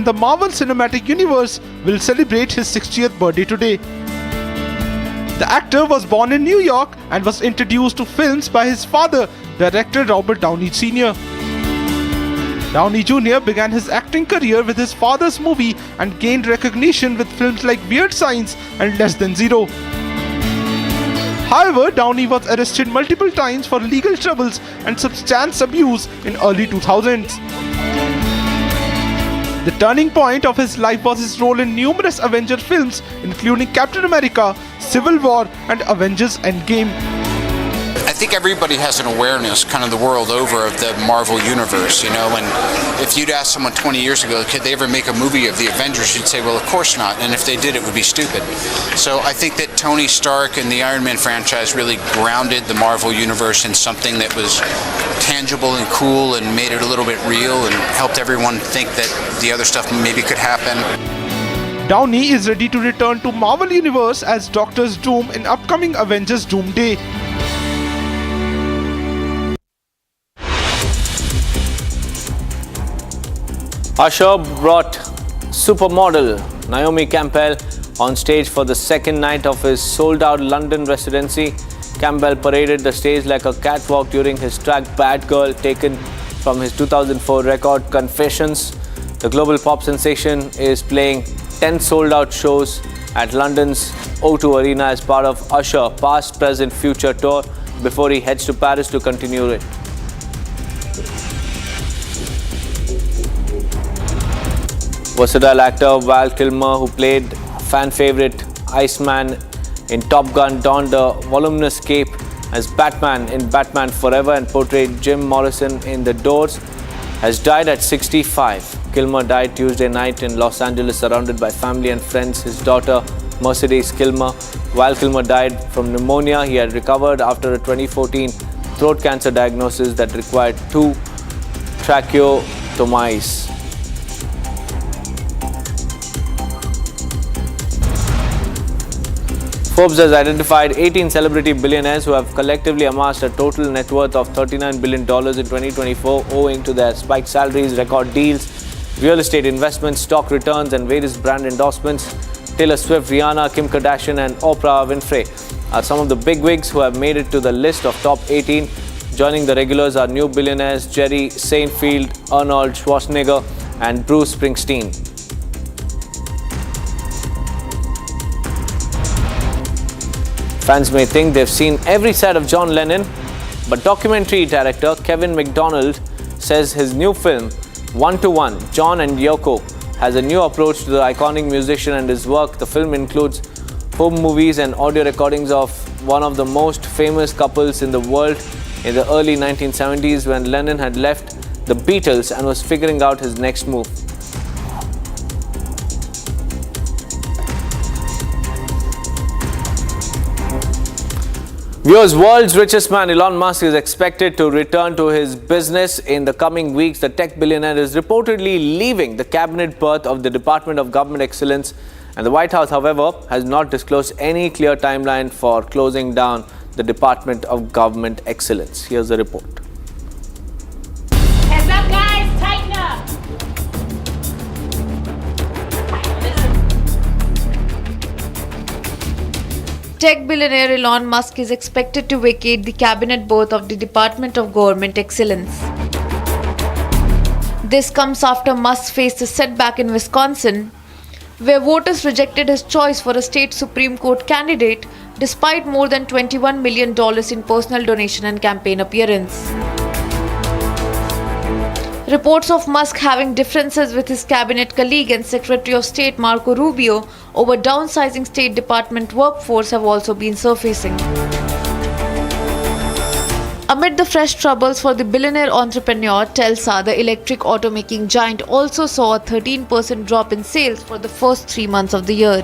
the Marvel Cinematic Universe will celebrate his 60th birthday today. The actor was born in New York and was introduced to films by his father, director Robert Downey Jr. Downey Jr. began his acting career with his father's movie and gained recognition with films like Weird Science and Less Than Zero. However, Downey was arrested multiple times for legal troubles and substance abuse in early 2000s. The turning point of his life was his role in numerous Avengers films, including Captain America, Civil War, and Avengers Endgame. I think everybody has an awareness kind of the world over of the Marvel universe, you know, and if you'd ask someone 20 years ago, could they ever make a movie of the Avengers, you'd say, well, of course not, and if they did, it would be stupid. So I think that Tony Stark and the Iron Man franchise really grounded the Marvel universe in something that was tangible and cool and made it a little bit real and helped everyone think that the other stuff maybe could happen. Downey is ready to return to Marvel Universe as Doctor Doom in upcoming Avengers Doomsday. Usher brought supermodel Naomi Campbell on stage for the second night of his sold-out London residency. Campbell paraded the stage like a catwalk during his track Bad Girl, taken from his 2004 record Confessions. The global pop sensation is playing 10 sold-out shows at London's O2 Arena as part of Usher Past, Present, Future tour before he heads to Paris to continue it. Versatile actor Val Kilmer, who played fan favorite Iceman in Top Gun, donned a voluminous cape as Batman in Batman Forever and portrayed Jim Morrison in The Doors, has died at 65. Kilmer died Tuesday night in Los Angeles surrounded by family and friends. His daughter Mercedes Kilmer. Val Kilmer died from pneumonia. He had recovered after a 2014 throat cancer diagnosis that required 2 tracheotomies. Forbes has identified 18 celebrity billionaires who have collectively amassed a total net worth of $39 billion in 2024 owing to their spiked salaries, record deals, real estate investments, stock returns and various brand endorsements. Taylor Swift, Rihanna, Kim Kardashian and Oprah Winfrey are some of the bigwigs who have made it to the list of top 18. Joining the regulars are new billionaires Jerry Seinfeld, Arnold Schwarzenegger and Bruce Springsteen. Fans may think they've seen every side of John Lennon, but documentary director Kevin MacDonald says his new film, 1-to-1, John and Yoko, has a new approach to the iconic musician and his work. The film includes home movies and audio recordings of one of the most famous couples in the world in the early 1970s when Lennon had left the Beatles and was figuring out his next move. Viewers, world's richest man Elon Musk is expected to return to his business in the coming weeks. The tech billionaire is reportedly leaving the cabinet berth of the Department of Government Excellence, and the White House, however, has not disclosed any clear timeline for closing down the Department of Government Excellence. Here's the report. Heads up, guys, tighten up. Tech billionaire Elon Musk is expected to vacate the cabinet berth of the Department of Government Excellence. This comes after Musk faced a setback in Wisconsin, where voters rejected his choice for a state Supreme Court candidate despite more than $21 million in personal donation and campaign appearance. Reports of Musk having differences with his cabinet colleague and Secretary of State Marco Rubio over downsizing State Department workforce have also been surfacing. Amid the fresh troubles for the billionaire entrepreneur, Tesla, the electric automaking giant, also saw a 13% drop in sales for the first 3 months of the year.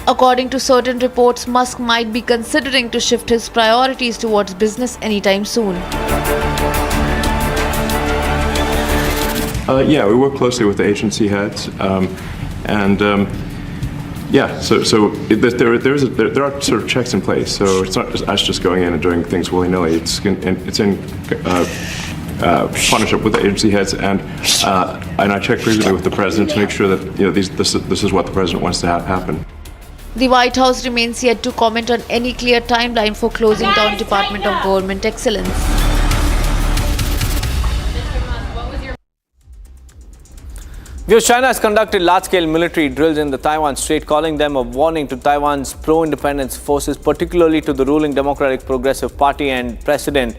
According to certain reports, Musk might be considering to shift his priorities towards business anytime soon. Yeah, we work closely with the agency heads, yeah. So there are sort of checks in place. So it's not just us just going in and doing things willy-nilly. It's in partnership with the agency heads, and And I check regularly with the president to make sure that this is what the president wants to happen. The White House remains yet to comment on any clear timeline for closing down Department of Government Excellence. China has conducted large-scale military drills in the Taiwan Strait, calling them a warning to Taiwan's pro-independence forces, particularly to the ruling Democratic Progressive Party and President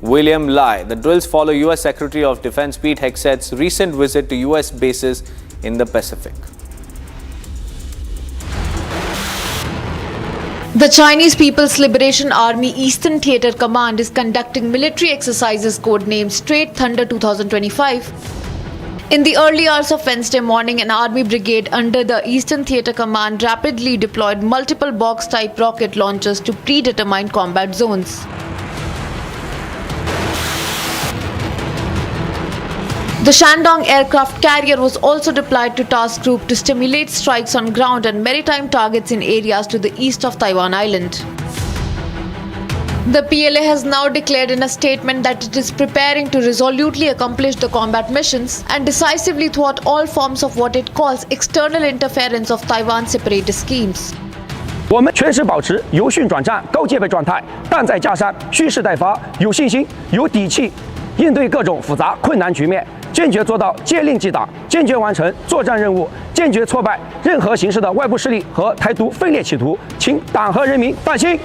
William Lai. The drills follow U.S. Secretary of Defense Pete Hegseth's recent visit to U.S. bases in the Pacific. The Chinese People's Liberation Army Eastern Theater Command is conducting military exercises codenamed Straight Thunder 2025. In the early hours of Wednesday morning, an army brigade under the Eastern Theater Command rapidly deployed multiple box-type rocket launchers to predetermined combat zones. The Shandong aircraft carrier was also deployed to task group to stimulate strikes on ground and maritime targets in areas to the east of Taiwan Island. The PLA has now declared in a statement that it is preparing to resolutely accomplish the combat missions and decisively thwart all forms of what it calls external interference of Taiwan separatist schemes. 我们全时保持由训转战、高戒备状态，弹在架山，蓄势待发，有信心、有底气，应对各种复杂困难局面，坚决做到借令击打，坚决完成作战任务，坚决挫败任何形式的外部势力和台独分裂企图，请党和人民放心。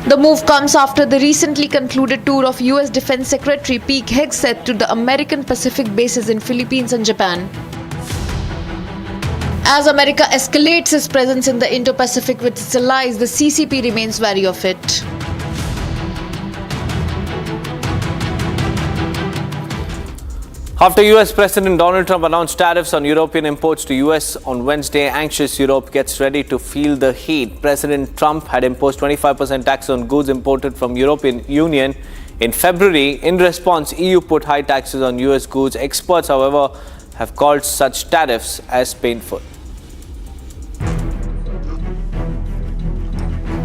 The move comes after the recently concluded tour of U.S. Defense Secretary Pete Hegseth to the American Pacific bases in Philippines and Japan. As America escalates its presence in the Indo-Pacific with its allies, the CCP remains wary of it. After US President Donald Trump announced tariffs on European imports to US on Wednesday, anxious Europe gets ready to feel the heat. President Trump had imposed 25% tax on goods imported from European Union in February. In response, EU put high taxes on US goods. Experts, however, have called such tariffs as painful.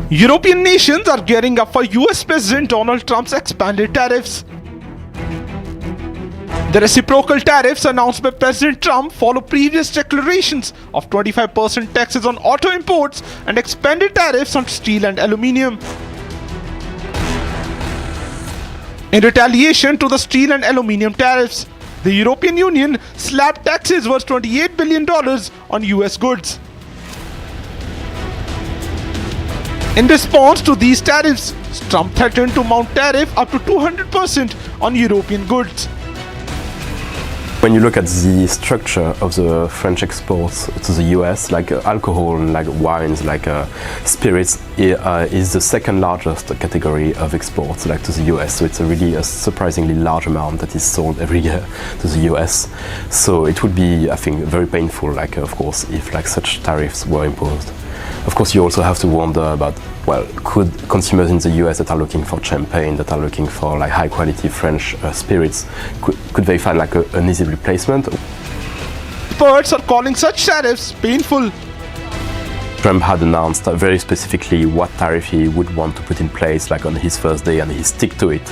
European nations are gearing up for US President Donald Trump's expanded tariffs. The reciprocal tariffs announced by President Trump follow previous declarations of 25% taxes on auto imports and expanded tariffs on steel and aluminium. In retaliation to the steel and aluminium tariffs, the European Union slapped taxes worth $28 billion on US goods. In response to these tariffs, Trump threatened to mount tariff up to 200% on European goods. When you look at the structure of the French exports to the US, like alcohol, like wines, like spirits, is the second largest category of exports, like to the US. So it's a surprisingly large amount that is sold every year to the US. So it would be, I think, very painful, like of course, if like such tariffs were imposed. Of course, you also have to wonder about, well, could consumers in the US that are looking for champagne, that are looking for like high quality French spirits, could they find like an easy replacement? Experts are calling such tariffs painful. Trump had announced very specifically what tariff he would want to put in place, like on his first day, and he stick to it.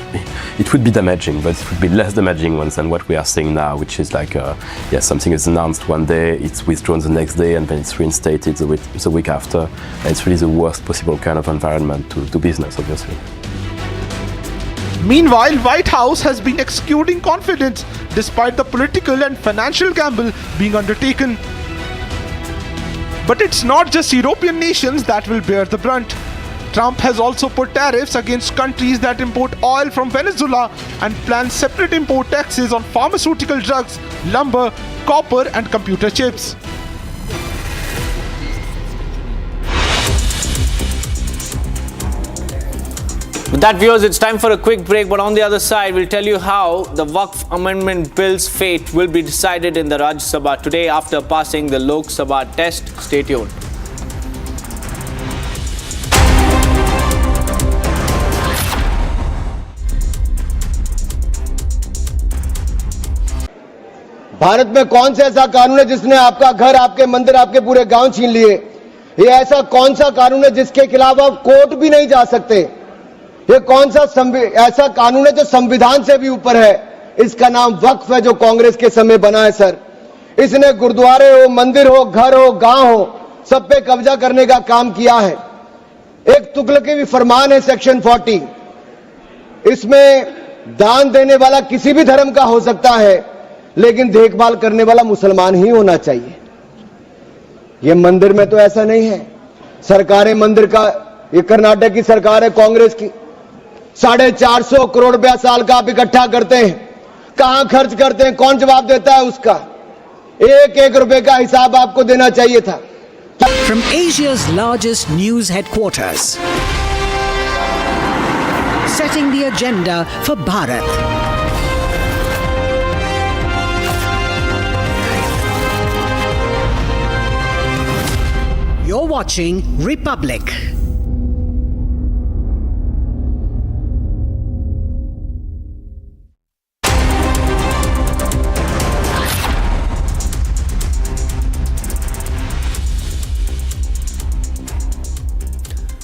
It would be damaging, but it would be less damaging than what we are seeing now, which is like, something is announced one day, it's withdrawn the next day, and then it's reinstated the week after. And it's really the worst possible kind of environment to do business, obviously. Meanwhile, White House has been exuding confidence despite the political and financial gamble being undertaken. But it's not just European nations that will bear the brunt. Trump has also put tariffs against countries that import oil from Venezuela and plans separate import taxes on pharmaceutical drugs, lumber, copper and computer chips. With that, viewers, it's time for a quick break, but on the other side, we'll tell you how the Waqf Amendment Bill's fate will be decided in the Rajya Sabha today after passing the Lok Sabha test. Stay tuned. Bharat में कौन सा ऐसा कानून है जिसने आपका घर, आपके मंदिर, आपके पूरे गांव छीन लिए? ये ऐसा कौन सा कानून है जिसके खिलाफ आप कोर्ट भी नहीं जा सकते? ये कौन सा ऐसा कानून है जो संविधान से भी ऊपर है? इसका नाम वक्फ है, जो कांग्रेस के समय बना है सर। इसने गुरुद्वारे हो, मंदिर हो, घर हो, गांव हो, सब पे कब्जा करने का काम किया है। एक तुगलकी भी फरमान है सेक्शन 40, इसमें दान देने वाला किसी भी धर्म का हो सकता है, लेकिन देखभाल करने वाला मुसलमान ही होना चाहिए। ये मंदिर में तो ऐसा नहीं है। सरकारें मंदिर का, ये कर्नाटक की सरकार है कांग्रेस की, 450 करोड़ रुपया साल का आप इकट्ठा करते हैं, कहां खर्च करते हैं, कौन जवाब देता है उसका? एक एक रुपए का हिसाब आपको देना चाहिए था। From Asia's largest news headquarters, setting the agenda for Bharat. You're watching Republic.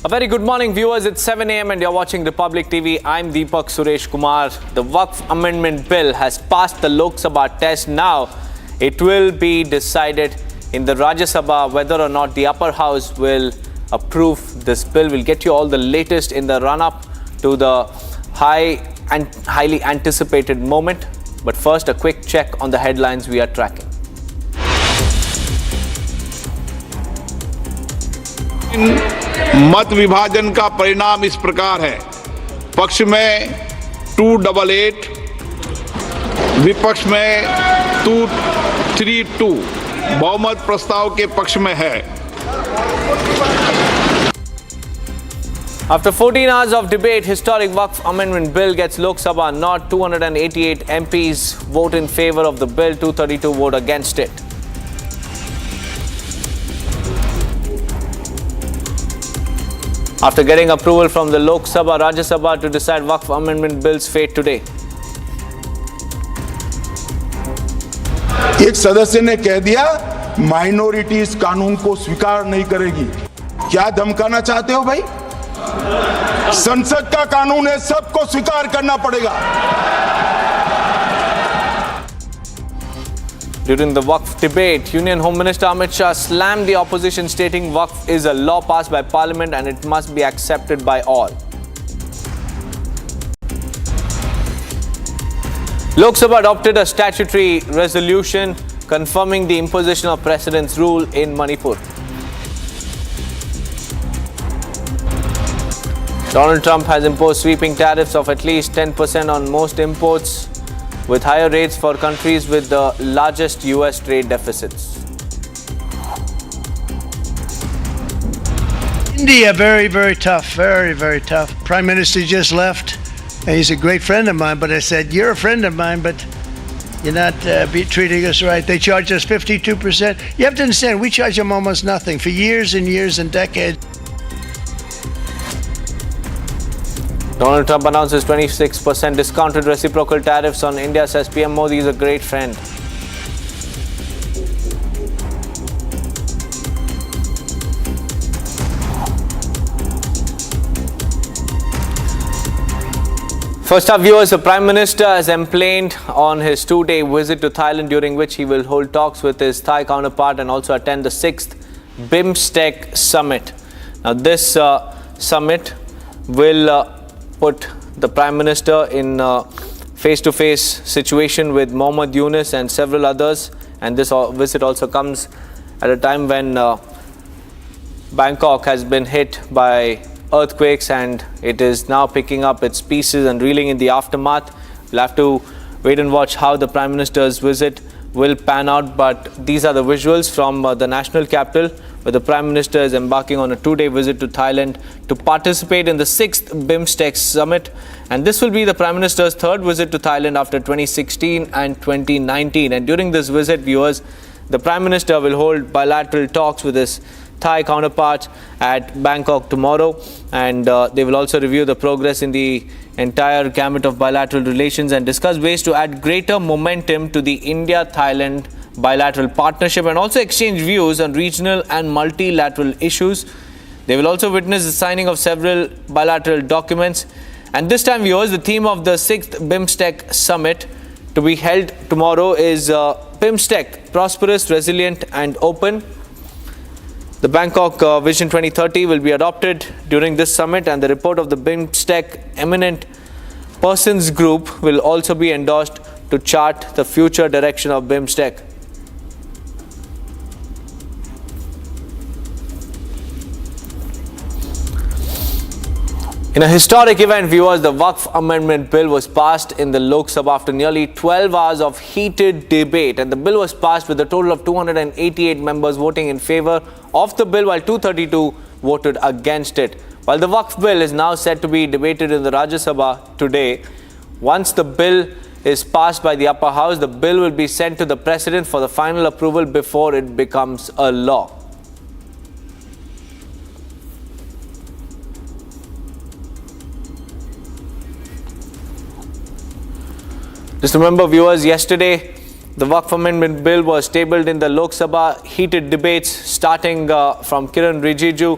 A very good morning, viewers. It's 7 a.m. and you're watching Republic TV. I'm Deepak Suresh Kumar. The Waqf Amendment Bill has passed the Lok Sabha test. Now it will be decided in the Rajya Sabha whether or not the upper house will approve this bill. We'll get you all the latest in the run-up to the highly anticipated moment. But first, a quick check on the headlines we are tracking. मत विभाजन का परिणाम इस प्रकार है। पक्ष में 288, विपक्ष में 232 बहुमत प्रस्ताव के पक्ष में है। After 14 hours of debate, historic Waqf Amendment Bill gets Lok Sabha nod. 288 MPs vote in favor of the bill, 232 vote against it. After getting approval from the Lok Sabha, Rajya Sabha to decide Waqf Amendment Bill's fate today. एक सदस्य ने कह दिया minority इस कानून को स्वीकार नहीं करेगी। क्या धमकाना चाहते हो भाई? संसद का कानून है, सबको स्वीकार करना पड़ेगा। During the Waqf debate, Union Home Minister Amit Shah slammed the opposition, stating Waqf is a law passed by Parliament and it must be accepted by all. Lok Sabha adopted a statutory resolution confirming the imposition of precedence rule in Manipur. Donald Trump has imposed sweeping tariffs of at least 10% on most imports, with higher rates for countries with the largest US trade deficits. India, very, very tough, very, very tough. Prime Minister just left, and he's a great friend of mine, but I said, you're a friend of mine, but you're not treating us right. They charge us 52%. You have to understand, we charge them almost nothing for years and years and decades. Donald Trump announces 26% discounted reciprocal tariffs on India, says PM Modi is a great friend. First up, viewers, the Prime Minister has emplained on his two-day visit to Thailand, during which he will hold talks with his Thai counterpart and also attend the 6th BIMSTEC Summit. Now, this summit will put the Prime Minister in face-to-face situation with Mohammad Yunus and several others, and this visit also comes at a time when Bangkok has been hit by earthquakes and it is now picking up its pieces and reeling in the aftermath. We'll have to wait and watch how the Prime Minister's visit will pan out, but these are the visuals from the national capital, where the Prime Minister is embarking on a two-day visit to Thailand to participate in the 6th BIMSTEC Summit. And this will be the Prime Minister's third visit to Thailand after 2016 and 2019. And during this visit, viewers, the Prime Minister will hold bilateral talks with his Thai counterparts at Bangkok tomorrow. And they will also review the progress in the entire gamut of bilateral relations and discuss ways to add greater momentum to the India-Thailand bilateral partnership and also exchange views on regional and multilateral issues. They will also witness the signing of several bilateral documents. And this time, viewers, the theme of the 6th BIMSTEC Summit to be held tomorrow is PIMSTEC, Prosperous, Resilient and Open. The Bangkok Vision 2030 will be adopted during this summit, and the report of the BIMSTEC Eminent Persons Group will also be endorsed to chart the future direction of BIMSTEC. In a historic event, viewers, the Waqf Amendment Bill was passed in the Lok Sabha after nearly 12 hours of heated debate, and the bill was passed with a total of 288 members voting in favor of the bill, while 232 voted against it. While the Waqf Bill is now set to be debated in the Rajya Sabha today, once the bill is passed by the upper house, the bill will be sent to the President for the final approval before it becomes a law. Just remember, viewers, yesterday the Waqf Amendment Bill was tabled in the Lok Sabha. Heated debates starting from Kiran Rijiju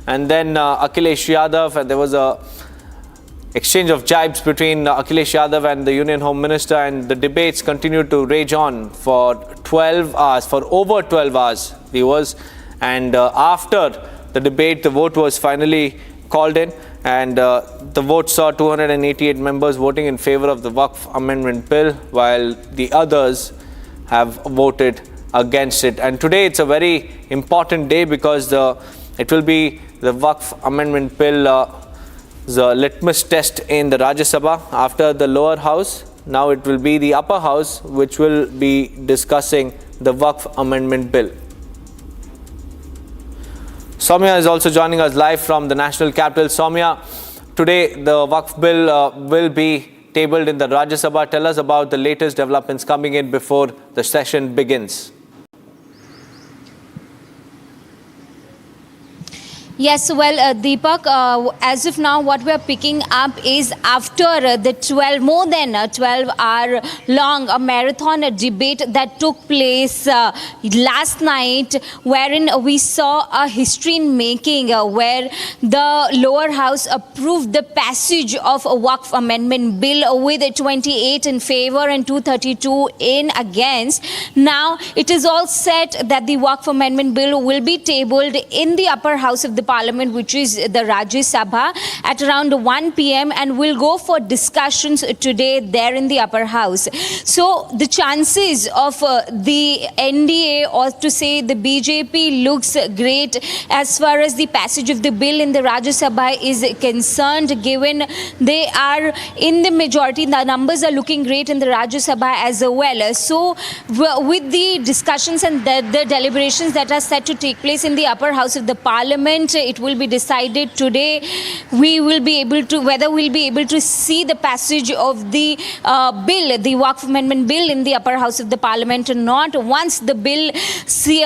and then Akhilesh Yadav, and there was a exchange of jibes between Akhilesh Yadav and the Union Home Minister, and the debates continued to rage on for 12 hours, for over 12 hours, viewers. And after the debate, the vote was finally called in, and the vote saw 288 members voting in favor of the Waqf Amendment Bill, while the others have voted against it. And today it's a very important day because it will be the Waqf Amendment Bill the litmus test in the Rajya Sabha after the lower house. Now it will be the upper house which will be discussing the Waqf Amendment Bill. Soumya is also joining us live from the national capital. Soumya, today the Waqf Bill will be tabled in the Rajya Sabha. Tell us about the latest developments coming in before the session begins. Yes, well, Deepak, as of now, what we are picking up is after the more than 12-hour long marathon debate that took place last night, wherein we saw a history in making, where the lower house approved the passage of a Waqf Amendment Bill with 28 in favor and 232 in against. Now, it is all set that the Waqf Amendment Bill will be tabled in the upper house of the Parliament, which is the Rajya Sabha, at around 1 p.m. and will go for discussions today there in the upper house. So the chances of the NDA, or to say the BJP, looks great as far as the passage of the bill in the Rajya Sabha is concerned, given they are in the majority. The numbers are looking great in the Rajya Sabha as well. So with the discussions and the deliberations that are set to take place in the upper house of the Parliament, it will be decided today. We will be able to, whether we'll be able to see the passage of the bill, the Waqf Amendment Bill, in the upper house of the Parliament or not. Once the bill sees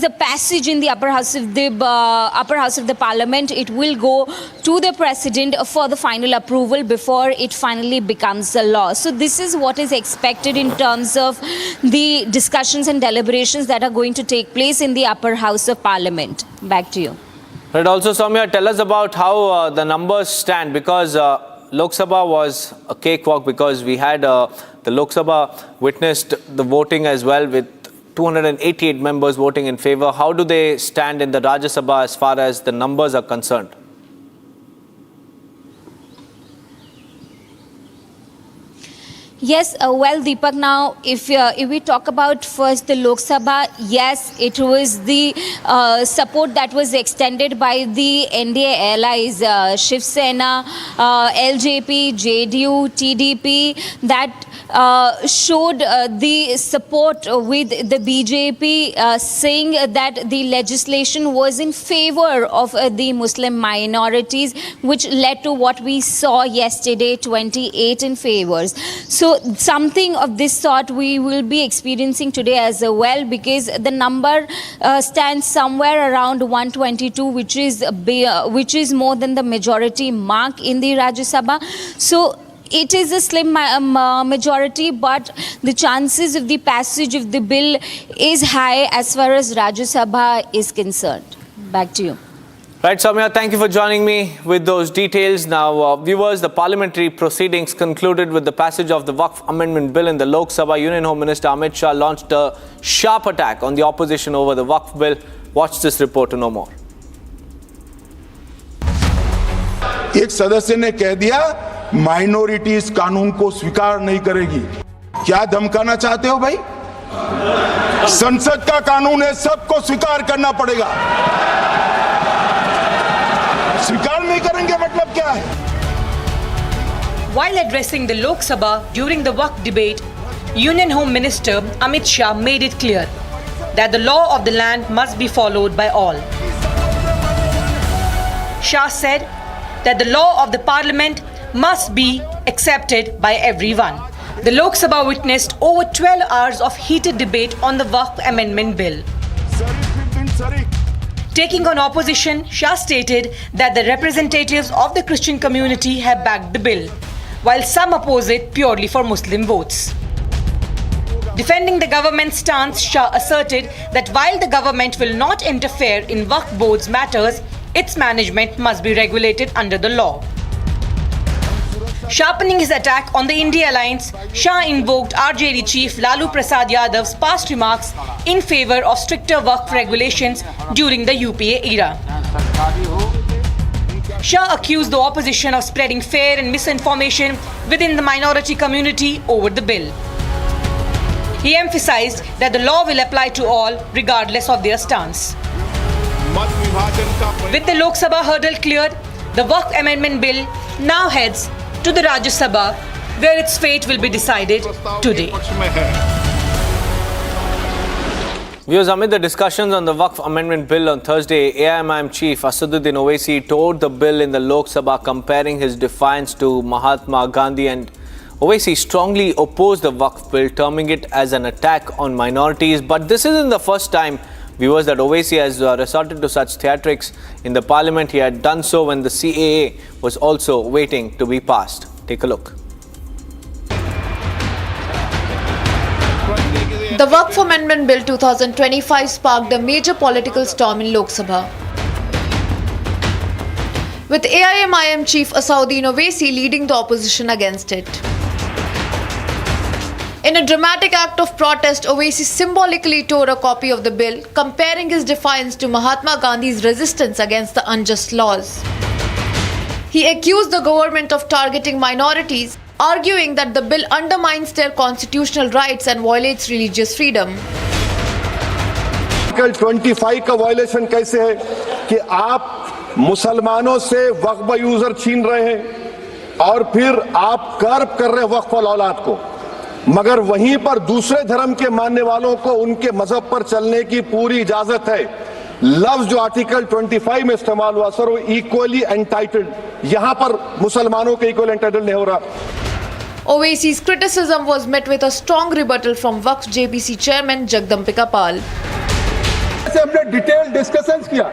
a passage in the upper house of the Parliament, it will go to the President for the final approval before it finally becomes a law. So this is what is expected in terms of the discussions and deliberations that are going to take place in the upper house of Parliament. Back to you. But also, Soumya, tell us about how the numbers stand, because Lok Sabha was a cakewalk, because we had the Lok Sabha witnessed the voting as well, with 288 members voting in favor. How do they stand in the Rajya Sabha as far as the numbers are concerned? Yes, well, Deepak, now if we talk about first the Lok Sabha, yes, it was the support that was extended by the NDA allies, Shiv Sena, LJP, JDU, TDP, that showed the support with the BJP, saying that the legislation was in favor of the Muslim minorities, which led to what we saw yesterday, 28 in favors. So something of this sort we will be experiencing today as well, because the number stands somewhere around 122, which is more than the majority mark in the Rajya Sabha. So it is a slim majority, but the chances of the passage of the bill is high as far as Rajya Sabha is concerned. Back to you. Right, Soumya, thank you for joining me with those details. Now, viewers, the parliamentary proceedings concluded with the passage of the Waqf Amendment Bill in the Lok Sabha. Union Home Minister Amit Shah launched a sharp attack on the opposition over the Waqf Bill. Watch this report to know more. एक सदस्य ने कह दिया minorities कानून को स्वीकार नहीं करेगी। क्या धमकाना चाहते हो भाई? संसद का कानून है, सबको स्वीकार करना पड़ेगा। स्वीकार नहीं करेंगे मतलब क्या है? While addressing the Lok Sabha during the Waqf debate, Union Home Minister Amit Shah made it clear that the law of the land must be followed by all. Shah said that the law of the parliament must be accepted by everyone. The Lok Sabha witnessed over 12 hours of heated debate on the Waqf Amendment Bill. Taking on opposition, Shah stated that the representatives of the Christian community have backed the bill, while some oppose it purely for Muslim votes. Defending the government's stance, Shah asserted that while the government will not interfere in Waqf board's matters, its management must be regulated under the law. Sharpening his attack on the India alliance, Shah invoked RJD chief Lalu Prasad Yadav's past remarks in favor of stricter Waqf regulations during the UPA era. Shah accused the opposition of spreading fear and misinformation within the minority community over the bill. He emphasized that the law will apply to all regardless of their stance. With the Lok Sabha hurdle cleared, the Waqf Amendment Bill now heads to the Rajya Sabha, where its fate will be decided today. Viewers, amid the discussions on the Waqf Amendment Bill on Thursday, AIMIM chief Asaduddin Owaisi toured the bill in the Lok Sabha, comparing his defiance to Mahatma Gandhi, and Owaisi strongly opposed the Waqf Bill, terming it as an attack on minorities. But this isn't the first time, viewers, that Owaisi has resorted to such theatrics in the parliament. He had done so when the CAA was also waiting to be passed. Take a look. The Waqf Amendment Bill 2025 sparked a major political storm in Lok Sabha, with AIMIM chief Asaduddin Owaisi leading the opposition against it. In a dramatic act of protest, Owaisi symbolically tore a copy of the bill, comparing his defiance to Mahatma Gandhi's resistance against the unjust laws. He accused the government of targeting minorities, arguing that the bill undermines their constitutional rights and violates religious freedom. Article 25 का violation कैसे है कि आप मुसलमानों से वक्फ user छीन रहे हैं और फिर आप कर्ब कर रहे हैं वक्फ औलाद को, मगर वहीं पर दूसरे धर्म के मानने वालों को उनके मजहब पर चलने की पूरी इजाजत है। लफ्ज जो आर्टिकल 25 में इस्तेमाल हुआ सर, वो इक्वली एंटाइटल्ड, यहां पर मुसलमानों के इक्वल एंटाइटल्ड नहीं हो रहा। Owaisi's criticism was met with a strong rebuttal from Waqf JBC chairman Jagdampika Pal. हमने डिटेल डिस्कशंस किया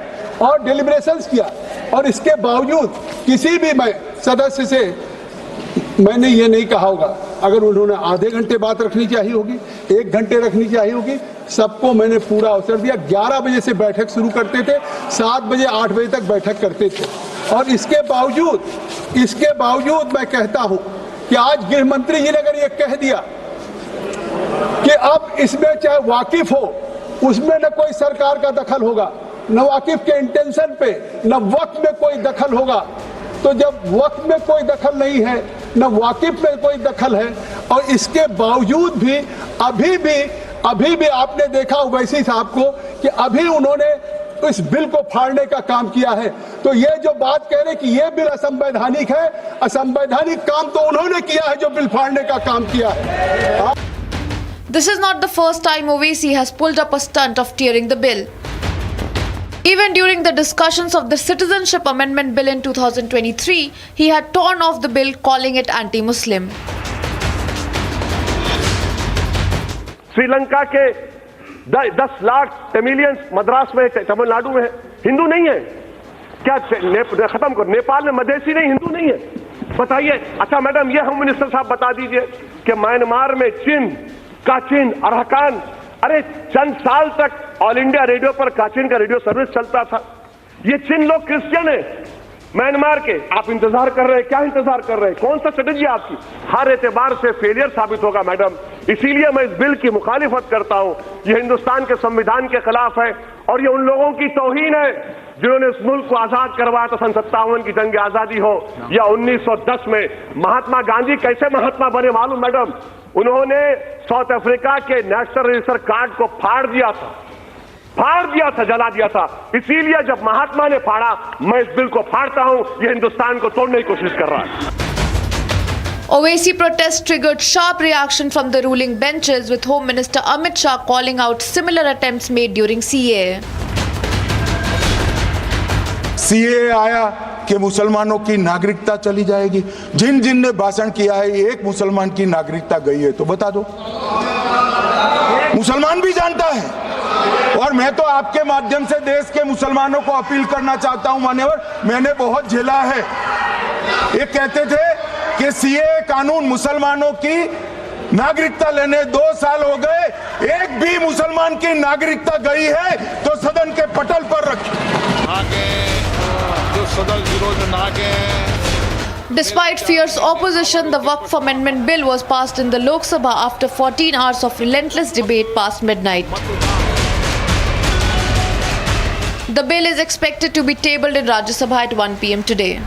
और डेलिब्रेशंस किया, और इसके बावजूद किसी भी सदस्य से मैंने ये नहीं कहा होगा, अगर उन्होंने आधे घंटे बात रखनी चाहिए होगी, 1 घंटे रखनी चाहिए होगी, सबको मैंने पूरा अवसर दिया। 11 बजे से बैठक शुरू करते थे, 7 बजे 8 बजे तक बैठक करते थे, और इसके बावजूद मैं कहता हूं कि आज गृह मंत्री जी ने अगर ये कह दिया कि अब इसमें चाहे वाकिफ हो, उसमें न कोई सरकार का दखल होगा, न वाकिफ के इंटेंशन पे, न वक्त में कोई दखल होगा, तो जब वक्त में कोई दखल नहीं है, न वाकिफ में कोई दखल है, और इसके बावजूद भी अभी भी आपने देखा ओवैसी साहब को कि अभी उन्होंने इस बिल को फाड़ने का काम किया है। तो ये जो बात कह रहे कि ये बिल असंवैधानिक है, असंवैधानिक काम तो उन्होंने किया है जो बिल फाड़ने का काम किया है। This is not the first time Owaisi has pulled up a stunt of tearing the bill. Even during the discussions of the Citizenship Amendment Bill in 2023, he had torn off the bill, calling it anti-Muslim. Sri Lanka के 10 lakh Tamilians Madras में, तमिलनाडु में हिंदू नहीं है क्या? खत्म करो। नेपाल में मधेसी नहीं, हिंदू नहीं है, बताइए। अच्छा मैडम, ये होम मिनिस्टर साहब बता दीजिए कि म्यांमार में काचिन, अरहकान, अरे चंद साल तक ऑल इंडिया रेडियो पर काचिन का रेडियो सर्विस चलता था। ये चिन लोग क्रिश्चियन है म्यांमार के, आप इंतजार कर रहे हैं, क्या इंतजार कर रहे हैं, कौन सा स्ट्रेटेजी आपकी? हर एतबार से फेलियर साबित होगा मैडम। इसीलिए मैं इस बिल की मुखालिफत करता हूं। ये हिंदुस्तान के संविधान के खिलाफ है और ये उन लोगों की तौहीन है जिन्होंने इस मुल्क को आजाद करवाया था। सन 57 की जंग आजादी हो या 1910 में महात्मा गांधी कैसे महात्मा बने मालूम मैडम? उन्होंने साउथ अफ्रीका के नेशनल रजिस्टर कार्ड को फाड़ दिया था, जला दिया था। इसीलिए जब महात्मा ने फाड़ा, मैं इस बिल को फाड़ता हूं। ये हिंदुस्तान को तोड़ने की कोशिश कर रहा है। Owaisi protests triggered sharp reaction from the ruling benches, with Home Minister Amit Shah calling out similar attempts made during CAA. CAA आया कि मुसलमानों की नागरिकता चली जाएगी। जिन जिन ने भाषण किया है, एक मुसलमान की नागरिकता गई है तो बता दो। मुसलमान भी जानता है। और मैं तो आपके माध्यम से देश के मुसलमानों को अपील करना चाहता हूं मान्यवर, मैंने बहुत झेला है। ये कहते थे कि सीए कानून मुसलमानों की नागरिकता लेने 2 साल हो गए, एक भी मुसलमान की नागरिकता गई है तो सदन के पटल पर रखी। Despite fierce opposition, the Waqf Amendment Bill was passed in the Lok Sabha after 14 hours of relentless debate past midnight. The bill is expected to be tabled in Rajya Sabha at 1 p.m. today.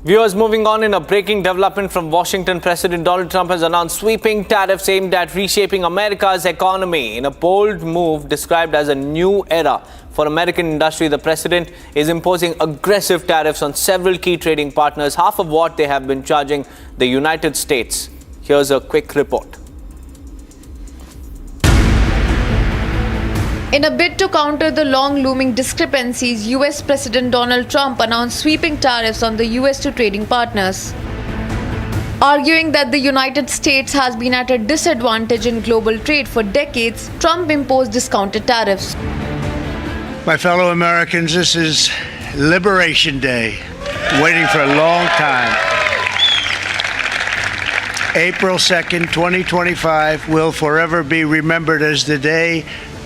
Viewers, moving on in a breaking development from Washington, President Donald Trump has announced sweeping tariffs aimed at reshaping America's economy. In a bold move described as a new era for American industry, the president is imposing aggressive tariffs on several key trading partners, half of what they have been charging the United States. Here's a quick report. In a bid to counter the long-looming discrepancies, US President Donald Trump announced sweeping tariffs on the US to trading partners. Arguing that the United States has been at a disadvantage in global trade for decades, Trump imposed discounted tariffs. My fellow Americans, this is Liberation Day, waiting for a long time. April 2nd, 2025 will forever be remembered as the day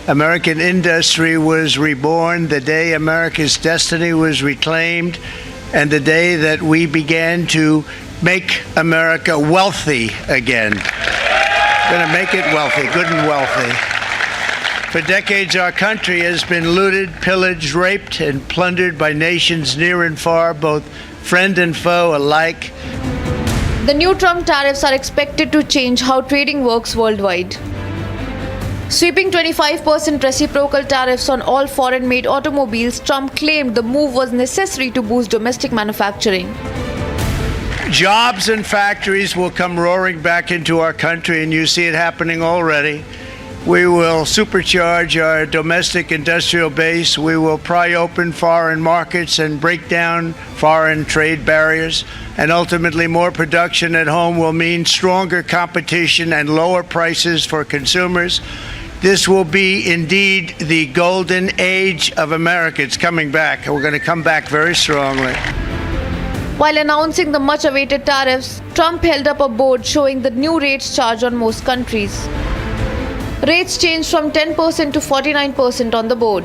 American industry was reborn, the day America's destiny was reclaimed, and the day that we began to make America wealthy again. We're going to make it wealthy, good and wealthy. For decades, our country has been looted, pillaged, raped, and plundered by nations near and far, both friend and foe alike. The new Trump tariffs are expected to change how trading works worldwide. Sweeping 25% reciprocal tariffs on all foreign-made automobiles, Trump claimed the move was necessary to boost domestic manufacturing. Jobs and factories will come roaring back into our country, and you see it happening already. We will supercharge our domestic industrial base. We will pry open foreign markets and break down foreign trade barriers. And ultimately, more production at home will mean stronger competition and lower prices for consumers. This will be indeed the golden age of America. It's coming back. We're going to come back very strongly. While announcing the much-awaited tariffs, Trump held up a board showing the new rates charged on most countries. Rates changed from 10% to 49% on the board.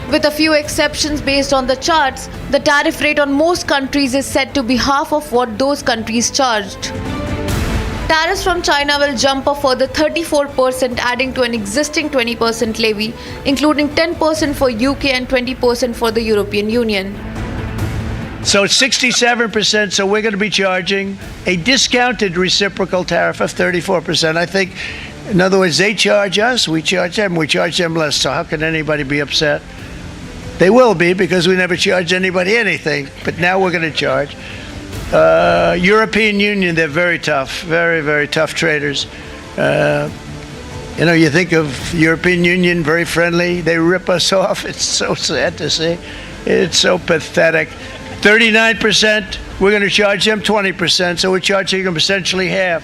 With a few exceptions based on the charts, the tariff rate on most countries is said to be half of what those countries charged. Tariffs from China will jump a further 34%, adding to an existing 20% levy, including 10% for UK and 20% for the European Union. So it's 67%, so we're going to be charging a discounted reciprocal tariff of 34%. I think, in other words, they charge us, we charge them less. So how can anybody be upset? They will be, because we never charge anybody anything. But now we're going to charge. European Union, they're very tough, very, very tough traders. You think of European Union, very friendly. They rip us off. It's so sad to see. It's so pathetic. 39%, we're going to charge them 20%, so we're charging them essentially half.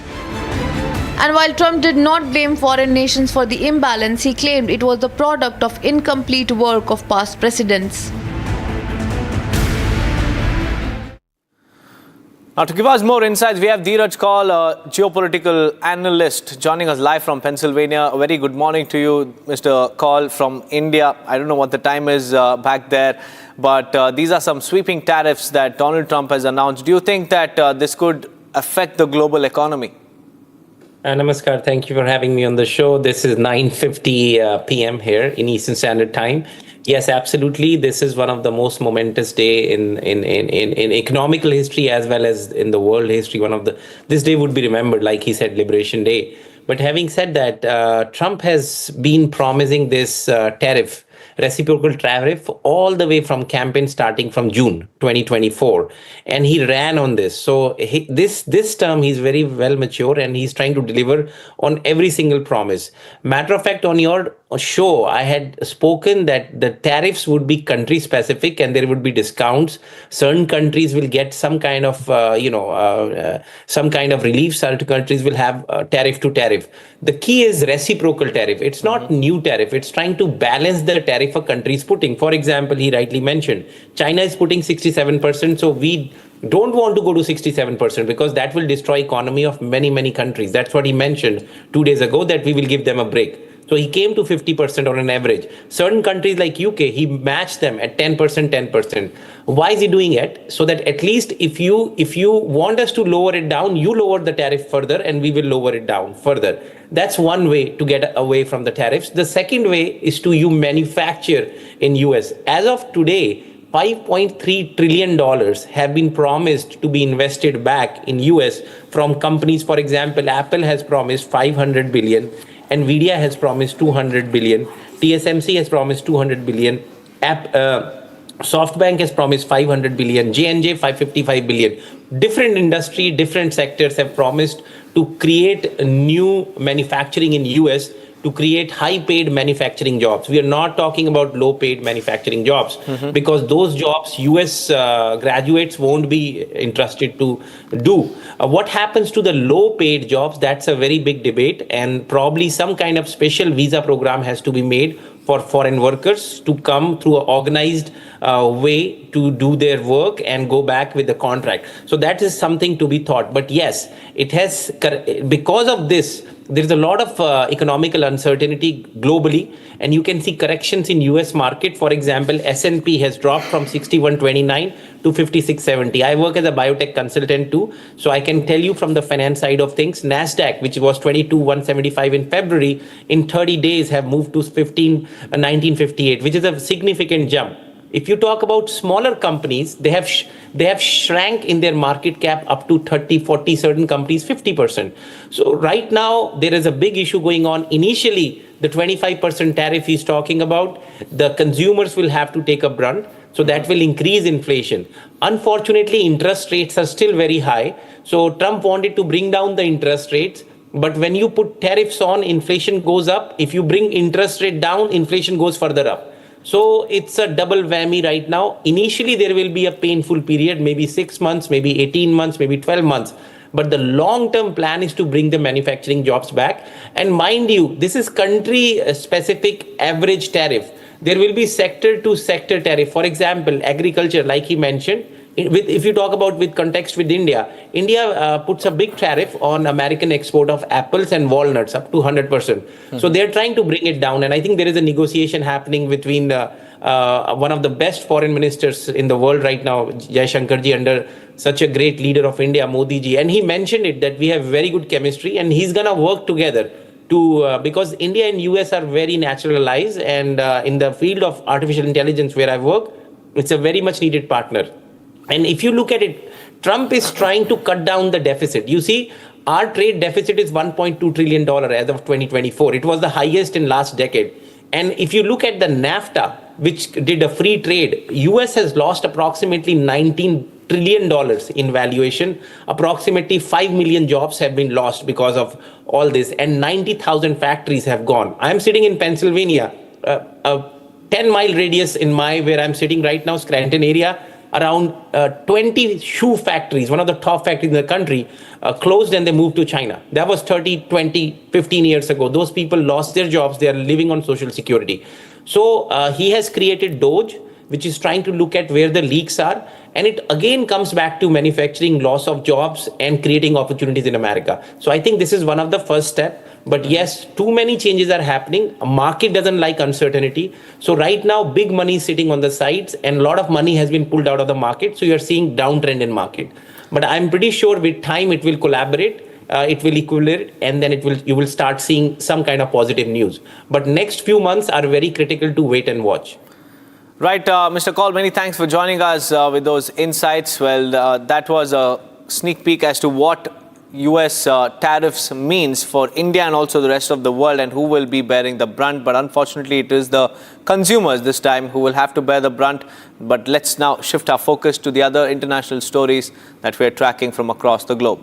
And while Trump did not blame foreign nations for the imbalance, he claimed it was the product of incomplete work of past presidents. Now, to give us more insights, we have Dheeraj Kaul, a geopolitical analyst, joining us live from Pennsylvania. A very good morning to you, Mr. Kaul from India. I don't know what the time is back there, but these are some sweeping tariffs that Donald Trump has announced. Do you think that this could affect the global economy? Namaskar. Thank you for having me on the show. This is 9:50 p.m. here in Eastern Standard Time. Yes, absolutely. This is one of the most momentous day in economical history as well as in the world history. This day would be remembered, like he said, Liberation Day. But having said that, Trump has been promising this tariff, reciprocal tariff, all the way from campaign starting from June 2024, and he ran on this. So this term he's very well mature, and he's trying to deliver on every single promise. Matter of fact, on your show, I had spoken that the tariffs would be country specific and there would be discounts. Certain countries will get some kind of some kind of relief. Certain countries will have tariff to tariff. The key is reciprocal tariff. It's not new tariff. It's trying to balance the tariff a country is putting. For example, he rightly mentioned China is putting 67%. So we don't want to go to 67% because that will destroy economy of many countries. That's what he mentioned 2 days ago, that we will give them a break. So he came to 50% on an average. Certain countries like UK, he matched them at 10%. Why is he doing it? So that at least if you want us to lower it down, you lower the tariff further and we will lower it down further. That's one way to get away from the tariffs. The second way is to you manufacture in US. As of today, $5.3 trillion have been promised to be invested back in US from companies. For example, Apple has promised $500 billion. Nvidia has promised $200 billion. TSMC has promised $200 billion. SoftBank has promised $500 billion. J&J $555 billion. Different industry, different sectors have promised to create new manufacturing in US, to create high-paid manufacturing jobs. We are not talking about low-paid manufacturing jobs, because those jobs US graduates won't be interested to do. What happens to the low-paid jobs? That's a very big debate, and probably some kind of special visa program has to be made for foreign workers to come through an organized way to do their work and go back with the contract. So that is something to be thought. But yes, it has, because of this, there's a lot of economical uncertainty globally, and you can see corrections in US market. For example, S&P has dropped from 6129 to 5670. I work as a biotech consultant too, so I can tell you from the finance side of things, NASDAQ, which was 22,175 in February, in 30 days have moved to 1958, which is a significant jump. If you talk about smaller companies, they have shrank in their market cap up to 30, 40, certain companies 50%. So right now there is a big issue going on. Initially, the 25% tariff he's talking about, the consumers will have to take a brunt. So that will increase inflation. Unfortunately, interest rates are still very high. So Trump wanted to bring down the interest rates. But when you put tariffs on, inflation goes up. If you bring interest rate down, inflation goes further up. So it's a double whammy right now. Initially, there will be a painful period, maybe 6 months, maybe 18 months, maybe 12 months. But the long-term plan is to bring the manufacturing jobs back. And mind you, this is country-specific average tariff. There will be sector-to-sector tariff. For example, agriculture, like he mentioned, if you talk about with context with India, India puts a big tariff on American export of apples and walnuts up to 100%. So they're trying to bring it down. And I think there is a negotiation happening between one of the best foreign ministers in the world right now, Jaishankarji, under such a great leader of India, Modi ji. And he mentioned it, that we have very good chemistry and he's going to work together to, because India and US are very natural allies. And in the field of artificial intelligence where I work, it's a very much needed partner. And if you look at it, Trump is trying to cut down the deficit. You see, our trade deficit is $1.2 trillion as of 2024. It was the highest in last decade. And if you look at the NAFTA, which did a free trade, US has lost approximately $19 trillion in valuation. Approximately 5 million jobs have been lost because of all this, and 90,000 factories have gone. I'm sitting in Pennsylvania, a 10-mile radius in where I'm sitting right now, Scranton area. Around 20 shoe factories, one of the top factories in the country, closed and they moved to China. That was 30, 20, 15 years ago. Those people lost their jobs. They are living on social security. So he has created DOGE, which is trying to look at where the leaks are. And it again comes back to manufacturing, loss of jobs, and creating opportunities in America. So I think this is one of the first steps. But yes, too many changes are happening. A market doesn't like uncertainty. So right now, big money is sitting on the sides and a lot of money has been pulled out of the market. So you're seeing downtrend in market. But I'm pretty sure with time it will collaborate, it will equilibrate, and then you will start seeing some kind of positive news. But next few months are very critical to wait and watch. Right, Mr. Kaul, many thanks for joining us with those insights. Well, that was a sneak peek as to what US tariffs means for India and also the rest of the world and who will be bearing the brunt. But unfortunately, it is the consumers this time who will have to bear the brunt. But let's now shift our focus to the other international stories that we are tracking from across the globe.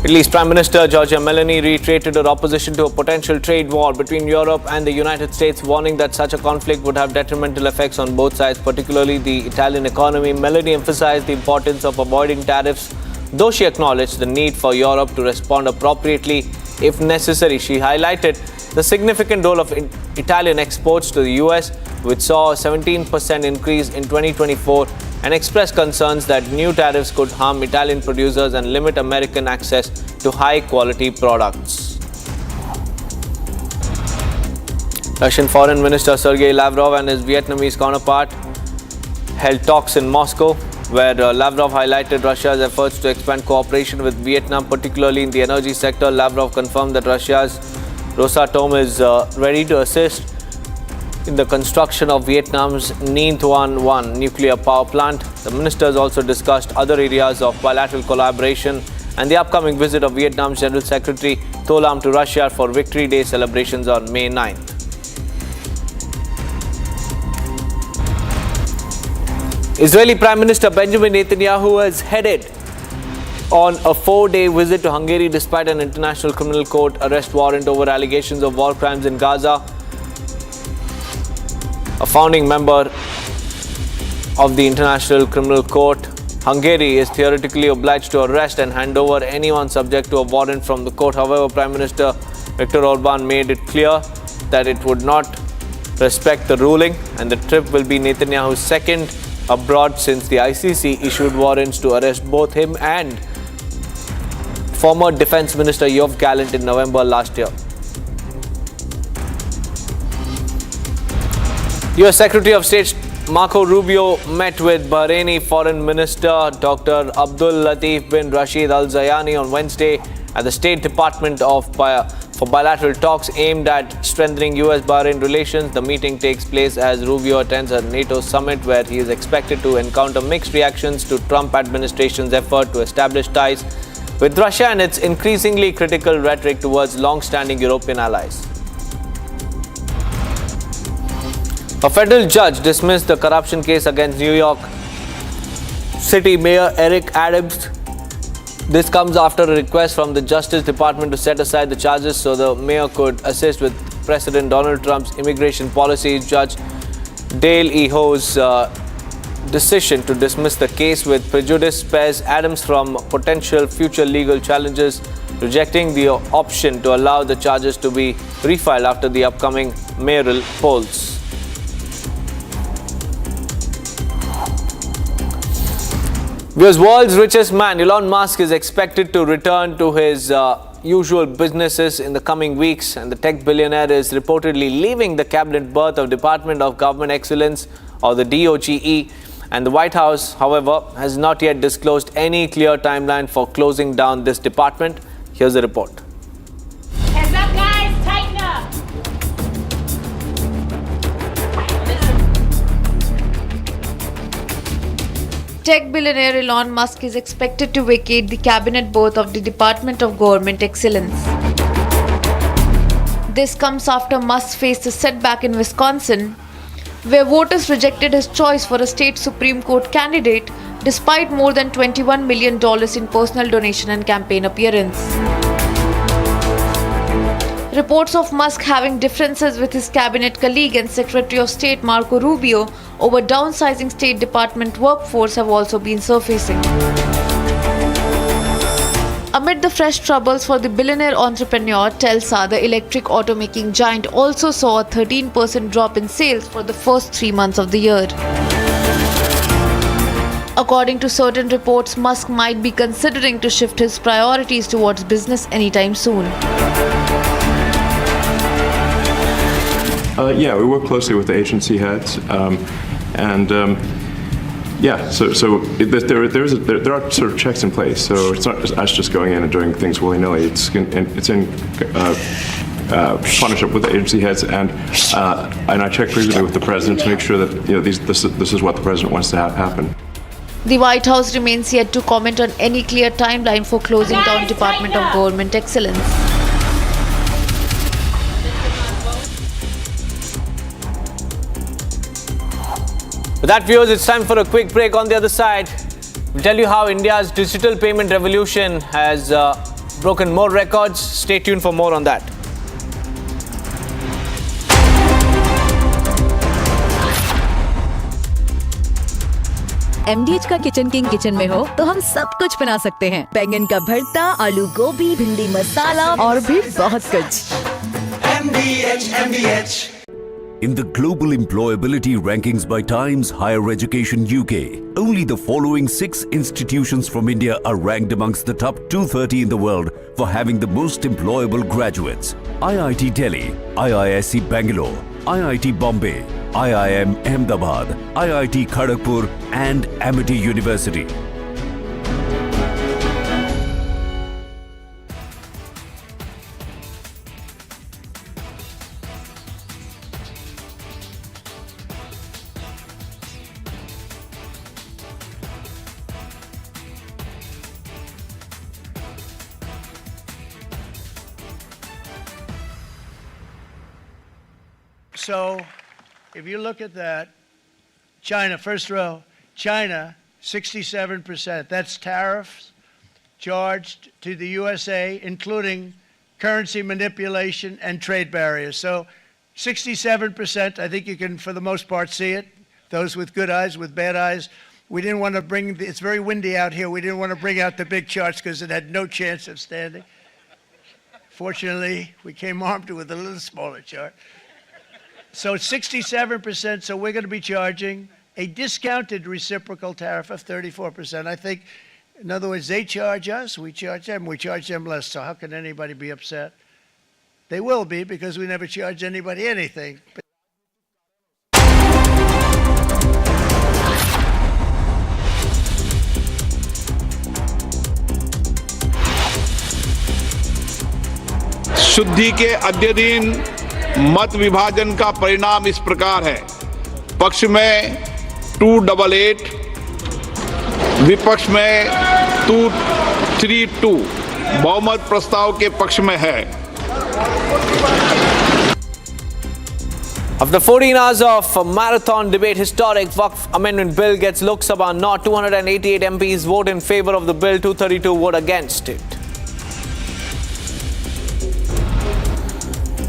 Italy's Prime Minister Giorgia Meloni reiterated her opposition to a potential trade war between Europe and the United States, warning that such a conflict would have detrimental effects on both sides, particularly the Italian economy. Meloni emphasized the importance of avoiding tariffs, though she acknowledged the need for Europe to respond appropriately if necessary. She highlighted the significant role of Italian exports to the US, which saw a 17% increase in 2024, and expressed concerns that new tariffs could harm Italian producers and limit American access to high-quality products. Russian Foreign Minister Sergei Lavrov and his Vietnamese counterpart held talks in Moscow, where Lavrov highlighted Russia's efforts to expand cooperation with Vietnam, particularly in the energy sector. Lavrov confirmed that Russia's Rosatom is ready to assist in the construction of Vietnam's Ninh Thuan 1 nuclear power plant. The ministers also discussed other areas of bilateral collaboration and the upcoming visit of Vietnam's General Secretary To Lam to Russia for Victory Day celebrations on May 9th. Israeli Prime Minister Benjamin Netanyahu has headed on a 4-day visit to Hungary despite an International Criminal Court arrest warrant over allegations of war crimes in Gaza. A founding member of the International Criminal Court, Hungary is theoretically obliged to arrest and hand over anyone subject to a warrant from the court. However, Prime Minister Viktor Orban made it clear that it would not respect the ruling, and the trip will be Netanyahu's second abroad since the ICC issued warrants to arrest both him and former Defense Minister Yoav Gallant in November last year. US Secretary of State Marco Rubio met with Bahraini Foreign Minister Dr. Abdul Latif bin Rashid Al Zayani on Wednesday at the State Department for bilateral talks aimed at strengthening US-Bahrain relations. The meeting takes place as Rubio attends a NATO summit where he is expected to encounter mixed reactions to Trump administration's effort to establish ties with Russia and its increasingly critical rhetoric towards long-standing European allies. A federal judge dismissed the corruption case against New York City Mayor Eric Adams. This comes after a request from the Justice Department to set aside the charges so the mayor could assist with President Donald Trump's immigration policies. Judge Dale E. Ho's decision to dismiss the case with prejudice spares Adams from potential future legal challenges, rejecting the option to allow the charges to be refiled after the upcoming mayoral polls. Because world's richest man, Elon Musk, is expected to return to his usual businesses in the coming weeks, and the tech billionaire is reportedly leaving the cabinet berth of Department of Government Excellence, or the DOGE, and the White House, however, has not yet disclosed any clear timeline for closing down this department. Here's the report. Heads up, guys, tighten up. Tech billionaire Elon Musk is expected to vacate the cabinet berth of the Department of Government Excellence. This comes after Musk faced a setback in Wisconsin, where voters rejected his choice for a state Supreme Court candidate despite more than $21 million in personal donation and campaign appearance. Reports of Musk having differences with his cabinet colleague and Secretary of State Marco Rubio over downsizing State Department workforce have also been surfacing. Amid Amid the fresh troubles for the billionaire entrepreneur, Telsa, the electric automaking giant, also saw a 13% drop in sales for the first 3 months of the year. According to certain reports, Musk might be considering to shift his priorities towards business anytime soon. Yeah, we work closely with the agency heads, yeah, so there are sort of checks in place. So it's not just us just going in and doing things willy-nilly. It's in partnership with the agency heads, and I check frequently with the president to make sure that this is what the president wants to happen. The White House remains yet to comment on any clear timeline for closing down Department of Government Excellence. With that, viewers, it's time for a quick break. On the other side, we'll tell you how India's digital payment revolution has broken more records. Stay tuned for more on that. MDH का kitchen king kitchen में हो तो हम सब कुछ बना सकते हैं। बैंगन का भरता, आलू गोभी, भिंडी मसाला और भी बहुत कुछ। MDH. In the global employability rankings by Times Higher Education UK, only the following 6 institutions from India are ranked amongst the top 230 in the world for having the most employable graduates. IIT Delhi, IISc Bangalore, IIT Bombay, IIM Ahmedabad, IIT Kharagpur and Amity University. So, if you look at that, China, first row, China, 67%. That's tariffs charged to the USA, including currency manipulation and trade barriers. So 67%, I think you can, for the most part, see it. Those with good eyes, with bad eyes. We didn't want to bring, it's very windy out here. We didn't want to bring out the big charts because it had no chance of standing. Fortunately, we came armed with a little smaller chart. So it's 67%, so we're going to be charging a discounted reciprocal tariff of 34%. I think, in other words, they charge us, we charge them less. So how can anybody be upset? They will be, because we never charge anybody anything. शुद्धि के अद्य दिन मत विभाजन का परिणाम इस प्रकार है। पक्ष में 288, विपक्ष में 232 बहुमत प्रस्ताव के पक्ष में है। After 14 hours of marathon debate, historic Waqf Amendment Bill gets Lok Sabha nod. 288 MPs vote in favor of the bill, 232 vote against it.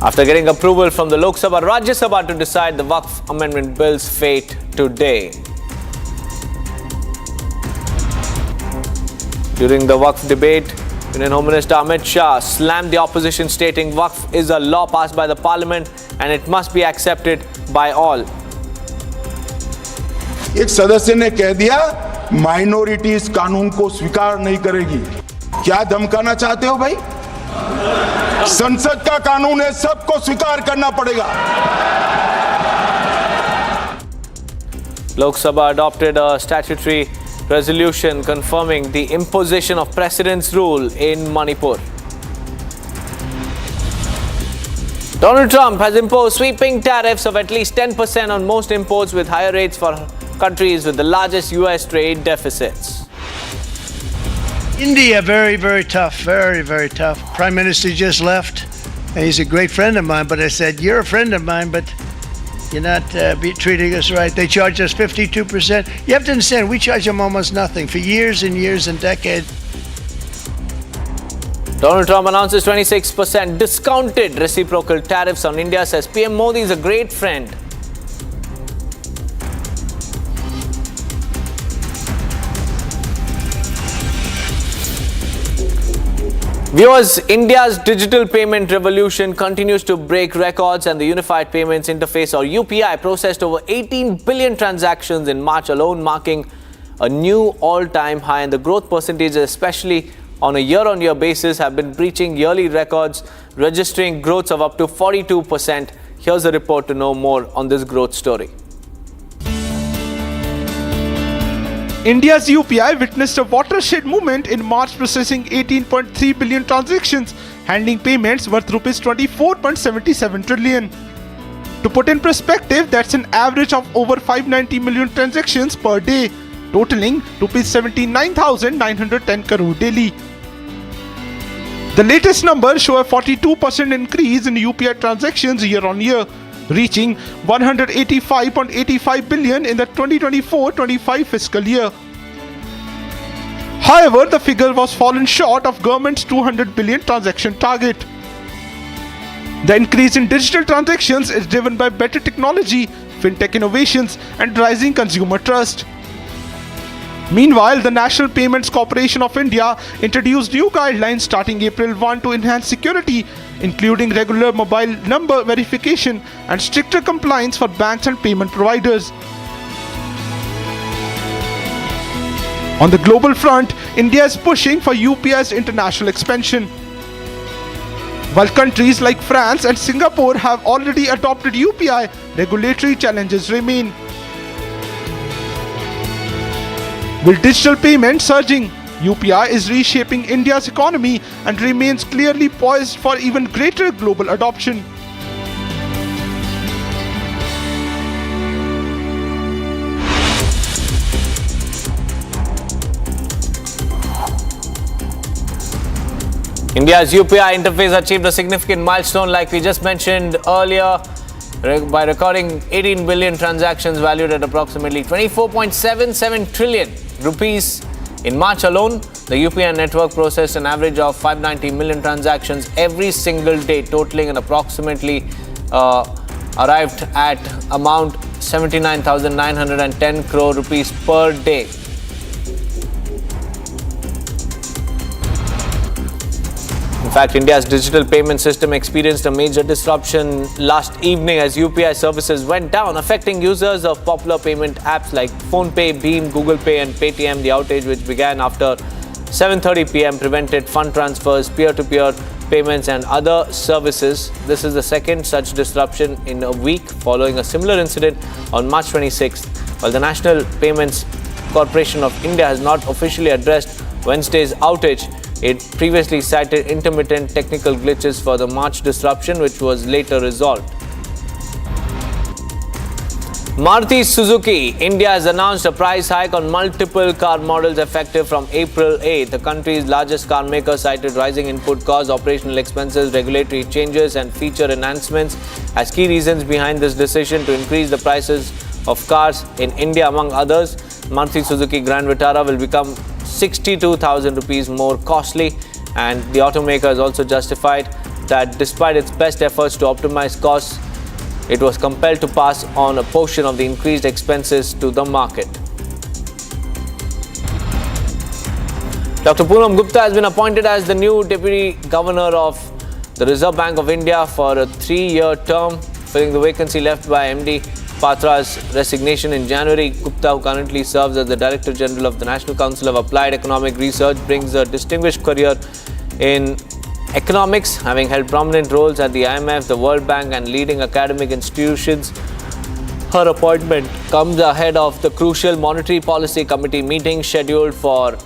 After getting approval from the Lok Sabha, Rajya Sabha to decide the Waqf Amendment Bill's fate today. During the Waqf debate, Union Home Minister Amit Shah slammed the opposition, stating Waqf is a law passed by the Parliament and it must be accepted by all. एक सदस्य ने कह दिया minorities कानून को स्वीकार नहीं करेगी। क्या धमकाना चाहते हो भाई? संसद का कानून है, सबको स्वीकार करना पड़ेगा। Lok Sabha adopted a statutory resolution confirming the imposition of precedence rule in Manipur. Donald Trump has imposed sweeping tariffs of at least 10% on most imports, with higher rates for countries with the largest US trade deficits. India, very, very tough, very, very tough. Prime Minister just left, and he's a great friend of mine, but I said, you're a friend of mine, but you're not treating us right. They charge us 52%. You have to understand, we charge them almost nothing for years and years and decades. Donald Trump announces 26% discounted reciprocal tariffs on India, says PM Modi is a great friend. Viewers, India's digital payment revolution continues to break records, and the Unified Payments Interface or UPI processed over 18 billion transactions in March alone, marking a new all-time high, and the growth percentages, especially on a year-on-year basis, have been breaching yearly records, registering growths of up to 42%. Here's a report to know more on this growth story. India's UPI witnessed a watershed moment in March, processing 18.3 billion transactions, handling payments worth rupees 24.77 trillion. To put in perspective, that's an average of over 590 million transactions per day, totaling rupees 79,910 crore daily. The latest numbers show a 42% increase in UPI transactions year on year, reaching 185.85 billion in the 2024-25 fiscal year. However, the figure was fallen short of government's 200 billion transaction target. The increase in digital transactions is driven by better technology, fintech innovations, and rising consumer trust. Meanwhile, the National Payments Corporation of India introduced new guidelines starting April 1 to enhance security, including regular mobile number verification and stricter compliance for banks and payment providers. On the global front, India is pushing for UPI's international expansion. While countries like France and Singapore have already adopted UPI, regulatory challenges remain. With digital payments surging, UPI is reshaping India's economy and remains clearly poised for even greater global adoption. India's UPI interface achieved a significant milestone, like we just mentioned earlier, by recording 18 billion transactions valued at approximately 24.77 trillion rupees. In March alone, the UPI network processed an average of 590 million transactions every single day, totaling an approximately arrived at amount 79,910 crore rupees per day. In fact, India's digital payment system experienced a major disruption last evening as UPI services went down, affecting users of popular payment apps like PhonePe, Beam, Google Pay and Paytm. The outage, which began after 7:30 p.m., prevented fund transfers, peer-to-peer payments and other services. This is the second such disruption in a week, following a similar incident on March 26th. While the National Payments Corporation of India has not officially addressed Wednesday's outage, it previously cited intermittent technical glitches for the March disruption, which was later resolved. Maruti Suzuki India has announced a price hike on multiple car models effective from April 8. The country's largest car maker cited rising input costs, operational expenses, regulatory changes and feature enhancements as key reasons behind this decision to increase the prices of cars in India. Among others, Maruti Suzuki Grand Vitara will become 62,000 rupees more costly, and the automaker has also justified that despite its best efforts to optimize costs, it was compelled to pass on a portion of the increased expenses to the market. Dr. Poonam Gupta has been appointed as the new Deputy Governor of the Reserve Bank of India for a 3-year term, filling the vacancy left by MD Patra's resignation in January. Gupta, who currently serves as the Director General of the National Council of Applied Economic Research, brings a distinguished career in economics, having held prominent roles at the IMF, the World Bank and leading academic institutions. Her appointment comes ahead of the crucial Monetary Policy Committee meeting scheduled for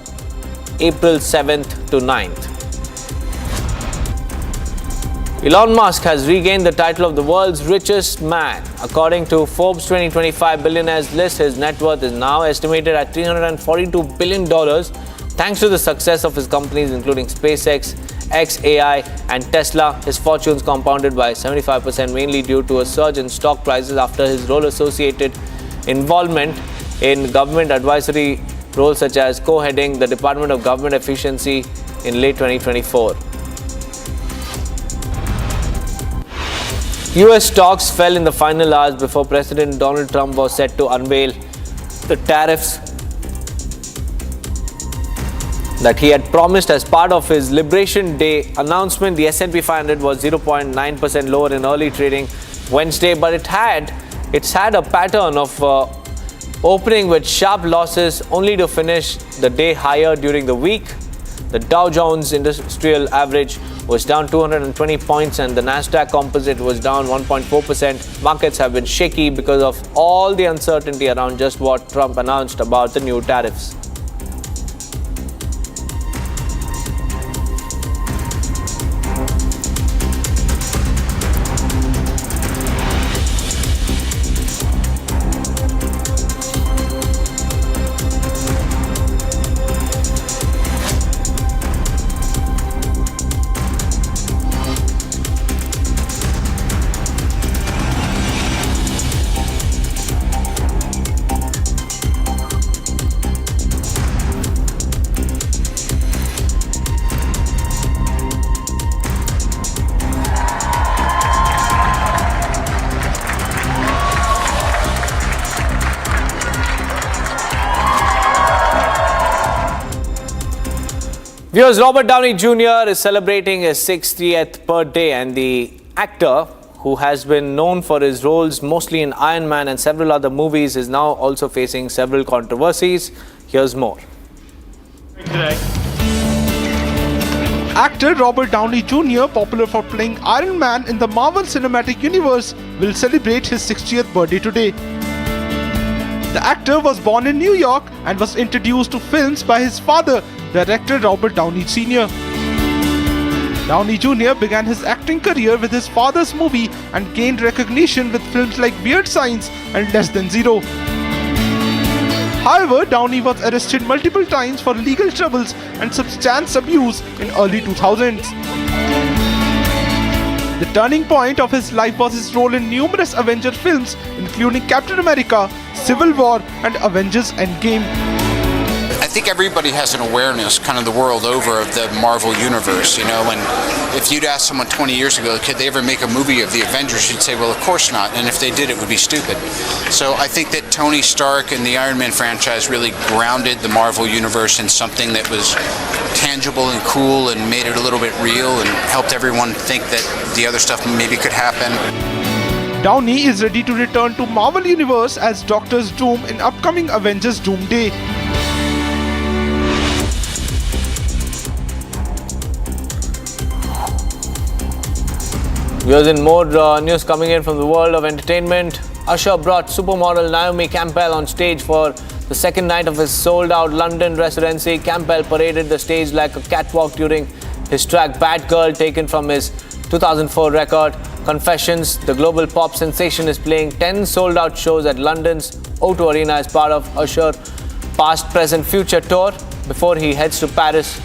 April 7th to 9th. Elon Musk has regained the title of the world's richest man. According to Forbes 2025 billionaires list, his net worth is now estimated at $342 billion thanks to the success of his companies including SpaceX, XAI and Tesla. His fortunes compounded by 75% mainly due to a surge in stock prices after his role-associated involvement in government advisory roles such as co-heading the Department of Government Efficiency in late 2024. US stocks fell in the final hours before President Donald Trump was set to unveil the tariffs. that he had promised as part of his Liberation Day announcement. The S&P 500 was 0.9% lower in early trading Wednesday, but it's had a pattern of opening with sharp losses only to finish the day higher during the week. The Dow Jones Industrial Average was down 220 points and the Nasdaq Composite was down 1.4%. Markets have been shaky because of all the uncertainty around just what Trump announced about the new tariffs. Viewers, Robert Downey Jr. is celebrating his 60th birthday, and the actor, who has been known for his roles mostly in Iron Man and several other movies, is now also facing several controversies. Here's more. Actor Robert Downey Jr., popular for playing Iron Man in the Marvel Cinematic Universe, will celebrate his 60th birthday today. The actor was born in New York and was introduced to films by his father, director Robert Downey Sr. Downey Jr. began his acting career with his father's movie and gained recognition with films like Weird Science and Less Than Zero. However, Downey was arrested multiple times for legal troubles and substance abuse in early 2000s. The turning point of his life was his role in numerous Avengers films, including Captain America, Civil War, and Avengers Endgame. I think everybody has an awareness kind of the world over of the Marvel universe, you know, and if you'd ask someone 20 years ago, could they ever make a movie of the Avengers, you'd say, well, of course not, and if they did, it would be stupid. So I think that Tony Stark and the Iron Man franchise really grounded the Marvel universe in something that was tangible and cool and made it a little bit real and helped everyone think that the other stuff maybe could happen. Downey is ready to return to Marvel Universe as Doctor Doom in upcoming Avengers Doomsday. Here's in more news coming in from the world of entertainment. Usher brought supermodel Naomi Campbell on stage for the second night of his sold-out London residency. Campbell paraded the stage like a catwalk during his track Bad Girl, taken from his 2004 record Confessions. The global pop sensation is playing 10 sold-out shows at London's O2 Arena as part of Usher Past, Present, Future tour before he heads to Paris.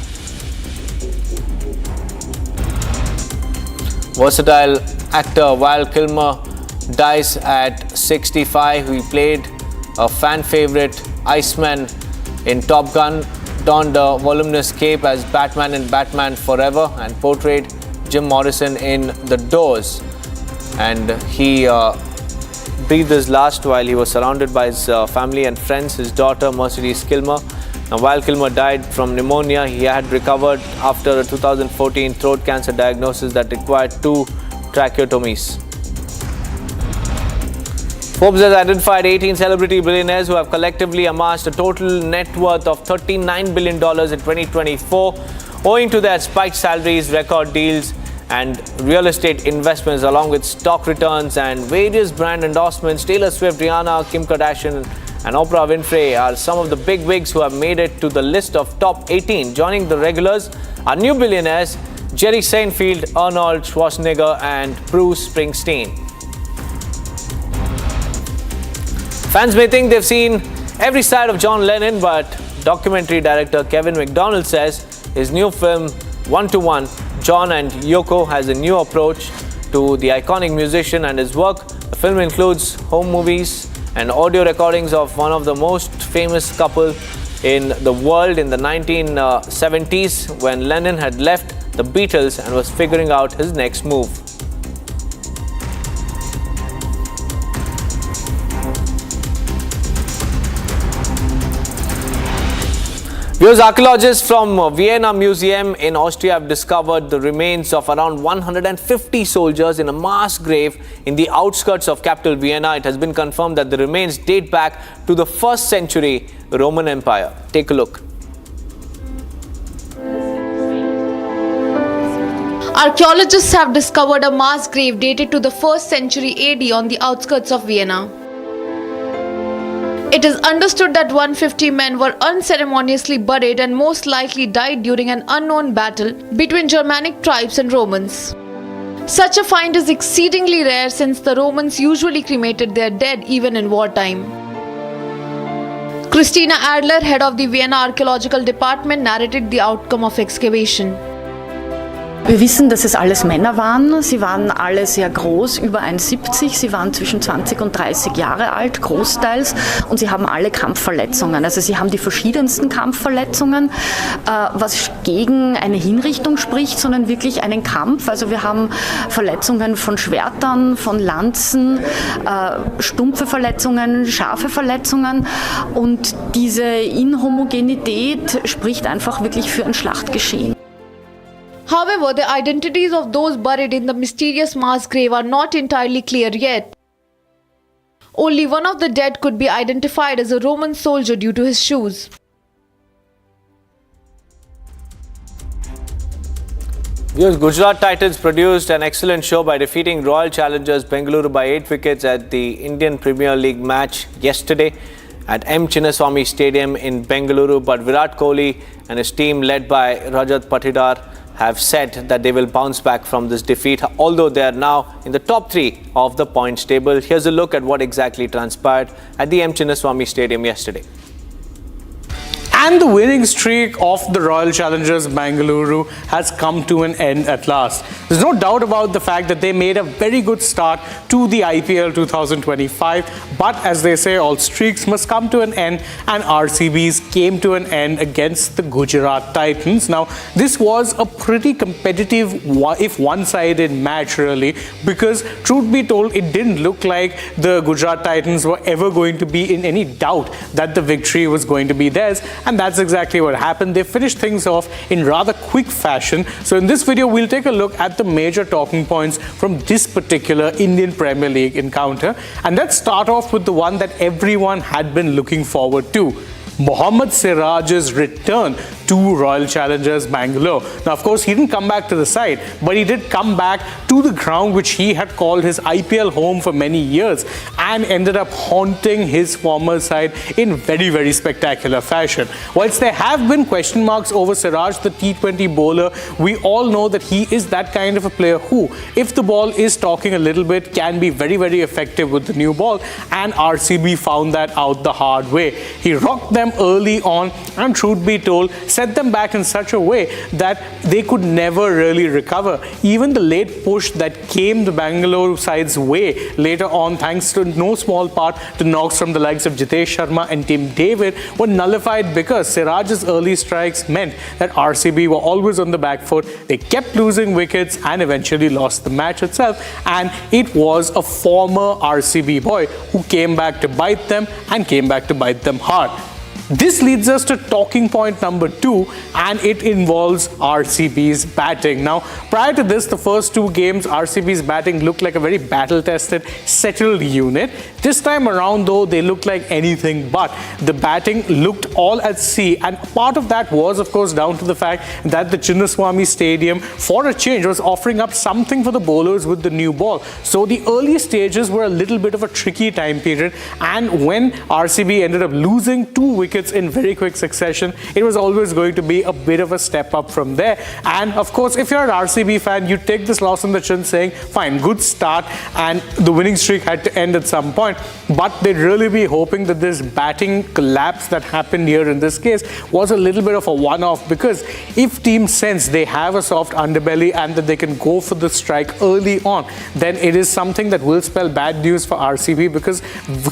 Versatile actor Val Kilmer dies at 65. He played a fan favorite Iceman in Top Gun, donned a voluminous cape as Batman in Batman Forever, and portrayed Jim Morrison in The Doors. And he breathed his last while he was surrounded by his family and friends, his daughter Mercedes Kilmer. Now, Val Kilmer died from pneumonia. He had recovered after a 2014 throat cancer diagnosis that required 2 tracheotomies. Forbes has identified 18 celebrity billionaires who have collectively amassed a total net worth of $39 billion in 2024, owing to their spiked salaries, record deals, and real estate investments, along with stock returns and various brand endorsements. Taylor Swift, Rihanna, Kim Kardashian, and Oprah Winfrey are some of the big wigs who have made it to the list of top 18. Joining the regulars are new billionaires Jerry Seinfeld, Arnold Schwarzenegger, and Bruce Springsteen. Fans may think they've seen every side of John Lennon, but documentary director Kevin McDonald says his new film, 1-to-1, John and Yoko, has a new approach to the iconic musician and his work. The film includes home movies and audio recordings of one of the most famous couple in the world in the 1970s, when Lennon had left the Beatles and was figuring out his next move. Viewers, archaeologists from Vienna Museum in Austria have discovered the remains of around 150 soldiers in a mass grave in the outskirts of capital Vienna. It has been confirmed that the remains date back to the 1st century Roman Empire. Take a look. Archaeologists have discovered a mass grave dated to the 1st century AD on the outskirts of Vienna. It is understood that 150 men were unceremoniously buried and most likely died during an unknown battle between Germanic tribes and Romans. Such a find is exceedingly rare since the Romans usually cremated their dead even in wartime. Christina Adler, head of the Vienna Archaeological Department, narrated the outcome of excavation. Wir wissen, dass es alles Männer waren. Sie waren alle sehr groß, über 1,70. Sie waren zwischen 20 und 30 Jahre alt, großteils. Und sie haben alle Kampfverletzungen. Also sie haben die verschiedensten Kampfverletzungen, was gegen eine Hinrichtung spricht, sondern wirklich einen Kampf. Also wir haben Verletzungen von Schwertern, von Lanzen, stumpfe Verletzungen, scharfe Verletzungen. Und diese Inhomogenität spricht einfach wirklich für ein Schlachtgeschehen. However, the identities of those buried in the mysterious mass grave are not entirely clear yet. Only one of the dead could be identified as a Roman soldier due to his shoes. Viewers, Gujarat Titans produced an excellent show by defeating Royal Challengers Bengaluru by 8 wickets at the Indian Premier League match yesterday at M. Chinnaswamy Stadium in Bengaluru. But Virat Kohli and his team led by Rajat Patidar have said that they will bounce back from this defeat, although they are now in the top 3 of the points table. Here's a look at what exactly transpired at the M. Chinnaswamy Stadium yesterday. And the winning streak of the Royal Challengers Bengaluru has come to an end at last. There's no doubt about the fact that they made a very good start to the IPL 2025. But as they say, all streaks must come to an end, and RCB's came to an end against the Gujarat Titans. Now, this was a pretty competitive, if one-sided match really, because truth be told, it didn't look like the Gujarat Titans were ever going to be in any doubt that the victory was going to be theirs. And that's exactly what happened. They finished things off in rather quick fashion. So in this video, we'll take a look at the major talking points from this particular Indian Premier League encounter. And let's start off with the one that everyone had been looking forward to: Mohammad Siraj's return to Royal Challengers Bangalore. Now, of course, he didn't come back to the side, but he did come back to the ground which he had called his IPL home for many years, and ended up haunting his former side in very, very spectacular fashion. Whilst there have been question marks over Siraj, the T20 bowler, we all know that he is that kind of a player who, if the ball is talking a little bit, can be very, very effective with the new ball, and RCB found that out the hard way. He rocked them early on, and truth be told, set them back in such a way that they could never really recover. Even the late push that came the Bangalore side's way later on, thanks to no small part to knocks from the likes of Jitesh Sharma and Tim David, were nullified because Siraj's early strikes meant that RCB were always on the back foot. They kept losing wickets and eventually lost the match itself. And it was a former RCB boy who came back to bite them, and came back to bite them hard. This leads us to talking point number 2, and it involves RCB's batting. Now, prior to this, the first 2 games, RCB's batting looked like a very battle-tested, settled unit. This time around, though, they looked like anything but. The batting looked all at sea, and part of that was, of course, down to the fact that the Chinnaswamy Stadium, for a change, was offering up something for the bowlers with the new ball. So the early stages were a little bit of a tricky time period, and when RCB ended up losing 2 wickets in very quick succession, it was always going to be a bit of a step up from there. And of course, if you're an RCB fan, you take this loss on the chin saying, fine, good start, and the winning streak had to end at some point. But they'd really be hoping that this batting collapse that happened here in this case was a little bit of a one-off, because if teams sense they have a soft underbelly and that they can go for the strike early on, then it is something that will spell bad news for RCB, because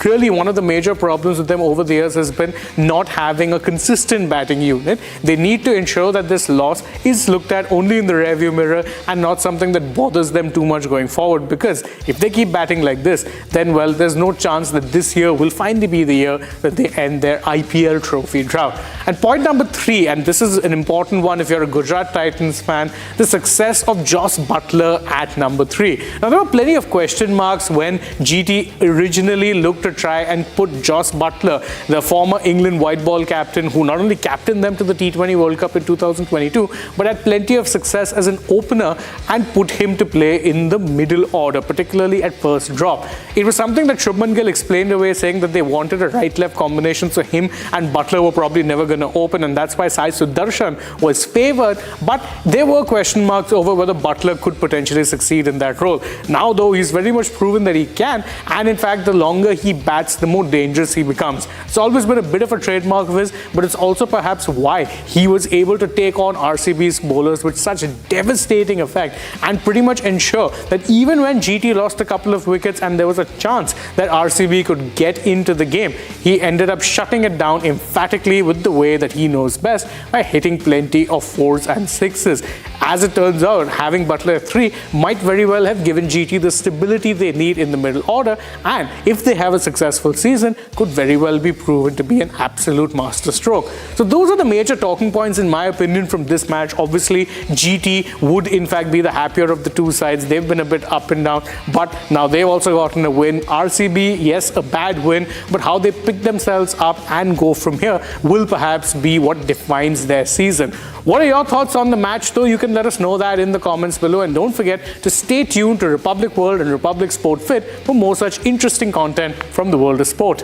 really one of the major problems with them over the years has been not not having a consistent batting unit. They need to ensure that this loss is looked at only in the rearview mirror and not something that bothers them too much going forward, because if they keep batting like this, then well, there's no chance that this year will finally be the year that they end their IPL trophy drought. And point number 3, and this is an important one if you're a Gujarat Titans fan, the success of Jos Buttler at number 3. Now, there were plenty of question marks when GT originally looked to try and put Jos Buttler, the former England white ball captain who not only captained them to the T20 World Cup in 2022, but had plenty of success as an opener, and put him to play in the middle order, particularly at first drop. It was something that Shubman Gill explained away, saying that they wanted a right-left combination, so him and Buttler were probably never going to open, and that's why Sai Sudarshan was favoured. But there were question marks over whether Buttler could potentially succeed in that role. Now, though, he's very much proven that he can, and in fact, the longer he bats, the more dangerous he becomes. It's always been a bit of a trademark of his, but it's also perhaps why he was able to take on RCB's bowlers with such a devastating effect and pretty much ensure that even when GT lost a couple of wickets and there was a chance that RCB could get into the game, he ended up shutting it down emphatically with the way that he knows best, by hitting plenty of 4s and 6s. As it turns out, having Buttler at 3 might very well have given GT the stability they need in the middle order, and if they have a successful season, could very well be proven to be an absolute masterstroke. So those are the major talking points in my opinion from this match. Obviously, GT would in fact be the happier of the two sides. They've been a bit up and down, but now they've also gotten a win. RCB, yes, a bad win, but how they pick themselves up and go from here will perhaps be what defines their season. What are your thoughts on the match though? You can let us know that in the comments below, and don't forget to stay tuned to Republic World and Republic Sport Fit for more such interesting content from the world of sport.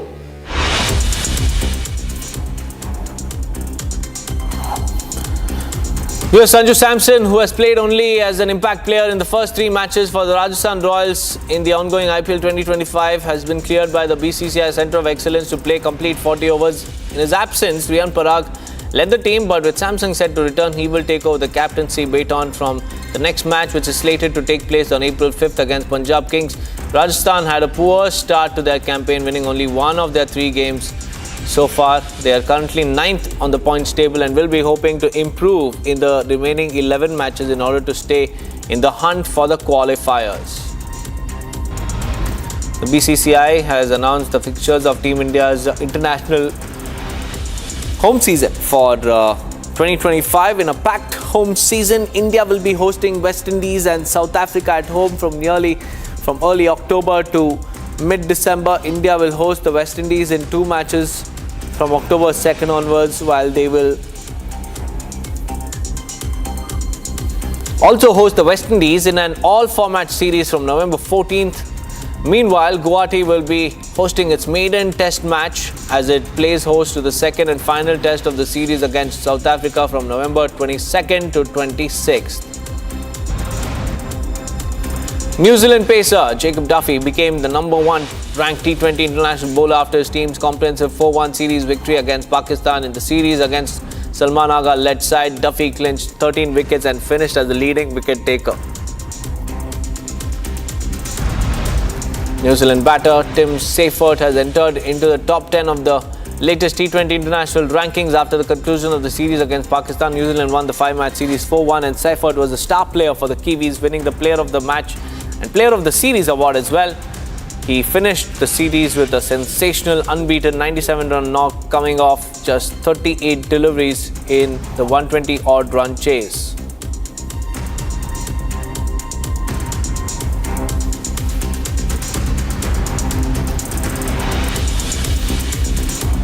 Here's Sanju Samson, who has played only as an impact player in the first 3 matches for the Rajasthan Royals in the ongoing IPL 2025, has been cleared by the BCCI Centre of Excellence to play complete 40 overs. In his absence, Riyan Parag led the team, but with Samson set to return, he will take over the captaincy baton from the next match, which is slated to take place on April 5th against Punjab Kings. Rajasthan had a poor start to their campaign, winning only 1 of their 3 games. So far, they are currently 9th on the points table and will be hoping to improve in the remaining 11 matches in order to stay in the hunt for the qualifiers. The BCCI has announced the fixtures of Team India's international home season for 2025. In a packed home season, India will be hosting West Indies and South Africa at home from early October to mid-December. India will host the West Indies in 2 matches from October 2nd onwards, while they will also host the West Indies in an all-format series from November 14th. Meanwhile, Guwahati will be hosting its maiden test match as it plays host to the second and final test of the series against South Africa from November 22nd to 26th. New Zealand pacer Jacob Duffy became the number 1 ranked T20 international bowler after his team's comprehensive 4-1 series victory against Pakistan. In the series against Salman Agha-led side, Duffy clinched 13 wickets and finished as the leading wicket taker. New Zealand batter Tim Seifert has entered into the top 10 of the latest T20 international rankings after the conclusion of the series against Pakistan. New Zealand won the 5-match series 4-1, and Seifert was the star player for the Kiwis, winning the Player of the Match and Player of the Series award as well. He finished the series with a sensational unbeaten 97-run knock, coming off just 38 deliveries in the 120-odd run chase.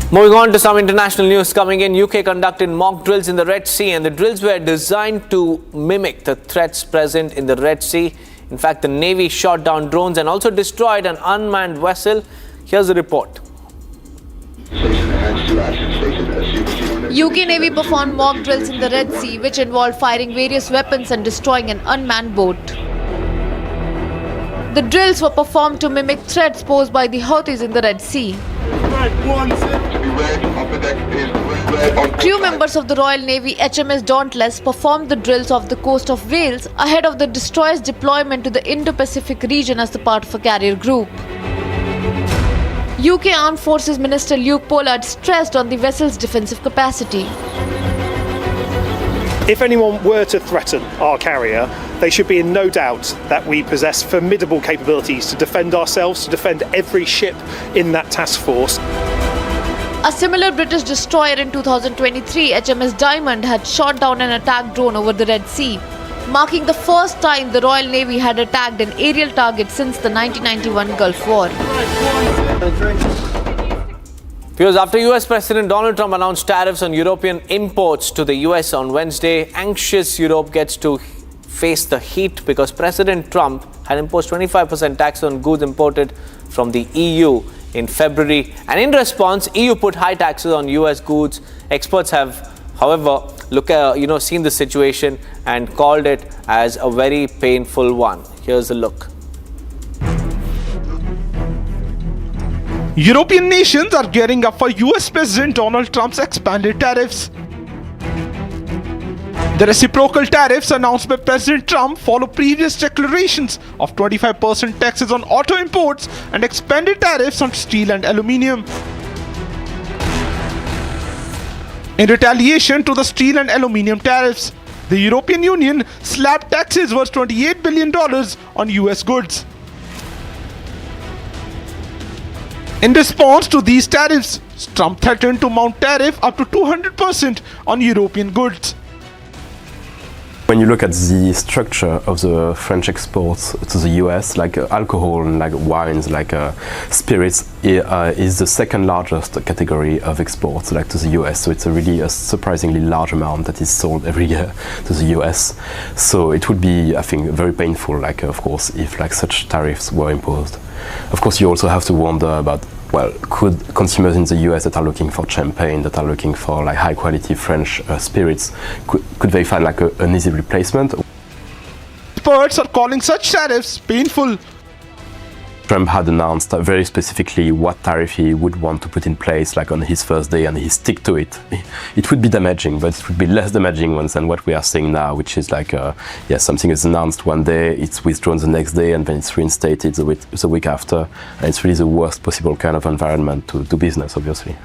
Moving on to some international news coming in. UK conducted mock drills in the Red Sea, and the drills were designed to mimic the threats present in the Red Sea. In fact, the Navy shot down drones and also destroyed an unmanned vessel. Here's the report. UK Navy performed mock drills in the Red Sea, which involved firing various weapons and destroying an unmanned boat. The drills were performed to mimic threats posed by the Houthis in the Red Sea. Crew members of the Royal Navy HMS Dauntless performed the drills off the coast of Wales ahead of the destroyer's deployment to the Indo-Pacific region as the part of a carrier group. UK Armed Forces Minister Luke Pollard stressed on the vessel's defensive capacity. If anyone were to threaten our carrier, they should be in no doubt that we possess formidable capabilities to defend ourselves, to defend every ship in that task force. A similar British destroyer in 2023, HMS Diamond, had shot down an attack drone over the Red Sea, marking the first time the Royal Navy had attacked an aerial target since the 1991 Gulf War. Because after US President Donald Trump announced tariffs on European imports to the US on Wednesday, anxious Europe gets to face the heat because President Trump had imposed 25% tax on goods imported from the EU in February. And in response, EU put high taxes on US goods. Experts have, however, seen the situation and called it as a very painful one. Here's a look. European nations are gearing up for US President Donald Trump's expanded tariffs. The reciprocal tariffs announced by President Trump follow previous declarations of 25% taxes on auto imports and expanded tariffs on steel and aluminium. In retaliation to the steel and aluminium tariffs, the European Union slapped taxes worth $28 billion on US goods. In response to these tariffs, Trump threatened to mount tariff up to 200% on European goods. When you look at the structure of the French exports to the US, like alcohol and like wines, like spirits, is the second largest category of exports like to the US. So it's a surprisingly large amount that is sold every year to the US. So it would be, I think, very painful, like of course, if like such tariffs were imposed. Of course, you also have to wonder about, well, could consumers in the US that are looking for champagne, that are looking for like high quality French spirits, could they find like an easy replacement? Experts are calling such tariffs painful. Trump had announced very specifically what tariff he would want to put in place like on his first day, and he stick to it. It would be damaging, but it would be less damaging than what we are seeing now, which is like something is announced one day, it's withdrawn the next day, and then it's reinstated the week after. And it's really the worst possible kind of environment to do business, obviously.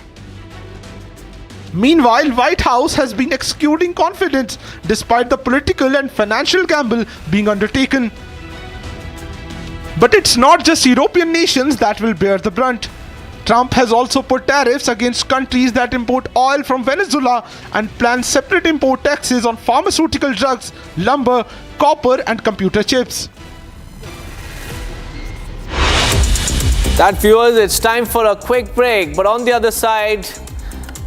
Meanwhile, White House has been exuding confidence despite the political and financial gamble being undertaken. But it's not just European nations that will bear the brunt. Trump has also put tariffs against countries that import oil from Venezuela and plans separate import taxes on pharmaceutical drugs, lumber, copper and computer chips. That, viewers, it's time for a quick break. But on the other side,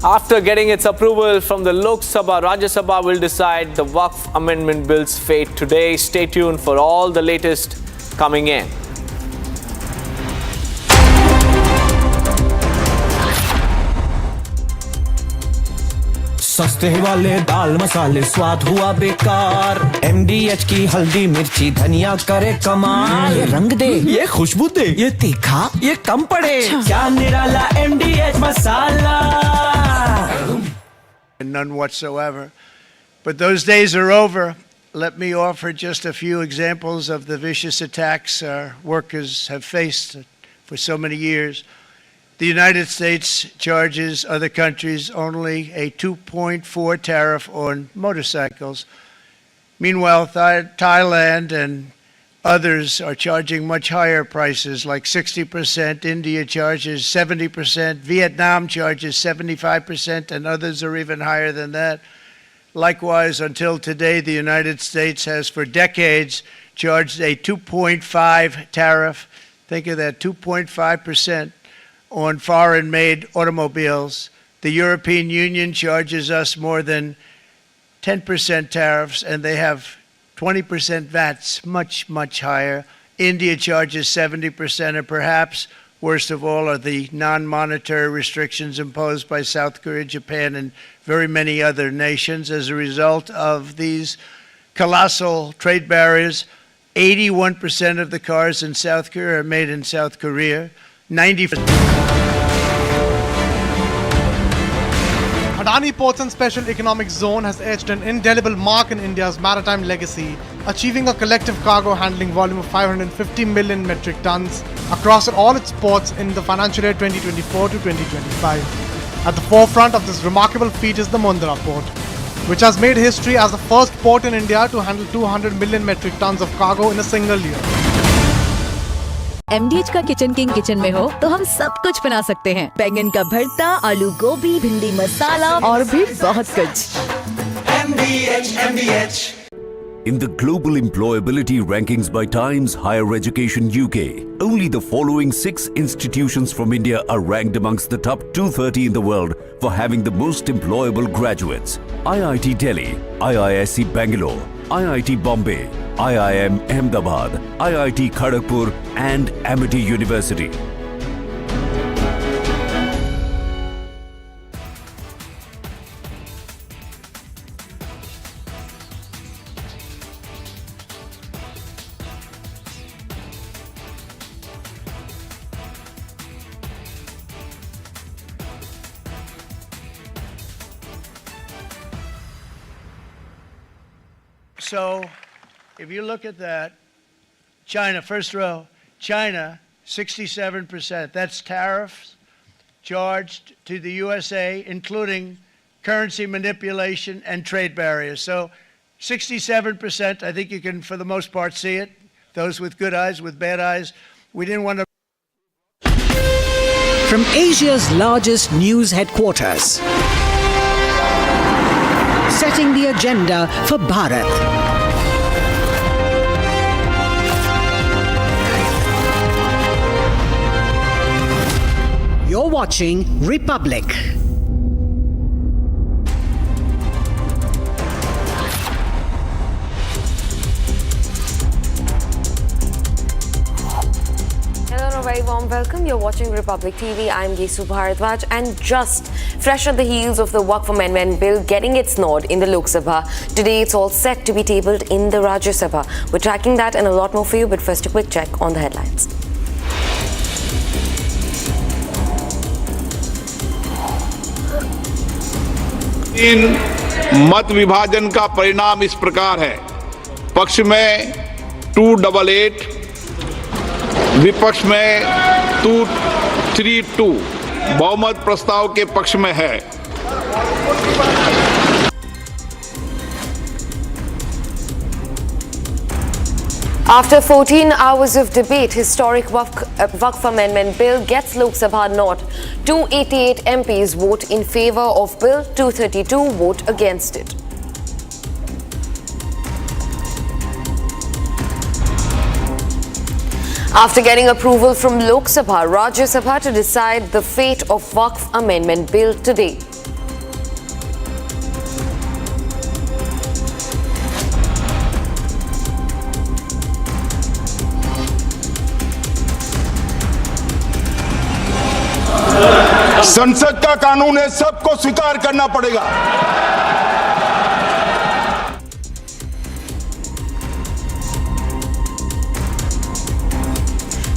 after getting its approval from the Lok Sabha, Rajya Sabha will decide the Waqf Amendment Bill's fate today. Stay tuned for all the latest coming in. सस्ते वाले दाल मसाले स्वाद हुआ बेकार MDH की हल्दी मिर्ची धनिया करे कमाल ये रंग दे ये खुशबू दे ये तीखा ये कम पड़े क्या निराला MDH masala None whatsoever. But those days are over. Let me offer just a few examples of the vicious attacks our workers have faced for so many years. The United States charges other countries only a 2.4 tariff on motorcycles. Meanwhile, Thailand and others are charging much higher prices, like 60%. India charges 70%. Vietnam charges 75%, and others are even higher than that. Likewise, until today, the United States has for decades charged a 2.5 tariff. Think of that, 2.5% on foreign-made automobiles. The European Union charges us more than 10% tariffs, and they have 20% VATs, much, much higher. India charges 70%, and perhaps worst of all are the non-monetary restrictions imposed by South Korea, Japan, and very many other nations. As a result of these colossal trade barriers, 81% of the cars in South Korea are made in South Korea. 90%. Adani Ports and Special Economic Zone has etched an indelible mark in India's maritime legacy, achieving a collective cargo handling volume of 550 million metric tons across all its ports in the financial year 2024 to 2025. At the forefront of this remarkable feat is the Mundra port, which has made history as the first port in India to handle 200 million metric tons of cargo in a single year. MDH का kitchen king kitchen में हो तो हम सब कुछ बना सकते हैं। बैंगन का भरता, आलू गोभी, भिंडी मसाला और भी बहुत कुछ। MDH. In the global employability rankings by Times Higher Education UK, only the following 6 institutions from India are ranked amongst the top 230 in the world for having the most employable graduates. IIT Delhi, IISc Bangalore, IIT Bombay, IIM Ahmedabad, IIT Kharagpur and Amity University. So, if you look at that, China, first row, China, 67%. That's tariffs charged to the USA, including currency manipulation and trade barriers. So 67%, I think you can, for the most part, see it. Those with good eyes, with bad eyes. We didn't want to. From Asia's largest news headquarters, setting the agenda for Bharat. You're watching Republic. Hello and a very warm welcome. You're watching Republic TV. I'm Gesu Bharadwaj, and just fresh at the heels of the Waqf Amendment Bill getting its nod in the Lok Sabha, today it's all set to be tabled in the Rajya Sabha. We're tracking that and a lot more for you, but first a quick check on the headlines. इन मत विभाजन का परिणाम इस प्रकार है। पक्ष में 288, विपक्ष में 232 बहुमत प्रस्ताव के पक्ष में है। After 14 hours of debate, historic Waqf Amendment Bill gets Lok Sabha nod. 288 MPs vote in favour of Bill, 232 vote against it. After getting approval from Lok Sabha, Rajya Sabha to decide the fate of Waqf Amendment Bill today. संसद का कानून है, सबको स्वीकार करना पड़ेगा।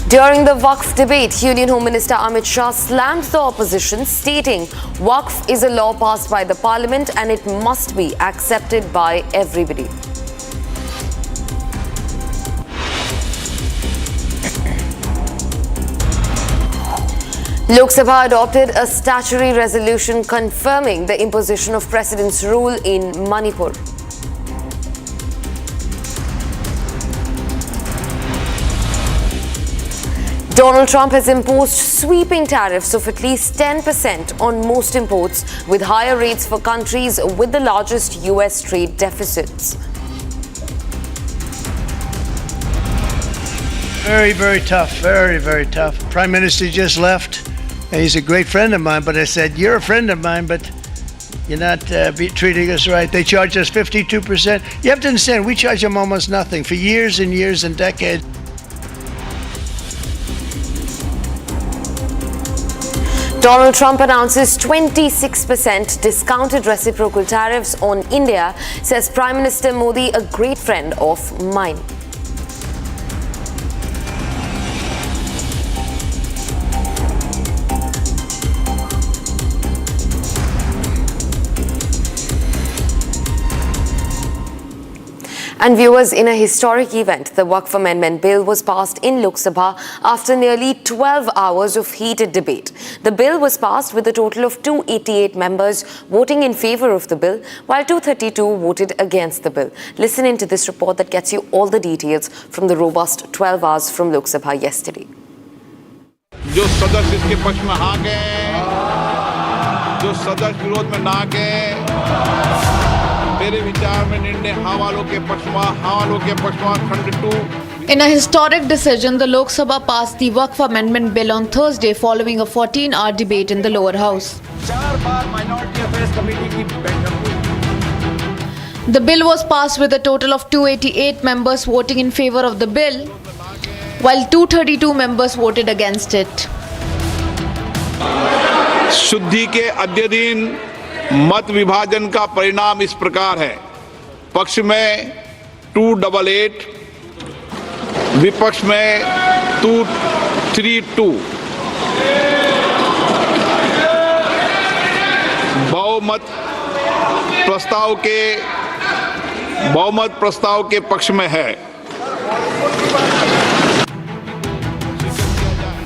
During the Waqf debate, Union Home Minister Amit Shah slammed the opposition, stating Waqf is a law passed by the Parliament and it must be accepted by everybody. Lok Sabha adopted a statutory resolution confirming the imposition of President's rule in Manipur. Donald Trump has imposed sweeping tariffs of at least 10% on most imports, with higher rates for countries with the largest US trade deficits. Very, very tough. Very, very tough. Prime Minister just left. And he's a great friend of mine, but I said, you're a friend of mine, but you're not treating us right. They charge us 52%. You have to understand, we charge them almost nothing for years and years and decades. Donald Trump announces 26% discounted reciprocal tariffs on India, says Prime Minister Modi, a great friend of mine. And viewers, in a historic event, the Waqf Amendment Bill was passed in Lok Sabha after nearly 12 hours of heated debate. The bill was passed with a total of 288 members voting in favour of the bill, while 232 voted against the bill. Listen into this report that gets you all the details from the robust 12 hours from Lok Sabha yesterday. जो सदस्य इसके पक्ष में हाँ गए, जो सदस्य विरोध में ना गए, मेरे विचार में निर्णय हाँ वालों के पक्ष में खंड 2. In a historic decision, the Lok Sabha passed the Waqf Amendment Bill on Thursday following a 14-hour debate in the lower house. The bill was passed with a total of 288 members voting in favour of the bill, while 232 members voted against it. शुद्धि के अद्य दिन मत विभाजन का परिणाम इस प्रकार है। पक्ष में 288, विपक्ष में 232। बहुमत प्रस्ताव के पक्ष में है।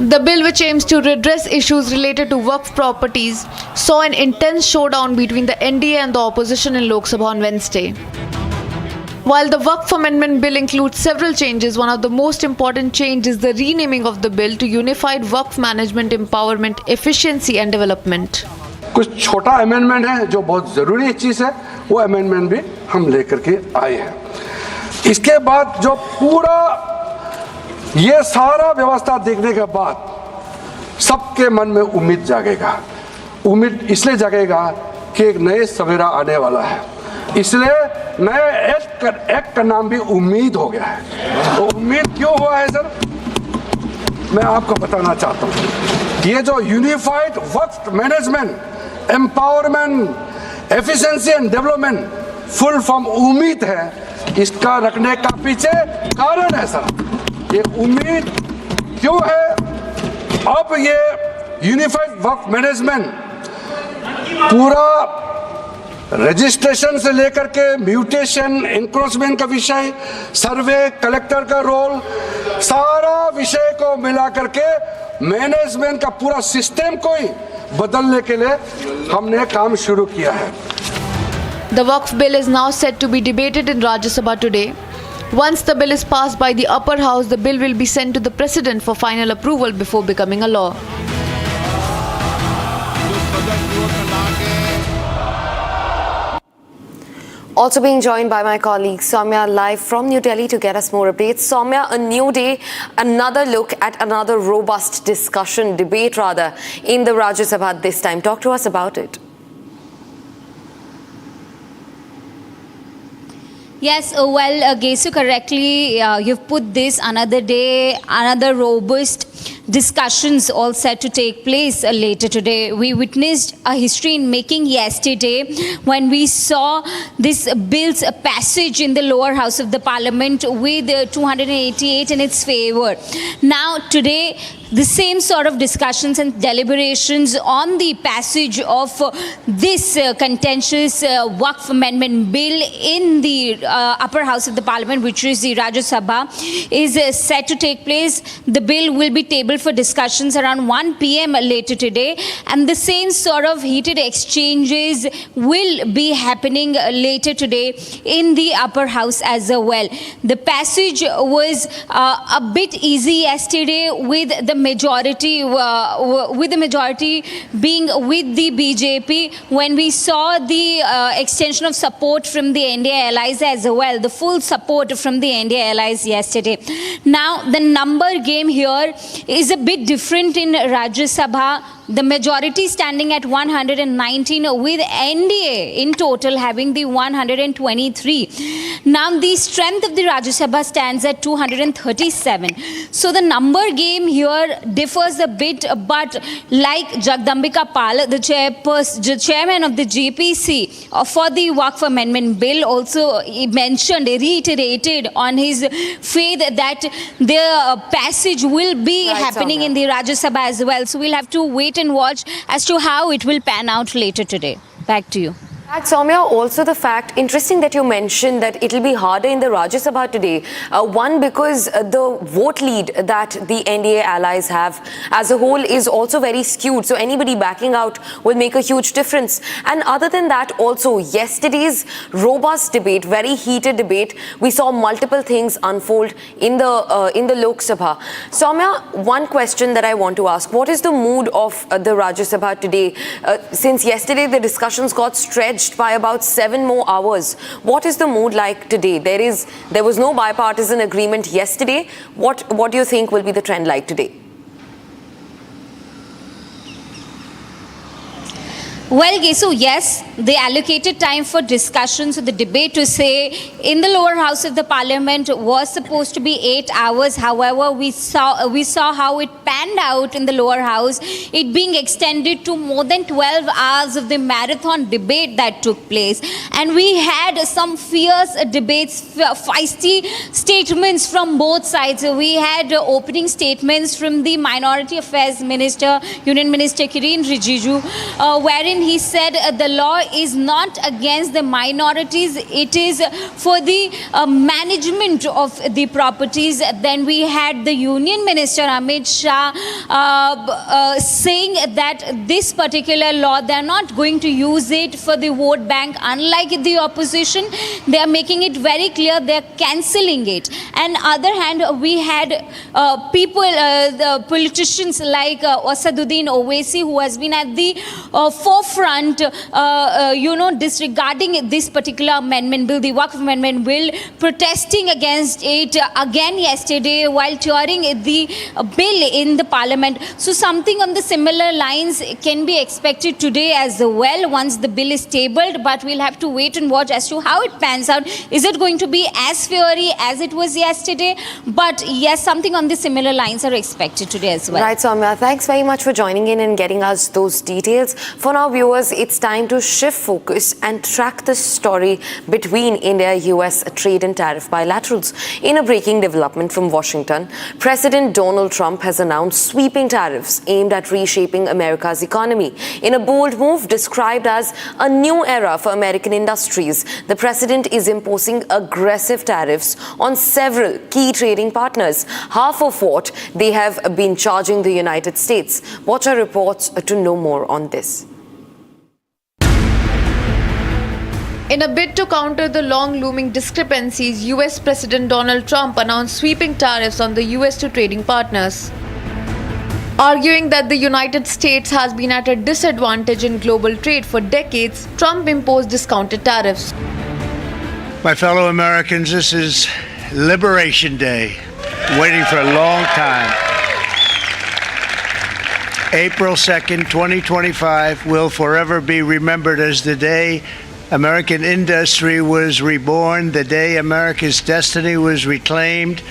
The bill, which aims to redress issues related to Waqf properties, saw an intense showdown between the NDA and the opposition in Lok Sabha on Wednesday. While the Waqf Amendment Bill includes several changes, one of the most important changes is the renaming of the bill to Unified Waqf Management Empowerment, Efficiency and Development. कुछ छोटा amendment है जो बहुत ज़रूरी चीज़ है, वो amendment भी हम लेकर के आए हैं। इसके बाद जो पूरा ये सारा व्यवस्था देखने के बाद सबके मन में उम्मीद जागेगा। उम्मीद इसलिए जागेगा कि एक नए सवेरा आने वाला है, इसलिए नए एक्ट का नाम भी उम्मीद हो गया है। तो उम्मीद क्यों हुआ है सर, मैं आपको बताना चाहता हूँ। ये जो unified Waqf management empowerment efficiency and development full form उम्मीद है, इसका रखने का पीछे कारण है सर। ये उम्मीद क्यों है, अब ये यूनिफाइड वक्फ मैनेजमेंट पूरा रजिस्ट्रेशन से लेकर के म्यूटेशन इंक्रोचमेंट का विषय, सर्वे कलेक्टर का रोल, सारा विषय को मिला करके मैनेजमेंट का पूरा सिस्टम को ही बदलने के लिए हमने काम शुरू किया है। The Waqf Bill is now set to be debated in Rajya Sabha today. Once the bill is passed by the upper house, the bill will be sent to the president for final approval before becoming a law. Also being joined by my colleague Soumya live from New Delhi to get us more updates. Soumya, a new day, another look at another robust debate in the Rajya Sabha this time. Talk to us about it. Yes, well, Gesu, correctly, you've put this another day, another robust discussions all set to take place later today. We witnessed a history in making yesterday when we saw this bill's passage in the lower house of the parliament with 288 in its favor. Now today, the same sort of discussions and deliberations on the passage of this contentious Waqf Amendment Bill in the upper house of the parliament, which is the Rajya Sabha, is set to take place. The bill will be tabled for discussions around 1 p.m. later today, and the same sort of heated exchanges will be happening later today in the upper house as well. The passage was a bit easy yesterday with the majority being with the BJP. When we saw the extension of support from the NDA allies as well, the full support from the NDA allies yesterday. Now the number game here is a bit different in Rajya Sabha. The majority standing at 119 with NDA in total having the 123. Now the strength of the Rajya Sabha stands at 237. So the number game here differs a bit, but like Jagdambika Pal, the chairman of the GPC for the Waqf Amendment Bill, also reiterated on his faith that the passage will be happening in the Rajya Sabha as well. So we'll have to wait and watch as to how it will pan out later today. Back to you. Soumya, also the fact, interesting that you mentioned that it'll be harder in the Rajya Sabha today. One, because the vote lead that the NDA allies have as a whole is also very skewed. So anybody backing out will make a huge difference. And other than that, also yesterday's robust debate, very heated debate, we saw multiple things unfold in the Lok Sabha. Soumya, one question that I want to ask: what is the mood of the Rajya Sabha today? Since yesterday the discussions got stretched by about 7 more hours. What is the mood like today? There was no bipartisan agreement yesterday. What do you think will be the trend like today? Well, Gesu, yes, they allocated time for discussions, the debate to say in the lower house of the parliament was supposed to be 8 hours. However, we saw how it panned out in the lower house, it being extended to more than 12 hours of the marathon debate that took place. And we had some fierce debates, feisty statements from both sides. We had opening statements from the Minority Affairs Minister, Union Minister Kiren Rijiju, wherein he said the law is not against the minorities, it is for the management of the properties. Then we had the Union Minister Amit Shah saying that this particular law, they are not going to use it for the vote bank. Unlike the opposition, they are making it very clear they are cancelling it. And other hand, we had the politicians like Asaduddin Owaisi, who has been at the forefront, disregarding this particular amendment bill, the Waqf Amendment Bill, protesting against it again yesterday while touring the bill in the parliament. So something on the similar lines can be expected today as well once the bill is tabled, but we'll have to wait and watch as to how it pans out. Is it going to be as fiery as it was yesterday? But yes, something on the similar lines are expected today as well. Right, Soumya, thanks very much for joining in and getting us those details. For now, viewers, it's time to shift focus and track the story between India-US trade and tariff bilaterals. In a breaking development from Washington, President Donald Trump has announced sweeping tariffs aimed at reshaping America's economy. In a bold move described as a new era for American industries, the president is imposing aggressive tariffs on several key trading partners, half of what they have been charging the United States. Watch our reports to know more on this. In a bid to counter the long-looming discrepancies, US President Donald Trump announced sweeping tariffs on the US to trading partners. Arguing that the United States has been at a disadvantage in global trade for decades, Trump imposed discounted tariffs. My fellow Americans, this is Liberation Day, waiting for a long time. April 2nd, 2025 will forever be remembered as the day American industry was reborn, the day America's destiny was reclaimed,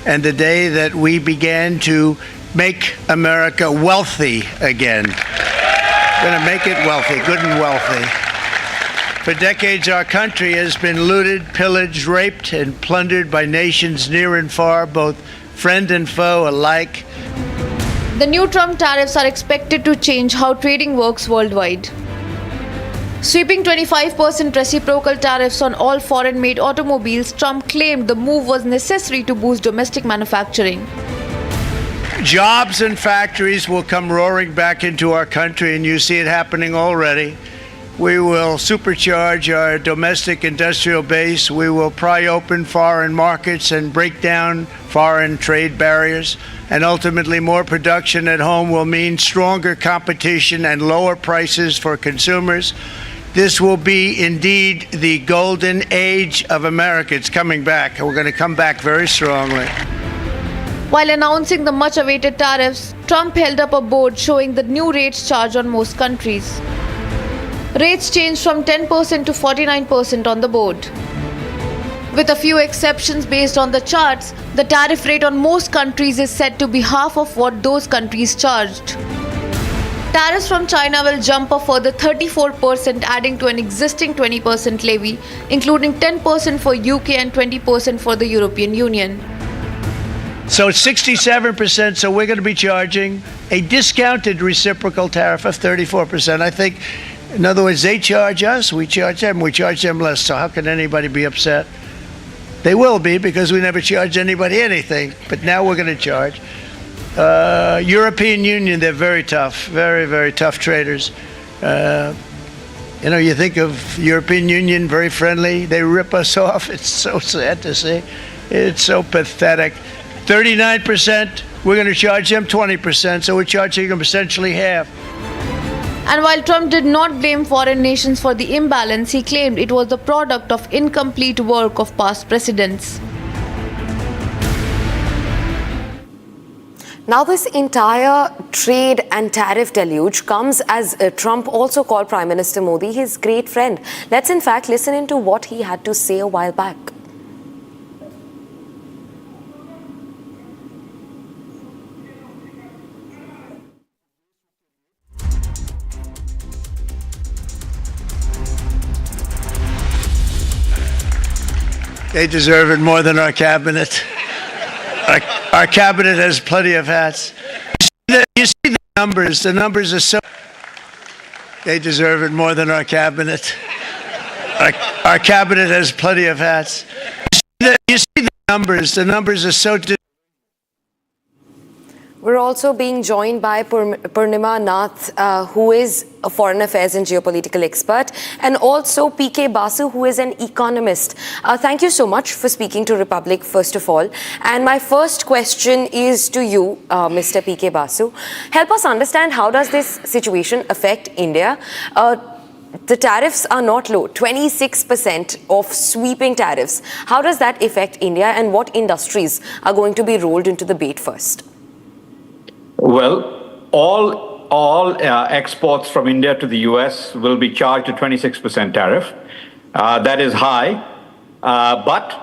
and the day that we began to make America wealthy again. We're going to make it wealthy, good and wealthy. For decades, our country has been looted, pillaged, raped, and plundered by nations near and far, both friend and foe alike. The new Trump tariffs are expected to change how trading works worldwide. Sweeping 25% reciprocal tariffs on all foreign-made automobiles, Trump claimed the move was necessary to boost domestic manufacturing. Jobs and factories will come roaring back into our country, and you see it happening already. We will supercharge our domestic industrial base. We will pry open foreign markets and break down foreign trade barriers. And ultimately, more production at home will mean stronger competition and lower prices for consumers. This will be indeed the golden age of America. It's coming back, and we're going to come back very strongly. While announcing the much-awaited tariffs, Trump held up a board showing the new rates charged on most countries. Rates changed from 10% to 49% on the board. With a few exceptions based on the charts, the tariff rate on most countries is said to be half of what those countries charged. Tariffs from China will jump a further 34%, adding to an existing 20% levy, including 10% for UK and 20% for the European Union. So it's 67%, so we're going to be charging a discounted reciprocal tariff of 34%. I think In other words, they charge us, we charge them less. So how can anybody be upset? They will be, because we never charge anybody anything, but now we're going to charge. European Union, they're very tough, very, very tough traders. You know, you think of European Union, very friendly. They rip us off. It's so sad to see. It's so pathetic. 39%, we're going to charge them 20%, so we're charging them essentially half. And while Trump did not blame foreign nations for the imbalance, he claimed it was the product of incomplete work of past presidents. Now, this entire trade and tariff deluge comes as Trump also called Prime Minister Modi his great friend. Let's in fact listen into what he had to say a while back. They deserve it more than our cabinet. Our cabinet has plenty of hats. You see the numbers. The numbers are so... They deserve it more than our cabinet. Our cabinet has plenty of hats. You see the numbers. The numbers are so... We're also being joined by Purnima Nath, who is a foreign affairs and geopolitical expert, and also PK Basu, who is an economist. Thank you so much for speaking to Republic, first of all. And my first question is to you, Mr. PK Basu. Help us understand, how does this situation affect India? The tariffs are not low, 26% of sweeping tariffs. How does that affect India, and what industries are going to be rolled into the bait first? Well, all exports from India to the US will be charged a 26% tariff. That is high, but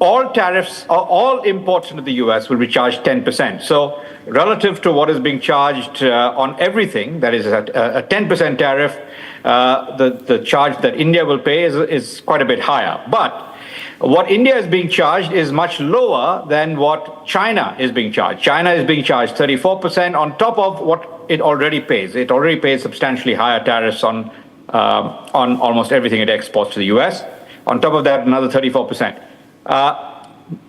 all tariffs, all imports into the US will be charged 10%. So relative to what is being charged on everything, that is a 10% tariff, the charge that India will pay is quite a bit higher. But what India is being charged is much lower than what China is being charged. China is being charged 34% on top of what it already pays. It already pays substantially higher tariffs on almost everything it exports to the US. On top of that, another 34%.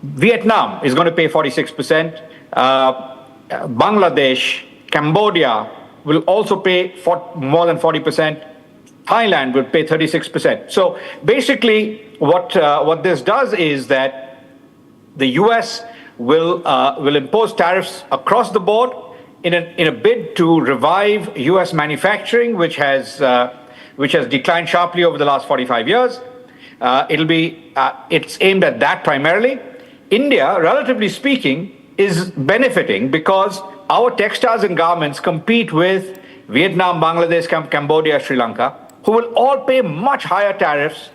Vietnam is going to pay 46%. Bangladesh, Cambodia will also pay more than 40%. Thailand will pay 36%. So basically, what this does is that the U.S. will impose tariffs across the board in a bid to revive U.S. manufacturing, which has declined sharply over the last 45 years. It's aimed at that primarily. India, relatively speaking, is benefiting because our textiles and garments compete with Vietnam, Bangladesh, Cambodia, Sri Lanka, who will all pay much higher tariffs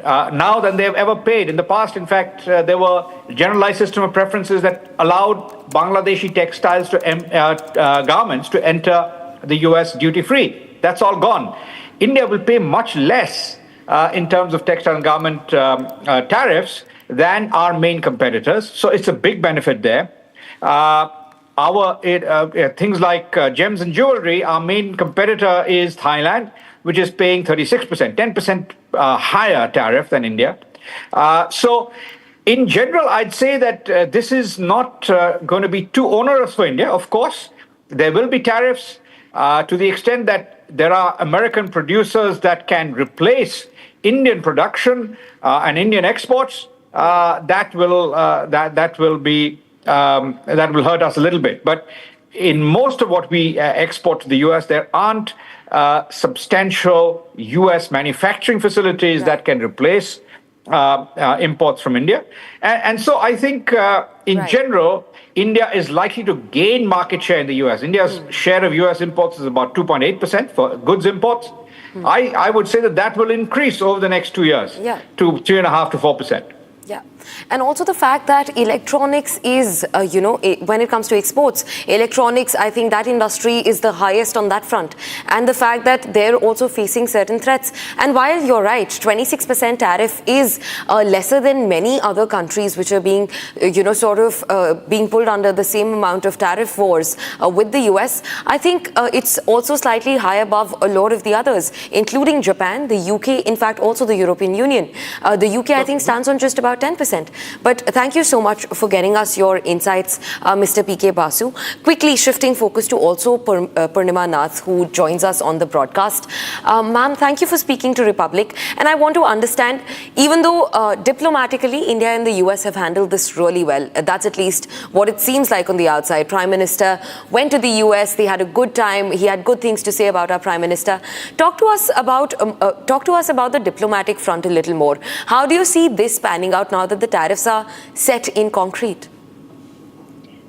now than they've ever paid. In the past, in fact, there were generalized system of preferences that allowed Bangladeshi textiles garments to enter the US duty-free. That's all gone. India will pay much less in terms of textile and garment tariffs than our main competitors. So it's a big benefit there. Things like gems and jewelry, our main competitor is Thailand, which is paying 36%, 10% higher tariff than India. So in general, I'd say that this is not going to be too onerous for India. Of course, there will be tariffs to the extent that there are American producers that can replace Indian production and Indian exports. That will hurt us a little bit. But in most of what we export to the US, there aren't substantial US manufacturing facilities that can replace imports from India. And so I think in general, India is likely to gain market share in the US. India's share of US imports is about 2.8% for goods imports. I would say that will increase over the next 2 years to 3.5% to 4%. Yeah, and also the fact that electronics is, when it comes to exports, electronics, I think that industry is the highest on that front. And the fact that they're also facing certain threats. And while you're right, 26% tariff is lesser than many other countries which are being, being pulled under the same amount of tariff wars with the US, I think it's also slightly high above a lot of the others, including Japan, the UK, in fact, also the European Union. The UK, I think, stands on just about 10%. But thank you so much for getting us your insights, Mr. P.K. Basu. Quickly shifting focus to also Purnima Nath, who joins us on the broadcast. Ma'am, thank you for speaking to Republic. And I want to understand, even though diplomatically India and the US have handled this really well, that's at least what it seems like on the outside. Prime Minister went to the US, they had a good time, he had good things to say about our Prime Minister. Talk to us about the diplomatic front a little more. How do you see this panning out now that the tariffs are set in concrete?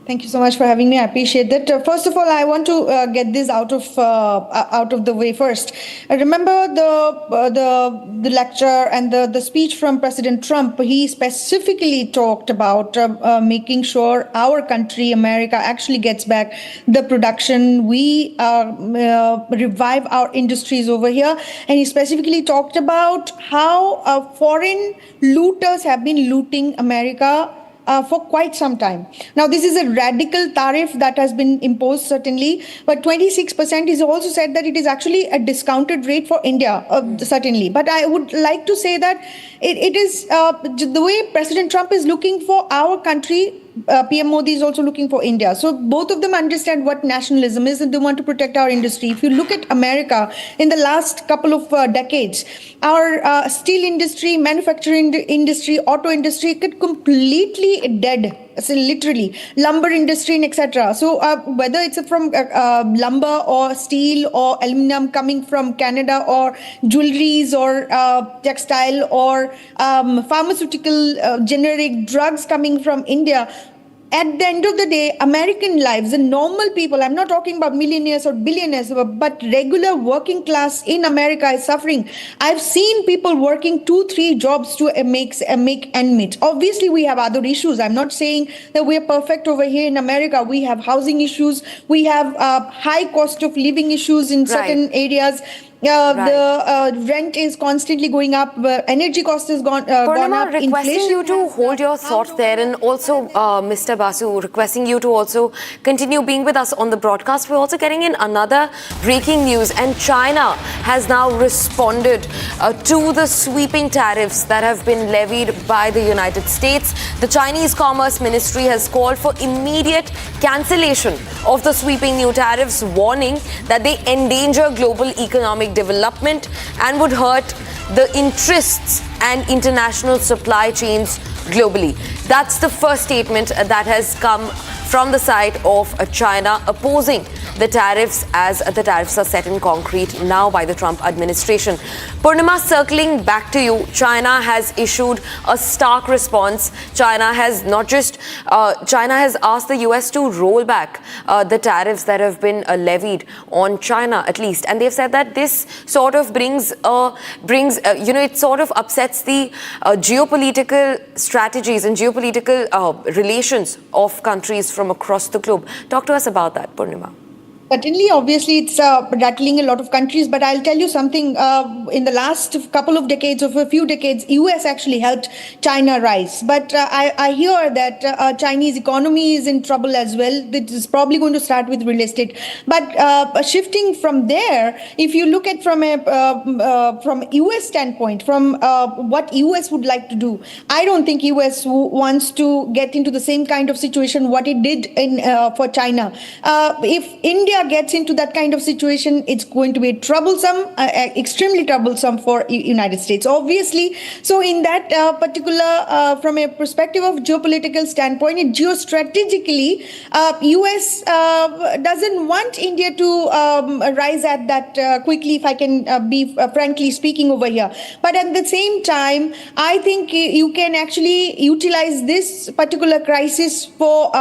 Thank you so much for having me. I appreciate that. First of all, I want to get this out of the way first. I remember the lecture and the speech from President Trump. He specifically talked about making sure our country, America, actually gets back the production. We revive our industries over here. And he specifically talked about how foreign looters have been looting America for quite some time. Now, this is a radical tariff that has been imposed, certainly, but 26% is also said that it is actually a discounted rate for India, certainly. But I would like to say that it is the way President Trump is looking for our country, PM Modi is also looking for India. So both of them understand what nationalism is and they want to protect our industry. If you look at America in the last couple of decades, our steel industry, manufacturing industry, auto industry got completely dead. So literally, lumber industry and etc. So whether it's from lumber or steel or aluminum coming from Canada or jewelries or textile or pharmaceutical generic drugs coming from India, at the end of the day, American lives, the normal people, I'm not talking about millionaires or billionaires, but regular working class in America is suffering. I've seen people working 2-3 jobs to make end meet. Obviously, we have other issues. I'm not saying that we're perfect over here in America. We have housing issues. We have high cost of living issues in certain areas. The rent is constantly going up. Energy cost has gone up. Requesting you to hold your thought there, and also Mr. Basu, requesting you to also continue being with us on the broadcast. We're also getting in another breaking news, and China has now responded to the sweeping tariffs that have been levied by the United States. The Chinese Commerce Ministry has called for immediate cancellation of the sweeping new tariffs, warning that they endanger global economic development and would hurt the interests and international supply chains globally. That's the first statement that has come from the side of China opposing the tariffs, as the tariffs are set in concrete now by the Trump administration. Purnima, circling back to you, China has issued a stark response. China has asked the US to roll back the tariffs that have been levied on China, at least. And they've said that this sort of it sort of upsets the geopolitical strategies and geopolitical relations of countries from across the globe. Talk to us about that, Purnima. Certainly, obviously, it's rattling a lot of countries. But I'll tell you something. In the last couple of decades, or a few decades, US actually helped China rise. But I hear that Chinese economy is in trouble as well. It is probably going to start with real estate. But shifting from there, if you look at from US standpoint, from what US would like to do, I don't think US wants to get into the same kind of situation what it did for China. If India gets into that kind of situation, it's going to be troublesome, extremely troublesome for United States, obviously. So in that particular, from a perspective of geopolitical standpoint, geostrategically, US doesn't want India to rise at that quickly, if I can be frankly speaking over here. But at the same time, I think you can actually utilize this particular crisis for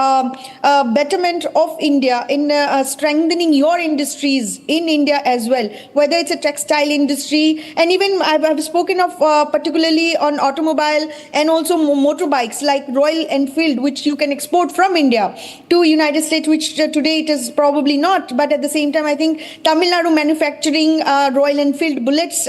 betterment of India in strengthening strengthening your industries in India as well, whether it's a textile industry, and even I've spoken of particularly on automobile and also motorbikes like Royal Enfield, which you can export from India to United States, which today it is probably not. But at the same time, I think Tamil Nadu manufacturing Royal Enfield bullets,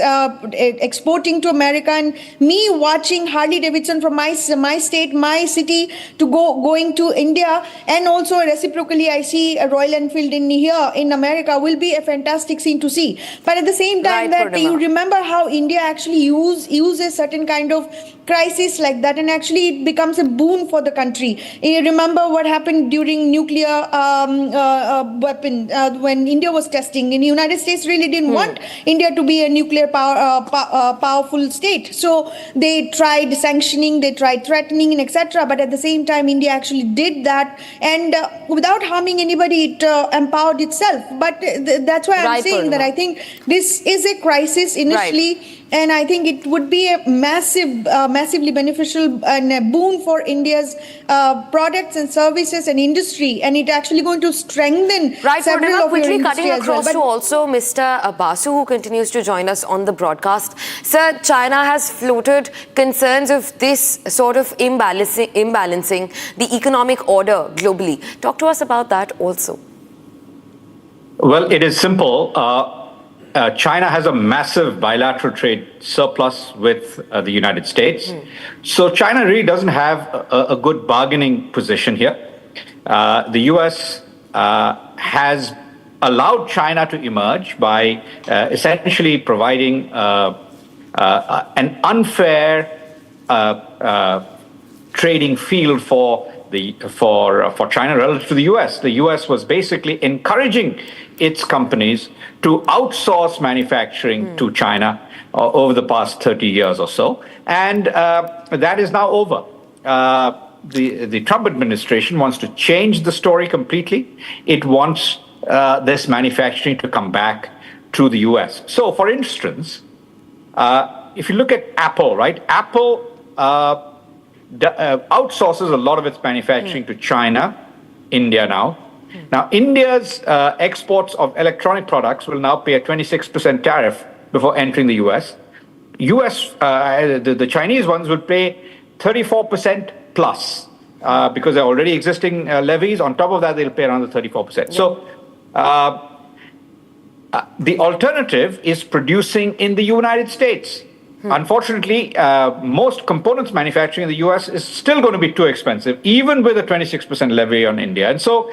exporting to America, and me watching Harley Davidson from my state, my city, to going to India, and also reciprocally I see a Royal Enfield in here in America will be a fantastic scene to see. But at the same time, that you remember how India actually uses certain kind of crisis like that, and actually it becomes a boon for the country. You remember what happened during nuclear weapon when India was testing. In the United States really didn't want India to be a nuclear powerful state, so they tried sanctioning, they tried threatening, and etc. But at the same time, India actually did that, and without harming anybody, it empowered itself. But that's why I'm saying that I think this is a crisis initially. And I think it would be a massively beneficial and a boon for India's products and services and industry, and it actually going to strengthen several of your industry cutting as well. across to also Mr. Basu, who continues to join us on the broadcast. Sir, China has floated concerns of this sort of imbalancing the economic order globally. Talk to us about that also. Well, it is simple. China has a massive bilateral trade surplus with the United States. So China really doesn't have a good bargaining position here. The US has allowed China to emerge by essentially providing an unfair trading field for China relative to the US. The US was basically encouraging its companies to outsource manufacturing to China over the past 30 years or so. And that is now over. The Trump administration wants to change the story completely. It wants this manufacturing to come back to the US. So, for instance, if you look at Apple, right? Apple outsources a lot of its manufacturing to China, India now. Now, India's exports of electronic products will now pay a 26% tariff before entering the US. The Chinese ones will pay 34% plus because they're already existing levies. On top of that, they'll pay around the 34%. So the alternative is producing in the United States. Unfortunately, most components manufacturing in the US is still going to be too expensive, even with a 26% levy on India. And so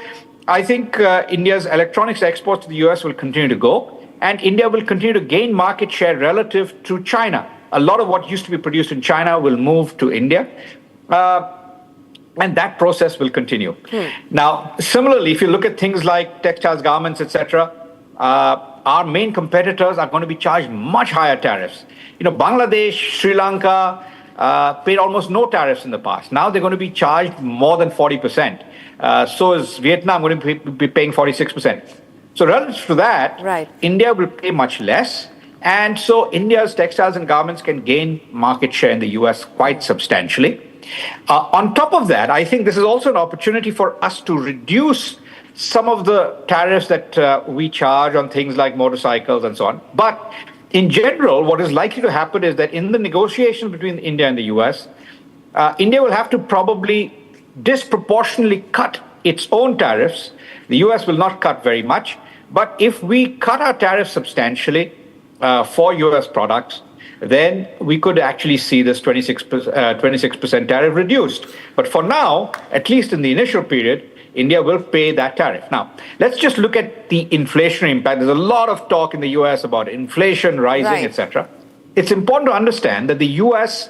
I think India's electronics exports to the US will continue to go, and India will continue to gain market share relative to China. A lot of what used to be produced in China will move to India, and that process will continue. Now, similarly, if you look at things like textiles, garments, etc., our main competitors are going to be charged much higher tariffs. You know, Bangladesh, Sri Lanka paid almost no tariffs in the past. Now they're going to be charged more than 40%. So is Vietnam going to be paying 46%. So relative to that, India will pay much less. And so India's textiles and garments can gain market share in the US quite substantially. On top of that, I think this is also an opportunity for us to reduce some of the tariffs that we charge on things like motorcycles and so on. But in general, what is likely to happen is that in the negotiations between India and the US, India will have to probably disproportionately cut its own tariffs. The US will not cut very much. But if we cut our tariffs substantially for US products, then we could actually see this 26% tariff reduced. But for now, at least in the initial period, India will pay that tariff. Now, let's just look at the inflationary impact. There's a lot of talk in the US about inflation rising, etc. It's important to understand that the US,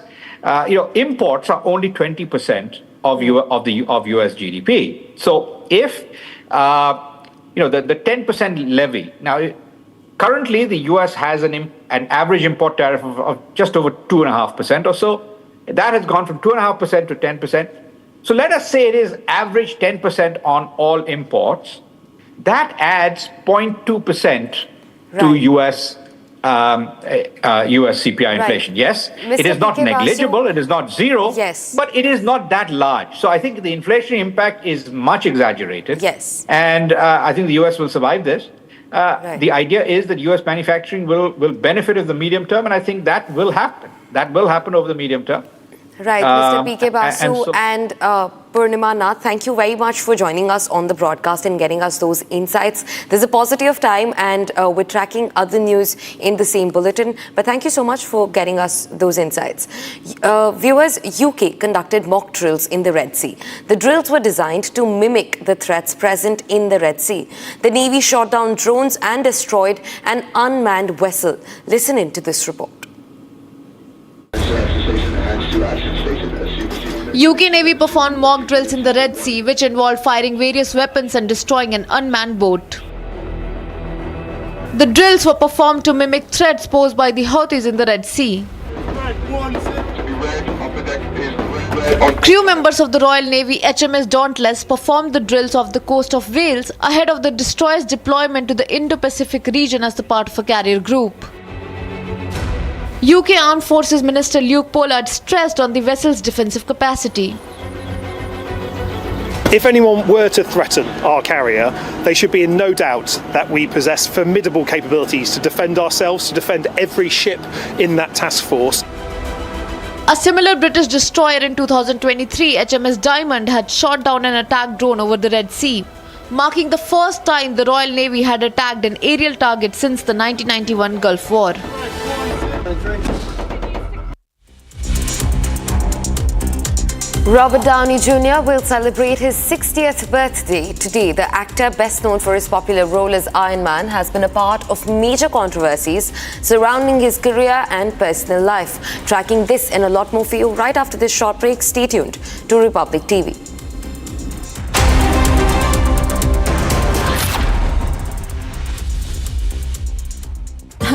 imports are only 20% of US GDP. So if the 10% levy now. Currently, the US has an average import tariff of just over 2.5% or so. That has gone from 2.5% to 10%. So let us say it is average 10% on all imports. That adds 0.2% to US US CPI inflation. Yes, Mr. it is not PK negligible, Basu. it is not zero, Yes. but it is not that large. So I think the inflationary impact is much exaggerated. Yes. And I think the US will survive this. The idea is that US manufacturing will benefit in the medium term, and I think that will happen. That will happen over the medium term. Right, Mr. PK Basu and Purnima Nath, thank you very much for joining us on the broadcast and getting us those insights. There's a paucity of time, and we're tracking other news in the same bulletin. But thank you so much for getting us those insights. Viewers, UK conducted mock drills in the Red Sea. The drills were designed to mimic the threats present in the Red Sea. The Navy shot down drones and destroyed an unmanned vessel. Listen in to this report. UK Navy performed mock drills in the Red Sea, which involved firing various weapons and destroying an unmanned boat. The drills were performed to mimic threats posed by the Houthis in the Red Sea. Crew members of the Royal Navy HMS Dauntless performed the drills off the coast of Wales ahead of the destroyer's deployment to the Indo-Pacific region as the part of a carrier group. UK Armed Forces Minister Luke Pollard stressed on the vessel's defensive capacity. If anyone were to threaten our carrier, they should be in no doubt that we possess formidable capabilities to defend ourselves, to defend every ship in that task force. A similar British destroyer in 2023, HMS Diamond, had shot down an attack drone over the Red Sea, marking the first time the Royal Navy had attacked an aerial target since the 1991 Gulf War. Robert Downey Jr. will celebrate his 60th birthday today. The actor, best known for his popular role as Iron Man, has been a part of major controversies surrounding his career and personal life. Tracking this and a lot more for you right after this short break. Stay tuned to Republic TV.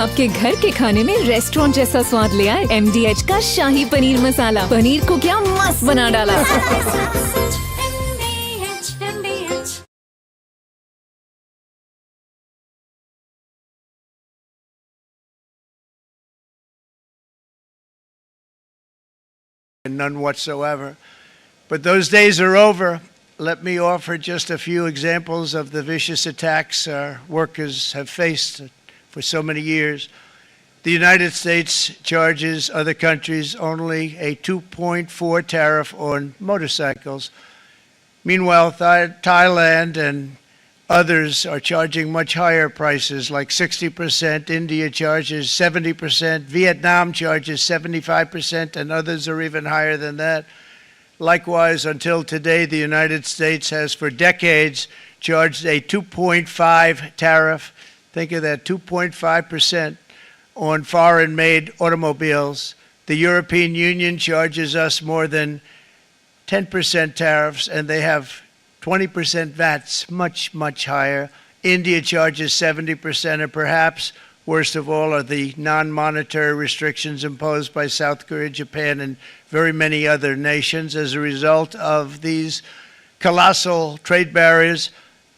आपके घर के खाने में restaurant जैसा स्वाद ले आए MDH का शाही पनीर मसाला। पनीर को क्या मस्त बना डाला। None whatsoever. But those days are over. Let me offer just a few examples of the vicious attacks our workers have faced for so many years. The United States charges other countries only a 2.4 tariff on motorcycles. Meanwhile, Thailand and others are charging much higher prices, like 60%. India charges 70%. Vietnam charges 75%, and others are even higher than that. Likewise, until today, the United States has for decades charged a 2.5 tariff. Think of that, 2.5% on foreign-made automobiles. The European Union charges us more than 10% tariffs, and they have 20% VATs, much, much higher. India charges 70%, and perhaps worst of all are the non-monetary restrictions imposed by South Korea, Japan, and very many other nations. As a result of these colossal trade barriers,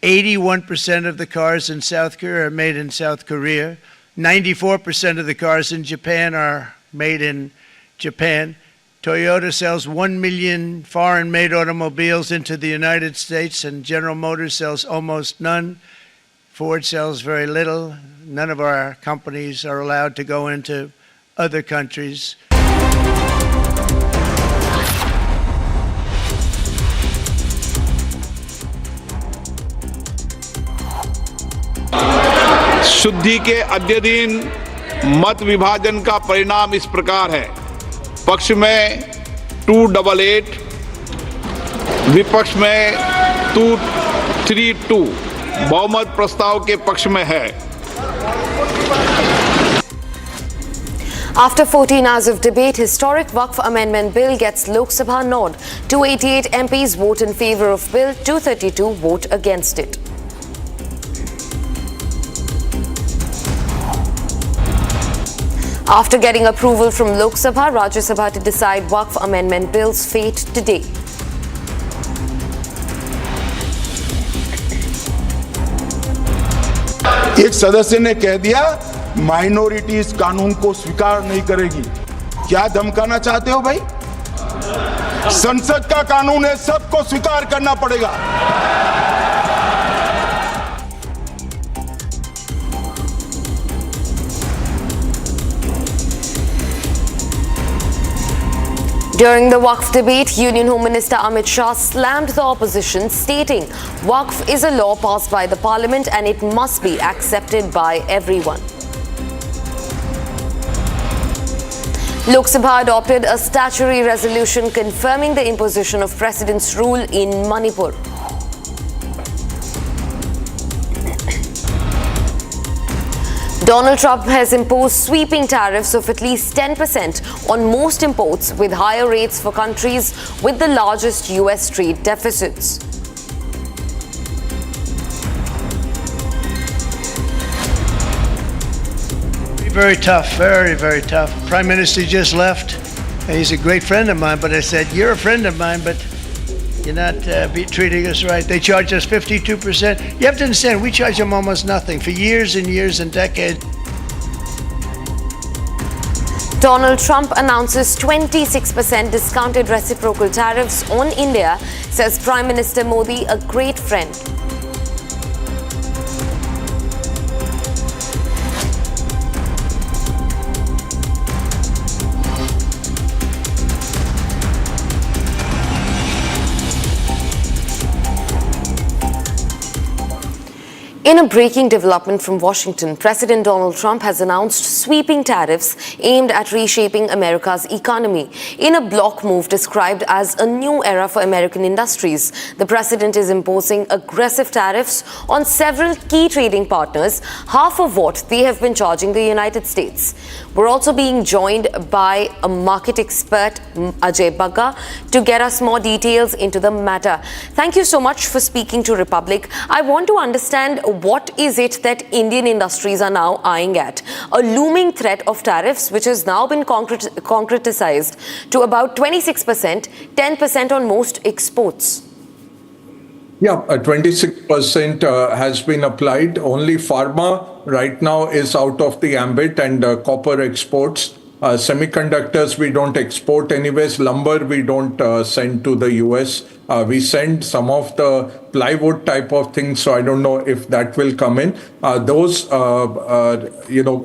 81% of the cars in South Korea are made in South Korea. 94% of the cars in Japan are made in Japan. Toyota sells 1 million foreign-made automobiles into the United States, and General Motors sells almost none. Ford sells very little. None of our companies are allowed to go into other countries. शुद्धि के अद्यतन मत विभाजन का परिणाम इस प्रकार है। पक्ष में 288, विपक्ष में 232 बहुमत प्रस्ताव के पक्ष में है। After 14 hours of debate, historic Waqf Amendment Bill gets Lok Sabha nod. 288 MPs vote in favour of Bill, 232 vote against it. After getting approval from Lok Sabha, Rajya Sabha to decide Waqf Amendment Bill's fate today. एक सदस्य ने कह दिया minorities कानून को स्वीकार नहीं करेगी। क्या धमकाना चाहते हो भाई? संसद का कानून है, सबको स्वीकार करना पड़ेगा। During the Waqf debate, Union Home Minister Amit Shah slammed the opposition, stating Waqf is a law passed by the Parliament and it must be accepted by everyone. Lok Sabha adopted a statutory resolution confirming the imposition of precedence rule in Manipur. Donald Trump has imposed sweeping tariffs of at least 10% on most imports, with higher rates for countries with the largest US trade deficits. Very tough, very, very tough. Prime Minister just left. He's a great friend of mine, but I said, you're a friend of mine, but you're not treating us right. They charge us 52%. You have to understand, we charge them almost nothing for years and years and decades. Donald Trump announces 26% discounted reciprocal tariffs on India, says Prime Minister Modi, a great friend. In a breaking development from Washington, President Donald Trump has announced sweeping tariffs aimed at reshaping America's economy. In a block move described as a new era for American industries, the president is imposing aggressive tariffs on several key trading partners, half of what they have been charging the United States. We're also being joined by a market expert, Ajay Bagga, to get us more details into the matter. Thank you so much for speaking to Republic. I want to understand, what is it that Indian industries are now eyeing at? A looming threat of tariffs, which has now been concretized to about 26%, 10% on most exports. Yeah, 26% has been applied. Only pharma right now is out of the ambit, and copper exports. Semiconductors we don't export anyways. Lumber we don't send to the US. We send some of the plywood type of things, so I don't know if that will come in. Those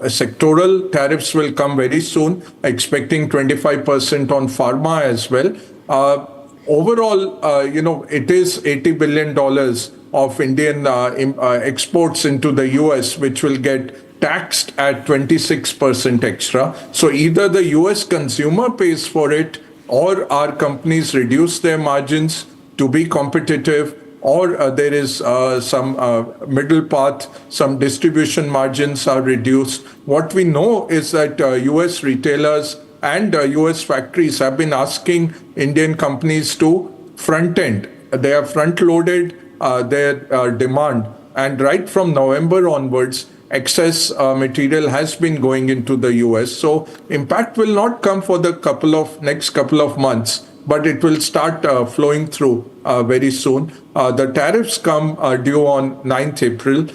sectoral tariffs will come very soon, expecting 25% on pharma as well. Overall, it is $80 billion of Indian exports into the US, which will get taxed at 26% extra. So either the US consumer pays for it, or our companies reduce their margins to be competitive, or there is some middle path, some distribution margins are reduced. What we know is that US retailers and US factories have been asking Indian companies to front end. They have front loaded their demand, and right from November onwards, excess material has been going into the US. So impact will not come for the next couple of months, but it will start flowing through very soon. The tariffs come due on 9th April,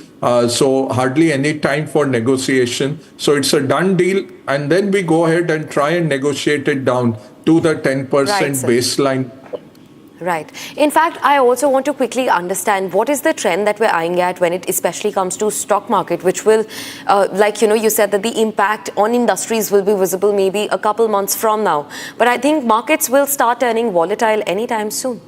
so hardly any time for negotiation. So it's a done deal, and then we go ahead and try and negotiate it down to the 10% baseline. Right. In fact, I also want to quickly understand what is the trend that we're eyeing at when it especially comes to stock market, which will, you said that the impact on industries will be visible maybe a couple months from now. But I think markets will start turning volatile anytime soon.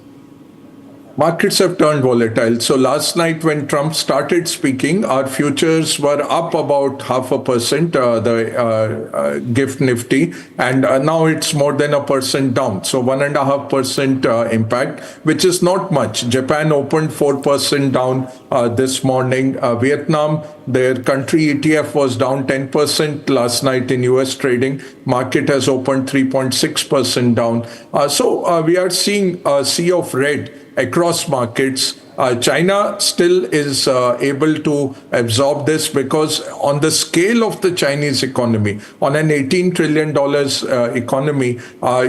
Markets have turned volatile. So last night when Trump started speaking, our futures were up about 0.5%, the gift nifty, and now it's more than 1% down. So 1.5% impact, which is not much. Japan opened 4% down this morning. Vietnam, their country ETF was down 10% last night in US trading. Market has opened 3.6% down. So we are seeing a sea of red across markets. China still is able to absorb this because on the scale of the Chinese economy, on an $18 trillion economy,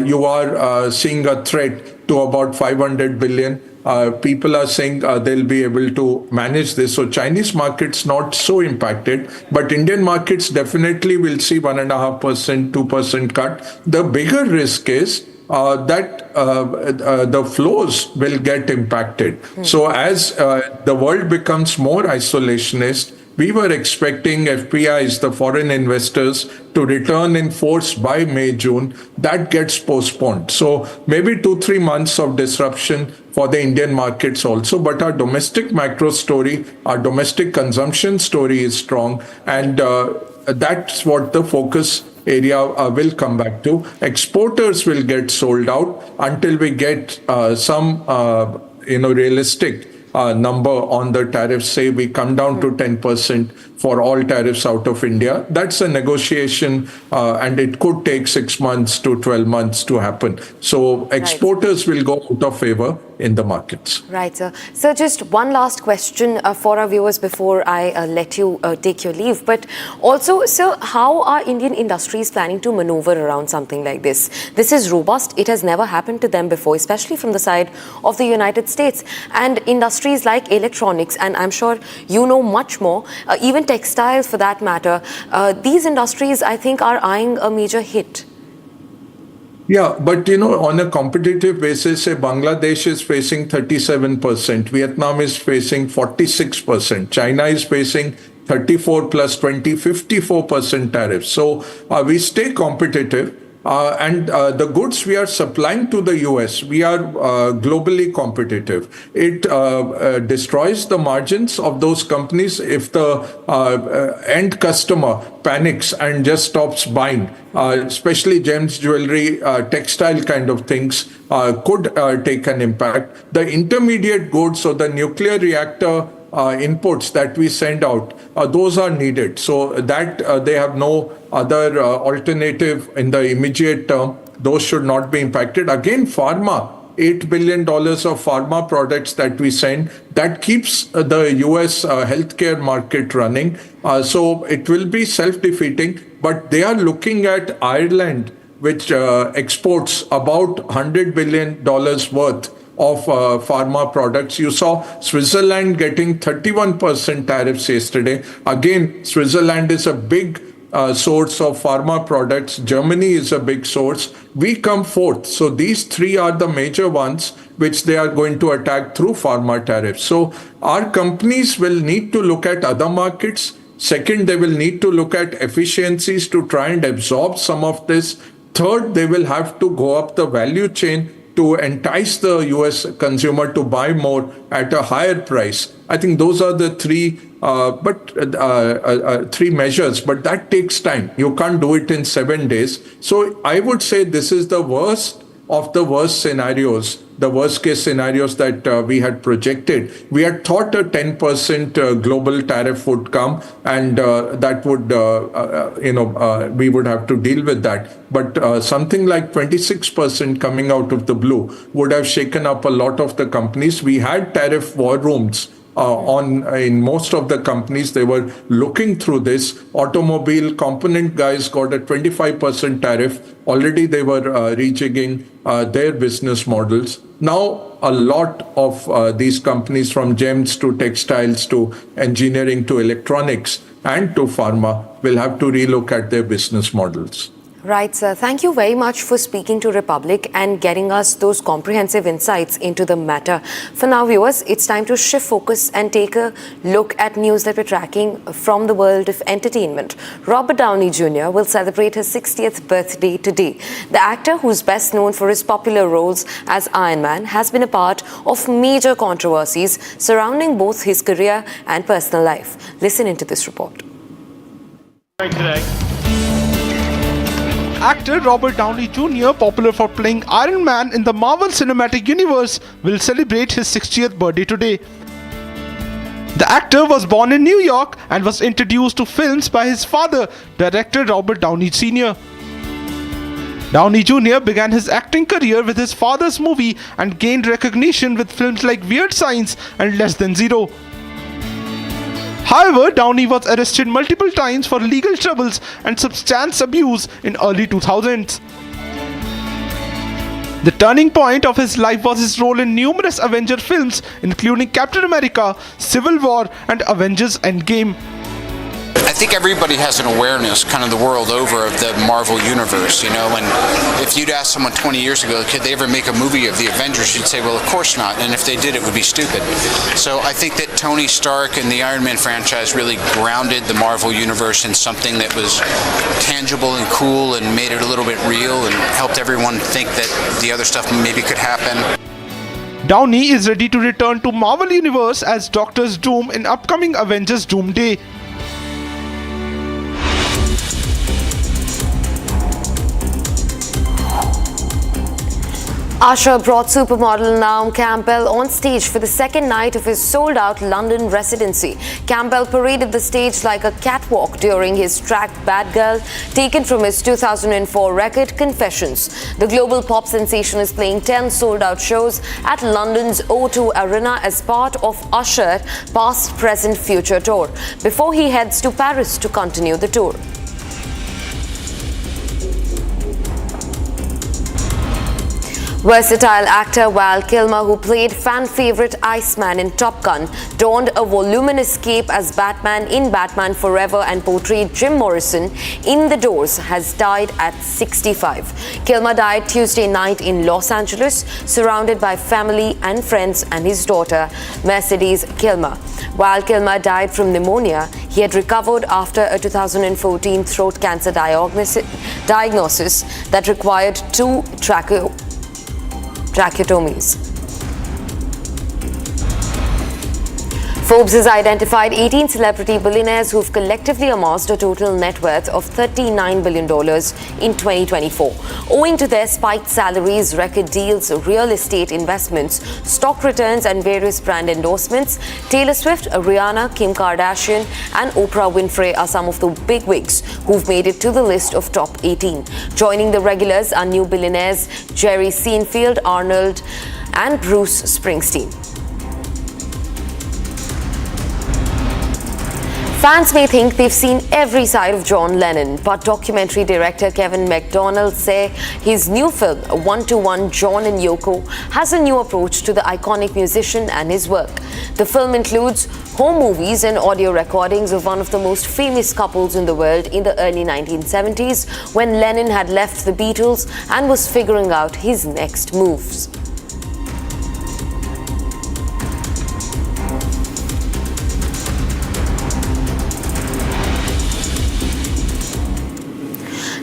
you are seeing a threat to about 500 billion. people are saying they'll be able to manage this. So Chinese markets not so impacted, but Indian markets definitely will see 1.5%, 2% cut. The bigger risk is that the flows will get impacted. So as the world becomes more isolationist, we were expecting FPIs, the foreign investors, to return in force by May, June. That gets postponed. So maybe 2-3 months of disruption for the Indian markets also. But our domestic macro story, our domestic consumption story is strong. And that's what the focus area will come back to. Exporters will get sold out until we get some realistic number on the tariffs. Say we come down to 10% for all tariffs out of India. That's a negotiation and it could take 6 months to 12 months to happen. So exporters will go out of favor in the markets. Right, sir. So just one last question for our viewers before I let you take your leave. But also, sir, how are Indian industries planning to maneuver around something like this? This is robust. It has never happened to them before, especially from the side of the United States. And industries like electronics, and I'm sure you know much more, even textiles for that matter, these industries, I think, are eyeing a major hit. Yeah, but on a competitive basis, say Bangladesh is facing 37%, Vietnam is facing 46%, China is facing 34 plus 20, 54% tariffs. So we stay competitive. And the goods we are supplying to the US, we are globally competitive. It destroys the margins of those companies if the end customer panics and just stops buying. Especially gems, jewelry, textile kind of things could take an impact. The intermediate goods, so the nuclear reactor inputs that we send out, those are needed. So that they have no other alternative in the immediate term. Those should not be impacted. Again, pharma, $8 billion of pharma products that we send, that keeps the US healthcare market running. So it will be self-defeating, but they are looking at Ireland, which exports about $100 billion worth of pharma products. You saw Switzerland getting 31% tariffs yesterday. Again, Switzerland is a big source of pharma products. Germany is a big source. We come fourth. So these three are the major ones which they are going to attack through pharma tariffs. So our companies will need to look at other markets. Second, they will need to look at efficiencies to try and absorb some of this. Third, they will have to go up the value chain to entice the US consumer to buy more at a higher price. I think those are the three measures, but that takes time. You can't do it in 7 days. So I would say this is the worst of the worst scenarios, the worst case scenarios that we had projected. We had thought a 10% global tariff would come, and that would, we would have to deal with that. But something like 26% coming out of the blue would have shaken up a lot of the companies. We had tariff war rooms in most of the companies. They were looking through this. Automobile component guys got a 25% tariff. Already they were rejigging their business models. Now a lot of these companies, from gems to textiles to engineering to electronics and to pharma, will have to relook at their business models. Right, sir. Thank you very much for speaking to Republic and getting us those comprehensive insights into the matter. For now, viewers, it's time to shift focus and take a look at news that we're tracking from the world of entertainment. Robert Downey Jr. will celebrate his 60th birthday today. The actor, who's best known for his popular roles as Iron Man, has been a part of major controversies surrounding both his career and personal life. Listen into this report. Today. Actor Robert Downey Jr., popular for playing Iron Man in the Marvel Cinematic Universe, will celebrate his 60th birthday today. The actor was born in New York and was introduced to films by his father, director Robert Downey Sr. Downey Jr. began his acting career with his father's movie and gained recognition with films like Weird Science and Less Than Zero. However, Downey was arrested multiple times for legal troubles and substance abuse in early 2000s. The turning point of his life was his role in numerous Avenger films, including Captain America, Civil War, and Avengers Endgame. I think everybody has an awareness kind of the world over of the Marvel universe, you know, and if you'd ask someone 20 years ago, could they ever make a movie of the Avengers, you'd say, well, of course not, and if they did, it would be stupid. So I think that Tony Stark and the Iron Man franchise really grounded the Marvel universe in something that was tangible and cool and made it a little bit real and helped everyone think that the other stuff maybe could happen. Downey is ready to return to Marvel Universe as Doctor Doom in upcoming Avengers Doomsday. Usher brought supermodel Naomi Campbell on stage for the second night of his sold-out London residency. Campbell paraded the stage like a catwalk during his track Bad Girl, taken from his 2004 record Confessions. The global pop sensation is playing 10 sold-out shows at London's O2 Arena as part of Usher Past, Present, Future tour, before he heads to Paris to continue the tour. Versatile actor Val Kilmer, who played fan-favorite Iceman in Top Gun, donned a voluminous cape as Batman in Batman Forever and portrayed Jim Morrison in The Doors, has died at 65. Kilmer died Tuesday night in Los Angeles, surrounded by family and friends and his daughter, Mercedes Kilmer. Val Kilmer died from pneumonia. He had recovered after a 2014 throat cancer diagnosis that required 2 tracheotomies. Forbes has identified 18 celebrity billionaires who've collectively amassed a total net worth of $39 billion in 2024. Owing to their spiked salaries, record deals, real estate investments, stock returns, and various brand endorsements, Taylor Swift, Rihanna, Kim Kardashian, and Oprah Winfrey are some of the bigwigs who've made it to the list of top 18. Joining the regulars are new billionaires Jerry Seinfeld, Arnold, and Bruce Springsteen. Fans may think they've seen every side of John Lennon, but documentary director Kevin MacDonald says his new film, One-to-One John and Yoko, has a new approach to the iconic musician and his work. The film includes home movies and audio recordings of one of the most famous couples in the world in the early 1970s, when Lennon had left the Beatles and was figuring out his next moves.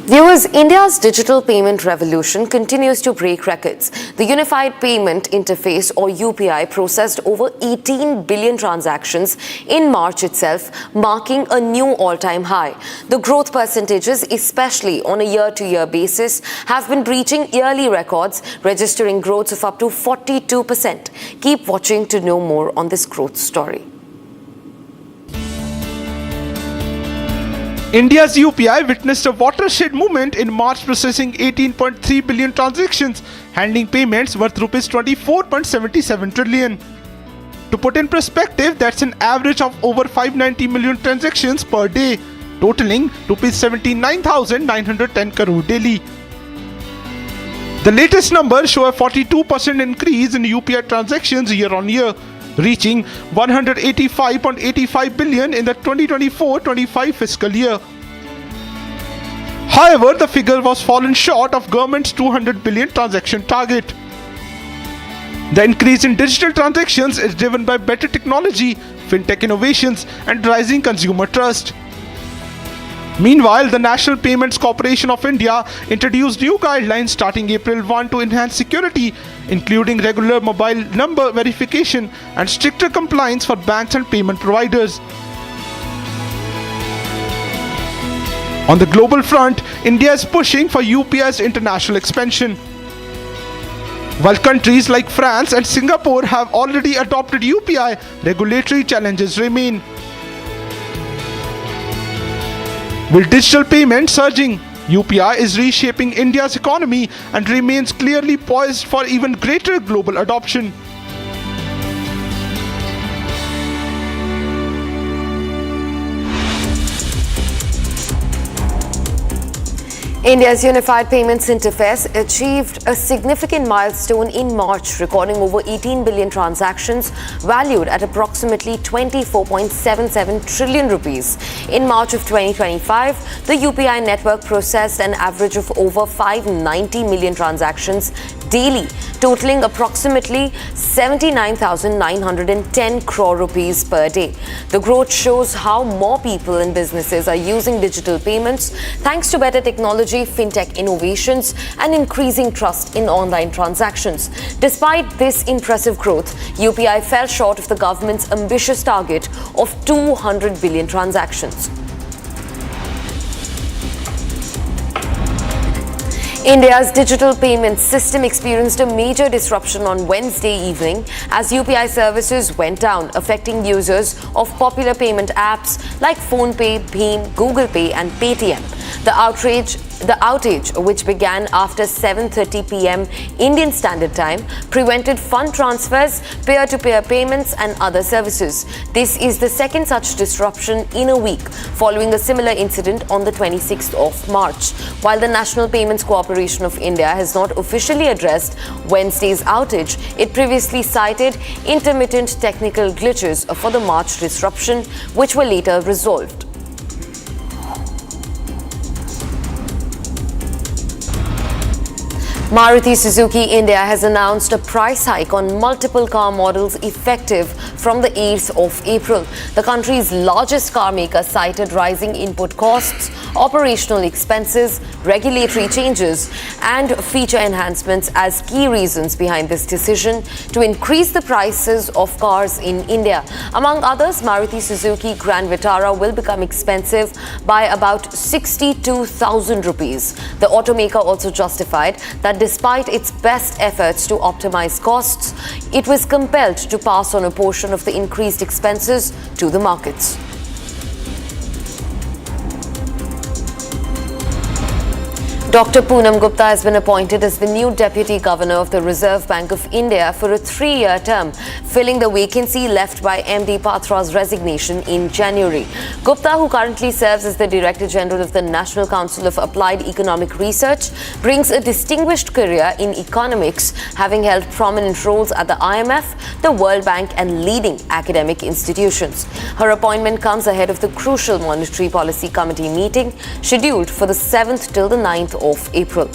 Viewers, India's digital payment revolution continues to break records. The Unified Payment Interface, or UPI, processed over 18 billion transactions in March itself, marking a new all-time high. The growth percentages, especially on a year-to-year basis, have been breaching yearly records, registering growths of up to 42%. Keep watching to know more on this growth story. India's UPI witnessed a watershed moment in March, processing 18.3 billion transactions, handling payments worth Rs 24.77 trillion. To put in perspective, that's an average of over 590 million transactions per day, totaling Rs 79,910 crore daily. The latest numbers show a 42% increase in UPI transactions year-on-year, reaching 185.85 billion in the 2024-25 fiscal year. However, the figure was fallen short of government's 200 billion transaction target. The increase in digital transactions is driven by better technology, fintech innovations, and rising consumer trust. Meanwhile, the National Payments Corporation of India introduced new guidelines starting April 1 to enhance security, including regular mobile number verification and stricter compliance for banks and payment providers. On the global front, India is pushing for UPI's international expansion. While countries like France and Singapore have already adopted UPI, regulatory challenges remain. With digital payments surging, UPI is reshaping India's economy and remains clearly poised for even greater global adoption. India's Unified Payments Interface achieved a significant milestone in March, recording over 18 billion transactions valued at approximately 24.77 trillion rupees. In March of 2025, the UPI network processed an average of over 590 million transactions daily, totaling approximately 79,910 crore rupees per day. The growth shows how more people and businesses are using digital payments thanks to better technology, fintech innovations, and increasing trust in online transactions. Despite this impressive growth, UPI fell short of the government's ambitious target of 200 billion transactions. India's digital payment system experienced a major disruption on Wednesday evening as UPI services went down, affecting users of popular payment apps like PhonePe, Bheem, Google Pay and Paytm. The outage, which began after 7:30 p.m. Indian Standard Time, prevented fund transfers, peer-to-peer payments and other services. This is the second such disruption in a week, following a similar incident on the 26th of March. While the National Payments Corporation of India has not officially addressed Wednesday's outage, it previously cited intermittent technical glitches for the March disruption, which were later resolved. Maruti Suzuki India has announced a price hike on multiple car models effective from the 8th of April. The country's largest car maker cited rising input costs, operational expenses, regulatory changes, and feature enhancements as key reasons behind this decision to increase the prices of cars in India. Among others, Maruti Suzuki Grand Vitara will become expensive by about 62,000 rupees. The automaker also justified that despite its best efforts to optimize costs, it was compelled to pass on a portion of the increased expenses to the markets. Dr. Poonam Gupta has been appointed as the new Deputy Governor of the Reserve Bank of India for a 3-year term, filling the vacancy left by MD Patra's resignation in January. Gupta, who currently serves as the Director General of the National Council of Applied Economic Research, brings a distinguished career in economics, having held prominent roles at the IMF, the World Bank and leading academic institutions. Her appointment comes ahead of the crucial Monetary Policy Committee meeting scheduled for the 7th till the 9th of April.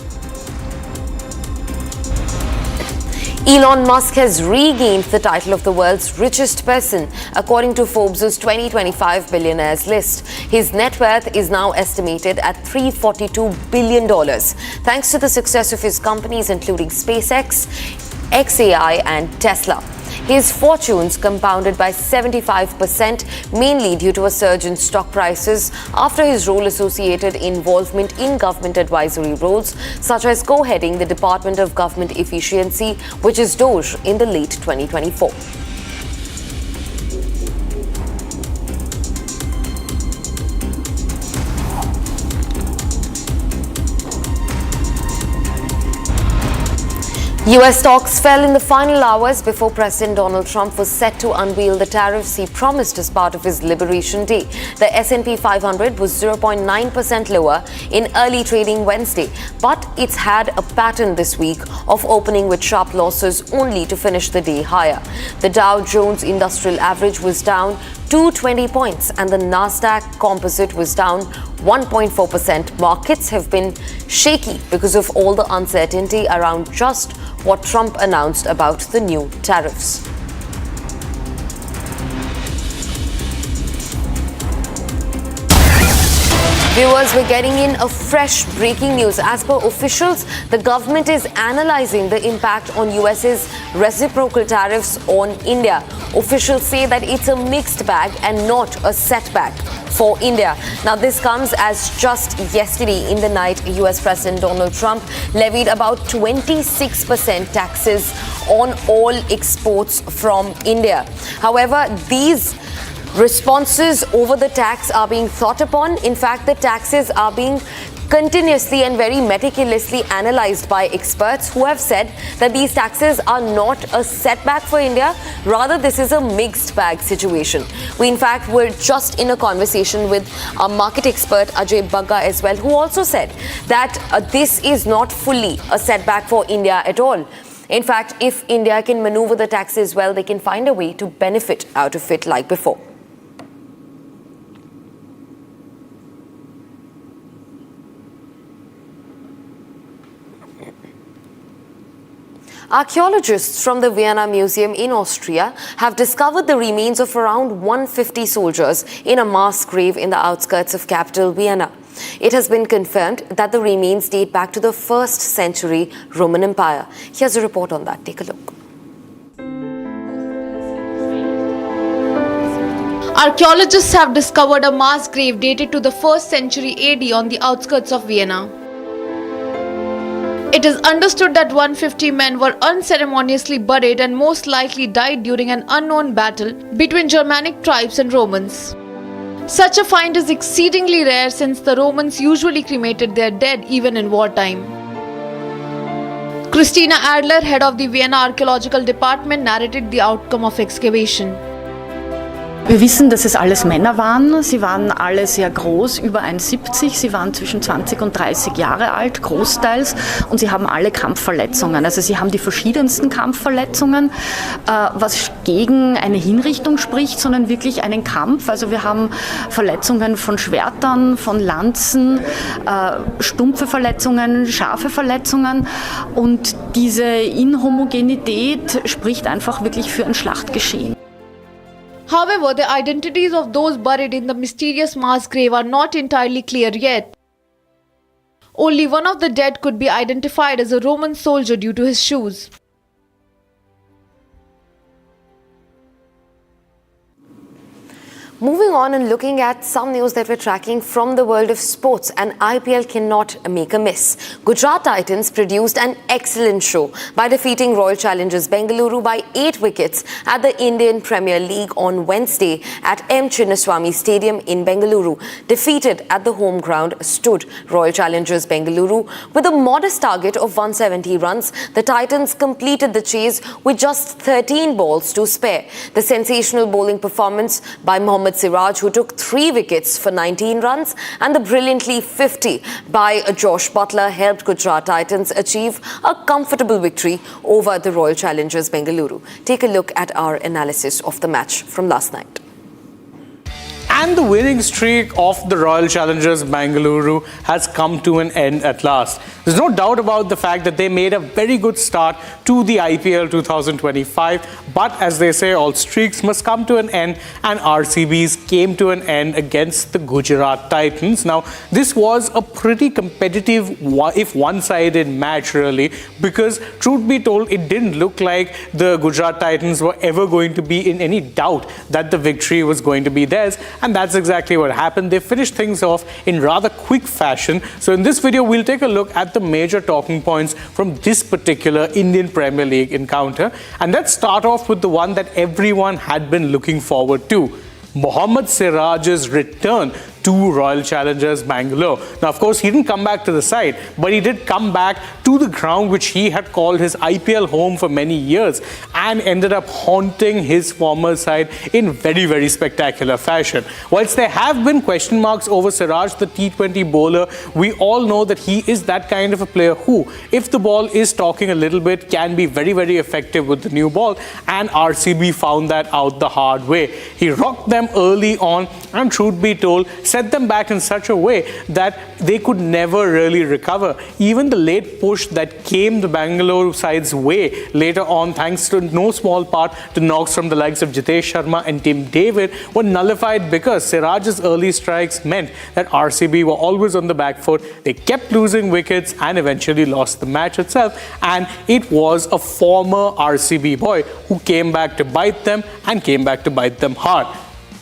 Elon Musk has regained the title of the world's richest person, according to Forbes' 2025 billionaires list. His net worth is now estimated at $342 billion, thanks to the success of his companies including SpaceX, XAI and Tesla. His fortunes compounded by 75%, mainly due to a surge in stock prices after his role-associated involvement in government advisory roles, such as co-heading the Department of Government Efficiency, which is DOGE, in the late 2024. US stocks fell in the final hours before President Donald Trump was set to unveil the tariffs he promised as part of his Liberation Day. The S&P 500 was 0.9% lower in early trading Wednesday, but it's had a pattern this week of opening with sharp losses only to finish the day higher. The Dow Jones Industrial Average was down 220 points and the Nasdaq Composite was down 1.4%. Markets have been shaky because of all the uncertainty around just what Trump announced about the new tariffs. Viewers, we're getting in a fresh breaking news. As per officials, the government is analyzing the impact on US's reciprocal tariffs on India. Officials say that it's a mixed bag and not a setback for India. Now, this comes as just yesterday in the night, US President Donald Trump levied about 26% taxes on all exports from India. However, these responses over the tax are being thought upon. In fact, the taxes are being continuously and very meticulously analysed by experts who have said that these taxes are not a setback for India, rather this is a mixed bag situation. We in fact were just in a conversation with a market expert Ajay Bagga as well, who also said that this is not fully a setback for India at all. In fact, if India can maneuver the taxes well, they can find a way to benefit out of it like before. Archaeologists from the Vienna Museum in Austria have discovered the remains of around 150 soldiers in a mass grave in the outskirts of capital Vienna. It has been confirmed that the remains date back to the 1st century Roman Empire. Here's a report on that. Take a look. Archaeologists have discovered a mass grave dated to the 1st century AD on the outskirts of Vienna. It is understood that 150 men were unceremoniously buried and most likely died during an unknown battle between Germanic tribes and Romans. Such a find is exceedingly rare since the Romans usually cremated their dead even in wartime. Christina Adler, head of the Vienna Archaeological Department, narrated the outcome of excavation. Wir wissen, dass es alles Männer waren. Sie waren alle sehr groß, über 1,70. Sie waren zwischen 20 und 30 Jahre alt, großteils. Und sie haben alle Kampfverletzungen. Also sie haben die verschiedensten Kampfverletzungen, was gegen eine Hinrichtung spricht, sondern wirklich einen Kampf. Also wir haben Verletzungen von Schwertern, von Lanzen, stumpfe Verletzungen, scharfe Verletzungen. Und diese Inhomogenität spricht einfach wirklich für ein Schlachtgeschehen. However, the identities of those buried in the mysterious mass grave are not entirely clear yet. Only one of the dead could be identified as a Roman soldier due to his shoes. Moving on and looking at some news that we're tracking from the world of sports, and IPL cannot make a miss. Gujarat Titans produced an excellent show by defeating Royal Challengers Bengaluru by 8 wickets at the Indian Premier League on Wednesday at M. Chinnaswamy Stadium in Bengaluru. Defeated at the home ground stood Royal Challengers Bengaluru. With a modest target of 170 runs, the Titans completed the chase with just 13 balls to spare. The sensational bowling performance by Mohammad Siraj, who took 3 wickets for 19 runs, and the brilliantly 50 by Josh Butler helped Gujarat Titans achieve a comfortable victory over the Royal Challengers Bengaluru. Take a look at our analysis of the match from last night. And the winning streak of the Royal Challengers Bengaluru has come to an end at last. There's no doubt about the fact that they made a very good start to the IPL 2025. But as they say, all streaks must come to an end, and RCB's came to an end against the Gujarat Titans. Now, this was a pretty competitive, if one-sided match really, because truth be told, it didn't look like the Gujarat Titans were ever going to be in any doubt that the victory was going to be theirs. And that's exactly what happened. They finished things off in rather quick fashion. So in this video, we'll take a look at the major talking points from this particular Indian Premier League encounter. And let's start off with the one that everyone had been looking forward to: Mohammad Siraj's return to Royal Challengers Bangalore. Now, of course, he didn't come back to the side, but he did come back to the ground which he had called his IPL home for many years, and ended up haunting his former side in very, very spectacular fashion. Whilst there have been question marks over Siraj, the T20 bowler, we all know that he is that kind of a player who, if the ball is talking a little bit, can be very, very effective with the new ball, and RCB found that out the hard way. He rocked them early on, and truth be told, set them back in such a way that they could never really recover. Even the late push that came the Bangalore side's way later on, thanks to no small part to knocks from the likes of Jitesh Sharma and Tim David, were nullified because Siraj's early strikes meant that RCB were always on the back foot. They kept losing wickets and eventually lost the match itself. And it was a former RCB boy who came back to bite them, and came back to bite them hard.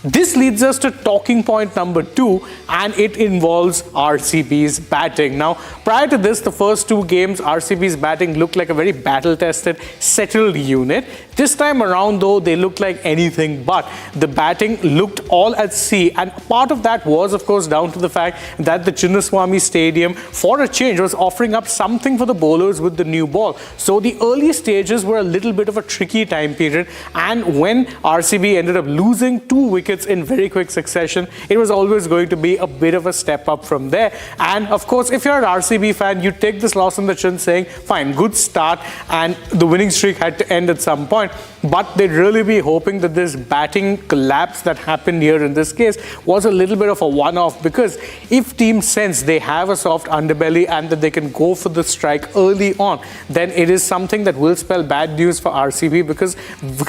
This leads us to talking point number 2, and it involves RCB's batting. Now, prior to this, the first 2 games, RCB's batting looked like a very battle-tested, settled unit. This time around, though, they looked like anything but. The batting looked all at sea, and part of that was, of course, down to the fact that the Chinnaswamy Stadium, for a change, was offering up something for the bowlers with the new ball. So the early stages were a little bit of a tricky time period, and when RCB ended up losing 2 wickets in very quick succession, it was always going to be a bit of a step up from there. And of course, if you're an RCB fan, you take this loss on the chin saying, fine, good start, and the winning streak had to end at some point. But they'd really be hoping that this batting collapse that happened here in this case was a little bit of a one-off, because if teams sense they have a soft underbelly and that they can go for the strike early on, then it is something that will spell bad news for RCB, because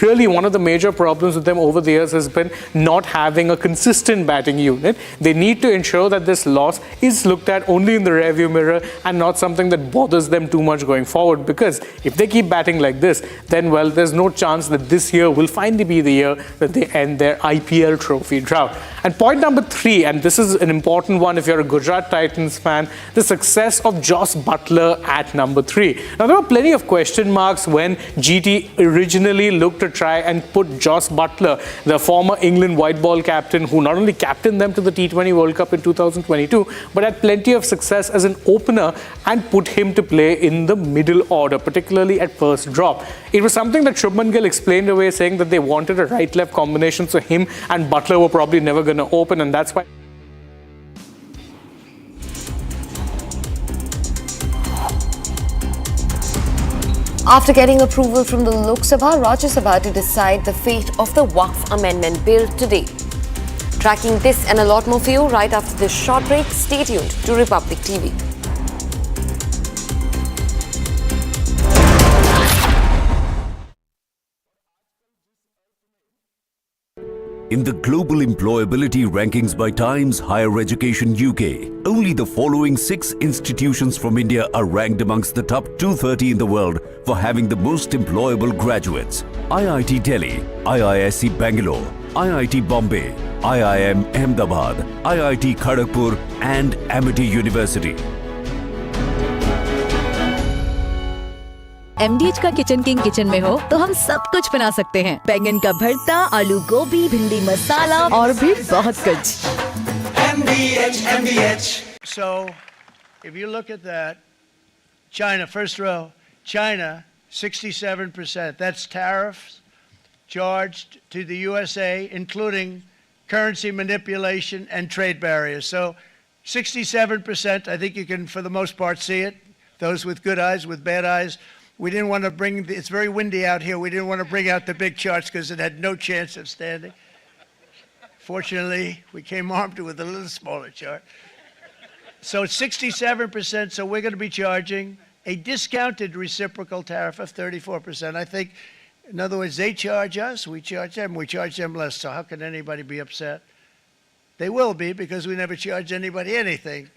really one of the major problems with them over the years has been not having a consistent batting unit. They need to ensure that this loss is looked at only in the rearview mirror and not something that bothers them too much going forward, because if they keep batting like this, then, well, there's no chance that this year will finally be the year that they end their IPL trophy drought. And point number 3, and this is an important one if you're a Gujarat Titans fan, the success of Jos Buttler at number 3. Now, there were plenty of question marks when GT originally looked to try and put Jos Buttler, the former England white ball captain, who not only captained them to the T20 World Cup in 2022, but had plenty of success as an opener, and put him to play in the middle order, particularly at first drop. It was something that Shubman Gill explained away, saying that they wanted a right-left combination, so him and Buttler were probably never going to open, and that's why. After getting approval from the Lok Sabha, Rajya Sabha to decide the fate of the Waqf Amendment Bill today. Tracking this and a lot more for you right after this short break. Stay tuned to Republic TV. In the global employability rankings by Times Higher Education UK, only the following 6 institutions from India are ranked amongst the top 230 in the world for having the most employable graduates: IIT Delhi, IISc Bangalore, IIT Bombay, IIM Ahmedabad, IIT Kharagpur and Amity University. MDH का kitchen king kitchen में हो तो हम सब कुछ बना सकते हैं। बैंगन का भरता, आलू गोभी, भिंडी मसाला और भी बहुत कुछ। MDH. So, if you look at that, China, first row, China, 67%. That's tariffs charged to the USA, including currency manipulation and trade barriers. So, 67%, I think you can, for the most part, see it. Those with good eyes, with bad eyes. We didn't want to bring, it's very windy out here, we didn't want to bring out the big charts because it had no chance of standing. Fortunately, we came armed with a little smaller chart. So it's 67%, so we're going to be charging a discounted reciprocal tariff of 34%. I think, in other words, they charge us, we charge them less, so how can anybody be upset? They will be, because we never charge anybody anything.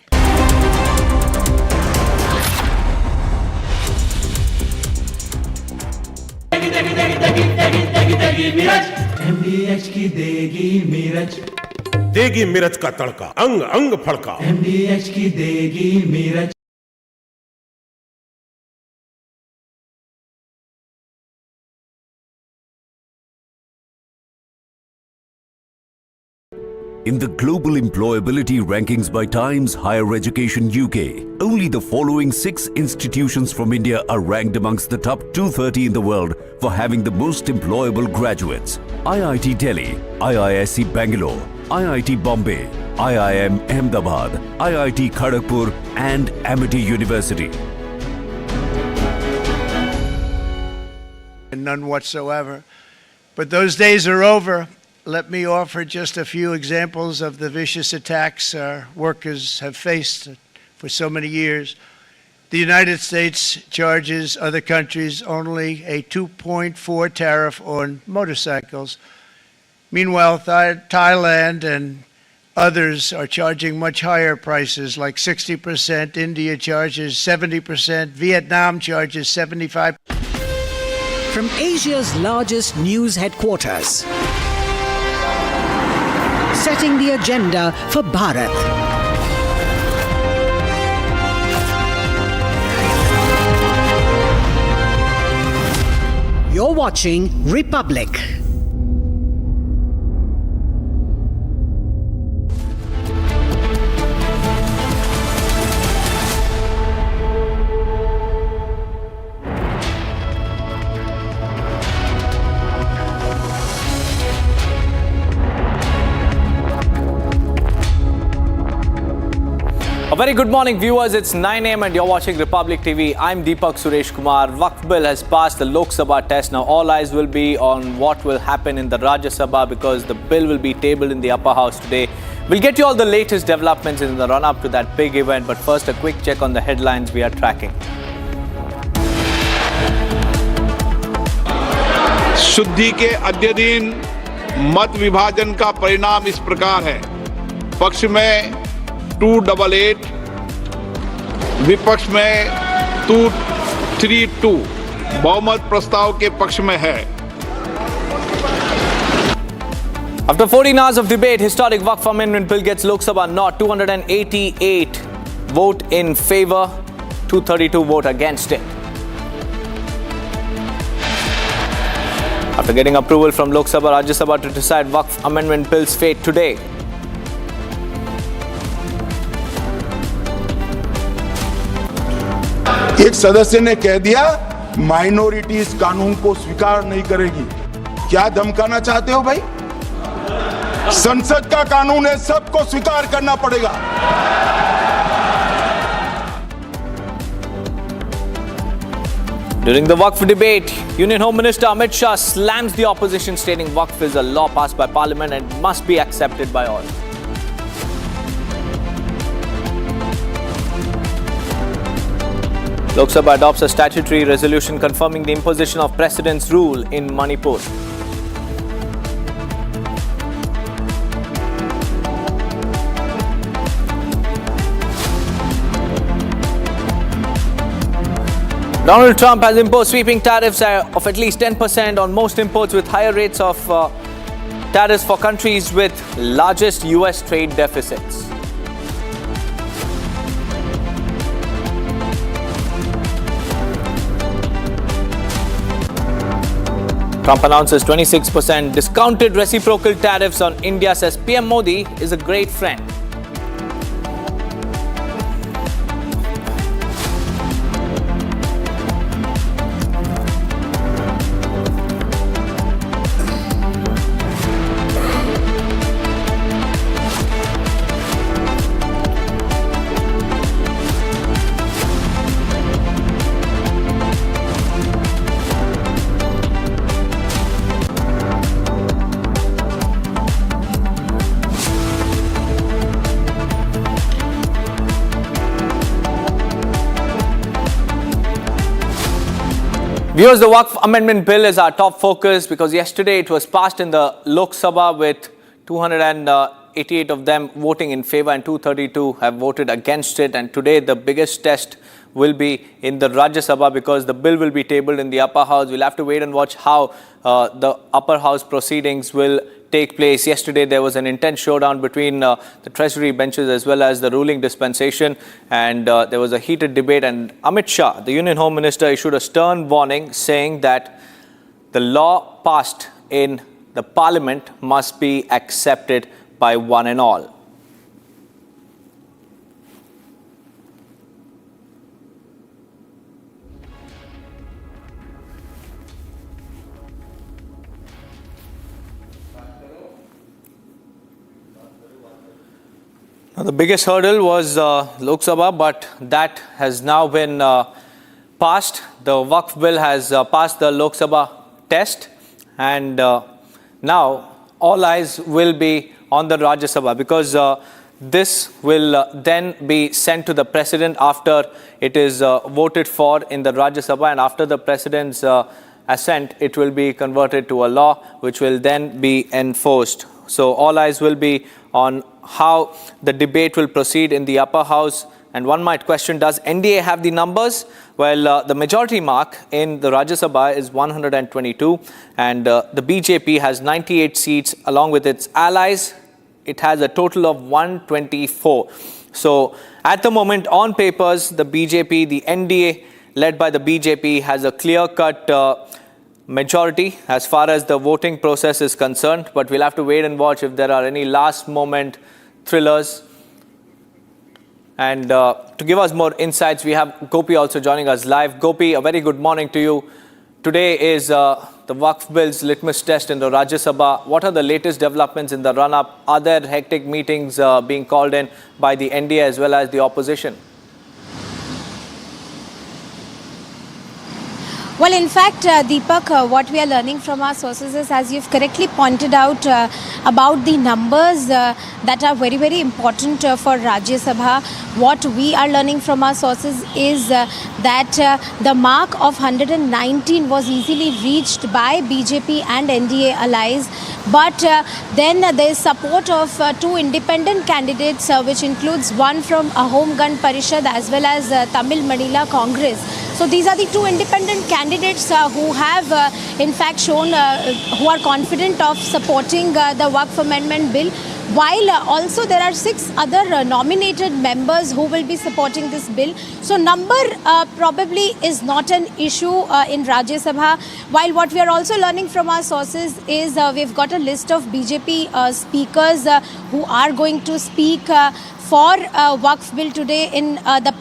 MDH की देगी मिर्च का तड़का, अंग अंग फड़का। MDH की देगी मिर्च। In the global employability rankings by Times Higher Education UK, only the following 6 institutions from India are ranked amongst the top 230 in the world for having the most employable graduates: IIT Delhi, IISc Bangalore, IIT Bombay, IIM Ahmedabad, IIT Kharagpur and Amity University. None whatsoever. But those days are over. Let me offer just a few examples of the vicious attacks our workers have faced for so many years. The United States charges other countries only a 2.4 tariff on motorcycles. Meanwhile, Thailand and others are charging much higher prices, like 60%. India charges 70%. Vietnam charges 75%. From Asia's largest news headquarters, setting the agenda for Bharat. You're watching Republic. A very good morning, viewers. It's 9 a.m. and you're watching Republic TV. I'm Deepak Suresh Kumar. Waqf Bill has passed the Lok Sabha test. Now all eyes will be on what will happen in the Rajya Sabha because the bill will be tabled in the upper house today. We'll get you all the latest developments in the run-up to that big event. But first, a quick check on the headlines we are tracking. शुद्धि के अद्य दिन मत विभाजन का परिणाम इस प्रकार है। पक्ष में 288, विपक्ष में 232 बहुमत प्रस्ताव के पक्ष में है। After 14 hours of debate, historic Waqf Amendment Bill gets Lok Sabha nod. 288 vote in favor, 232 vote against it. After getting approval from Lok Sabha, Rajya Sabha to decide Waqf Amendment Bill's fate today. एक सदस्य ने कह दिया minority इस कानून को स्वीकार नहीं करेगी। क्या धमकाना चाहते हो भाई? संसद का कानून है, सबको स्वीकार करना पड़ेगा। During the Waqf debate, Union Home Minister Amit Shah slams the opposition, stating Waqf is a law passed by Parliament and must be accepted by all. Lok Sabha adopts a statutory resolution confirming the imposition of precedence rule in Manipur. Donald Trump has imposed sweeping tariffs of at least 10% on most imports, with higher rates of tariffs for countries with largest US trade deficits. Trump announces 26% discounted reciprocal tariffs on India, says PM Modi is a great friend. Viewers, the Waqf Amendment Bill is our top focus because yesterday it was passed in the Lok Sabha with 288 of them voting in favor and 232 have voted against it. And today the biggest test will be in the Rajya Sabha because the bill will be tabled in the upper house. We'll have to wait and watch how the upper house proceedings will take place. Yesterday there was an intense showdown between the treasury benches as well as the ruling dispensation, and there was a heated debate, and Amit Shah, the Union Home Minister, issued a stern warning saying that the law passed in the Parliament must be accepted by one and all. Now, the biggest hurdle was Lok Sabha, but that has now been passed. The Waqf Bill has passed the Lok Sabha test, and now all eyes will be on the Rajya Sabha because this will then be sent to the President after it is voted for in the Rajya Sabha, and after the President's assent, it will be converted to a law which will then be enforced. So all eyes will be on how the debate will proceed in the upper house. And one might question, does NDA have the numbers? Well, the majority mark in the Rajya Sabha is 122, and the BJP has 98 seats along with its allies. It has a total of 124. So at the moment, on papers, the BJP, the NDA led by the BJP, has a clear-cut majority as far as the voting process is concerned, but we'll have to wait and watch if there are any last moment thrillers. And to give us more insights, we have Gopi also joining us live. Gopi, a very good morning to you. Today is the Waqf Bill's litmus test in the Rajya Sabha. What are the latest developments in the run-up? Are there hectic meetings being called in by the NDA as well as the opposition? Well, in fact, Deepak, what we are learning from our sources is, as you've correctly pointed out, about the numbers that are very, very important for Rajya Sabha. What we are learning from our sources is that the mark of 119 was easily reached by BJP and NDA allies. But then there is support of two independent candidates, which includes one from Ahom Gan Parishad as well as Tamil Manila Congress. So these are the two independent candidates who have in fact shown, who are confident of supporting the Waqf Amendment Bill. While also there are 6 other nominated members who will be supporting this bill. So number probably is not an issue in Rajya Sabha. While what we are also learning from our sources is we've got a list of BJP speakers who are going to speak for Waqf Bill today in the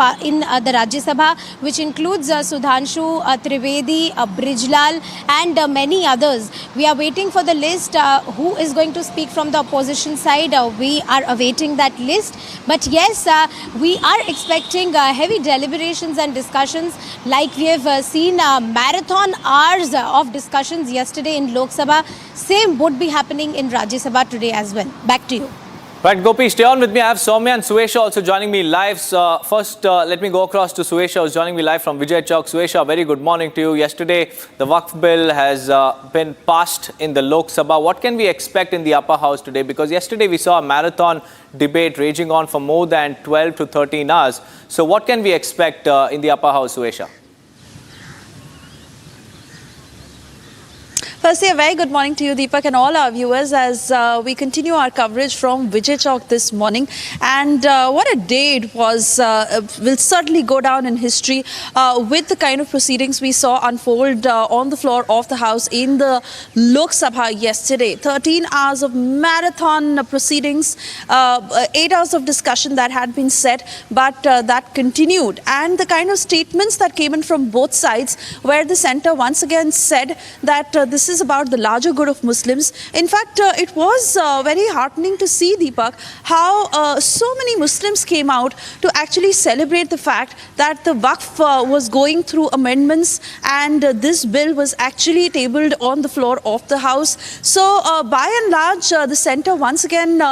Rajya Sabha, which includes Sudhanshu Trivedi, Brijlal and many others. We are waiting for the list who is going to speak from the opposition side. We are awaiting that list. But yes, we are expecting heavy deliberations and discussions like we have seen marathon hours of discussions yesterday in Lok Sabha. Same would be happening in Rajya Sabha today as well. Back to you. Right, Gopi, stay on with me. I have Soumya and Suesha also joining me live. First, let me go across to Suesha, who's joining me live from Vijay Chowk. Suesha, very good morning to you. Yesterday, the Waqf Bill has been passed in the Lok Sabha. What can we expect in the upper house today? Because yesterday we saw a marathon debate raging on for more than 12 to 13 hours. So what can we expect in the upper house, Suesha? Firstly, a very good morning to you, Deepak, and all our viewers as we continue our coverage from Vijay Chowk this morning. And what a day it was, will certainly go down in history with the kind of proceedings we saw unfold on the floor of the House in the Lok Sabha yesterday. 13 hours of marathon proceedings, 8 hours of discussion that had been set, but that continued. And the kind of statements that came in from both sides, where the centre once again said that this is about the larger good of Muslims. In fact, it was very heartening to see, Deepak, how so many Muslims came out to actually celebrate the fact that the Waqf was going through amendments and this bill was actually tabled on the floor of the House. So by and large, the centre once again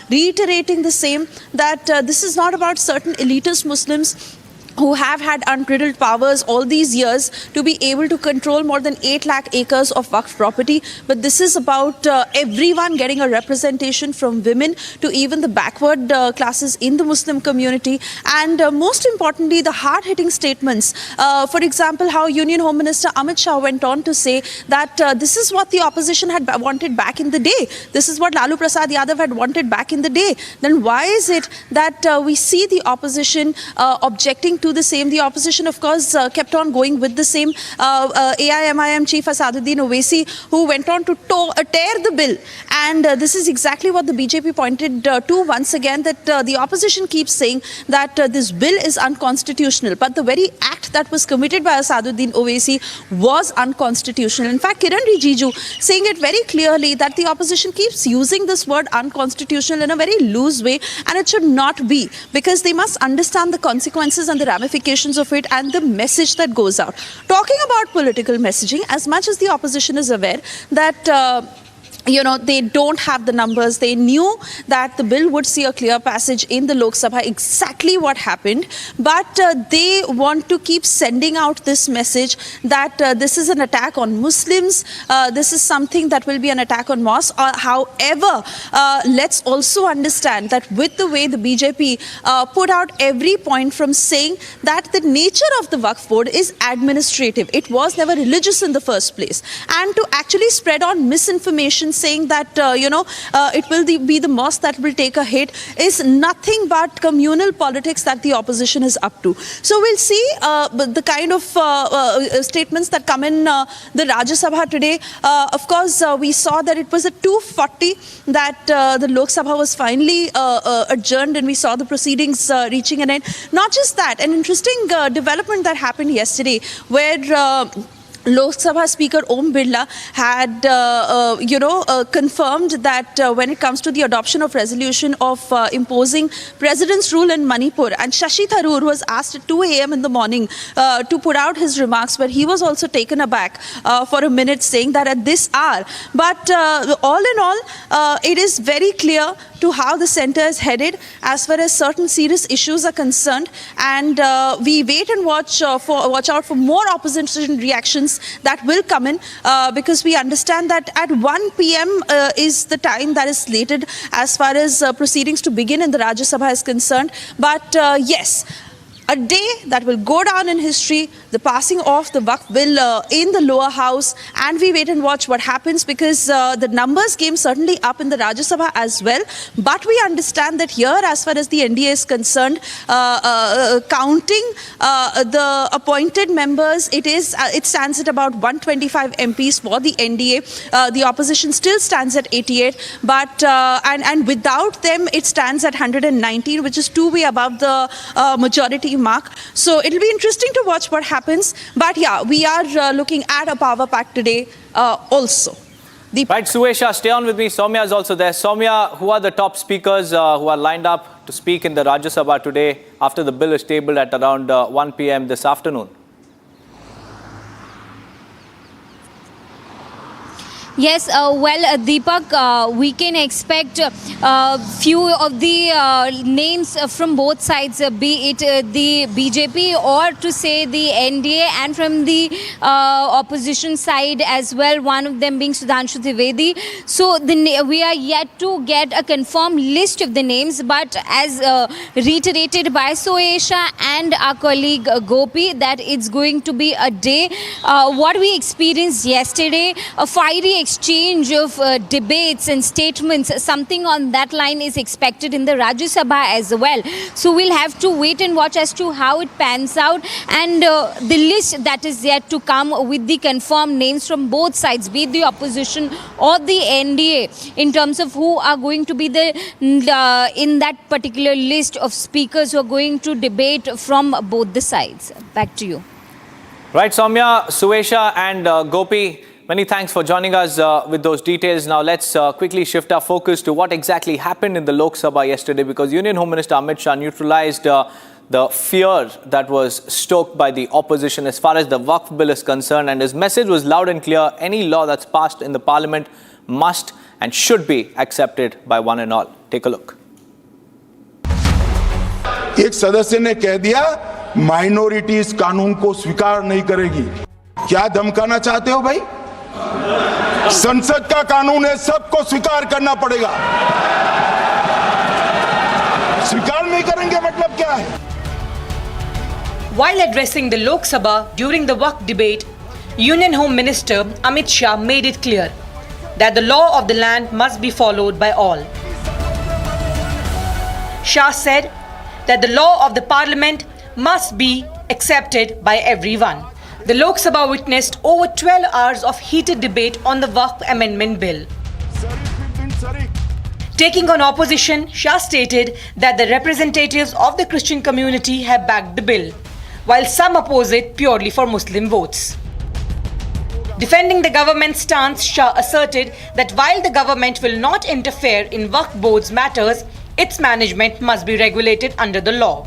reiterating the same, that this is not about certain elitist Muslims who have had unbridled powers all these years to be able to control more than 8 lakh acres of Waqf property. But this is about everyone getting a representation, from women to even the backward classes in the Muslim community. And most importantly, the hard-hitting statements. For example, how Union Home Minister Amit Shah went on to say that this is what the opposition had wanted back in the day. This is what Lalu Prasad Yadav had wanted back in the day. Then why is it that we see the opposition objecting to the same? The opposition, of course, kept on going with the same. AIMIM chief Asaduddin Owaisi, who went on to tear the bill. And this is exactly what the BJP pointed to once again, that the opposition keeps saying that this bill is unconstitutional. But the very act that was committed by Asaduddin Owaisi was unconstitutional. In fact, Kiran Rijiju saying it very clearly that the opposition keeps using this word unconstitutional in a very loose way, and it should not be, because they must understand the consequences and the ramifications of it and the message that goes out. Talking about political messaging, as much as the opposition is aware that they don't have the numbers. They knew that the bill would see a clear passage in the Lok Sabha, exactly what happened. But they want to keep sending out this message that this is an attack on Muslims. This is something that will be an attack on mosques. However, let's also understand that with the way the BJP put out every point from saying that the nature of the Waqf board is administrative. It was never religious in the first place. And to actually spread on misinformation saying that, it will be the mosque that will take a hit is nothing but communal politics that the opposition is up to. So we'll see the kind of statements that come in the Rajya Sabha today. Of course, we saw that it was at 2:40 that the Lok Sabha was finally adjourned, and we saw the proceedings reaching an end. Not just that, an interesting development that happened yesterday where Lok Sabha Speaker Om Birla had, confirmed that when it comes to the adoption of resolution of imposing President's rule in Manipur, and Shashi Tharoor was asked at 2 a.m. in the morning to put out his remarks, where he was also taken aback for a minute, saying that at this hour. But all in all, it is very clear to how the centre is headed as far as certain serious issues are concerned, and we wait and watch out for more opposition reactions that will come in, because we understand that at 1 p.m. Is the time that is slated as far as proceedings to begin in the Rajya Sabha is concerned. But yes, a day that will go down in history, the passing of the Waqf Bill in the lower house, and we wait and watch what happens, because the numbers came certainly up in the Rajya Sabha as well. But we understand that here, as far as the NDA is concerned, counting the appointed members, it stands at about 125 MPs for the NDA. The opposition still stands at 88, but and without them, it stands at 119, which is 2 way above the majority mark. So it'll be interesting to watch what happens. But yeah, we are looking at a power pack today also. Right, Suesha, stay on with me. Soumya is also there. Soumya, who are the top speakers who are lined up to speak in the Rajya Sabha today after the bill is tabled at around 1 p.m. this afternoon? Yes, Deepak, we can expect few of the names from both sides, be it the BJP or to say the NDA, and from the opposition side as well, one of them being Sudhanshu Trivedi. So we are yet to get a confirmed list of the names, but as reiterated by Suesha and our colleague Gopi, that it's going to be a day. What we experienced yesterday, a fiery exchange of debates and statements, something on that line is expected in the Rajya Sabha as well. So we'll have to wait and watch as to how it pans out, and the list that is yet to come with the confirmed names from both sides, be it the opposition or the NDA, in terms of who are going to be the in that particular list of speakers who are going to debate from both the sides. Back to you. Right, Soumya, Suesha and Gopi, many thanks for joining us with those details. Now let's quickly shift our focus to what exactly happened in the Lok Sabha yesterday, because Union Home Minister Amit Shah neutralized the fear that was stoked by the opposition as far as the Waqf Bill is concerned, and his message was loud and clear: any law that's passed in the Parliament must and should be accepted by one and all. Take a look. एक सदस्य ने कह दिया minorities कानून को स्वीकार नहीं करेगी। क्या धमकाना चाहते हो भाई? संसद का कानून है, सबको स्वीकार करना पड़ेगा। स्वीकार नहीं करेंगे मतलब क्या है? While addressing the Lok Sabha during the Waqf debate, Union Home Minister Amit Shah made it clear that the law of the land must be followed by all. Shah said that the law of the Parliament must be accepted by everyone. The Lok Sabha witnessed over 12 hours of heated debate on the Waqf Amendment Bill. Taking on opposition, Shah stated that the representatives of the Christian community have backed the bill, while some oppose it purely for Muslim votes. Defending the government's stance, Shah asserted that while the government will not interfere in Waqf Board's matters, its management must be regulated under the law.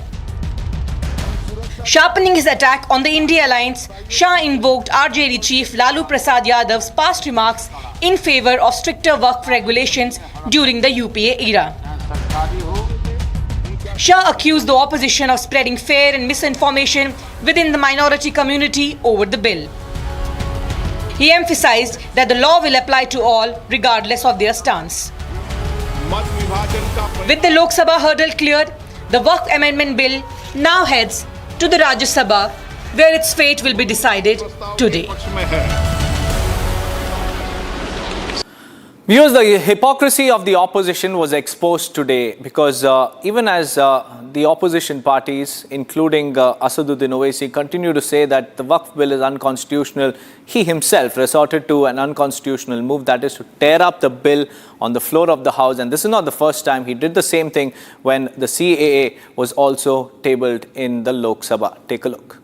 Sharpening his attack on the India alliance, Shah invoked RJD chief Lalu Prasad Yadav's past remarks in favor of stricter Waqf regulations during the UPA era. Shah accused the opposition of spreading fear and misinformation within the minority community over the bill. He emphasized that the law will apply to all regardless of their stance. With the Lok Sabha hurdle cleared, the Waqf Amendment Bill now heads to the Rajya Sabha, where its fate will be decided today. Viewers, the hypocrisy of the opposition was exposed today because even as the opposition parties, including Asaduddin Owaisi, continue to say that the Waqf Bill is unconstitutional, he himself resorted to an unconstitutional move, that is to tear up the bill on the floor of the House. And this is not the first time. He did the same thing when the CAA was also tabled in the Lok Sabha. Take a look.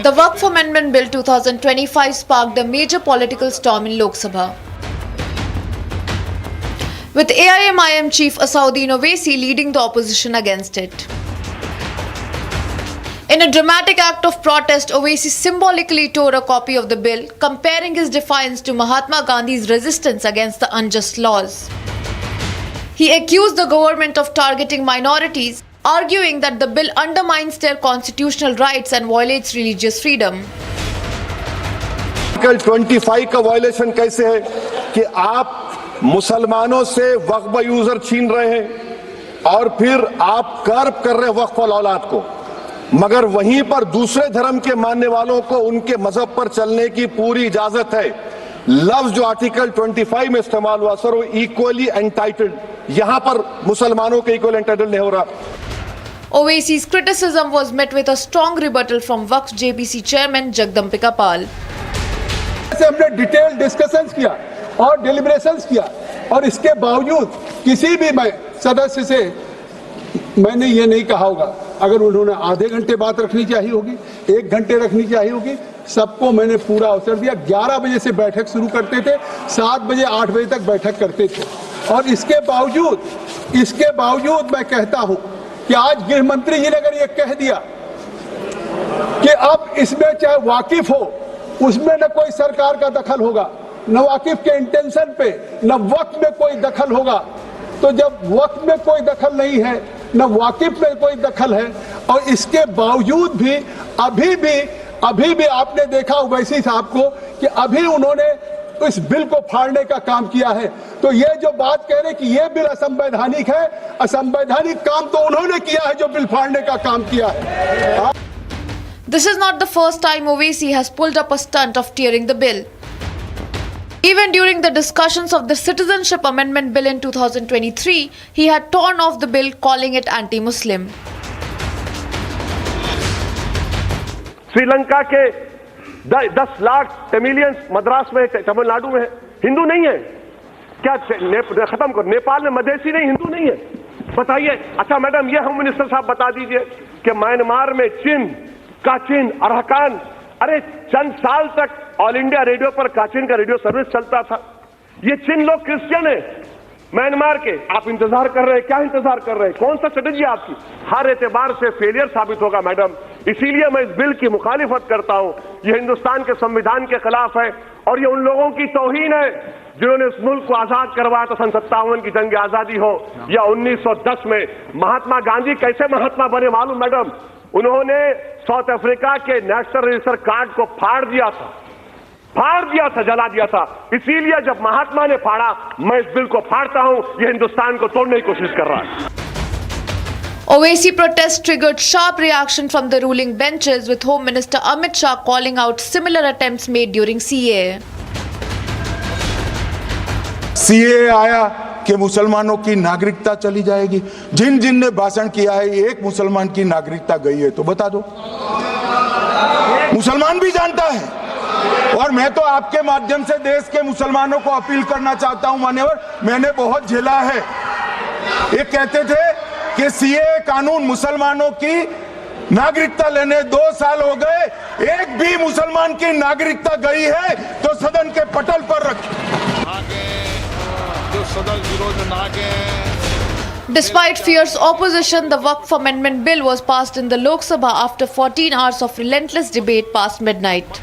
The Waqf Amendment Bill 2025 sparked a major political storm in Lok Sabha, with AIM-IM chief Asaduddin Owaisi leading the opposition against it. In a dramatic act of protest, Owaisi symbolically tore a copy of the bill, comparing his defiance to Mahatma Gandhi's resistance against the unjust laws. He accused the government of targeting minorities, arguing that the bill undermines their constitutional rights and violates religious freedom. Article 25 का violation कैसे है कि आप मुसलमानों से वक्फ user छीन रहे हैं और फिर आप कर्ब कर रहे हैं वक्फ औलाद को, मगर वहीं पर दूसरे धर्म के मानने वालों को उनके मजहब पर चलने की पूरी इजाजत है। लफ्ज जो आर्टिकल 25 में इस्तेमाल हुआ सर, वो इक्वली एंटाइटल्ड, यहां पर मुसलमानों के इक्वल एंटाइटल्ड नहीं हो रहा। Owaisi's criticism was met with a strong rebuttal from Waqf JPC chairman Jagdambika Pal. हमने डिटेल डिस्कशंस किया और डेलिब्रेशंस किया और इसके बावजूद किसी भी सदस्य से मैंने ये नहीं कहा होगा, अगर उन्होंने आधे घंटे बात रखनी चाहिए होगी, 1 घंटे रखनी चाहिए होगी, सबको मैंने पूरा अवसर दिया। 11 बजे से बैठक शुरू करते थे, 7 बजे 8 बजे तक बैठक करते थे और इसके बावजूद मैं कहता हूं कि आज गृह मंत्री जी ने अगर ये कह दिया कि अब इसमें चाहे वाकिफ हो, उसमें न कोई सरकार का दखल होगा, न वाकिफ के इंटेंशन पे, न वक्त में कोई दखल होगा, तो जब वक्त में कोई दखल नहीं है, न वाकिफ में कोई दखल है और इसके बावजूद भी अभी भी आपने देखा ओवैसी साहब को कि अभी उन्होंने इस बिल को फाड़ने का काम किया है, तो ये जो बात कह रहे कि ये बिल असंवैधानिक है, असंवैधानिक काम तो उन्होंने किया है जो बिल फाड़ने का काम किया है। This is not the first time Owaisi has pulled up a stunt of tearing the bill. Even during the discussions of the Citizenship Amendment Bill in 2023, he had torn off the bill, calling it anti-Muslim. Sri Lanka के 10 lakh Tamilians Madras में, तमिलनाडु में हिंदू नहीं है क्या? खत्म करो। नेपाल में मधेसी नहीं, हिंदू नहीं है, बताइए। अच्छा मैडम, ये होम मिनिस्टर साहब बता दीजिए कि म्यांमार में काचिन अरहकान, अरे चंद साल तक ऑल इंडिया रेडियो पर काचिन का रेडियो सर्विस चलता था। ये चिन लोग क्रिश्चियन है म्यांमार के, आप इंतजार कर रहे हैं, क्या इंतजार कर रहे हैं? कौन सा स्ट्रेटेजी आपकी? हर एतबार से फेलियर साबित होगा मैडम। इसीलिए मैं इस बिल की मुखालिफत करता हूं। ये हिंदुस्तान के संविधान के खिलाफ है और ये उन लोगों की तौहीन है जिन्होंने इस मुल्क को आजाद करवाया था। 57 की जंग आजादी हो या 1910 में। महात्मा गांधी कैसे महात्मा बने मालूम मैडम? उन्होंने साउथ अफ्रीका के नेशनल रजिस्टर कार्ड को फाड़ दिया था, जला दिया था। इसीलिए जब महात्मा ने फाड़ा, मैं इस बिल को फाड़ता हूं। ये हिंदुस्तान को तोड़ने की कोशिश कर रहा है। Owaisi protests triggered sharp reaction from the ruling benches, with Home Minister Amit Shah calling out similar attempts made during CAA. CAA आया कि मुसलमानों की नागरिकता चली जाएगी। जिन ने भाषण किया है, एक मुसलमान की नागरिकता गई है तो बता दो। मुसलमान भी जानता है। और मैं तो आपके माध्यम से देश के मुसलमानों को अपील करना चाहता हूं मान्यवर, मैंने बहुत झेला है। ये कहते थे कि CAA कानून मुसलमानों की नागरिकता लेने 2 साल हो गए, एक भी मुसलमान की नागरिकता गई है तो सदन के पटल पर रखें। Despite fierce opposition, the Waqf Amendment Bill was passed in the Lok Sabha after 14 hours of relentless debate past midnight.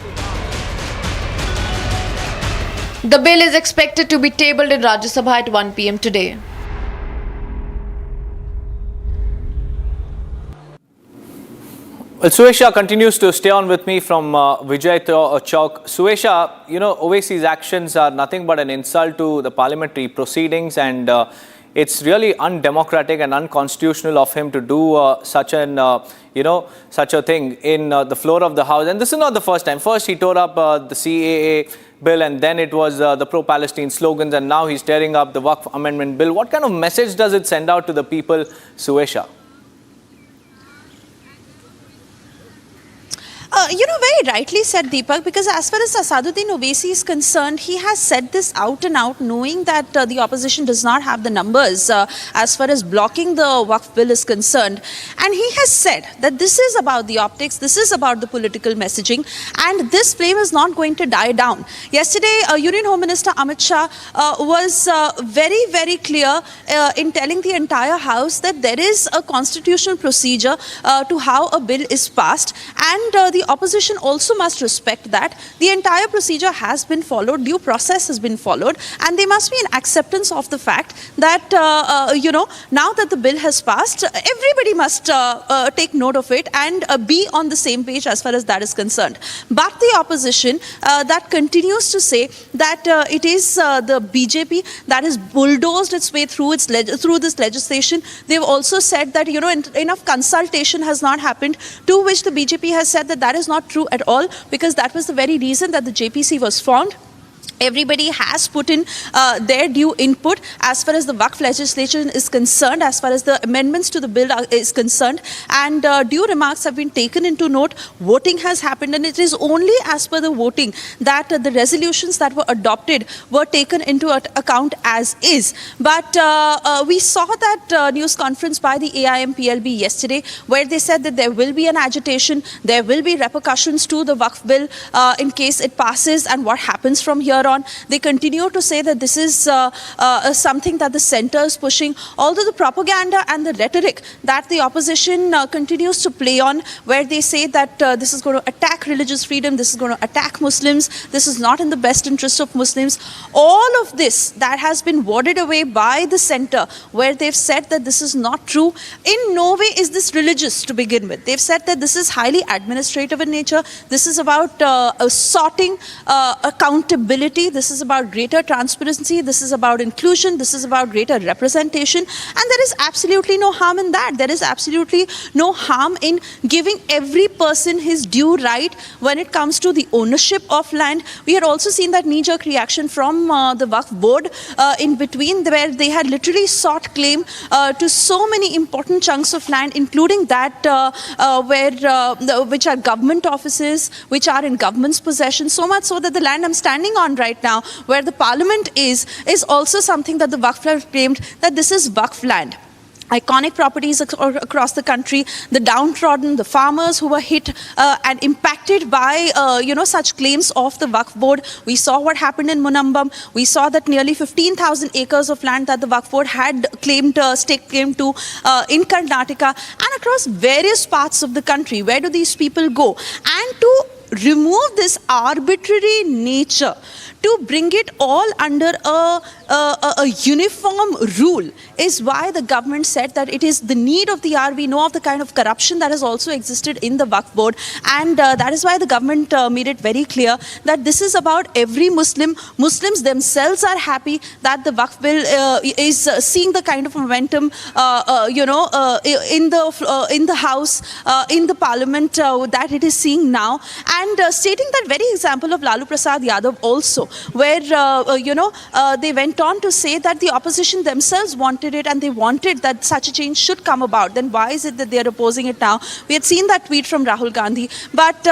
The bill is expected to be tabled in Rajya Sabha at 1 p.m. today. Well, Suesha continues to stay on with me from Vijay Chowk. Suesha, you know, Owaisi's actions are nothing but an insult to the parliamentary proceedings, and it's really undemocratic and unconstitutional of him to do such a thing in the floor of the House. And this is not the first time. First, he tore up the CAA bill, and then it was the pro-Palestine slogans, and now he's tearing up the Waqf Amendment Bill. What kind of message does it send out to the people, Suesha? Very rightly said, Deepak, because as far as Asaduddin Owaisi is concerned, he has said this out and out, knowing that the opposition does not have the numbers as far as blocking the Waqf Bill is concerned. And he has said that this is about the optics, this is about the political messaging, and this flame is not going to die down. Yesterday, Union Home Minister Amit Shah was very, very clear in telling the entire House that there is a constitutional procedure to how a bill is passed, and the opposition also must respect that the entire procedure has been followed, due process has been followed, and there must be an acceptance of the fact that, now that the bill has passed, everybody must take note of it and be on the same page as far as that is concerned. But the opposition that continues to say that it is the BJP that has bulldozed its way through this legislation. They've also said that, enough consultation has not happened, to which the BJP has said that is not true at all, because that was the very reason that the JPC was formed. Everybody has put in their due input as far as the Waqf legislation is concerned, as far as the amendments to the bill is concerned, and due remarks have been taken into note. Voting has happened, and it is only as per the voting that the resolutions that were adopted were taken into account as is. But we saw that news conference by the AIM-PLB yesterday, where they said that there will be an agitation, there will be repercussions to the Waqf bill in case it passes, and what happens from here on. They continue to say that this is something that the centre is pushing, although the propaganda and the rhetoric that the opposition continues to play on, where they say that this is going to attack religious freedom, this is going to attack Muslims, this is not in the best interest of Muslims. All of this that has been warded away by the centre, where they've said that this is not true. In no way is this religious to begin with. They've said that this is highly administrative in nature. This is about sorting accountability. This is about greater transparency. This is about inclusion. This is about greater representation. And there is absolutely no harm in that. There is absolutely no harm in giving every person his due right when it comes to the ownership of land. We had also seen that knee-jerk reaction from the Waqf board in between, where they had literally sought claim to so many important chunks of land, including that which are government offices, which are in government's possession, so much so that the land I'm standing on right now, where the parliament is also something that the Waqf have claimed that this is Waqf land. Iconic properties across the country, the downtrodden, the farmers who were hit and impacted by such claims of the Waqf board. We saw what happened in Munambam. We saw that nearly 15,000 acres of land that the Waqf board had claimed stake claim to in Karnataka and across various parts of the country. Where do these people go? And to remove this arbitrary nature, to bring it all under a uniform rule, is why the government said that it is the need of the hour. We know of the kind of corruption that has also existed in the Waqf board, and that is why the government made it very clear that this is about every Muslim. Muslims themselves are happy that the Waqf bill is seeing the kind of momentum in the House, in the Parliament that it is seeing now, and stating that very example of Lalu Prasad Yadav also, where they went on to say that the opposition themselves wanted it, and they wanted that such a change should come about. Then why is it that they are opposing it now? We had seen that tweet from Rahul Gandhi. But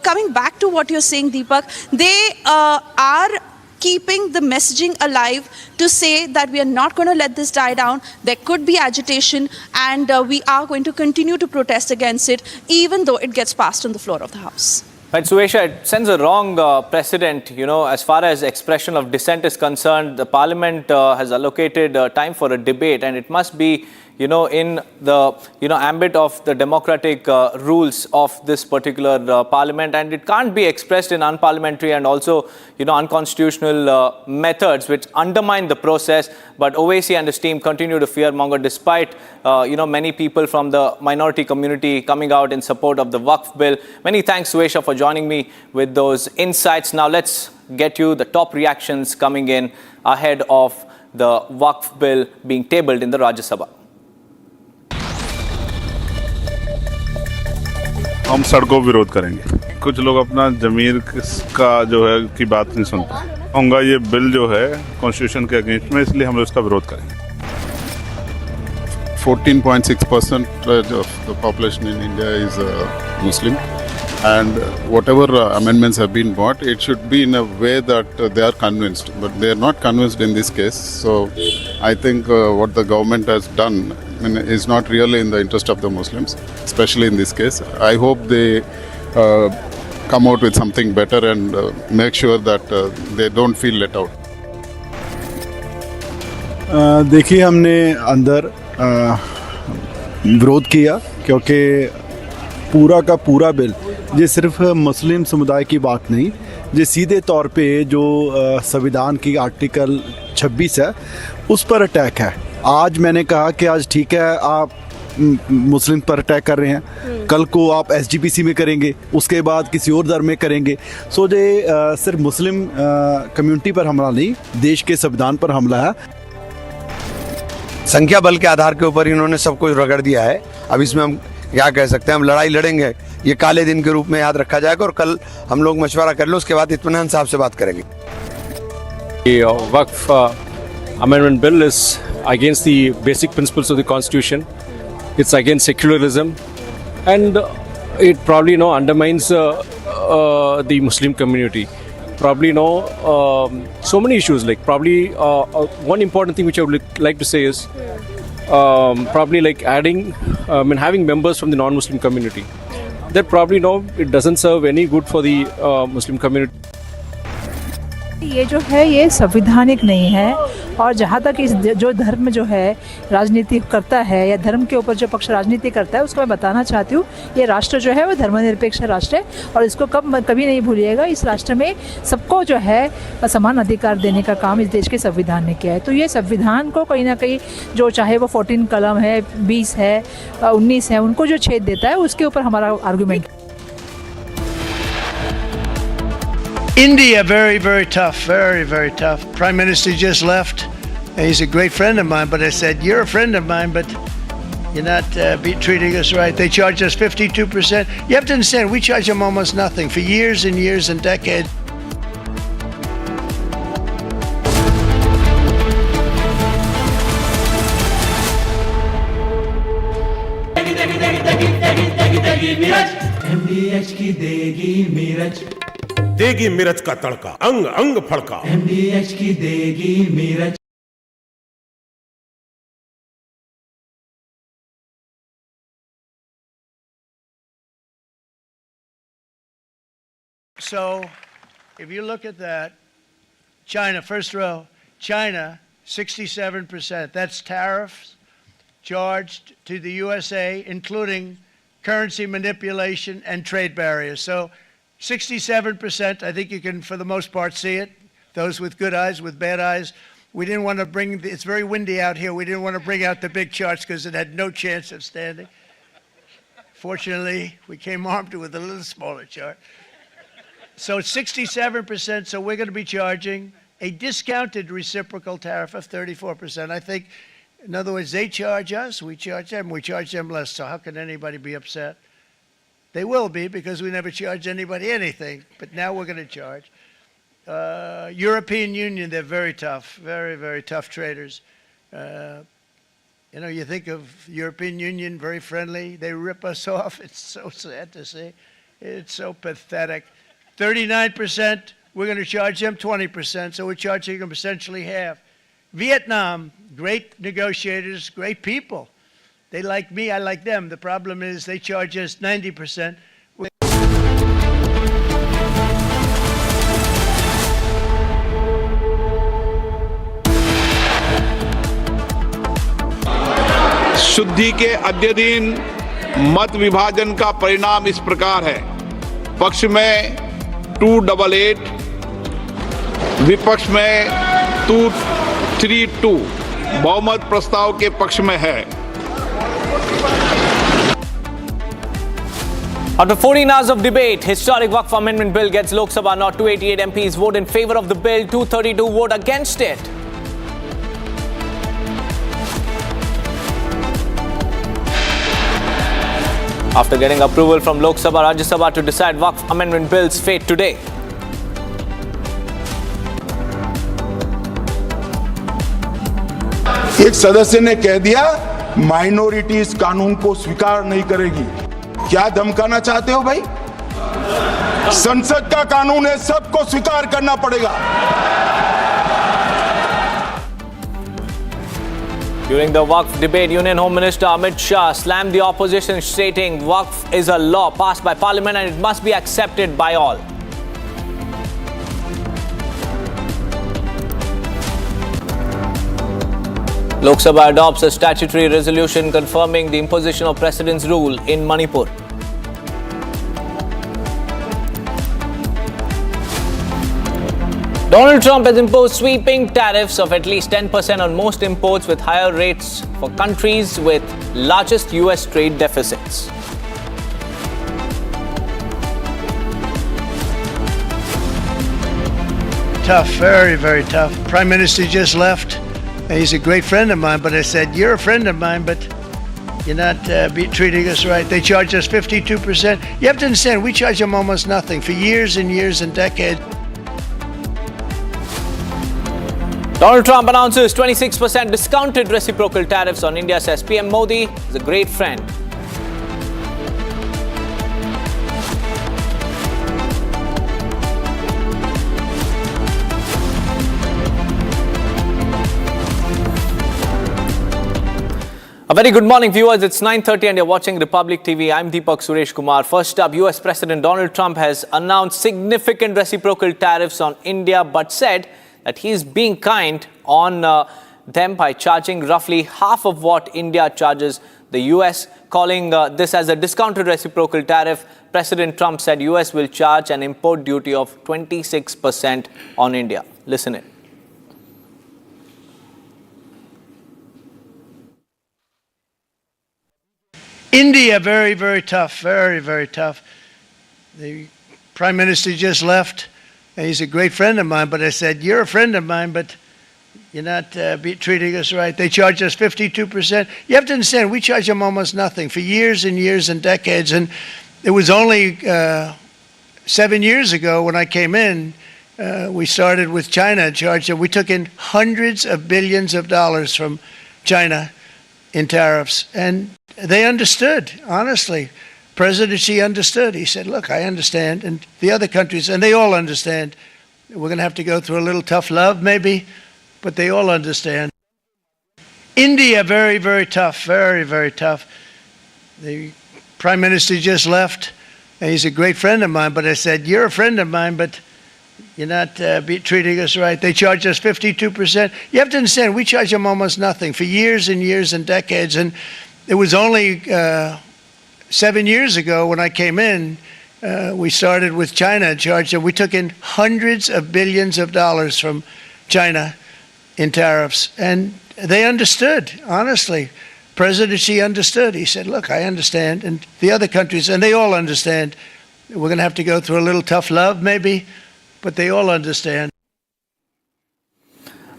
coming back to what you're saying, Deepak, they are keeping the messaging alive to say that we are not going to let this die down. There could be agitation, and we are going to continue to protest against it, even though it gets passed on the floor of the House. Right, Suesha, it sends a wrong precedent, as far as expression of dissent is concerned. The Parliament has allocated time for a debate, and it must be, in the, ambit of the democratic rules of this particular Parliament, and it can't be expressed in unparliamentary and also, unconstitutional methods which undermine the process. But Owaisi and his team continue to fearmonger despite, many people from the minority community coming out in support of the Waqf bill. Many thanks, Suesha, for joining me with those insights. Now let's get you the top reactions coming in ahead of the Waqf Bill being tabled in the Rajya Sabha. हम सड़कों विरोध करेंगे। कुछ लोग अपना जमीर का जो है की बात नहीं सुनते। कहूँगा ये बिल जो है कॉन्स्टिट्यूशन के अगेंस्ट में, इसलिए हम लोग इसका विरोध करेंगे। 14.6% of the population in India is Muslim, and whatever amendments have been brought, it should be in a way that they are convinced, but they are not convinced in this case. So I think what the government has done is not really in the interest of the Muslims, especially in this case. I hope they come out with something better and make sure that they don't feel let out. देखिए, हमने अंदर विरोध किया क्योंकि पूरा का पूरा bill ये सिर्फ मुस्लिम समुदाय की बात नहीं, ये सीधे तौर पे जो संविधान की आर्टिकल 26 है उस पर अटैक है। आज मैंने कहा कि आज ठीक है, आप मुस्लिम पर अटैक कर रहे हैं, कल को आप SGPC में करेंगे, उसके बाद किसी और धर्म में करेंगे। सो ये सिर्फ मुस्लिम कम्युनिटी पर हमला नहीं, देश के संविधान पर हमला है। संख्या बल के आधार के ऊपर इन्होंने सब कुछ रगड़ दिया है। अब इसमें हम क्या कह सकते हैं, हम लड़ाई लड़ेंगे, ये काले दिन के रूप में याद रखा जाएगा और कल हम लोग मशवरा कर लो, उसके बाद इत्मीनान साहब से बात करेंगे। The Waqf Amendment Bill is against the basic principles of the Constitution. It's against secularism, and it probably undermines the Muslim community. Probably so many issues, like probably one important thing which I would like to say is probably like adding having members from the non-Muslim community. That probably it doesn't serve any good for the Muslim community. ये जो है ये संवैधानिक नहीं है, और जहाँ तक इस जो धर्म जो है राजनीति करता है या धर्म के ऊपर जो पक्ष राजनीति करता है उसको मैं बताना चाहती हूँ, ये राष्ट्र जो है वो धर्मनिरपेक्ष राष्ट्र है और इसको कभी नहीं भूलिएगा। इस राष्ट्र में सबको जो है समान अधिकार देने का काम इस देश के संविधान ने किया है। तो ये संविधान को कहीं ना कहीं जो चाहे वो 14 कलम है, 20 है, 19 है, उनको जो छेद देता है उसके ऊपर हमारा argument. India, very, very tough, very, very tough. Prime Minister just left. He's a great friend of mine, but I said, you're a friend of mine, but you're not treating us right. They charge us 52%. You have to understand, we charge them almost nothing for years and years and decades. MDH की देगी मीरज, देगी मिर्च का तड़का, अंग अंग फड़का। MDH की देगी Miraj. So, if you look at that, China, first row, China, 67%. That's tariffs charged to the USA, including currency manipulation and trade barriers. So, 67%, I think you can, for the most part, see it. Those with good eyes, with bad eyes. We didn't want to bring, it's very windy out here, we didn't want to bring out the big charts because it had no chance of standing. Fortunately, we came armed with a little smaller chart. So it's 67%, so we're going to be charging a discounted reciprocal tariff of 34%. I think, in other words, they charge us, we charge them less, so how can anybody be upset? They will be, because we never charge anybody anything, but now we're going to charge. European Union, they're very tough, very, very tough traders. You think of European Union, very friendly. They rip us off. It's so sad to see. It's so pathetic. 39%, we're going to charge them 20%, so we're charging them essentially half. Vietnam, great negotiators, great people. They like me, I like them. The problem is they charge us 90%. शुद्धि के अद्य दिन मत विभाजन का परिणाम इस प्रकार है। पक्ष में 288, विपक्ष में 232 बहुमत प्रस्ताव के पक्ष में है। After 14 hours of debate, historic Waqf Amendment Bill gets Lok Sabha. Not 288 MPs vote in favor of the bill, 232 vote against it. After getting approval from Lok Sabha, Rajya Sabha to decide Waqf Amendment Bill's fate today. एक सदस्य ने कह दिया minorities कानून को स्वीकार नहीं करेगी। क्या धमकाना चाहते हो भाई? संसद का कानून है, सबको स्वीकार करना पड़ेगा। During the Waqf debate, Union Home Minister Amit Shah slammed the opposition, stating Waqf is a law passed by Parliament and it must be accepted by all. Lok Sabha adopts a statutory resolution confirming the imposition of precedence rule in Manipur. Donald Trump has imposed sweeping tariffs of at least 10% on most imports, with higher rates for countries with largest US trade deficits. Tough, very, very tough. Prime Minister just left. He's a great friend of mine, but I said, you're a friend of mine, but you're not treating us right. They charge us 52%. You have to understand, we charge them almost nothing for years and years and decades. Donald Trump announces 26% discounted reciprocal tariffs on India, says PM Modi is a great friend. A very good morning, viewers. It's 9:30 and you're watching Republic TV. I'm Deepak Suresh Kumar. First up, US President Donald Trump has announced significant reciprocal tariffs on India, but said that he's being kind on them by charging roughly half of what India charges the US, calling this as a discounted reciprocal tariff. President Trump said US will charge an import duty of 26% on India. Listen in. India, very, very tough, very, very tough. The Prime Minister just left. He's a great friend of mine, but I said, you're a friend of mine, but you're not treating us right. They charge us 52%. You have to understand, we charge them almost nothing for years and years and decades. And it was only 7 years ago when I came in, we started with China and charged them. We took in hundreds of billions of dollars from China in tariffs. And they understood, honestly. President Xi understood. He said, look, I understand. And the other countries, and they all understand. We're going to have to go through a little tough love, maybe, but they all understand. India, very, very tough, very, very tough. The Prime Minister just left. He's a great friend of mine, but I said, you're a friend of mine, but you're not treating us right. They charge us 52%. You have to understand, we charge them almost nothing for years and years and decades. And it was only 7 years ago when I came in, we started with China and charged them. We took in hundreds of billions of dollars from China in tariffs. And they understood, honestly. President Xi understood. He said, look, I understand. And the other countries, and they all understand. We're going to have to go through a little tough love, maybe, but they all understand.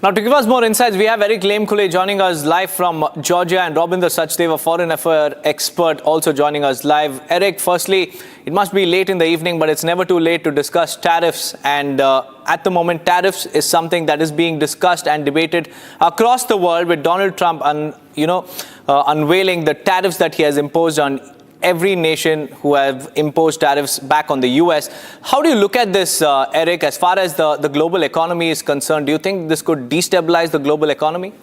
Now, to give us more insights, we have Eric Lemkule joining us live from Georgia and Robindra Sachdeva, foreign affairs expert, also joining us live. Eric, firstly, it must be late in the evening, but it's never too late to discuss tariffs. And at the moment, tariffs is something that is being discussed and debated across the world, with Donald Trump unveiling the tariffs that he has imposed on every nation who have imposed tariffs back on the US. How do you look at this, Eric, as far as the global economy is concerned? Do you think this could destabilize the global economy?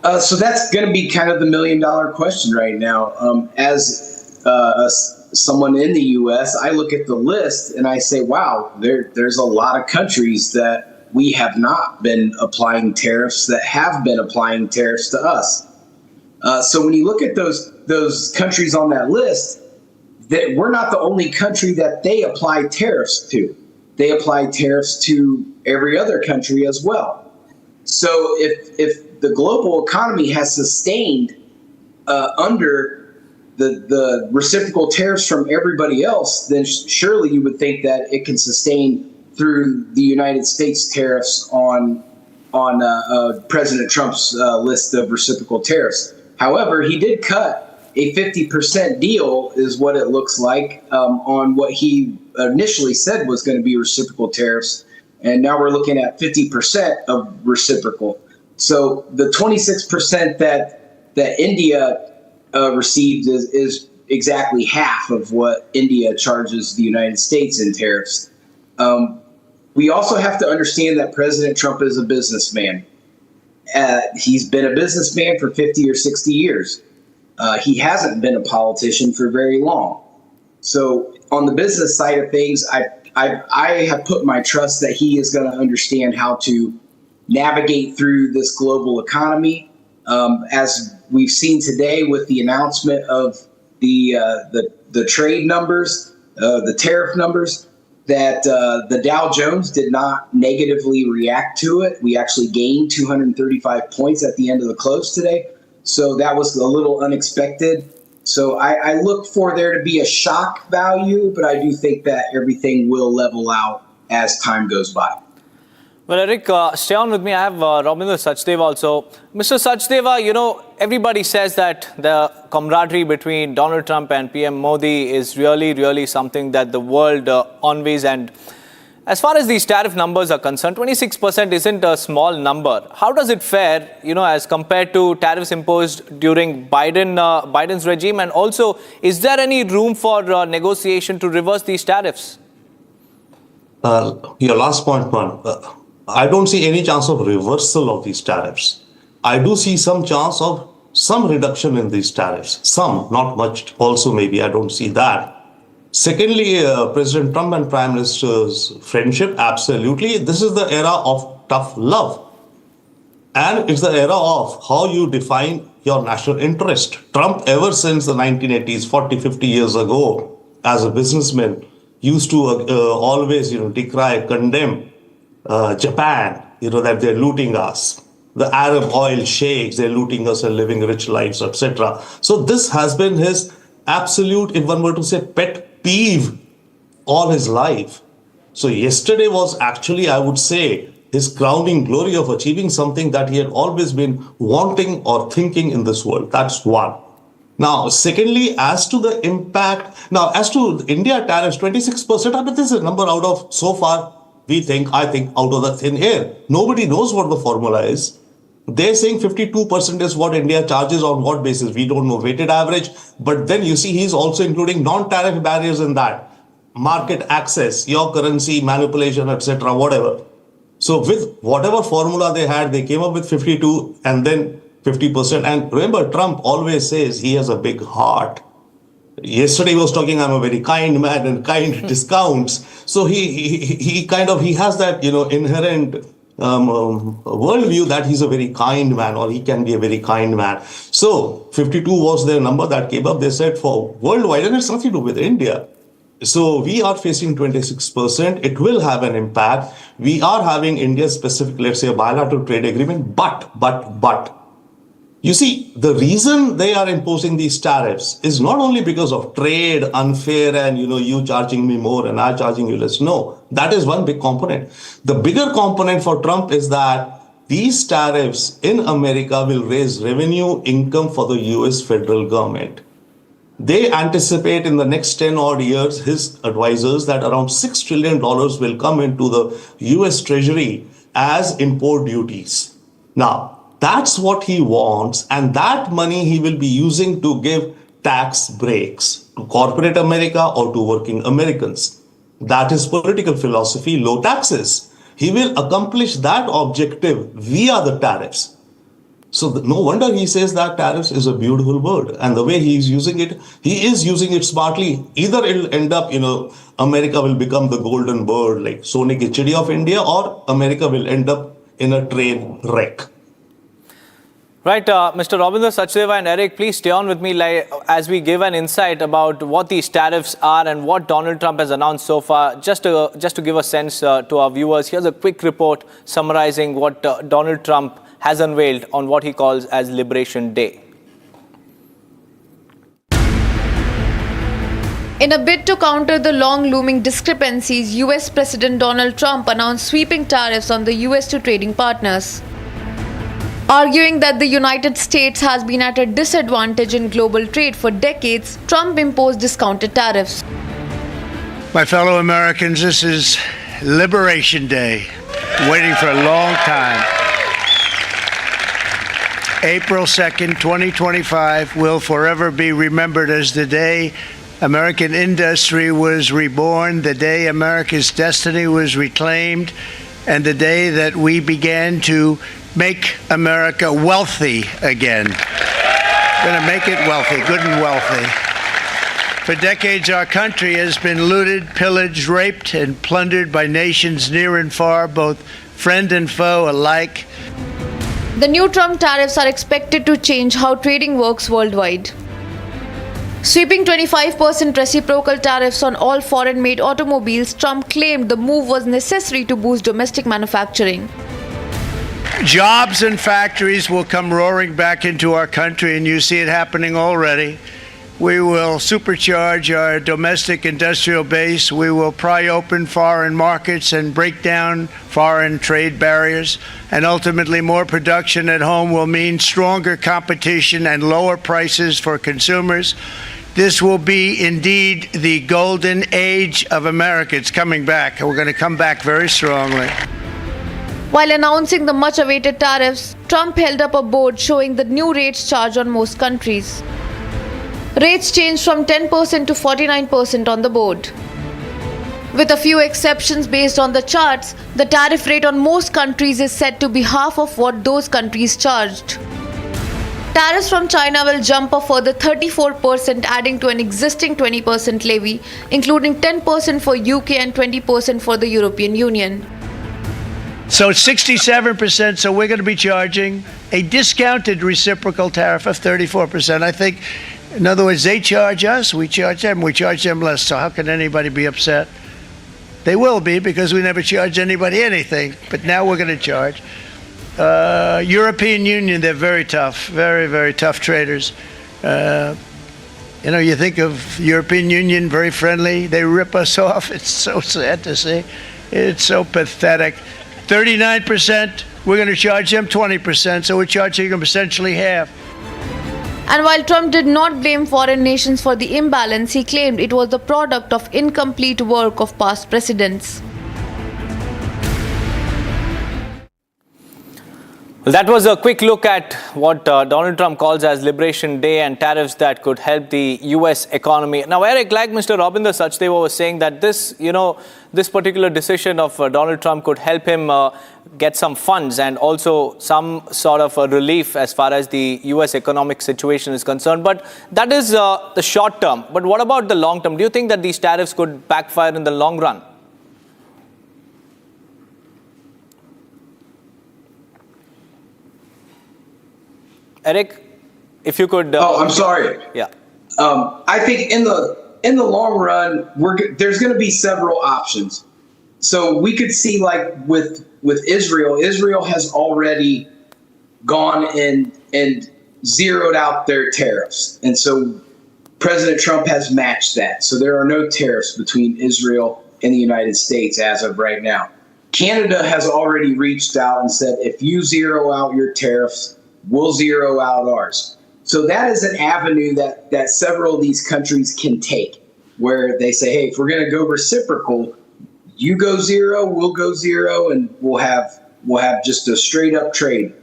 So that's going to be kind of the million-dollar question right now. As someone in the US, I look at the list and I say, wow, there's a lot of countries that we have not been applying tariffs, that have been applying tariffs to us. So when you look at those countries on that list, that we're not the only country that they apply tariffs to. They apply tariffs to every other country as well. So if the global economy has sustained under the reciprocal tariffs from everybody else, then surely you would think that it can sustain through the United States tariffs on President Trump's list of reciprocal tariffs. However, he did cut a 50% deal is what it looks like on what he initially said was going to be reciprocal tariffs. And now we're looking at 50% of reciprocal. So the 26% that India received is exactly half of what India charges the United States in tariffs. We also have to understand that President Trump is a businessman. He's been a businessman for 50 or 60 years. He hasn't been a politician for very long. So on the business side of things, I have put my trust that he is going to understand how to navigate through this global economy. As we've seen today with the announcement of the trade numbers, the tariff numbers, that the Dow Jones did not negatively react to it. We actually gained 235 points at the end of the close today. So that was a little unexpected. So I look for there to be a shock value, but I do think that everything will level out as time goes by. Well, Eric, stay on with me. I have Rabindra Sachdeva also. Mr. Sachdeva, everybody says that the camaraderie between Donald Trump and PM Modi is really, really something that the world envies. And as far as these tariff numbers are concerned, 26% isn't a small number. How does it fare, as compared to tariffs imposed during Biden's regime? And also, is there any room for negotiation to reverse these tariffs? Your last point, I don't see any chance of reversal of these tariffs. I do see some chance of some reduction in these tariffs. Some, not much. Also, maybe I don't see that. Secondly, President Trump and Prime Minister's friendship, absolutely. This is the era of tough love. And it's the era of how you define your national interest. Trump, ever since the 1980s, 40, 50 years ago, as a businessman, used to always, decry, condemn Japan, that they're looting us. The Arab oil sheikhs, they're looting us and living rich lives, etc. So this has been his absolute, if one were to say, pet peeve all his life. So yesterday was actually, I would say, his crowning glory of achieving something that he had always been wanting or thinking in this world. That's one. Now, secondly, as to the impact, as to India tariffs, 26%, I mean, this is a number out of, so far, I think, out of the thin air. Nobody knows what the formula is. They're saying 52% is what India charges. On what basis? We don't know. Weighted average. But then you see, he's also including non-tariff barriers in that. Market access, your currency, manipulation, etc., whatever. So with whatever formula they had, they came up with 52 and then 50%. And remember, Trump always says he has a big heart. Yesterday he was talking, I'm a very kind man and kind discounts. So he has that, inherent worldview that he's a very kind man, or he can be a very kind man. So 52 was their number that came up. They said for worldwide, and it's nothing to do with India. So we are facing 26%. It will have an impact. We are having India-specific, let's say, a bilateral trade agreement. But, you see, the reason they are imposing these tariffs is not only because of trade, unfair, and, you charging me more and I charging you less. No, that is one big component. The bigger component for Trump is that these tariffs in America will raise revenue income for the US federal government. They anticipate in the next 10 odd years, his advisors, that around $6 trillion will come into the US Treasury as import duties. Now, that's what he wants, and that money he will be using to give tax breaks to corporate America or to working Americans. That is political philosophy, low taxes. He will accomplish that objective via the tariffs. So no wonder he says that tariffs is a beautiful word. And the way he is using it smartly. Either it'll end up, America will become the golden bird, like Sone ki chidi of India, or America will end up in a train wreck. Right, Mr. Rabindra Sachdeva and Eric, please stay on with me as we give an insight about what these tariffs are and what Donald Trump has announced so far. Just to give a sense to our viewers, here's a quick report summarizing what Donald Trump has unveiled on what he calls as Liberation Day. In a bid to counter the long-looming discrepancies, US President Donald Trump announced sweeping tariffs on the US to trading partners. Arguing that the United States has been at a disadvantage in global trade for decades, Trump imposed discounted tariffs. My fellow Americans, this is Liberation Day. Waiting for a long time. April 2nd, 2025 will forever be remembered as the day American industry was reborn, the day America's destiny was reclaimed, and the day that we began to make America wealthy again. We're going to make it wealthy, good and wealthy. For decades, our country has been looted, pillaged, raped, and plundered by nations near and far, both friend and foe alike. The new Trump tariffs are expected to change how trading works worldwide. Sweeping 25% reciprocal tariffs on all foreign-made automobiles, Trump claimed the move was necessary to boost domestic manufacturing. Jobs and factories will come roaring back into our country, and you see it happening already. We will supercharge our domestic industrial base. We will pry open foreign markets and break down foreign trade barriers. And ultimately, more production at home will mean stronger competition and lower prices for consumers. This will be indeed the golden age of America. It's coming back. We're going to come back very strongly. While announcing the much-awaited tariffs, Trump held up a board showing the new rates charged on most countries. Rates changed from 10% to 49% on the board. With a few exceptions based on the charts, the tariff rate on most countries is said to be half of what those countries charged. Tariffs from China will jump a further 34%, adding to an existing 20% levy, including 10% for UK and 20% for the European Union. So it's 67%, so we're going to be charging a discounted reciprocal tariff of 34%. I think, in other words, they charge us, we charge them less. So how can anybody be upset? They will be, because we never charge anybody anything, but now we're going to charge. European Union, they're very tough, very, very tough traders. You think of the European Union, very friendly. They rip us off. It's so sad to see. It's so pathetic. 39%, we're going to charge them 20%, so we're charging them essentially half. And while Trump did not blame foreign nations for the imbalance, he claimed it was the product of incomplete work of past presidents. Well, that was a quick look at what Donald Trump calls as Liberation Day and tariffs that could help the U.S. economy. Now, Eric, like Mr. Rabinder Sachdeva was saying that this particular decision of Donald Trump could help him get some funds and also some sort of a relief as far as the U.S. economic situation is concerned. But that is the short term. But what about the long term? Do you think that these tariffs could backfire in the long run? Eric, if you could. I'm sorry. Yeah. I think in the long run, there's going to be several options. So we could see, like with Israel. Israel has already gone and zeroed out their tariffs, and so President Trump has matched that. So there are no tariffs between Israel and the United States as of right now. Canada has already reached out and said, if you zero out your tariffs, we'll zero out ours. So that is an avenue that several of these countries can take, where they say, hey, if we're going to go reciprocal, you go zero, we'll go zero, and we'll have just a straight up trade.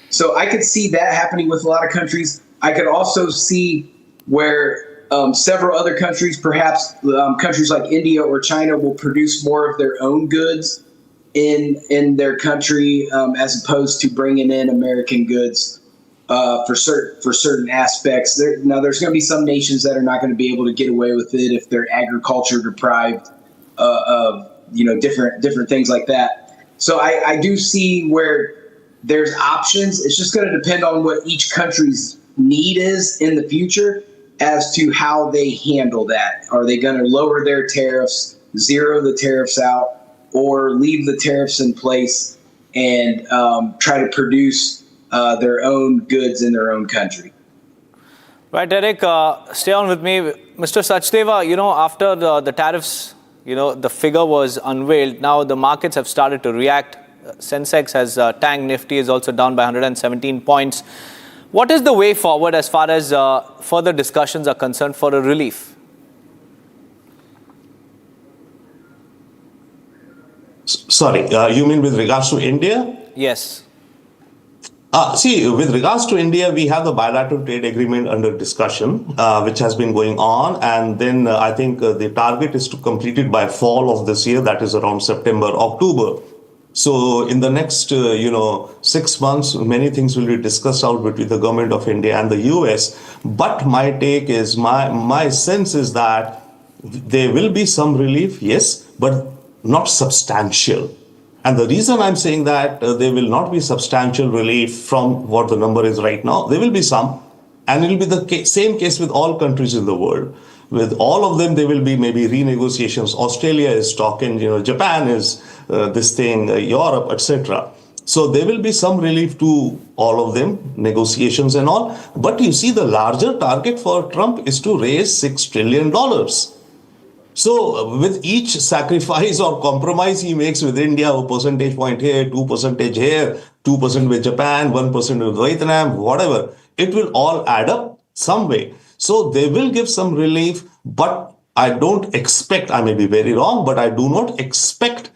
So I could see that happening with a lot of countries. I could also see where several other countries, perhaps countries like India or China, will produce more of their own goods in their country, as opposed to bringing in American goods for certain aspects. There's going to be some nations that are not going to be able to get away with it if they're agriculture deprived of different things like that. So I do see where there's options. It's just going to depend on what each country's need is in the future as to how they handle that. Are they going to lower their tariffs, zero the tariffs out, or leave the tariffs in place and try to produce their own goods in their own country? Right, Eric, stay on with me. Mr. Sachdeva, after the tariffs, the figure was unveiled. Now the markets have started to react Sensex has tanked. Nifty is also down by 117 points. What is the way forward as far as further discussions are concerned for a relief? Sorry, you mean with regards to India? Yes. See, with regards to India, we have the bilateral trade agreement under discussion, which has been going on. And then I think the target is to complete it by fall of this year, that is around September, October. So in the next, 6 months, many things will be discussed out between the government of India and the US. But my take is, my sense is that there will be some relief, yes, but not substantial. And the reason I'm saying that there will not be substantial relief from what the number is right now, there will be some, and it will be the same case with all countries in the world. With all of them, there will be maybe renegotiations. Australia is talking, Japan is Europe, etc. So there will be some relief to all of them, negotiations and all. But you see, the larger target for Trump is to raise $6 trillion. So with each sacrifice or compromise he makes with India, a percentage point here, 2% here, 2% with Japan, 1% with Vietnam, whatever, it will all add up some way. So they will give some relief, but I don't expect, I may be very wrong, but I do not expect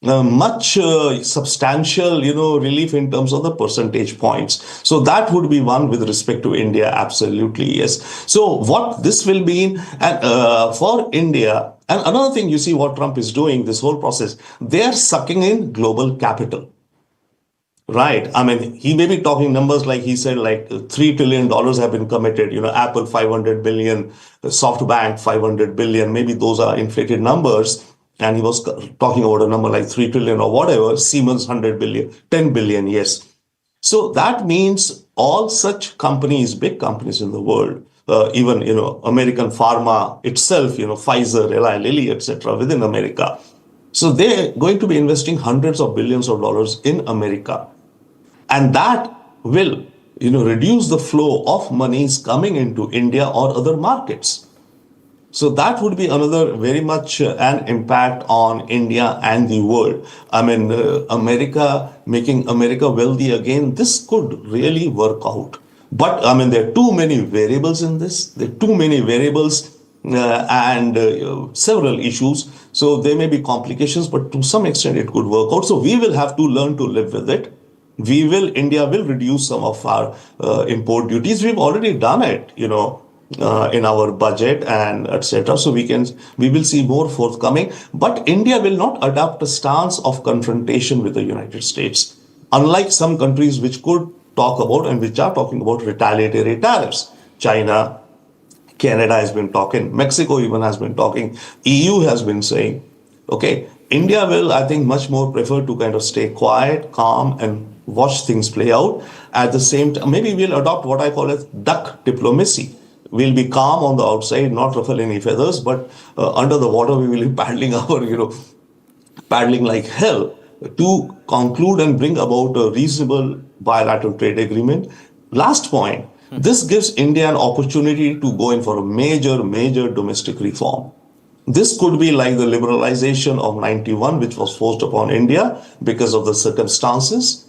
much substantial, relief in terms of the percentage points. So that would be one with respect to India. Absolutely, yes. So what this will mean for India, and another thing, you see what Trump is doing, this whole process, they are sucking in global capital. Right. I mean, he may be talking numbers like he said, like $3 trillion have been committed, Apple 500 billion, SoftBank 500 billion, maybe those are inflated numbers. And he was talking about a number like 3 trillion or whatever, Siemens 100 billion, 10 billion, yes. So that means all such companies, big companies in the world, even, American pharma itself, Pfizer, Eli Lilly, etc., within America. So they're going to be investing hundreds of billions of dollars in America. And that will, reduce the flow of monies coming into India or other markets. So that would be another very much an impact on India and the world. I mean, America, making America wealthy again, this could really work out. But I mean, there are too many variables in this. There are too many variables and several issues. So there may be complications, but to some extent it could work out. So we will have to learn to live with it. India will reduce some of our import duties. We've already done it, in our budget and etc. So we will see more forthcoming. But India will not adopt a stance of confrontation with the United States, unlike some countries which could talk about and which are talking about retaliatory tariffs. China, Canada has been talking, Mexico even has been talking, EU has been saying, okay, India will, I think, much more prefer to kind of stay quiet, calm, and watch things play out. At the same time, maybe we'll adopt what I call as duck diplomacy. We'll be calm on the outside, not ruffle any feathers, but under the water we will be paddling paddling like hell to conclude and bring about a reasonable bilateral trade agreement. Last point, this gives India an opportunity to go in for a major domestic reform. This could be like the liberalization of 91, which was forced upon India because of the circumstances,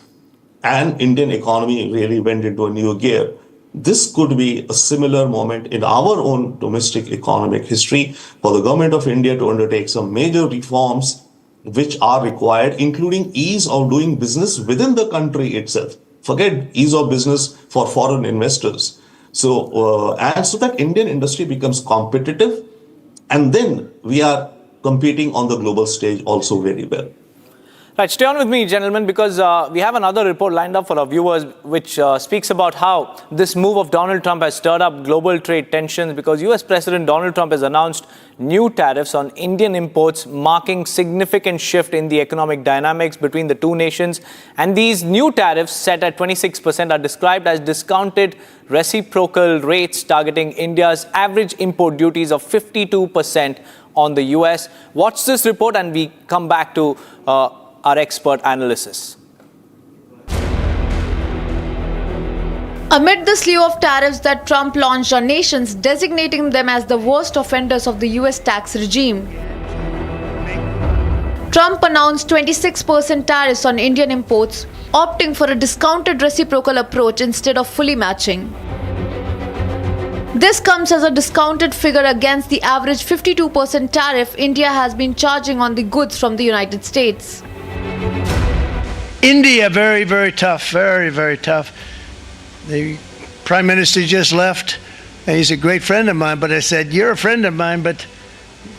and Indian economy really went into a new gear. This could be a similar moment in our own domestic economic history for the government of India to undertake some major reforms which are required, including ease of doing business within the country itself. Forget ease of business for foreign investors. So, and so that Indian industry becomes competitive, and then we are competing on the global stage also very well. Right, stay on with me, gentlemen, because we have another report lined up for our viewers which speaks about how this move of Donald Trump has stirred up global trade tensions, because US President Donald Trump has announced new tariffs on Indian imports, marking significant shift in the economic dynamics between the two nations. And these new tariffs, set at 26%, are described as discounted reciprocal rates targeting India's average import duties of 52% on the US. Watch this report and we come back to our expert analysis. Amid the slew of tariffs that Trump launched on nations, designating them as the worst offenders of the US tax regime, Trump announced 26% tariffs on Indian imports, opting for a discounted reciprocal approach instead of fully matching. This comes as a discounted figure against the average 52% tariff India has been charging on the goods from the United States. India, very, very tough, very, very tough. The Prime Minister just left. And he's a great friend of mine, but I said, you're a friend of mine, but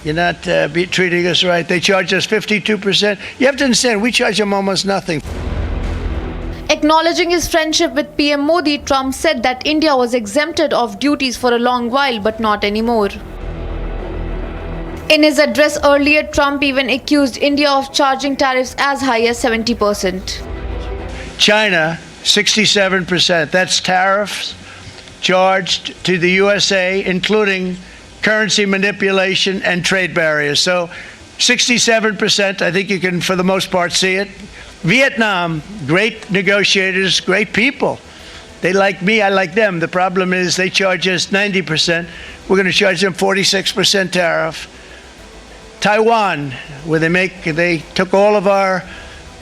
you're not treating us right. They charge us 52%. You have to understand, we charge them almost nothing. Acknowledging his friendship with PM Modi, Trump said that India was exempted of duties for a long while, but not anymore. In his address earlier, Trump even accused India of charging tariffs as high as 70%. China, 67%. That's tariffs charged to the USA, including currency manipulation and trade barriers. So 67%, I think you can, for the most part, see it. Vietnam, great negotiators, great people. They like me, I like them. The problem is they charge us 90%. We're going to charge them 46% tariff. Taiwan, where they took all of our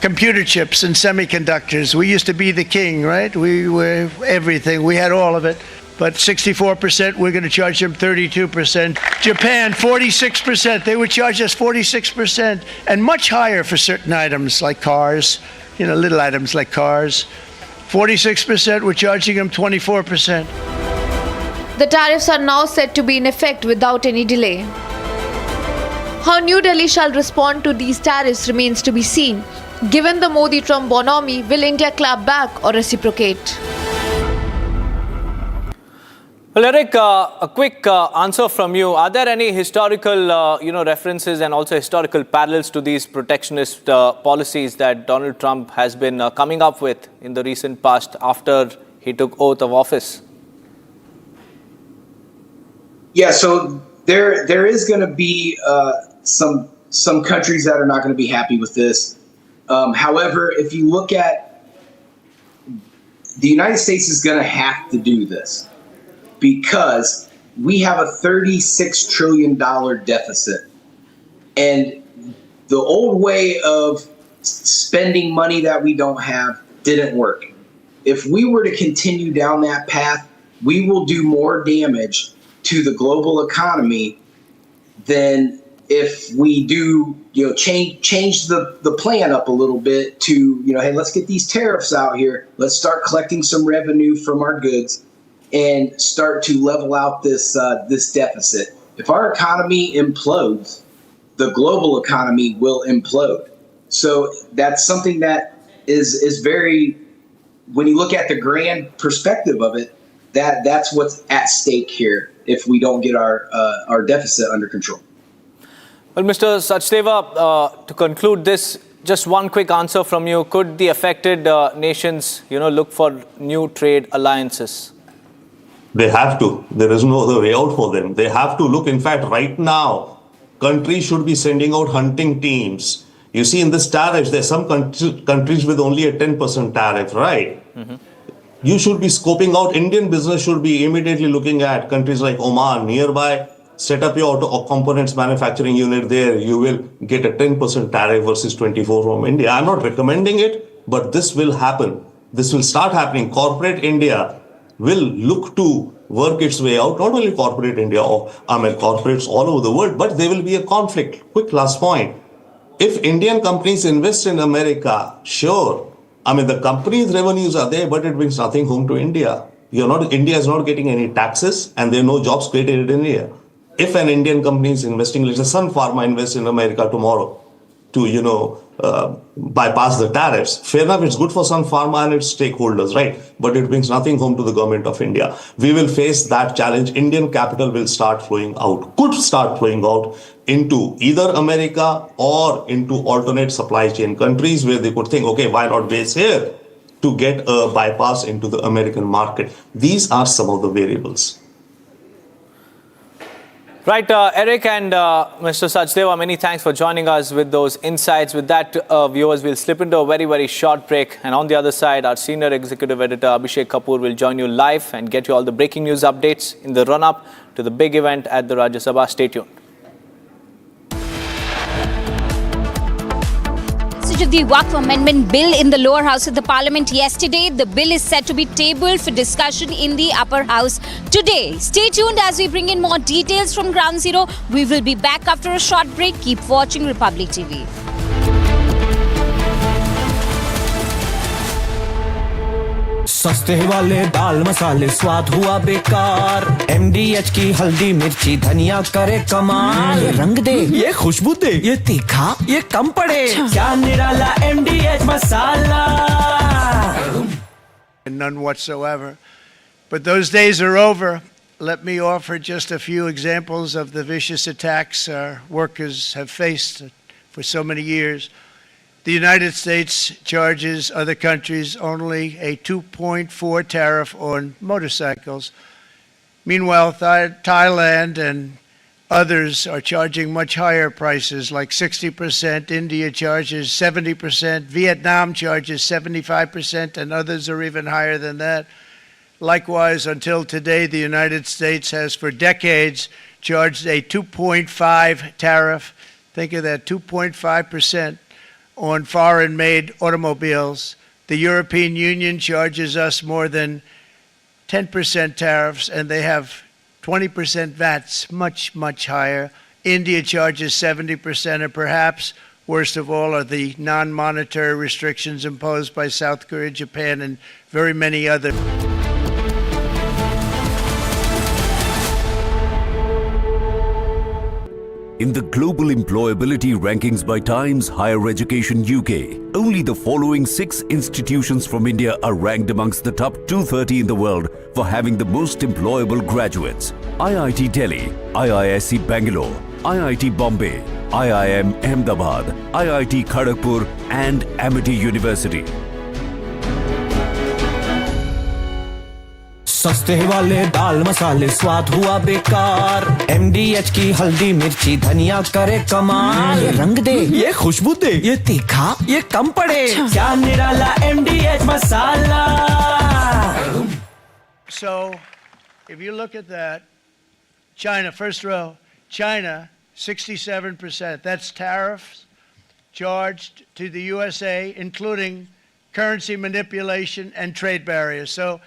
computer chips and semiconductors. We used to be the king, right? We were everything. We had all of it. But 64%, we're going to charge them 32%. Japan, 46%. They would charge us 46%. And much higher for certain items like cars, little items like cars. 46%, we're charging them 24%. The tariffs are now set to be in effect without any delay. How New Delhi shall respond to these tariffs remains to be seen. Given the Modi-Trump bonhomie, will India clap back or reciprocate? Well, Eric, a quick answer from you. Are there any historical, references and also historical parallels to these protectionist policies that Donald Trump has been coming up with in the recent past after he took oath of office? Yeah, so there is going to be some countries that are not going to be happy with this. However, if you look at the United States is going to have to do this because we have a $36 trillion deficit. And the old way of spending money that we don't have didn't work. If we were to continue down that path, we will do more damage to the global economy than if we do, change the plan up a little bit to, hey, let's get these tariffs out here. Let's start collecting some revenue from our goods and start to level out this deficit. If our economy implodes, the global economy will implode. So that's something that is very, when you look at the grand perspective of it, that's what's at stake here if we don't get our deficit under control. Well, Mr. Sachdeva, to conclude this, just one quick answer from you. Could the affected nations, look for new trade alliances? They have to. There is no other way out for them. They have to look. In fact, right now, countries should be sending out hunting teams. You see, in this tariffs, there's some countries with only a 10% tariff, right? Mm-hmm. You should be scoping out. Indian business should be immediately looking at countries like Oman, nearby. Set up your auto components manufacturing unit there. You will get a 10% tariff versus 24 from India. I'm not recommending it, but this will happen. This will start happening. Corporate India will look to work its way out. Not only corporate India, corporates all over the world, but there will be a conflict. Quick last point. If Indian companies invest in America, sure. The company's revenues are there, but it brings nothing home to India. India is not getting any taxes and there are no jobs created in India. If an Indian company is investing, let's say Sun Pharma invests in America tomorrow to, bypass the tariffs, fair enough, it's good for Sun Pharma and its stakeholders, right? But it brings nothing home to the government of India. We will face that challenge. Indian capital will start flowing out, could start flowing out into either America or into alternate supply chain countries where they could think, okay, why not base here to get a bypass into the American market? These are some of the variables. Right, Eric and Mr. Sachdeva, many thanks for joining us with those insights. With that, viewers, we'll slip into a very, very short break. And on the other side, our senior executive editor, Abhishek Kapoor, will join you live and get you all the breaking news updates in the run-up to the big event at the Rajya Sabha. Stay tuned. of the Waqf Amendment Bill in the lower house of the Parliament yesterday. The bill is set to be tabled for discussion in the upper house today. Stay tuned as we bring in more details from Ground Zero. We will be back after a short break. Keep watching Republic TV. सस्ते वाले दाल मसाले स्वाद हुआ बेकार MDH की हल्दी मिर्ची धनिया करे कमाल ये रंग दे ये खुशबू दे ये तीखा ये कम पड़े क्या निराला MDH masala None whatsoever. But those days are over. Let me offer just a few examples of the vicious attacks our workers have faced for so many years. The United States charges other countries only a 2.4 tariff on motorcycles. Meanwhile, Thailand and others are charging much higher prices, like 60%. India charges 70%. Vietnam charges 75%, and others are even higher than that. Likewise, until today, the United States has for decades charged a 2.5 tariff. Think of that, 2.5%. On foreign-made automobiles. The European Union charges us more than 10% tariffs, and they have 20% VATs, much, much higher. India charges 70%, and perhaps worst of all are the non-monetary restrictions imposed by South Korea, Japan, and very many others. In the global employability rankings by Times Higher Education UK, only the following 6 institutions from India are ranked amongst the top 230 in the world for having the most employable graduates. IIT Delhi, IISc Bangalore, IIT Bombay, IIM Ahmedabad, IIT Kharagpur and Amity University. सस्ते वाले दाल मसाले स्वाद हुआ बेकार MDH की हल्दी मिर्ची धनिया करे कमाल ये रंग दे ये खुशबू दे ये तीखा ये कम पड़े क्या निराला MDH masala. So, if you look at that, China, first row, China, 67%. That's tariffs charged to the USA, including currency manipulation and trade barriers. So,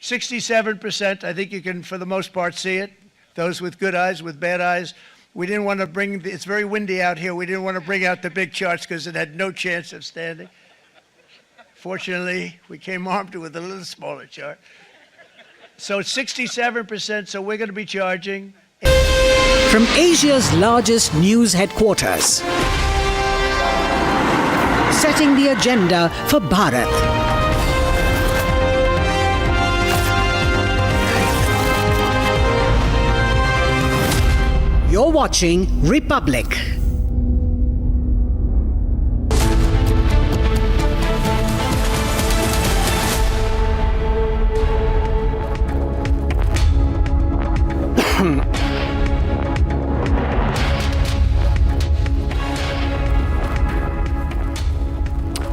67%, I think you can, for the most part, see it. Those with good eyes, with bad eyes. We didn't want to bring, it's very windy out here. We didn't want to bring out the big charts because it had no chance of standing. Fortunately, we came armed with a little smaller chart. So 67%, so we're going to be charging. From Asia's largest news headquarters, setting the agenda for Bharat. You're watching Republic.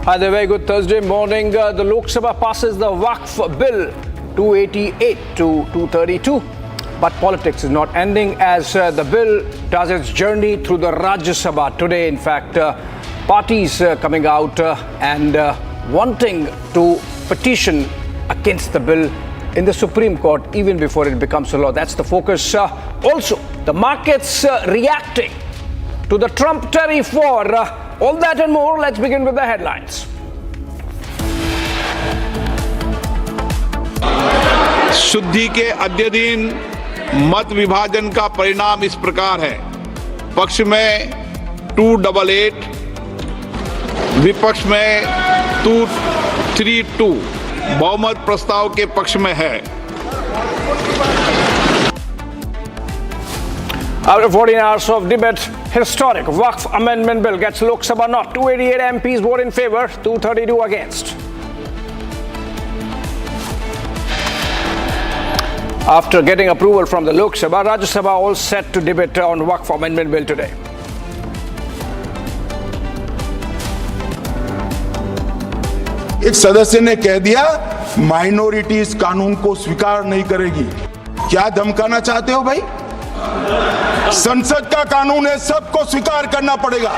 Hi there, very good Thursday morning. The Lok Sabha passes the Waqf Bill 288 to 232. But politics is not ending as the bill does its journey through the Rajya Sabha today. In fact, parties coming out and wanting to petition against the bill in the Supreme Court even before it becomes a law. That's the focus. Also, the markets reacting to the Trump tariff war. All that and more. Let's begin with the headlines. शुद्धि के अद्य दिन मत विभाजन का परिणाम इस प्रकार है। पक्ष में 288, विपक्ष में 232 बहुमत प्रस्ताव के पक्ष में है। After 14 hours of debate, historic Waqf Amendment Bill gets Lok Sabha not. 288 MPs vote in favor, 232 against. After getting approval from the Lok Sabha, Rajya Sabha all set to debate on Waqf Amendment Bill today. एक सदस्य ने कह दिया minorities कानून को स्वीकार नहीं करेगी। क्या धमकाना चाहते हो भाई? संसद का कानून है, सबको स्वीकार करना पड़ेगा।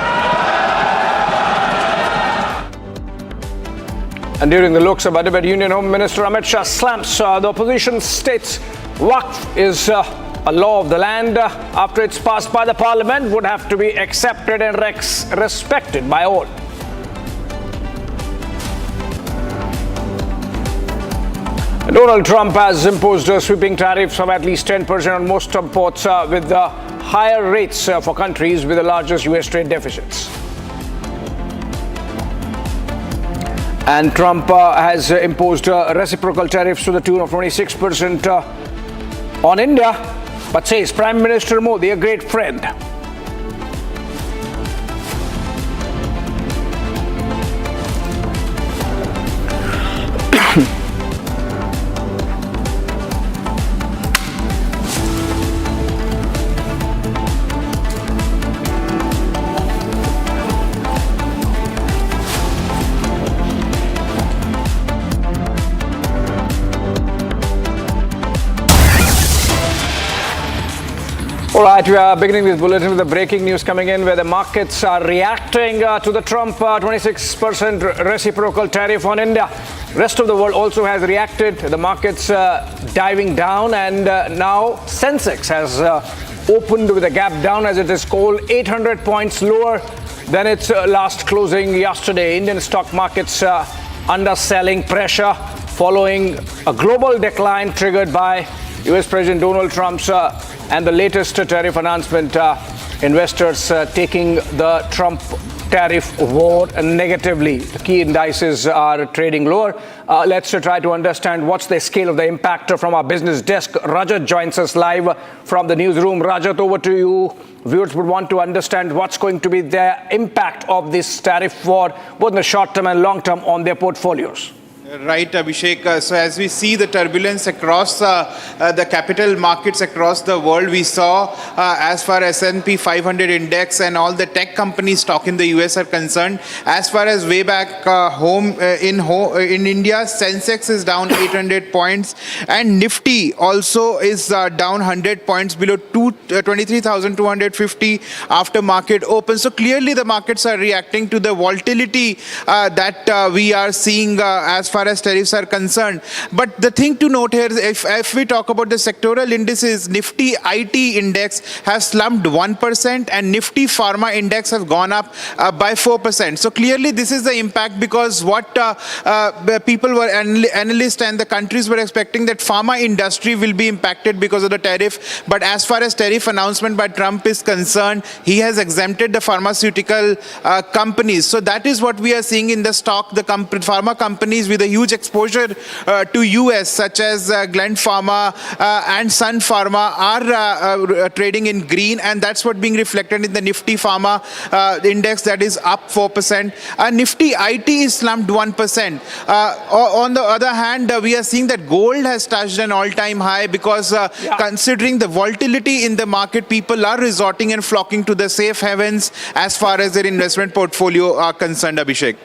And during the Lok Sabha debate, Union Home Minister Amit Shah slams the opposition, states Waqf is a law of the land after it's passed by the parliament would have to be accepted and respected by all. Donald Trump has imposed sweeping tariffs of at least 10% on most imports with higher rates for countries with the largest US trade deficits. And Trump has imposed reciprocal tariffs to the tune of 26% on India, but says Prime Minister Modi a great friend. All right, we are beginning this bulletin with the breaking news coming in where the markets are reacting to the Trump 26% reciprocal tariff on India. Rest of the world also has reacted. The markets diving down, and now Sensex has opened with a gap down, as it is called, 800 points lower than its last closing yesterday. Indian stock markets under selling pressure following a global decline triggered by US President Donald Trump's and the latest tariff announcement. Investors taking the Trump tariff war negatively. The key indices are trading lower. Let's try to understand what's the scale of the impact from our business desk. Rajat joins us live from the newsroom. Rajat, over to you. Viewers would want to understand what's going to be the impact of this tariff war, both in the short term and long term, on their portfolios. Right, Abhishek. So as we see the turbulence across the capital markets across the world, we saw as far as S&P 500 index and all the tech companies stock in the US are concerned. As far as way back home in India, Sensex is down 800 points and Nifty also is down 100 points below 23,250 after market open. So clearly the markets are reacting to the volatility that we are seeing as far as tariffs are concerned. But the thing to note here, if we talk about the sectoral indices, Nifty IT index has slumped 1% and Nifty Pharma index has gone up by 4%. So clearly this is the impact, because what people were, analysts and the countries were expecting, that pharma industry will be impacted because of the tariff. But as far as tariff announcement by Trump is concerned, he has exempted the pharmaceutical companies. So that is what we are seeing in the stock. The pharma companies with a huge exposure to US, such as Glen Pharma and Sun Pharma, are trading in green, and that's what being reflected in the Nifty Pharma index that is up 4%. Nifty IT is slumped 1%. On the other hand, we are seeing that gold has touched an all-time high, because considering the volatility in the market, people are resorting and flocking to the safe havens as far as their investment portfolio are concerned, Abhishek.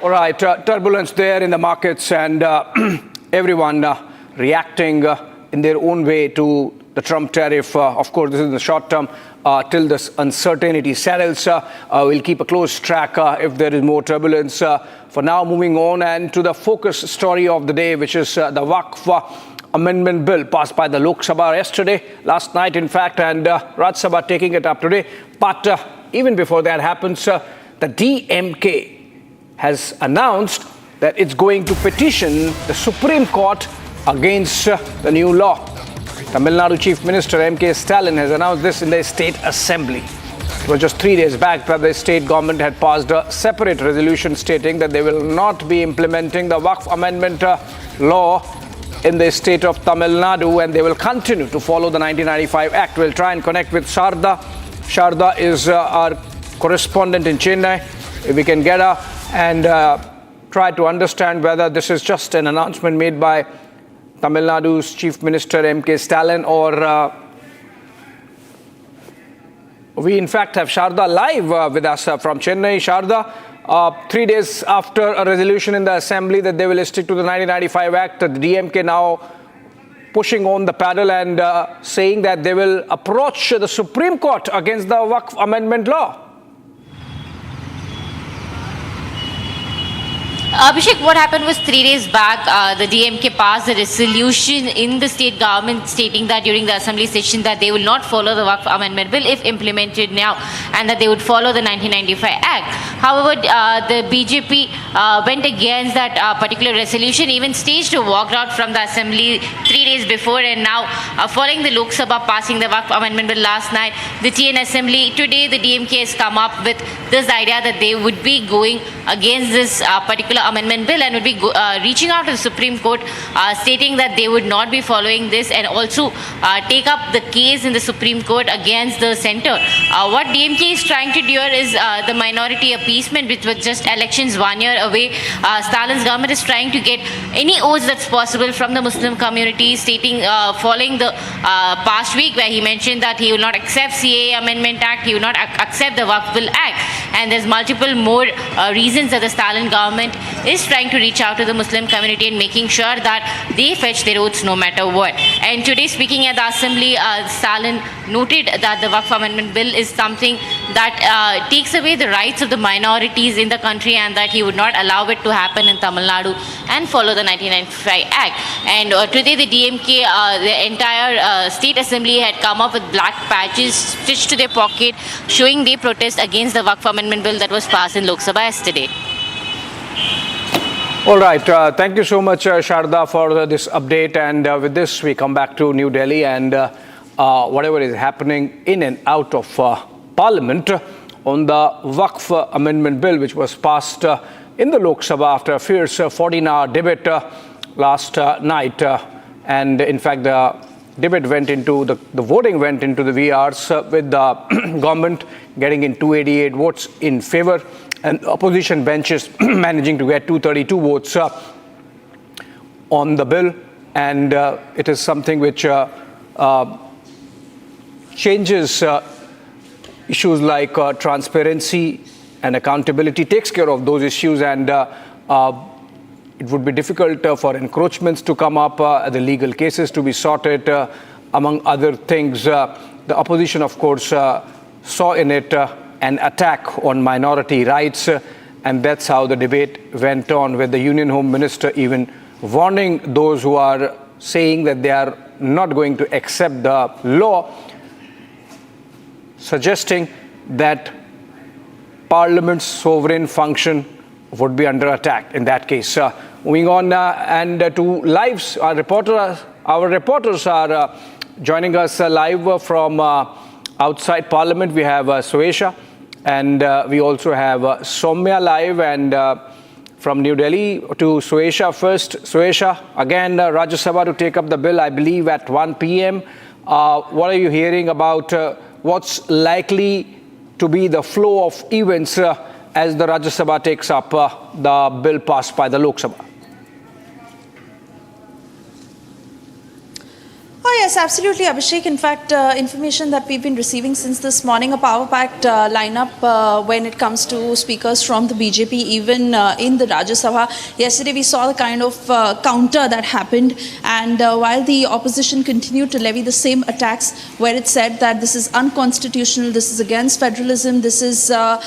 All right, turbulence there in the markets, and everyone reacting in their own way to the Trump tariff. Of course, this is in the short term till this uncertainty settles. We'll keep a close track if there is more turbulence. For now, moving on and to the focus story of the day, which is the Waqf Amendment Bill passed by the Lok Sabha last night, in fact, and Rajya Sabha taking it up today. But even before that happens, the DMK has announced that it's going to petition the Supreme Court against the new law. Tamil Nadu Chief Minister M.K. Stalin has announced this in the State Assembly. It was just 3 days back that the state government had passed a separate resolution stating that they will not be implementing the Waqf Amendment law in the state of Tamil Nadu, and they will continue to follow the 1995 Act. We'll try and connect with Sharda. Sharda is our correspondent in Chennai. If we can get her and try to understand whether this is just an announcement made by Tamil Nadu's Chief Minister M.K. Stalin, or we in fact have Sharda live with us from Chennai. Sharda, 3 days after a resolution in the Assembly that they will stick to the 1995 Act, the DMK now pushing on the paddle and saying that they will approach the Supreme Court against the Waqf Amendment law. Abhishek, what happened was 3 days back, the DMK passed a resolution in the state government stating that during the assembly session that they will not follow the Waqf Amendment Bill if implemented now, and that they would follow the 1995 Act. However, the BJP went against that particular resolution, even staged a walkout from the assembly 3 days before, and now following the Lok Sabha passing the Waqf Amendment Bill last night, the TN Assembly, today the DMK has come up with this idea that they would be going against this particular amendment bill and would be reaching out to the Supreme Court stating that they would not be following this, and also take up the case in the Supreme Court against the centre. What DMK is trying to do here is the minority appeasement, which was just elections 1 year away. Stalin's government is trying to get any votes that's possible from the Muslim community, stating following the past week where he mentioned that he will not accept CAA Amendment Act, he will not accept the Waqf Bill Act, and there's multiple more reasons that the Stalin government is trying to reach out to the Muslim community and making sure that they fetch their votes no matter what. And today, speaking at the assembly, Stalin noted that the Waqf Amendment Bill is something that takes away the rights of the minorities in the country, and that he would not allow it to happen in Tamil Nadu and follow the 1995 Act. And today the DMK, the entire state assembly had come up with black patches stitched to their pocket, showing they protest against the Waqf Amendment Bill that was passed in Lok Sabha yesterday. All right. Thank you so much, Sharda, for this update. And with this, we come back to New Delhi and whatever is happening in and out of Parliament on the Waqf Amendment Bill, which was passed in the Lok Sabha after a fierce 14-hour debate last night. And in fact, the debate went into, the voting went into the VRs with the government getting in 288 votes in favor, and opposition benches managing to get 232 votes on the bill. And it is something which changes issues like transparency and accountability, takes care of those issues, and it would be difficult for encroachments to come up, the legal cases to be sorted, among other things. The opposition, of course, saw in it an attack on minority rights, and that's how the debate went on, with the Union Home Minister even warning those who are saying that they are not going to accept the law, suggesting that Parliament's sovereign function would be under attack in that case. Moving on and to lives, our reporters are joining us live from outside Parliament. We have Suesha, and we also have Soumya live, and from New Delhi to Suesha first. Suesha, again, Rajya Sabha to take up the bill, I believe, at 1 p.m. What are you hearing about what's likely to be the flow of events as the Rajya Sabha takes up the bill passed by the Lok Sabha? Oh, yes, absolutely, Abhishek. In fact, information that we've been receiving since this morning, a power-packed lineup when it comes to speakers from the BJP, even in the Rajya Sabha. Yesterday, we saw the kind of counter that happened, and while the opposition continued to levy the same attacks, where it said that this is unconstitutional, this is against federalism, this is an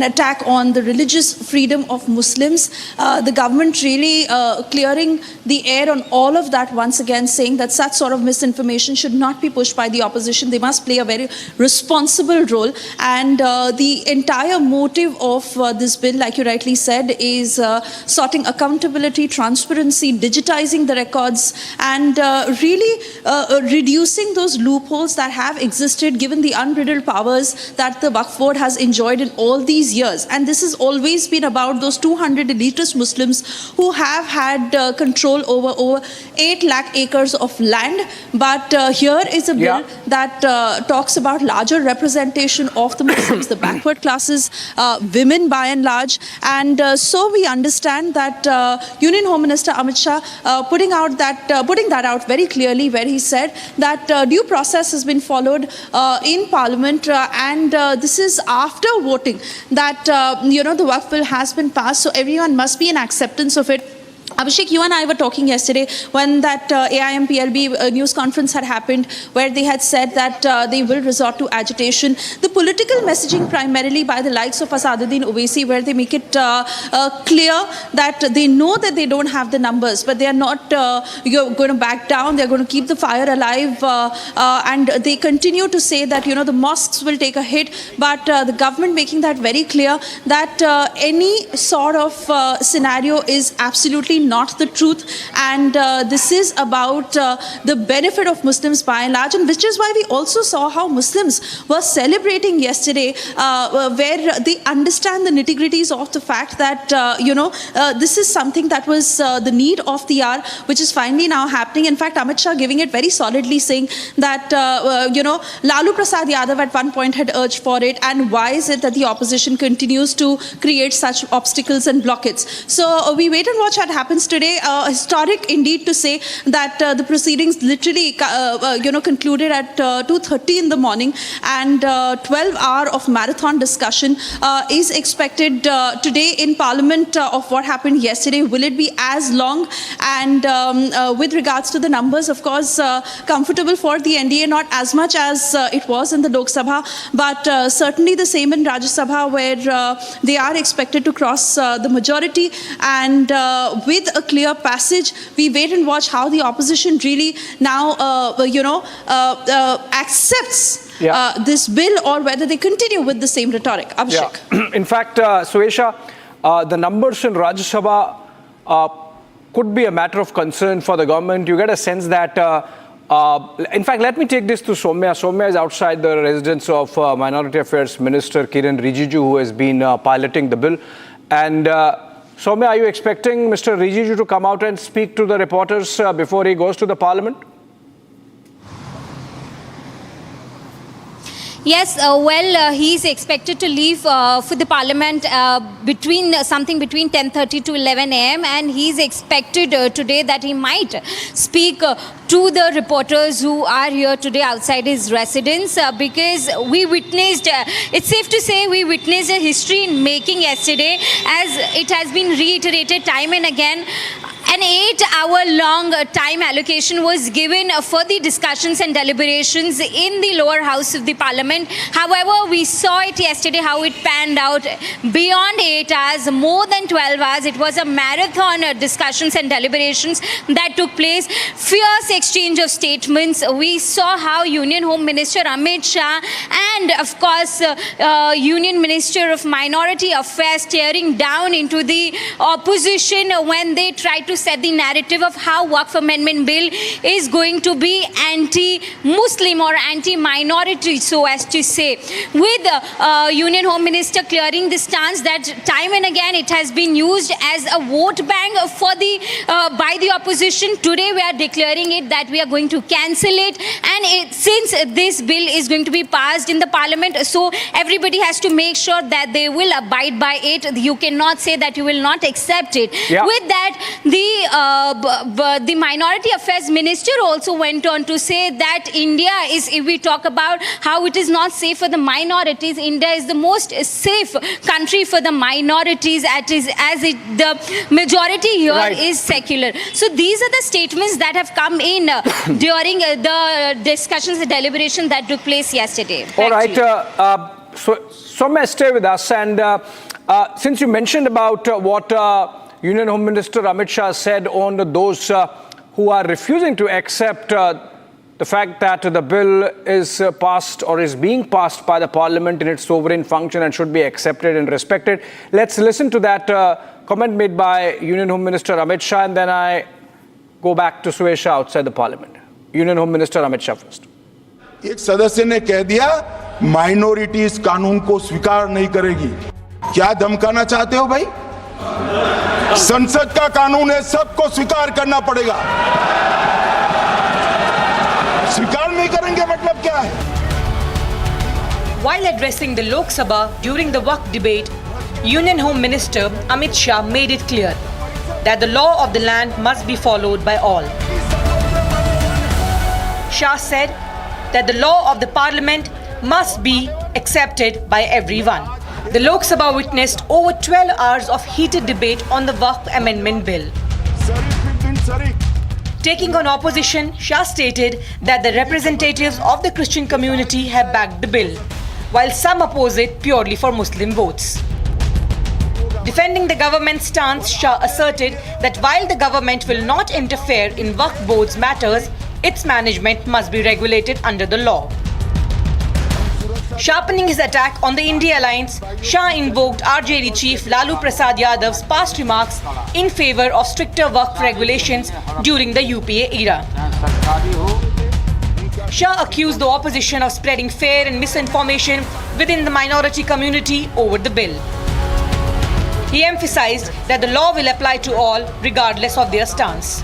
attack on the religious freedom of Muslims, the government really clearing the air on all of that once again, saying that such sort of misinformation should not be pushed by the opposition. They must play a very responsible role. And the entire motive of this bill, like you rightly said, is sorting accountability, transparency, digitizing the records, and really reducing those loopholes that have existed given the unbridled powers that the Waqf Board has enjoyed in all these years. And this has always been about those 200 elitist Muslims who have had control over 8 lakh acres of land. But here is a bill that talks about larger representation of the Muslims, the backward classes, women by and large. And so we understand that Union Home Minister Amit Shah putting that out very clearly, where he said that due process has been followed in Parliament, and this is after voting that the Waqf Bill has been passed, so everyone must be in acceptance of it. Abhishek, you and I were talking yesterday when that AIM PLB news conference had happened, where they had said that they will resort to agitation. The political messaging primarily by the likes of Asaduddin Owaisi, where they make it clear that they know that they don't have the numbers, but they are not going to back down. They're going to keep the fire alive, and they continue to say that, the mosques will take a hit, but the government making that very clear that any sort of scenario is absolutely not the truth, and this is about the benefit of Muslims by and large, and which is why we also saw how Muslims were celebrating yesterday, where they understand the nitty-gritties of the fact that this is something that was the need of the hour, which is finally now happening. In fact, Amit Shah giving it very solidly, saying that Lalu Prasad Yadav at one point had urged for it, and why is it that the opposition continues to create such obstacles and blockades? So we wait and watch what happens today. Historic indeed to say that the proceedings literally concluded at 2:30 in the morning, and 12 hours of marathon discussion is expected today in Parliament of what happened yesterday. Will it be as long? And with regards to the numbers, of course, comfortable for the NDA, not as much as it was in the Lok Sabha, but certainly the same in Rajya Sabha, where they are expected to cross the majority, and with a clear passage. We wait and watch how the opposition really now, accepts this bill, or whether they continue with the same rhetoric. Abhishek. Yeah. In fact, Suesha, the numbers in Rajya Sabha could be a matter of concern for the government. You get a sense that, in fact, let me take this to Soumya. Soumya is outside the residence of Minority Affairs Minister Kiren Rijiju, who has been piloting the bill. And Soumya, are you expecting Mr. Rijiju to come out and speak to the reporters before he goes to the Parliament? Yes, he's expected to leave for the Parliament between 10:30 to 11 a.m. and he's expected today that he might speak to the reporters who are here today outside his residence, because we witnessed, it's safe to say, we witnessed a history in making yesterday, as it has been reiterated time and again. An 8-hour-long time allocation was given for the discussions and deliberations in the lower house of the Parliament. However, we saw it yesterday how it panned out beyond 8 hours, more than 12 hours. It was a marathon discussions and deliberations that took place. Fierce exchange of statements. We saw how Union Home Minister Amit Shah and, of course, Union Minister of Minority Affairs staring down into the opposition when they tried to set the narrative of how Waqf Amendment Bill is going to be anti-Muslim or anti-minority, so as to say. With Union Home Minister clearing the stance that time and again it has been used as a vote bank for by the opposition. Today we are declaring it that we are going to cancel it, and since this bill is going to be passed in the Parliament, so everybody has to make sure that they will abide by it. You cannot say that you will not accept it. Yeah. With that, the Minority Affairs Minister also went on to say that India is, if we talk about how it is not safe for the minorities, India is the most safe country for the minorities, the majority here is secular. So these are the statements that have come in during the discussions and deliberation that took place yesterday. All right. So may stay with us. And since you mentioned about what Union Home Minister Amit Shah said on those who are refusing to accept the fact that the bill is passed or is being passed by the Parliament in its sovereign function and should be accepted and respected. Let's listen to that comment made by Union Home Minister Amit Shah, and then I go back to Suesha outside the Parliament. Union Home Minister Amit Shah first. एक सदस्य ने कह दिया minorities कानून को स्वीकार नहीं करेगी. क्या धमकाना चाहते हो भाई? संसद का कानून है, सबको स्वीकार करना पड़ेगा. स्वीकार नहीं करेंगे मतलब क्या है? While addressing the Lok Sabha during the Waqf debate, Union Home Minister Amit Shah made it clear that the law of the land must be followed by all. Shah said that the law of the Parliament must be accepted by everyone. The Lok Sabha witnessed over 12 hours of heated debate on the Waqf Amendment Bill. Taking on opposition, Shah stated that the representatives of the Christian community have backed the bill, while some oppose it purely for Muslim votes. Defending the government's stance, Shah asserted that while the government will not interfere in Waqf Board's matters, its management must be regulated under the law. Sharpening his attack on the India alliance, Shah invoked RJD chief Lalu Prasad Yadav's past remarks in favor of stricter Waqf regulations during the UPA era. Shah accused the opposition of spreading fear and misinformation within the minority community over the bill. He emphasized that the law will apply to all regardless of their stance.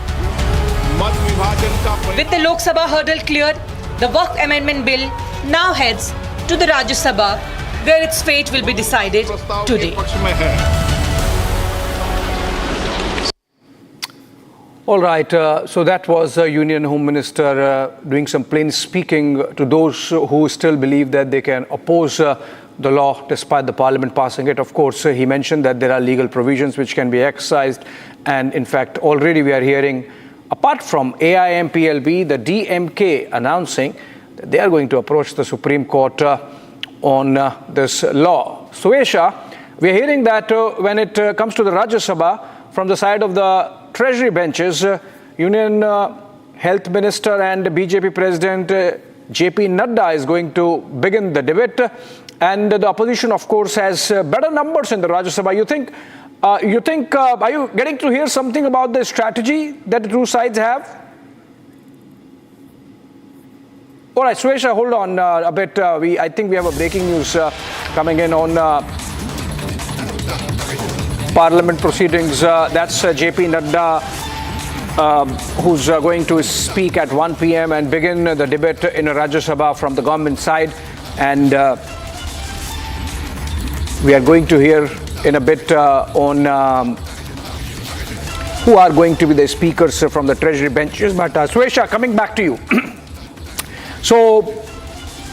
With the Lok Sabha hurdle cleared, the Waqf Amendment Bill now heads to the Rajya Sabha, where its fate will be decided today. All right, so that was Union Home Minister doing some plain speaking to those who still believe that they can oppose the law despite the Parliament passing it. Of course, he mentioned that there are legal provisions which can be exercised, and in fact already we are hearing, apart from AIMPLB, the DMK announcing that they are going to approach the Supreme Court on this law. Suesha, we are hearing that when it comes to the Rajya Sabha, from the side of the Treasury benches, Union Health Minister and BJP President JP Nadda is going to begin the debate, and the opposition, of course, has better numbers in the Rajya Sabha. Are you getting to hear something about the strategy that the two sides have? All right, Suesha, hold on a bit. I think we have a breaking news coming in on Parliament proceedings. That's JP Nadda, who's going to speak at 1 p.m. and begin the debate in Rajya Sabha from the government side. And we are going to hear in a bit on who are going to be the speakers from the Treasury benches. But Suesha, coming back to you. So,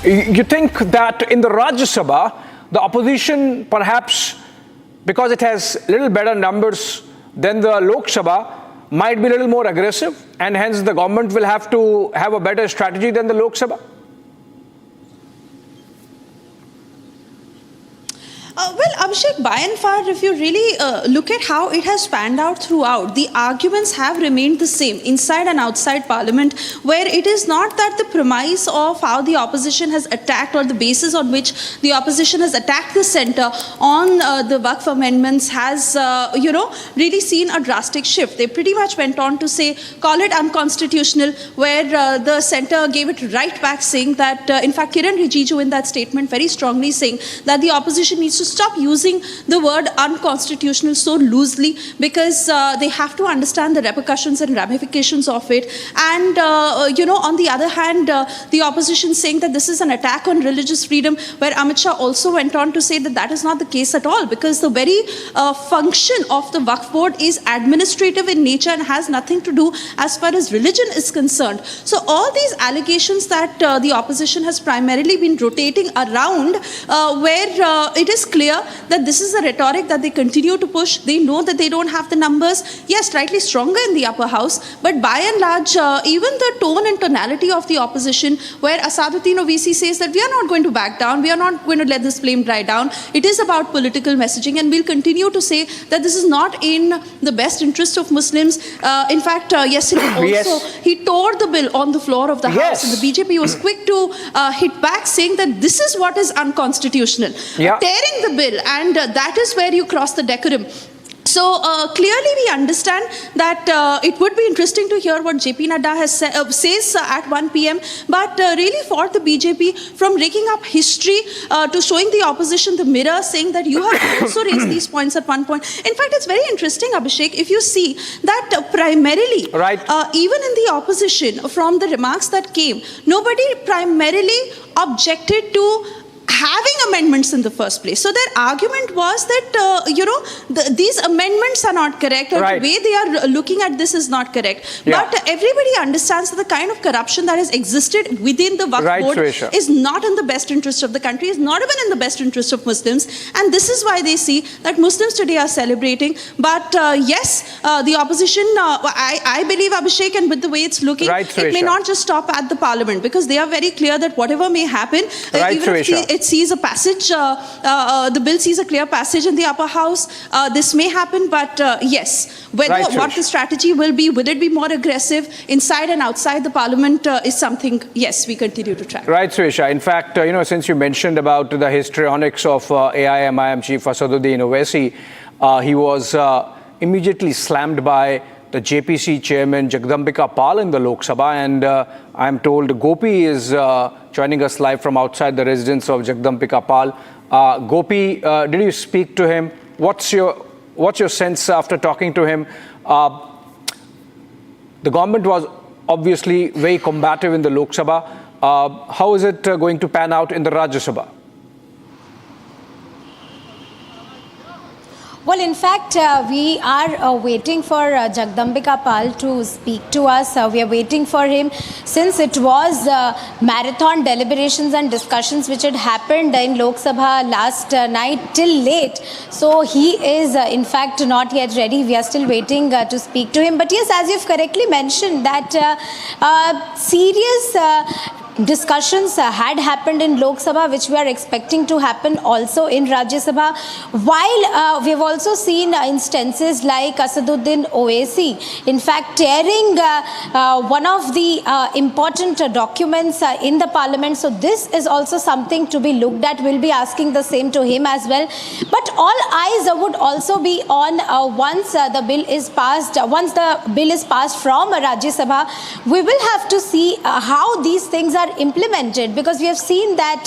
you think that in the Rajya Sabha, the opposition perhaps, because it has little better numbers than the Lok Sabha, might be a little more aggressive, and hence the government will have to have a better strategy than the Lok Sabha? Well, Abhishek, by and far, if you really look at how it has panned out throughout, the arguments have remained the same inside and outside Parliament, where it is not that the premise of how the opposition has attacked, or the basis on which the opposition has attacked the centre on the Waqf amendments has, really seen a drastic shift. They pretty much went on to say, call it unconstitutional, where the centre gave it right back, saying that, in fact, Kiran Rijiju in that statement very strongly saying that the opposition needs to stop using the word unconstitutional so loosely, because they have to understand the repercussions and ramifications of it. And, on the other hand, the opposition saying that this is an attack on religious freedom, where Amit Shah also went on to say that that is not the case at all, because the very function of the Waqf Board is administrative in nature and has nothing to do as far as religion is concerned. So all these allegations that the opposition has primarily been rotating around, where it is clear that this is a rhetoric that they continue to push. They know that they don't have the numbers. Yes, slightly stronger in the upper house, but by and large, even the tone and tonality of the opposition, where Asaduddin Owaisi says that we are not going to back down, we are not going to let this flame dry down. It is about political messaging, and we'll continue to say that this is not in the best interest of Muslims. In fact, yesterday also, he tore the bill on the floor of the House, and the BJP was quick to hit back, saying that this is what is unconstitutional. Tearing the bill, and that is where you cross the decorum. So clearly we understand that it would be interesting to hear what JP Nadda says at 1 p.m. But really for the BJP, from raking up history to showing the opposition the mirror, saying that you have also raised these points at one point. In fact, it's very interesting, Abhishek, if you see that primarily, even in the opposition, from the remarks that came, nobody primarily objected to having amendments in the first place. So their argument was that, these amendments are not correct, or the way they are looking at this is not correct. Yeah. But everybody understands that the kind of corruption that has existed within the Waqf board is not in the best interest of the country, is not even in the best interest of Muslims. And this is why they see that Muslims today are celebrating. But yes, the opposition, I believe, Abhishek, and with the way it's looking, it may not just stop at the parliament, because they are very clear that whatever may happen, even if it sees a passage, the bill sees a clear passage in the upper house, this may happen. But yes, what the strategy will be, will it be more aggressive inside and outside the parliament, is something, yes, we continue to track. Right, Suresha. In fact, since you mentioned about the histrionics of AIMIM chief Asaduddin Owaisi, he was immediately slammed by the JPC chairman Jagdambika Pal in the Lok Sabha, and I'm told Gopi is joining us live from outside the residence of Jagdambika Pal. Gopi, did you speak to him? What's your sense after talking to him? The government was obviously very combative in the Lok Sabha. How is it going to pan out in the Rajya Sabha? Well, in fact, we are waiting for Jagdambika Pal to speak to us. We are waiting for him since it was marathon deliberations and discussions which had happened in Lok Sabha last night till late. So he is, in fact, not yet ready. We are still waiting to speak to him. But yes, as you've correctly mentioned, that serious discussions had happened in Lok Sabha, which we are expecting to happen also in Rajya Sabha. While we have also seen instances like Asaduddin Owaisi, in fact, tearing one of the important documents in the parliament. So this is also something to be looked at. We'll be asking the same to him as well. But all eyes would also be on once the bill is passed. Once the bill is passed from Rajya Sabha, we will have to see how these things are implemented, because we have seen that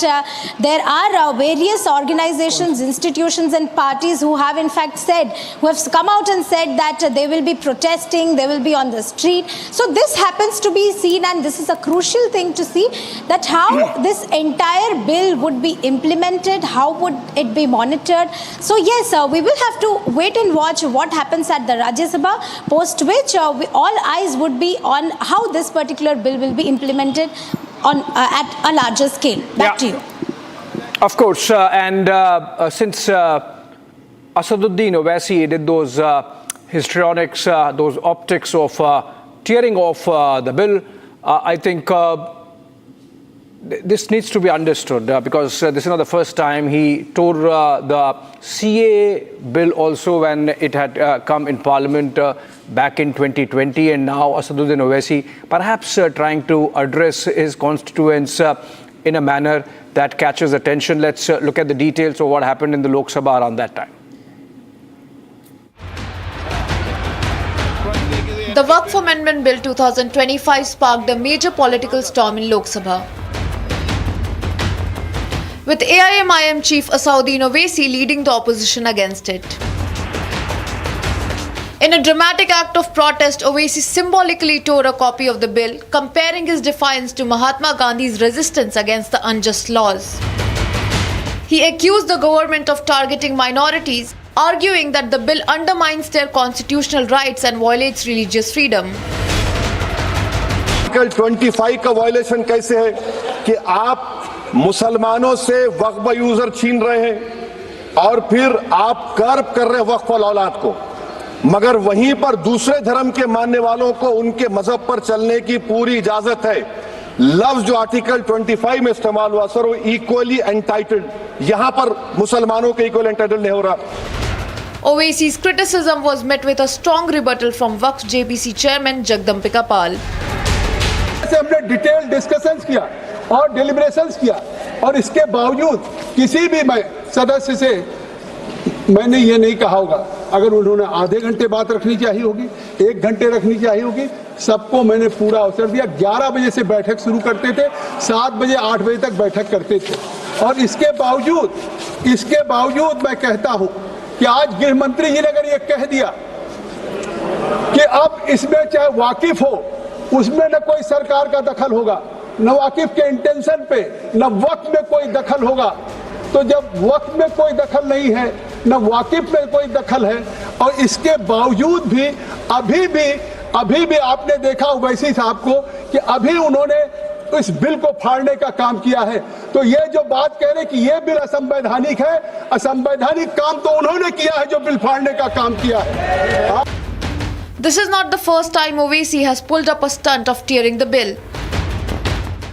there are various organizations, institutions and parties who have in fact said, who have come out and said that they will be protesting, they will be on the street. So this happens to be seen, and this is a crucial thing to see, that how this entire bill would be implemented, how would it be monitored. So yes, we will have to wait and watch what happens at the Rajya Sabha, post which all eyes would be on how this particular bill will be implemented on at a larger scale. Back to you. Of course, since Asaduddin Owaisi did those histrionics, those optics of tearing off the bill, I think this needs to be understood, because this is not the first time he tore the CA bill also when it had come in Parliament back in 2020, and now Asaduddin Owaisi perhaps trying to address his constituents in a manner that catches attention. Let's look at the details of what happened in the Lok Sabha around that time. The Waqf Amendment Bill 2025 sparked a major political storm in Lok Sabha, with AIMIM chief Asaduddin Owaisi leading the opposition against it. In a dramatic act of protest, Owaisi symbolically tore a copy of the bill, comparing his defiance to Mahatma Gandhi's resistance against the unjust laws. He accused the government of targeting minorities, arguing that the bill undermines their constitutional rights and violates religious freedom. Article 25 का violation कैसे है कि आप मुसलमानों से वक्फ user छीन रहे हैं और फिर आप कर्ब कर रहे हैं वक्फ औलाद को, मगर वहीं पर दूसरे धर्म के मानने वालों को उनके मजहब पर चलने की पूरी इजाजत है। लफ्ज जो आर्टिकल 25 में इस्तेमाल हुआ सर, वो इक्वली एंटाइटल्ड, यहां पर मुसलमानों के इक्वल एंटाइटल्ड नहीं हो रहा। Owaisi's criticism was met with a strong rebuttal from Waqf JPC chairman Jagdambika Pal. हमने डिटेल डिस्कशंस किया और डेलिब्रेशंस किया, और इसके बावजूद किसी भी सदस्य से मैंने ये नहीं कहा होगा, अगर उन्होंने आधे घंटे बात रखनी चाहिए होगी, 1 घंटे रखनी चाहिए होगी, सबको मैंने पूरा अवसर दिया। 11 बजे से बैठक शुरू करते थे, 7 बजे 8 बजे तक बैठक करते थे, और इसके बावजूद मैं कहता हूं कि आज गृह मंत्री जी ने अगर ये कह दिया कि अब इसमें चाहे वाकिफ हो, उसमें न कोई सरकार का दखल होगा, न वाकिफ के इंटेंशन पे, न वक्त में कोई दखल होगा। तो जब वक्त में कोई दखल नहीं है, न वाकिफ में कोई दखल है, और इसके बावजूद भी अभी भी आपने देखा ओवैसी साहब को कि अभी उन्होंने इस बिल को फाड़ने का काम किया है। तो ये जो बात कह रहे कि ये बिल असंवैधानिक है, असंवैधानिक काम तो उन्होंने किया है जो बिल फाड़ने का काम किया है। This is not the first time Owaisi has pulled up a stunt of tearing the bill.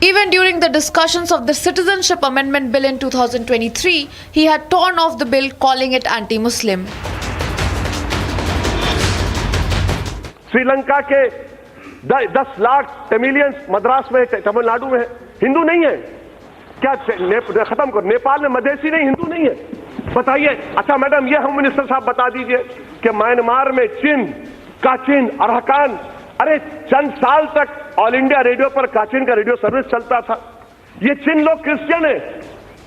Even during the discussions of the Citizenship Amendment Bill in 2023, he had torn off the bill, calling it anti-Muslim. Sri Lanka के 10 lakh Tamilians Madras में, तमिलनाडु में हिंदू नहीं है क्या? खत्म करो। नेपाल में मधेसी नहीं, हिंदू नहीं है, बताइए। अच्छा मैडम, ये हम मिनिस्टर साहब बता दीजिए कि म्यांमार में काचिन अरहकान, अरे चंद साल तक ऑल इंडिया रेडियो पर काचिन का रेडियो सर्विस चलता था। ये चिन लोग क्रिश्चियन है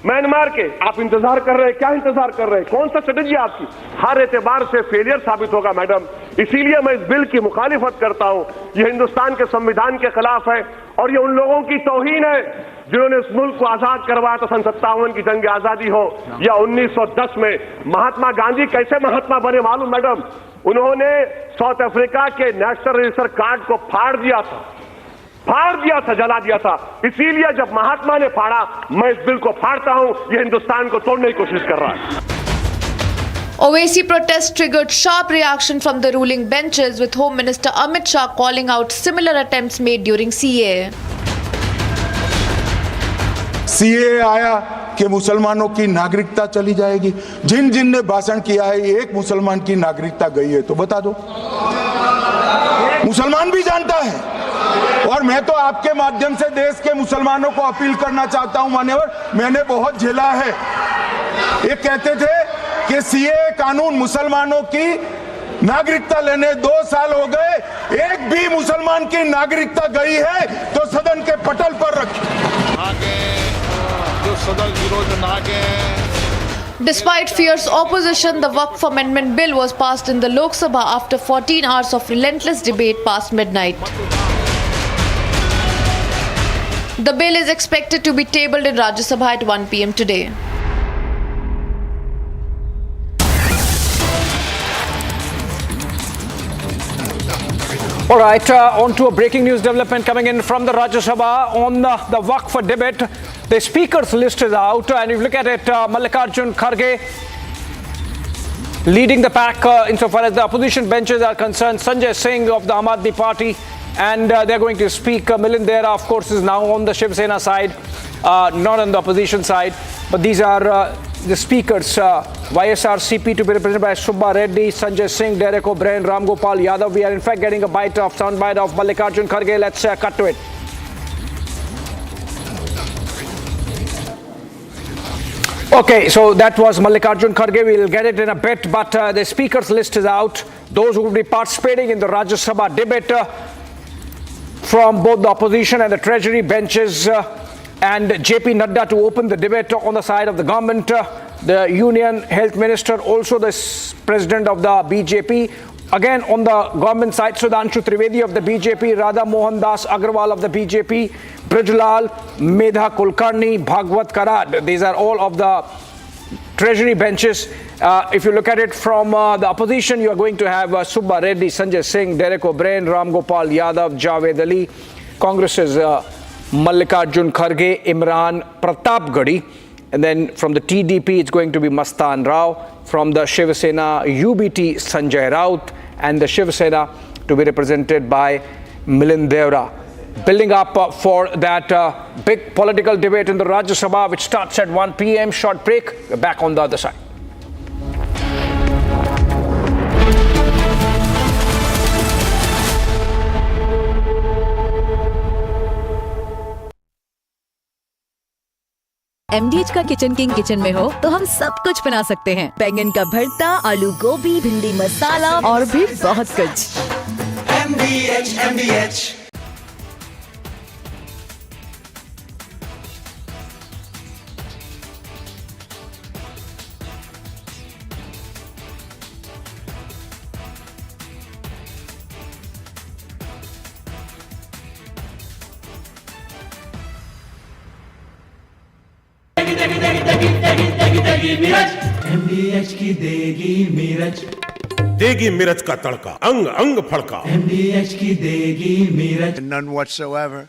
म्यांमार के। आप इंतजार कर रहे हैं, क्या इंतजार कर रहे हैं? कौन सा स्ट्रेटेजी आपकी? हर एतबार से फेलियर साबित होगा मैडम। इसीलिए मैं इस बिल की मुखालिफत करता हूं। यह हिंदुस्तान के संविधान के खिलाफ है और ये उन लोगों की तौहीन है जिन्होंने इस मुल्क को आजाद करवाया। तो सन 57 की जंग आजादी हो या 1910 में महात्मा गांधी कैसे महात्मा बने मालूम मैडम? उन्होंने साउथ अफ्रीका के नेशनल रजिस्टर कार्ड को फाड़ दिया था, जला दिया था। इसीलिए जब महात्मा ने फाड़ा, मैं इस बिल को फाड़ता हूं। ये हिंदुस्तान को तोड़ने की कोशिश कर रहा है। Owaisi protests triggered sharp reaction from the ruling benches, with Home Minister Amit Shah calling out similar attempts made during CAA. CA आया कि मुसलमानों की नागरिकता चली जाएगी। जिन ने भाषण किया है, एक मुसलमान की नागरिकता गई है तो बता दो। मुसलमान भी जानता है। और मैं तो आपके माध्यम से देश के मुसलमानों को अपील करना चाहता हूं मान्यवर, मैंने बहुत झेला है। ये कहते थे कि सीए कानून मुसलमानों की नागरिकता लेने 2 साल हो गए, एक भी मुसलमान की नागरिकता गई है तो सदन के पटल पर रखी। आगे जो सदन विरोध ना गए। Despite fierce opposition, the Waqf Amendment Bill was passed in the Lok Sabha after 14 hours of relentless debate past midnight. The bill is expected to be tabled in Rajya Sabha at 1 p.m. today. All right, on to a breaking news development coming in from the Rajya Sabha on the Waqf debate. The speakers list is out, and if you look at it, Mallikarjun Kharge leading the pack insofar as the opposition benches are concerned. Sanjay Singh of the Aam Aadmi Party, and they're going to speak. Milind Dehra, of course, is now on the Shiv Sena side, not on the opposition side. But these are the speakers. YSRCP to be represented by Subba Reddy, Sanjay Singh, Derek O'Brien, Ram Gopal Yadav. We are in fact getting a sound bite of Mallikarjun Kharge. Let's cut to it. Okay, so that was Mallikarjun Kharge. We'll get it in a bit, but the speakers list is out. Those who will be participating in the Rajya Sabha debate from both the opposition and the treasury benches, and JP Nadda to open the debate on the side of the government, the Union Health Minister, also the President of the BJP. Again on the government side, Sudhanshu Trivedi of the BJP, Radha Mohan Das Agrawal of the BJP, Brijlal, Medha Kulkarni, Bhagwat Karad. These are all of the treasury benches. If you look at it from the opposition, you are going to have Subba Reddy, Sanjay Singh, Derek O'Brien, Ram Gopal Yadav, Javed Ali. Congress is Mallikarjun Kharge, Imran Pratapgadi. And then from the TDP, it's going to be Mastan Rao. From the Shiv Sena, UBT, Sanjay Raut. And the Shiv Sena to be represented by Milind Dehra. Building up for that big political debate in the Rajya Sabha, which starts at 1 p.m. Short break. We're back on the other side. MDH का kitchen king kitchen में हो तो हम सब कुछ बना सकते हैं। बैंगन का भरता, आलू गोभी, भिंडी मसाला और भी बहुत कुछ। MDH। MDH की देगी मीरज, देगी मिरज का तड़का, अंग अंग फड़का। MDH की देगी Miraj. None whatsoever.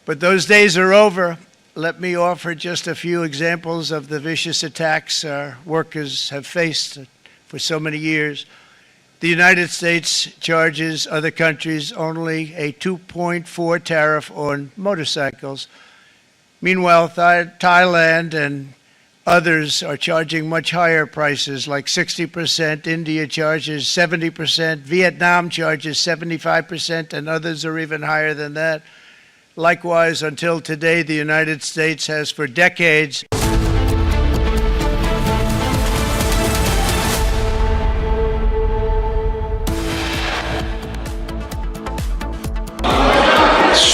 But those days are over. Let me offer just a few examples of the vicious attacks our workers have faced for so many years. The United States charges other countries only a 2.4 tariff on motorcycles. Meanwhile, Thailand and others are charging much higher prices, like 60%. India charges 70%. Vietnam charges 75%, and others are even higher than that. Likewise, until today, the United States has for decades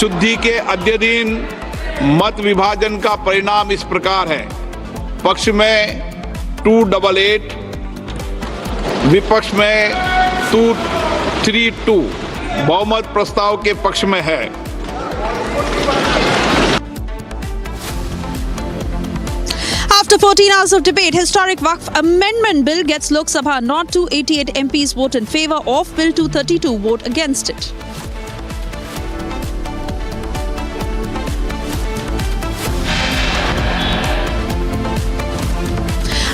शुद्धि के अद्य दिन मत विभाजन का परिणाम इस प्रकार है। पक्ष में 288, विपक्ष में 232 बहुमत प्रस्ताव के पक्ष में है। After 14 hours of debate, historic Waqf Amendment Bill gets Lok Sabha. Not 288 MPs vote in favour of Bill, 232 vote against it.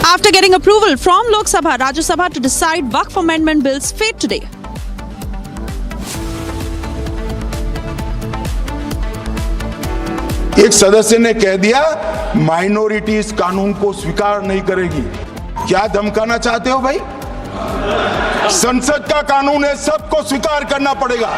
After getting approval from Lok Sabha, Rajya Sabha to decide Waqf Amendment Bill's fate today. एक सदस्य ने कह दिया minorities कानून को स्वीकार नहीं करेगी। क्या धमकाना चाहते हो भाई? संसद का कानून है, सबको स्वीकार करना पड़ेगा।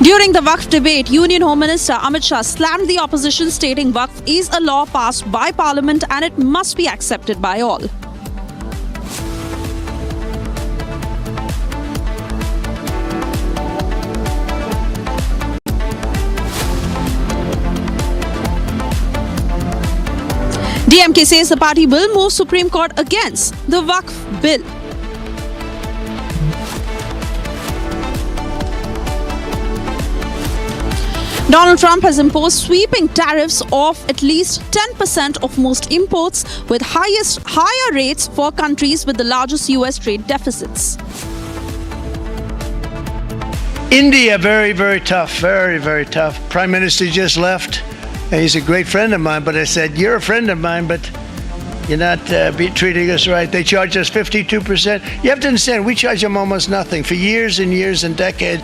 During the Waqf debate, Union Home Minister Amit Shah slammed the opposition, stating Waqf is a law passed by Parliament and it must be accepted by all. DMK says the party will move Supreme Court against the Waqf Bill. Donald Trump has imposed sweeping tariffs of at least 10% of most imports, with higher rates for countries with the largest US trade deficits. India, very, very tough, very, very tough. Prime Minister just left. He's a great friend of mine, but I said, you're a friend of mine, but you're not treating us right. They charge us 52%. You have to understand, we charge them almost nothing for years and years and decades.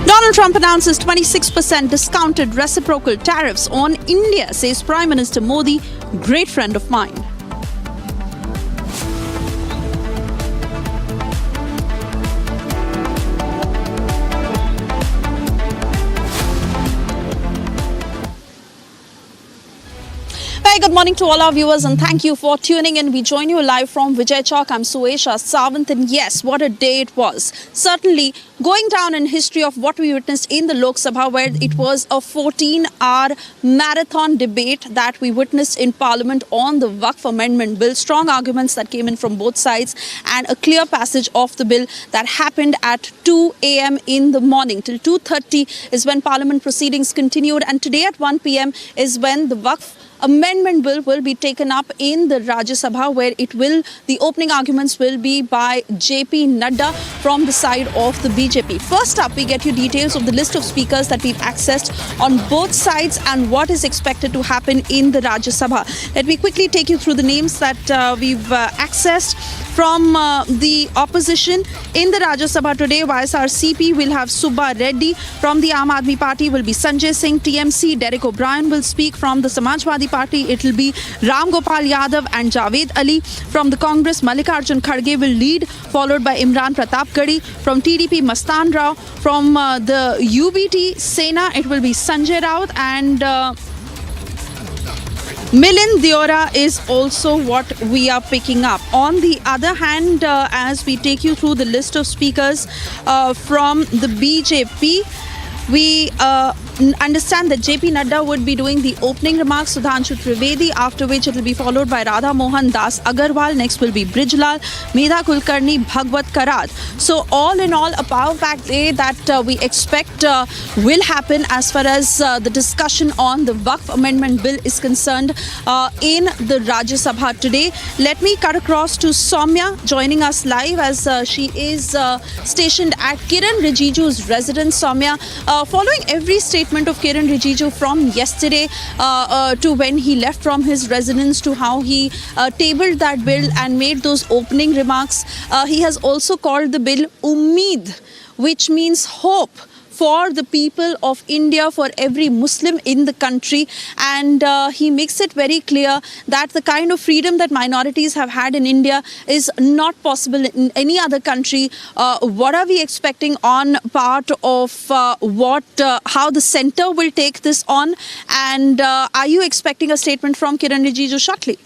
Donald Trump announces 26% discounted reciprocal tariffs on India, says Prime Minister Modi, great friend of mine. Very good morning to all our viewers and thank you for tuning in. We join you live from Vijay Chowk. I'm Suesha Sawant, and yes, what a day it was. Certainly going down in history of what we witnessed in the Lok Sabha, where it was a 14-hour marathon debate that we witnessed in Parliament on the Waqf Amendment Bill. Strong arguments that came in from both sides and a clear passage of the bill that happened at 2 a.m. in the morning. Till 2:30 is when Parliament proceedings continued, and today at 1 p.m. is when the Waqf Amendment Bill will be taken up in the Rajya Sabha, where the opening arguments will be by JP Nadda from the side of the BJP. First up, we get you details of the list of speakers that we've accessed on both sides and what is expected to happen in the Rajya Sabha. Let me quickly take you through the names that we've accessed from the opposition. In the Rajya Sabha today, YSRCP will have Subba Reddy. From the Aam Aadmi Party will be Sanjay Singh. TMC, Derek O'Brien will speak. From the Samajwadi Party, it will be Ram Gopal Yadav and Javed Ali. From the Congress, Mallikarjun Kharge will lead, followed by Imran Pratapgarhi. From TDP, Mastan Rao. From the UBT Sena, it will be Sanjay Raut, and Milind Deora is also what we are picking up. On the other hand, as we take you through the list of speakers from the BJP, we understand that JP Nadda would be doing the opening remarks, Sudhanshu Trivedi, after which it will be followed by Radha Mohan Das Agarwal. Next will be Brijlal, Medha Kulkarni, Bhagwat Karat. So all in all, a power-packed day that we expect will happen as far as the discussion on the Waqf Amendment Bill is concerned in the Rajya Sabha today. Let me cut across to Soumya joining us live as she is stationed at Kiran Rijiju's residence. Soumya, following every statement of Kiran Rijiju from yesterday to when he left from his residence to how he tabled that bill and made those opening remarks, he has also called the bill Ummeed, which means hope for the people of India, for every Muslim in the country. And he makes it very clear that the kind of freedom that minorities have had in India is not possible in any other country. What are we expecting on part of how the centre will take this on? And are you expecting a statement from Kiran Rijiju shortly?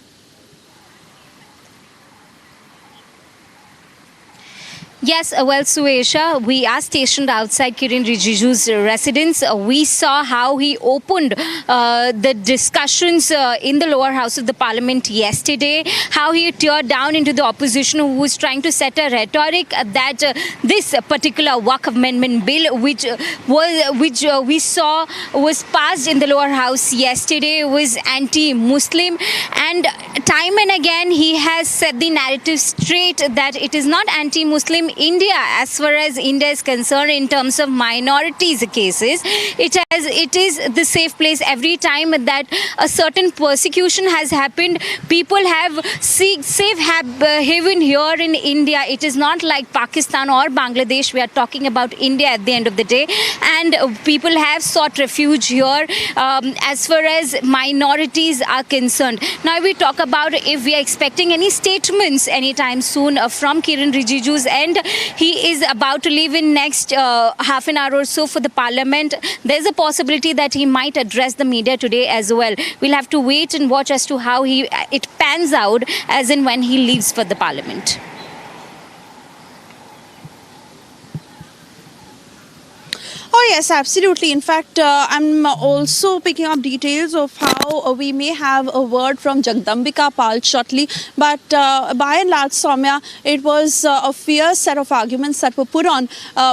Yes, well, Suesha, we are stationed outside Kiran Rijiju's residence. We saw how he opened the discussions in the lower house of the parliament yesterday, how he teared down into the opposition who was trying to set a rhetoric that this particular Waqf Amendment Bill, which we saw was passed in the lower house yesterday, was anti-Muslim. And time and again, he has set the narrative straight that it is not anti-Muslim. India, as far as India is concerned in terms of minorities cases, it is the safe place. Every time that a certain persecution has happened, people have safe haven here in India. It is not like Pakistan or Bangladesh. We are talking about India at the end of the day, and people have sought refuge here as far as minorities are concerned. Now we talk about if we are expecting any statements anytime soon from Kiran Rijiju's end. He is about to leave in next half an hour or so for the parliament. There's a possibility that he might address the media today as well. We'll have to wait and watch as to how it pans out as in when he leaves for the parliament. Oh, yes, absolutely. In fact, I'm also picking up details of how we may have a word from Jagdambika Pal shortly. But by and large, Soumya, it was a fierce set of arguments that were put on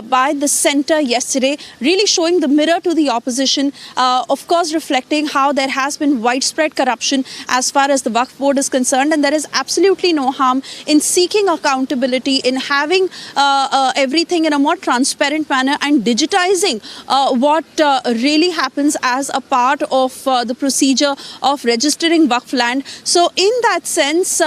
by the centre yesterday, really showing the mirror to the opposition, of course, reflecting how there has been widespread corruption as far as the Waqf board is concerned. And there is absolutely no harm in seeking accountability, in having everything in a more transparent manner and digitizing what really happens as a part of the procedure of registering Waqf land. So in that sense,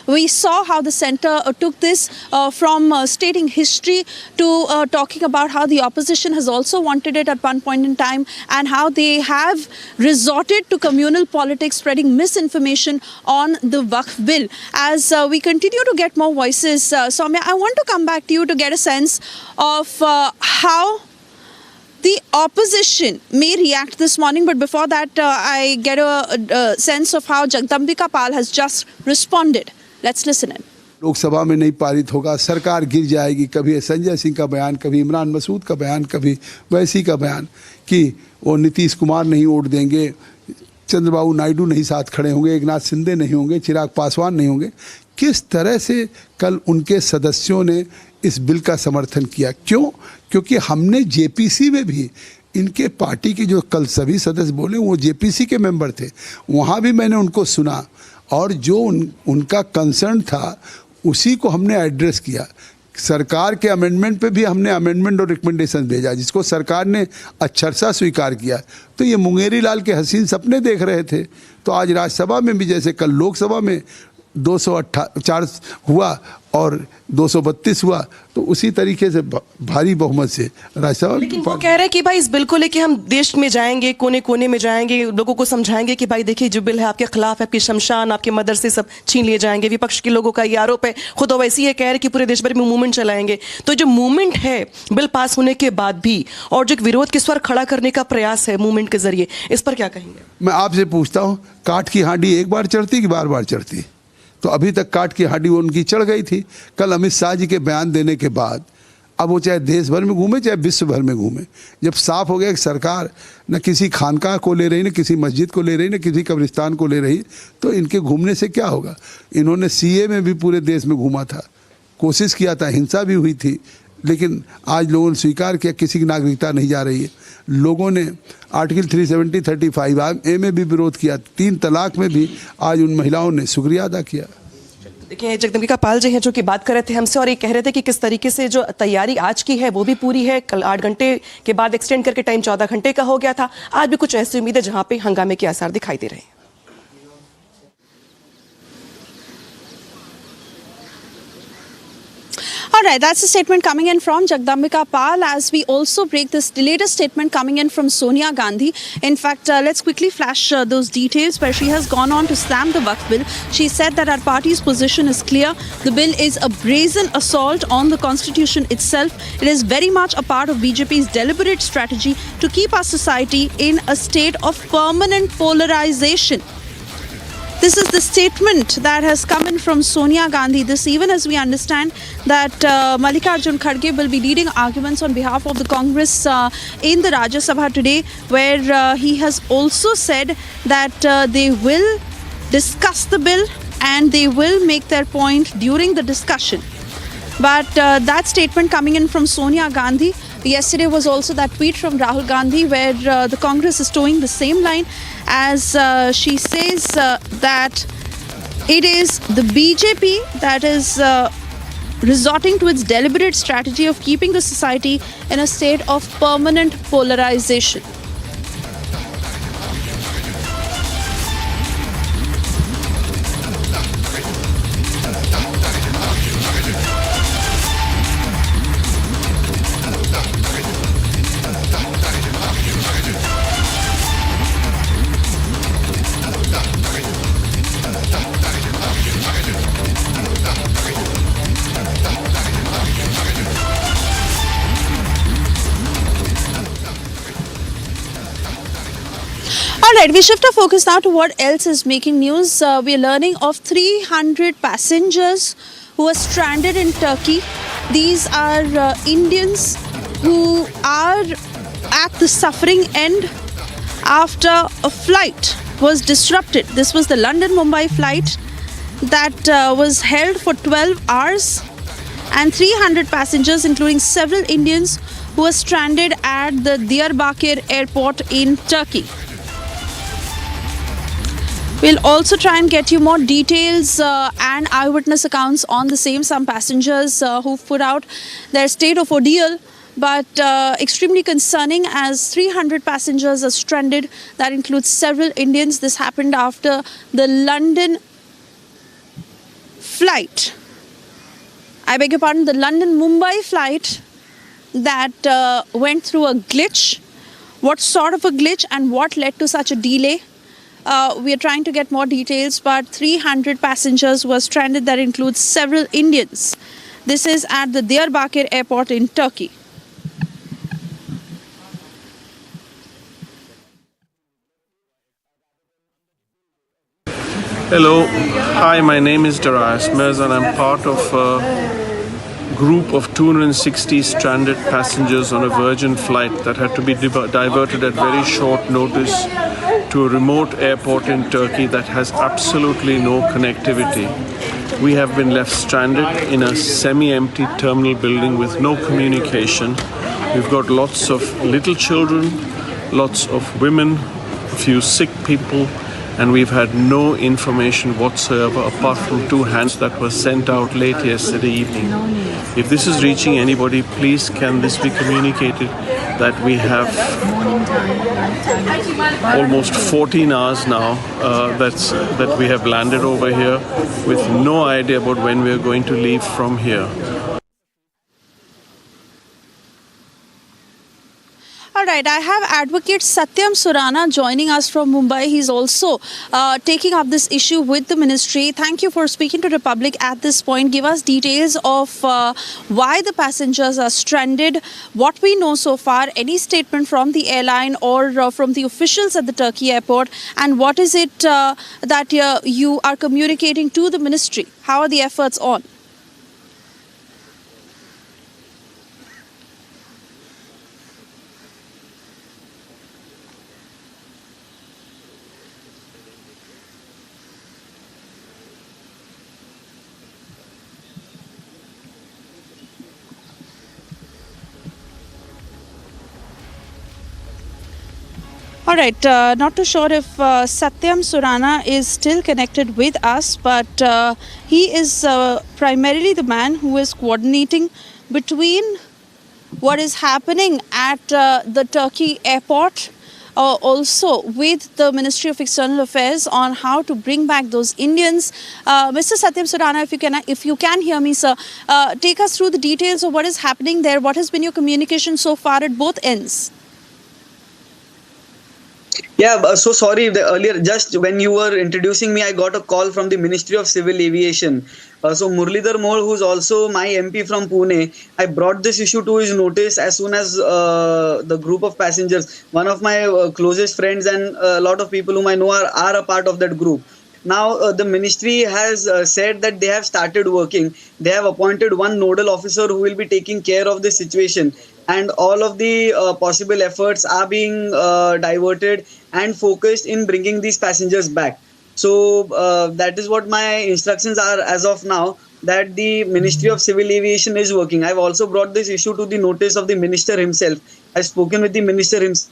we saw how the centre took this from stating history to talking about how the opposition has also wanted it at one point in time, and how they have resorted to communal politics, spreading misinformation on the Waqf bill. As we continue to get more voices, Soumya, I want to come back to you to get a sense of how the opposition may react this morning. But before that, I get a sense of how Jagdambika Pal has just responded. Let's listen in. Lok Sabha में नहीं पारित होगा, सरकार गिर जाएगी। कभी संजय सिंह का बयान, कभी इमरान मसूद का बयान, कभी वैसी का बयान कि वो नीतीश कुमार नहीं वोट देंगे, चंद्रबाबू नायडू नहीं साथ खड़े होंगे, एकनाथ शिंदे नहीं होंगे, चिराग पासवान नहीं होंगे। किस तरह से कल उनके सदस्यों ने इस बिल का समर्थन किया? क्यों? क्योंकि हमने जेपीसी में भी इनके पार्टी के जो कल सभी सदस्य बोले वो जेपीसी के मेंबर थे, वहाँ भी मैंने उनको सुना और जो उनका कंसर्न था उसी को हमने एड्रेस किया। सरकार के अमेंडमेंट पे भी हमने अमेंडमेंट और रिकमेंडेशन भेजा जिसको सरकार ने अक्षरशः स्वीकार किया। तो ये मुंगेरी लाल के हसीन सपने देख रहे थे। तो आज राज्यसभा में भी जैसे कल लोकसभा में 204 हुआ और 232 हुआ, तो उसी तरीके से भारी बहुमत से राज्यसभा। लेकिन वो कह रहे हैं कि भाई इस बिल को लेके हम देश में जाएंगे, कोने कोने में जाएंगे, लोगों को समझाएंगे कि भाई देखिए जो बिल है आपके खिलाफ है, आपकी शमशान, आपके मदरसे सब छीन लिए जाएंगे। विपक्ष के लोगों का ये आरोप है, खुद ओवैसी ये कह रहे हैं कि पूरे देश भर में मूवमेंट चलाएंगे। तो जो मूवमेंट है बिल पास होने के बाद भी, और जो विरोध के स्वर खड़ा करने का प्रयास है मूवमेंट के जरिए, इस पर क्या कहेंगे? मैं आपसे पूछता हूँ, काठ की हांडी एक बार चढ़ती कि बार बार चढ़ती? तो अभी तक काठ की हांडी उनकी चढ़ गई थी। कल अमित शाह जी के बयान देने के बाद अब वो चाहे देश भर में घूमे चाहे विश्व भर में घूमे। जब साफ हो गया कि सरकार न किसी खानकाह को ले रही, न किसी मस्जिद को ले रही, न किसी कब्रिस्तान को ले रही, तो इनके घूमने से क्या होगा। इन्होंने सीए में भी पूरे देश में घूमा था, कोशिश किया था, हिंसा भी हुई थी, लेकिन आज लोगों ने स्वीकार किया किसी की नागरिकता नहीं जा रही है। लोगों ने आर्टिकल 370, 35A में भी विरोध किया, 3 तलाक में भी आज उन महिलाओं ने शुक्रिया अदा किया। देखिए जगदम्बिका पाल जी हैं जो कि बात कर रहे थे हमसे और ये कह रहे थे कि किस तरीके से जो तैयारी आज की है वो भी पूरी है। कल 8 घंटे के बाद एक्सटेंड करके टाइम 14 घंटे का हो गया था। आज भी कुछ ऐसी उम्मीद है जहां पे हंगामे के आसार दिखाई दे रहे हैं। All right, that's a statement coming in from Jagdambika Pal as we also break this latest statement coming in from Sonia Gandhi. In fact, let's quickly flash those details where she has gone on to slam the Waqf Bill. She said that our party's position is clear. The bill is a brazen assault on the constitution itself. It is very much a part of BJP's deliberate strategy to keep our society in a state of permanent polarization. This is the statement that has come in from Sonia Gandhi. This even as we understand that Mallikarjun Kharge will be leading arguments on behalf of the Congress in the Rajya Sabha today, where he has also said that they will discuss the bill and they will make their point during the discussion. But that statement coming in from Sonia Gandhi. Yesterday was also that tweet from Rahul Gandhi where the Congress is towing the same line as she says that it is the BJP that is resorting to its deliberate strategy of keeping the society in a state of permanent polarization. Alright, we shift our focus now to what else is making news. We are learning of 300 passengers who are stranded in Turkey. These are Indians who are at the suffering end after a flight was disrupted. This was the London-Mumbai flight that was held for 12 hours, and 300 passengers, including several Indians, who were stranded at the Diyarbakir airport in Turkey. We'll also try and get you more details and eyewitness accounts on the same. Some passengers who've put out their state of ordeal, but extremely concerning as 300 passengers are stranded. That includes several Indians. This happened after the London flight. I beg your pardon, the London-Mumbai flight that went through a glitch. What sort of a glitch and what led to such a delay? We are trying to get more details, but 300 passengers were stranded. That includes several Indians. This is at the Diyarbakir airport in Turkey. Hello, hi, my name is Darius Mirza and I'm part of a group of 260 stranded passengers on a Virgin flight that had to be diverted at very short notice to a remote airport in Turkey that has absolutely no connectivity. We have been left stranded in a semi-empty terminal building with no communication. We've got lots of little children, lots of women, a few sick people, and we've had no information whatsoever apart from 2 hands that were sent out late yesterday evening. If this is reaching anybody, please can this be communicated that we have almost 14 hours now that we have landed over here with no idea about when we are going to leave from here. All right, I have Advocate Satyam Surana joining us from Mumbai. He's also taking up this issue with the ministry. Thank you for speaking to Republic at this point. Give us details of why the passengers are stranded, what we know so far, any statement from the airline or from the officials at the Turkey airport, and what is it that you are communicating to the ministry? How are the efforts on? All right, not too sure if Satyam Surana is still connected with us, but he is primarily the man who is coordinating between what is happening at the Turkey airport, also with the Ministry of External Affairs on how to bring back those Indians. Mr. Satyam Surana, if you can hear me, sir, take us through the details of what is happening there. What has been your communication so far at both ends? Yeah, so sorry, earlier, just when you were introducing me, I got a call from the Ministry of Civil Aviation. So Muralidhar Moore, who's also my MP from Pune, I brought this issue to his notice as soon as the group of passengers, one of my closest friends and a lot of people whom I know are a part of that group. Now, the ministry has said that they have started working. They have appointed one nodal officer who will be taking care of this situation. And all of the possible efforts are being diverted and focused in bringing these passengers back. So that is what my instructions are as of now, that the Ministry of Civil Aviation is working. I've also brought this issue to the notice of the minister himself. I've spoken with the minister himself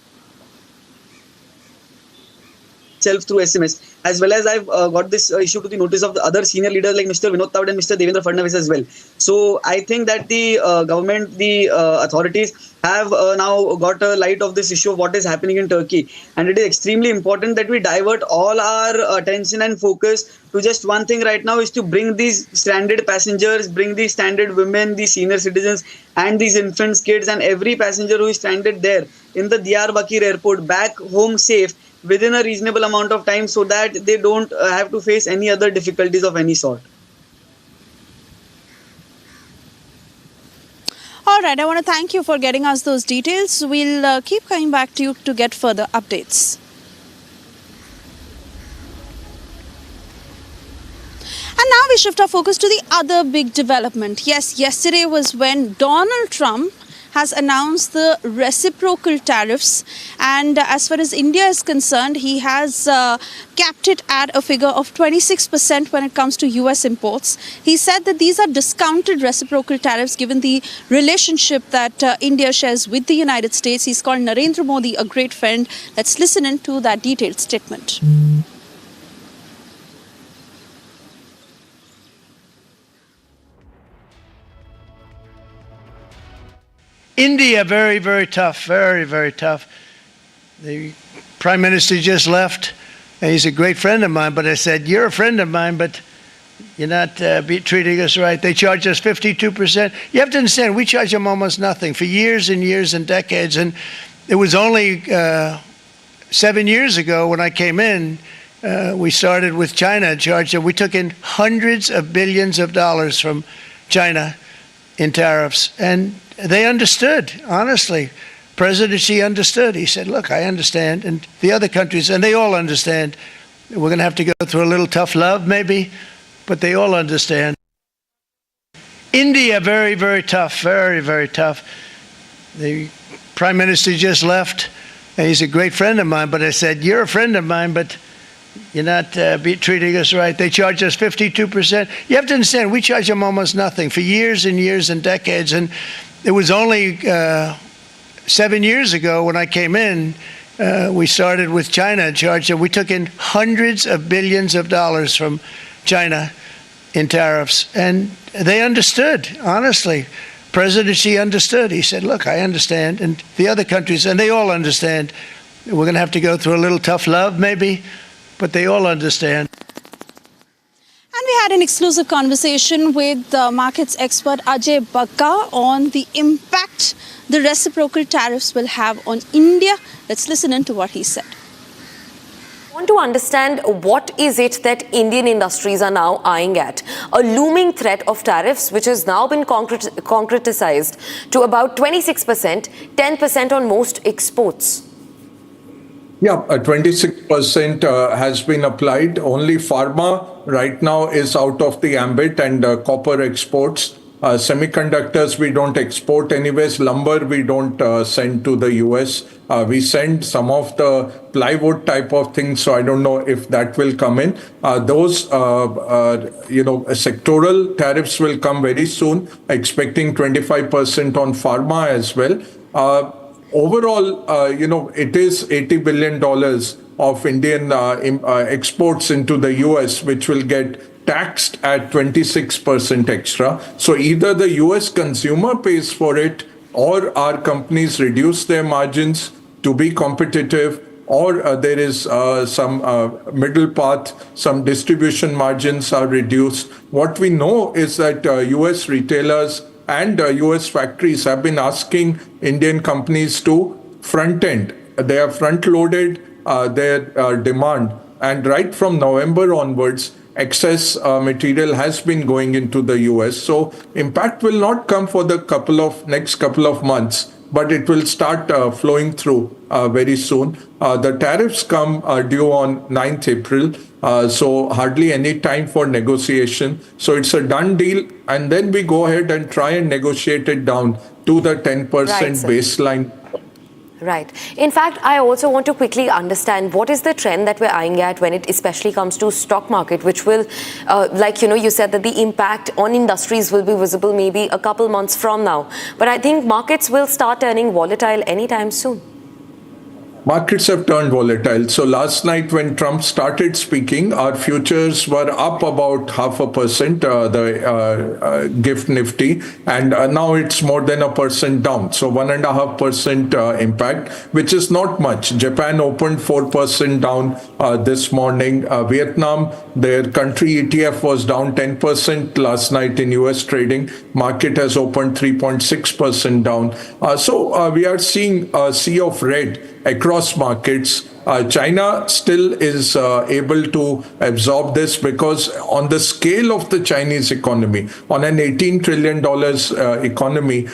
through SMS, as well as I've got this issue to the notice of the other senior leaders like Mr. Vinod Tawad and Mr. Devendra Fadnavis as well. So I think that the government, the authorities have now got a light of this issue of what is happening in Turkey, and it is extremely important that we divert all our attention and focus to just one thing right now, is to bring these stranded passengers, bring these stranded women, these senior citizens and these infants, kids and every passenger who is stranded there in the Diyarbakir airport back home safe within a reasonable amount of time, so that they don't have to face any other difficulties of any sort. All right, I want to thank you for getting us those details. We'll keep coming back to you to get further updates. And now we shift our focus to the other big development. Yes, yesterday was when Donald Trump has announced the reciprocal tariffs, and as far as India is concerned, he has capped it at a figure of 26% when it comes to US imports. He said that these are discounted reciprocal tariffs given the relationship that India shares with the United States. He's called Narendra Modi a great friend. Let's listen in to that detailed statement. India, very, very tough, very, very tough. The Prime Minister just left, and he's a great friend of mine, but I said, you're a friend of mine, but you're not treating us right. They charge us 52%. You have to understand, we charge them almost nothing for years and years and decades, and it was only 7 years ago when I came in, we started with China and charged them. We took in hundreds of billions of dollars from China in tariffs, and they understood, honestly. President Xi understood. He said, look, I understand. And the other countries, and they all understand. We're going to have to go through a little tough love, maybe, but they all understand. India, very, very tough, very, very tough. The Prime Minister just left, and he's a great friend of mine, but I said, you're a friend of mine, but you're not treating us right. They charge us 52%. You have to understand, we charge them almost nothing for years and years and decades, and it was only 7 years ago when I came in, we started with China and charged them. We took in hundreds of billions of dollars from China in tariffs, and they understood, honestly. President Xi understood. He said, look, I understand. And the other countries, and they all understand. We're going to have to go through a little tough love, maybe, but they all understand. And we had an exclusive conversation with markets expert Ajay Bagga on the impact the reciprocal tariffs will have on India. Let's listen in to what he said. I want to understand what is it that Indian industries are now eyeing at. A looming threat of tariffs, which has now been concretized to about 26%, 10% on most exports. Yeah, 26% has been applied. Only pharma right now is out of the ambit, and copper exports. Semiconductors we don't export anyways. Lumber we don't send to the US. We send some of the plywood type of things, so I don't know if that will come in. Those sectoral tariffs will come very soon, expecting 25% on pharma as well. overall, it is $80 billion of Indian exports into the US, which will get taxed at 26% extra. So either the US consumer pays for it, or our companies reduce their margins to be competitive, or there is some middle path, some distribution margins are reduced. What we know is that US retailers and US factories have been asking Indian companies to front end. They have front loaded their demand, and right from November onwards, excess material has been going into the US. So impact will not come for the next couple of months, but it will start flowing through very soon. The tariffs come due on 9th April, so hardly any time for negotiation. So it's a done deal, and then we go ahead and try and negotiate it down to the 10% baseline. Right. In fact, I also want to quickly understand what is the trend that we're eyeing at when it especially comes to stock market, which will, you said that the impact on industries will be visible maybe a couple months from now. But I think markets will start turning volatile anytime soon. Markets have turned volatile. So last night when Trump started speaking, our futures were up about 0.5%, the gift nifty, and now it's more than 1% down. So 1.5% impact, which is not much. Japan opened 4% down this morning. Vietnam, their country ETF was down 10% last night in US trading. Market has opened 3.6% down. So we are seeing a sea of red across markets. China still is able to absorb this because on the scale of the Chinese economy, on an $18 trillion economy,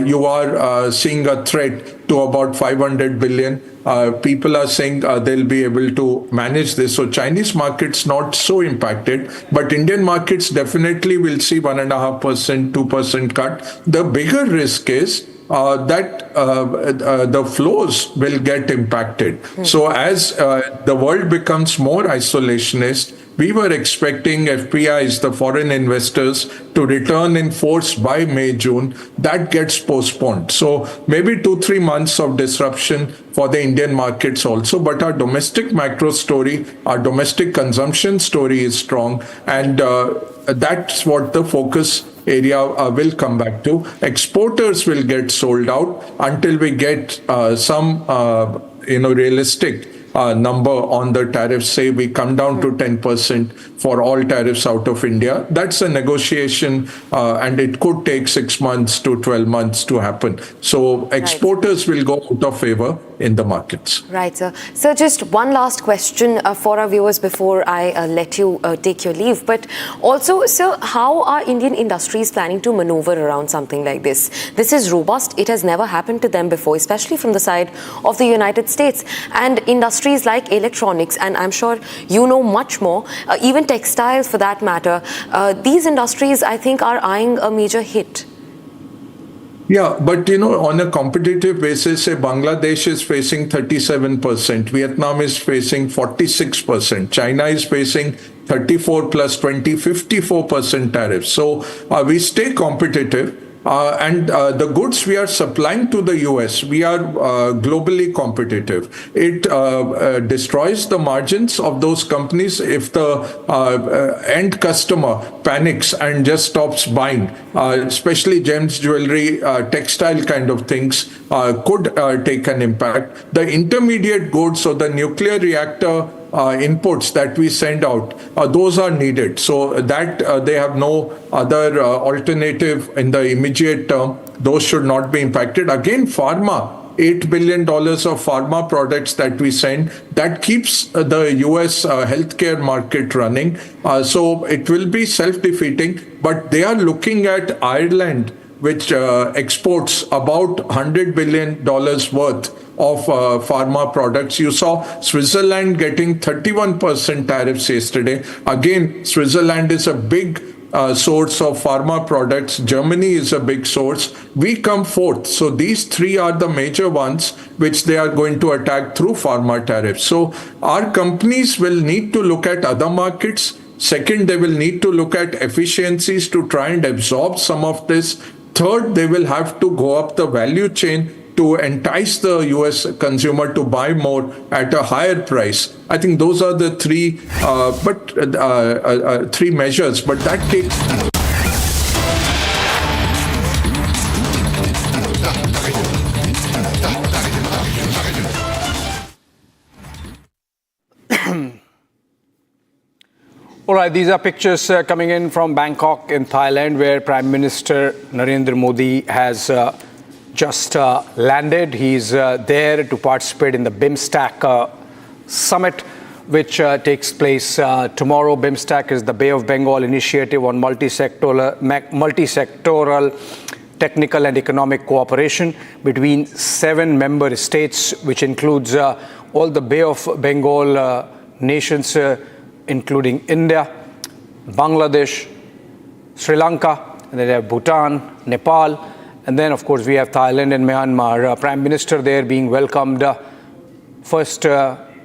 you are seeing a threat to about 500 billion. People are saying they'll be able to manage this. So Chinese markets not so impacted, but Indian markets definitely will see 1.5%, 2% cut. The bigger risk is that the flows will get impacted. So as the world becomes more isolationist, we were expecting FPIs, the foreign investors, to return in force by May, June. That gets postponed. So maybe 2-3 months of disruption for the Indian markets also. But our domestic macro story, our domestic consumption story is strong. And that's what the focus area will come back to. Exporters will get sold out until we get some realistic number on the tariffs. Say we come down to 10% for all tariffs out of India. That's a negotiation, and it could take 6 months to 12 months to happen. So exporters will go out of favor in the markets. Right, sir. So just one last question for our viewers before I let you take your leave. But also, sir, how are Indian industries planning to maneuver around something like this? This is robust. It has never happened to them before, especially from the side of the United States. And industries like electronics, and I'm sure you know much more, even textiles for that matter, these industries, I think, are eyeing a major hit. Yeah, but on a competitive basis, say Bangladesh is facing 37%, Vietnam is facing 46%, China is facing 34 plus 20, 54% tariffs. So we stay competitive. And the goods we are supplying to the US, we are globally competitive. It destroys the margins of those companies if the end customer panics and just stops buying, especially gems, jewelry, textile kind of things could take an impact. The intermediate goods, so the nuclear reactor inputs that we send out, those are needed. So that they have no other alternative in the immediate term. Those should not be impacted. Again, pharma, $8 billion of pharma products that we send, that keeps the US healthcare market running. So it will be self-defeating, but they are looking at Ireland, which exports about $100 billion worth of pharma products. You saw Switzerland getting 31% tariffs yesterday. Again, Switzerland is a big source of pharma products. Germany is a big source. We come fourth. So these three are the major ones which they are going to attack through pharma tariffs. So our companies will need to look at other markets. Second, they will need to look at efficiencies to try and absorb some of this. Third, they will have to go up the value chain to entice the US consumer to buy more at a higher price. I think those are the three measures, but that takes. All right, these are pictures coming in from Bangkok in Thailand, where Prime Minister Narendra Modi has just landed. He's there to participate in the BIMSTEC summit, which takes place tomorrow. BIMSTEC is the Bay of Bengal initiative on multi-sectoral technical and economic cooperation between 7 member states, which includes all the Bay of Bengal nations, including India, Bangladesh, Sri Lanka, and then they have Bhutan, Nepal, and then of course we have Thailand and Myanmar. Prime Minister there being welcomed first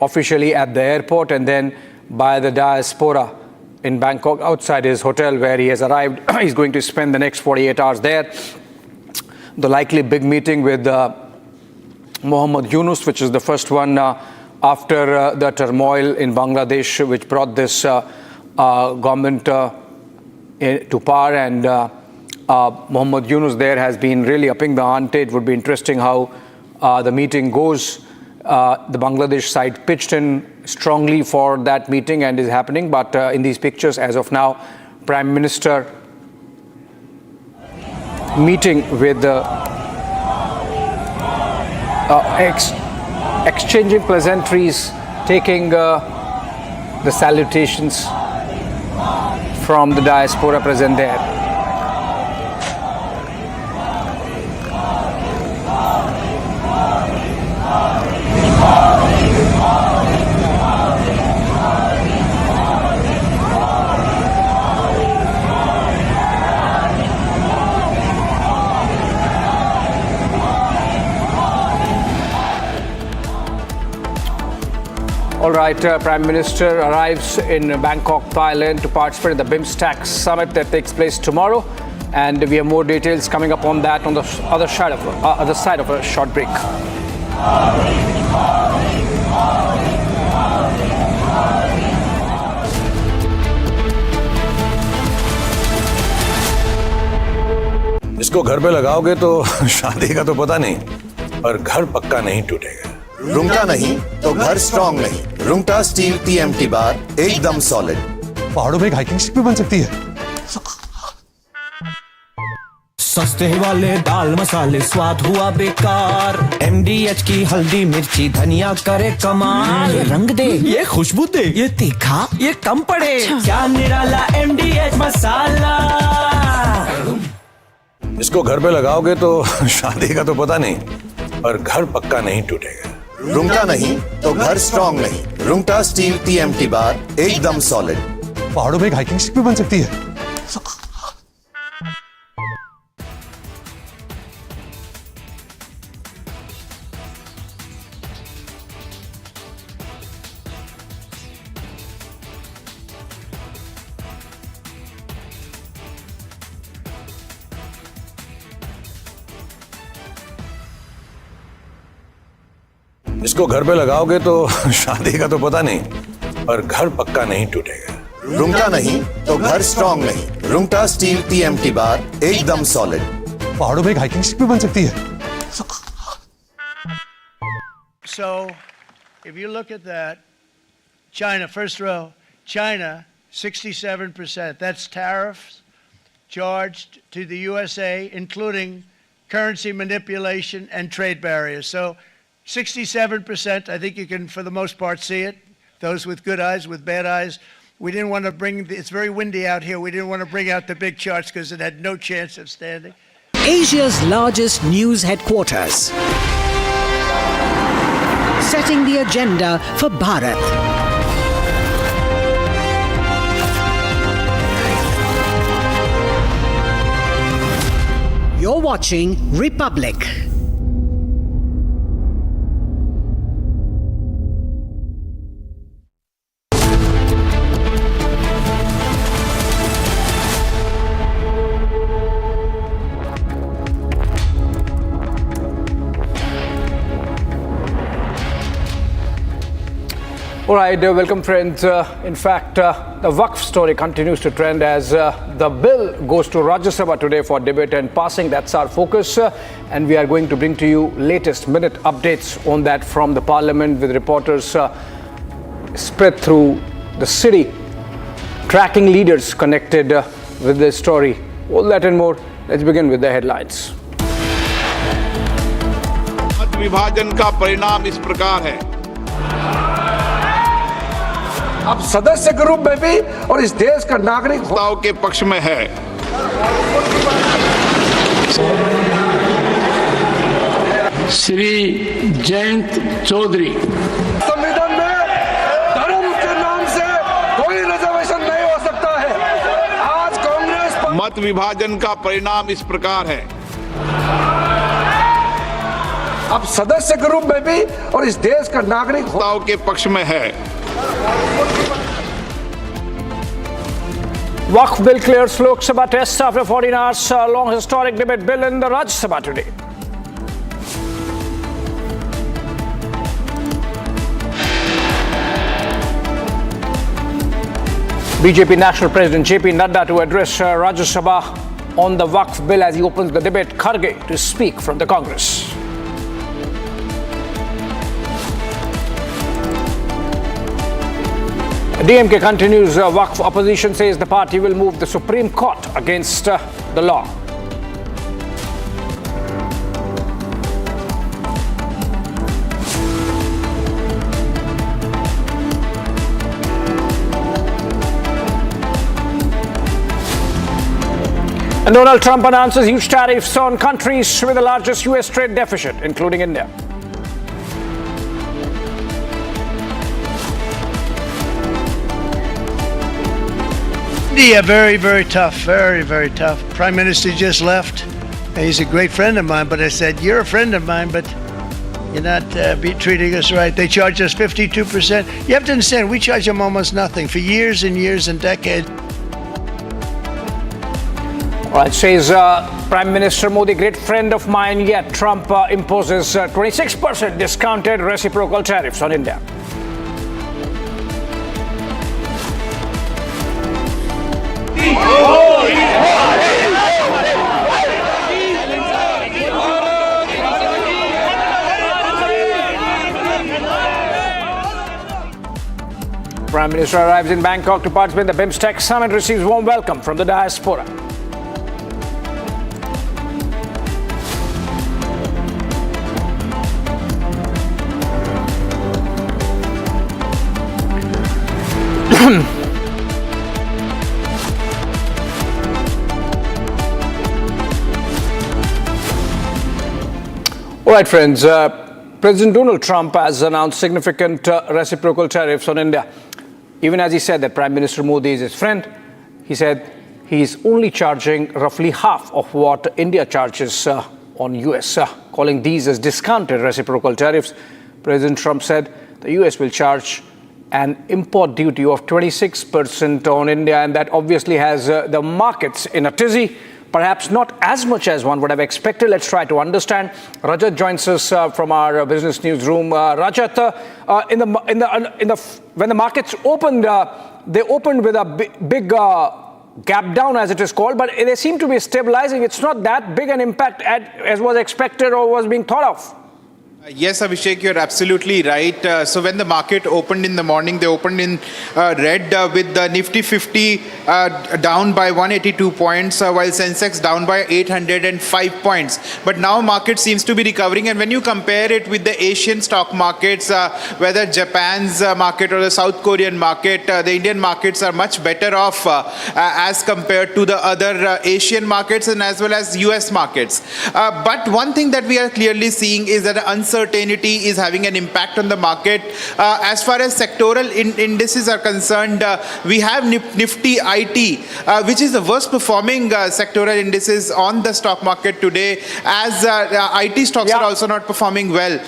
officially at the airport and then by the diaspora in Bangkok outside his hotel where he has arrived. He's going to spend the next 48 hours there. The likely big meeting with Mohammad Yunus, which is the first one after the turmoil in Bangladesh, which brought this government to power, and Mohammad Yunus there has been really upping the ante. It would be interesting how the meeting goes. The Bangladesh side pitched in strongly for that meeting and is happening, but in these pictures as of now, Prime Minister meeting with the exchanging pleasantries, taking the salutations from the diaspora present there. All right, Prime Minister arrives in Bangkok, Thailand to participate in the BIMSTEC summit that takes place tomorrow. And we have more details coming up on that on the other side of a short break. इसको घर पे लगाओगे तो शादी का तो पता नहीं, पर घर पक्का नहीं टूटेगा। रुंगटा नहीं तो घर स्ट्रॉन्ग नहीं। रुंगटा स्टील TMT बार एकदम सॉलिड। पहाड़ों में एक हाइकिंग शिप भी बन सकती है। सस्ते वाले दाल मसाले स्वाद हुआ बेकार। MDH की हल्दी मिर्ची धनिया करे कमाल। ये रंग दे, ये खुशबू दे, ये तीखा, ये कम पड़े। क्या निराला MDH मसाला। इसको घर पे लगाओगे तो शादी का तो पता नहीं, पर घर पक्का नहीं टूटेगा। रुंगटा नहीं तो घर स्ट्रॉन्ग नहीं। रुंगटा स्टील TMT बार एकदम सॉलिड। पहाड़ों में एक हाइकिंग शिप भी बन सकती है। इसको घर पे लगाओगे तो शादी का तो पता नहीं, पर घर पक्का नहीं टूटेगा। रुंगटा नहीं तो घर स्ट्रॉन्ग नहीं। रुंगटा स्टील TMT बार एकदम सॉलिड। पहाड़ों में एक हाइकिंग शिप भी बन सकती है। So, if you look at that, China, first row, China, 67%. That's tariffs charged to the USA, including currency manipulation and trade barriers. So, 67%, I think you can, for the most part, see it. Those with good eyes, with bad eyes. We didn't want to bring, it's very windy out here. We didn't want to bring out the big charts because it had no chance of standing. Asia's largest news headquarters. Setting the agenda for Bharat. You're watching Republic. All right, welcome friends. In fact, the Waqf story continues to trend as the bill goes to Rajya Sabha today for debate and passing. That's our focus. And we are going to bring to you latest minute updates on that from the Parliament with reporters spread through the city, tracking leaders connected with this story. All that and more. Let's begin with the headlines. मत विभाजन का परिणाम इस प्रकार है। अब सदस्य के रूप में भी और इस देश का नागरिक के पक्ष में है। श्री जयंत चौधरी, संविधान में धर्म के नाम से कोई रिजर्वेशन नहीं हो सकता है। आज कांग्रेस मत विभाजन का परिणाम इस प्रकार है। अब सदस्य के रूप में भी और इस देश का नागरिक के पक्ष में है। Waqf Bill clears Lok Sabha tests after 14 hours long historic debate bill in the Rajya Sabha today. BJP National President JP Nadda to address Rajya Sabha on the Waqf Bill as he opens the debate. Kharge to speak from the Congress. DMK continues. Waqf opposition says the party will move the Supreme Court against the law. And Donald Trump announces huge tariffs on countries with the largest US trade deficit, including India. India, very, very tough, very, very tough. Prime Minister just left. He's a great friend of mine, but I said, you're a friend of mine, but you're not treating us right. They charge us 52%. You have to understand, we charge them almost nothing for years and years and decades. All right, says Prime Minister Modi, great friend of mine, yet Trump imposes 26% discounted reciprocal tariffs on India. Prime Minister arrives in Bangkok to participate in the BIMSTEC summit, receives warm welcome from the diaspora. All right, friends. President Donald Trump has announced significant reciprocal tariffs on India. Even as he said that Prime Minister Modi is his friend, he said he is only charging roughly half of what India charges on US, calling these as discounted reciprocal tariffs. President Trump said the US will charge an import duty of 26% on India, and that obviously has the markets in a tizzy. Perhaps not as much as one would have expected. Let's try to understand. Rajat joins us from our business newsroom. Rajat, when the markets opened, they opened with a big gap down, as it is called, but they seem to be stabilizing. It's not that big an impact as was expected or was being thought of. Yes, Abhishek, you're absolutely right. So when the market opened in the morning, they opened in red with the Nifty 50 down by 182 points, while Sensex down by 805 points. But now market seems to be recovering, and when you compare it with the Asian stock markets, whether Japan's market or the South Korean market, the Indian markets are much better off as compared to the other Asian markets and as well as US markets. But one thing that we are clearly seeing is that uncertainty is having an impact on the market. As far as sectoral indices are concerned, we have Nifty IT, which is the worst performing sectoral indices on the stock market today, as IT stocks are also not performing well.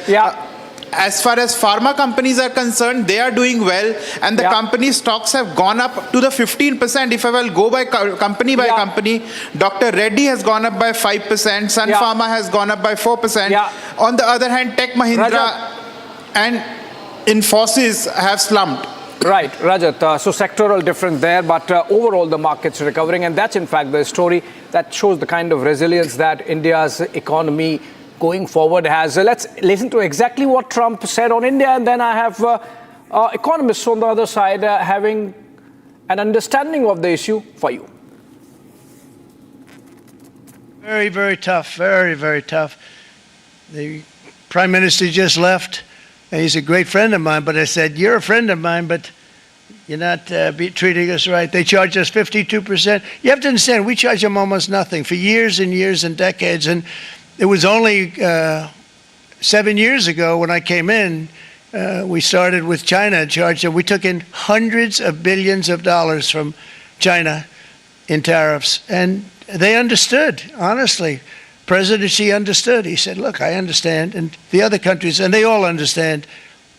As far as pharma companies are concerned, they are doing well, and the company stocks have gone up to the 15%. If I will go by company, Dr. Reddy has gone up by 5%, Sun Pharma has gone up by 4%. On the other hand, Tech Mahindra and Infosys have slumped. Right, Rajat. So sectoral difference there, but overall the market's recovering, and that's in fact the story that shows the kind of resilience that India's economy going forward has. Let's listen to exactly what Trump said on India, and then I have economists on the other side having an understanding of the issue for you. Very, very tough. Very, very tough. The Prime Minister just left. And he's a great friend of mine, but I said, you're a friend of mine, but you're not treating us right. They charge us 52%. You have to understand, we charge them almost nothing for years and years and decades. And it was only 7 years ago when I came in, we started with China and charged them. We took in hundreds of billions of dollars from China in tariffs. And they understood, honestly. President Xi understood. He said, look, I understand. And the other countries, and they all understand.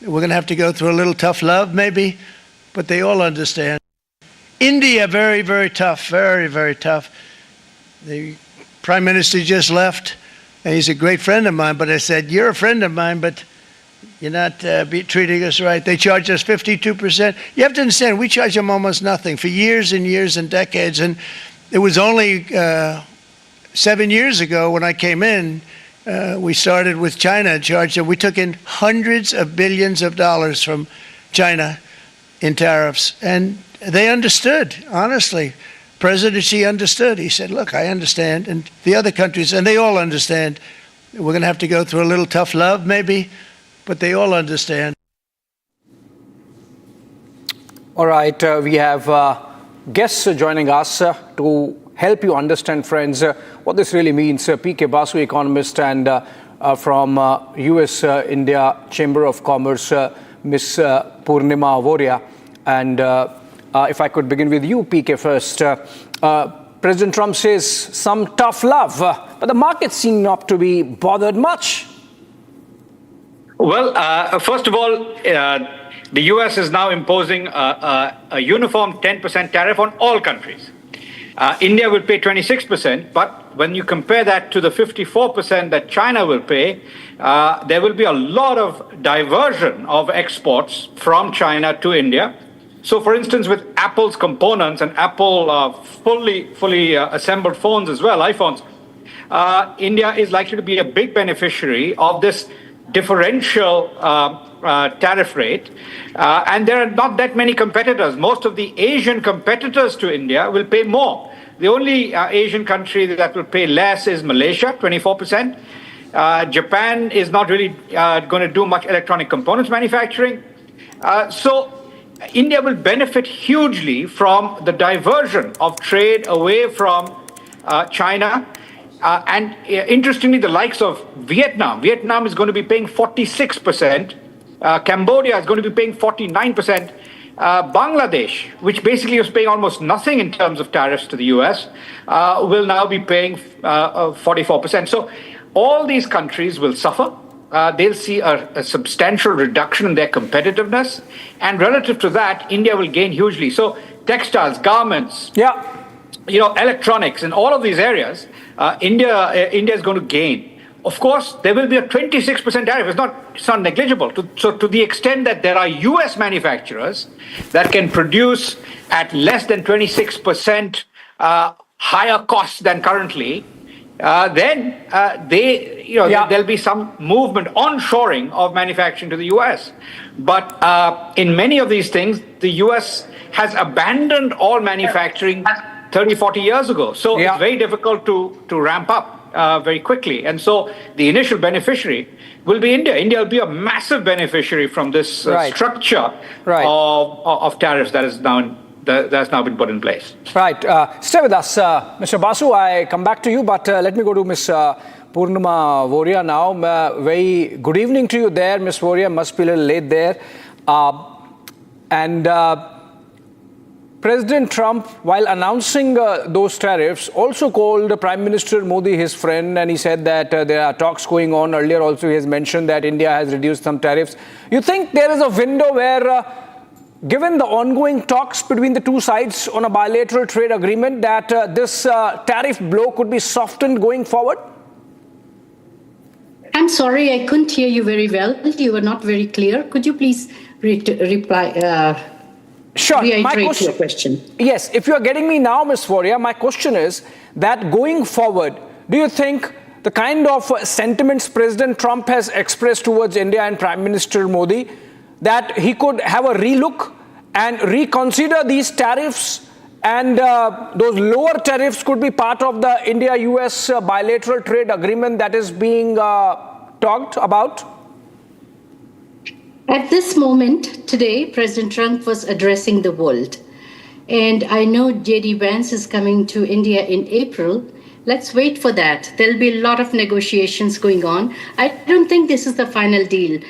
We're going to have to go through a little tough love, maybe, but they all understand. India, very, very tough. Very, very tough. The Prime Minister just left. And he's a great friend of mine, but I said, you're a friend of mine, but you're not treating us right. They charge us 52%. You have to understand, we charge them almost nothing for years and years and decades. And it was only 7 years ago when I came in, we started with China and charged them. We took in hundreds of billions of dollars from China in tariffs. And they understood, honestly. President Xi understood. He said, look, I understand. And the other countries, and they all understand. We're going to have to go through a little tough love, maybe, but they all understand. All right, we have guests joining us to help you understand, friends, what this really means. PK Basu, economist, and from US India Chamber of Commerce, Ms. Purnima Voria. And if I could begin with you, PK, first. President Trump says some tough love, but the markets seem not to be bothered much. Well, first of all, the US is now imposing a uniform 10% tariff on all countries. India will pay 26%, but when you compare that to the 54% that China will pay, there will be a lot of diversion of exports from China to India. So, for instance, with Apple's components and Apple fully assembled phones as well, iPhones, India is likely to be a big beneficiary of this differential tariff rate. And there are not that many competitors. Most of the Asian competitors to India will pay more. The only Asian country that will pay less is Malaysia, 24%. Japan is not really going to do much electronic components manufacturing. So India will benefit hugely from the diversion of trade away from China. And interestingly, the likes of Vietnam is going to be paying 46%. Cambodia is going to be paying 49%. Bangladesh, which basically was paying almost nothing in terms of tariffs to the US, will now be paying 44%. So all these countries will suffer. They'll see a substantial reduction in their competitiveness. And relative to that, India will gain hugely. So textiles, garments, electronics, and all of these areas, India is going to gain. Of course, there will be a 26% tariff. It's not negligible. So to the extent that there are US manufacturers that can produce at less than 26% higher costs than currently, then there'll be some movement, onshoring of manufacturing to the US. But in many of these things, the US has abandoned all manufacturing 30, 40 years ago. So it's very difficult to ramp up very quickly. And so the initial beneficiary will be India. India will be a massive beneficiary from this structure of tariffs that's now been put in place. Right. Stay with us. Mr. Basu, I come back to you, but let me go to Ms. Purnima Voria now. Very good evening to you there. Ms. Voria, must be a little late there. President Trump, while announcing those tariffs, also called Prime Minister Modi his friend, and he said that there are talks going on. Earlier also he has mentioned that India has reduced some tariffs. You think there is a window where, given the ongoing talks between the two sides on a bilateral trade agreement, that this tariff blow could be softened going forward? I'm sorry, I couldn't hear you very well. You were not very clear. Could you please reply? Sure. Reiterate your question. Yes, if you are getting me now, Ms. Voria, my question is that going forward, do you think the kind of sentiments President Trump has expressed towards India and Prime Minister Modi, that he could have a relook and reconsider these tariffs, and those lower tariffs could be part of the India-US bilateral trade agreement that is being talked about? At this moment, today, President Trump was addressing the world. And I know J.D. Vance is coming to India in April. Let's wait for that. There'll be a lot of negotiations going on. I don't think this is the final deal.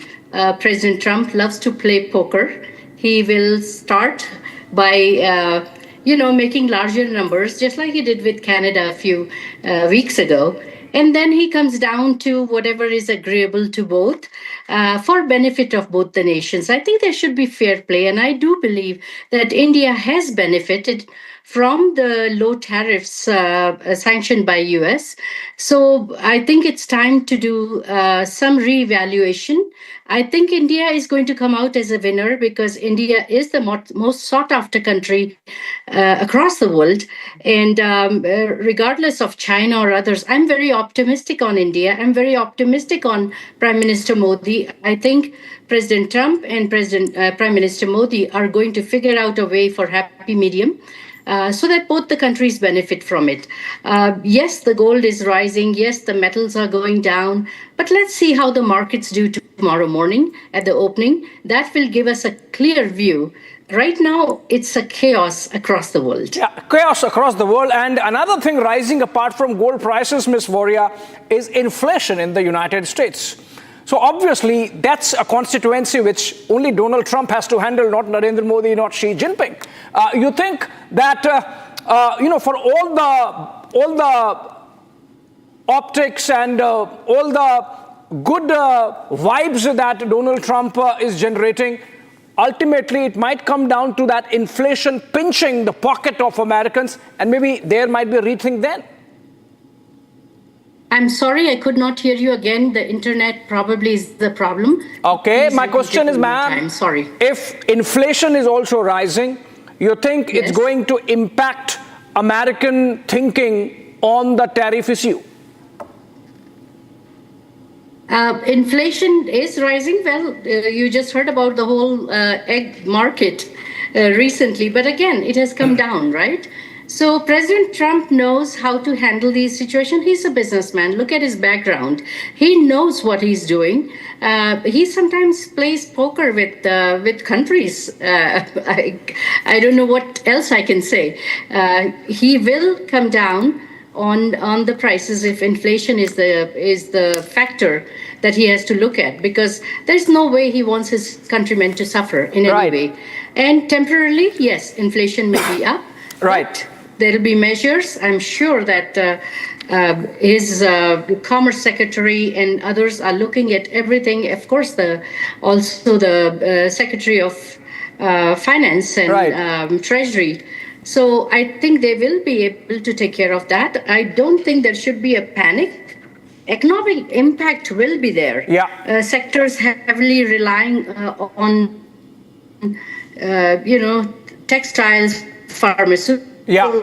President Trump loves to play poker. He will start by, making larger numbers, just like he did with Canada a few weeks ago. And then he comes down to whatever is agreeable to both for benefit of both the nations. I think there should be fair play. And I do believe that India has benefited from the low tariffs sanctioned by US. So I think it's time to do some reevaluation. I think India is going to come out as a winner because India is the most sought after country across the world. And regardless of China or others, I'm very optimistic on India. I'm very optimistic on Prime Minister Modi. I think President Trump and Prime Minister Modi are going to figure out a way for happy medium. So that both the countries benefit from it. Yes, the gold is rising. Yes, the metals are going down. But let's see how the markets do tomorrow morning at the opening. That will give us a clear view. Right now, it's a chaos across the world. Yeah, chaos across the world. And another thing rising apart from gold prices, Ms. Voria, is inflation in the United States. So obviously, that's a constituency which only Donald Trump has to handle, not Narendra Modi, not Xi Jinping. You think that, for all the optics and all the good vibes that Donald Trump is generating, ultimately it might come down to that inflation pinching the pocket of Americans, and maybe there might be a rethink then? I'm sorry, I could not hear you again. The internet probably is the problem. Okay, my question is, ma'am, sorry. If inflation is also rising, you think it's going to impact American thinking on the tariff issue? Inflation is rising. Well, you just heard about the whole egg market recently, but again, it has come down, right? So President Trump knows how to handle these situations. He's a businessman. Look at his background. He knows what he's doing. He sometimes plays poker with countries. I don't know what else I can say. He will come down on the prices if inflation is the factor that he has to look at, because there's no way he wants his countrymen to suffer in any way. And temporarily, yes, inflation may be up. Right. There will be measures. I'm sure that his Commerce Secretary and others are looking at everything. Of course, also the Secretary of Finance and Treasury. So I think they will be able to take care of that. I don't think there should be a panic. Economic impact will be there. Yeah. Sectors heavily relying on, textiles, pharmaceuticals,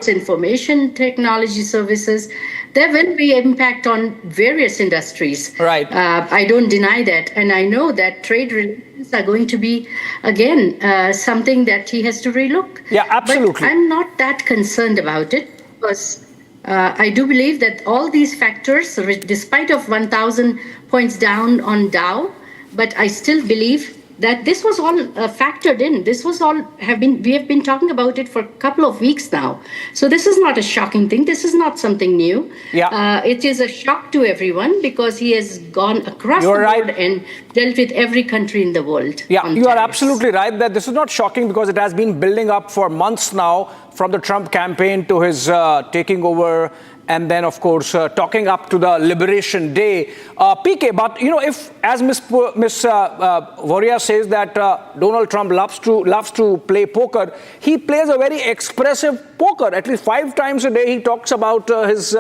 information technology services. There will be impact on various industries. Right. I don't deny that. And I know that trade relations are going to be, again, something that he has to relook. Yeah, absolutely. But I'm not that concerned about it, because I do believe that all these factors, despite of 1,000 points down on Dow, but I still believe that this was all factored in. This was all we have been talking about it for a couple of weeks now. So this is not a shocking thing. This is not something new. Yeah. It is a shock to everyone because he has gone across the board and dealt with every country in the world. Yeah, you are absolutely right that this is not shocking because it has been building up for months now, from the Trump campaign to his taking over, and then, of course, talking up to the Liberation Day. PK, but, if, as Ms. Voria says that Donald Trump loves to play poker, he plays a very expressive poker. At least 5 times a day, he talks about his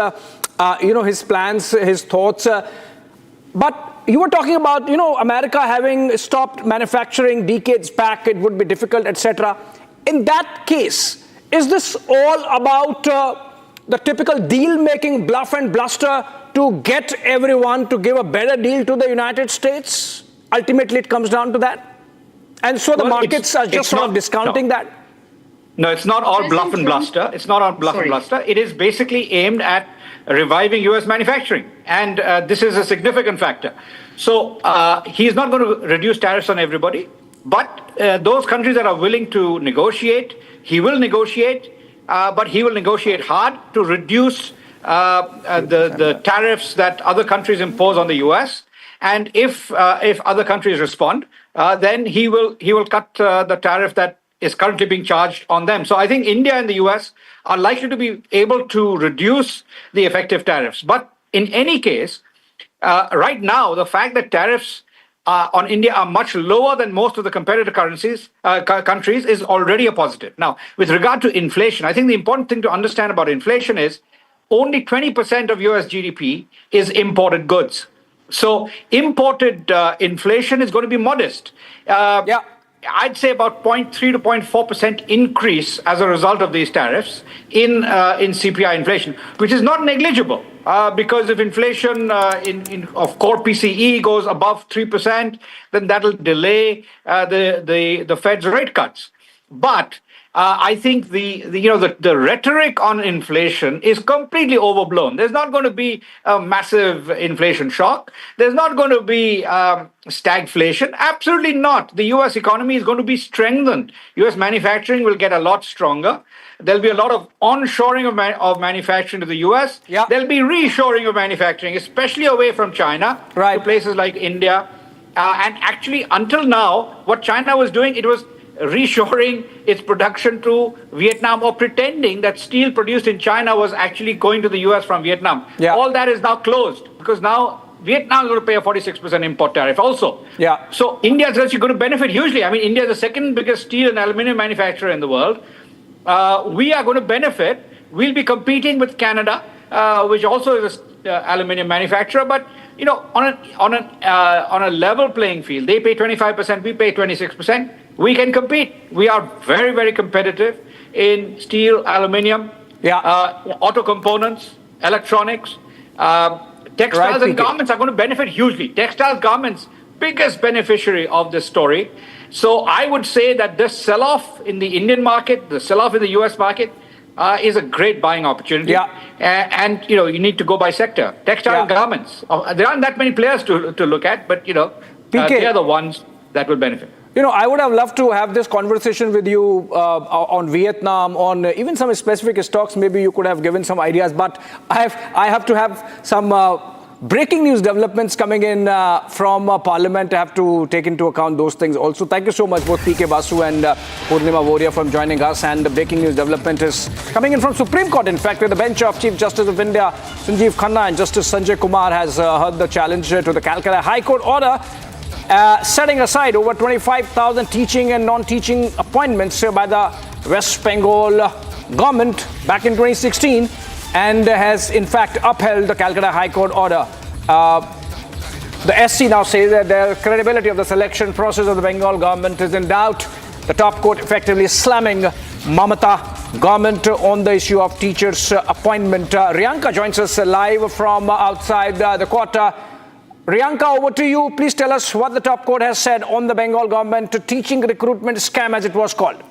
plans, his thoughts. But you were talking about, America having stopped manufacturing decades back, it would be difficult, etc. In that case, is this all about the typical deal-making bluff and bluster to get everyone to give a better deal to the United States? Ultimately, it comes down to that. And so the markets are just sort of discounting that. No, it's not all bluff and bluster. It's not all bluff and bluster. It is basically aimed at reviving U.S. manufacturing. And this is a significant factor. So he's not going to reduce tariffs on everybody. But those countries that are willing to negotiate, he will negotiate. But he will negotiate hard to reduce the tariffs that other countries impose on the U.S. And if other countries respond, then he will cut the tariff that is currently being charged on them. So I think India and the US are likely to be able to reduce the effective tariffs. But in any case, right now, the fact that tariffs on India are much lower than most of the competitor countries is already a positive. Now, with regard to inflation, I think the important thing to understand about inflation is only 20% of US GDP is imported goods. So imported inflation is going to be modest. I'd say about 0.3 to 0.4% increase as a result of these tariffs in CPI inflation, which is not negligible. Because if inflation of core PCE goes above 3%, then that'll delay the Fed's rate cuts. But I think the rhetoric on inflation is completely overblown. There's not going to be a massive inflation shock. There's not going to be stagflation. Absolutely not. The U.S. economy is going to be strengthened. U.S. manufacturing will get a lot stronger. There'll be a lot of onshoring of manufacturing to the U.S. There'll be reshoring of manufacturing, especially away from China, to places like India. And actually, until now, what China was doing, it was reshoring its production to Vietnam, or pretending that steel produced in China was actually going to the US from Vietnam. All that is now closed, because now Vietnam is going to pay a 46% import tariff also. So India is actually going to benefit hugely. I mean, India is the second biggest steel and aluminum manufacturer in the world. We are going to benefit. We'll be competing with Canada, which also is an aluminum manufacturer, but on a level playing field. They pay 25%, we pay 26%. We can compete. We are very, very competitive in steel, aluminium, auto components, electronics. Textiles and garments are going to benefit hugely. Textiles, garments, biggest beneficiary of this story. So I would say that this sell-off in the Indian market, the sell-off in the US market, is a great buying opportunity. And you need to go by sector. Textile and garments. There aren't that many players to look at, but they are the ones that will benefit. I would have loved to have this conversation with you on Vietnam, on even some specific stocks. Maybe you could have given some ideas, but I have to have some breaking news developments coming in from Parliament. I have to take into account those things also. Thank you so much, both P.K. Basu and Purnima Voria, for joining us. And the breaking news development is coming in from Supreme Court. In fact, where the bench of Chief Justice of India, Sanjeev Khanna, and Justice Sanjay Kumar has heard the challenge to the Calcutta High Court order setting aside over 25,000 teaching and non-teaching appointments by the West Bengal government back in 2016, and has in fact upheld the Calcutta High Court order. The SC now says that the credibility of the selection process of the Bengal government is in doubt. The top court effectively slamming Mamata government on the issue of teachers' appointment. Riyanka joins us live from outside the court. Riyanka, over to you. Please tell us what the top court has said on the Bengal government teaching recruitment scam, as it was called.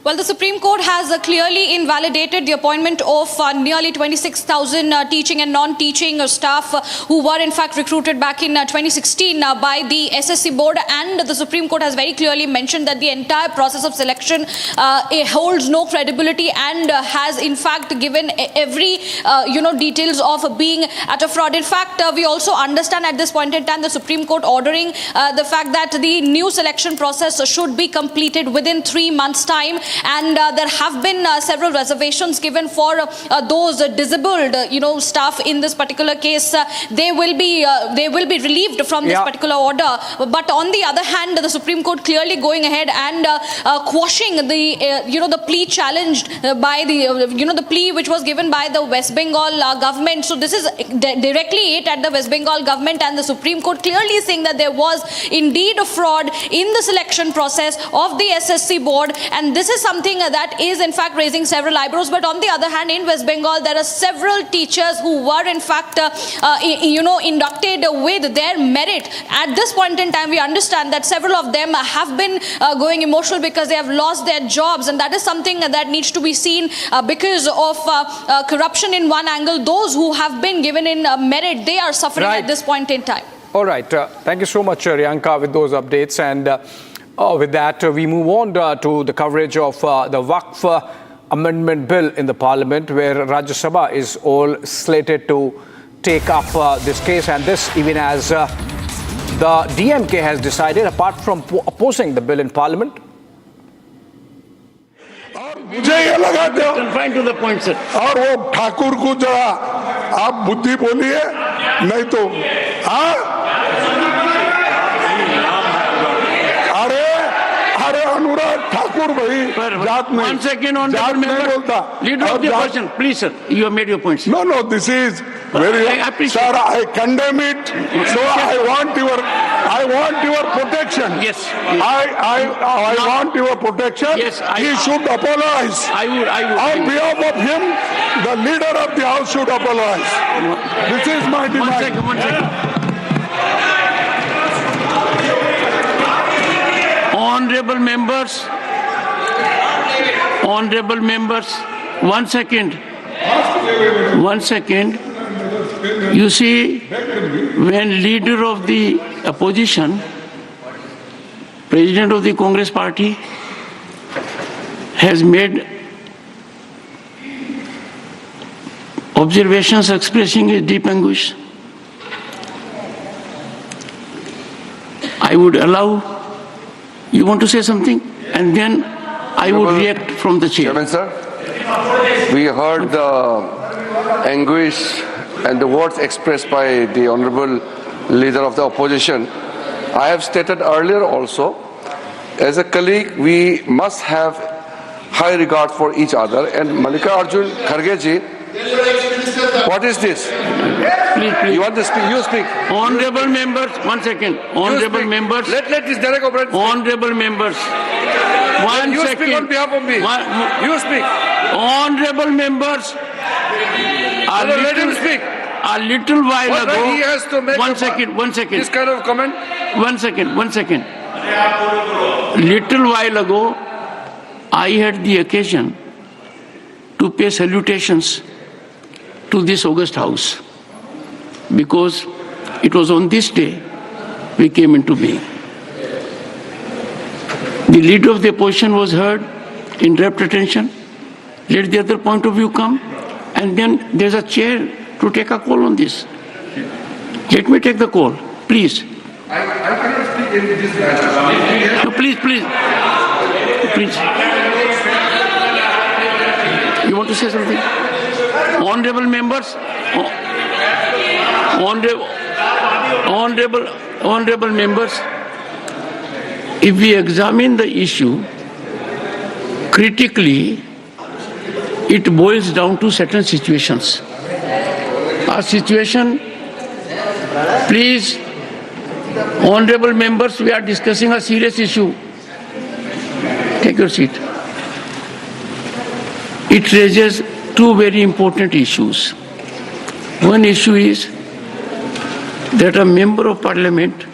Well, the Supreme Court has clearly invalidated the appointment of nearly 26,000 teaching and non-teaching staff who were in fact recruited back in 2016 by the SSC board, and the Supreme Court has very clearly mentioned that the entire process of selection holds no credibility and has in fact given every details of being at a fraud. In fact, we also understand at this point in time the Supreme Court ordering the fact that the new selection process should be completed within 3 months' time, and there have been several reservations given for those disabled, staff in this particular case. They will be relieved from this particular order. But on the other hand, the Supreme Court clearly going ahead and quashing the plea challenged by the plea which was given by the West Bengal government. So this is directly aimed at the West Bengal government, and the Supreme Court clearly saying that there was indeed a fraud in the selection process of the SSC board, and this is something that is in fact raising several eyebrows. But on the other hand, in West Bengal, there are several teachers who were in fact inducted with their merit. At this point in time, we understand that several of them have been going emotional because they have lost their jobs, and that is something that needs to be seen because of corruption in one angle. Those who have been given in merit, they are suffering at this point in time. All right. Thank you so much, Riyanka, with those updates. And with that, we move on to the coverage of the Waqf Amendment Bill in the Parliament, where Rajya Sabha is all slated to take up this case. And this even as the DMK has decided, apart from opposing the bill in Parliament. मुझे ये लगा दो confine to the point sir. और वो ठाकुर को जरा आप बुद्धि बोलिए, नहीं तो अरे अनुराग ठाकुर भाई जात में बोलता। Leader of the question please sir, you have made your points. No this is very sir, I condemn it. So I want your protection. Yes. I want your protection. Yes. He should apologize. I would. On behalf of him, the leader of the house should apologize. This is my demand. One second. Honorable members, 1 second. 1 second. You see, when leader of the opposition, president of the Congress party, has made observations expressing his deep anguish, I would allow, you want to say something? And then I would react from the chair. Chairman, sir, we heard the anguish and the words expressed by the honorable leader of the opposition. I have stated earlier also, as a colleague, we must have high regard for each other. And Malika Arjun Kharge ji, what is this? Please. You want to speak? You speak. Honorable members, 1 second. Honorable members. Let this direct operator speak. Honorable members. You speak on behalf of me. You speak. Honorable members. Let him speak. A little while ago. He has to make 1 second. This kind of comment. 1 second. Little while ago, I had the occasion to pay salutations to this august house, because it was on this day we came into being. The leader of the opposition was heard in rapt attention. Let the other point of view come, and then there's a chair to take a call on this. Let me take the call, please. I cannot speak in this matter. No, please. You want to say something? Honorable members, honorable members, if we examine the issue critically, it boils down to certain situations. A situation, please, honorable members, we are discussing a serious issue. Take your seat. It raises two very important issues. One issue is that a member of parliament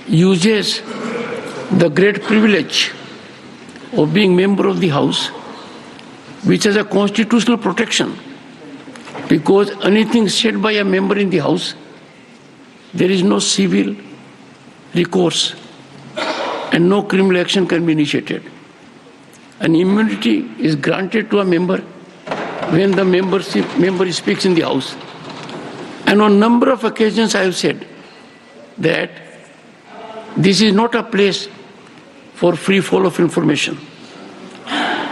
uses the great privilege of being member of the house, which has a constitutional protection, because anything said by a member in the house, there is no civil recourse and no criminal action can be initiated. An immunity is granted to a member when the member speaks in the house. And on a number of occasions I have said that this is not a place for free fall of information.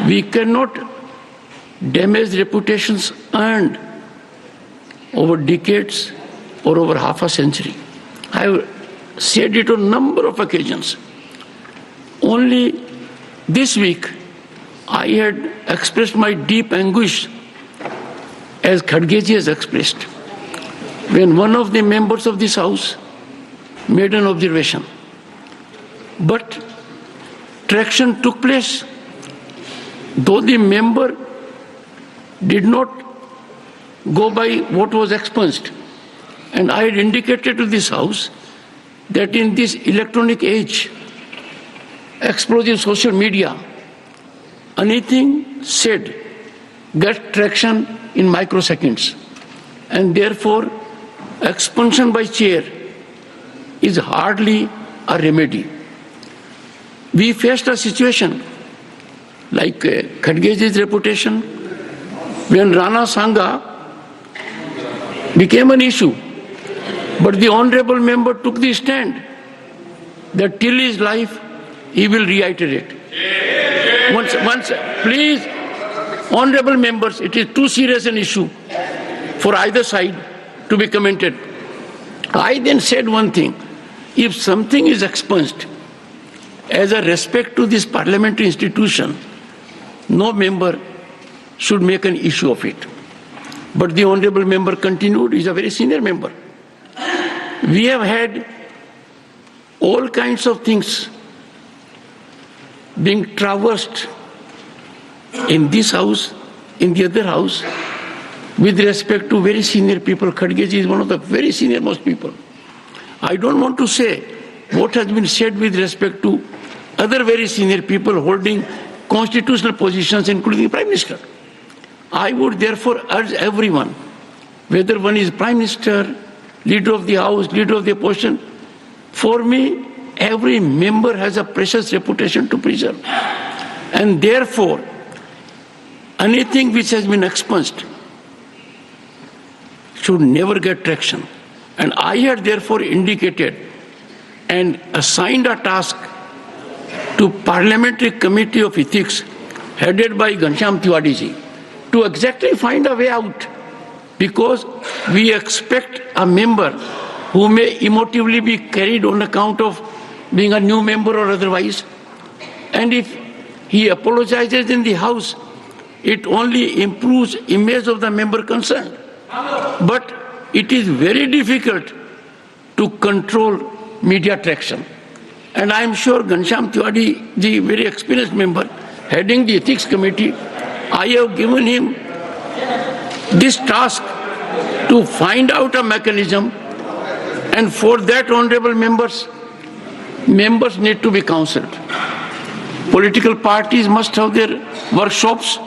We cannot damage reputations earned over decades or over half a century. I have said it on a number of occasions. Only this week, I had expressed my deep anguish, as Khadgeji has expressed, when one of the members of this House made an observation. But traction took place, though the member did not go by what was expunged. And I had indicated to this House that in this electronic age, explosive social media, anything said gets traction in microseconds. And therefore, expulsion by chair is hardly a remedy. We faced a situation like Khadgeji's reputation when Rana Sangha became an issue. But the honorable member took the stand that till his life, he will reiterate. Once, please, honorable members, it is too serious an issue for either side to be commented. I then said one thing: if something is expunged, as a respect to this parliamentary institution, no member should make an issue of it. But the honorable member continued. He is a very senior member. We have had all kinds of things being traversed in this House, in the other House, with respect to very senior people. Khadgeji is one of the very senior most people. I don't want to say what has been said with respect to other very senior people holding constitutional positions, including the Prime Minister. I would therefore urge everyone, whether one is Prime Minister, Leader of the House, Leader of the Opposition, for me, every member has a precious reputation to preserve. And therefore, anything which has been expunged should never get traction. And I had therefore indicated and assigned a task to Parliamentary Committee of Ethics, headed by Ghanshyam Tiwari ji, to exactly find a way out. Because we expect a member who may emotively be carried on account of being a new member or otherwise, and if he apologizes in the House, it only improves image of the member concerned. But it is very difficult to control media traction. And I am sure Ghanshyam Tiwari ji, very experienced member, heading the Ethics Committee, I have given him this task to find out a mechanism, and for that, honorable members need to be counselled. Political parties must have their workshops,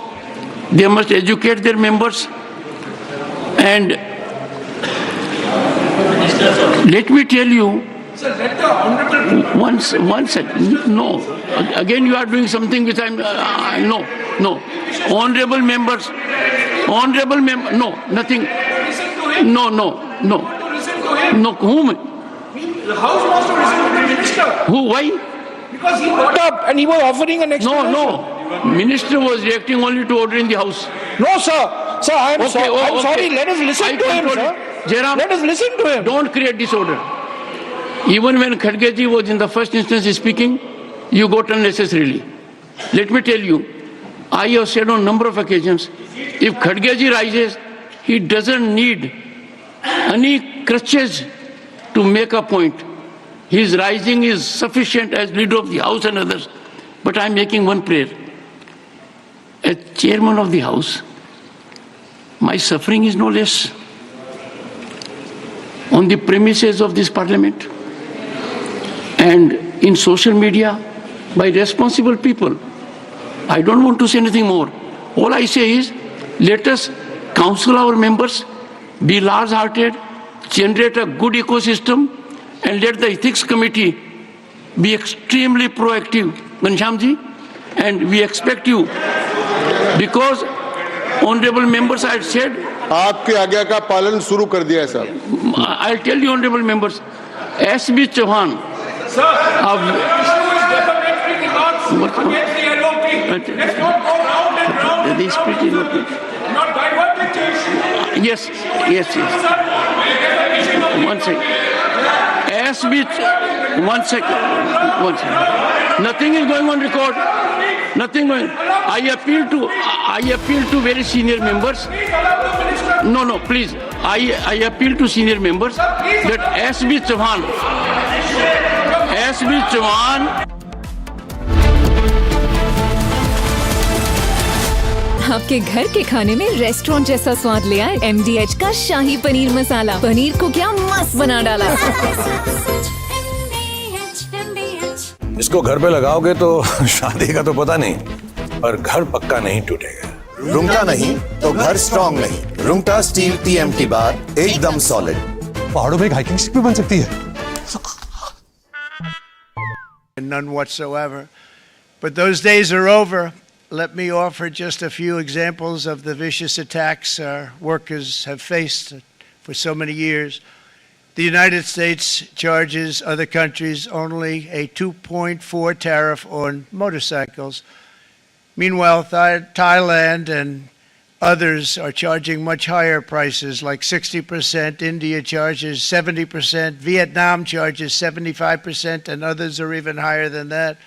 they must educate their members, and let me tell you, one second, no, again you are doing something which I'm, no, honorable members, no, nothing, no, whom? The House wants to listen to the Minister. Who, why? Because he got up and he was offering an explanation. No, Minister was reacting only to order in the House. No, sir. Sir, I'm sorry. Let us listen to him, sir. Jairam, let us listen to him. Don't create disorder. Even when Khadgeji was in the first instance speaking, you got unnecessarily. Let me tell you, I have said on a number of occasions, if Khadgeji rises, he doesn't need any crutches to make a point. His rising is sufficient as leader of the House and others. But I am making one prayer. As chairman of the House, my suffering is no less. On the premises of this Parliament and in social media by responsible people. I don't want to say anything more. All I say is, let us counsel our members, be large-hearted, generate a good ecosystem, and let the Ethics Committee be extremely proactive, Ghanshyamji, and we expect you, because honorable members, I had said, आपकी आज्ञा का पालन शुरू कर दिया है साहब. I'll tell you, honorable members, S.B. Chauhan, Sir, against the LOP Let's not go round and round. This pretty good. Not diverting the issue. Yes. One second. One second. Nothing is going on record. Nothing going. I appeal to very senior members. No, please. I appeal to senior members that S.B. Chauhan. आपके घर के खाने में restaurant जैसा स्वाद ले आए MDH का शाही पनीर मसाला। पनीर को क्या मस्त बना डाला। इसको घर पे लगाओगे तो शादी का तो पता नहीं, पर घर पक्का नहीं टूटेगा। रुंगटा नहीं तो घर स्ट्रॉन्ग नहीं। रुंगटा स्टील TMT बार एकदम सॉलिड। पहाड़ों में एक हाइकिंग शिप भी बन सकती है। None whatsoever. But those days are over. Let me offer just a few examples of the vicious attacks our workers have faced for so many years. The United States charges other countries only a 2.4 tariff on motorcycles. Meanwhile, Thailand and others are charging much higher prices, like 60%. India charges 70%. Vietnam charges 75%, and others are even higher than that.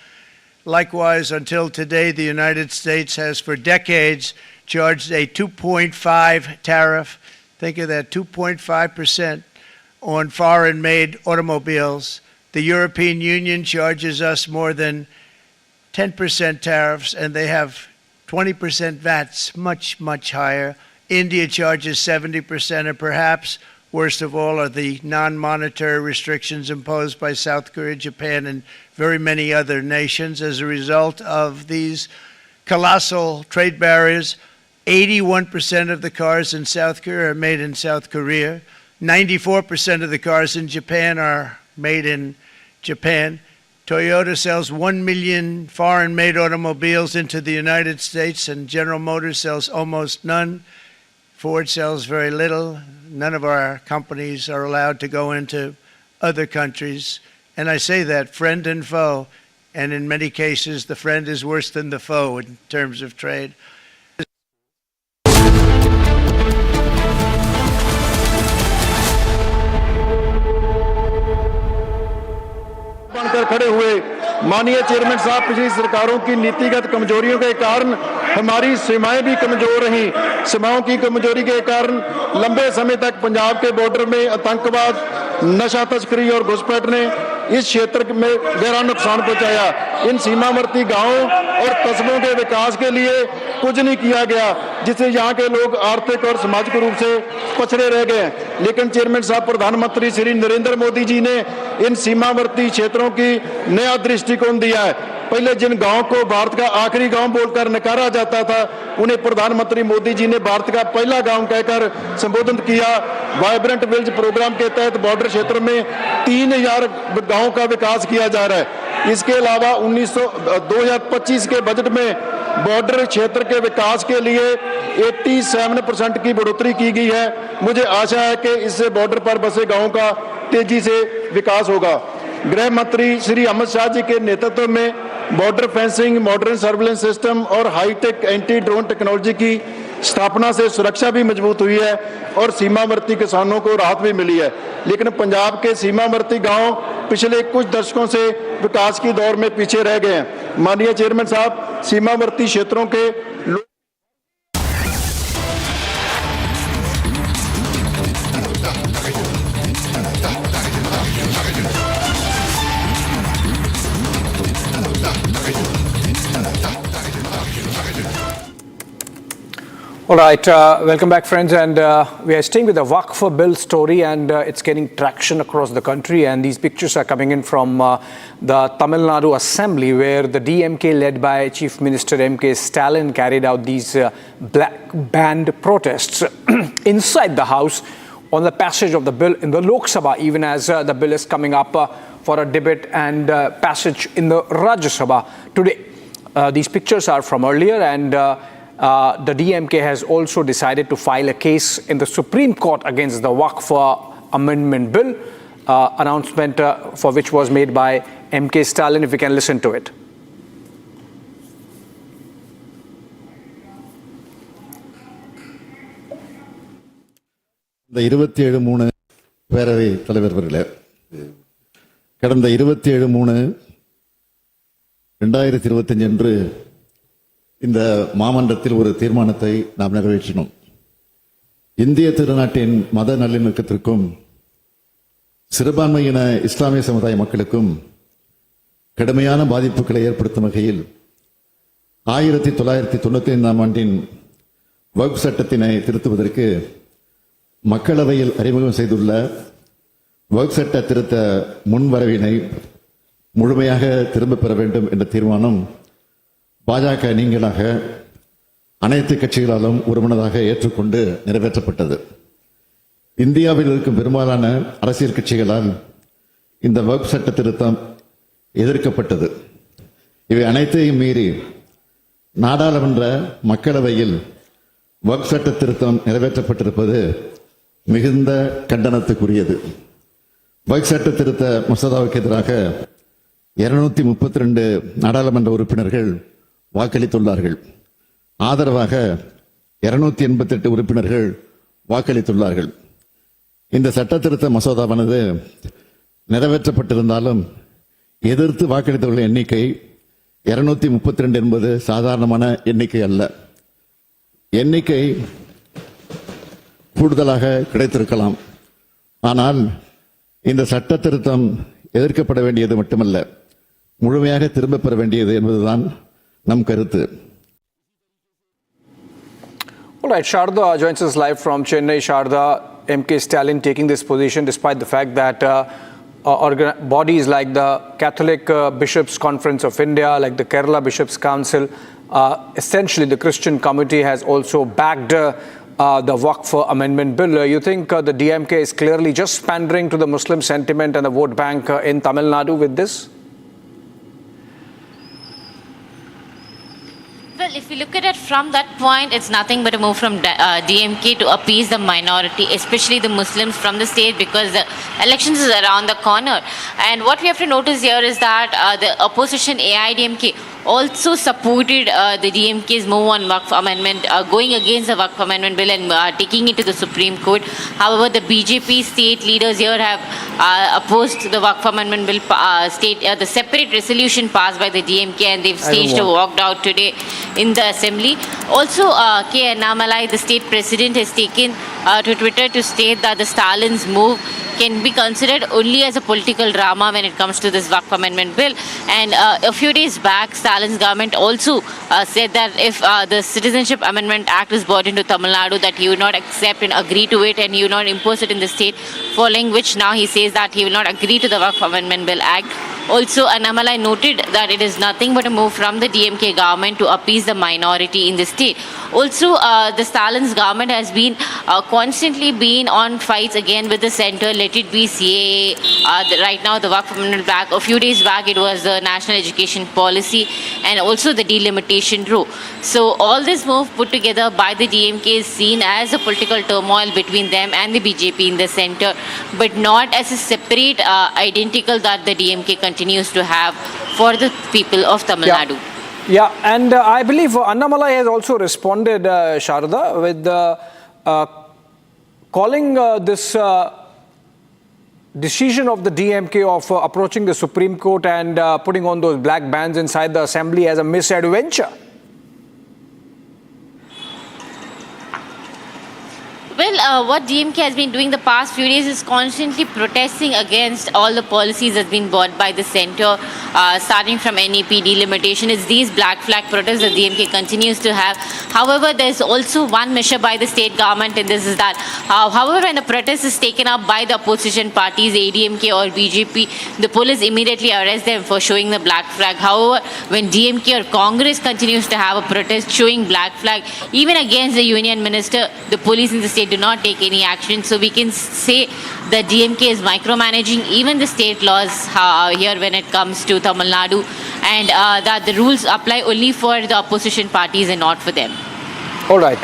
Likewise, until today, the United States has for decades charged a 2.5 tariff. Think of that, 2.5% on foreign-made automobiles. The European Union charges us more than 10% tariffs, and they have 20% VATs, much, much higher. India charges 70%, and perhaps worst of all are the non-monetary restrictions imposed by South Korea, Japan, and very many other nations. As a result of these colossal trade barriers, 81% of the cars in South Korea are made in South Korea. 94% of the cars in Japan are made in Japan. Toyota sells 1 million foreign-made automobiles into the United States, and General Motors sells almost none. Ford sells very little. None of our companies are allowed to go into other countries. And I say that friend and foe, and in many cases, the friend is worse than the foe in terms of trade. बनकर खड़े हुए माननीय chairman साहब, पिछली सरकारों की नीतिगत कमजोरियों के कारण हमारी सीमाएं भी कमजोर रहीं। सीमाओं की कमजोरी के कारण लंबे समय तक पंजाब के बॉर्डर में आतंकवाद, नशा तस्करी और घुसपैठ ने इस क्षेत्र में गहरा नुकसान पहुंचाया। इन सीमावर्ती गांवों और कस्बों के विकास के लिए कुछ नहीं किया गया, जिससे यहाँ के लोग आर्थिक और सामाजिक रूप से पछड़े रह गए। लेकिन चेयरमैन साहब, प्रधानमंत्री श्री नरेंद्र मोदी जी ने इन सीमावर्ती क्षेत्रों की नया दृष्टिकोण दिया है। पहले जिन गांवों को भारत का आखिरी गांव बोलकर नकारा जाता था, उन्हें प्रधानमंत्री मोदी जी ने भारत का पहला गांव कहकर संबोधित किया। वाइब्रेंट विलेज प्रोग्राम के तहत बॉर्डर क्षेत्र में 3000 गांवों का विकास किया जा रहा है। इसके अलावा 2025 के बजट में बॉर्डर क्षेत्र के विकास के लिए 87% की बढ़ोतरी की गई है। मुझे आशा है कि इससे बॉर्डर पर बसे गांवों का तेजी से विकास होगा। गृह मंत्री श्री अमित शाह जी के नेतृत्व में border fencing, modern surveillance system और हाईटेक एंटी ड्रोन टेक्नोलॉजी की स्थापना से सुरक्षा भी मजबूत हुई है और सीमावर्ती किसानों को राहत भी मिली है। लेकिन पंजाब के सीमावर्ती गांव पिछले कुछ दशकों से विकास की दौर में पीछे रह गए हैं। माननीय चेयरमैन साहब, सीमावर्ती क्षेत्रों के All right, welcome back, friends, and we are staying with the Waqf Bill story, and it's getting traction across the country, and these pictures are coming in from the Tamil Nadu Assembly, where the DMK led by Chief Minister M.K. Stalin carried out these black band protests inside the House on the passage of the bill in the Lok Sabha, even as the bill is coming up for a debate and passage in the Rajya Sabha today. These pictures are from earlier, and the DMK has also decided to file a case in the Supreme Court against the Waqf Amendment Bill, announcement for which was made by M.K. Stalin. If we can listen to it. இந்த 27/3 பேரவை தலைவர் அவர்களே, கடந்த 27/3/2025 அன்று இந்த மாமன்றத்தில் ஒரு தீர்மானத்தை நாம் நிறைவேற்றினோம். இந்திய திருநாட்டின் மத நல்லிணக்கத்திற்கும் சிறுபான்மையின இஸ்லாமிய சமுதாய மக்களுக்கும் கடுமையான பாதிப்புகளை ஏற்படுத்தும் வகையில் 1995 ஆண்டின் வக்ஃப் சட்டத்தினை திருத்துவதற்கு மக்களவையில் அறிமுகம் செய்துள்ள வக்ஃப் சட்ட திருத்த முன்வரவினை முழுமையாக திரும்பப் பெற வேண்டும் என்ற தீர்மானம் பாஜக நீங்களாக அனைத்து கட்சிகளாலும் ஒருமனதாக ஏற்றுக்கொண்டு நிறைவேற்றப்பட்டது. இந்தியாவில் இருக்கும் பெரும்பாலான அரசியல் கட்சிகளால் இந்த வக்ஃப் சட்ட திருத்தம் எதிர்க்கப்பட்டது. இவை அனைத்தையும் மீறி நாடாளுமன்ற மக்களவையில் வக்ஃப் சட்ட திருத்தம் நிறைவேற்றப்பட்டிருப்பது மிகுந்த கண்டனத்துக்குரியது. வக்ஃப் சட்ட திருத்த மசோதாவுக்கு எதிராக 232 நாடாளுமன்ற உறுப்பினர்கள் வாக்களித்துள்ளார்கள். ஆதரவாக 288 உறுப்பினர்கள் வாக்களித்துள்ளார்கள். இந்த சட்ட திருத்த மசோதாவானது நிறைவேற்றப்பட்டிருந்தாலும் எதிர்த்து வாக்களித்தவர்களின் எண்ணிக்கை 232 என்பது சாதாரணமான எண்ணிக்கை அல்ல. எண்ணிக்கை கூடுதலாக கிடைத்திருக்கலாம். ஆனால் இந்த சட்ட திருத்தம் எதிர்க்கப்பட வேண்டியது மட்டுமல்ல, முழுமையாக திரும்பப் பெற வேண்டியது என்பதுதான் நம் கருத்து. All right, Sharda joins us live from Chennai. Sharda, MK Stalin taking this position despite the fact that bodies like the Catholic Bishops Conference of India, like the Kerala Bishops Council, essentially the Christian committee has also backed the Waqf Amendment Bill. You think the DMK is clearly just pandering to the Muslim sentiment and the vote bank in Tamil Nadu with this? Well, if you look at it from that point, it's nothing but a move from DMK to appease the minority, especially the Muslims from the state, because the elections is around the corner. And what we have to notice here is that the opposition AIDMK also supported the DMK's move on Waqf Amendment, going against the Waqf Amendment Bill and taking it to the Supreme Court. However, the BJP state leaders here have opposed the Waqf Amendment Bill, the separate resolution passed by the DMK, and they've staged a walked out today in the assembly. Also, K. Annamalai, the state president, has taken to Twitter to state that the Stalin's move can be considered only as a political drama when it comes to this Waqf Amendment Bill. And a few days back, Stalin's government also said that if the Citizenship Amendment Act is brought into Tamil Nadu, that he would not accept and agree to it, and he would not impose it in the state, following which now he says that he will not agree to the Waqf Amendment Bill Act. Also, Annamalai noted that it is nothing but a move from the DMK government to appease the minority in the state. Also, the Stalin's government has been constantly been on fights again with the center. Let it be CAA, right now the Waqf Amendment back. A few days back it was the National Education Policy, and also the delimitation rule. So all this move put together by the DMK is seen as a political turmoil between them and the BJP in the center, but not as a separate identical that the DMK continues to have for the people of Tamil Nadu. Yeah, and I believe Annamalai has also responded, Sharda, with calling this decision of the DMK of approaching the Supreme Court and putting on those black bands inside the assembly as a misadventure. Well, what DMK has been doing the past few days is constantly protesting against all the policies that's been brought by the center, starting from NEP delimitation. It's these black flag protests that DMK continues to have. However, there's also one measure by the state government, and this is that, however, when a protest is taken up by the opposition parties, ADMK or BJP, the police immediately arrest them for showing the black flag. However, when DMK or Congress continues to have a protest showing black flag, even against the union minister, the police in the state do not take any action. So we can say that DMK is micromanaging even the state laws here when it comes to Tamil Nadu, and that the rules apply only for the opposition parties and not for them. All right.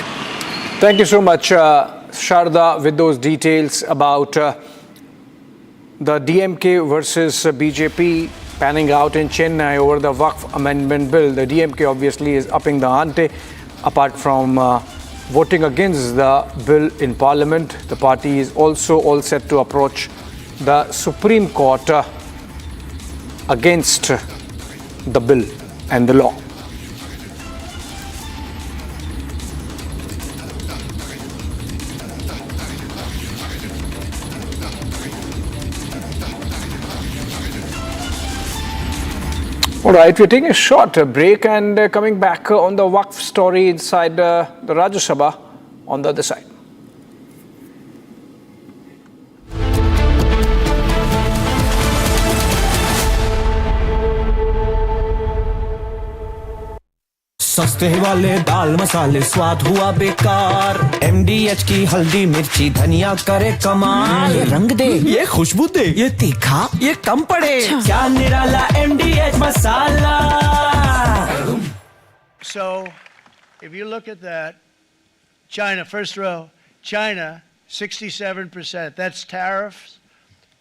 Thank you so much, Sharda, with those details about the DMK versus BJP panning out in Chennai over the Waqf Amendment Bill. The DMK obviously is upping the ante, apart from voting against the bill in Parliament. The party is also all set to approach the Supreme Court against the bill and the law. All right, we're taking a short break and coming back on the Waqf story inside the Rajya Sabha on the other side. सस्ते वाले दाल मसाले स्वाद हुआ बेकार MDH की हल्दी मिर्ची धनिया करे कमाल ये रंग दे ये खुशबू दे ये तीखा ये कम पड़े क्या निराला MDH masala. So, if you look at that, China, first row, China, 67%. That's tariffs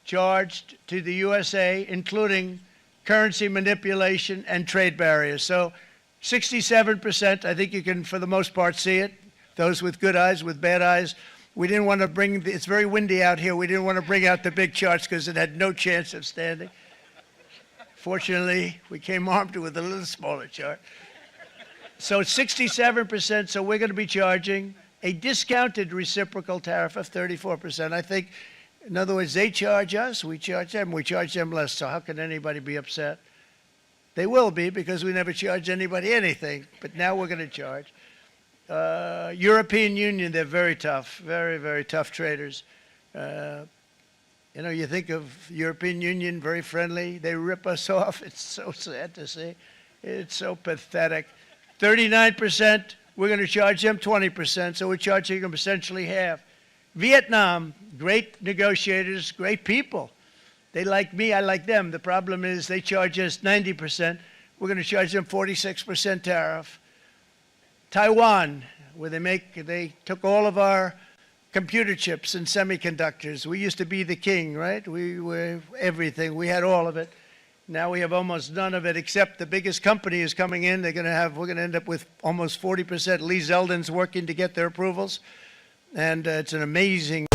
charged to the USA, including currency manipulation and trade barriers. So, 67%, I think you can, for the most part, see it. Those with good eyes, with bad eyes. We didn't want to bring, it's very windy out here, we didn't want to bring out the big charts because it had no chance of standing. Fortunately, we came armed with a little smaller chart. So it's 67%, so we're going to be charging a discounted reciprocal tariff of 34%. I think, in other words, they charge us, we charge them less, so how can anybody be upset? They will be because we never charge anybody anything, but now we're going to charge. European Union, they're very tough, very, very tough traders. You know, you think of European Union, very friendly. They rip us off. It's so sad to see. It's so pathetic. 39%, we're going to charge them 20%, so we're charging them essentially half. Vietnam, great negotiators, great people. They like me, I like them. The problem is they charge us 90%. We're going to charge them 46% tariff. Taiwan, where they took all of our computer chips and semiconductors. We used to be the king, right? We were everything. We had all of it. Now we have almost none of it, except the biggest company is coming in. We're going to end up with almost 40%. Lee Zeldin's working to get their approvals. And it's an amazing...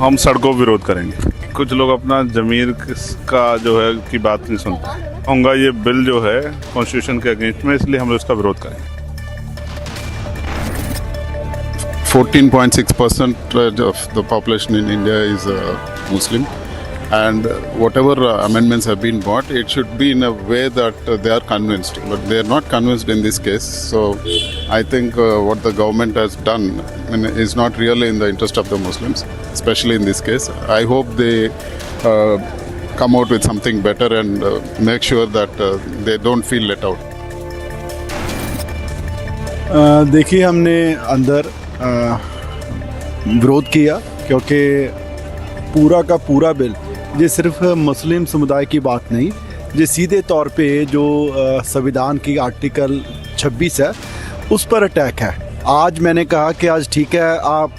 हम सड़कों विरोध करेंगे. कुछ लोग अपना जमीर का जो है की बात नहीं सुनते होंगे. ये बिल जो है कॉन्स्टिट्यूशन के अगेंस्ट में, इसलिए हम लोग इसका विरोध करेंगे. 14.6% of the population in India is Muslim, and whatever amendments have been brought, it should be in a way that they are convinced, but they are not convinced in this case. So I think what the government has done is not really in the interest of the Muslims, especially in this case. I hope they come out with something better and make sure that they don't feel let out. देखिए, हमने अंदर विरोध किया क्योंकि पूरा का पूरा bill ये सिर्फ मुस्लिम समुदाय की बात नहीं, ये सीधे तौर पे जो संविधान की आर्टिकल 26 है उस पर अटैक है. आज मैंने कहा कि आज ठीक है, आप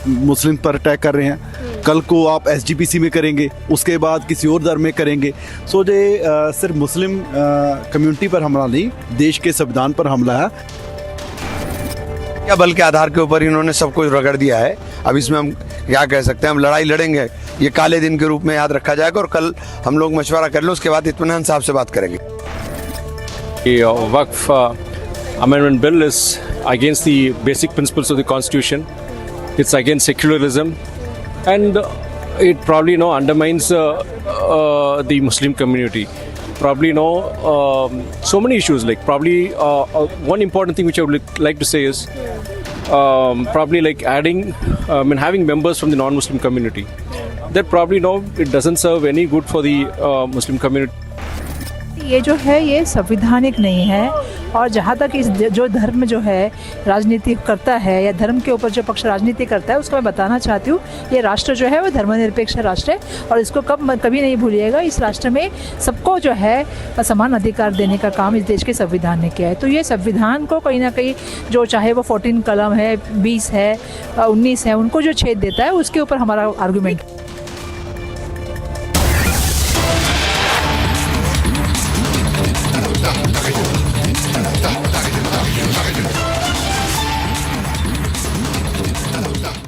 मुस्लिम पर अटैक कर रहे हैं, कल को आप SGPC में करेंगे, उसके बाद किसी और धर्म में करेंगे. सो ये सिर्फ मुस्लिम कम्युनिटी पर हमला नहीं, देश के संविधान पर हमला है. क्या बल के आधार के ऊपर इन्होंने सब कुछ रगड़ दिया है. अब इसमें हम क्या कह सकते हैं, हम लड़ाई लड़ेंगे, ये काले दिन के रूप में याद रखा जाएगा और कल हम लोग मशवरा कर लो, उसके बाद इत्मीनान साहब से बात करेंगे. Waqf Amendment Bill is against the basic principles of the Constitution. It's against secularism, and it probably undermines the Muslim community. Probably so many issues, like probably one important thing which I would like to say is probably like adding having members from the non-Muslim community. That probably it doesn't serve any good for the Muslim community. ये जो है ये संवैधानिक नहीं है, और जहाँ तक इस जो धर्म जो है राजनीति करता है या धर्म के ऊपर जो पक्ष राजनीति करता है उसको मैं बताना चाहती हूँ, ये राष्ट्र जो है वो धर्मनिरपेक्ष राष्ट्र है और इसको कभी नहीं भूलिएगा. इस राष्ट्र में सबको जो है समान अधिकार देने का काम इस देश के संविधान ने किया है. तो ये संविधान को कहीं ना कहीं जो चाहे वो 14 कलम है, 20 है, 19 है, उनको जो छेद देता है उसके ऊपर हमारा argument.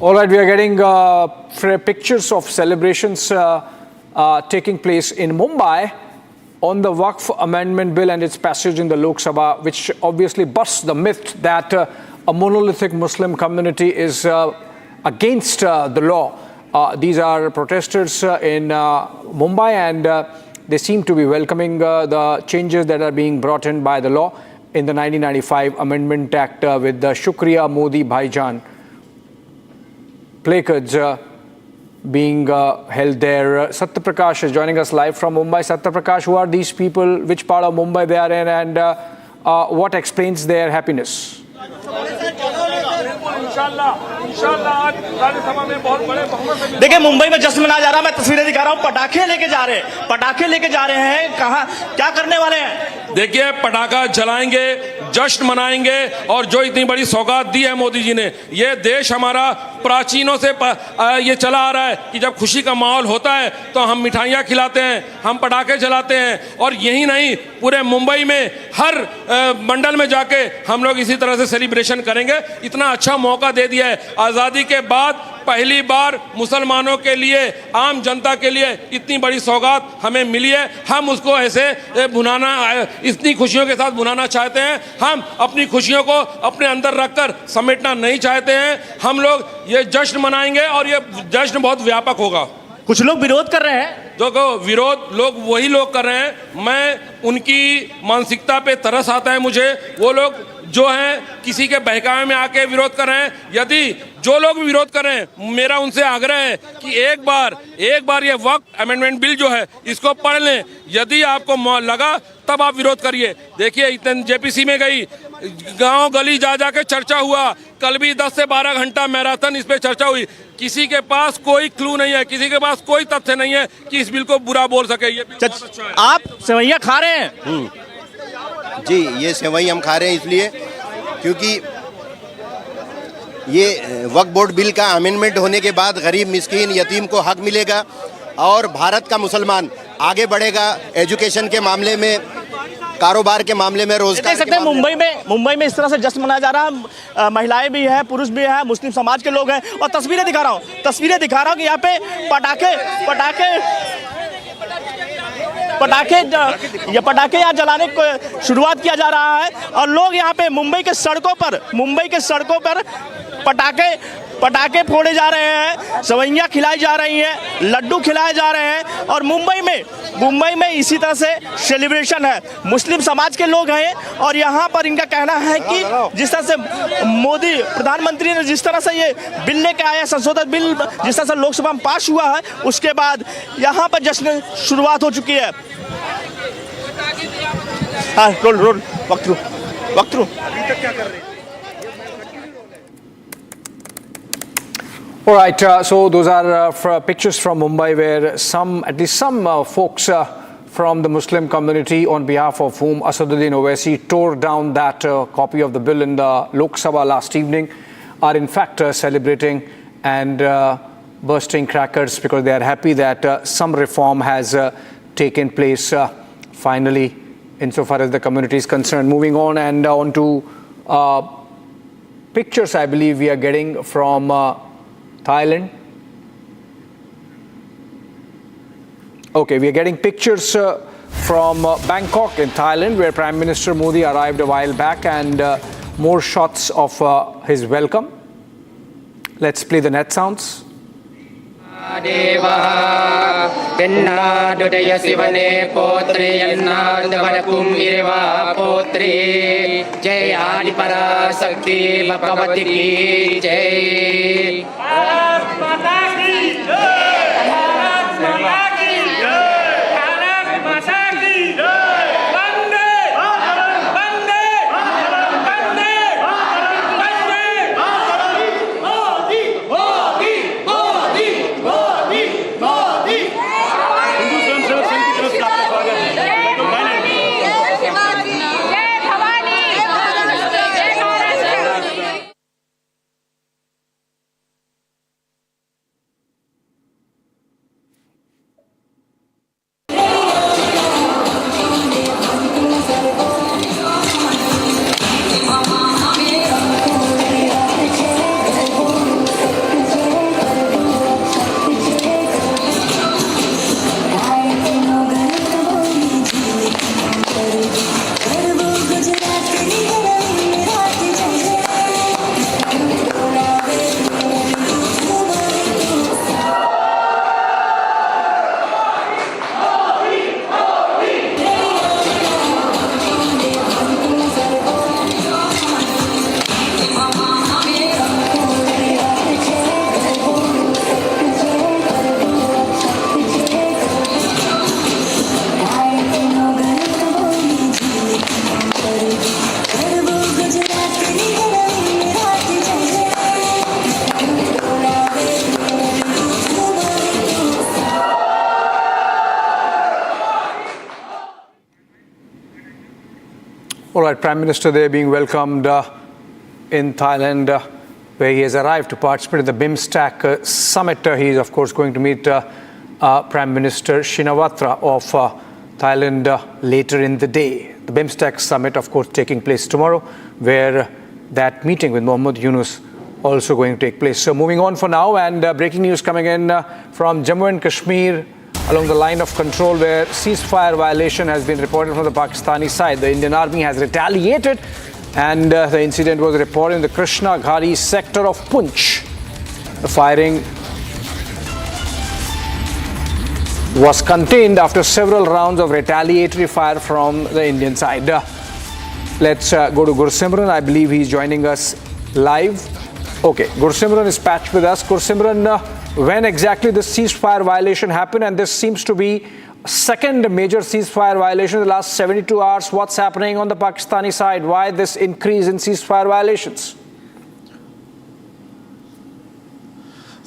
All right, we are getting pictures of celebrations taking place in Mumbai on the Waqf Amendment Bill and its passage in the Lok Sabha, which obviously busts the myth that a monolithic Muslim community is against the law. These are protesters in Mumbai, and they seem to be welcoming the changes that are being brought in by the law in the 1995 Amendment Act with the Shukriya Modi Bhaijan placards being held there. Satya Prakash is joining us live from Mumbai. Satya Prakash, who are these people? Which part of Mumbai they are in? And what explains their happiness? देखिए, मुंबई में जश्न मनाया जा रहा है। मैं तस्वीरें दिखा रहा हूँ। पटाखे लेके जा रहे हैं। कहाँ क्या करने वाले हैं? देखिए, पटाखा जलाएंगे, जश्न मनाएंगे, और जो इतनी बड़ी सौगात दी है मोदी जी ने, ये देश हमारा प्राचीनों से ये चला आ रहा है कि जब खुशी का माहौल होता है तो हम मिठाइयाँ खिलाते हैं, हम पटाखे जलाते हैं, और यही नहीं, पूरे मुंबई में हर मंडल में जाके हम लोग इसी तरह से सेलिब्रेशन करेंगे। इतना अच्छा मौका दे दिया है। आज़ादी के बाद पहली बार मुसलमानों के लिए, आम जनता के लिए इतनी बड़ी सौगात हमें मिली है। हम उसको ऐसे भुनाना, इतनी खुशियों के साथ भुनाना चाहते हैं। हम अपनी खुशियों को अपने अंदर रखकर समेटना नहीं चाहते हैं। हम लोग ये जश्न मनाएंगे और ये जश्न बहुत व्यापक होगा। कुछ लोग विरोध कर रहे हैं। देखो, विरोध वही लोग कर रहे हैं। मैं उनकी मानसिकता पे तरस आता है मुझे। वो लोग जो हैं किसी के बहकावे में आके विरोध कर रहे हैं। यदि जो लोग विरोध कर रहे हैं, मेरा उनसे आग्रह है कि एक बार ये वक्फ अमेंडमेंट बिल जो है इसको पढ़ लें। यदि आपको लगा तब आप विरोध करिए। देखिए, इतने जेपीसी में गई, गांव गली जा के चर्चा हुआ। कल भी 10 से 12 घंटा मैराथन इस पे चर्चा हुई। किसी के पास कोई क्लू नहीं है, किसी के पास कोई तथ्य नहीं है कि इस बिल को बुरा बोल सके। ये बिल बहुत अच्छा है। आप सेवैयां खा रहे हैं? जी, ये सेवई हम खा रहे हैं इसलिए क्योंकि ये वक्फ बोर्ड बिल का अमेंडमेंट होने के बाद गरीब, मिस्कीन, यतीम को हक मिलेगा और भारत का मुसलमान आगे बढ़ेगा एजुकेशन के मामले में, कारोबार के मामले में, रोजगार देख सकते हैं मुंबई में इस तरह से जश्न मनाया जा रहा है। महिलाएं भी हैं, पुरुष भी हैं, मुस्लिम समाज के लोग हैं, और तस्वीरें दिखा रहा हूँ कि यहाँ पे पटाखे यहाँ जलाने को शुरुआत किया जा रहा है, और लोग यहाँ पे मुंबई के सड़कों पर पटाखे फोड़े जा रहे हैं, सवैयाँ खिलाई जा रही हैं, लड्डू खिलाए जा रहे हैं, और मुंबई में इसी तरह से सेलिब्रेशन है। मुस्लिम समाज के लोग हैं, और यहाँ पर इनका कहना है कि जिस तरह से मोदी प्रधानमंत्री ने जिस तरह से ये बिल लेके आया, संशोधित बिल जिस तरह से लोकसभा में पास हुआ है, उसके बाद यहाँ पर जश्न शुरुआत हो चुकी है। हाँ, रोल वक्त through. All right, so those are pictures from Mumbai where at least some folks from the Muslim community, on behalf of whom Asaduddin Owaisi tore down that copy of the bill in the Lok Sabha last evening, are in fact celebrating and bursting crackers because they are happy that some reform has taken place finally insofar as the community is concerned. Moving on and on to pictures I believe we are getting from Thailand. Okay, we are getting pictures from Bangkok in Thailand, where Prime Minister Modi arrived a while back, and more shots of his welcome. Let's play the net sounds. All right, Prime Minister there being welcomed in Thailand, where he has arrived to participate in the BIMSTEC summit. He is, of course, going to meet Prime Minister Shinawatra of Thailand later in the day. The BIMSTEC summit, of course, taking place tomorrow, where that meeting with Mohammad Yunus also going to take place. So moving on for now, and breaking news coming in from Jammu and Kashmir along the line of control, where ceasefire violation has been reported from the Pakistani side. The Indian Army has retaliated, and the incident was reported in the Krishna Ghari sector of Poonch. The firing was contained after several rounds of retaliatory fire from the Indian side. Let's go to Gursimran. I believe he's joining us live. Okay, Gursimran is patched with us. Gursimran, when exactly this ceasefire violation happened, and this seems to be second major ceasefire violation in the last 72 hours. What's happening on the Pakistani side? Why this increase in ceasefire violations?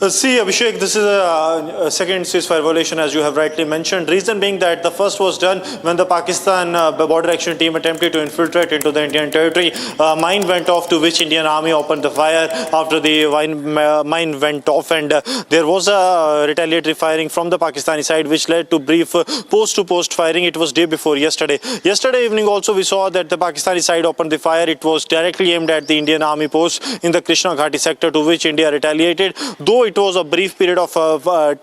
See, Abhishek, this is a second ceasefire violation, as you have rightly mentioned. Reason being that the first was done when the Pakistan border action team attempted to infiltrate into the Indian territory. Mine went off, to which Indian Army opened the fire. After the mine went off, and there was a retaliatory firing from the Pakistani side, which led to brief post-to-post firing. It was day before yesterday. Yesterday evening also we saw that the Pakistani side opened the fire. It was directly aimed at the Indian Army post in the Krishna Ghati sector, to which India retaliated. Though it was a brief period of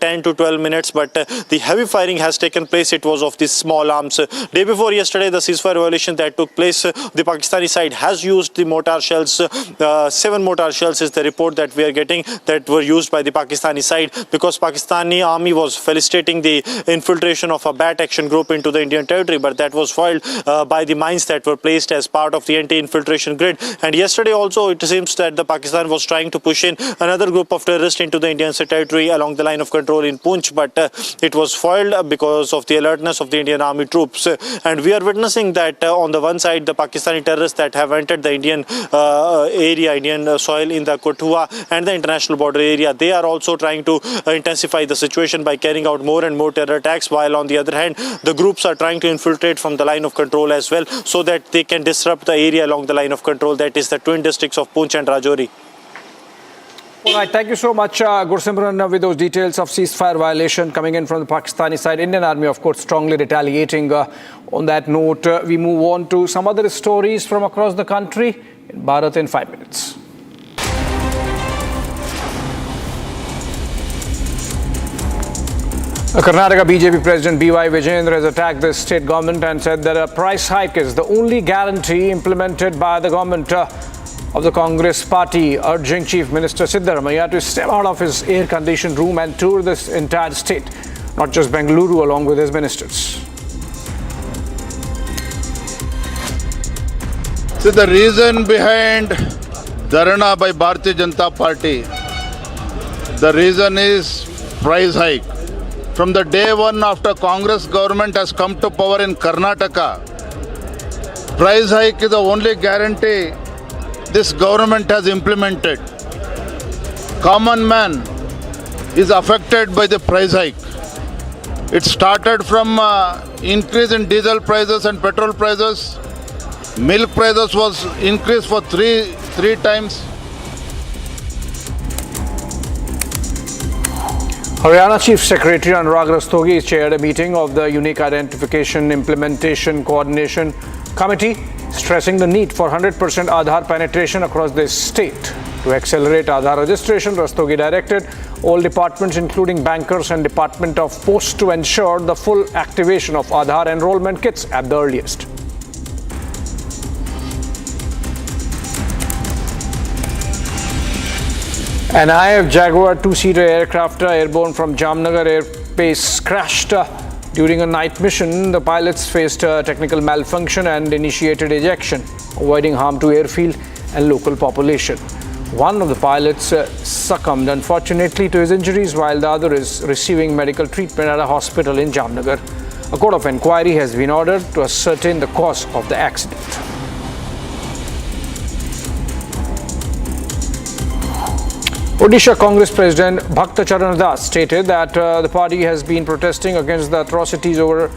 10 to 12 minutes, but the heavy firing has taken place. It was of these small arms. Day before yesterday, the ceasefire violation that took place, the Pakistani side has used the mortar shells. 7 mortar shells is the report that we are getting that were used by the Pakistani side, because Pakistani army was felicitating the infiltration of a BAT action group into the Indian territory, but that was foiled by the mines that were placed as part of the anti-infiltration grid. And yesterday also, it seems that the Pakistan was trying to push in another group of terrorists into the Indian territory along the line of control in Poonch, but it was foiled because of the alertness of the Indian Army troops. And we are witnessing that on the one side, the Pakistani terrorists that have entered the Indian area, Indian soil in the Kothua and the international border area, they are also trying to intensify the situation by carrying out more and more terror attacks, while on the other hand, the groups are trying to infiltrate from the line of control as well, so that they can disrupt the area along the line of control, that is the twin districts of Poonch and Rajouri. All right, thank you so much, Gursimran, with those details of ceasefire violation coming in from the Pakistani side. Indian Army, of course, strongly retaliating. On that note, we move on to some other stories from across the country in Bharat in 5 minutes. Karnataka BJP President B.Y. Vijayendra has attacked the state government and said that a price hike is the only guarantee implemented by the government of the Congress party, urging Chief Minister Siddaramaiah to step out of his air-conditioned room and tour this entire state, not just Bengaluru, along with his ministers. So the reason behind Dharana by Bharatiya Janata Party, the reason is price hike. From the day one after Congress government has come to power in Karnataka, price hike is the only guarantee this government has implemented. Common man is affected by the price hike. It started from increase in diesel prices and petrol prices. Milk prices was increased for three times. Haryana Chief Secretary Anurag Rastogi chaired a meeting of the Unique Identification Implementation Coordination Committee, stressing the need for 100% Aadhaar penetration across the state. To accelerate Aadhaar registration, Rastogi directed all departments, including bankers and Department of Post, to ensure the full activation of Aadhaar enrollment kits at the earliest. An IF Jaguar two-seater aircraft airborne from Jamnagar Airbase crashed during a night mission. The pilots faced technical malfunction and initiated ejection, avoiding harm to airfield and local population. One of the pilots succumbed, unfortunately, to his injuries, while the other is receiving medical treatment at a hospital in Jamnagar. A court of inquiry has been ordered to ascertain the cause of the accident. Odisha Congress President Bhakta Charan Das stated that the party has been protesting against the atrocities over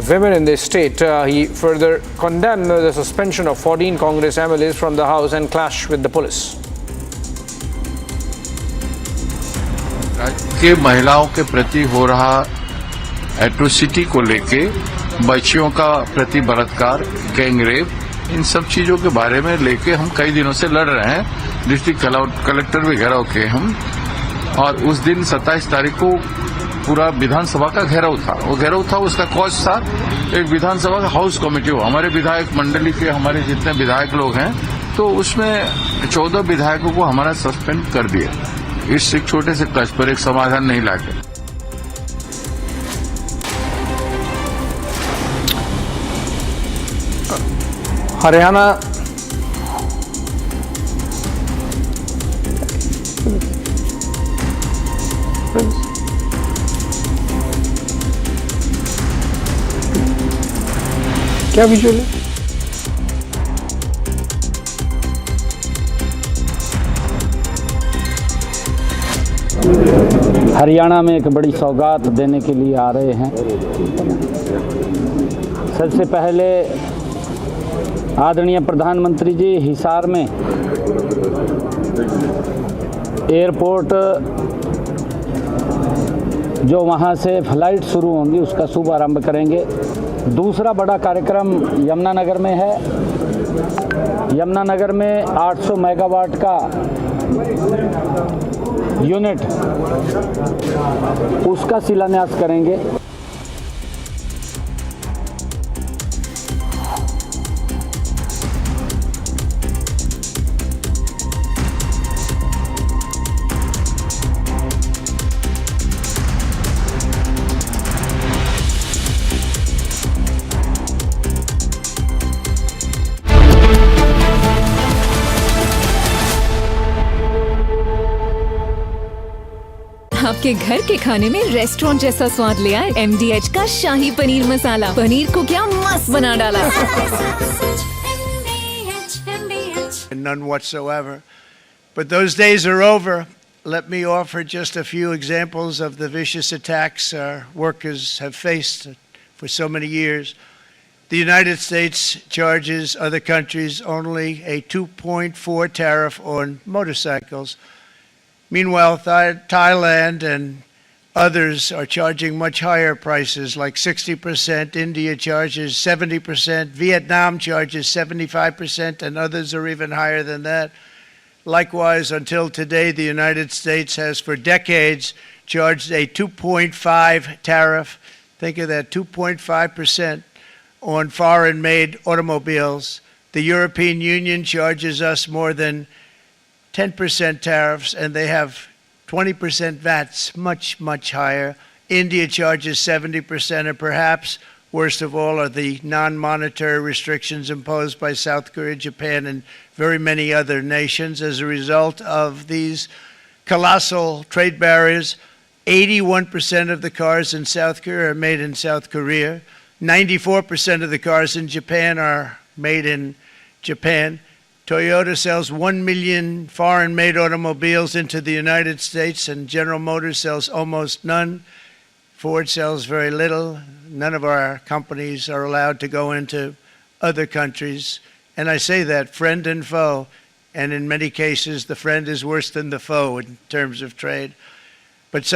women in the state. He further condemned the suspension of 14 Congress MLAs from the House and clash with the police. के महिलाओं के प्रति हो रहा atrocity को लेके, बच्चियों का प्रति बलात्कार, गैंगरेप, इन सब चीजों के बारे में लेके हम कई दिनों से लड़ रहे हैं। डिस्ट्रिक्ट कलेक्टर भी घेराव किए हम, और उस दिन 27 तारीख को पूरा विधानसभा का घेराव था। वो घेराव था, उसका कॉज था एक विधानसभा का हाउस कमेटी हो, हमारे विधायक मंडली के हमारे जितने विधायक लोग हैं, तो उसमें 14 विधायकों को हमारा सस्पेंड कर दिया। इस एक छोटे से क्लच पर एक समाधान नहीं लाके। हरियाणा क्या विजुअल है? हरियाणा में एक बड़ी सौगात देने के लिए आ रहे हैं। सबसे पहले आदरणीय प्रधानमंत्री जी हिसार में एयरपोर्ट जो वहाँ से फ्लाइट शुरू होंगी उसका शुभारंभ करेंगे। दूसरा बड़ा कार्यक्रम यमुनानगर में है। यमुनानगर में 800 मेगावाट का यूनिट, उसका शिलान्यास करेंगे। आपके घर के खाने में रेस्टोरेंट जैसा स्वाद ले आए MDH का शाही पनीर मसाला। पनीर को क्या मस्त बना डाला। None whatsoever. But those days are over. Let me offer just a few examples of the vicious attacks our workers have faced for so many years. The United States charges other countries only a 2.4 tariff on motorcycles. Meanwhile, Thailand and others are charging much higher prices, like 60%. India charges 70%. Vietnam charges 75%, and others are even higher than that. Likewise, until today, the United States has for decades charged a 2.5 tariff. Think of that, 2.5% on foreign-made automobiles. The European Union charges us more than 10% tariffs, and they have 20% VATs, much, much higher. India charges 70%, and perhaps worst of all are the non-monetary restrictions imposed by South Korea, Japan, and very many other nations. As a result of these colossal trade barriers, 81% of the cars in South Korea are made in South Korea. 94% of the cars in Japan are made in Japan. Toyota sells 1 million foreign-made automobiles into the United States, and General Motors sells almost none. Ford sells very little. None of our companies are allowed to go into other countries. And I say that, friend and foe, and in many cases, the friend is worse than the foe in terms of trade. But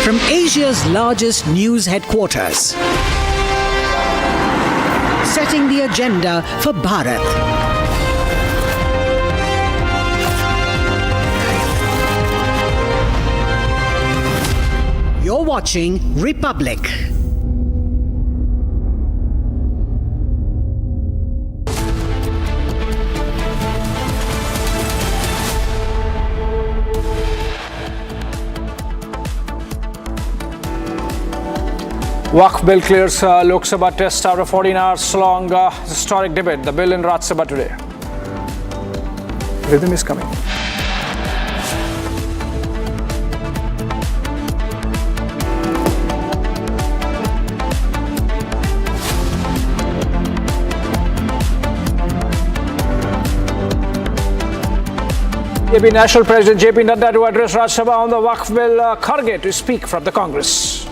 from Asia's largest news headquarters, setting the agenda for Bharat. You're watching Republic. Waqf Bill clears Lok Sabha test after 14 hours long historic debate. The bill in Rajya Sabha today. Rhythm is coming. JP National President JP Nadda to address Rajya Sabha on the Waqf Bill. Kharge to speak from the Congress.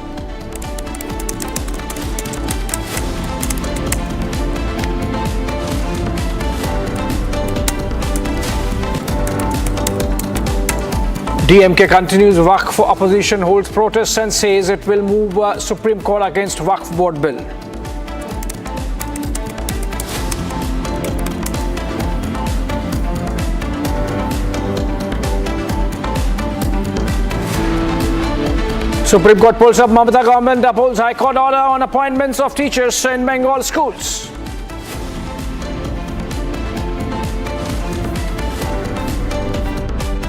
DMK continues. Waqf opposition holds protests and says it will move Supreme Court against Waqf Board Bill. Supreme Court pulls up Mamata government, upholds High Court order on appointments of teachers in Bengal schools.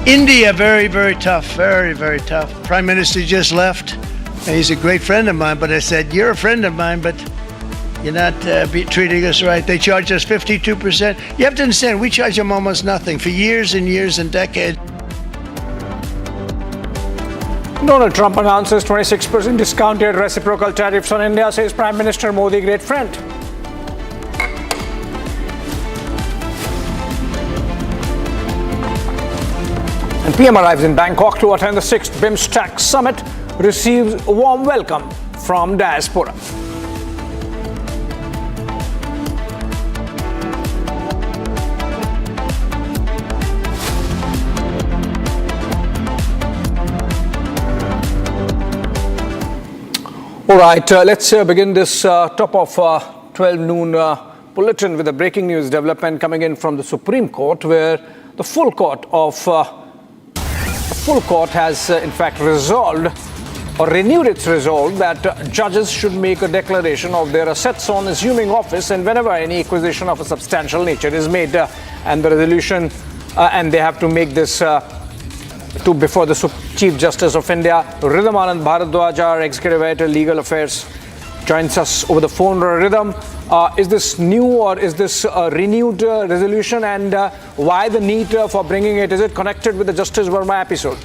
India, very, very tough, very, very tough. Prime Minister just left. He's a great friend of mine, but I said, you're a friend of mine, but you're not treating us right. They charge us 52%. You have to understand, we charge them almost nothing for years and years and decades. Donald Trump announces 26% discounted reciprocal tariffs on India, says Prime Minister Modi, great friend. And PM arrives in Bangkok to attend the 6th BIMSTEC summit, receives a warm welcome from diaspora. All right, let's begin this top of 12 noon bulletin with a breaking news development coming in from the Supreme Court, where the full court has in fact resolved or renewed its resolve that judges should make a declaration of their assets on assuming office, and whenever any acquisition of a substantial nature is made, and the resolution, and they have to make this before the Chief Justice of India. Rhythm Anand Bharadwaj, our Executive Editor, Legal Affairs, joins us over the phone. Rhythm, is this new or is this a renewed resolution, and why the need for bringing it? Is it connected with the Justice Verma episode?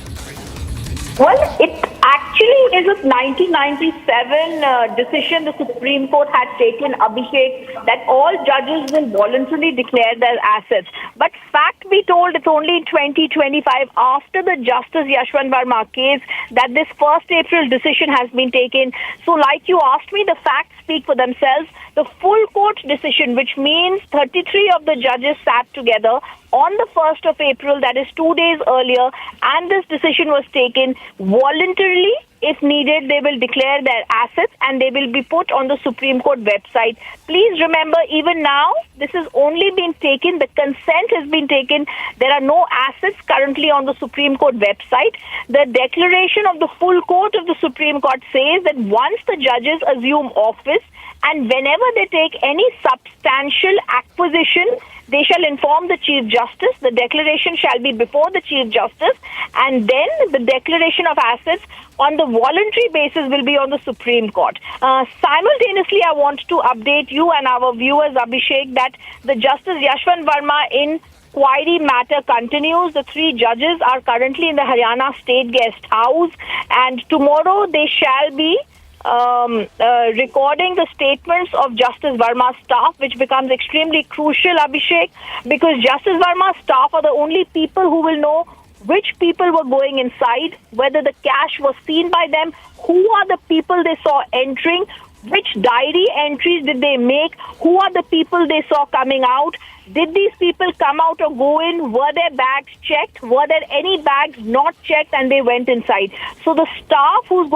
Well, it actually is a 1997 decision the Supreme Court had taken, Abhishek, that all judges will voluntarily declare their assets. But fact be told, it's only in 2025, after the Justice Yashwant Verma case, that this 1st April decision has been taken. So like you asked me, the facts speak for themselves. The full court decision, which means 33 of the judges sat together on the 1st of April, that is 2 days earlier, and this decision was taken voluntarily. If needed, they will declare their assets and they will be put on the Supreme Court website. Please remember, even now, this has only been taken, the consent has been taken. There are no assets currently on the Supreme Court website. The declaration of the full court of the Supreme Court says that once the judges assume office and whenever they take any substantial acquisition, they shall inform the Chief Justice. The declaration shall be before the Chief Justice, and then the declaration of assets on the voluntary basis will be on the Supreme Court. Simultaneously, I want to update you and our viewers, Abhishek, that the Justice Yashwant Verma inquiry matter continues. The 3 judges are currently in the Haryana State Guest House, and tomorrow they shall be recording the statements of Justice Verma's staff, which becomes extremely crucial, Abhishek, because Justice Verma's staff are the only people who will know which people were going inside, whether the cash was seen by them, who are the people they saw entering, which diary entries did they make, who are the people they saw coming out, did these people come out or go in, were their bags checked, were there any bags not checked and they went inside. So the staff whose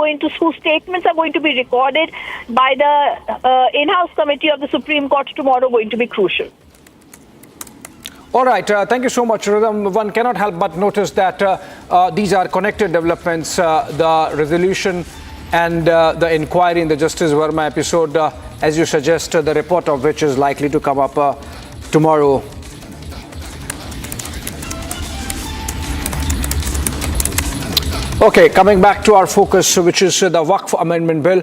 statements are going to be recorded by the in-house committee of the Supreme Court tomorrow going to be crucial. All right, thank you so much, Rhythm. One cannot help but notice that these are connected developments, the resolution and the inquiry in the Justice Verma episode, as you suggest, the report of which is likely to come up tomorrow. Okay, coming back to our focus, which is the Waqf Amendment Bill,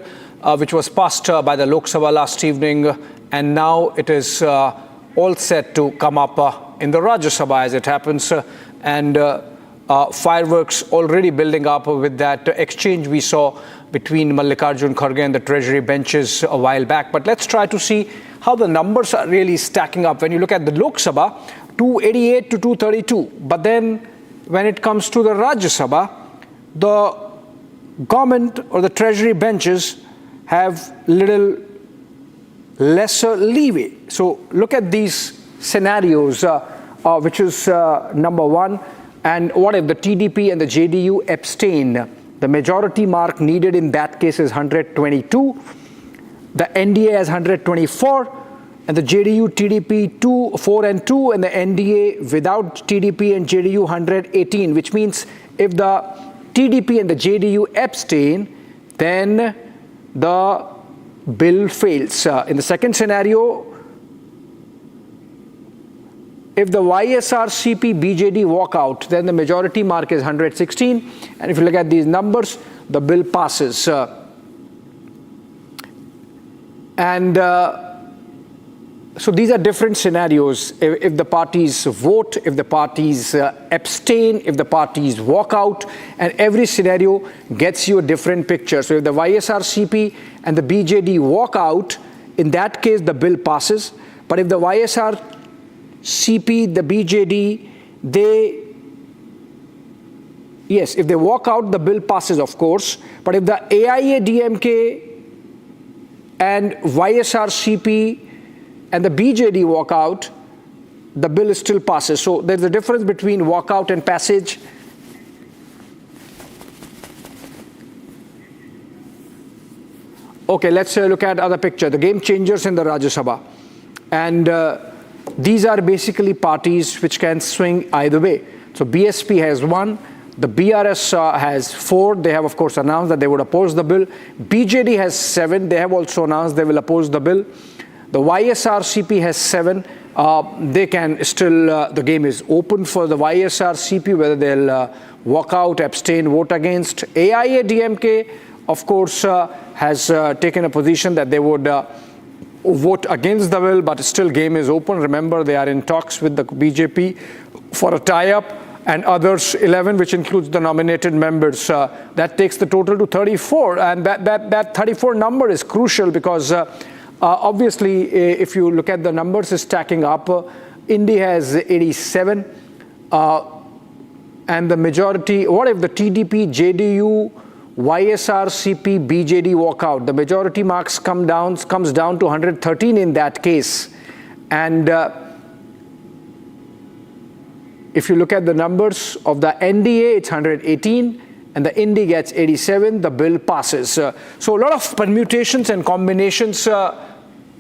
which was passed by the Lok Sabha last evening, and now it is all set to come up in the Rajya Sabha as it happens, and fireworks already building up with that exchange we saw between Mallikarjun Kharge and the Treasury benches a while back. But let's try to see how the numbers are really stacking up. When you look at the Lok Sabha, 288 to 232. But then when it comes to the Rajya Sabha, the government or the Treasury benches have little lesser leeway. So look at these scenarios, which is number one. And what if the TDP and the JDU abstain? The majority mark needed in that case is 122. The NDA has 124. And the JDU, TDP 4 and 2, and the NDA without TDP and JDU 118, which means if the TDP and the JDU abstain, then the bill fails. In the second scenario, if the YSRCP BJD walk out, then the majority mark is 116. And if you look at these numbers, the bill passes. So these are different scenarios. If the parties vote, if the parties abstain, if the parties walk out, and every scenario gets you a different picture. So if the YSRCP and the BJD walk out, in that case the bill passes. But if the YSRCP, the BJD, if they walk out, the bill passes, of course. But if the AIA-DMK and YSRCP and the BJD walk out, the bill still passes. So there's a difference between walkout and passage. Okay, let's look at other picture. The game changers in the Rajya Sabha. And these are basically parties which can swing either way. So BSP has 1. The BRS has 4. They have, of course, announced that they would oppose the bill. BJD has 7. They have also announced they will oppose the bill. The YSRCP has 7. They can still, the game is open for the YSRCP, whether they'll walk out, abstain, vote against. AIA-DMK, of course, has taken a position that they would vote against the bill, but still game is open. Remember, they are in talks with the BJP for a tie-up, and others 11, which includes the nominated members. That takes the total to 34, and that 34 number is crucial because obviously, if you look at the numbers stacking up, India has 87, and the majority, what if the TDP, JDU, YSRCP, BJD walk out? The majority marks comes down to 113 in that case. And if you look at the numbers of the NDA, it's 118. And the Indy gets 87, the bill passes. So a lot of permutations and combinations there.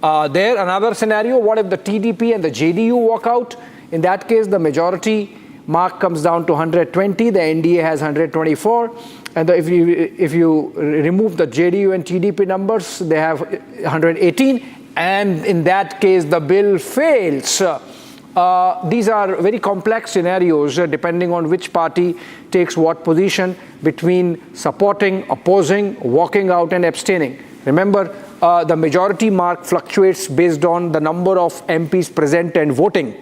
Another scenario, what if the TDP and the JDU walk out? In that case, the majority mark comes down to 120, the NDA has 124. And if you remove the JDU and TDP numbers, they have 118. And in that case, the bill fails. These are very complex scenarios depending on which party takes what position between supporting, opposing, walking out and abstaining. Remember, the majority mark fluctuates based on the number of MPs present and voting.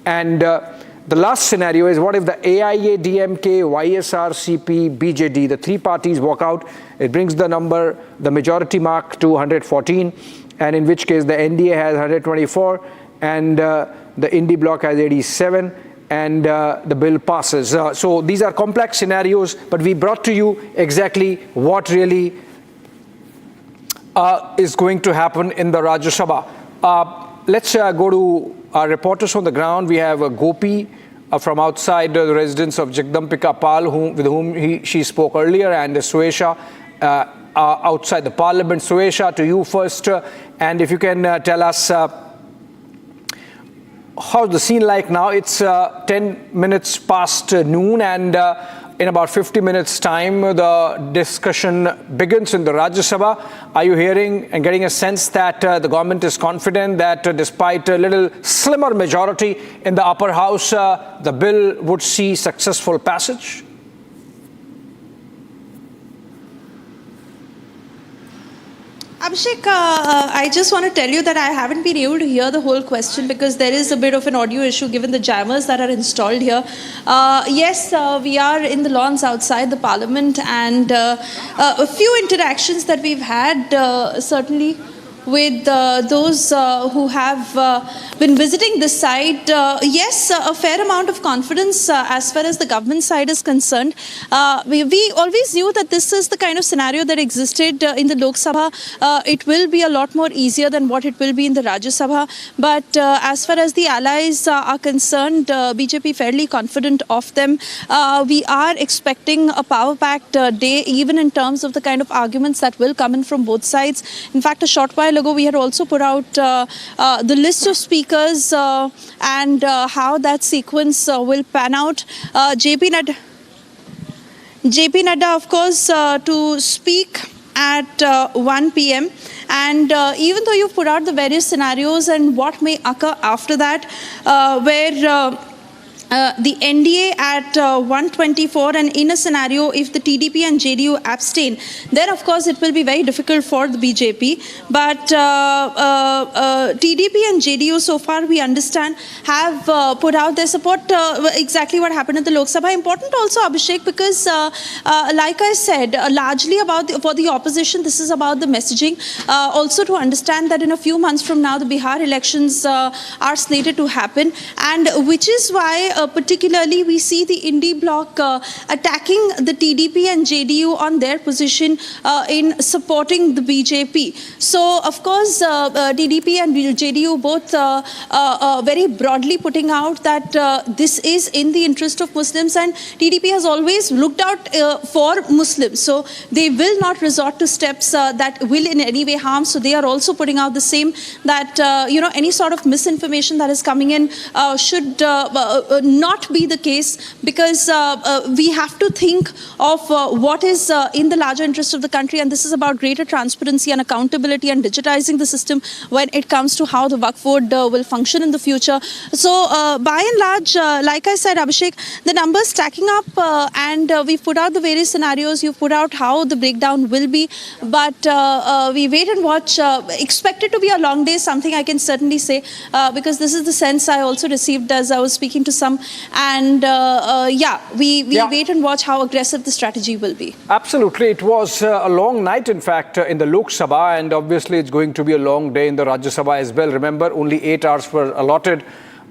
And the last scenario is what if the AIA, DMK, YSRCP, BJD, the 3 parties walk out? It brings the number, the majority mark to 114, and in which case the NDA has 124, and the Indy bloc has 87, and the bill passes. So these are complex scenarios, but we brought to you exactly what really is going to happen in the Rajya Sabha. Let's go to our reporters on the ground. We have Gopi from outside the residence of Jagdampika Pal, with whom she spoke earlier, and Suesha outside the Parliament. Suesha, to you first, and if you can tell us how's the scene like now? It's 10 minutes past noon, and in about 50 minutes time, the discussion begins in the Rajya Sabha. Are you hearing and getting a sense that the government is confident that despite a little slimmer majority in the upper house, the bill would see successful passage? Abhishek, I just want to tell you that I haven't been able to hear the whole question because there is a bit of an audio issue given the jammers that are installed here. Yes, we are in the lawns outside the Parliament, and a few interactions that we've had certainly with those who have been visiting this site, yes, a fair amount of confidence as far as the government side is concerned. We always knew that this is the kind of scenario that existed in the Lok Sabha. It will be a lot more easier than what it will be in the Rajya Sabha. But as far as the allies are concerned, BJP fairly confident of them. We are expecting a power-packed day, even in terms of the kind of arguments that will come in from both sides. In fact, a short while ago, we had also put out the list of speakers and how that sequence will pan out. JP Nadda, of course, to speak at 1 p.m. And even though you've put out the various scenarios and what may occur after that, where the NDA at 124, and in a scenario if the TDP and JDU abstain, then of course it will be very difficult for the BJP. But TDP and JDU, so far we understand, have put out their support. Exactly what happened at the Lok Sabha. Important also, Abhishek, because like I said, largely for the opposition, this is about the messaging. Also to understand that in a few months from now, the Bihar elections are slated to happen, and which is why particularly we see the Indie bloc attacking the TDP and JDU on their position in supporting the BJP. So, of course, TDP and JDU both very broadly putting out that this is in the interest of Muslims, and TDP has always looked out for Muslims. So, they will not resort to steps that will in any way harm. So, they are also putting out the same, that, any sort of misinformation that is coming in should not be the case, because we have to think of what is in the larger interest of the country, and this is about greater transparency and accountability and digitizing the system when it comes to how the Waqf board will function in the future. So by and large, like I said, Abhishek, the numbers stacking up, and we've put out the various scenarios, you've put out how the breakdown will be, but we wait and watch. Expect it to be a long day, something I can certainly say, because this is the sense I also received as I was speaking to some. And we wait and watch how aggressive the strategy will be. Absolutely. It was a long night, in fact, in the Lok Sabha, and obviously it's going to be a long day in the Rajya Sabha as well. Remember, only 8 hours were allotted,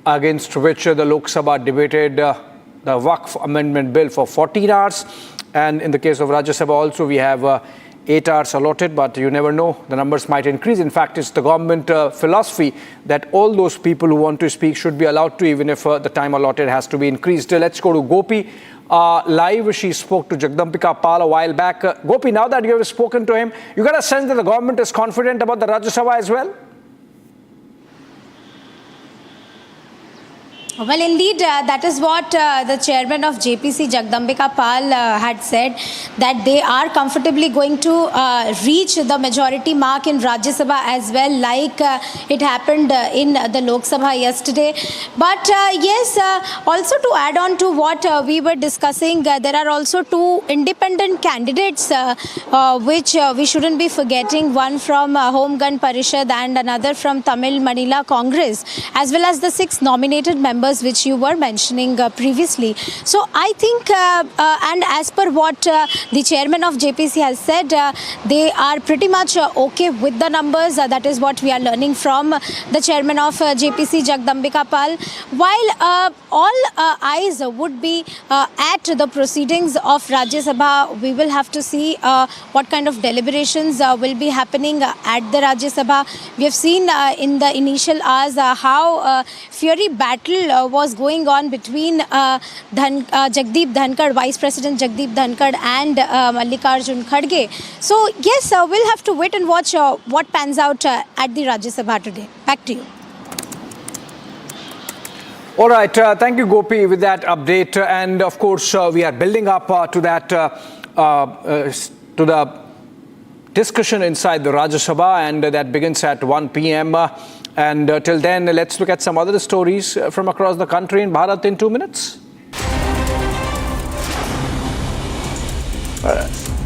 against which the Lok Sabha debated the Waqf Amendment Bill for 14 hours. And in the case of Rajya Sabha also, we have 8 hours allotted, but you never know, the numbers might increase. In fact, it's the government philosophy that all those people who want to speak should be allowed to, even if the time allotted has to be increased. Let's go to Gopi. Live, she spoke to Jagdambika Pal a while back. Gopi, now that you have spoken to him, you got a sense that the government is confident about the Rajya Sabha as well? Well, indeed, that is what the chairman of JPC, Jagdambika Pal, had said, that they are comfortably going to reach the majority mark in Rajya Sabha as well, like it happened in the Lok Sabha yesterday. But yes, also to add on to what we were discussing, there are also two independent candidates which we shouldn't be forgetting, one from Home Gun Parishad and another from Tamil Manila Congress, as well as the 6 nominated members which you were mentioning previously. So I think, and as per what the chairman of JPC has said, they are pretty much okay with the numbers. That is what we are learning from the chairman of JPC, Jagdambika Pal. While all eyes would be at the proceedings of Rajya Sabha, we will have to see what kind of deliberations will be happening at the Rajya Sabha. We have seen in the initial hours how fiery battle was going on between Jagdeep Dhankad, Vice President Jagdeep Dhankad, and Mallikarjun Kharge. So yes, we'll have to wait and watch what pans out at the Rajya Sabha today. Back to you. All right, thank you, Gopi, with that update. And of course, we are building up to that, to the discussion inside the Rajya Sabha, and that begins at 1 p.m. And till then, let's look at some other stories from across the country in Bharat in 2 minutes.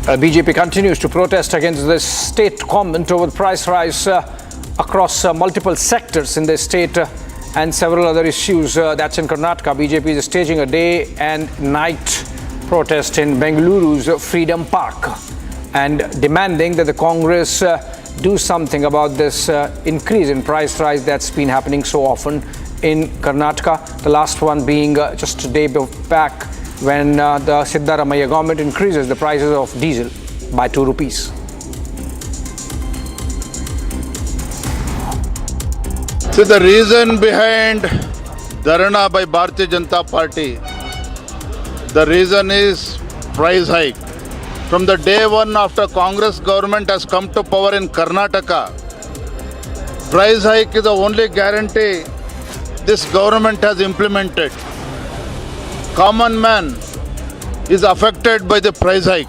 BJP continues to protest against the state comment over the price rise across multiple sectors in the state and several other issues. That's in Karnataka. BJP is staging a day and night protest in Bengaluru's Freedom Park and demanding that the Congress do something about this increase in price rise that's been happening so often in Karnataka. The last one being just a day back when the Siddaramaiah government increases the prices of diesel by 2 rupees. So the reason behind Dharana by Bharatiya Janata Party, the reason is price hike. From the day one after Congress government has come to power in Karnataka, price hike is the only guarantee this government has implemented. Common man is affected by the price hike.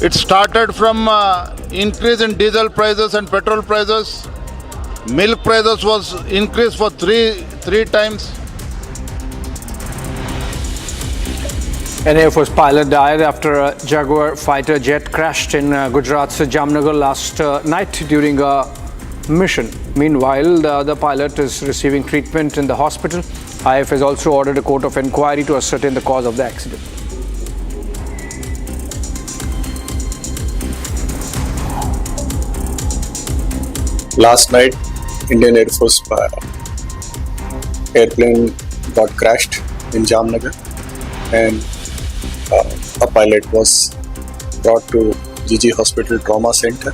It started from increase in diesel prices and petrol prices. Milk prices was increased for three times. An Air Force pilot died after a Jaguar fighter jet crashed in Gujarat's Jamnagar last night during a mission. Meanwhile, the other pilot is receiving treatment in the hospital. IF has also ordered a court of inquiry to ascertain the cause of the accident. Last night, Indian Air Force airplane got crashed in Jamnagar, and a pilot was brought to GG Hospital Trauma Center.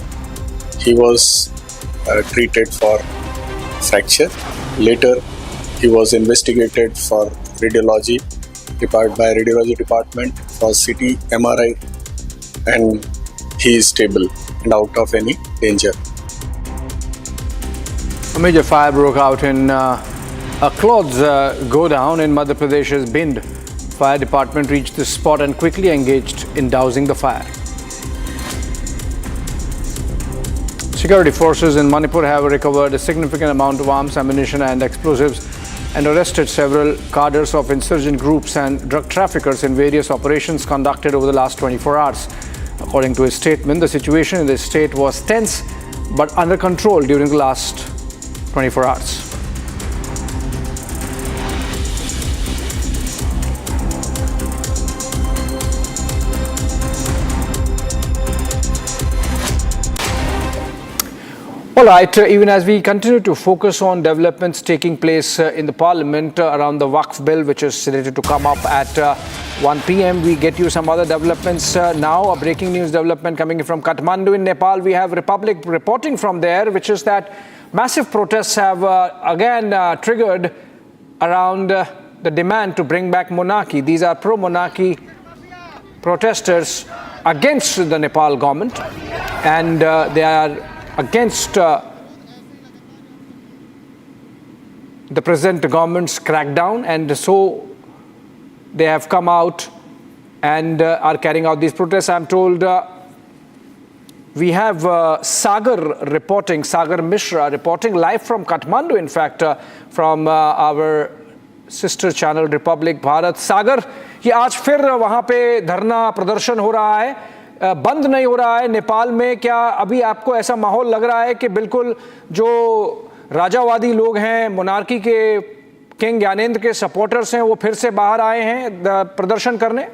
He was treated for fracture. Later, he was investigated for radiology by radiology department for CT, MRI, and he is stable and out of any danger. A major fire broke out in a clothes go-down in Madhya Pradesh's Bhind. Fire department reached the spot and quickly engaged in dousing the fire. Security forces in Manipur have recovered a significant amount of arms, ammunition and explosives and arrested several cadres of insurgent groups and drug traffickers in various operations conducted over the last 24 hours. According to a statement, the situation in the state was tense but under control during the last 24 hours. All right, even as we continue to focus on developments taking place in the Parliament around the Waqf Bill, which is slated to come up at 1 p.m., we get you some other developments now. A breaking news development coming from Kathmandu in Nepal. We have Republic reporting from there, which is that massive protests have again triggered around the demand to bring back monarchy. These are pro-monarchy protesters against the Nepal government, and they are against the present government's crackdown, and so they have come out and are carrying out these protests. I'm told we have Sagar Mishra reporting live from Kathmandu, in fact, from our sister channel Republic Bharat. Sagar, ये आज फिर वहाँ पे धरना प्रदर्शन हो रहा है, बंद नहीं हो रहा है नेपाल में. क्या अभी आपको ऐसा माहौल लग रहा है कि बिल्कुल जो राजावादी लोग हैं, मोनार्की के किंग ज्ञानेंद्र के सपोर्टर्स हैं, वो फिर से बाहर आए हैं प्रदर्शन करने?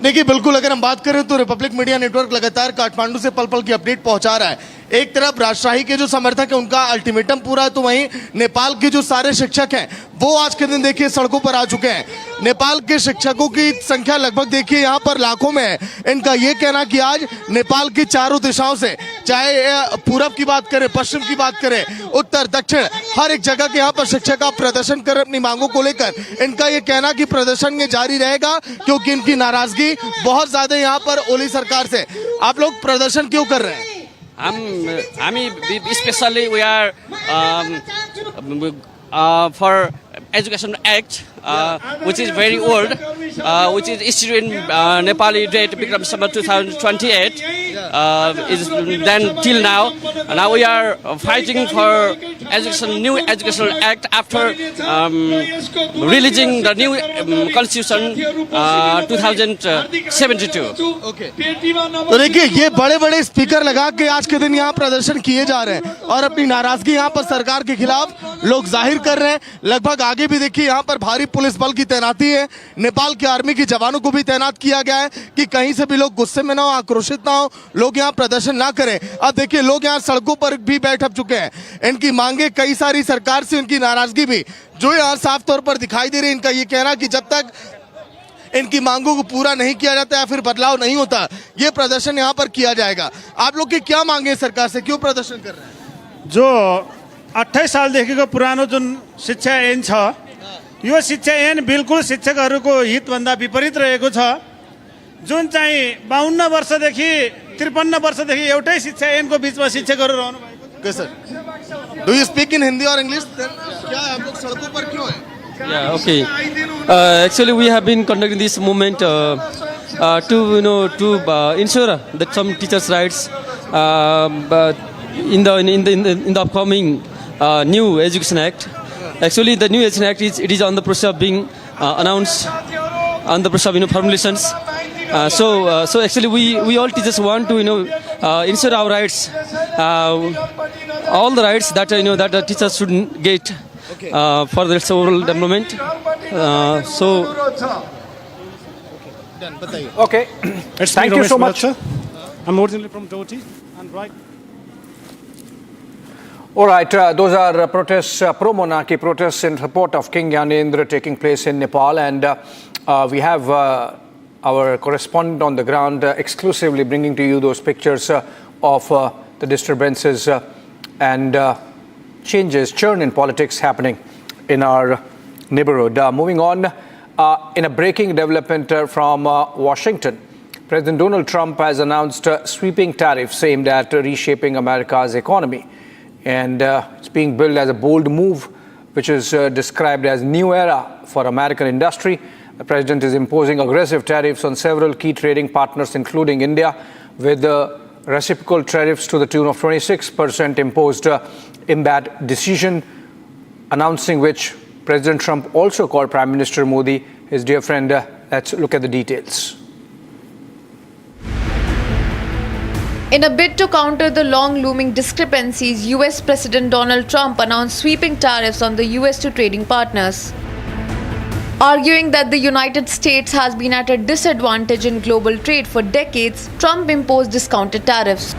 देखिए, बिल्कुल अगर हम बात करें तो रिपब्लिक मीडिया नेटवर्क लगातार काठमांडू से पल पल की अपडेट पहुंचा रहा है. एक तरफ राजशाही के जो समर्थक हैं उनका अल्टीमेटम पूरा है, तो वहीं नेपाल के जो सारे शिक्षक हैं वो आज के दिन देखिए सड़कों पर आ चुके हैं. नेपाल के शिक्षकों की संख्या लगभग देखिए यहाँ पर लाखों में है. इनका ये कहना कि आज नेपाल की चारों दिशाओं से, चाहे पूरब की बात करें, पश्चिम की बात करें, उत्तर दक्षिण, हर एक जगह के यहाँ पर शिक्षक आप प्रदर्शन कर अपनी मांगों को लेकर. इनका ये कहना कि प्रदर्शन ये जारी रहेगा क्योंकि इनकी नाराजगी बहुत ज्यादा यहाँ पर ओली सरकार से. आप लोग प्रदर्शन क्यों कर रहे हैं? Especially we are for Education Act, which is very old, which is issued in Nepali date Bikram Sambat 2028. is then till now. Now we are fighting for new educational act after releasing the new constitution 2072. तो देखिए ये बड़े बड़े speaker लगा के आज के दिन यहाँ प्रदर्शन किए जा रहे हैं और अपनी नाराजगी यहाँ पर सरकार के खिलाफ लोग जाहिर कर रहे हैं। लगभग आगे भी देखिए यहाँ पर भारी पुलिस बल की तैनाती है। नेपाल की आर्मी के जवानों को भी तैनात किया गया है कि कहीं से भी लोग गुस्से में ना हो, आक्रोशित ना हो, लोग यहाँ प्रदर्शन ना करें। अब देखिए लोग यहाँ सड़कों पर भी बैठ चुके हैं। इनकी मांगे कई सारी सरकार से, इनकी नाराजगी भी जो यहाँ साफ तौर पर दिखाई दे रही है। इनका ये कहना कि जब तक इनकी मांगों को पूरा नहीं किया जाता या फिर बदलाव नहीं होता, ये प्रदर्शन यहाँ पर किया जाएगा। आप लोग की क्या मांगे सरकार से, क्यों प्रदर्शन कर रहे हैं? जो 28 सालदेखिको पुरानो जुन शिक्षा ऐन छ, यो शिक्षा ऐन बिल्कुल शिक्षकहरूको हितभन्दा विपरीत रहेको छ। जुन चाहिँ 52 वर्षदेखि 53 वर्षदेखि एउटै शिक्षा ऐनको बीचमा शिक्षकहरू रहनु भएको। Sir, do you speak in Hindi और इंग्लिश? क्या आप लोग सड़कों पर क्यों हैं? Yeah, okay. Actually, we have been conducting this movement to ensure that some teachers' rights in the upcoming new Education Act. Actually, the new Education Act is on the process of being announced, on the process of formulations. So actually, we all teachers want to ensure our rights, all the rights that that the teachers should get. For their overall development. Okay. Thank you so much. I'm originally from Doti. And right. All right, those are protests, pro-monarchy protests in support of King Gyanendra taking place in Nepal. And we have our correspondent on the ground exclusively bringing to you those pictures of the disturbances and churn in politics happening in our neighborhood. Moving on, in a breaking development from Washington, President Donald Trump has announced sweeping tariffs aimed at reshaping America's economy. And it's being billed as a bold move, which is described as new era for American industry. The president is imposing aggressive tariffs on several key trading partners, including India, with reciprocal tariffs to the tune of 26% imposed in that decision, announcing which President Trump also called Prime Minister Modi his dear friend. Let's look at the details. In a bid to counter the long-looming discrepancies, US President Donald Trump announced sweeping tariffs on the US to trading partners. Arguing that the United States has been at a disadvantage in global trade for decades, Trump imposed discounted tariffs.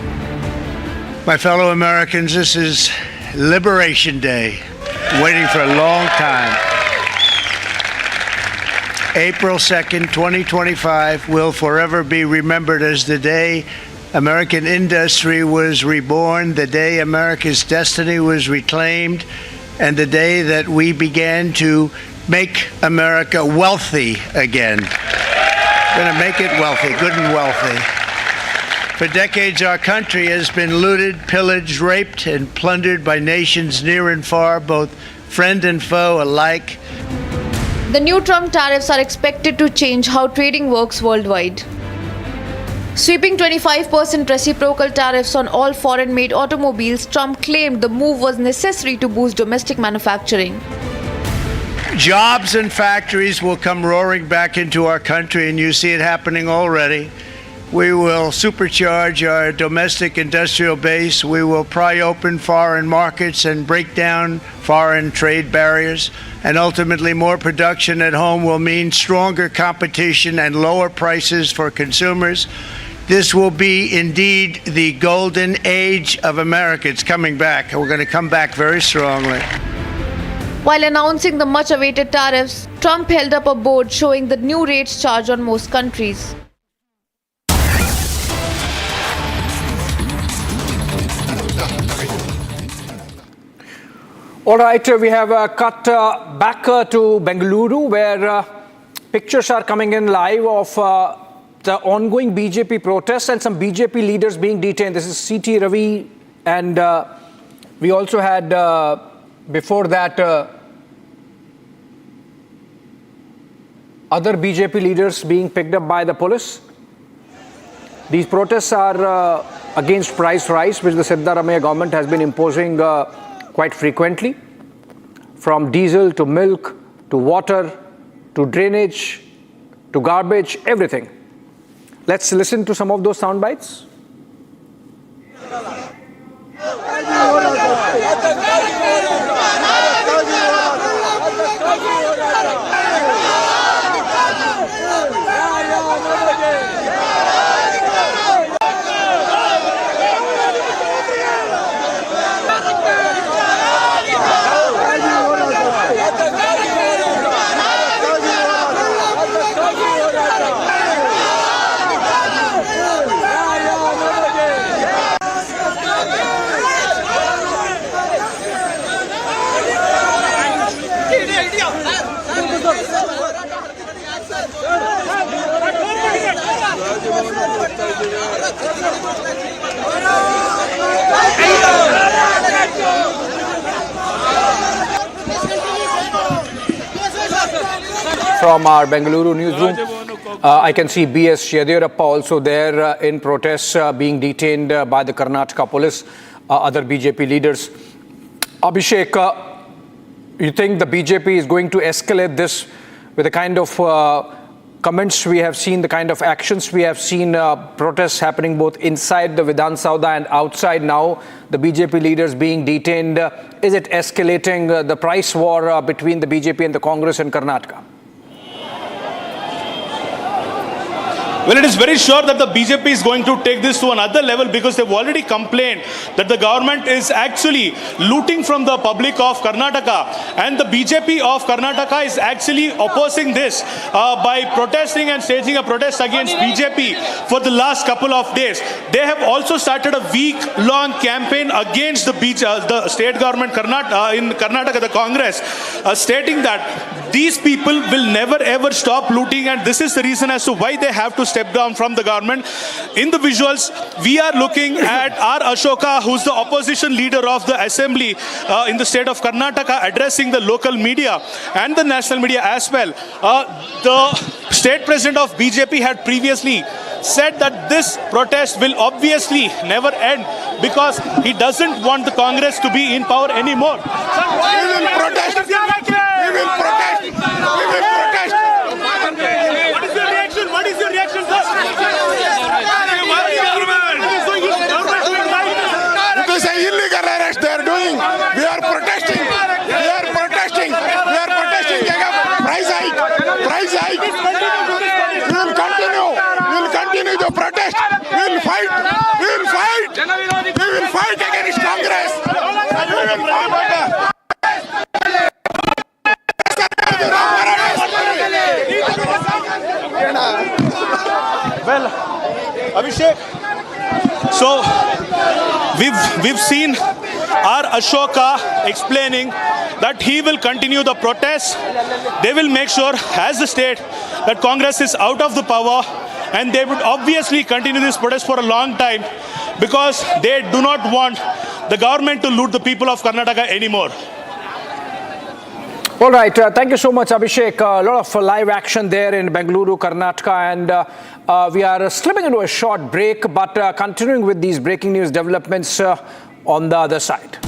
My fellow Americans, this is Liberation Day, waiting for a long time. April 2nd, 2025 will forever be remembered as the day American industry was reborn, the day America's destiny was reclaimed, and the day that we began to make America wealthy again. We're going to make it wealthy, good and wealthy. For decades, our country has been looted, pillaged, raped, and plundered by nations near and far, both friend and foe alike. The new Trump tariffs are expected to change how trading works worldwide. Sweeping 25% reciprocal tariffs on all foreign-made automobiles, Trump claimed the move was necessary to boost domestic manufacturing. Jobs and factories will come roaring back into our country, and you see it happening already. We will supercharge our domestic industrial base. We will pry open foreign markets and break down foreign trade barriers. And ultimately, more production at home will mean stronger competition and lower prices for consumers. This will be indeed the golden age of America. It's coming back. We're going to come back very strongly. While announcing the much-awaited tariffs, Trump held up a board showing the new rates charged on most countries. All right, we have cut back to Bengaluru, where pictures are coming in live of the ongoing BJP protests and some BJP leaders being detained. This is CT Ravi, and we also had before that other BJP leaders being picked up by the police. These protests are against price rise, which the Siddaramaiah government has been imposing quite frequently, from diesel to milk to water to drainage to garbage, everything. Let's listen to some of those sound bites. From our Bengaluru newsroom, I can see B.S. Yediyurappa also there in protests, being detained by the Karnataka police, other BJP leaders. Abhishek, you think the BJP is going to escalate this with the kind of comments we have seen, the kind of actions we have seen, protests happening both inside the Vidhan Saudha and outside now, the BJP leaders being detained? Is it escalating the price war between the BJP and the Congress in Karnataka? Well, it is very sure that the BJP is going to take this to another level, because they've already complained that the government is actually looting from the public of Karnataka, and the BJP of Karnataka is actually opposing this by protesting and staging a protest against BJP for the last couple of days. They have also started a week-long campaign against the state government in Karnataka, the Congress, stating that these people will never ever stop looting, and this is the reason as to why they have to step down from the government. In the visuals, we are looking at R. Ashoka, who's the opposition leader of the assembly in the state of Karnataka, addressing the local media and the national media as well. The state president of BJP had previously said that this protest will obviously never end, because he doesn't want the Congress to be in power anymore. We will protest. We will protest. We will protest. What is your reaction? What is your reaction, sir? It is an illegal arrest they are doing. We are protesting. We are protesting. We are protesting against price hike. Price hike. We will continue. We will continue the protest. We will fight. We will fight. We will fight against Congress. We will fight. Well, Abhishek, so we've seen R. Ashoka explaining that he will continue the protest. They will make sure, as the state, that Congress is out of the power, and they would obviously continue this protest for a long time, because they do not want the government to loot the people of Karnataka anymore. All right, thank you so much, Abhishek. A lot of live action there in Bengaluru, Karnataka, and we are slipping into a short break, but continuing with these breaking news developments on the other side.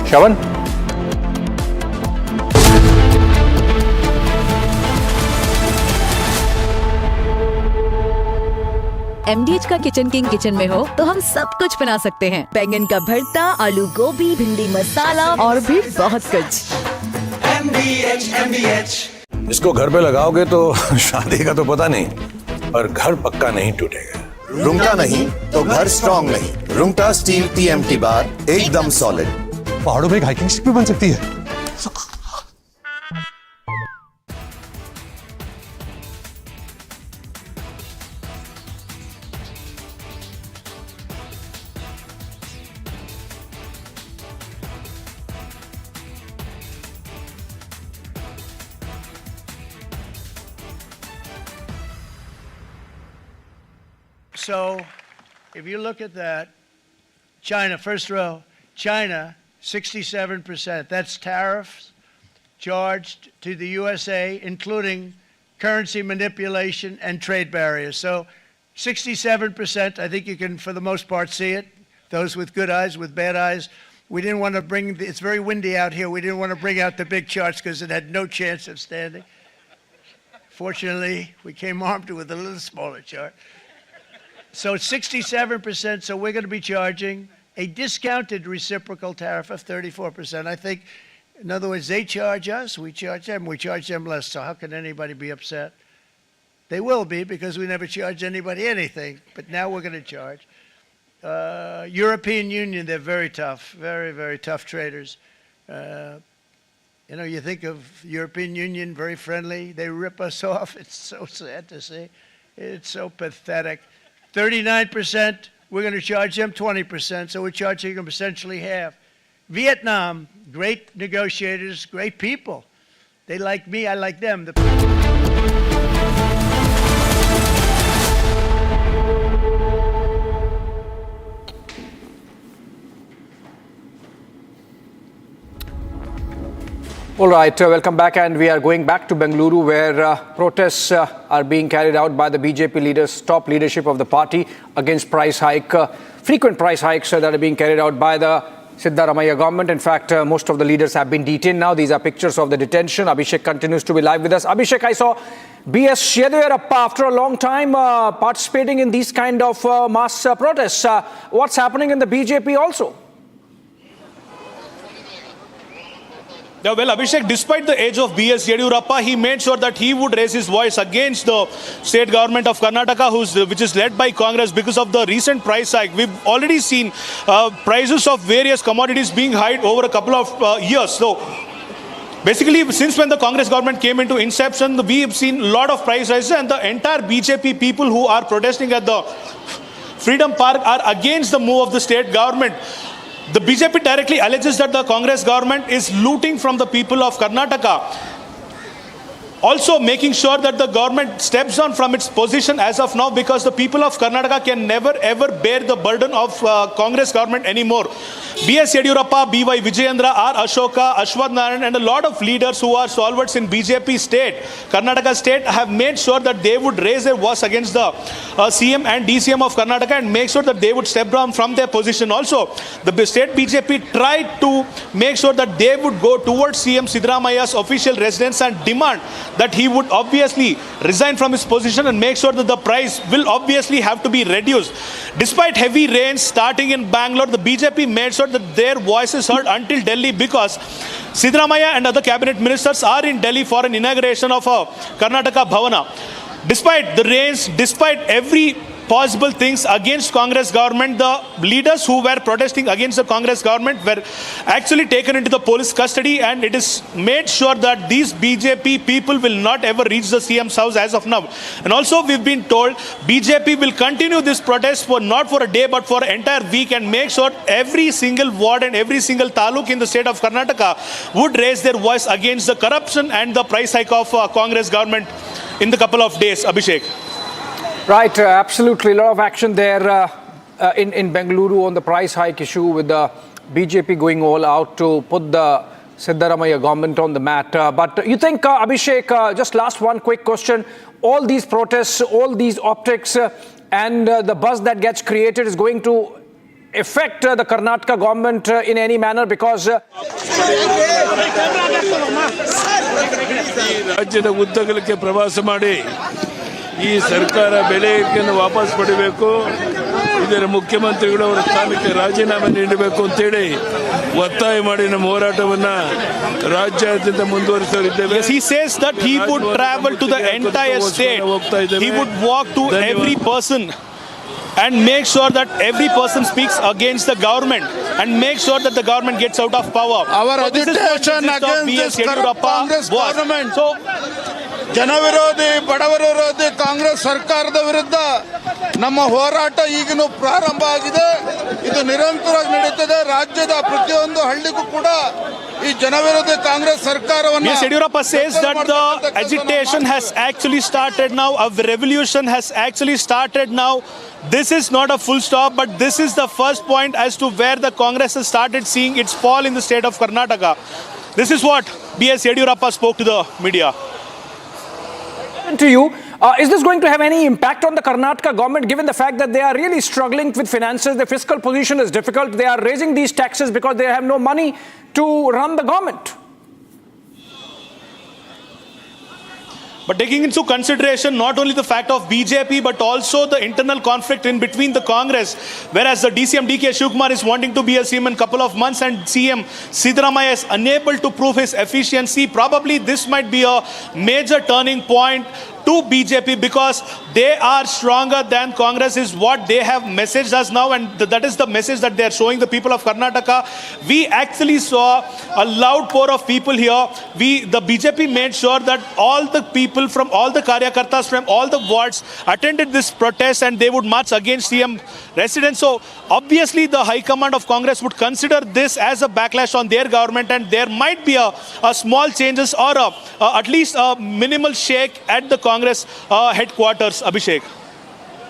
Shawan? MDH का kitchen king kitchen में हो तो हम सब कुछ बना सकते हैं। बैंगन का भरता, आलू गोभी, भिंडी मसाला और भी बहुत कुछ। MDH। इसको घर पे लगाओगे तो शादी का तो पता नहीं, पर घर पक्का नहीं टूटेगा। रुंगटा नहीं तो घर स्ट्रॉन्ग नहीं। रुंगटा स्टील TMT बार एकदम सॉलिड। पहाड़ों में एक हाइकिंग स्टिक भी बन सकती है। So, if you look at that, China, first row, China, 67%. That's tariffs charged to the USA, including currency manipulation and trade barriers. So 67%, I think you can, for the most part, see it. Those with good eyes, with bad eyes. We didn't want to bring, it's very windy out here. We didn't want to bring out the big charts because it had no chance of standing. Fortunately, we came armed with a little smaller chart. So 67%, so we're going to be charging a discounted reciprocal tariff of 34%. I think, in other words, they charge us, we charge them less. So how can anybody be upset? They will be, because we never charge anybody anything, but now we're going to charge. European Union, they're very tough, very, very tough traders. You know, you think of European Union, very friendly. They rip us off. It's so sad to see. It's so pathetic. 39%, we're going to charge them 20%, so we're charging them essentially half. Vietnam, great negotiators, great people. They like me, I like them. All right, welcome back, and we are going back to Bengaluru, where protests are being carried out by the BJP leaders, top leadership of the party, against price hike, frequent price hikes that are being carried out by the Siddaramaiah government. In fact, most of the leaders have been detained now. These are pictures of the detention. Abhishek continues to be live with us. Abhishek, I saw B.S. Yediyurappa after a long time participating in these kind of mass protests. What's happening in the BJP also? Yeah, well, Abhishek, despite the age of B.S. Yediyurappa, he made sure that he would raise his voice against the state government of Karnataka, which is led by Congress, because of the recent price hike. We've already seen prices of various commodities being hiked over a couple of years. So, basically, since when the Congress government came into inception, we have seen a lot of price rises, and the entire BJP people who are protesting at the Freedom Park are against the move of the state government. The BJP directly alleges that the Congress government is looting from the people of Karnataka, also making sure that the government steps down from its position as of now, because the people of Karnataka can never ever bear the burden of Congress government anymore. B.S. Yediyurappa, B.Y. Vijayendra, R. Ashoka, Ashwath Narayan, and a lot of leaders who are stalwarts in BJP state, Karnataka state, have made sure that they would raise their voice against the CM and DCM of Karnataka and make sure that they would step down from their position. Also, the state BJP tried to make sure that they would go towards CM Siddaramaiah's official residence and demand that he would obviously resign from his position and make sure that the price will obviously have to be reduced. Despite heavy rains starting in Bangalore, the BJP made sure that their voices heard until Delhi, because Siddaramaiah and other cabinet ministers are in Delhi for an inauguration of a Karnataka Bhavana. Despite the rains, despite every possible things against Congress government, the leaders who were protesting against the Congress government were actually taken into the police custody, and it is made sure that these BJP people will not ever reach the CM's house as of now. And also, we've been told BJP will continue this protest for not for a day but for an entire week, and make sure every single ward and every single taluk in the state of Karnataka would raise their voice against the corruption and the price hike of Congress government in the couple of days. Abhishek. Right, absolutely. A lot of action there in Bengaluru on the price hike issue, with the BJP going all out to put the Siddaramaiah government on the mat. But you think, Abhishek, just last one quick question, all these protests, all these optics and the buzz that gets created is going to affect the Karnataka government in any manner? Because ರಾಜ್ಯದ ಉದ್ದಗಲಕ್ಕೆ ಪ್ರವಾಸ ಮಾಡಿ ಈ ಸರ್ಕಾರ ಬೆಲೆ ಏರಿಕೆಯನ್ನು ವಾಪಸ್ ಪಡೆಯಬೇಕು, ಇದರ ಮುಖ್ಯಮಂತ್ರಿಗಳು ಅವರ ಸ್ಥಾನಕ್ಕೆ ರಾಜೀನಾಮೆ ನೀಡಬೇಕು ಅಂತೇಳಿ ಒತ್ತಾಯ ಮಾಡಿ ನಮ್ಮ ಹೋರಾಟವನ್ನ ರಾಜ್ಯಾದ್ಯಂತ ಮುಂದುವರಿಸಲಿದ್ದೇವೆ. He says that he would travel to the entire state. He would walk to every person and make sure that every person speaks against the government and make sure that the government gets out of power. Our agitation against this Congress government. So, ಜನವಿರೋಧಿ ಬಡವರ ಕಾಂಗ್ರೆಸ್ ಸರ್ಕಾರದ ವಿರುದ್ಧ ನಮ್ಮ ಹೋರಾಟ ಈಗಿನೂ ಪ್ರಾರಂಭ ಆಗಿದೆ. ಇದು ನಿರಂತರವಾಗಿ ನಡೆಯುತ್ತದೆ. ರಾಜ್ಯದ ಪ್ರತಿಯೊಂದು ಹಳ್ಳಿಗೂ ಕೂಡ ಈ ಜನವಿರೋಧಿ ಕಾಂಗ್ರೆಸ್ ಸರ್ಕಾರವನ್ನು. Yes, Yediyurappa says that the agitation has actually started now. A revolution has actually started now. This is not a full stop, but this is the first point as to where the Congress has started seeing its fall in the state of Karnataka. This is what B.S. Yediyurappa spoke to the media. To you, is this going to have any impact on the Karnataka government, given the fact that they are really struggling with finances? The fiscal position is difficult. They are raising these taxes because they have no money to run the government. But taking into consideration not only the fact of BJP, but also the internal conflict in between the Congress, whereas the DCM DK Shivkumar is wanting to be a CM in a couple of months and CM Siddaramaiah is unable to prove his efficiency, probably this might be a major turning point to BJP, because they are stronger than Congress is what they have messaged us now, and that is the message that they are showing the people of Karnataka. We actually saw a loud pour of people here. The BJP made sure that all the people from all the Karyakartas from all the wards attended this protest and they would march against CM residents. So obviously the High Command of Congress would consider this as a backlash on their government, and there might be a small changes or at least a minimal shake at the Congress headquarters. Abhishek.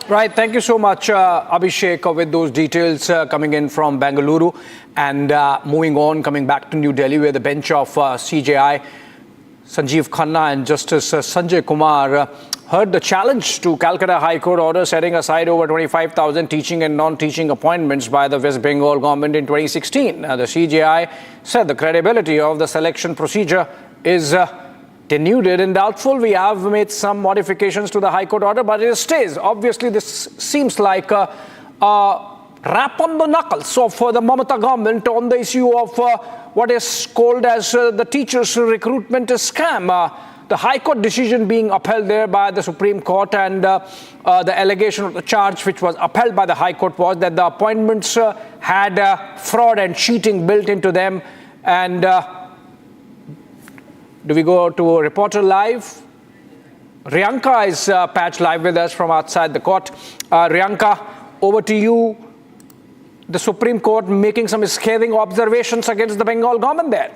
Right, thank you so much, Abhishek, with those details coming in from Bengaluru. And moving on, coming back to New Delhi, where the bench of CJI, Sanjeev Khanna and Justice Sanjay Kumar heard the challenge to Calcutta High Court order setting aside over 25,000 teaching and non-teaching appointments by the West Bengal government in 2016. The CJI said the credibility of the selection procedure is denuded and doubtful. We have made some modifications to the High Court order, but it stays. Obviously, this seems like a rap on the knuckles of the Mamata government on the issue of what is called as the teachers' recruitment scam. The High Court decision being upheld there by the Supreme Court, and the allegation of the charge which was upheld by the High Court was that the appointments had fraud and cheating built into them. And do we go to a reporter live? Riyanka is patched live with us from outside the court. Riyanka, over to you. The Supreme Court making some scathing observations against the Bengal government there.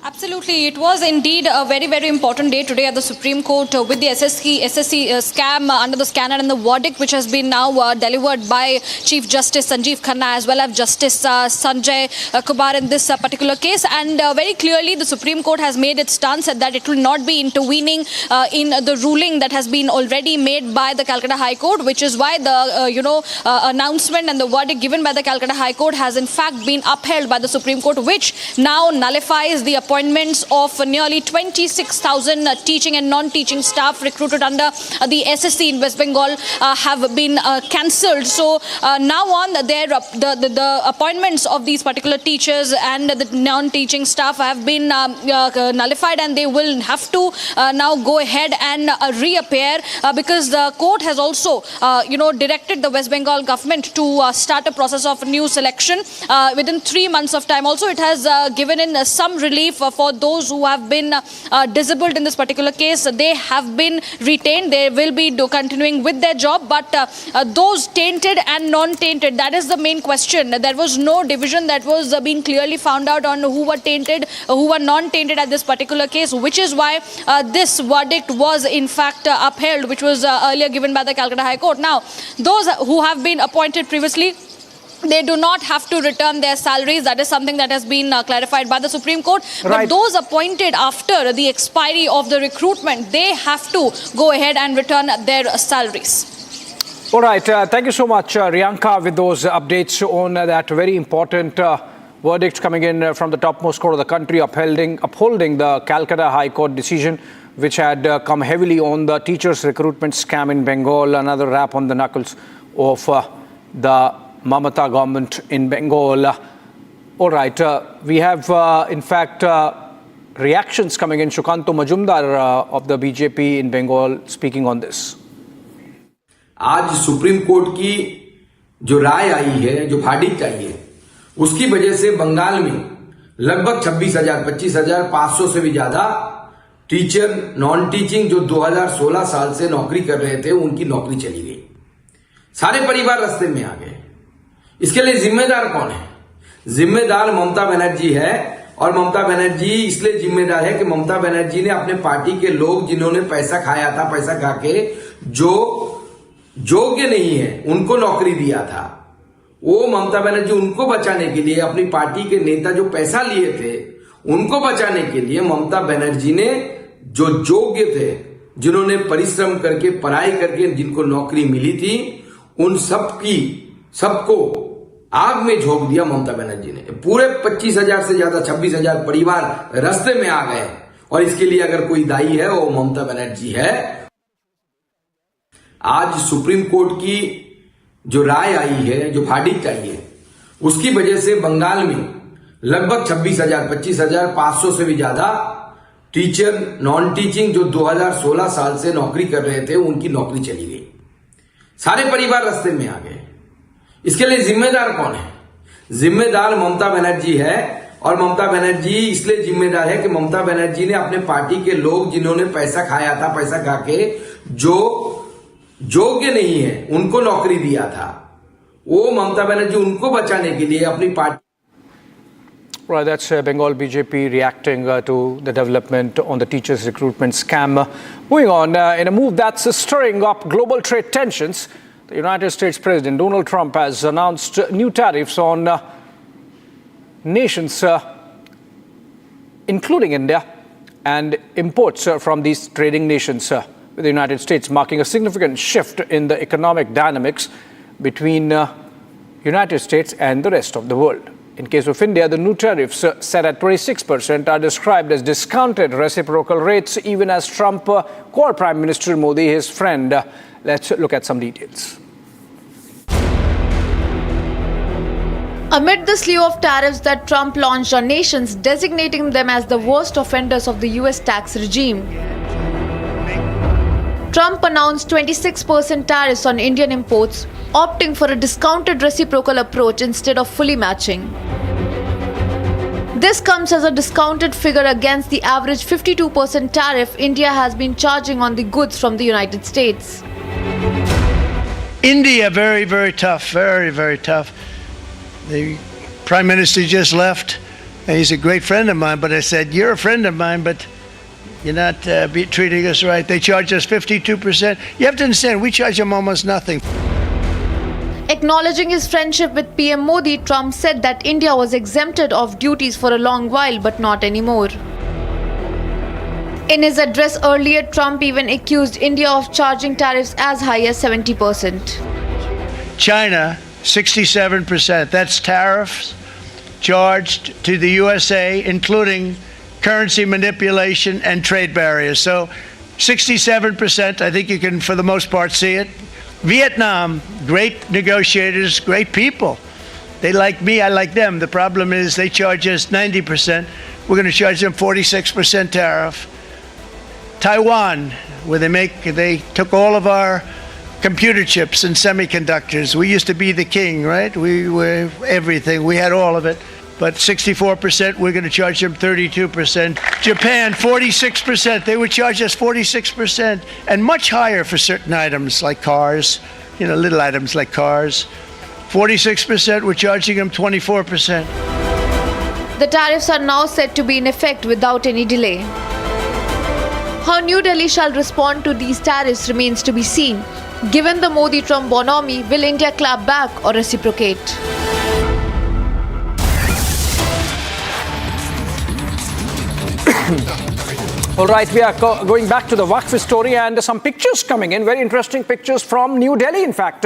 Absolutely. It was indeed a very, very important day today at the Supreme Court with the SSC scam under the scanner and the verdict which has been now delivered by Chief Justice Sanjeev Khanna as well as Justice Sanjay Kumar in this particular case. And very clearly the Supreme Court has made its stance that it will not be intervening in the ruling that has been already made by the Calcutta High Court, which is why the announcement and the verdict given by the Calcutta High Court has in fact been upheld by the Supreme Court, which now nullifies the appointments of nearly 26,000 teaching and non-teaching staff recruited under the SSC in West Bengal have been cancelled. So now on, the appointments of these particular teachers and the non-teaching staff have been nullified, and they will have to now go ahead and reappear because the court has also directed the West Bengal government to start a process of new selection within 3 months of time. Also, it has given in some relief for those who have been disabled in this particular case. They have been retained. They will be continuing with their job. But those tainted and non-tainted, that is the main question. There was no division that was being clearly found out on who were tainted, who were non-tainted at this particular case, which is why this verdict was in fact upheld, which was earlier given by the Calcutta High Court. Now, those who have been appointed previously, they do not have to return their salaries. That is something that has been clarified by the Supreme Court. Right. But those appointed after the expiry of the recruitment, they have to go ahead and return their salaries. All right. Thank you so much, Riyanka, with those updates on that very important verdict coming in from the topmost court of the country, upholding the Calcutta High Court decision, which had come heavily on the teachers' recruitment scam in Bengal, another rap on the knuckles of the Mamata government in Bengal. All right, we have in fact reactions coming in. Shukanto Majumdar of the BJP in Bengal speaking on this. आज supreme court की जो राय आई है, जो verdict आई है, उसकी वजह से बंगाल में लगभग 26,000, 25,500 से भी ज्यादा टीचर नॉन टीचिंग जो 2016 साल से नौकरी कर रहे थे, उनकी नौकरी चली गई। सारे परिवार रास्ते में आ गए। इसके लिए जिम्मेदार कौन है? जिम्मेदार ममता बनर्जी है, और ममता बनर्जी इसलिए जिम्मेदार है कि ममता बनर्जी ने अपने पार्टी के लोग जिन्होंने पैसा खाया था, पैसा खा के जो योग्य नहीं है उनको नौकरी दिया था, वो ममता बनर्जी उनको बचाने के लिए, अपनी पार्टी के नेता जो पैसा लिए थे उनको बचाने के लिए ममता बनर्जी ने जो योग्य थे, जिन्होंने परिश्रम करके पढ़ाई करके जिनको नौकरी मिली थी, उन सबको आग में झोंक दिया ममता बनर्जी ने। पूरे 25,000 से ज्यादा 26,000 परिवार रास्ते में आ गए और इसके लिए अगर कोई दायी है वो ममता बनर्जी है। आज सुप्रीम कोर्ट की जो राय आई है, जो verdict आई है, उसकी वजह से बंगाल में लगभग 26,000 25,500 से भी ज्यादा टीचर नॉन टीचिंग जो 2016 साल से नौकरी कर रहे थे उनकी नौकरी चली गई। सारे परिवार रास्ते में आ गए। इसके लिए जिम्मेदार कौन है? जिम्मेदार ममता बनर्जी है। और ममता बनर्जी इसलिए जिम्मेदार है कि ममता बनर्जी ने अपने पार्टी के लोग जिन्होंने पैसा खाया था, पैसा खा के जो योग्य नहीं है उनको नौकरी दिया था, वो ममता बनर्जी उनको बचाने के लिए अपनी party. Right, that's Bengal BJP reacting to the development on the teachers' recruitment scam. Moving on, in a move that's stirring up global trade tensions, the United States President Donald Trump has announced new tariffs on nations, including India, and imports from these trading nations with the United States, marking a significant shift in the economic dynamics between United States and the rest of the world. In case of India, the new tariffs set at 26% are described as discounted reciprocal rates, even as Trump called Prime Minister Modi his friend. Let's look at some details. Amid the slew of tariffs that Trump launched on nations, designating them as the worst offenders of the US tax regime, Trump announced 26% tariffs on Indian imports, opting for a discounted reciprocal approach instead of fully matching. This comes as a discounted figure against the average 52% tariff India has been charging on the goods from the United States. India, very, very tough, very, very tough. The Prime Minister just left, and he's a great friend of mine, but I said, you're a friend of mine, but you're not treating us right. They charge us 52%. You have to understand, we charge them almost nothing. Acknowledging his friendship with PM Modi, Trump said that India was exempted of duties for a long while, but not anymore. In his address earlier, Trump even accused India of charging tariffs as high as 70%. China, 67%. That's tariffs charged to the USA, including currency manipulation and trade barriers. So 67%, I think you can, for the most part, see it. Vietnam, great negotiators, great people. They like me, I like them. The problem is they charge us 90%. We're going to charge them 46% tariff. Taiwan, where they took all of our computer chips and semiconductors. We used to be the king, right? We were everything. We had all of it. But 64%, we're going to charge them 32%. Japan, 46%. They would charge us 46%. And much higher for certain items like cars, little items like cars. 46%, we're charging them 24%. The tariffs are now set to be in effect without any delay. How New Delhi shall respond to these tariffs remains to be seen. Given the Modi-Trump bonhomie, will India clap back or reciprocate? All right, we are going back to the Waqf story and some pictures coming in, very interesting pictures from New Delhi, in fact.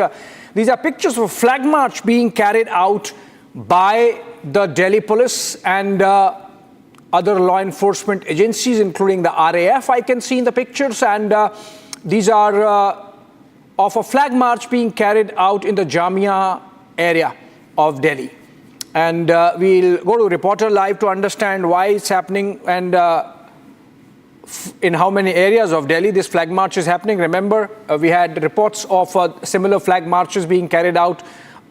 These are pictures of a flag march being carried out by the Delhi police and other law enforcement agencies, including the RAF, I can see in the pictures. And these are of a flag march being carried out in the Jamia area of Delhi. And we'll go to Reporter Live to understand why it's happening and in how many areas of Delhi this flag march is happening. Remember, we had reports of similar flag marches being carried out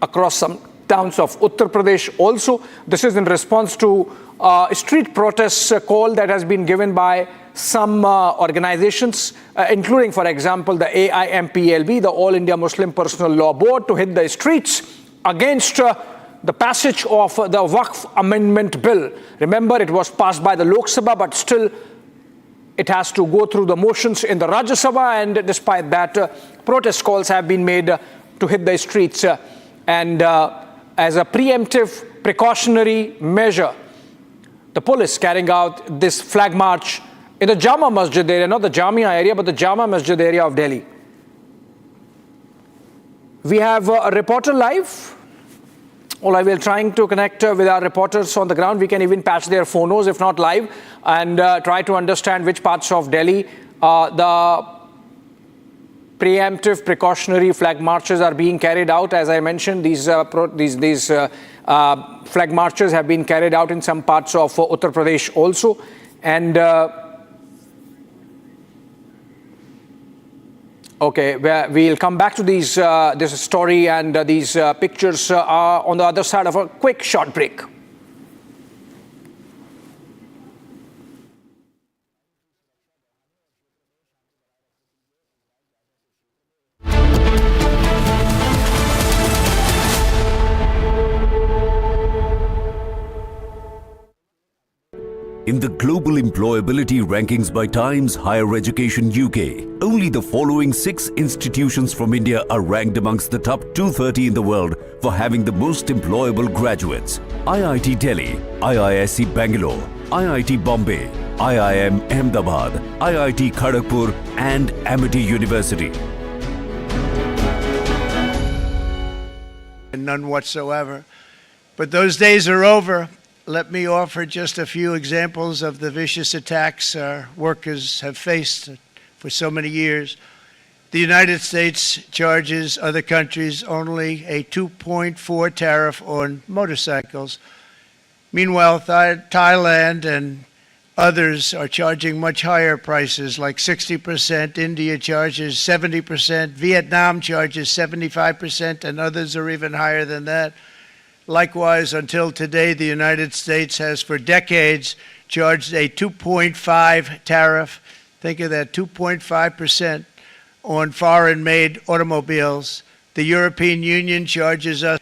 across some towns of Uttar Pradesh also. This is in response to a street protest call that has been given by some organizations, including, for example, the AIMPLB, the All India Muslim Personal Law Board, to hit the streets against the passage of the Waqf Amendment Bill. Remember, it was passed by the Lok Sabha, but still it has to go through the motions in the Rajya Sabha, and despite that, protest calls have been made to hit the streets. And as a preemptive precautionary measure, the police carrying out this flag march in the Jama Masjid area, not the Jamia area, but the Jama Masjid area of Delhi. We have a reporter live. Well, we are trying to connect with our reporters on the ground. We can even patch their phonos, if not live, and try to understand which parts of Delhi the preemptive precautionary flag marches are being carried out. As I mentioned, these flag marches have been carried out in some parts of Uttar Pradesh also. And okay, we'll come back to these this story and these pictures on the other side of a quick short break. In the global employability rankings by Times Higher Education UK, only the following 6 institutions from India are ranked amongst the top 230 in the world for having the most employable graduates: IIT Delhi, IISc Bangalore, IIT Bombay, IIM Ahmedabad, IIT Kharagpur and Amity University. None whatsoever. But those days are over. Let me offer just a few examples of the vicious attacks our workers have faced for so many years. The United States charges other countries only a 2.4 tariff on motorcycles. Meanwhile, Thailand and others are charging much higher prices, like 60%. India charges 70%. Vietnam charges 75%, and others are even higher than that. Likewise, until today, the United States has for decades charged a 2.5 tariff. Think of that, 2.5% on foreign-made automobiles. The European Union charges us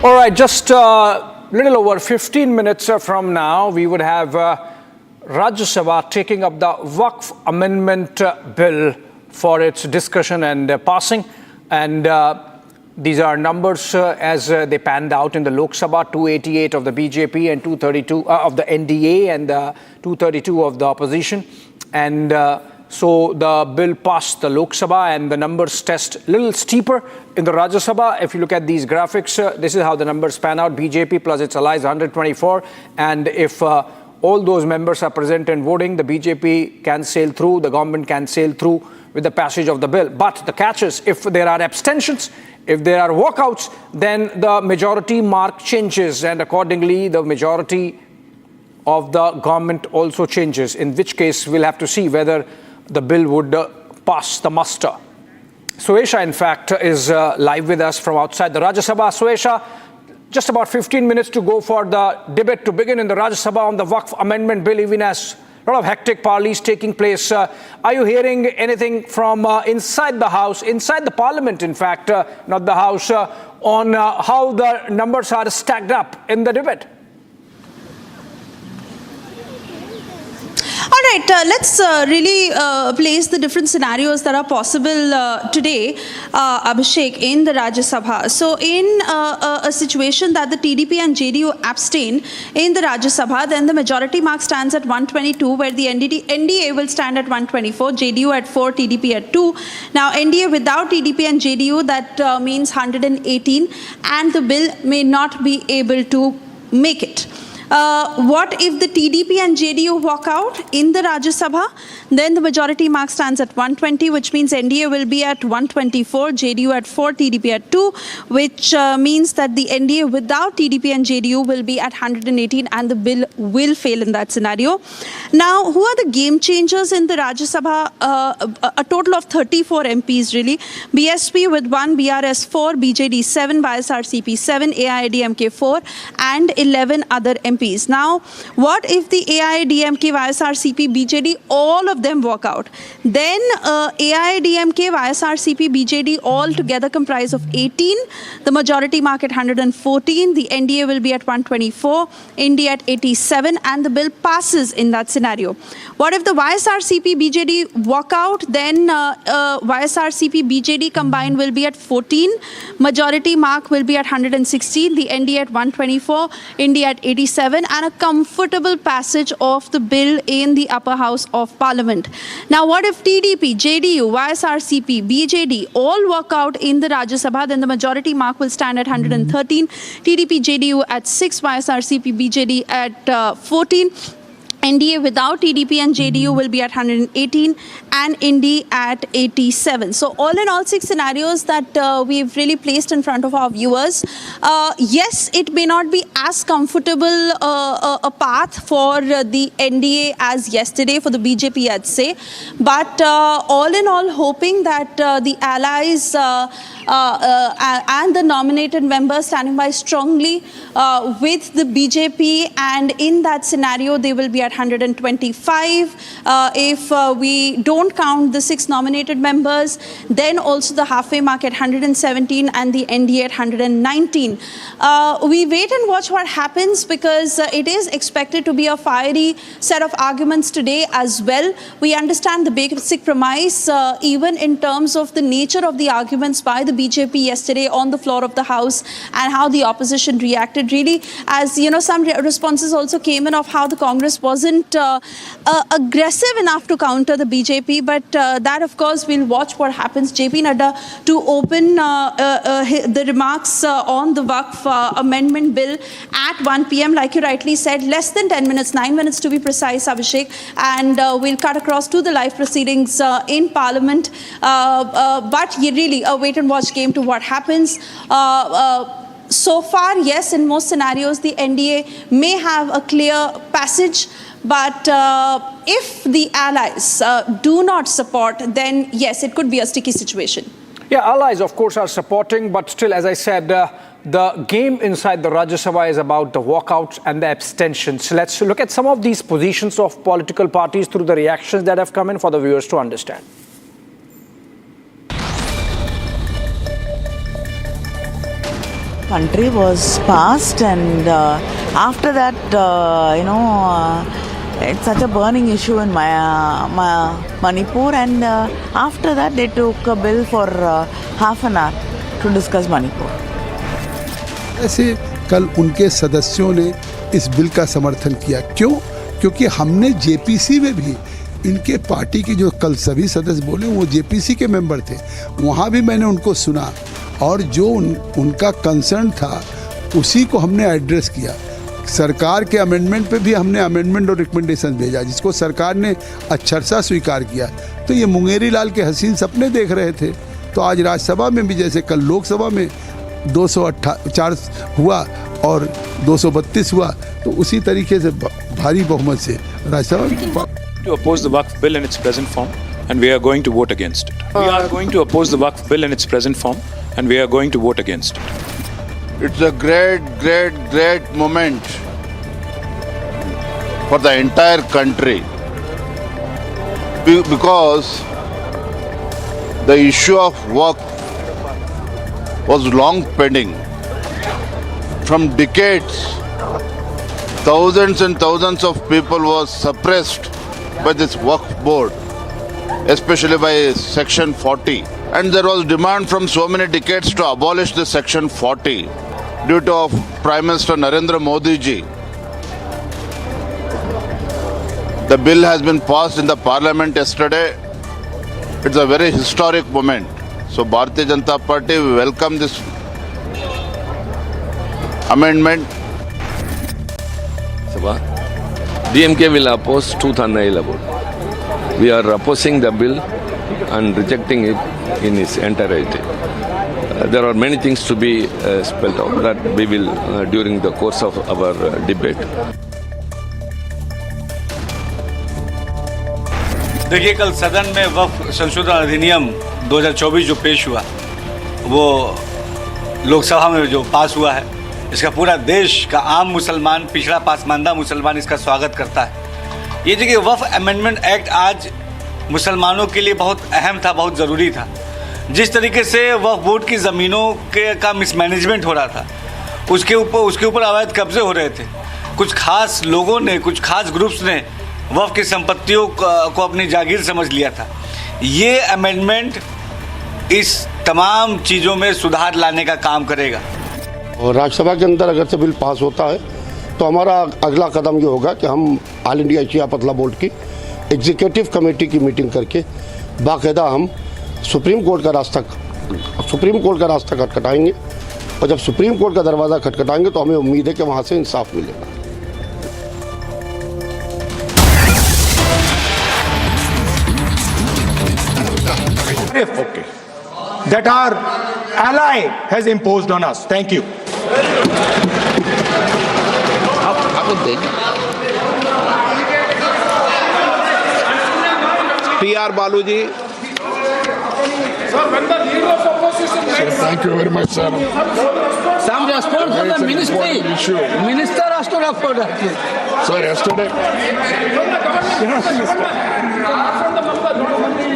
All right, just a little over 15 minutes from now, we would have Rajya Sabha taking up the Waqf Amendment Bill for its discussion and passing. And these are numbers as they panned out in the Lok Sabha: 288 of the BJP and 232 of the NDA and 232 of the opposition. And so the bill passed the Lok Sabha, and the numbers test a little steeper in the Rajya Sabha. If you look at these graphics, this is how the numbers pan out. BJP plus its allies 124, and if all those members are present and voting, the BJP can sail through, the government can sail through with the passage of the bill. But the catch is, if there are abstentions, if there are walkouts, then the majority mark changes, and accordingly the majority of the government also changes, in which case we'll have to see whether the bill would pass the muster. Suesha, in fact, is live with us from outside the Rajya Sabha. Suesha, just about 15 minutes to go for the debate to begin in the Rajya Sabha on the Waqf Amendment Bill, even as a lot of hectic parleys taking place. Are you hearing anything from inside the House, inside the Parliament, in fact, not the House, on how the numbers are stacked up in the debate? All right, let's really place the different scenarios that are possible today, Abhishek, in the Rajya Sabha. So in a situation that the TDP and JDU abstain in the Rajya Sabha, then the majority mark stands at 122, where the NDA will stand at 124, JDU at 4, TDP at 2. Now, NDA without TDP and JDU, that means 118, and the bill may not be able to make it. What if the TDP and JDU walk out in the Rajya Sabha? Then the majority mark stands at 120, which means NDA will be at 124, JDU at 4, TDP at 2, which means that the NDA without TDP and JDU will be at 118, and the bill will fail in that scenario. Now, who are the game changers in the Rajya Sabha? A total of 34 MPs, really. BSP with 1, BRS 4, BJD 7, YSRCP 7, AIADMK 4, and 11 other MPs TDPs. Now, what if the AIADMK, YSRCP, BJD, all of them walk out? Then AIADMK, YSRCP, BJD all together comprise of 18. The majority mark at 114. The NDA will be at 124. India at 87. And the bill passes in that scenario. What if the YSRCP, BJD walk out? Then YSRCP, BJD combined will be at 14. Majority mark will be at 116. The NDA at 124. India at 87. And a comfortable passage of the bill in the upper house of Parliament. Now, what if TDP, JDU, YSRCP, BJD all walk out in the Rajya Sabha? Then the majority mark will stand at 113. TDP, JDU at 6. YSRCP, BJD at 14. NDA without TDP and JDU will be at 118 and Indy at 87. So all in all, 6 scenarios that we've really placed in front of our viewers. Yes, it may not be as comfortable a path for the NDA as yesterday for the BJP, I'd say. But all in all, hoping that the allies and the nominated members standing by strongly with the BJP, and in that scenario they will be at 125. If we don't count the 6 nominated members, then also the halfway mark at 117 and the NDA at 119. We wait and watch what happens, because it is expected to be a fiery set of arguments today as well. We understand the basic premise, even in terms of the nature of the arguments by the BJP yesterday on the floor of the House, and how the opposition reacted. Really, as you know, some responses also came in of how the Congress wasn't aggressive enough to counter the BJP, but that of course we'll watch what happens. JP Nadda to open the remarks on the Waqf Amendment Bill at 1 p.m. Like you rightly said, less than 10 minutes, 9 minutes to be precise, Abhishek, and we'll cut across to the live proceedings in Parliament. But really a wait and watch game to what happens. So far, yes, in most scenarios, the NDA may have a clear passage. But if the allies do not support, then yes, it could be a sticky situation. Yeah, allies, of course, are supporting. But still, as I said, the game inside the Rajya Sabha is about the walkouts and the abstentions. So let's look at some of these positions of political parties through the reactions that have come in for the viewers to understand. Country was passed, and after that, it's such a burning issue in Manipur, and after that they took a bill for half an hour to discuss Manipur. ऐसे कल उनके सदस्यों ने इस bill का समर्थन किया। क्यों? क्योंकि हमने जेपीसी में भी इनके पार्टी की जो कल सभी सदस्य बोले वो जेपीसी के मेंबर थे, वहाँ भी मैंने उनको सुना और जो उनका कंसर्न था उसी को हमने एड्रेस किया। सरकार के अमेंडमेंट पे भी हमने अमेंडमेंट और रिकमेंडेशन भेजा, जिसको सरकार ने अक्षरशः स्वीकार किया। तो ये मुंगेरी लाल के हसीन सपने देख रहे थे। तो आज राज्यसभा में भी जैसे कल लोकसभा में 204 हुआ और 232 हुआ, तो उसी तरीके से भारी बहुमत से राज्यसभा में to oppose the Waqf Bill in its present form, and we are going to vote against it. We are going to oppose the Waqf Bill in its present form, and we are going to vote against it. It's a great moment for the entire country, because the issue of Waqf was long pending. From decades, thousands and thousands of people were suppressed by this Waqf board, especially by Section 40. And there was demand from so many decades to abolish the Section 40 due to Prime Minister Narendra Modi ji. The bill has been passed in the Parliament yesterday. It's a very historic moment. So Bharatiya Janata Party we welcome this amendment. Sabha. DMK will oppose tooth and nail about. We are opposing the bill and rejecting it in its entirety. There are many things to be spelled out that we will during the course of our debate. देखिए, कल सदन में वक्फ संशोधन अधिनियम 2024 जो पेश हुआ वो लोकसभा में जो पास हुआ है, इसका पूरा देश का आम मुसलमान, पिछड़ा पासमानदा मुसलमान इसका स्वागत करता है। ये देखिए, वक्फ अमेंडमेंट एक्ट आज मुसलमानों के लिए बहुत अहम था, बहुत ज़रूरी था। जिस तरीके से वक्फ बोर्ड की ज़मीनों का मिसमैनेजमेंट हो रहा था, उसके ऊपर अवैध कब्जे हो रहे थे। कुछ खास लोगों ने, कुछ खास ग्रुप्स ने वक्फ की संपत्तियों को अपनी जागीर समझ लिया था। ये अमेंडमेंट इस तमाम चीज़ों में सुधार लाने का काम करेगा। और राज्यसभा के अंदर अगर से बिल पास होता है तो हमारा अगला कदम ये होगा कि हम ऑल इंडिया एशिया पतला बोर्ड की एग्जीक्यूटिव कमेटी की मीटिंग करके बाकायदा हम सुप्रीम कोर्ट का रास्ता खटखटाएंगे। और जब सुप्रीम कोर्ट का दरवाज़ा खटखटाएंगे तो हमें उम्मीद है कि वहाँ से इंसाफ मिलेगा। Okay. That our ally has imposed on us. Thank you. PR Baluji. Sir, when the leader of opposition makes... Thank you very much, sir. Some response from the ministry. Minister has to report that. Sir, yesterday...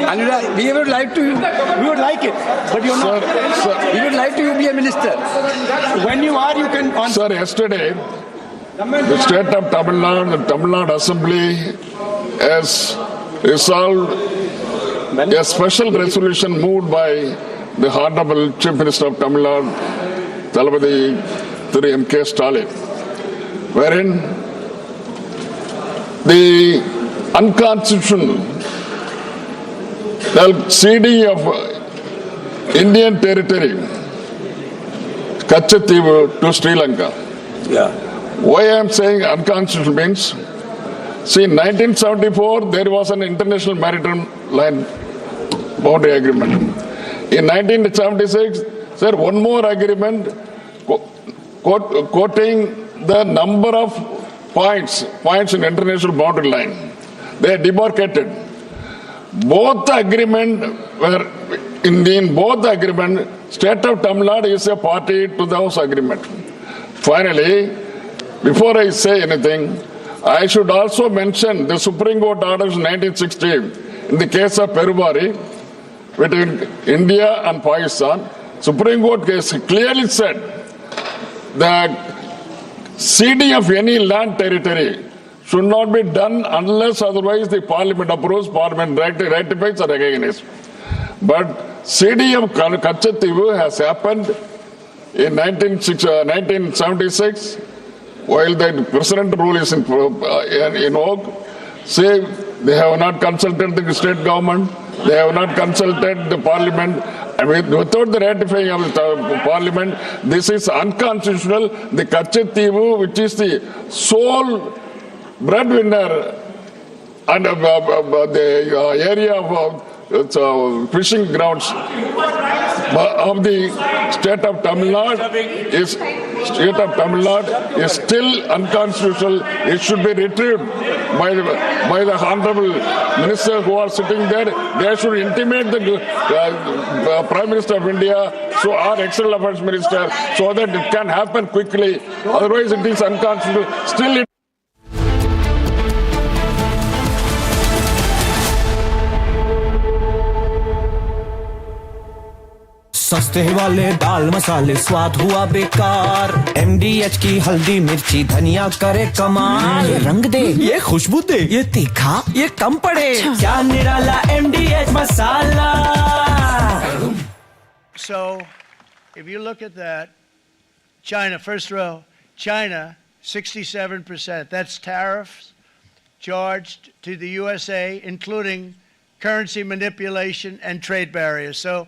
And we would like it, but you're not. Sir, we would like to be a minister. When you are, you can... Sir, yesterday, the state of Tamil Nadu, the Tamil Nadu Assembly has resolved a special resolution moved by the Honorable Chief Minister of Tamil Nadu, Thalapathy Thiru M.K. Stalin, wherein the unconstitutional ceding of Indian territory, Kachativu, to Sri Lanka. Yeah. Why I am saying unconstitutional means, see, in 1974 there was an international maritime line boundary agreement. In 1976, sir, one more agreement quoting the number of points in international boundary line. They demarcated. Both the agreement were in both the agreement, state of Tamil Nadu is a party to those agreement. Finally, before I say anything, I should also mention the Supreme Court orders in 1960 in the case of Perubari between India and Pakistan. Supreme Court case clearly said that ceding of any land territory should not be done unless otherwise the Parliament approves, Parliament ratifies or recognizes. But ceding of Kachativu has happened in 1976, while the President rule is in vogue. Say they have not consulted the state government, they have not consulted the Parliament. I mean, without the ratifying of the Parliament, this is unconstitutional. The Kachativu, which is the sole breadwinner and the area of fishing grounds of the state of Tamil Nadu is still unconstitutional. It should be retrieved by the honorable ministers who are sitting there. They should intimate the Prime Minister of India, so our External Affairs Minister, so that it can happen quickly. Otherwise, it is unconstitutional. Still, सस्ते वाले दाल मसाले स्वाद हुआ बेकार। MDH की हल्दी मिर्ची धनिया करे कमाल। ये रंग दे, ये खुशबू दे, ये तीखा, ये कम पड़े। क्या निराला MDH masala. So, if you look at that, China, first row, China, 67%. That's tariffs charged to the USA, including currency manipulation and trade barriers. So,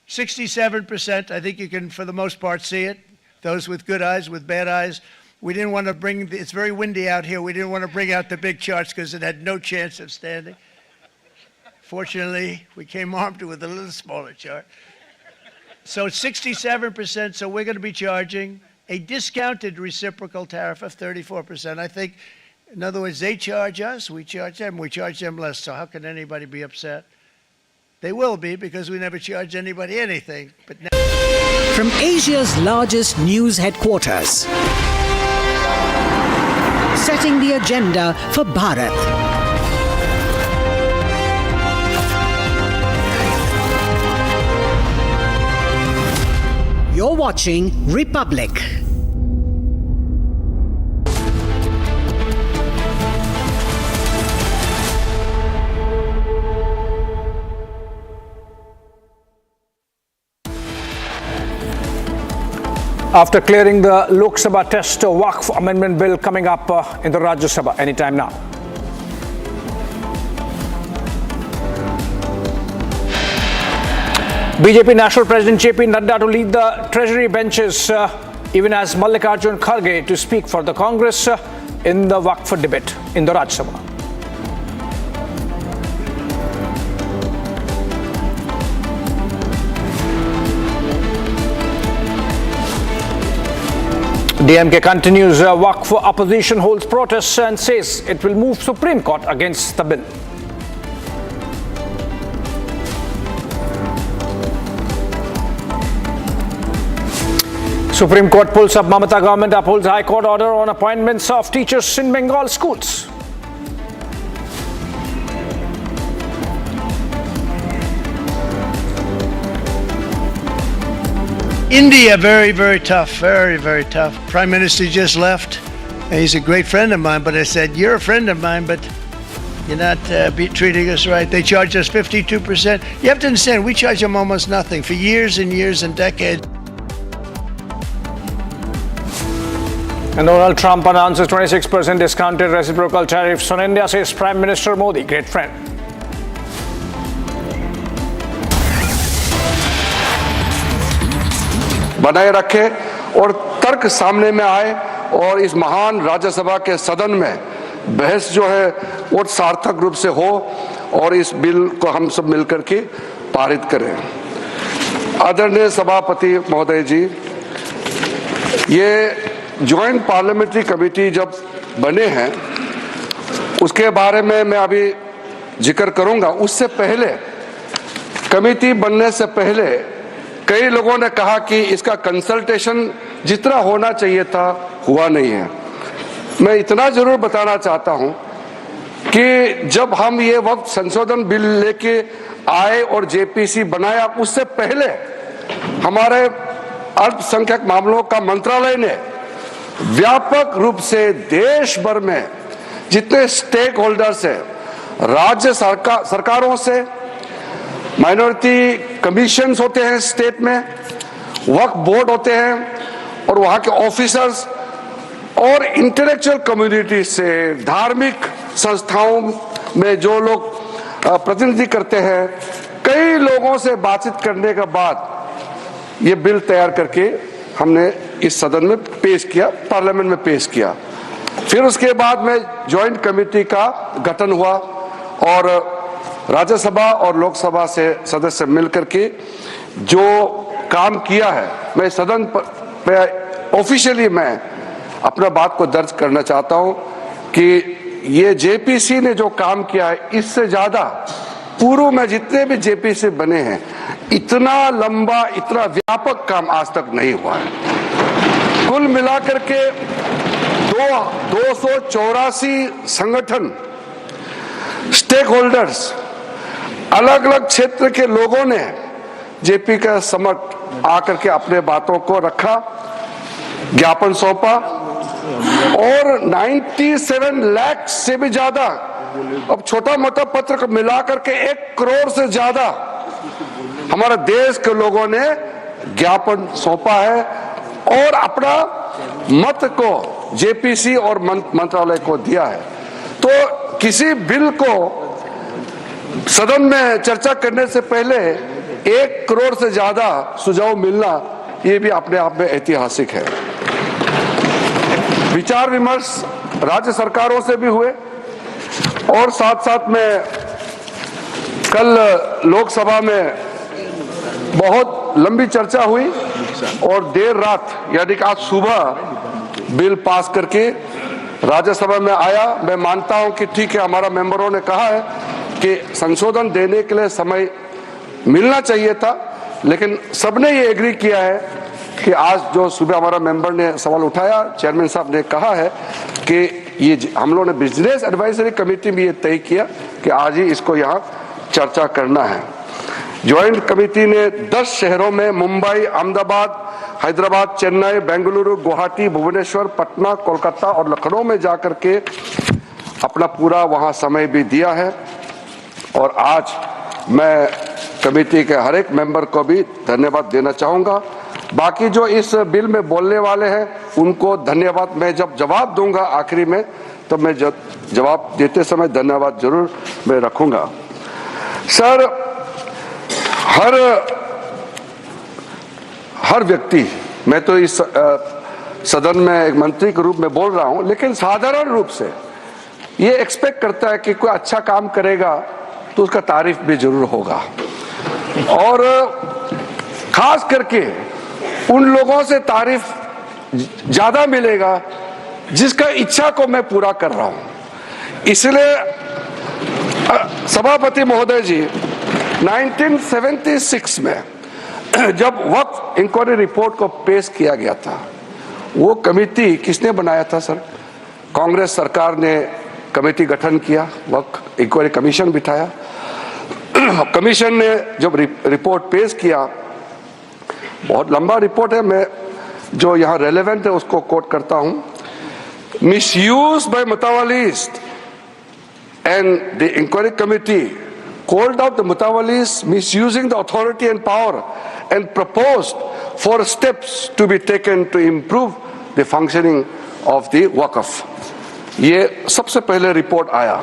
67%, I think you can, for the most part, see it. Those with good eyes, with bad eyes. We didn't want to bring, it's very windy out here. We didn't want to bring out the big charts because it had no chance of standing. Fortunately, we came armed with a little smaller chart. So it's 67%, so we're going to be charging a discounted reciprocal tariff of 34%. I think, in other words, they charge us, we charge them less. So how can anybody be upset? They will be, because we never charge anybody anything. But now from Asia's largest news headquarters. Setting the agenda for Bharat. You're watching Republic. After clearing the Lok Sabha test, Waqf Amendment Bill coming up in the Rajya Sabha anytime now. BJP National President JP Nadda to lead the Treasury benches, even as Mallikarjun Kharge to speak for the Congress in the Waqf debate in the Rajya Sabha. DMK continues Waqf opposition holds protests and says it will move Supreme Court against the bill. Supreme Court pulls up Mamata government upholds High Court order on appointments of teachers in Bengal schools. India, very, very tough, very, very tough. Prime Minister just left. And he's a great friend of mine, but I said, you're a friend of mine, but you're not treating us right. They charge us 52%. You have to understand, we charge them almost nothing for years and years and decades. And Donald Trump announces 26% discounted reciprocal tariffs on India, says Prime Minister Modi, great friend. बनाए रखे और तर्क सामने में आए और इस महान राज्यसभा के सदन में बहस जो है वो सार्थक रूप से हो और इस बिल को हम सब मिलकर के पारित करें। आदरणीय सभापति महोदय जी, ये ज्वाइंट पार्लियामेंट्री कमेटी जब बने हैं उसके बारे में मैं अभी जिक्र करूंगा। उससे पहले कमेटी बनने से पहले कई लोगों ने कहा कि इसका कंसल्टेशन जितना होना चाहिए था हुआ नहीं है। मैं इतना जरूर बताना चाहता हूं कि जब हम ये वक्त संशोधन बिल लेके आए और जेपीसी बनाया उससे पहले हमारे अल्पसंख्यक मामलों का मंत्रालय ने व्यापक रूप से देश भर में जितने स्टेक होल्डर्स हैं, राज्य सरकारों से, माइनॉरिटी कमीशंस होते हैं स्टेट में, वक्फ बोर्ड होते हैं और वहां के ऑफिसर्स और इंटेलेक्चुअल कम्युनिटी से, धार्मिक संस्थाओं में जो लोग प्रतिनिधि करते हैं, कई लोगों से बातचीत करने के बाद ये बिल तैयार करके हमने इस सदन में पेश किया, पार्लियामेंट में पेश किया। फिर उसके बाद में ज्वाइंट कमेटी का गठन हुआ और राज्यसभा और लोकसभा से सदस्य मिलकर के जो काम किया है, मैं सदन पर ऑफिशियली मैं अपना बात को दर्ज करना चाहता हूं कि ये जेपीसी ने जो काम किया है इससे ज्यादा पूर्व में जितने भी जेपीसी बने हैं इतना लंबा, इतना व्यापक काम आज तक नहीं हुआ है। कुल मिलाकर के 284 संगठन, स्टेक होल्डर्स, अलग अलग क्षेत्र के लोगों ने जेपी का समक्ष आकर के अपने बातों को रखा, ज्ञापन सौंपा और 97 लाख से भी ज्यादा, अब छोटा मोटा पत्र को मिलाकर के 1 करोड़ से ज्यादा हमारे देश के लोगों ने ज्ञापन सौंपा है और अपना मत को जेपीसी और मंत्रालय को दिया है। तो किसी बिल को सदन में चर्चा करने से पहले 1 करोड़ से ज्यादा सुझाव मिलना ये भी अपने आप में ऐतिहासिक है। विचार विमर्श राज्य सरकारों से भी हुए और साथ साथ में कल लोकसभा में बहुत लंबी चर्चा हुई और देर रात यानी कि आज सुबह बिल पास करके राज्यसभा में आया। मैं मानता हूं कि ठीक है, हमारा मेंबरों ने कहा है कि संशोधन देने के लिए समय मिलना चाहिए था, लेकिन सबने ये एग्री किया है कि आज जो सुबह हमारा मेंबर ने सवाल उठाया, चेयरमैन साहब ने कहा है कि ये हम लोगों ने बिजनेस एडवाइजरी कमेटी में ये तय किया कि आज ही इसको यहाँ चर्चा करना है। ज्वाइंट कमेटी ने 10 शहरों में मुंबई, अहमदाबाद, हैदराबाद, चेन्नई, बेंगलुरु, गुवाहाटी, भुवनेश्वर, पटना, कोलकाता और लखनऊ में जाकर के अपना पूरा वहाँ समय भी दिया है। और आज मैं कमेटी के हर एक मेंबर को भी धन्यवाद देना चाहूँगा। बाकी जो इस बिल में बोलने वाले हैं उनको धन्यवाद, मैं जब जवाब दूंगा आखिरी में तो मैं जवाब देते समय धन्यवाद जरूर मैं रखूंगा। सर, हर व्यक्ति, मैं तो इस सदन में एक मंत्री के रूप में बोल रहा हूं, लेकिन साधारण रूप से ये एक्सपेक्ट करता है कि कोई अच्छा काम करेगा तो उसका तारीफ भी जरूर होगा, और खास करके उन लोगों से तारीफ ज्यादा मिलेगा जिसका इच्छा को मैं पूरा कर रहा हूं। इसलिए सभापति महोदय जी, 1976 में जब वक्फ इंक्वायरी रिपोर्ट को पेश किया गया था, वो कमेटी किसने बनाया था सर? कांग्रेस सरकार ने कमेटी गठन किया, वक्फ इंक्वायरी कमीशन बिठाया। कमीशन ने जब रिपोर्ट पेश किया, बहुत लंबा रिपोर्ट है, मैं जो यहाँ रेलेवेंट है उसको कोट करता हूं। मिसयूज बाय मुतावलिस्ट and the inquiry committee called out the Mutawalis misusing the authority and power and proposed 4 steps to be taken to improve the functioning of the Waqf. ये सबसे पहले रिपोर्ट आया।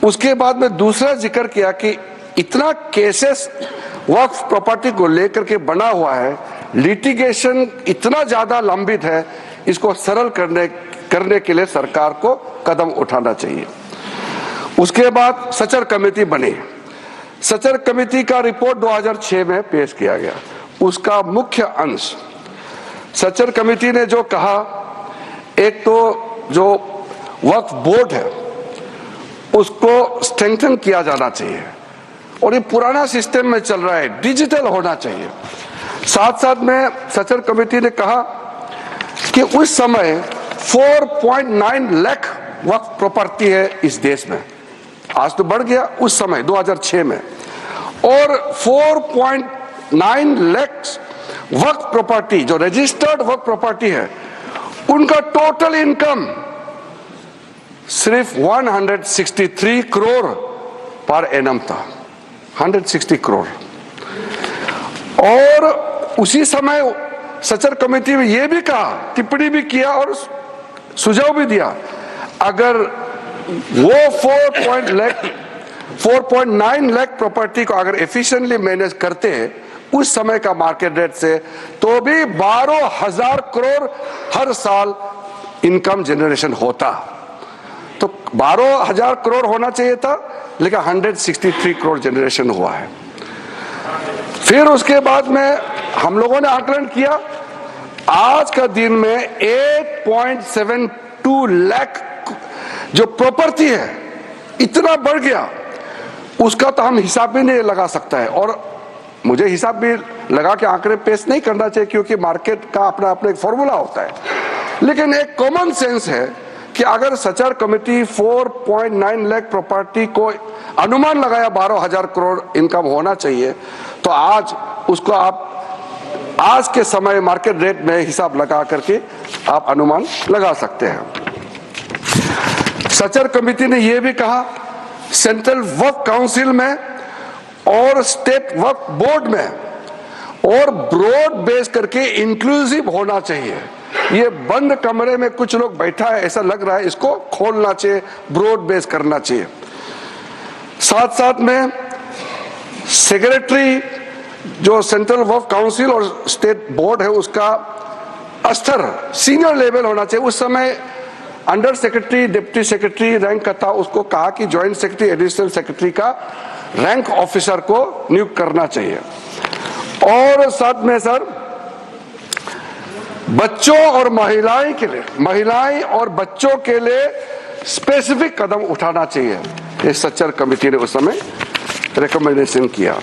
उसके बाद में दूसरा जिक्र किया कि इतना केसेस वक्फ प्रॉपर्टी को लेकर के बना हुआ है, लिटिगेशन इतना ज्यादा लंबित है, इसको सरल करने के लिए सरकार को कदम उठाना चाहिए। उसके बाद सचर कमेटी बनी। सचर कमेटी का रिपोर्ट 2006 में पेश किया गया। उसका मुख्य अंश सचर कमेटी ने जो कहा, एक तो जो वक्फ बोर्ड है उसको स्ट्रेंथन किया जाना चाहिए, और ये पुराना सिस्टम में चल रहा है, डिजिटल होना चाहिए। साथ साथ में सचर कमेटी ने कहा कि उस समय 4.9 लाख वक्फ प्रॉपर्टी है इस देश में, आज तो बढ़ गया, उस समय 2006 में, और 4.9 लाख वक्फ प्रॉपर्टी जो रजिस्टर्ड वक्फ प्रॉपर्टी है, उनका टोटल इनकम सिर्फ 163 करोड़ पर एनम था, 160 करोड़। और उसी समय सचर कमेटी में यह भी कहा, टिप्पणी भी किया और सुझाव भी दिया, अगर वो 4.9 लाख प्रॉपर्टी को अगर एफिशिएंटली मैनेज करते हैं उस समय का मार्केट रेट से, तो भी 12,000 करोड़ हर साल इनकम जनरेशन होता। तो 12,000 करोड़ होना चाहिए था, लेकिन 163 करोड़ जनरेशन हुआ है। फिर उसके बाद में हम लोगों ने आकलन किया, आज का दिन में 8.72 लाख जो प्रॉपर्टी है इतना बढ़ गया, उसका तो हम हिसाब भी नहीं लगा सकता है, और मुझे हिसाब भी लगा के आंकड़े पेश नहीं करना चाहिए क्योंकि मार्केट का अपना अपना एक फॉर्मूला होता है, लेकिन एक कॉमन सेंस है कि अगर सचर कमेटी 4.9 लाख प्रॉपर्टी को अनुमान लगाया 12,000 करोड़ इनकम होना चाहिए, तो आज उसको आप आज के समय मार्केट रेट में हिसाब लगा करके आप अनुमान लगा सकते हैं। सचर कमेटी ने यह भी कहा, सेंट्रल वक्फ काउंसिल में और स्टेट वक्फ बोर्ड में और ब्रॉड बेस करके इंक्लूसिव होना चाहिए। ये बंद कमरे में कुछ लोग बैठा है ऐसा लग रहा है, इसको खोलना चाहिए, ब्रॉड बेस करना चाहिए। साथ साथ में सेक्रेटरी जो सेंट्रल वक्फ काउंसिल और स्टेट बोर्ड है उसका स्तर सीनियर लेवल होना चाहिए। उस समय under secretary, deputy secretary rank का था, उसको कहा कि ज्वाइंट सेक्रेटरी, एडिशनल सेक्रेटरी का रैंक ऑफिसर को नियुक्त करना चाहिए। और साथ में सर बच्चों और महिलाएं और बच्चों के लिए स्पेसिफिक कदम उठाना चाहिए, ये सचर कमेटी ने उस समय रिकमेंडेशन किया।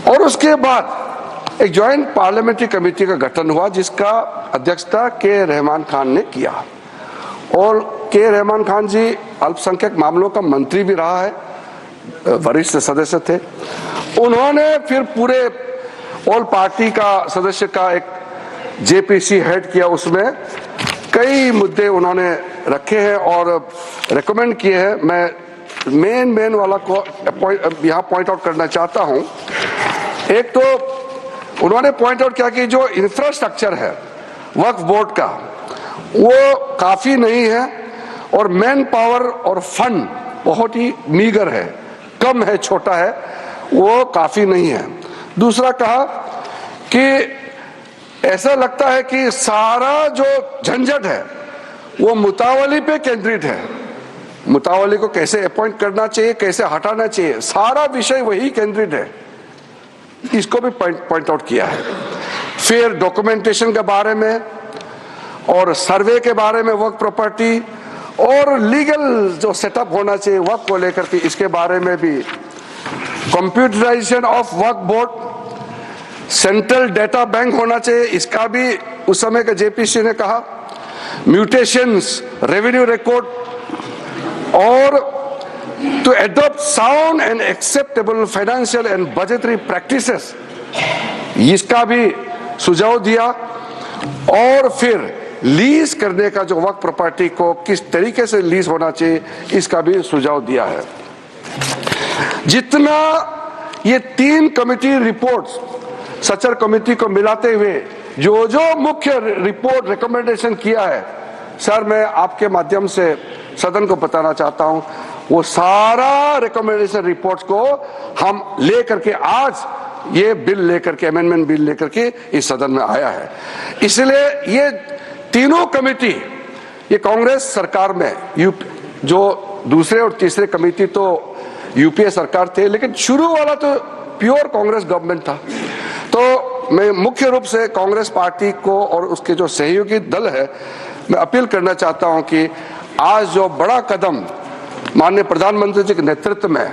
और उसके बाद एक ज्वाइंट पार्लियामेंट्री कमेटी का गठन हुआ जिसका अध्यक्षता के रहमान खान ने किया। और के रहमान खान जी अल्पसंख्यक मामलों का मंत्री भी रहा है, वरिष्ठ सदस्य थे। उन्होंने फिर पूरे ऑल पार्टी का सदस्य का एक जेपीसी हेड किया, उसमें कई मुद्दे उन्होंने रखे हैं और रेकमेंड किए हैं। मैं मेन वाला को यहाँ पॉइंट आउट करना चाहता हूँ। एक तो उन्होंने पॉइंट आउट किया कि जो इंफ्रास्ट्रक्चर है वक्फ बोर्ड का वो काफी नहीं है और मैन पावर और फंड बहुत ही मीगर है, कम है, छोटा है, वो काफी नहीं है। दूसरा कहा कि ऐसा लगता है कि सारा जो झंझट है वो मुतावली पे केंद्रित है। मुतावली को कैसे अपॉइंट करना चाहिए, कैसे हटाना चाहिए, सारा विषय वही केंद्रित है। इसको भी पॉइंट आउट किया है। फिर डॉक्यूमेंटेशन के बारे में और सर्वे के बारे में वक्फ प्रॉपर्टी और लीगल जो सेटअप होना चाहिए वक्फ को लेकर के, इसके बारे में भी computerisation of Waqf board, central data bank होना चाहिए, इसका भी उस समय का जेपीसी ने कहा। म्यूटेशंस, रेवेन्यू रिकॉर्ड और to adopt sound and acceptable financial and budgetary practices, इसका भी सुझाव दिया। और फिर लीज करने का जो वक्फ प्रॉपर्टी को किस तरीके से लीज होना चाहिए, इसका भी सुझाव दिया है। जितना ये 3 कमेटी रिपोर्ट्स सचर कमेटी को मिलाते हुए जो मुख्य रिपोर्ट रिकमेंडेशन किया है, सर मैं आपके माध्यम से सदन को बताना चाहता हूं, वो सारा रिकमेंडेशन रिपोर्ट्स को हम लेकर के आज ये बिल लेकर के, अमेंडमेंट बिल लेकर के इस सदन में आया है। इसलिए ये तीनों कमेटी, ये कांग्रेस सरकार में जो दूसरे और तीसरे कमेटी तो यूपीए सरकार थे, लेकिन शुरू वाला तो प्योर कांग्रेस गवर्नमेंट था। तो मैं मुख्य रूप से कांग्रेस पार्टी को और उसके जो सहयोगी दल है, मैं अपील करना चाहता हूं कि आज जो बड़ा कदम माननीय प्रधानमंत्री जी के नेतृत्व में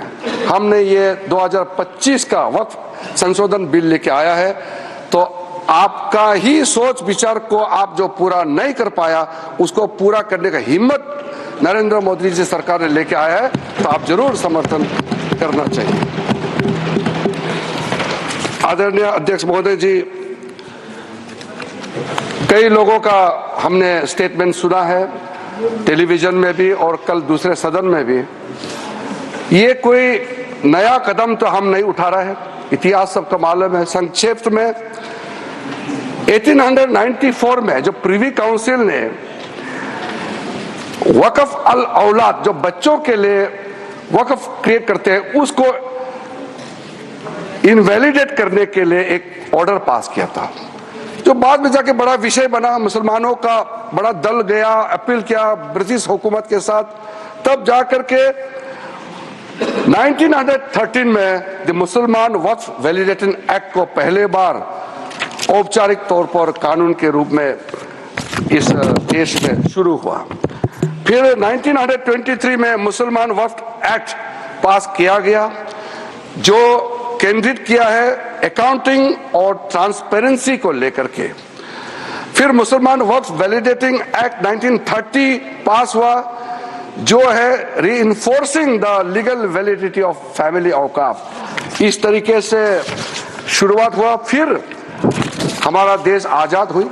हमने ये 2025 का वक्फ संशोधन बिल लेके आया है, तो आपका ही सोच विचार को आप जो पूरा नहीं कर पाया, उसको पूरा करने का हिम्मत नरेंद्र मोदी जी सरकार ने लेके आया है, तो आप जरूर समर्थन करना चाहिए। आदरणीय अध्यक्ष महोदय जी, कई लोगों का हमने स्टेटमेंट सुना है, टेलीविजन में भी और कल दूसरे सदन में भी। ये कोई नया कदम तो हम नहीं उठा रहे हैं, इतिहास सबका मालूम है। संक्षेप में 1894 में जो प्रिवी काउंसिल ने वक़्फ़ अल औलाद, जो बच्चों के लिए वक़्फ़ क्रिएट करते हैं, उसको इनवैलिडेट करने के लिए एक ऑर्डर पास किया था, जो बाद में जाके बड़ा विषय बना। मुसलमानों का बड़ा दल गया, अपील किया ब्रिटिश हुकूमत के साथ, तब जाकर के 1913 में द मुसलमान वक्फ वैलिडेटिंग एक्ट को पहले बार औपचारिक तौर पर कानून के रूप में इस देश में शुरू हुआ। फिर 1923 में मुसलमान वक्फ एक्ट पास किया गया, जो केंद्रित किया है अकाउंटिंग और ट्रांसपेरेंसी को लेकर के। फिर मुसलमान वक्फ वैलिडेटिंग एक्ट 1930 पास हुआ, जो है reinforcing the legal validity of family औकाफ। इस तरीके से शुरुआत हुआ। फिर हमारा देश आजाद हुई।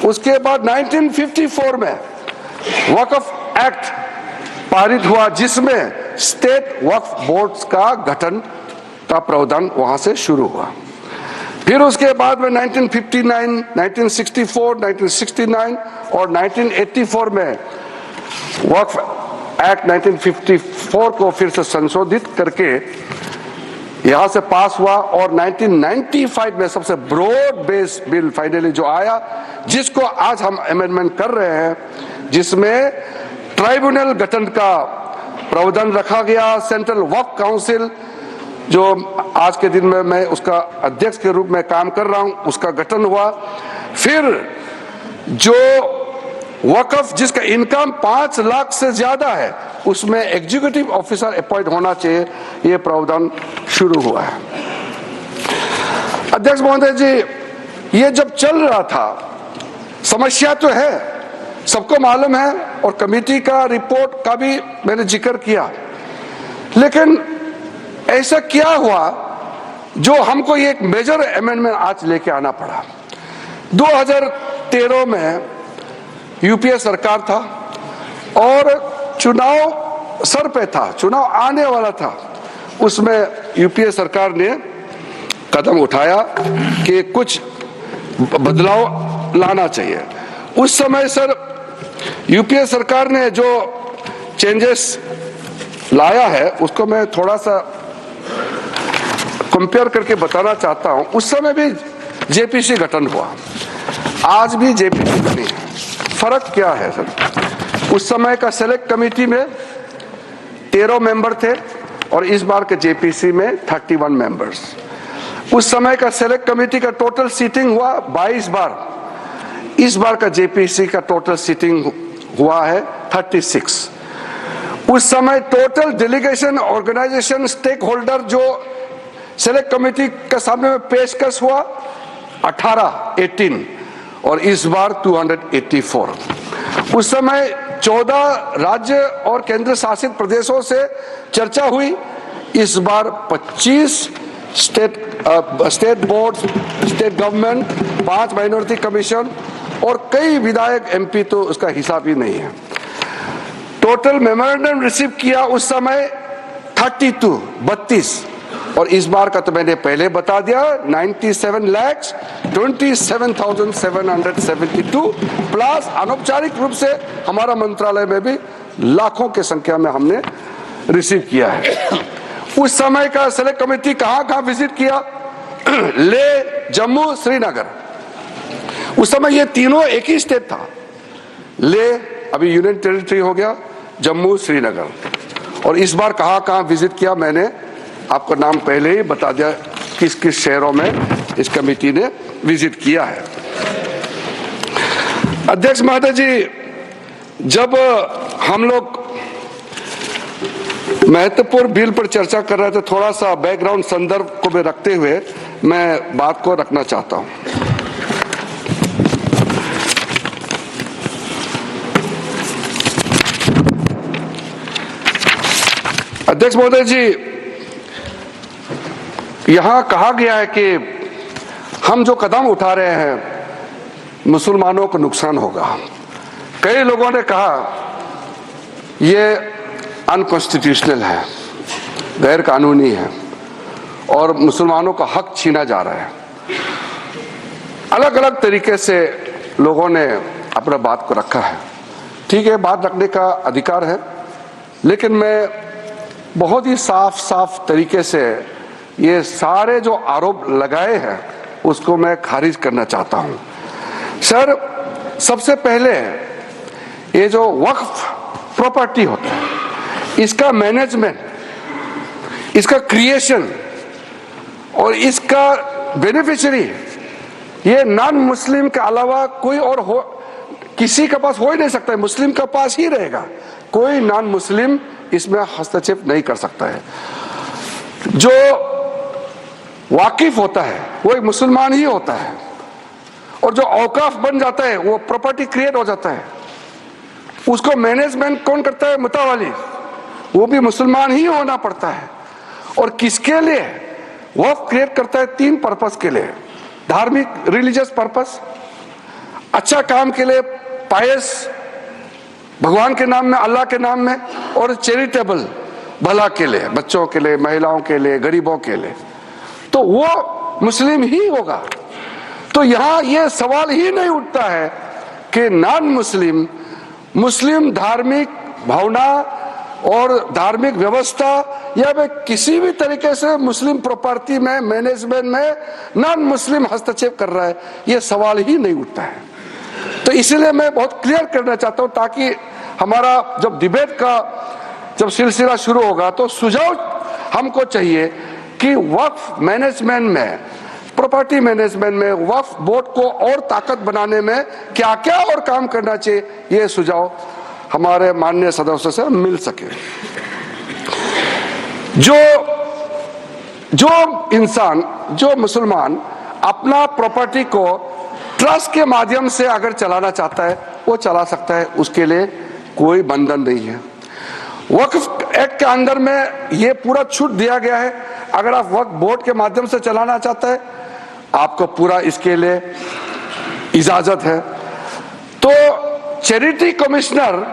उसके बाद 1954 में वक्फ एक्ट पारित हुआ, जिसमें स्टेट वक्फ बोर्ड्स का गठन का प्रावधान वहां से शुरू हुआ। फिर उसके बाद में 1959, 1964, 1969 और 1984 में वक्फ एक्ट 1954 को फिर से संशोधित करके यहां से पास हुआ। और 1995 में सबसे ब्रॉड बेस बिल फाइनली जो आया, जिसको आज हम अमेंडमेंट कर रहे हैं, जिसमें ट्राइब्यूनल गठन का प्रावधान रखा गया। सेंट्रल वक्फ काउंसिल, जो आज के दिन में मैं उसका अध्यक्ष के रूप में काम कर रहा हूं, उसका गठन हुआ। फिर जो वक्फ जिसका इनकम 5 लाख से ज्यादा है, उसमें एग्जीक्यूटिव ऑफिसर अपॉइंट होना चाहिए, यह प्रावधान शुरू हुआ है। अध्यक्ष महोदय जी, ये जब चल रहा था, समस्या तो है, सबको मालूम है, और कमेटी का रिपोर्ट का भी मैंने जिक्र किया, लेकिन ऐसा क्या हुआ जो हमको ये एक मेजर अमेंडमेंट आज लेके आना पड़ा। 2013 में यूपीए सरकार था और चुनाव सर पे था, चुनाव आने वाला था, उसमें यूपीए सरकार ने कदम उठाया कि कुछ बदलाव लाना चाहिए। उस समय सर यूपीए सरकार ने जो चेंजेस लाया है उसको मैं थोड़ा सा कंपेयर करके बताना चाहता हूं। उस समय भी जेपीसी गठन हुआ, आज भी जेपीसी बनी है। फर्क क्या है सर? उस समय का सेलेक्ट कमेटी में 13 मेंबर थे और इस बार के जेपीसी में 31 मेंबर्स। उस समय का सेलेक्ट कमेटी का टोटल सीटिंग हुआ 22 बार, इस बार का जेपीसी का टोटल सीटिंग हुआ है 36। उस समय total delegation, organisation, stakeholder जो सेलेक्ट कमेटी के सामने में पेशकश हुआ 18 और इस बार 284। उस समय 14 राज्य और केंद्र शासित प्रदेशों से चर्चा हुई, इस बार 25 state board, state government, 5 minority commission और कई विधायक एमपी, तो उसका हिसाब ही नहीं है। टोटल मेमोरेंडम रिसीव किया उस समय 32 और इस बार का तो मैंने पहले बता दिया 97,27,772 प्लस अनौपचारिक रूप से हमारा मंत्रालय में भी लाखों के संख्या में हमने रिसीव किया है। उस समय का सेलेक्ट कमेटी कहां विजिट किया? ले, जम्मू, श्रीनगर। उस समय ये तीनों एक ही स्टेट था। ले अभी यूनियन टेरिटरी हो गया, जम्मू, श्रीनगर। और इस बार कहां विजिट किया, मैंने आपको नाम पहले ही बता दिया किस किस शहरों में इस कमेटी ने विजिट किया है। अध्यक्ष महोदय जी, जब हम लोग महत्वपूर्ण बिल पर चर्चा कर रहे थे, थोड़ा सा बैकग्राउंड संदर्भ को भी रखते हुए मैं बात को रखना चाहता हूं। अध्यक्ष महोदय जी, यहां कहा गया है कि हम जो कदम उठा रहे हैं मुसलमानों को नुकसान होगा। कई लोगों ने कहा ये अनकॉन्स्टिट्यूशनल है, गैर कानूनी है और मुसलमानों का हक छीना जा रहा है। अलग अलग तरीके से लोगों ने अपना बात को रखा है। ठीक है, बात रखने का अधिकार है, लेकिन मैं बहुत ही साफ तरीके से ये सारे जो आरोप लगाए हैं उसको मैं खारिज करना चाहता हूं। सर, सबसे पहले ये जो वक्फ प्रॉपर्टी होता है, इसका मैनेजमेंट, इसका क्रिएशन और इसका बेनिफिशियरी ये नॉन मुस्लिम के अलावा कोई और हो, किसी के पास हो ही नहीं सकता है, मुस्लिम के पास ही रहेगा। कोई नॉन मुस्लिम इसमें हस्तक्षेप नहीं कर सकता है। जो वाकिफ होता है वो एक मुसलमान ही होता है और जो औकाफ बन जाता है वो प्रॉपर्टी क्रिएट हो जाता है, उसको मैनेजमेंट कौन करता है? मुतावाली, वो भी मुसलमान ही होना पड़ता है। और किसके लिए वक्फ क्रिएट करता है? 3 पर्पस के लिए। धार्मिक, रिलीजियस पर्पस, अच्छा काम के लिए, पायस, भगवान के नाम में, अल्लाह के नाम में, और चैरिटेबल, भला के लिए, बच्चों के लिए, महिलाओं के लिए, गरीबों के लिए, तो वो मुस्लिम ही होगा। तो यहां ये सवाल ही नहीं उठता है कि नॉन मुस्लिम, मुस्लिम धार्मिक भावना और धार्मिक व्यवस्था या वे किसी भी तरीके से मुस्लिम प्रॉपर्टी में, मैनेजमेंट में नॉन मुस्लिम हस्तक्षेप कर रहा है, ये सवाल ही नहीं उठता है। तो इसलिए मैं बहुत क्लियर करना चाहता हूं ताकि हमारा जब डिबेट का जब सिलसिला शुरू होगा तो सुझाव हमको चाहिए कि वक्फ मैनेजमेंट में, प्रॉपर्टी मैनेजमेंट में, वक्फ बोर्ड को और ताकत बनाने में क्या क्या और काम करना चाहिए, ये सुझाव हमारे माननीय सदस्यों से मिल सके। जो इंसान, जो मुसलमान अपना प्रॉपर्टी को ट्रस्ट के माध्यम से अगर चलाना चाहता है वो चला सकता है, उसके लिए कोई बंधन नहीं है। वक्फ एक्ट के अंदर में ये पूरा छूट दिया गया है, अगर आप वक्फ बोर्ड के माध्यम से चलाना चाहते हैं आपको पूरा इसके लिए इजाजत है। तो चैरिटी कमिश्नर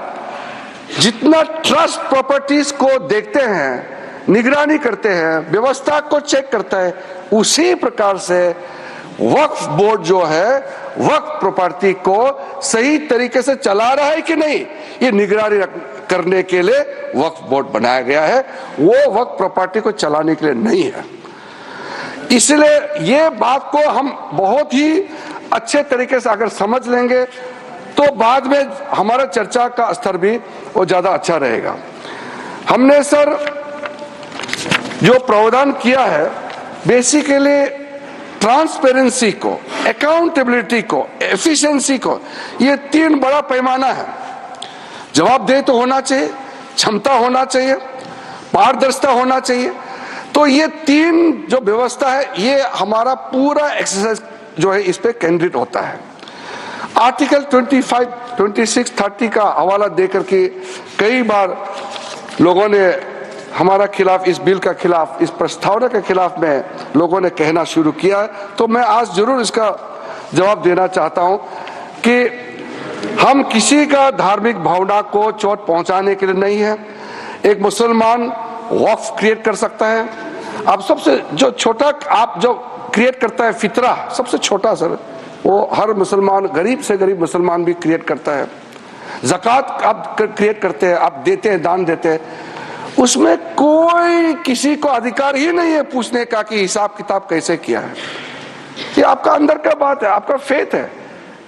जितना ट्रस्ट प्रॉपर्टीज को देखते हैं, निगरानी करते हैं, व्यवस्था को चेक करता है, उसी प्रकार से वक्फ बोर्ड जो है वक्फ प्रॉपर्टी को सही तरीके से चला रहा है कि नहीं, ये निगरानी करने के लिए वक्फ बोर्ड बनाया गया है, वो वक्फ प्रॉपर्टी को चलाने के लिए नहीं है। इसलिए ये बात को हम बहुत ही अच्छे तरीके से अगर समझ लेंगे तो बाद में हमारा चर्चा का स्तर भी वो ज्यादा अच्छा रहेगा। हमने सर जो प्रावधान किया है बेसिकली ट्रांसपेरेंसी को, अकाउंटेबिलिटी को, एफिशिएंसी को, ये तीन बड़ा पैमाना है। जवाबदेही तो होना चाहिए, क्षमता होना चाहिए, पारदर्शिता होना चाहिए। तो ये तीन जो व्यवस्था है ये हमारा पूरा एक्सरसाइज जो है इस पे केंद्रित होता है। आर्टिकल 25, 26, 30 का हवाला देकर के कई बार लोगों ने हमारा खिलाफ, इस बिल का खिलाफ, इस प्रस्तावना के खिलाफ में लोगों ने कहना शुरू किया। तो मैं आज जरूर इसका जवाब देना चाहता हूं कि हम किसी का धार्मिक भावना को चोट पहुंचाने के लिए नहीं है। एक मुसलमान वक्फ क्रिएट कर सकता है। अब सबसे जो छोटा आप जो क्रिएट करता है फितरा, सबसे छोटा सर, वो हर मुसलमान, गरीब से गरीब मुसलमान भी क्रिएट करता है। ज़कात आप क्रिएट करते हैं, आप देते हैं, दान देते हैं, उसमें कोई किसी को अधिकार ही नहीं है पूछने का कि हिसाब किताब कैसे किया है। ये आपका अंदर का बात है, आपका फेथ है,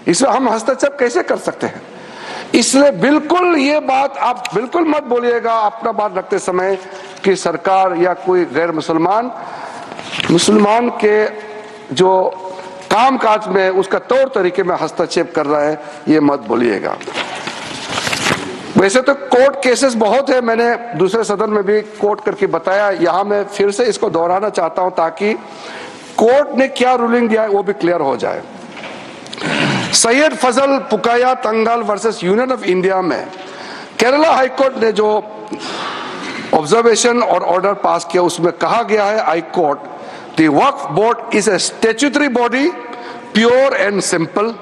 इसमें हम हस्तक्षेप कैसे कर सकते हैं। इसलिए बिल्कुल ये बात आप बिल्कुल मत बोलिएगा अपना बात रखते समय कि सरकार या कोई गैर मुसलमान के जो कामकाज में उसका तौर तरीके में हस्तक्षेप कर रहा है, ये मत बोलिएगा। वैसे तो कोर्ट केसेस बहुत है, मैंने दूसरे सदन में भी कोर्ट करके बताया, यहां मैं फिर से इसको दोहराना चाहता हूं ताकि कोर्ट ने क्या रूलिंग दिया है वो भी क्लियर हो जाए। सैयद फजल पुकाया तंगाल वर्सेस यूनियन ऑफ इंडिया में केरला हाई कोर्ट ने जो ऑब्जर्वेशन और ऑर्डर पास किया उसमें कहा गया है, high court, the Waqf board is a statutory body, pure and simple.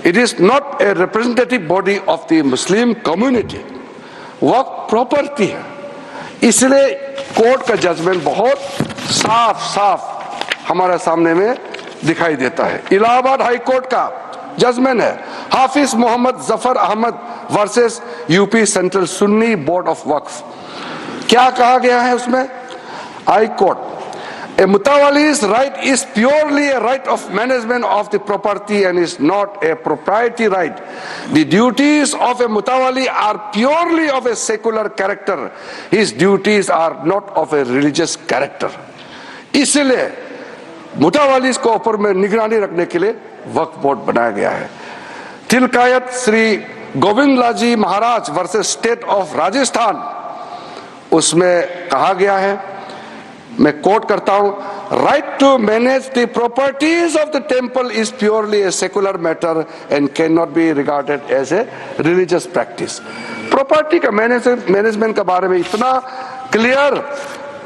It is not a representative body of the Muslim community. Waqf property है, इसलिए कोर्ट का जजमेंट बहुत साफ साफ हमारे सामने में दिखाई देता है। इलाहाबाद हाई कोर्ट का जजमेंट है Hafiz Mohammad Zafar Ahmad versus UP central Sunni board of Waqf. क्या कहा गया है उसमें? High court, a mutawali's right is purely a right of management of the property and is not a proprietary right. The duties of a mutawali are purely of a secular character. His duties are not of a religious character. इसलिए मुतावालिस को ऊपर में निगरानी रखने के लिए वक्फ board बनाया गया है। Tilkayat Shri Govindlal ji Maharaj versus state of Rajasthan, उसमें कहा गया है, मैं कोट करता हूं, right to manage the properties of the temple is purely a secular matter and can not be regarded as a religious practice. Property का मैनेजमेंट के बारे में इतना क्लियर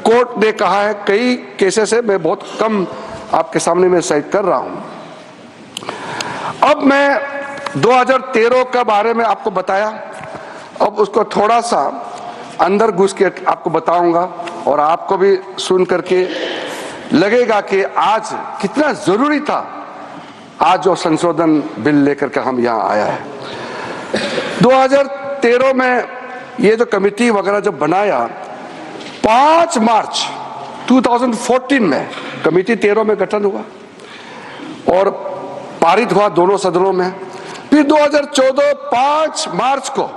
कोर्ट ने कहा है, कई केसेस है, मैं बहुत कम आपके सामने में साइट कर रहा हूं। अब मैं 2013 के बारे में आपको बताया, अब उसको थोड़ा सा अंदर घुस के आपको बताऊंगा और आपको भी सुन करके लगेगा कि आज कितना जरूरी था आज जो संशोधन बिल लेकर के हम यहाँ आया है। 2013 में ये जो कमेटी वगैरह जब बनाया, 5 मार्च 2014 में कमेटी 13 में गठन हुआ और पारित हुआ दोनों सदनों में। फिर 2014 5 मार्च को,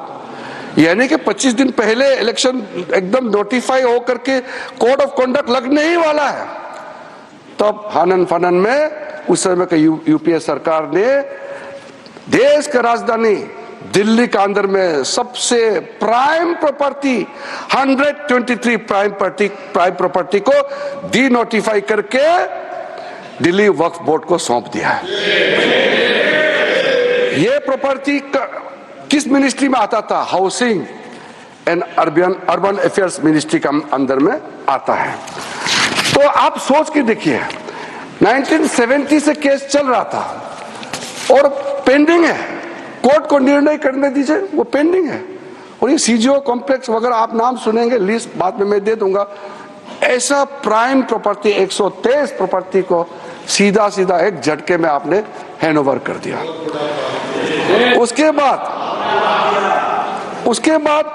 यानी कि 25 दिन पहले इलेक्शन एकदम नोटिफाई होकर के कोड ऑफ कंडक्ट लगने ही वाला है, तब हनन फनन में उस समय का यूपीए सरकार ने देश का राजधानी दिल्ली के अंदर में सबसे प्राइम प्रॉपर्टी 123 प्राइम प्रॉपर्टी को डी नोटिफाई करके दिल्ली वक्फ बोर्ड को सौंप दिया है। ये प्रॉपर्टी किस मिनिस्ट्री में आता था? Housing and urban affairs ministry का अंदर में आता है। तो आप सोच के देखिए, 1970 से केस चल रहा था और पेंडिंग है, कोर्ट को निर्णय करने दीजिए, वो पेंडिंग है। और ये सीजीओ कॉम्प्लेक्स वगैरह आप नाम सुनेंगे, लिस्ट बाद में मैं दे दूंगा। ऐसा प्राइम प्रॉपर्टी 123 प्रॉपर्टी को सीधा सीधा एक झटके में आपने हैंडओवर कर दिया। उसके बाद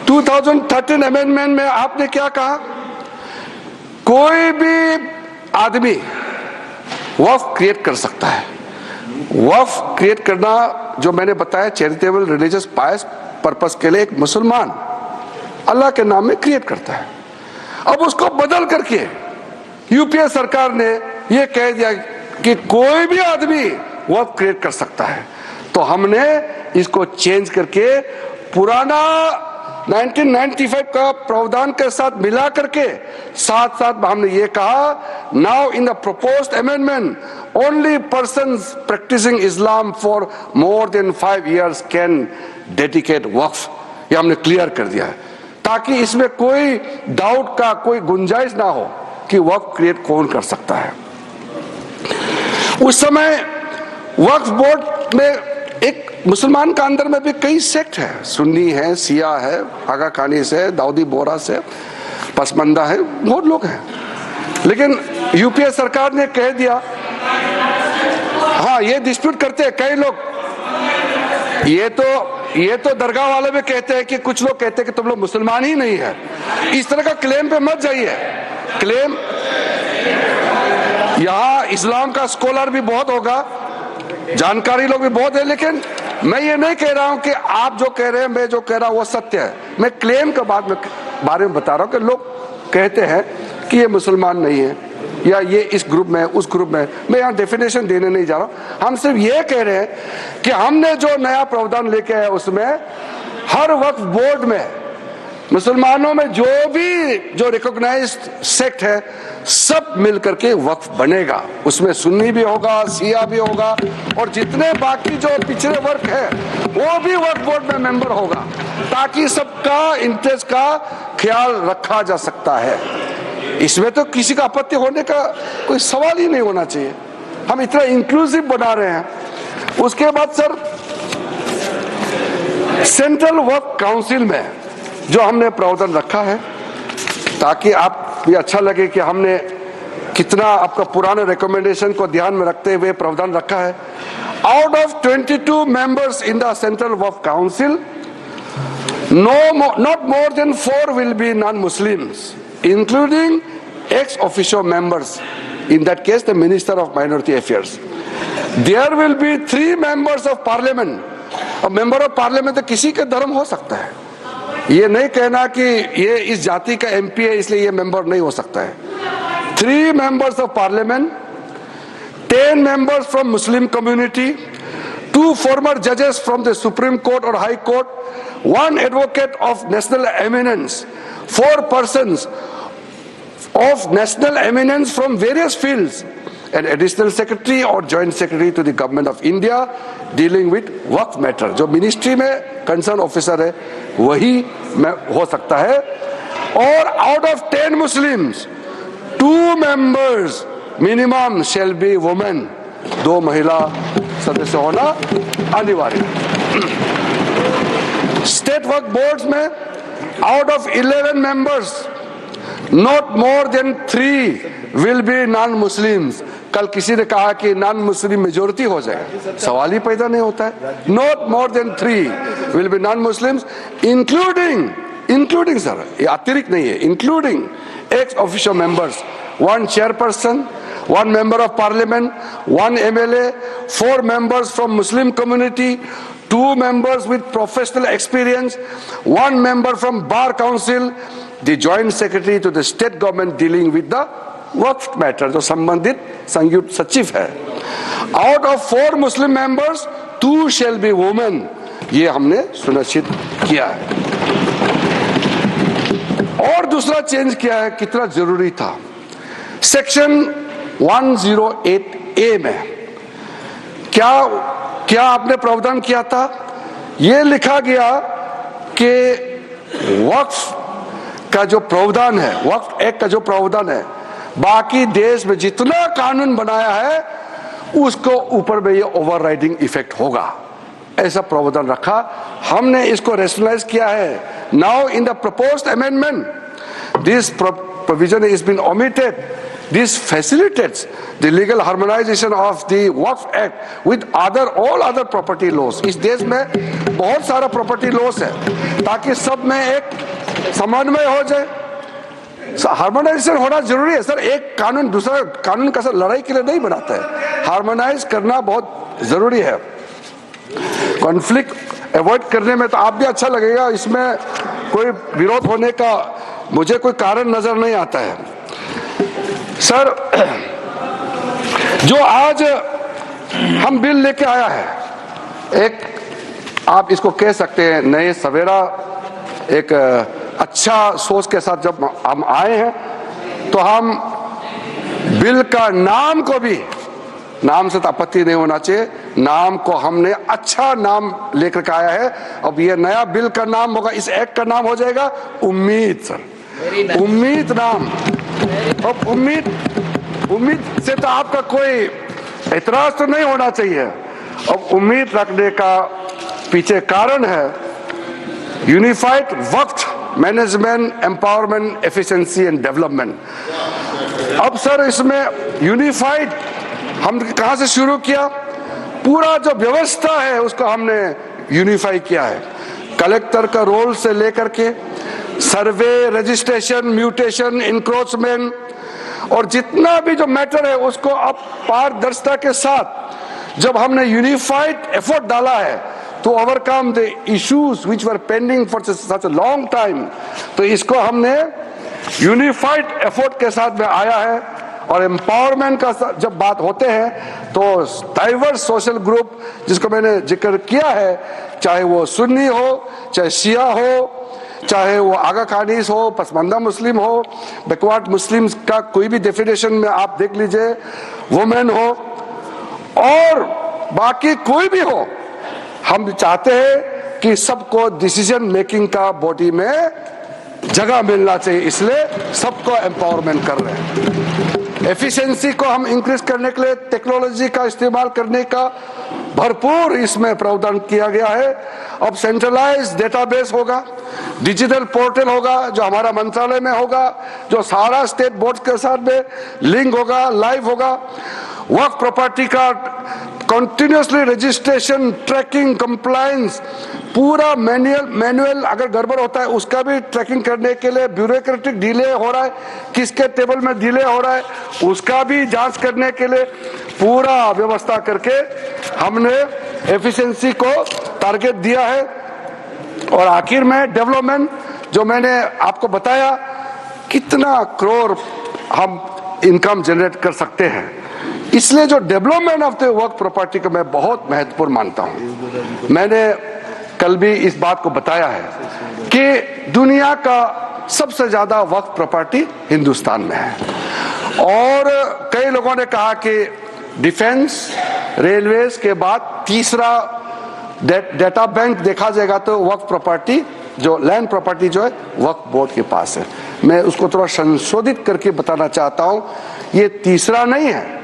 2013 अमेंडमेंट में आपने क्या कहा? कोई भी आदमी वक्फ क्रिएट कर सकता है। वक्फ क्रिएट करना, जो मैंने बताया, चैरिटेबल रिलीजियस पायस पर्पस के लिए एक मुसलमान अल्लाह के नाम में क्रिएट करता है। अब उसको बदल करके यूपीए सरकार ने यह कह दिया कि कोई भी आदमी वक्फ क्रिएट कर सकता है। तो हमने इसको चेंज करके पुराना 1995 का प्रावधान के साथ मिला करके साथ साथ हमने ये कहा, now in the proposed amendment only persons practising Islam for more than 5 years can dedicate waqf. ये हमने क्लियर कर दिया है ताकि इसमें कोई डाउट का कोई गुंजाइश ना हो कि वक्फ क्रिएट कौन कर सकता है। उस समय वक्फ बोर्ड में एक मुसलमान का अंदर में भी कई सेक्ट है, सुन्नी है, सिया है, आगा खानी से, दाऊदी बोरा से, पसमंदा है, बहुत लोग हैं। लेकिन यूपीए सरकार ने कह दिया, हाँ ये डिस्प्यूट करते हैं कई लोग। ये तो दरगाह वाले भी कहते हैं कि कुछ लोग कहते हैं कि तुम लोग मुसलमान ही नहीं है। इस तरह का क्लेम पे मत जाइए। क्लेम यहाँ इस्लाम का स्कॉलर भी बहुत होगा, जानकारी लोग भी बहुत है, लेकिन मैं ये नहीं कह रहा हूं कि आप जो कह रहे हैं, मैं जो कह रहा हूं वो सत्य है। मैं क्लेम के बारे में बता रहा हूं कि लोग कहते हैं कि ये मुसलमान नहीं है या ये इस ग्रुप में, उस ग्रुप में। मैं यहाँ डेफिनेशन देने नहीं जा रहा। हम सिर्फ ये कह रहे हैं कि हमने जो नया प्रावधान लेके आए उसमें हर वक्फ बोर्ड में मुसलमानों में जो रिकॉग्नाइज्ड सेक्ट है सब मिलकर के वक्फ बनेगा। उसमें सुन्नी भी होगा, सिया भी होगा और जितने बाकी जो पिछड़े वर्ग है वो भी वक्फ बोर्ड में मेंबर होगा, ताकि सबका इंटरेस्ट का ख्याल रखा जा सकता है। इसमें तो किसी का आपत्ति होने का कोई सवाल ही नहीं होना चाहिए। हम इतना इंक्लूसिव बना रहे हैं। उसके बाद सर, सेंट्रल वक्फ काउंसिल में जो हमने प्रावधान रखा है, ताकि आप भी अच्छा लगे कि हमने कितना आपका पुराने रिकमेंडेशन को ध्यान में रखते हुए प्रावधान रखा है। Out of 22 members in the central Waqf council, not more than 4 will be non-Muslims, including ex-officio members. In that case, the Minister of Minority Affairs. There will be 3 members of Parliament. अब member of parliament तो किसी का धर्म हो सकता है। ये नहीं कहना कि ये इस जाति का एमपी है इसलिए ये मेंबर नहीं हो सकता है। 3 members of Parliament, 10 members from Muslim community, 2 former judges from the Supreme Court or High Court, 1 advocate of national eminence, 4 persons of national eminence from various fields, an additional secretary or joint secretary to the government of India dealing with Waqf matter. जो ministry में concern officer है वही हो सकता है। और out of 10 Muslims 2 members minimum shall be women. 2 महिला सदस्य होना अनिवार्य। स्टेट वक्फ बोर्ड्स में out of 11 members not more than 3 will be non-Muslims। कल किसी ने कहा कि नॉन मुस्लिम मेजोरिटी हो जाए, सवाल ही पैदा नहीं होता है। Not more than 3 will be non Muslims, including sir, ये अतिरिक्त नहीं है, including x official members, 1 chairperson, 1 member of parliament, 1 MLA, 4 members from Muslim community, 2 members with professional experience, 1 member from bar council, the joint secretary to the state government dealing with the Waqf matter, जो संबंधित संयुक्त सचिव है। Out of 4 Muslim members 2 shall be women. ये हमने सुनिश्चित किया है। और दूसरा चेंज किया है, कितना जरूरी था। सेक्शन 108A में क्या आपने प्रावधान किया था? ये लिखा गया कि वक्फ का जो प्रावधान है, वक्फ एक्ट का जो प्रावधान है, बाकी देश में जितना कानून बनाया है उसको ऊपर में ये ओवरराइडिंग इफेक्ट होगा, ऐसा प्रावधान रखा। हमने इसको रेशनलाइज किया है। Now in the proposed amendment this provision has been omitted. This facilitates the legal harmonization of the Waqf Act with all other property laws. इस देश में बहुत सारा property laws है ताकि सब में एक समन्वय हो जाए। हार्मोनाइजेशन होना जरूरी है सर। एक कानून दूसरा कानून का सर लड़ाई के लिए नहीं बनाता है। हार्मोनाइज करना बहुत जरूरी है। कॉन्फ्लिक्ट अवॉइड करने में तो आप भी अच्छा लगेगा, इसमें कोई विरोध होने का मुझे कोई कारण नजर नहीं आता है। सर, जो आज हम बिल लेके आया है, एक आप इसको कह सकते हैं नए सवेरा, एक अच्छा सोच के साथ जब हम आए हैं तो हम बिल का नाम को भी, नाम से तो आपत्ति नहीं होना चाहिए, नाम को हमने अच्छा नाम लेकर के आया है। अब ये नया बिल का नाम होगा, इस एक्ट का नाम हो जाएगा उम्मीद। सर उम्मीद नाम। अब उम्मीद से तो आपका कोई एतराज तो नहीं होना चाहिए। अब उम्मीद रखने का पीछे कारण है unified Waqf management empowerment efficiency and development. अब सर इसमें यूनिफाइड हम कहां से शुरू किया? पूरा जो व्यवस्था है उसको हमने यूनिफाई किया है। कलेक्टर का रोल से लेकर के सर्वे, रजिस्ट्रेशन, म्यूटेशन, इंक्रोचमेंट और जितना भी जो मैटर है उसको अब पारदर्शिता के साथ जब हमने यूनिफाइड एफर्ट डाला है to overcome the issues which were pending for such a long time, तो इसको हमने यूनिफाइड एफर्ट के साथ में आया है। और एम्पावरमेंट का जब बात होते हैं तो डाइवर्स सोशल ग्रुप जिसको मैंने जिक्र किया है, चाहे वो सुन्नी हो, चाहे शिया हो, चाहे वो आगा खानीस हो, पसमानदा मुस्लिम हो, बैकवर्ड मुस्लिम्स का कोई भी डेफिनेशन में आप देख लीजिए, वुमेन हो और बाकी कोई भी हो, हम चाहते हैं कि सबको डिसीजन मेकिंग का बॉडी में जगह मिलना चाहिए, इसलिए सबको एम्पावरमेंट कर रहे हैं। एफिशिएंसी को हम इंक्रीज करने के लिए टेक्नोलॉजी का इस्तेमाल करने का भरपूर इसमें प्रावधान किया गया है। अब सेंट्रलाइज डेटाबेस होगा, डिजिटल पोर्टल होगा जो हमारा मंत्रालय में होगा, जो सारा स्टेट बोर्ड के साथ में लिंक होगा, लाइव होगा। वक्फ प्रॉपर्टी का कंटिन्यूसली रजिस्ट्रेशन, ट्रैकिंग, कंप्लायंस, पूरा मैनुअल अगर गड़बड़ होता है उसका भी ट्रैकिंग करने के लिए ब्यूरोक्रेटिक डिले हो रहा है, किसके टेबल में डिले हो रहा है उसका भी जांच करने के लिए पूरा व्यवस्था करके हमने एफिशिएंसी को टारगेट दिया है। और आखिर में डेवलपमेंट, जो मैंने आपको बताया कितना करोड़ हम इनकम जनरेट कर सकते हैं, इसलिए जो development of the Waqf property को मैं बहुत महत्वपूर्ण मानता हूं। मैंने कल भी इस बात को बताया है कि दुनिया का सबसे ज्यादा वक्फ प्रॉपर्टी हिंदुस्तान में है और कई लोगों ने कहा कि डिफेंस, रेलवेज के बाद तीसरा डेटा बैंक देखा जाएगा तो वक्फ प्रॉपर्टी, जो लैंड प्रॉपर्टी जो है वक्फ बोर्ड के पास है। मैं उसको थोड़ा संशोधित करके बताना चाहता हूं, ये तीसरा नहीं है,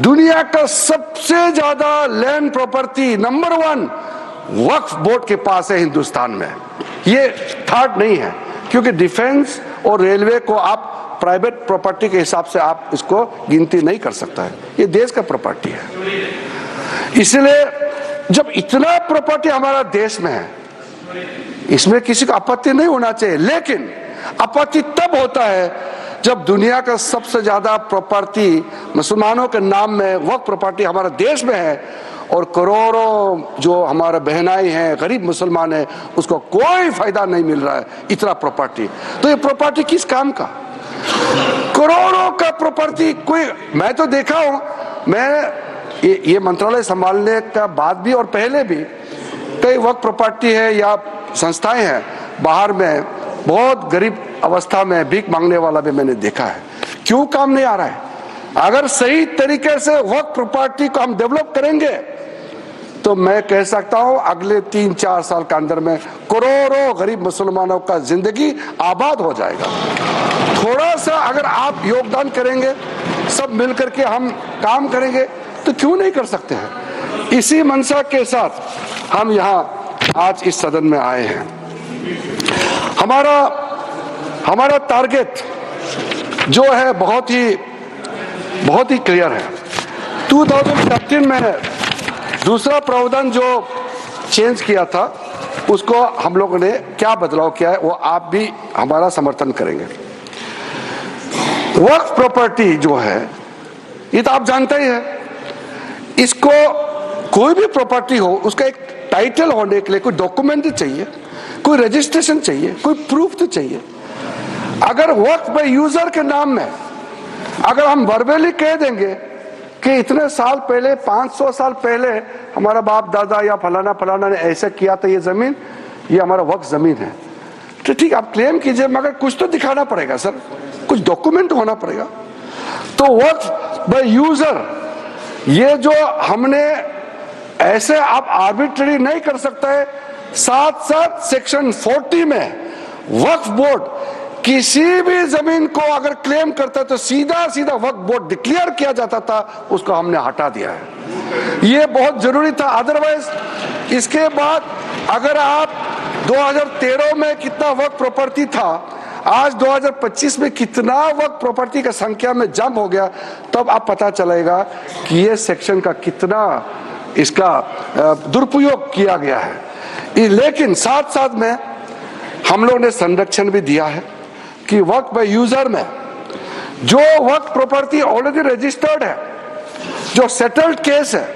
दुनिया का सबसे ज्यादा लैंड प्रॉपर्टी नंबर 1 वक्फ बोर्ड के पास है हिंदुस्तान में, ये थर्ड नहीं है। क्योंकि डिफेंस और रेलवे को आप प्राइवेट प्रॉपर्टी के हिसाब से आप इसको गिनती नहीं कर सकता है, ये देश का प्रॉपर्टी है। इसलिए जब इतना प्रॉपर्टी हमारा देश में है, इसमें किसी को आपत्ति नहीं होना चाहिए, लेकिन आपत्ति तब होता है जब दुनिया का सबसे ज्यादा प्रॉपर्टी मुसलमानों के नाम में वक्फ प्रॉपर्टी हमारा देश में है और करोड़ों जो हमारा बहनाई हैं, गरीब मुसलमान हैं, उसको कोई फायदा नहीं मिल रहा है इतना प्रॉपर्टी। तो ये प्रॉपर्टी किस काम का? करोड़ों का प्रॉपर्टी कोई, मैं तो देखा हूं, मैं ये मंत्रालय संभालने का बाद भी और पहले भी कई वक्फ प्रॉपर्टी है या संस्थाएं हैं बाहर में, बहुत गरीब अवस्था में भीख मांगने वाला भी मैंने देखा है। क्यों काम नहीं आ रहा है? अगर सही तरीके से वक्फ प्रॉपर्टी को हम डेवलप करेंगे तो मैं कह सकता हूं अगले 3-4 साल के अंदर में करोड़ों गरीब मुसलमानों का जिंदगी आबाद हो जाएगा। थोड़ा सा अगर आप योगदान करेंगे, सब मिलकर के हम काम करेंगे तो क्यों नहीं कर सकते हैं। इसी मंशा के साथ हम यहाँ आज इस सदन में आए हैं। हमारा टारगेट जो है बहुत ही क्लियर है। 2013 में दूसरा प्रावधान जो चेंज किया था उसको हम लोगों ने क्या बदलाव किया है वो आप भी हमारा समर्थन करेंगे। वक्फ प्रॉपर्टी जो है ये तो आप जानते ही है, इसको कोई भी प्रॉपर्टी हो उसका एक टाइटल होने के लिए कोई डॉक्यूमेंट चाहिए, कोई रजिस्ट्रेशन चाहिए, कोई प्रूफ तो चाहिए। अगर वक्फ बाय यूजर के नाम में अगर हम वर्बली कह देंगे कि इतने साल पहले 500 साल पहले हमारा बाप दादा या फलाना ने ऐसे किया था, ये हमारा वक्फ जमीन है, तो ठीक आप क्लेम कीजिए, मगर कुछ तो दिखाना पड़ेगा सर, कुछ डॉक्यूमेंट होना पड़ेगा। तो वक्फ बाय यूजर ये जो हमने ऐसे आप आर्बिट्ररी नहीं कर सकता है। साथ सेक्शन 40 में वक्फ बोर्ड किसी भी जमीन को अगर क्लेम करता है तो सीधा वक्फ बोर्ड डिक्लेयर किया जाता था, उसको हमने हटा दिया है। ये बहुत जरूरी था। अदरवाइज इसके बाद अगर आप 2013 में कितना वक्फ प्रॉपर्टी था, आज 2025 में कितना वक्फ प्रॉपर्टी का संख्या में जंप हो गया, तब आप पता चलेगा कि ये सेक्शन का कितना इसका दुरुपयोग किया गया है। लेकिन साथ में हम लोग ने संरक्षण भी दिया है कि वक्फ बाय यूजर में जो वक्फ प्रॉपर्टी ऑलरेडी रजिस्टर्ड है, जो सेटल्ड केस है,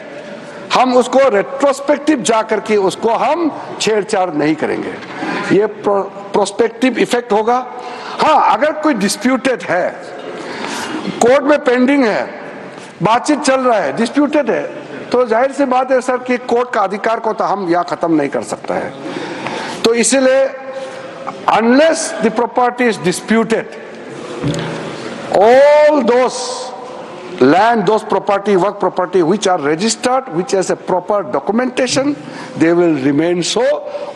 हम उसको रेट्रोस्पेक्टिव जाकर के उसको हम छेड़छाड़ नहीं करेंगे। ये प्रोस्पेक्टिव इफेक्ट होगा। हाँ, अगर कोई डिस्प्यूटेड है, कोर्ट में पेंडिंग है, बातचीत चल रहा है, डिस्प्यूटेड है, तो जाहिर सी बात है सर कि कोर्ट का अधिकार को तो हम यहाँ खत्म नहीं कर सकता है। तो इसीलिए unless the property is disputed, all those land, those property, work property which are registered, which has a proper documentation, they will remain so,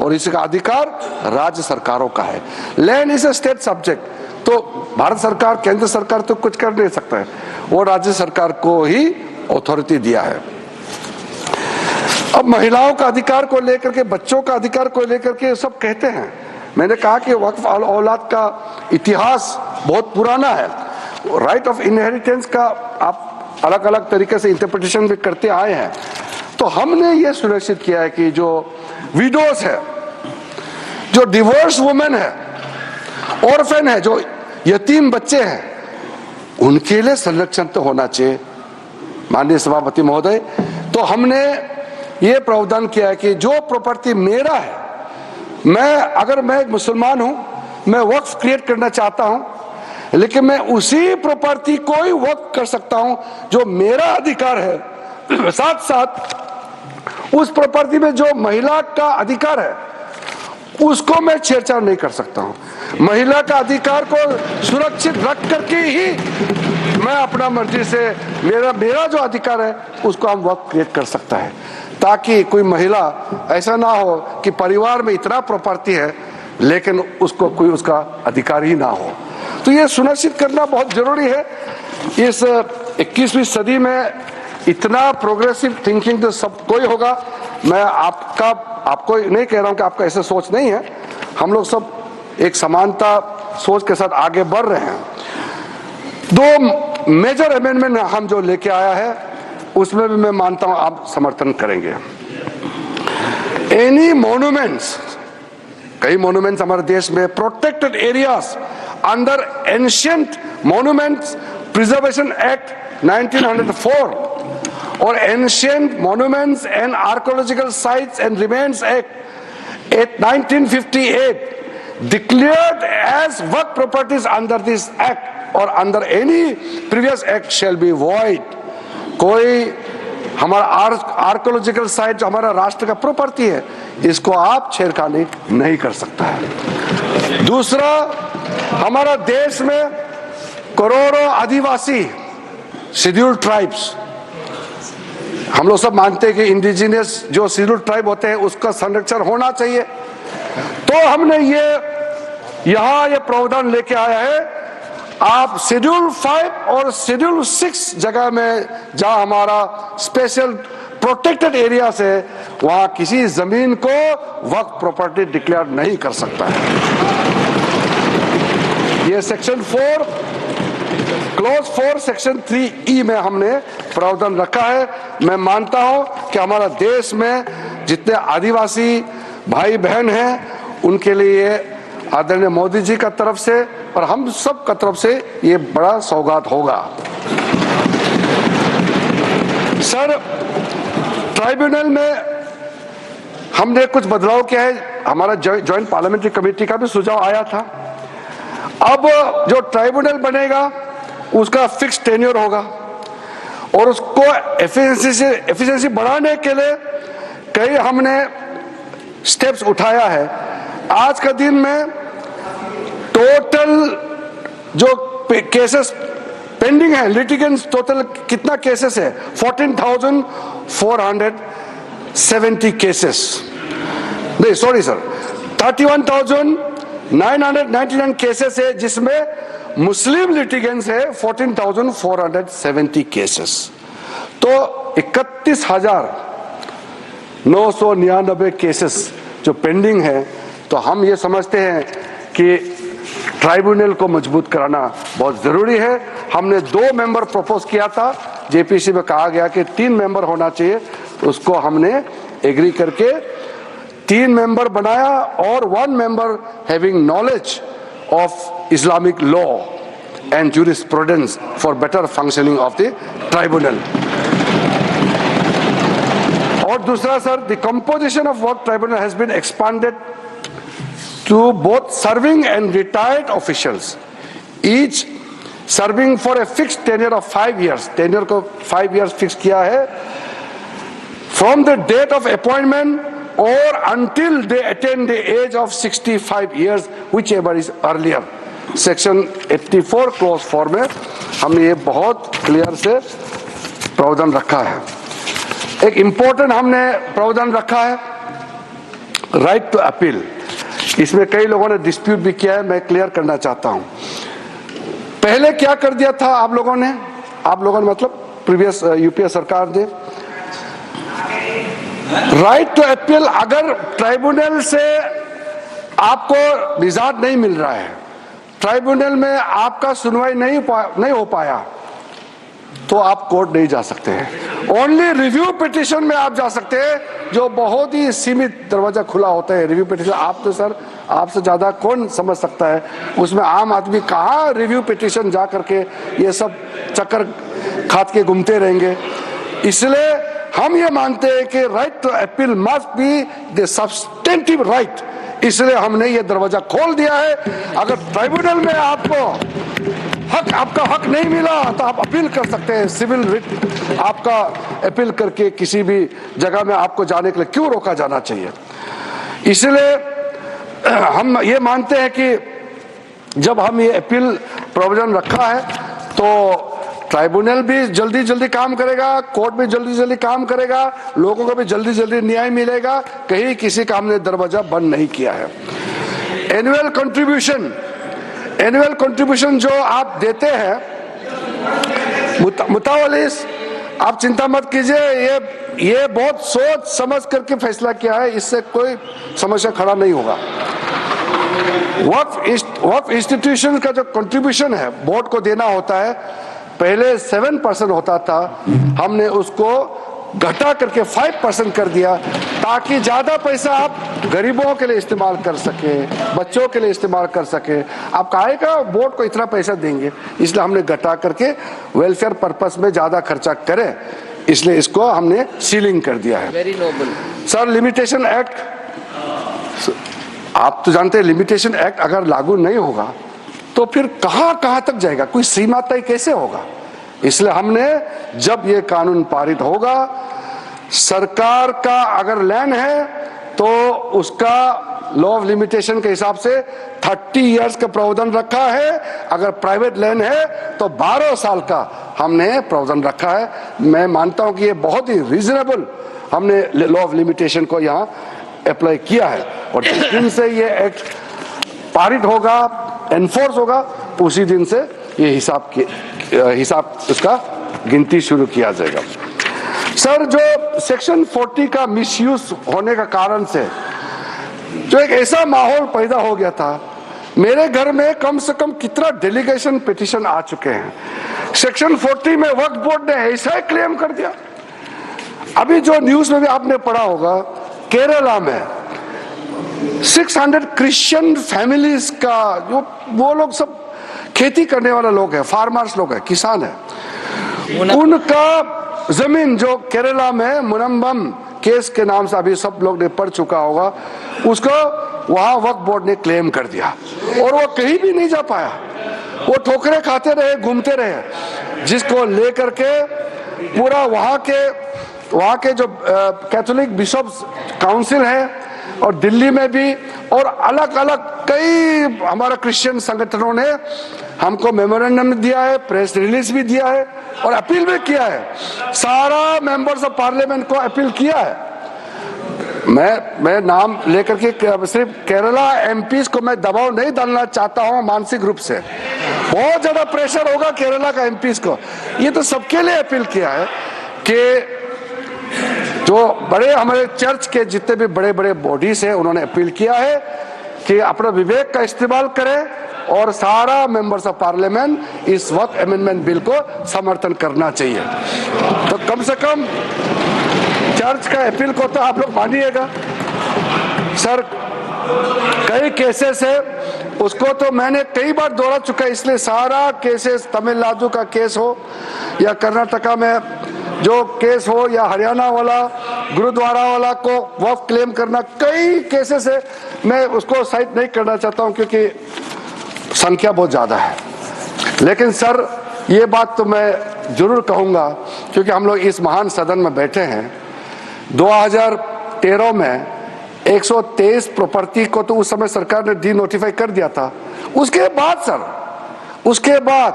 और इसका अधिकार राज्य सरकारों का है। Land is a state subject, तो भारत सरकार, केंद्र सरकार तो कुछ कर नहीं सकता है, वो राज्य सरकार को ही अथॉरिटी दिया है। अब महिलाओं का अधिकार को लेकर के, बच्चों का अधिकार को लेकर के सब कहते हैं। मैंने कहा कि वक्फ औलाद का इतिहास बहुत पुराना है। राइट ऑफ इनहेरिटेंस का आप अलग अलग तरीके से इंटरप्रिटेशन भी करते आए हैं। तो हमने ये सुनिश्चित किया है कि जो विडोज है, जो डिवोर्स वुमेन है, ऑर्फन है, जो यतीम बच्चे हैं, उनके लिए संरक्षण तो होना चाहिए। माननीय सभापति महोदय, तो हमने ये प्रावधान किया है कि जो प्रॉपर्टी मेरा है, अगर मैं एक मुसलमान हूं, मैं वक्फ क्रिएट करना चाहता हूं, लेकिन मैं उसी प्रॉपर्टी को ही वक्फ कर सकता हूं जो मेरा अधिकार है। साथ उस प्रॉपर्टी में जो महिला का अधिकार है उसको मैं छेड़छाड़ नहीं कर सकता हूं। महिला का अधिकार को सुरक्षित रख करके ही मैं अपना मर्जी से मेरा जो अधिकार है उसको हम वक्फ क्रिएट कर सकता है, ताकि कोई महिला ऐसा ना हो कि परिवार में इतना प्रॉपर्टी है लेकिन उसको कोई उसका अधिकार ही ना हो। तो ये सुनिश्चित करना बहुत जरूरी है। इस 21वीं सदी में इतना प्रोग्रेसिव थिंकिंग तो सब कोई होगा। मैं आपको नहीं कह रहा हूं कि आपका ऐसा सोच नहीं है, हम लोग सब एक समानता सोच के साथ आगे बढ़ रहे हैं। 2 मेजर अमेंडमेंट हम जो लेके आया है उसमें भी मैं मानता हूं आप समर्थन करेंगे। एनी मॉन्यूमेंट्स, कई मॉन्यूमेंट्स हमारे देश में protected areas under ancient monuments preservation act 1904 और ancient monuments and archaeological sites and remains act 1958 declared as waqf properties under this act और under any previous act shall be void. कोई हमारा archaeological site जो हमारा राष्ट्र का प्रॉपर्टी है, इसको आप छेड़खानी नहीं कर सकता है। दूसरा, हमारा देश में करोड़ों आदिवासी शेड्यूल्ड ट्राइब्स, हम लोग सब मानते हैं कि इंडिजिनियस जो शेड्यूल्ड ट्राइब होते हैं उसका संरक्षण होना चाहिए। तो हमने यहाँ ये प्रावधान लेके आया है, आप शेड्यूल 5 और शेड्यूल 6 जगह में जहां हमारा स्पेशल प्रोटेक्टेड एरिया है वहां किसी जमीन को वक्फ प्रॉपर्टी डिक्लेयर नहीं कर सकता है। ये सेक्शन 4 क्लॉज 4 सेक्शन 3E में हमने प्रावधान रखा है। मैं मानता हूं कि हमारा देश में जितने आदिवासी भाई बहन हैं उनके लिए आदरणीय मोदी जी का तरफ से और हम सब का तरफ से ये बड़ा सौगात होगा। सर, ट्राइब्यूनल में हमने कुछ बदलाव किया है। हमारा जॉइंट पार्लियामेंट्री कमेटी का भी सुझाव आया था। अब जो ट्राइब्यूनल बनेगा उसका फिक्स टेन्योर होगा और उसको एफिशिएंसी बढ़ाने के लिए कई हमने स्टेप्स उठाया है। आज का दिन में टोटल जो केसेस पेंडिंग है, लिटिगेंट्स टोटल कितना केसेस है? 14,470 केसेस, नहीं सॉरी सर, 31,999 केसेस है, जिसमें मुस्लिम लिटिगेंट्स है 14,470 केसेस। तो 31,999 केसेस जो पेंडिंग है। तो हम ये समझते हैं कि ट्राइब्यूनल को मजबूत कराना बहुत जरूरी है। हमने 2 मेंबर प्रपोज किया था, जेपीसी में कहा गया कि 3 मेंबर होना चाहिए, उसको हमने एग्री करके 3 मेंबर बनाया और 1 member having knowledge of Islamic law and jurisprudence for better functioning of the tribunal. और दूसरा sir, the composition of Waqf tribunal has been expanded to both serving and retired officials, each serving for a fixed tenure of 5 years. Tenure को 5 years fix किया है, from the date of appointment or until they attain the age of 65 years, whichever is earlier. Section 84 clause 4 में हमने ये बहुत clear से प्रावधान रखा है। एक इम्पोर्टेंट हमने प्रावधान रखा है, राइट टू अपील। इसमें कई लोगों ने डिस्प्यूट भी किया है, मैं क्लियर करना चाहता हूं। पहले क्या कर दिया था आप लोगों ने मतलब प्रीवियस यूपीए सरकार ने, राइट टू अपील, अगर ट्राइब्यूनल से आपको निजात नहीं मिल रहा है, ट्राइब्यूनल में आपका सुनवाई नहीं हो पाया, तो आप कोर्ट नहीं जा सकते हैं। ओनली रिव्यू पिटीशन में आप जा सकते हैं, जो बहुत ही सीमित दरवाजा खुला होता है। रिव्यू पिटीशन आप तो सर, आपसे ज्यादा कौन समझ सकता है उसमें आम आदमी कहाँ रिव्यू पिटीशन जा करके ये सब चक्कर खात के घूमते रहेंगे। इसलिए हम ये मानते हैं कि right to appeal must be the substantive right, इसलिए हमने ये दरवाजा खोल दिया है। अगर ट्राइब्यूनल में आपको आपका हक नहीं मिला तो आप अपील कर सकते हैं, सिविल रिट आपका अपील करके किसी भी जगह में आपको जाने के लिए क्यों रोका जाना चाहिए। इसलिए हम ये मानते हैं कि जब हम ये अपील प्रोविजन रखा है तो ट्राइब्यूनल भी जल्दी जल्दी काम करेगा, कोर्ट भी जल्दी जल्दी काम करेगा, लोगों को भी जल्दी जल्दी न्याय मिलेगा, कहीं किसी का हमने दरवाजा बंद नहीं किया है। एनुअल कंट्रीब्यूशन जो आप देते हैं मुतावलिस, आप चिंता मत कीजिए, ये बहुत सोच समझ करके फैसला किया है, इससे कोई समस्या खड़ा नहीं होगा। वक्फ इंस्टीट्यूशन का जो कंट्रीब्यूशन है बोर्ड को देना होता है, पहले 7% होता था, हमने उसको घटा करके 5% कर दिया, ताकि ज्यादा पैसा आप गरीबों के लिए इस्तेमाल कर सके, बच्चों के लिए इस्तेमाल कर सके। आप कहेगा बोर्ड को इतना पैसा देंगे, इसलिए हमने घटा करके वेलफेयर पर्पस में ज्यादा खर्चा करें, इसलिए इसको हमने सीलिंग कर दिया है। Very noble sir. Limitation act, आप तो जानते हैं लिमिटेशन एक्ट अगर लागू नहीं होगा तो फिर कहां तक जाएगा, कोई सीमा तय कैसे होगा। इसलिए हमने जब ये कानून पारित होगा, सरकार का अगर लैंड है तो उसका लॉ ऑफ लिमिटेशन के हिसाब से 30 इयर्स का प्रावधान रखा है। अगर प्राइवेट लैंड है तो 12 साल का हमने प्रावधान रखा है। मैं मानता हूं कि ये बहुत ही रीजनेबल हमने लॉ ऑफ लिमिटेशन को यहाँ अप्लाई किया है, और जिस दिन से ये एक्ट पारित होगा, एनफोर्स होगा, उसी दिन से ये हिसाब उसका गिनती शुरू किया जाएगा। सर, जो सेक्शन 40 का मिसयूज होने का कारण से जो एक ऐसा माहौल पैदा हो गया था, मेरे घर में कम से कम कितना डेलीगेशन पिटीशन आ चुके हैं। सेक्शन 40 में वक्फ बोर्ड ने ऐसा ही क्लेम कर दिया। अभी जो न्यूज में भी आपने पढ़ा होगा, केरला में 600 क्रिश्चियन फैमिलीज का, जो वो लोग सब खेती करने वाले लोग हैं, फार्मर्स लोग हैं, किसान हैं, उनका जमीन जो केरला में मुनम्बम केस के नाम से अभी सब लोग ने पढ़ चुका होगा, उसको वहां वक्फ बोर्ड ने क्लेम कर दिया और वो कहीं भी नहीं जा पाया। वो ठोकरे खाते रहे, घूमते रहे, जिसको लेकर के पूरा वहां के जो कैथोलिक बिशप्स काउंसिल है और दिल्ली में भी और अलग अलग कई हमारा क्रिश्चियन संगठनों ने हमको मेमोरेंडम दिया है, प्रेस रिलीज भी दिया है और अपील भी किया है। सारा मेंबर्स ऑफ पार्लियामेंट को अपील किया है। मैं नाम लेकर के सिर्फ केरला एमपीज को मैं दबाव नहीं डालना चाहता हूं मानसिक रूप से, बहुत ज्यादा प्रेशर होगा केरला का एमपीज को। ये तो सबके लिए अपील किया है कि जो बड़े हमारे चर्च के जितने भी बड़े बड़े बॉडीज हैं, उन्होंने अपील किया है कि अपना विवेक का इस्तेमाल करें और सारा मेंबर्स ऑफ पार्लियामेंट इस वक्फ अमेंडमेंट बिल को समर्थन करना चाहिए। तो कम से कम चर्च का अपील को तो आप लोग मानिएगा। सर, कई केसेस है, उसको तो मैंने कई बार दोहरा चुका है, इसलिए सारा केसेस, तमिलनाडु का केस हो या कर्नाटका में जो केस हो या हरियाणा वाला गुरुद्वारा वाला को वक्फ क्लेम करना, कई केसेस है, मैं उसको साइट नहीं करना चाहता हूं क्योंकि संख्या बहुत ज्यादा है। लेकिन सर, ये बात तो मैं जरूर कहूंगा क्योंकि हम लोग इस महान सदन में बैठे हैं। 2013 में 123 प्रॉपर्टी को तो उस समय सरकार ने डी नोटिफाई कर दिया था। उसके बाद सर, उसके बाद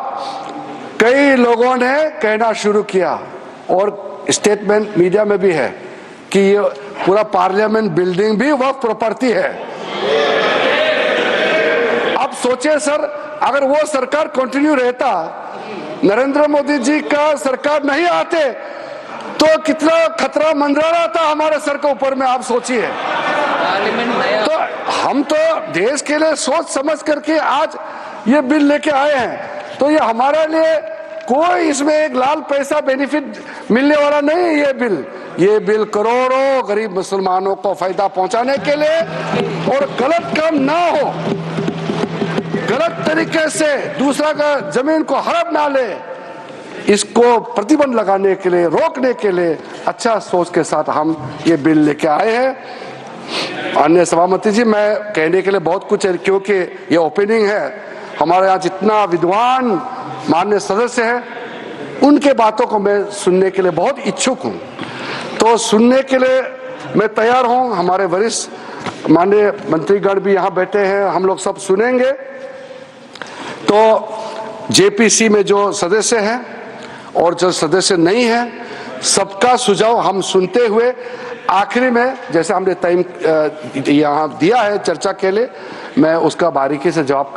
कई लोगों ने कहना शुरू किया और स्टेटमेंट मीडिया में भी है कि ये पूरा पार्लियामेंट बिल्डिंग भी वक्फ प्रॉपर्टी है। अब सोचिए सर, अगर वो सरकार कंटिन्यू रहता, नरेंद्र मोदी जी का सरकार नहीं आते, तो कितना खतरा मंडरा रहा था हमारे सर के ऊपर में, आप सोचिए। तो हम तो देश के लिए सोच समझ करके आज ये बिल लेके आए हैं, तो ये हमारे लिए कोई इसमें एक लाल पैसा बेनिफिट मिलने वाला नहीं है। ये बिल करोड़ों गरीब मुसलमानों को फायदा पहुंचाने के लिए और गलत काम ना हो, गलत तरीके से दूसरा का जमीन को हड़प ना ले, इसको प्रतिबंध लगाने के लिए, रोकने के लिए अच्छा सोच के साथ हम ये बिल लेके आए हैं। अन्य सभापति जी, मैं कहने के लिए बहुत कुछ है क्योंकि ये ओपनिंग है। हमारे यहाँ जितना विद्वान माननीय सदस्य हैं, उनके बातों को मैं सुनने के लिए बहुत इच्छुक हूँ, तो सुनने के लिए मैं तैयार हूँ। हमारे वरिष्ठ माननीय मंत्रीगण भी यहाँ बैठे हैं, हम लोग सब सुनेंगे। तो जेपीसी में जो सदस्य हैं और जो सदस्य नहीं हैं, सबका सुझाव हम सुनते हुए आखिरी में जैसे हमने टाइम यहाँ दिया है चर्चा के लिए, मैं उसका बारीकी से जवाब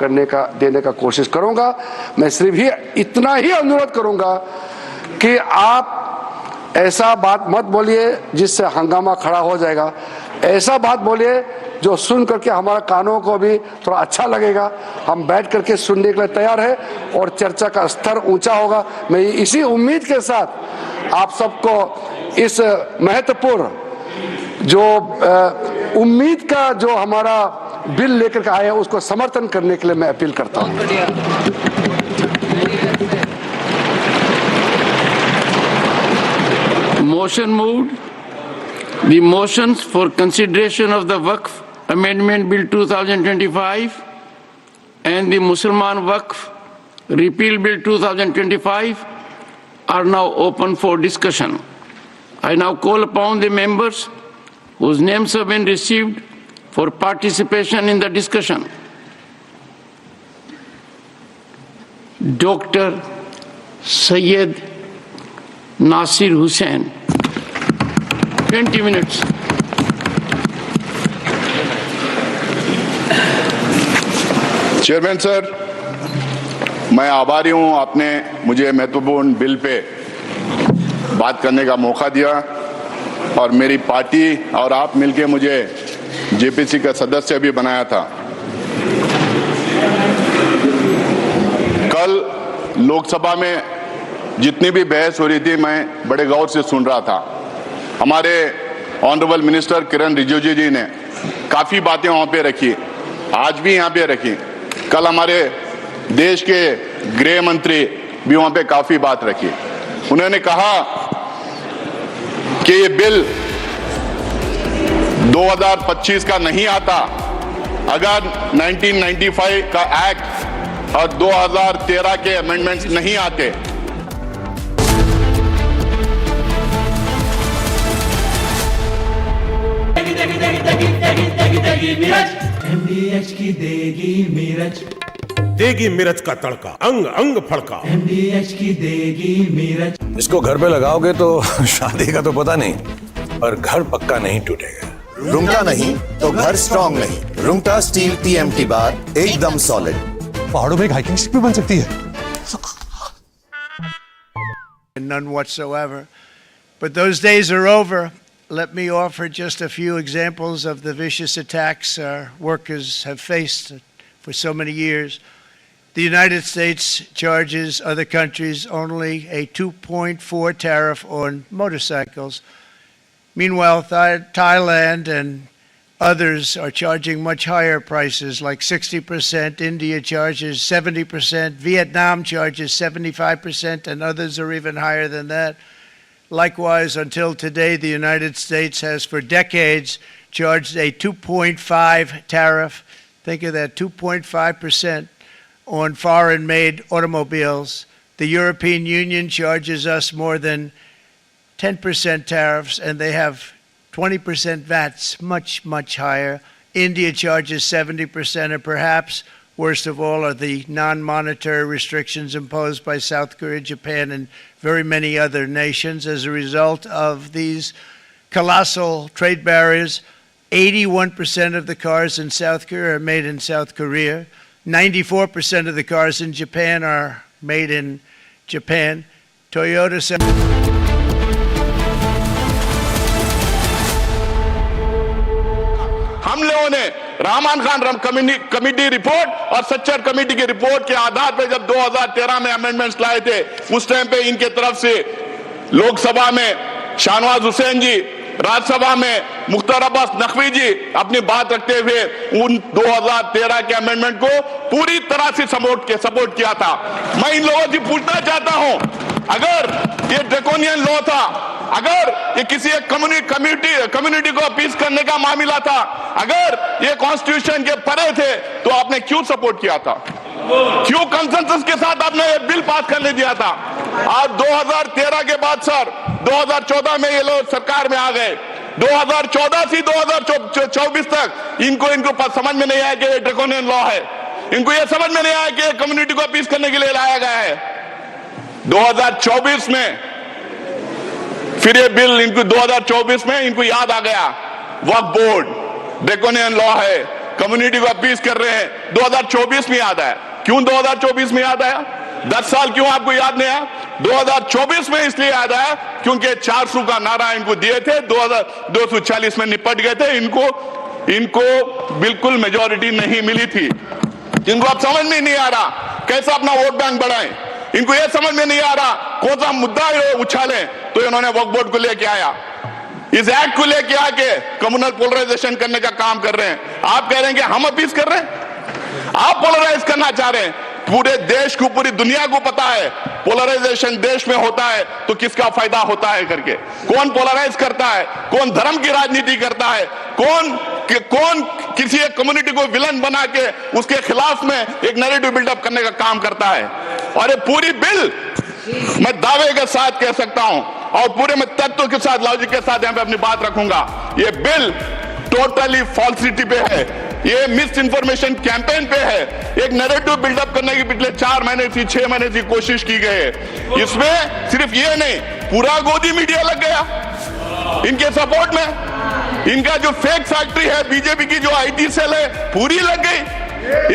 देने का कोशिश करूंगा। मैं सिर्फ ही इतना ही अनुरोध करूंगा कि आप ऐसा बात मत बोलिए जिससे हंगामा खड़ा हो जाएगा। ऐसा बात बोलिए जो सुन करके हमारा कानों को भी थोड़ा अच्छा लगेगा। हम बैठ करके सुनने के लिए तैयार है और चर्चा का स्तर ऊंचा होगा। मैं इसी उम्मीद के साथ आप सबको इस महत्वपूर्ण जो उम्मीद का जो हमारा बिल लेकर के आए हैं उसको समर्थन करने के लिए मैं अपील करता हूं। Motion moved. The motions for consideration of the Waqf Amendment Bill 2025 and the Mussalman Waqf Repeal Bill 2025 are now open for discussion. I now call upon the members whose names have been received for participation in the discussion. Dr. Syed Nasir Hussain. 20 minutes. Chairman sir, मैं आभारी हूं आपने मुझे महत्वपूर्ण bill pay बात करने का मौका दिया और मेरी पार्टी और आप मिलके मुझे जेपीसी का सदस्य भी बनाया था। कल लोकसभा में जितनी भी बहस हो रही थी मैं बड़े गौर से सुन रहा था। हमारे ऑनरेबल मिनिस्टर किरण रिजिजू जी ने काफी बातें वहां पे रखी, आज भी यहाँ पे रखी। कल हमारे देश के गृह मंत्री भी वहां पे काफी बात रखी। उन्होंने कहा कि ये बिल 2025 का नहीं आता अगर 1995 का एक्ट और 2013 के अमेंडमेंट्स नहीं आते। MDH की देगी मिर्च का तड़का, अंग अंग फड़का। MDH की देगी मिर्च। इसको घर पे लगाओगे तो शादी का तो पता नहीं, पर घर पक्का नहीं टूटेगा। रुंगटा नहीं तो घर स्ट्रॉन्ग नहीं। रुंगटा स्टील TMT बार एकदम सॉलिड। पहाड़ों में एक हाइकिंग शिप भी बन सकती है। None whatsoever. But those days are over. Let me offer just a few examples of the vicious attacks our workers have faced for so many years. The United States charges other countries only a 2.4 tariff on motorcycles. Meanwhile, Thailand and others are charging much higher prices, like 60%. India charges 70%. Vietnam charges 75%, and others are even higher than that. Likewise, until today, the United States has for decades charged a 2.5 tariff. Think of that, 2.5% on foreign-made automobiles. The European Union charges us more than 10% tariffs, and they have 20% VATs, much, much higher. India charges 70%, and perhaps worst of all are the non-monetary restrictions imposed by South Korea, Japan, and very many other nations. As a result of these colossal trade barriers, 81% of the cars in South Korea are made in South Korea. 94% of the cars in Japan are made in Japan. Toyota. हम लोगों ने Rahman Khan committee report और Sachar committee की report के आधार पर जब 2013 में amendments लाए थे, उस टाइम पे इनके तरफ से लोकसभा में शाहनवाज हुसैन जी, राज्यसभा में मुख्तार अब्बास नकवी जी अपनी बात रखते हुए उन 2013 के अमेंडमेंट को पूरी तरह से सपोर्ट किया था। मैं इन लोगों से पूछना चाहता हूं, अगर ये ड्रैकोनियन लॉ था, अगर ये किसी एक कम्युनिटी को अपील करने का मामला था, अगर ये कॉन्स्टिट्यूशन के परे थे, तो आपने क्यों सपोर्ट किया था? क्यों कंसेंसस के साथ आपने ये बिल पास करने दिया था? आज 2013 के बाद सर 2014 में ये लोग सरकार में आ गए। 2014 से 2024 तक इनको समझ में नहीं आया कि ये ड्रैकोनियन लॉ है। इनको ये समझ में नहीं आया कि कम्युनिटी को अपील करने के लिए लाया गया है। 2024 में फिर ये बिल इनको 2024 में इनको याद आ गया, वक्फ बोर्ड ड्रैकोनियन लॉ है, कम्युनिटी को अपील कर रहे हैं। 2024 में याद आया। क्यों 2024 में याद आया? 10 साल क्यों आपको याद नहीं आया? 2024 में इसलिए याद आया क्योंकि 400 का नारा इनको दिए थे, 240 में निपट गए थे। इनको बिल्कुल मेजॉरिटी नहीं मिली थी। इनको अब समझ में नहीं आ रहा कैसा अपना वोट बैंक बढ़ाएं। इनको यह समझ में नहीं आ रहा कौन सा मुद्दा उछालें, तो इन्होंने वक्फ बोर्ड को लेके आया, इस एक्ट को लेके आके कम्युनल पोलराइजेशन करने का काम कर रहे हैं। आप कह रहे हैं कि हम अपील कर रहे हैं, आप पोलराइज करना चाह रहे हैं। पूरे देश को, पूरी दुनिया को पता है पोलराइजेशन देश में होता है तो किसका फायदा होता है करके। कौन पोलराइज करता है, कौन धर्म की राजनीति करता है, कौन किसी एक कम्युनिटी को विलन बना के उसके खिलाफ में एक नैरेटिव बिल्डअप करने का काम करता है। और ये पूरी बिल मैं दावे के साथ कह सकता हूं और पूरे मैं तत्व के साथ लॉजिक के साथ यहाँ पे अपनी बात रखूंगा। ये बिल टोटली फॉल्सिटी पे है, ये मिस इन्फॉर्मेशन कैंपेन पे है, एक नैरेटिव बिल्डअप करने की पिछले 4 महीने से 6 महीने से कोशिश की गई है। इसमें सिर्फ ये नहीं, पूरा गोदी मीडिया लग गया इनके सपोर्ट में। इनका जो फेक फैक्ट्री है बीजेपी की, जो आईटी सेल है, पूरी लग गई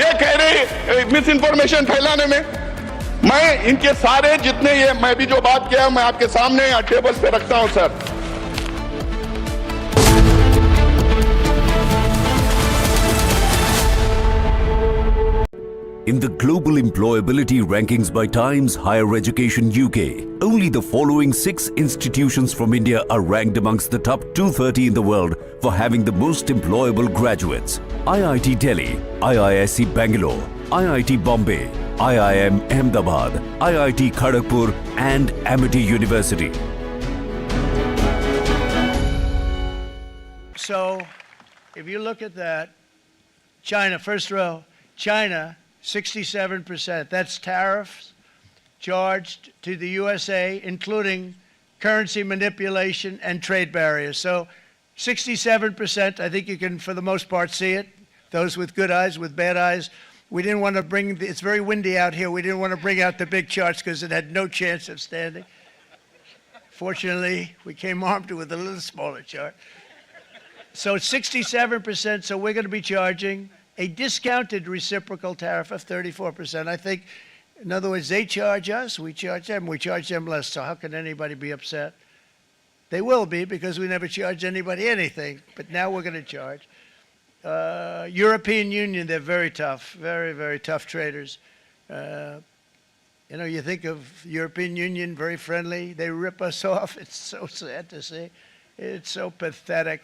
ये कह रहे मिस इन्फॉर्मेशन फैलाने में। मैं इनके सारे जितने ये मैं भी जो बात किया मैं आपके सामने यहाँ टेबल पे रखता हूं sir. In the global employability rankings by Times Higher Education UK, only the following 6 institutions from India are ranked amongst the top 230 in the world for having the most employable graduates. IIT Delhi, IISc Bangalore, IIT Bombay, IIM Ahmedabad, IIT Kharagpur and Amity University. So, if you look at that, China, first row, China, 67%. That's tariffs charged to the USA, including currency manipulation and trade barriers. So 67%, I think you can, for the most part, see it. Those with good eyes, with bad eyes. We didn't want to bring, it's very windy out here. We didn't want to bring out the big charts because it had no chance of standing. Fortunately, we came armed with a little smaller chart. So it's 67%, so we're going to be charging a discounted reciprocal tariff of 34%. I think, in other words, they charge us, we charge them less. So how can anybody be upset? They will be, because we never charge anybody anything, but now we're going to charge. European Union, they're very tough, very, very tough traders. You know, you think of European Union, very friendly. They rip us off. It's so sad to see. It's so pathetic.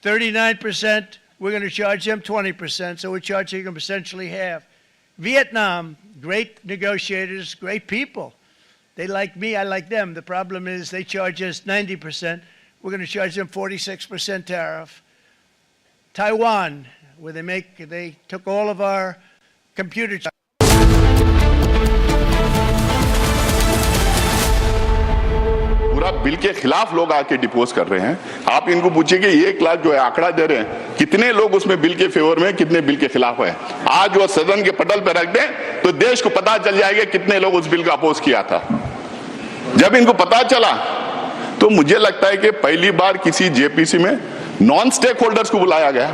39%. We're going to charge them 20%, so we're charging them essentially half. Vietnam, great negotiators, great people. They like me, I like them. The problem is they charge us 90%. We're going to charge them 46% tariff. Taiwan, where they took all of our computer. पूरा bill के खिलाफ लोग आके depots कर रहे हैं। आप इनको पूछिए कि 1 लाख जो है आंकड़ा दे रहे हैं, कितने लोग उसमें बिल के फेवर में, कितने बिल के खिलाफ है। आज वो सदन के पटल पे रख दें तो देश को पता चल जाएगा कितने लोग उस बिल का अपोज किया था। जब इनको पता चला तो मुझे लगता है कि पहली बार किसी जेपीसी में नॉन स्टेक होल्डर्स को बुलाया गया।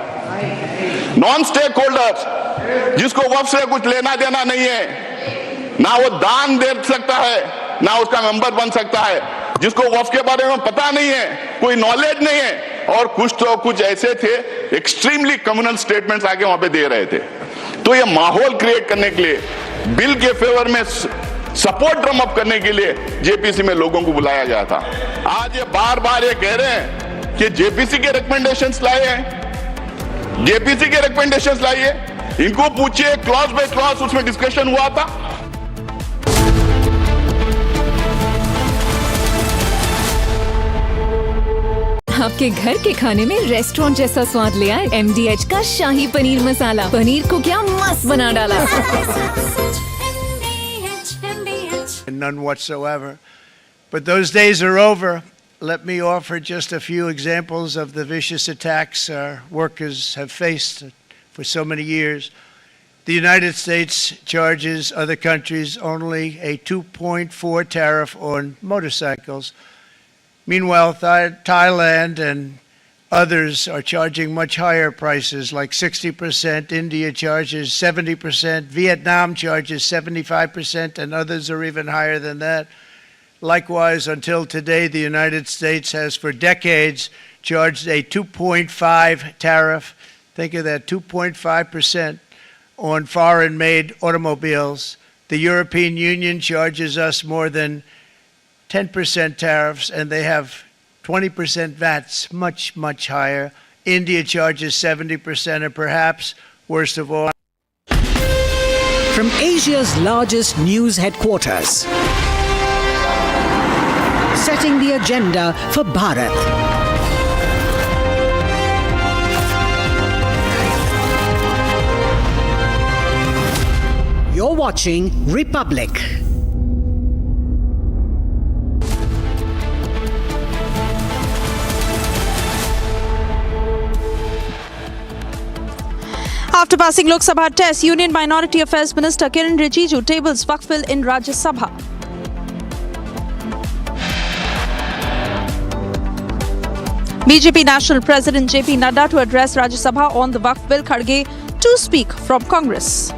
नॉन स्टेक होल्डर्स जिसको वक्फ से कुछ लेना देना नहीं है, ना वो दान दे सकता है, ना उसका मेंबर बन सकता है, जिसको वक्फ के बारे में पता नहीं है, कोई नॉलेज नहीं है, और कुछ तो कुछ ऐसे थे एक्सट्रीमली कम्युनल स्टेटमेंट्स आके वहां पे दे रहे थे। तो ये माहौल क्रिएट करने के लिए, बिल के फेवर में सपोर्ट ड्रम अप करने के लिए जेपीसी में लोगों को बुलाया गया था। आज ये बार बार ये कह रहे हैं कि जेपीसी के रिकमेंडेशंस लाए हैं, जेपीसी के रिकमेंडेशंस लाइए। इनको पूछिए क्लॉज बाय क्लॉज उसमें डिस्कशन हुआ था। आपके घर के खाने में रेस्टोरेंट जैसा स्वाद ले आए MDH का शाही पनीर मसाला। पनीर को क्या मस्त बना डाला। None whatsoever. But those days are over. Let me offer just a few examples of the vicious attacks our workers have faced for so many years. The United States charges other countries only a 2.4 tariff on motorcycles. Meanwhile, Thailand and others are charging much higher prices, like 60%. India charges 70%. Vietnam charges 75%, and others are even higher than that. Likewise, until today, the United States has for decades charged a 2.5 tariff. Think of that, 2.5% on foreign-made automobiles. The European Union charges us more than 10% tariffs, and they have 20% VATs, much, much higher. India charges 70%, and perhaps, worst of all. From Asia's largest news headquarters, setting the agenda for Bharat. You're watching Republic. After passing Lok Sabha test, Union Minority Affairs Minister Kiran Rijiju tables Waqf Bill in Rajya Sabha. BJP National President JP Nadda to address Rajya Sabha on the Waqf Bill. Kharge to speak from Congress.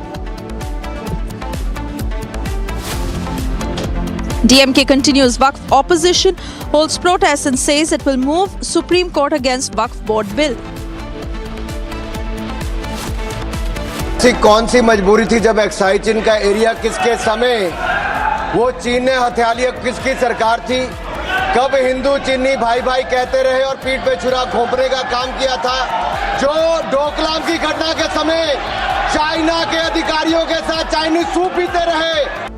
DMK continues Waqf opposition, holds protests and says it will move Supreme Court against Waqf Board Bill. कौन सी मजबूरी थी जब excise चीन का area किसके समय वो चीन ने हथिया लिया, किसकी सरकार थी? कब हिंदू चीनी भाई भाई कहते रहे और पीठ पे छुरा घोंपने का काम किया था? जो डोकलाम की घटना के समय चाइना के अधिकारियों के साथ चाइनीज सूप पीते रहे।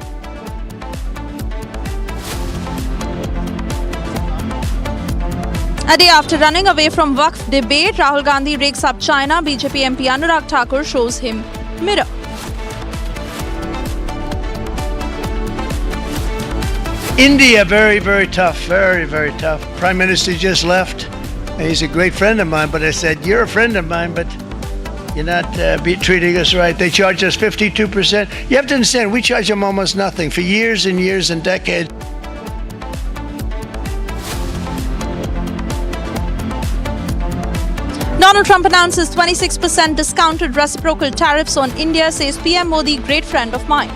A day after running away from Waqf debate, Rahul Gandhi rakes up China. BJP MP Anurag Thakur shows him mirror. India, very, very tough, very, very tough. Prime Minister just left. He's a great friend of mine, but I said, you're a friend of mine, but you're not treating us right. They charge us 52%. You have to understand, we charge them almost nothing for years and years and decades. Donald Trump announces 26% discounted reciprocal tariffs on India, says PM Modi, great friend of mine.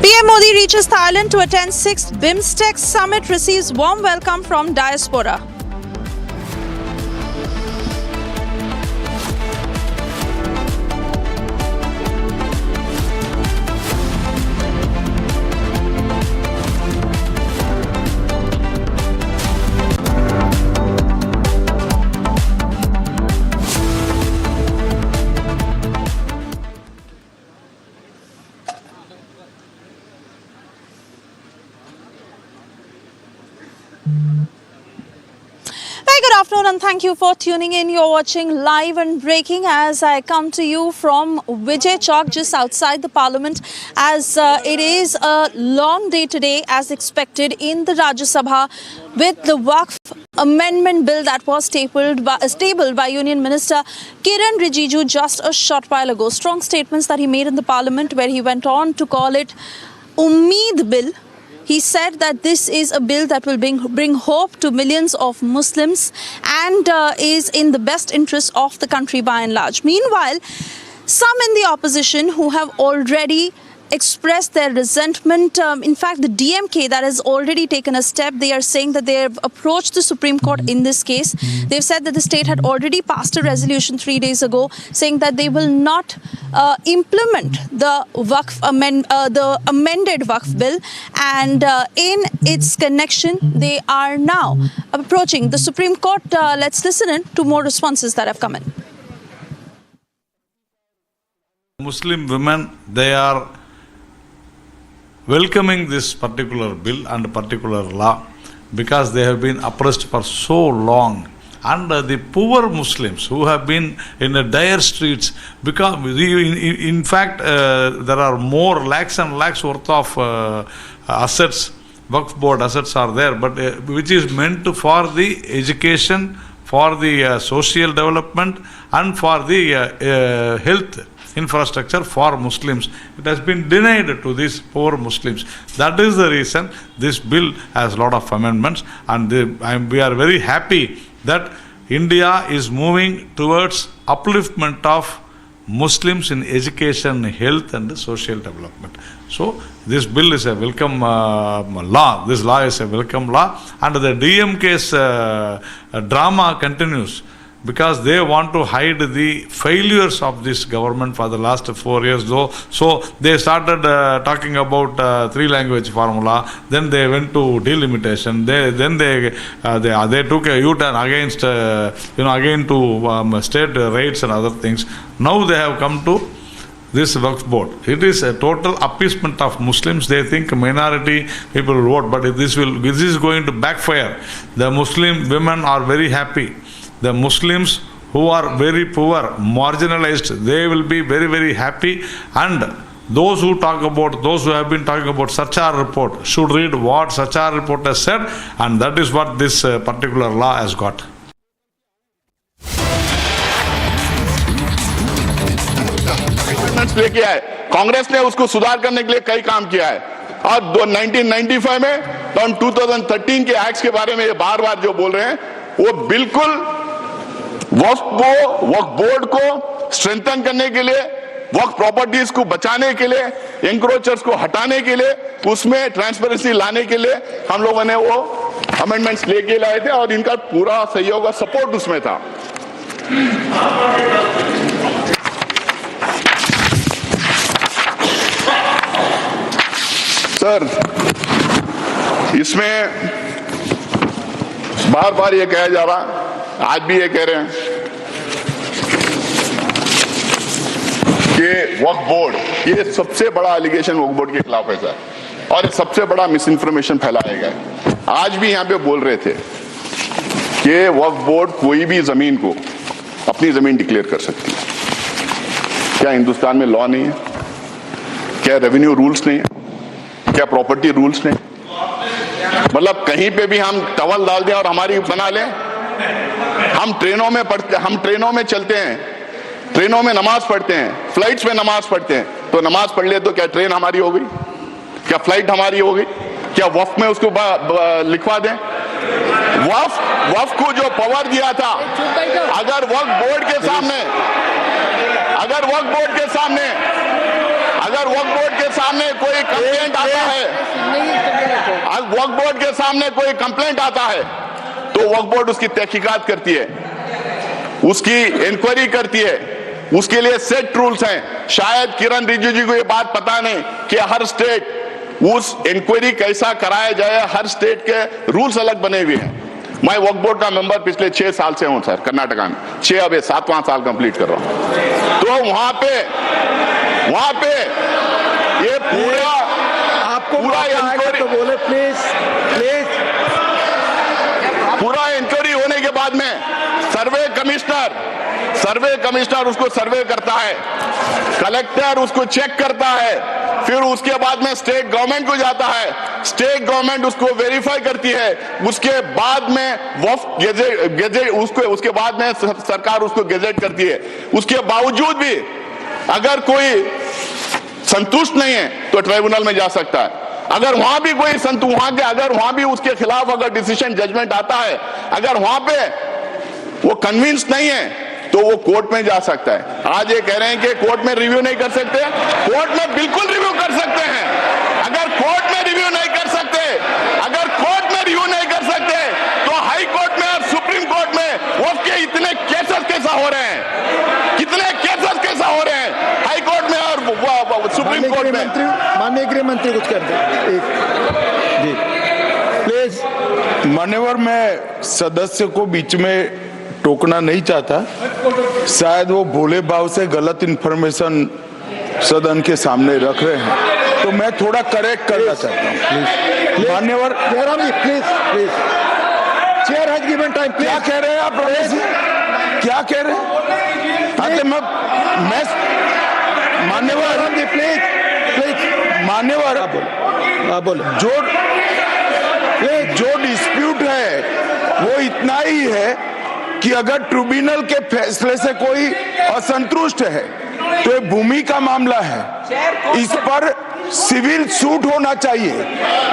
PM Modi reaches Thailand to attend 6th BIMSTEC summit, receives warm welcome from diaspora. Good afternoon and thank you for tuning in. You're watching Live and Breaking as I come to you from Vijay Chowk just outside the Parliament, as it is a long day today as expected in the Rajya Sabha with the Waqf Amendment Bill that was tabled by Union Minister Kiran Rijiju just a short while ago. Strong statements that he made in the Parliament where he went on to call it Ummeed Bill. He said that this is a bill that will bring hope to millions of Muslims and is in the best interest of the country by and large. Meanwhile, some in the opposition who have already expressed their resentment. In fact, the DMK that has already taken a step, they are saying that they have approached the Supreme Court in this case. They've said that the state had already passed a resolution 3 days ago saying that they will not implement the the amended Waqf Bill, and in its connection, they are now approaching the Supreme Court. Let's listen in to more responses that have come in. Muslim women, they are welcoming this particular bill and particular law because they have been oppressed for so long, and the poor Muslims who have been in the dire streets, because in fact there are more lakhs and lakhs worth of assets, Waqf board assets are there, but which is meant for the education, for the social development and for the health infrastructure for Muslims. It has been denied to these poor Muslims. That is the reason this bill has a lot of amendments, and we are very happy that India is moving towards upliftment of Muslims in education, health and social development. So this bill is a welcome law. This law is a welcome law, and the DMK's drama continues, because they want to hide the failures of this government for the last 4 years. So they started talking about 3-language formula, then they went to delimitation, then they took a U-turn against, again to state rights and other things. Now they have come to this Waqf board. It is a total appeasement of Muslims. They think minority people will vote, but this is going to backfire. The Muslim women are very happy. The Muslims who are very poor, marginalized, they will be very, very happy. And those who have been talking about Sarchar report should read what Sarchar report has said, and that is what this particular law has got. लेके आए, कांग्रेस ने उसको सुधार करने के लिए कई काम किया है। और 1995 में तो 2013 के एक्ट्स के बारे में ये बार बार जो बोल रहे हैं, वो बिल्कुल वक्फ बोर्ड को स्ट्रेंथन करने के लिए, वक्फ प्रॉपर्टीज को बचाने के लिए, एंक्रोचर्स को हटाने के लिए, उसमें ट्रांसपेरेंसी लाने के लिए हम लोगों ने वो अमेंडमेंट्स लेके लाए थे और इनका पूरा सहयोग और सपोर्ट उसमें था। सर, इसमें बार बार ये कहा जा रहा, आज भी ये कह रहे हैं कि वक्फ बोर्ड, ये सबसे बड़ा एलिगेशन वक्फ बोर्ड के खिलाफ है सर, और सबसे बड़ा मिस इन्फॉर्मेशन फैलाया गया है। आज भी यहां पे बोल रहे थे कि वक्फ बोर्ड कोई भी जमीन को अपनी जमीन डिक्लेयर कर सकती है। क्या हिंदुस्तान में लॉ नहीं है? क्या रेवेन्यू रूल्स नहीं है? क्या प्रॉपर्टी रूल्स नहीं? मतलब कहीं पे भी हम टवल डाल दें और हमारी बना लें। हम ट्रेनों में चलते हैं, ट्रेनों में नमाज पढ़ते हैं, फ्लाइट्स में नमाज पढ़ते हैं, तो नमाज पढ़ ले तो क्या ट्रेन हमारी हो गई? क्या फ्लाइट हमारी हो गई? क्या वक्फ में उसको लिखवा दें? वक्फ को जो पावर दिया था, अगर वक्फ बोर्ड के सामने कोई कंप्लेंट आता है, वक्फ बोर्ड के सामने कोई कंप्लेंट आता है, तो वक्फ बोर्ड उसकी तहकीकात करती है, उसकी इंक्वायरी करती है, उसके लिए सेट रूल्स हैं। शायद किरण रिजिजू को ये बात पता नहीं कि हर स्टेट उस इंक्वायरी कैसा कराया जाए, हर स्टेट के रूल्स अलग बने हुए हैं। मैं वक्फ बोर्ड का मेंबर पिछले 6 साल से हूं सर, कर्नाटका में 6, अब 7वां साल कंप्लीट कर रहा हूं। तो वहां पे ये पूरा इंक्वायरी, तो बोले प्लीज पूरा इंक्वायरी होने के बाद में सर्वे कमिश्नर उसको सर्वे करता है, कलेक्टर उसको चेक करता है, फिर उसके बाद में स्टेट गवर्नमेंट को जाता है, स्टेट गवर्नमेंट उसको वेरीफाई करती है, उसके बाद में वक्फ गेजेट उसके बाद में सरकार उसको गेजेट करती है। उसके बावजूद भी अगर कोई संतुष्ट नहीं है तो ट्राइब्यूनल में जा सकता है। अगर वहां भी कोई अगर वहां भी उसके खिलाफ अगर डिसीजन जजमेंट आता है, अगर वहां पे वो कन्विंस नहीं है तो वो कोर्ट में जा सकता है। आज ये कह रहे हैं कि कोर्ट में रिव्यू नहीं कर सकते, कोर्ट में बिल्कुल रिव्यू कर सकते हैं। अगर कोर्ट में रिव्यू नहीं कर सकते तो हाई कोर्ट में और सुप्रीम कोर्ट में वक्फ के इतने केसेस कैसा हो रहे हैं, हाई कोर्ट में और सुप्रीम कोर्ट में। माननीय गृह मंत्री कुछ कर दे जी प्लीज। मान्यवर, मैं सदस्य को बीच में टोकना नहीं चाहता, शायद वो भोले भाव से गलत इंफॉर्मेशन सदन के सामने रख रहे हैं, तो मैं थोड़ा करेक्ट करना चाहता हूँ। मान्यवर Jairam ji please chair has given time. क्या कह रहे हैं आप रमेश जी? क्या कह रहे हैं? मैं मान्यवर जी प्लीज मान्यवर बोलो जो डिस्प्यूट है वो इतना ही है कि अगर ट्रिब्यूनल के फैसले से कोई असंतुष्ट है तो ये भूमि का मामला है, इस पर सिविल सूट होना चाहिए।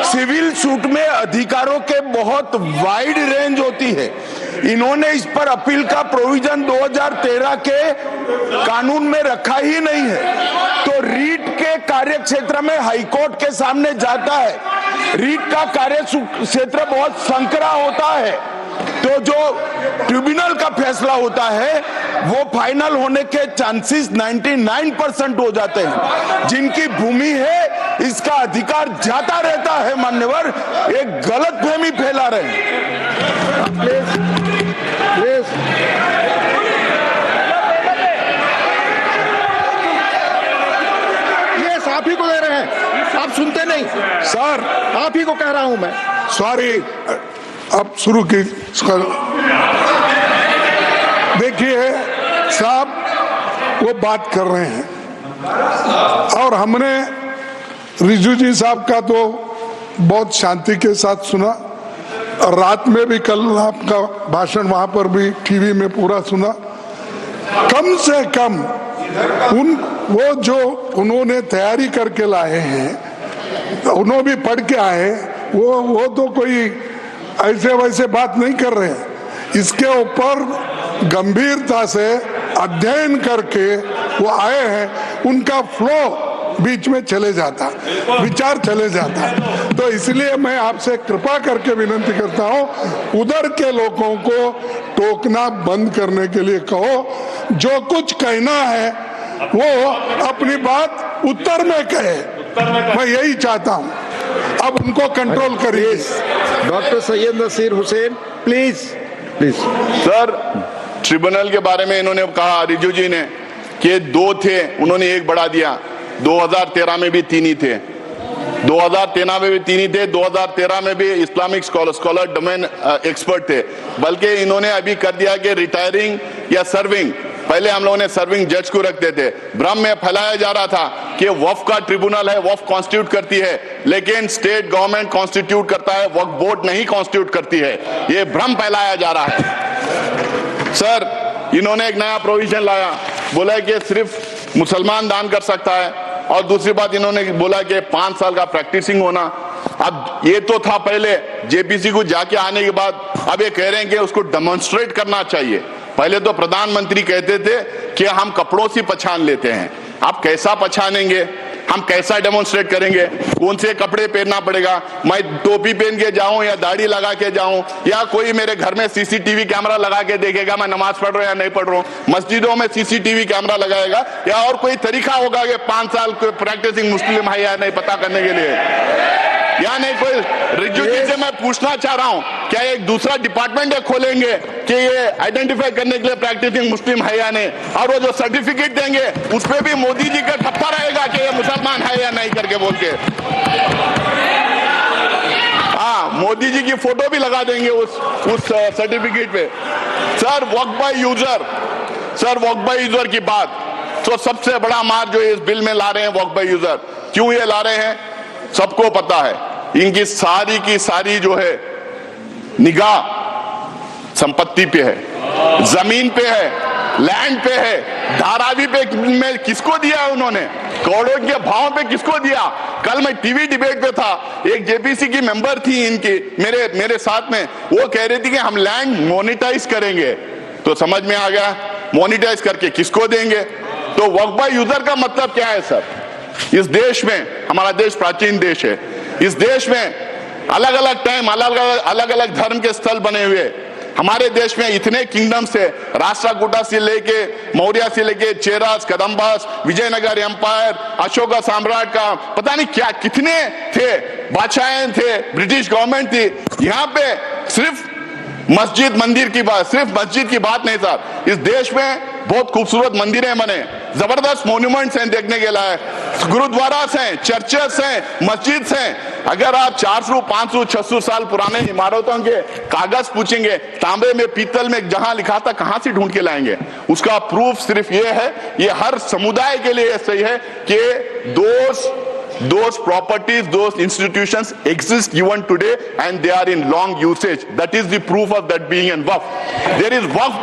सिविल सूट में अधिकारों के बहुत वाइड रेंज होती है। इन्होंने इस पर अपील का प्रोविजन 2013 के कानून में रखा ही नहीं है, तो रीट के कार्य क्षेत्र में हाईकोर्ट के सामने जाता है। रीट का कार्य क्षेत्र बहुत संकरा होता है, तो जो ट्रिब्यूनल का फैसला होता है वो फाइनल होने के चांसेस 99% हो जाते हैं। जिनकी भूमि है इसका अधिकार जाता रहता है। मान्यवर, एक गलतफहमी फैला रहे हैं। प्लीज ही को दे रहे हैं, आप सुनते नहीं सर। आप ही को कह रहा हूं मैं। सॉरी, अब शुरू की। देखिए साहब, वो बात कर रहे हैं और हमने रिजू जी साहब का तो बहुत शांति के साथ सुना, और रात में भी कल आपका भाषण वहां पर भी टीवी में पूरा सुना। कम से कम वो जो उन्होंने तैयारी करके लाए हैं, उन्होंने भी पढ़ के आए, वो तो कोई ऐसे वैसे बात नहीं कर रहे हैं। इसके ऊपर गंभीरता से अध्ययन करके वो आए हैं, उनका फ्लो बीच में चले जाता, विचार चले जाता। तो इसलिए मैं आपसे कृपा करके विनती करता हूं, उधर के लोगों को टोकना बंद करने के लिए कहो। जो कुछ कहना है वो अपनी बात उत्तर में कहे, मैं यही चाहता हूं। अब उनको कंट्रोल करिए। Doctor Syed Nasir Hussain, please please. Sir, tribunal के बारे में इन्होंने कहा, रिजू जी ने, कि 2 थे, उन्होंने 1 बढ़ा दिया। 2013 में भी 3 ही थे, 2013 में भी 3 ही थे, 2013 में भी इस्लामिक स्कॉलर डोमेन एक्सपर्ट थे। बल्कि इन्होंने अभी कर दिया कि रिटायरिंग या सर्विंग, पहले हम लोगों ने सर्विंग जज को रखते थे। भ्रम में फैलाया जा रहा था कि वक्फ का ट्रिब्यूनल है, वक्फ कॉन्स्टिट्यूट करती है, लेकिन स्टेट गवर्नमेंट कॉन्स्टिट्यूट करता है, वक्फ बोर्ड नहीं कॉन्स्टिट्यूट करती है। ये भ्रम फैलाया जा रहा है। सर, इन्होंने एक नया प्रोविजन लाया, बोला कि सिर्फ मुसलमान दान कर सकता है, और दूसरी बात इन्होंने बोला कि 5 साल का प्रैक्टिसिंग होना। अब ये तो था पहले, जेपीसी को जाके आने के बाद अब ये कह रहे हैं कि उसको डेमोन्स्ट्रेट करना चाहिए। पहले तो प्रधानमंत्री कहते थे कि हम कपड़ों से पहचान लेते हैं, आप कैसा पहचानेंगे, हम कैसा डेमोन्स्ट्रेट करेंगे, कौन से कपड़े पहनना पड़ेगा, मैं टोपी पहन के जाऊं या दाढ़ी लगा के जाऊं, या कोई मेरे घर में सीसीटीवी कैमरा लगा के देखेगा मैं नमाज पढ़ रहा हूं या नहीं पढ़ रहा हूं, मस्जिदों में सीसीटीवी कैमरा लगाएगा, या और कोई तरीका होगा कि 5 साल कोई प्रैक्टिसिंग मुस्लिम है या नहीं पता करने के लिए, या नहीं कोई। रिजू जी से मैं पूछना चाह रहा हूं, क्या एक दूसरा डिपार्टमेंट खोलेंगे कि ये आइडेंटिफाई करने के लिए प्रैक्टिसिंग मुस्लिम है या नहीं, और वो जो सर्टिफिकेट देंगे उस पर भी मोदी जी का ठप्पा रहेगा कि ये मुसलमान है या नहीं करके बोल के। हाँ, मोदी जी की फोटो भी लगा देंगे उस सर्टिफिकेट पे। Sir, Waqf by user, sir Waqf by user की बात, तो सबसे बड़ा मार जो इस बिल में ला रहे हैं वक्फ बाय यूजर, क्यों ये ला रहे हैं सबको पता है। इनकी सारी की सारी जो है निगाह संपत्ति पे है, जमीन पे है, लैंड पे है, धारावी पे में किसको दिया है उन्होंने, करोड़ों के भाव पे किसको दिया। कल मैं टीवी डिबेट पे था, एक जेपीसी की मेंबर थी इनकी मेरे साथ में, वो कह रही थी कि हम लैंड मोनेटाइज करेंगे। तो समझ में आ गया, मोनेटाइज करके किसको देंगे। तो वक्फ बाय यूजर का मतलब क्या है सर। इस देश में, हमारा देश प्राचीन देश है, इस देश में अलग अलग टाइम अलग अलग धर्म के स्थल बने हुए। हमारे देश में इतने किंगडम्स थे, राष्ट्रकूटा से लेके मौर्य से लेके चेरास, कदम्बास, विजयनगर एम्पायर, अशोका सम्राट का पता नहीं क्या कितने थे, बादशाहें थे, ब्रिटिश गवर्नमेंट थी। यहाँ पे सिर्फ मस्जिद मंदिर की बात, सिर्फ मस्जिद की बात नहीं सर, इस देश में बहुत खूबसूरत मंदिरें बने, जबरदस्त मॉन्यूमेंट्स हैं देखने के लायक, गुरुद्वारास हैं, चर्चेस हैं, मस्जिद हैं। अगर आप 400, 500, 600 साल पुराने इमारतों के कागज पूछेंगे, तांबे में, पीतल में जहां लिखा था, कहां से ढूंढ के लाएंगे। उसका प्रूफ सिर्फ ये है, ये हर समुदाय के लिए सही है कि those properties, those institutions exist even today and they are in long usage. That is the proof of that being in waqf. There is waqf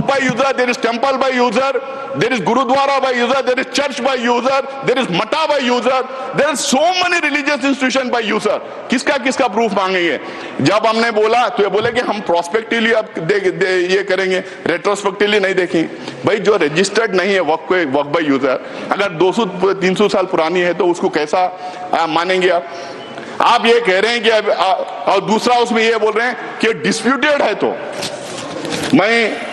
by user, there is temple by user, there is gurudwara by user, there is church by user, there is mata by user, there are so many religious institutions by user. किसका proof मांगेंगे। जब हमने बोला तो ये बोले कि हम प्रोस्पेक्टिवली अब ये करेंगे, रेट्रोस्पेक्टिवली नहीं देखेंगे। भाई जो रजिस्टर्ड नहीं है वक्फ बाय यूजर, अगर 200-300 साल पुरानी है तो उसको कैसा मानेंगे आप ये कह रहे हैं कि और दूसरा उसमें ये बोल रहे हैं कि डिस्प्यूटेड है। तो मैं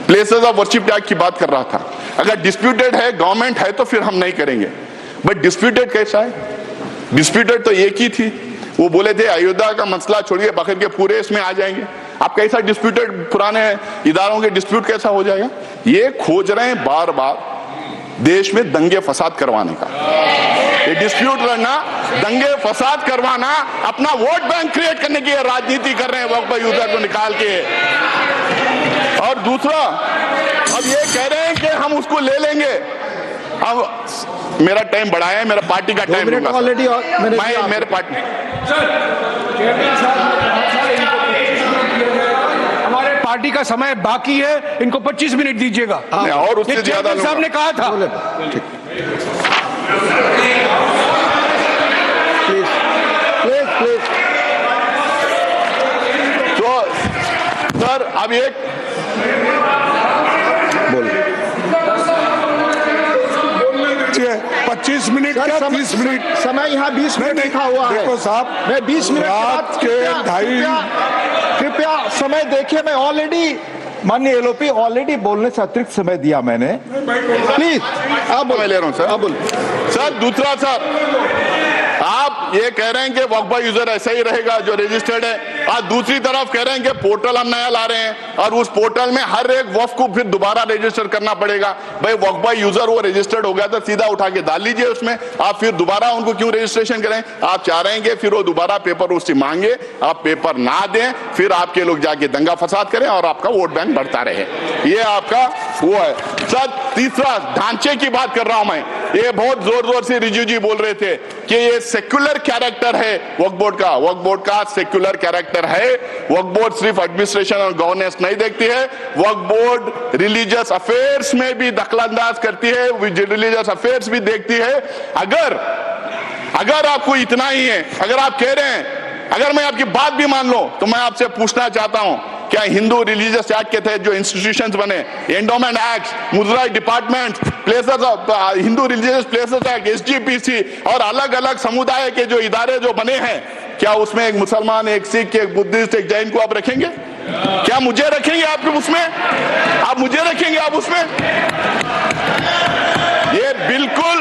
प्लेसेस ऑफ वर्शिप टैग की बात कर रहा था, अगर डिस्प्यूटेड है, गवर्नमेंट है, तो फिर हम नहीं करेंगे। बट डिस्प्यूटेड कैसा है, डिस्प्यूटेड तो एक ही थी, वो बोले थे अयोध्या का मसला छोड़िए बाकी के पूरे इसमें आ जाएंगे। आप कैसा डिस्प्यूटेड, पुराने इदारों के डिस्प्यूट कैसा हो जाएगा। ये खोज रहे हैं बार बार, देश में दंगे फसाद करवाने का, ये डिस्प्यूट लड़ना, दंगे फसाद करवाना, अपना वोट बैंक क्रिएट करने की राजनीति कर रहे हैं वक्फ यूजर को निकाल के। और दूसरा, अब ये कह रहे हैं कि हम उसको ले लेंगे। अब मेरा टाइम बढ़ा है, मेरा पार्टी का टाइम ऑलरेडी मैं मेरे पार्टी हमारे पार्टी का समय बाकी है, इनको 25 मिनट दीजिएगा। और उससे ज्यादा साहब ने कहा था। प्लीज तो सर अब एक बोलिए 25 मिनट क्या 30 मिनट समय यहाँ 20 मिनट लिखा हुआ है। देखो साहब, मैं 20 मिनट रात के ढाई कृपया समय देखिए। मैं ऑलरेडी माननीय एलओपी ऑलरेडी बोलने से अतिरिक्त समय दिया मैंने। प्लीज आप मैं ले रहा हूँ सर। आप बोलिए सर दूसरा, सर आप ये कह रहे हैं कि वक्फ यूजर ऐसा ही रहेगा जो रजिस्टर्ड है, और दूसरी तरफ कह रहे हैं कि पोर्टल हम नया ला रहे हैं और उस पोर्टल में हर एक वक्फ को फिर दोबारा रजिस्टर करना पड़ेगा। भाई वक्फ यूजर वो रजिस्टर्ड हो गया तो सीधा उठा के डाल लीजिए उसमें, आप फिर दोबारा उनको क्यों रजिस्ट्रेशन करें? आप चाह रहे हैं कि फिर वो दोबारा पेपर उससे मांगे, आप पेपर ना दें, फिर आपके लोग जाके दंगा फसाद करें और आपका वोट बैंक बढ़ता रहे। ये आपका वो है। सर तीसरा, ढांचे की बात कर रहा हूं मैं। ये बहुत जोर जोर से रिजू जी बोल रहे थे कि ये सेक्युलर कैरेक्टर है वक्फ बोर्ड का। वक्फ बोर्ड का सेक्युलर कैरेक्टर है। वक्फ बोर्ड सिर्फ एडमिनिस्ट्रेशन और गवर्नेंस नहीं देखती है, वक्फ बोर्ड रिलीजियस अफेयर्स में भी दखलंदाज करती है, रिलीजियस अफेयर्स भी देखती है। अगर आपको इतना ही है, अगर आप कह रहे हैं, अगर मैं आपकी बात भी मान लूं, तो मैं आपसे पूछना चाहता हूं, क्या हिंदू रिलीजियस एक्ट के तहत जो इंस्टीट्यूशंस बने, एंडोमेंट एक्ट, मुद्रा department, places of Hindu religious places act, SGPC और अलग अलग समुदाय के जो इदारे जो बने हैं, क्या उसमें एक मुसलमान, एक सिख, एक बुद्धिस्ट, एक जैन को आप रखेंगे? क्या मुझे रखेंगे आप उसमें? आप मुझे रखेंगे आप उसमें? ये बिल्कुल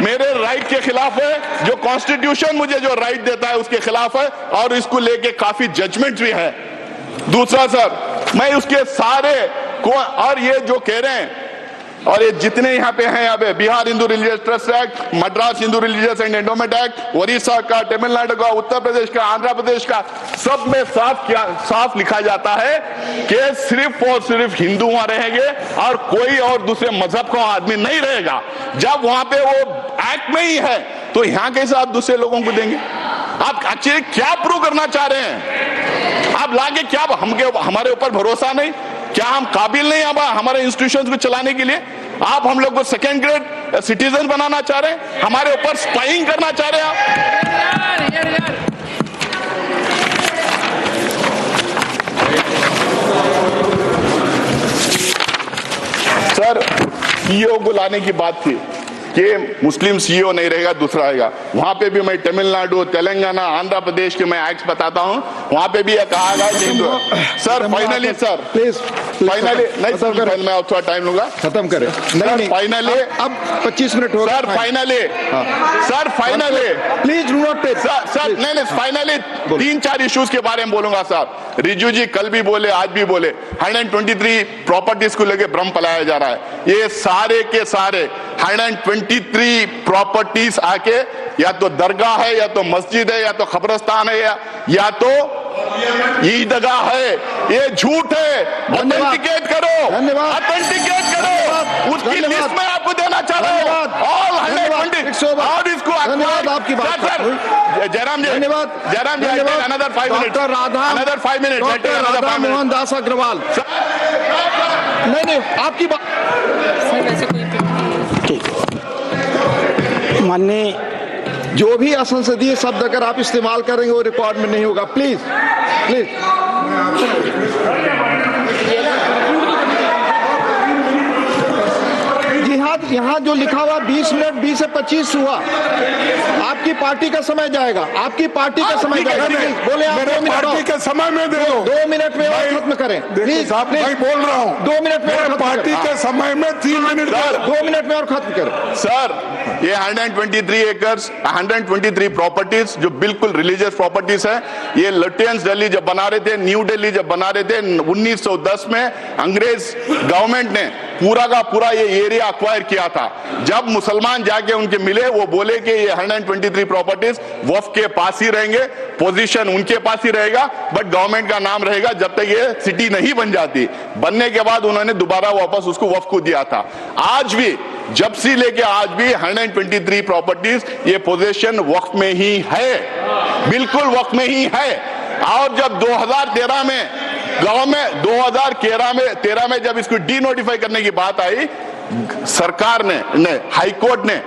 मेरे राइट के खिलाफ है। जो कॉन्स्टिट्यूशन मुझे जो राइट देता है उसके खिलाफ है, और इसको लेके काफी जजमेंट भी है। दूसरा सर, मैं उसके सारे को, और ये जो कह रहे हैं, और ये जितने यहाँ पे हैं, यहाँ पे Bihar Hindu religious trust act, Madras Hindu religious and endowment act, Orissa का, तमिलनाडु का, उत्तर प्रदेश का, आंध्र प्रदेश का, सब में साफ लिखा जाता है कि सिर्फ और सिर्फ हिंदू वहां रहेंगे और कोई और दूसरे मजहब का आदमी नहीं रहेगा। जब वहां पे वो एक्ट में ही है, तो यहाँ कैसे आप दूसरे लोगों को देंगे? आप एक्चुअली क्या प्रूव करना चाह रहे हैं? आप लाके क्या हमारे ऊपर भरोसा नहीं? क्या हम काबिल नहीं हमारे इंस्टीट्यूशंस को चलाने के लिए? आप हम लोग को सेकेंड ग्रेड सिटीजन बनाना चाह रहे हैं? हमारे ऊपर स्पाइंग करना चाह रहे हैं आप? सर सीईओ को लाने की बात थी कि मुस्लिम सीईओ नहीं रहेगा, दूसरा रहेगा। वहां पे भी मैं तमिलनाडु, तेलंगाना, आंध्र प्रदेश के मैं एक्ट बताता हूं, वहां पे भी कहा गया कि sir finally sir please finally नहीं सर, मैं अब थोड़ा टाइम लूंगा, खत्म करें। नहीं फाइनली अब 25 मिनट हो sir, finally sir, finally please do not take sir, नहीं फाइनली 3-4 इश्यूज के बारे में बोलूंगा सर। रिजू जी कल भी बोले, आज भी बोले, 123 प्रॉपर्टीज को लेके भ्रम फैलाया जा रहा है। ये सारे के सारे 123 प्रॉपर्टीज आके या तो दरगाह है, या तो मस्जिद है, या तो कब्रिस्तान है, या तो ईदगाह है। ये झूठ है। ऑथेंटिकेट करो, ऑथेंटिकेट करो। उसकी लिस्ट में आपको देना चाह रहे हो ऑल 120 और इसको आपकी बात जयराम जी, धन्यवाद, Jairam ji, another 5 minute, another 5 minute, Radha Mohan Das Agrawal. नहीं आपकी बात माननीय, जो भी असंसदीय शब्द अगर आप इस्तेमाल करेंगे वो रिकॉर्ड में नहीं होगा। प्लीज प्लीज यहाँ जो लिखा हुआ 20 मिनट 20 से 25 हुआ, आपकी पार्टी का समय जाएगा, आपकी पार्टी का समय जाएगा। बोले आप 2 मिनट पार्टी के समय में दे दो, 2 मिनट में और खत्म करें प्लीज। मैं बोल रहा हूँ 2 मिनट में पार्टी के समय में 3 मिनट, 2 मिनट में और खत्म करें सर। ये 123 एकर्स, 123 प्रॉपर्टीज जो बिल्कुल रिलीजियस प्रॉपर्टीज है। ये लेफ्टिनेंट दिल्ली जब बना रहे थे, न्यू दिल्ली जब बना रहे थे 1910 में, अंग्रेज गवर्नमेंट ने पूरा का पूरा ये एरिया अक्वायर किया था। जब मुसलमान जाके उनके मिले, वो बोले कि ये 123 प्रॉपर्टीज वक्फ के पास ही रहेंगे, पोजीशन उनके पास ही रहेगा, बट गवर्नमेंट का नाम रहेगा जब तक ये सिटी नहीं बन जाती। बनने के बाद उन्होंने दोबारा वापस उसको वक्फ को दिया था। आज भी, जब से लेके आज भी 123 प्रॉपर्टीज ये पोजीशन वक्फ में ही है, बिल्कुल वक्फ में ही है। और जब 2013 में गवर्नमेंट 2013 में जब इसको डी नोटिफाई करने की बात आई, सरकार ने हाई कोर्ट ने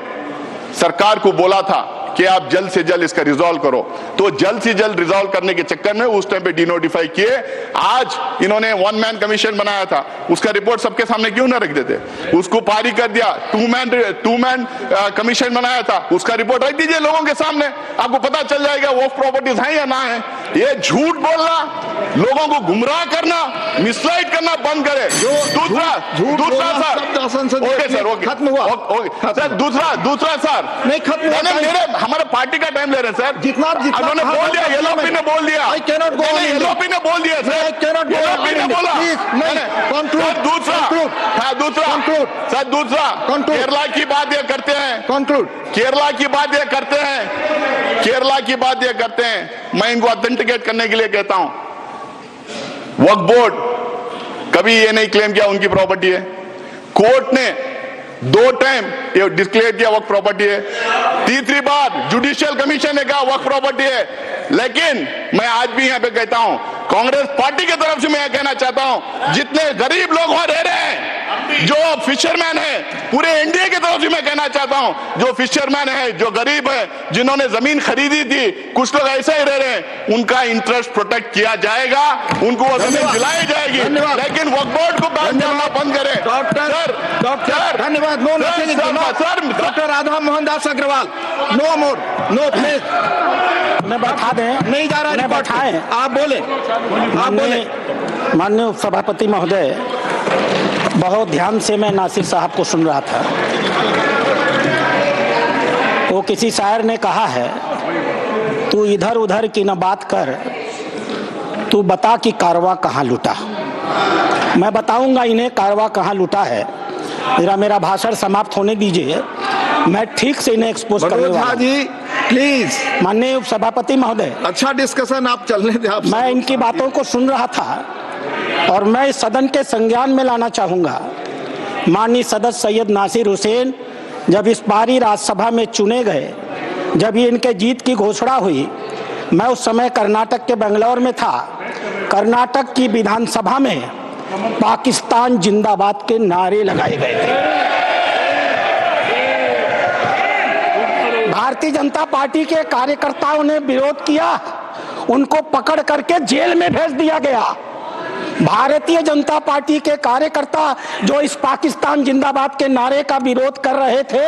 सरकार को बोला था कि आप जल्द से जल्द इसका रिजॉल्व करो। तो जल्द से जल्द रिजॉल्व करने के चक्कर में उस टाइम पे डी नोटिफाई किए। आज इन्होंने 1 मैन कमीशन बनाया था, उसका रिपोर्ट सबके सामने क्यों ना रख देते, उसको पारी कर दिया। 2 मैन कमीशन बनाया था, उसका रिपोर्ट रख दीजिए लोगों के सामने, आपको पता चल जाएगा वो प्रॉपर्टीज हैं या ना है। ये झूठ बोलना, लोगों को गुमराह करना, मिसलाइड करना बंद करे। दूसरा सर, ओके सर, ओके खत्म हुआ सर। दूसरा सर, नहीं खत्म, मेरे हमारे पार्टी का टाइम ले रहे हैं सर। जितना उन्होंने बोल दिया, एलओपी ने बोल दिया, एलओपी ने बोल दिया सर, एलओपी ने बोला। दूसरा केरला की बात ये करते हैं, केरला की बात ये करते हैं, केरला की बात ये करते हैं। मैं इनको ऑथेंटिकेट करने के लिए कहता हूं, वक्फ बोर्ड कभी ये नहीं क्लेम किया उनकी प्रॉपर्टी है। कोर्ट ने 2 टाइम ये डिक्लेयर किया वक्फ प्रॉपर्टी है, तीसरी बार जुडिशियल कमीशन ने कहा वक्फ प्रॉपर्टी है। लेकिन मैं आज भी यहां पे कहता हूं, कांग्रेस पार्टी की तरफ से मैं कहना चाहता हूं, जितने गरीब लोग वहां रह रहे हैं, जो फिशरमैन है, पूरे इंडिया की तरफ से मैं कहना चाहता हूं, जो फिशरमैन है, जो गरीब है, जिन्होंने जमीन खरीदी थी, कुछ लोग ऐसे ही रह रहे हैं, उनका इंटरेस्ट प्रोटेक्ट किया जाएगा, उनको वो जमीन दिलाई जाएगी। लेकिन वक्फ बोर्ड को बैन करना बंद करें। डॉक्टर धन्यवाद। No sir, doctor Radha Mohan Das Agarwal, no more, no please, मैं बैठा दें, नहीं जा रहा है, बैठाएं, आप बोले, आप बोले। माननीय सभापति महोदय, बहुत ध्यान से मैं नासिर साहब को सुन रहा था। वो किसी शायर ने कहा है, तू इधर उधर की न बात कर, तू बता कि कारवा कहाँ लुटा। मैं बताऊंगा इन्हें कारवा कहाँ लुटा है। मेरा भाषण समाप्त होने दीजिए, मैं ठीक से इन्हें एक्सपोज करने वाला हूं। जी प्लीज, माननीय सभापति महोदय, अच्छा डिस्कशन आप चलने दें। आप मैं इनकी बातों को सुन रहा था और मैं इस सदन के संज्ञान में लाना चाहूंगा। माननीय सदस्य सैयद नासिर हुसैन जब इस बारी राज्यसभा में चुने गए, जब ये इनके जीत की घोषणा हुई, मैं उस समय कर्नाटक के बेंगलोर में था। कर्नाटक की विधानसभा में पाकिस्तान जिंदाबाद के नारे लगाए गए थे। भारतीय जनता पार्टी के कार्यकर्ताओं ने विरोध किया, उनको पकड़ करके जेल में भेज दिया गया। भारतीय जनता पार्टी के कार्यकर्ता जो इस पाकिस्तान जिंदाबाद के नारे का विरोध कर रहे थे,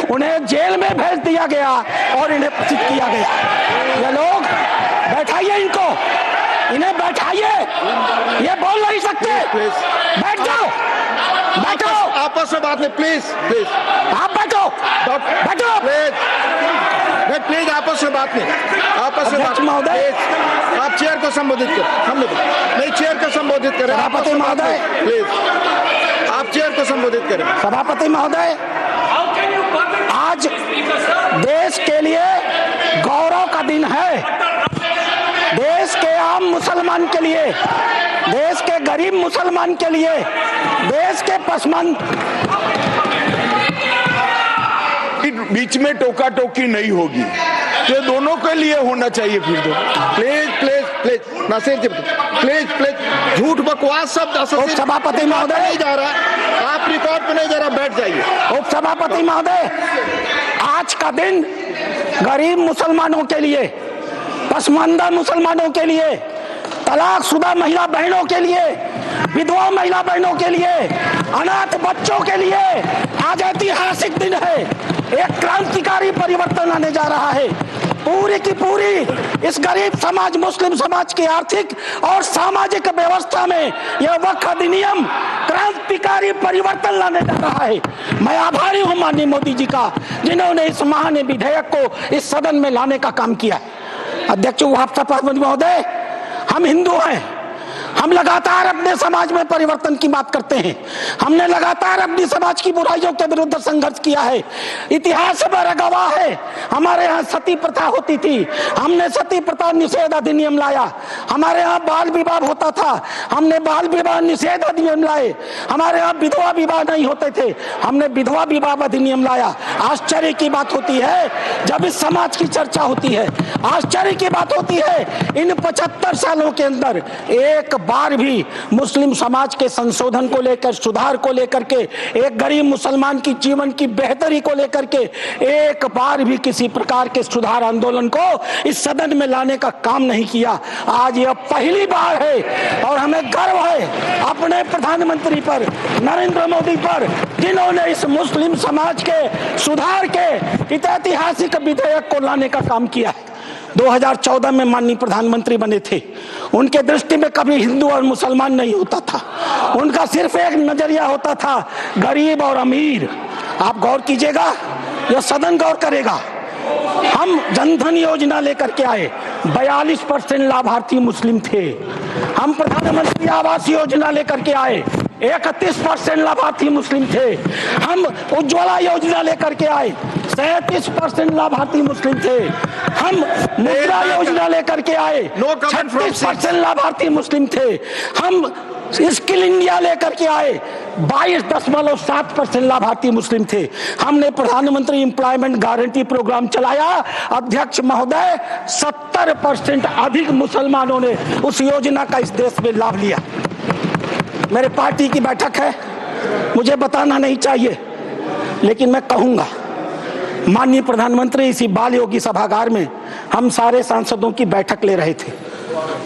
उन्हें जेल में भेज दिया गया और इन्हें प्रसिद्ध किया गया। ये लोग, बैठाइए इनको, इन्हें बैठाइए, ये बोल नहीं सकते। बैठ जाओ, बैठो, आपस में बात नहीं, प्लीज प्लीज, आप बैठो, बैठो प्लीज, आपस में बात नहीं, आपस में बात महोदय, आप चेयर को संबोधित करें, हम नहीं चेयर को संबोधित करें। सभापति महोदय, प्लीज आप चेयर को संबोधित करें। सभापति महोदय, आज देश के लिए गौरव का दिन है। देश के आम मुसलमान के लिए, देश के गरीब मुसलमान के लिए, देश के बीच में टोका टोकी नहीं होगी, तो दोनों के लिए होना चाहिए। फिर तो please please please Nasir ji, please please, झूठ बकवास शब्द सभापति महोदय नहीं जा रहा, आप रिकॉर्ड पे नहीं जा रहा, बैठ जाइए। उप सभापति महोदय, आज का दिन गरीब मुसलमानों के लिए, पसमानदा मुसलमानों के लिए, तलाकशुदा महिला बहनों के लिए, विधवा महिला बहनों के लिए, अनाथ बच्चों के लिए आज ऐतिहासिक दिन है। एक क्रांतिकारी परिवर्तन आने जा रहा है। पूरी की पूरी इस गरीब समाज, मुस्लिम समाज की आर्थिक और सामाजिक व्यवस्था में यह वक्फ अधिनियम क्रांतिकारी परिवर्तन लाने जा रहा है। मैं आभारी हूं माननीय मोदी जी का, जिन्होंने इस महान विधेयक को इस सदन में लाने का काम किया। अध्यक्ष वक्फ महोदय, हम हिंदू हैं, हम लगातार अपने समाज में परिवर्तन की बात करते हैं। हमने लगातार अपनी समाज की बुराइयों के विरुद्ध संघर्ष किया है। इतिहास में गवाह है, हमारे यहाँ सती प्रथा होती थी, हमने सती प्रथा निषेध अधिनियम लाया। हमारे यहाँ बाल विवाह होता था, हमने बाल विवाह निषेध अधिनियम लाए। हमारे यहाँ विधवा विवाह नहीं होते थे, हमने विधवा विवाह अधिनियम लाया। आश्चर्य की बात होती है जब इस समाज की चर्चा होती है, आश्चर्य की बात होती है इन 75 सालों के अंदर एक बार भी मुस्लिम समाज के संशोधन को लेकर, सुधार को लेकर के, एक गरीब मुसलमान की जीवन की बेहतरी को लेकर के एक बार भी किसी प्रकार के सुधार आंदोलन को इस सदन में लाने का काम नहीं किया। आज यह पहली बार है और हमें गर्व है अपने प्रधानमंत्री पर, नरेंद्र मोदी पर, जिन्होंने इस मुस्लिम समाज के सुधार के ऐतिहासिक विधेयक को लाने का काम किया है। 2014 में माननीय प्रधानमंत्री बने थे, उनके दृष्टि में कभी हिंदू और मुसलमान नहीं होता था, उनका सिर्फ एक नजरिया होता था, गरीब और अमीर। आप गौर कीजिएगा, यह सदन गौर करेगा। हम जनधन योजना लेकर के आए, 42% लाभार्थी मुस्लिम थे। हम प्रधानमंत्री आवास योजना लेकर के आए, 31% लाभार्थी मुस्लिम थे। हम उज्ज्वला योजना लेकर के आए, 37% लाभार्थी मुस्लिम थे। हम मुद्रा योजना लेकर के आए, 36% लाभार्थी मुस्लिम थे। हम स्किल इंडिया लेकर के आए, 22.7% लाभार्थी मुस्लिम थे। हमने प्रधानमंत्री एम्प्लॉयमेंट गारंटी प्रोग्राम चलाया, अध्यक्ष महोदय 70% अधिक मुसलमानों ने उस योजना का इस देश में लाभ लिया। मेरे पार्टी की बैठक है, मुझे बताना नहीं चाहिए, लेकिन मैं कहूंगा, माननीय प्रधानमंत्री इसी बाल योगी सभागार में हम सारे सांसदों की बैठक ले रहे थे।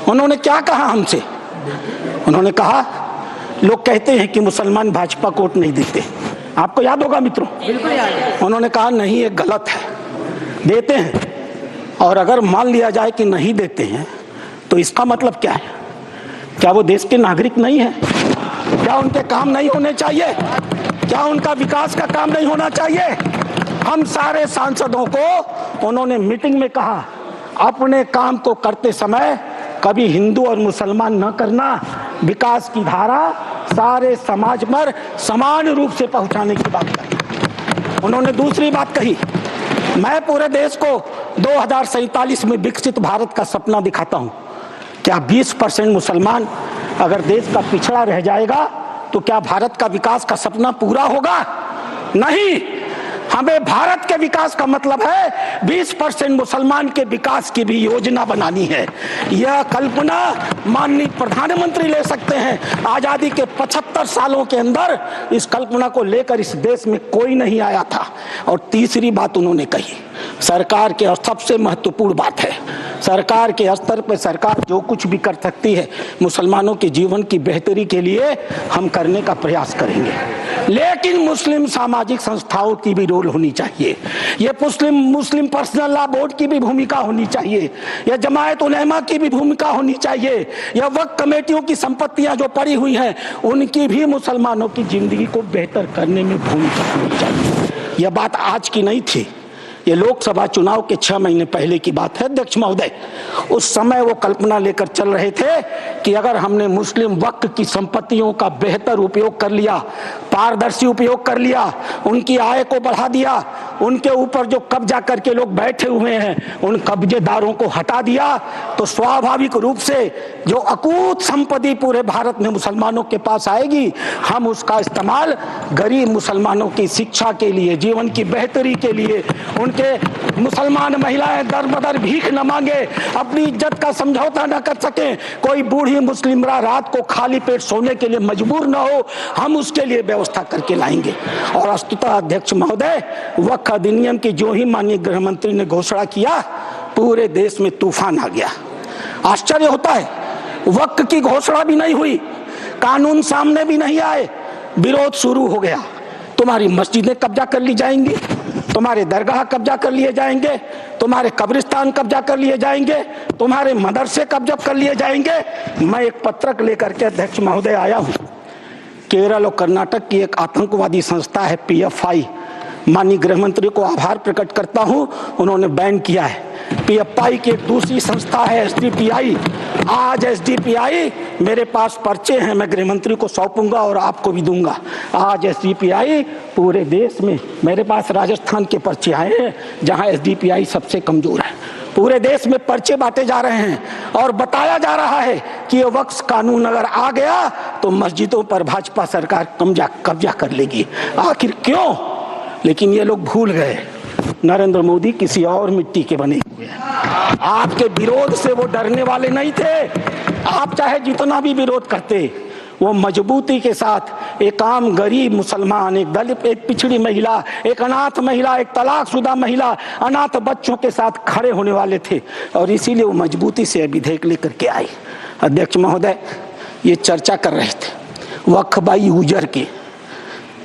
उन्होंने क्या कहा हमसे? उन्होंने कहा, लोग कहते हैं कि मुसलमान भाजपा को वोट नहीं देते। आपको याद होगा मित्रों, उन्होंने कहा नहीं, ये गलत है, देते हैं। और अगर मान लिया जाए कि नहीं देते हैं तो इसका मतलब क्या है? क्या वो देश के नागरिक नहीं है? क्या उनके काम नहीं होने चाहिए? क्या उनका विकास का काम नहीं होना चाहिए? हम सारे सांसदों को उन्होंने मीटिंग में कहा, अपने काम को करते समय कभी हिंदू और मुसलमान न करना, विकास की धारा सारे समाज पर समान रूप से पहुंचाने की बात कही। उन्होंने दूसरी बात कही, मैं पूरे देश को 2047 में विकसित भारत का सपना दिखाता हूं। क्या 20% मुसलमान अगर देश का पिछड़ा रह जाएगा तो क्या भारत का विकास का सपना पूरा होगा? नहीं। हमें भारत के विकास का मतलब है 20% मुसलमान के विकास की भी योजना बनानी है। यह कल्पना माननीय प्रधानमंत्री ले सकते हैं। आजादी के 75 सालों के अंदर इस कल्पना को लेकर इस देश में कोई नहीं आया था। और तीसरी बात उन्होंने कही, सरकार के सबसे महत्वपूर्ण बात है, सरकार के स्तर पर सरकार जो कुछ भी कर सकती है मुसलमानों के जीवन की बेहतरी के लिए हम करने का प्रयास करेंगे, लेकिन मुस्लिम सामाजिक संस्थाओं की भी रोल होनी चाहिए। ये मुस्लिम पर्सनल लॉ बोर्ड की भी भूमिका होनी चाहिए, यह जमायत उलेमा की भी भूमिका होनी चाहिए, यह वक्फ कमेटियों की संपत्तियां जो पड़ी हुई हैं उनकी भी मुसलमानों की जिंदगी को बेहतर करने में भूमिका होनी चाहिए। यह बात आज की नहीं थी, ये लोकसभा चुनाव के 6 महीने पहले की बात है अध्यक्ष महोदय। उस समय वो कल्पना लेकर चल रहे थे कि अगर हमने मुस्लिम वक्फ की संपत्तियों का बेहतर उपयोग कर लिया, पारदर्शी उपयोग कर लिया, उनकी आय को बढ़ा दिया, उनके ऊपर जो कब्जा करके लोग बैठे हुए हैं उन कब्जेदारों को हटा दिया, तो स्वाभाविक रूप से जो अकूत संपत्ति पूरे भारत में मुसलमानों के पास आएगी, हम उसका इस्तेमाल गरीब मुसलमानों की शिक्षा के लिए, जीवन की बेहतरी के लिए, उनके मुसलमान महिलाएं दर बदर भीख न मांगे, अपनी इज्जत का समझौता न कर सके, कोई बूढ़ी मुस्लिम रात को खाली पेट सोने के लिए मजबूर न हो, हम उसके लिए व्यवस्था करके लाएंगे। और वस्तुतः अध्यक्ष महोदय, वक्फ अधिनियम की जो ही माननीय गृह मंत्री ने घोषणा किया, पूरे देश में तूफान आ गया। आश्चर्य होता है, वक्फ की घोषणा भी नहीं हुई, कानून सामने भी नहीं आए, विरोध शुरू हो गया। तुम्हारी मस्जिदें कब्जा कर ली जाएंगी, तुम्हारे दरगाह कब्जा कर लिए जाएंगे, तुम्हारे कब्रिस्तान कब्जा कर लिए जाएंगे, तुम्हारे मदरसे कब्जा कर लिए जाएंगे। मैं एक पत्रक लेकर के अध्यक्ष महोदय आया हूँ। केरल और कर्नाटक की एक आतंकवादी संस्था है PFI, माननीय गृह मंत्री को आभार प्रकट करता हूँ, उन्होंने बैन किया है। पीएफआई की एक दूसरी संस्था है एसडीपीआई। आज एसडीपीआई, मेरे पास पर्चे हैं, मैं गृह मंत्री को सौंपूंगा और आपको भी दूंगा। आज एसडीपीआई पूरे देश में, मेरे पास राजस्थान के पर्चे आए हैं जहां एसडीपीआई सबसे कमजोर है। पूरे देश में पर्चे बांटे जा रहे हैं और बताया जा रहा है कि ये वक्फ कानून अगर आ गया तो मस्जिदों पर भाजपा सरकार कब्जा कर लेगी। आखिर क्यों? लेकिन ये लोग भूल गए, नरेंद्र मोदी किसी और मिट्टी के बने हुए हैं। आपके विरोध से वो डरने वाले नहीं थे। आप चाहे जितना भी विरोध करते, वो मजबूती के साथ एक आम गरीब मुसलमान, एक दलित, एक पिछड़ी महिला, एक अनाथ महिला, एक तलाकशुदा महिला, अनाथ बच्चों के साथ खड़े होने वाले थे और इसीलिए वो मजबूती से विधेयक लेकर के आए। अध्यक्ष महोदय, ये चर्चा कर रहे थे वक्फ बाई यूजर की।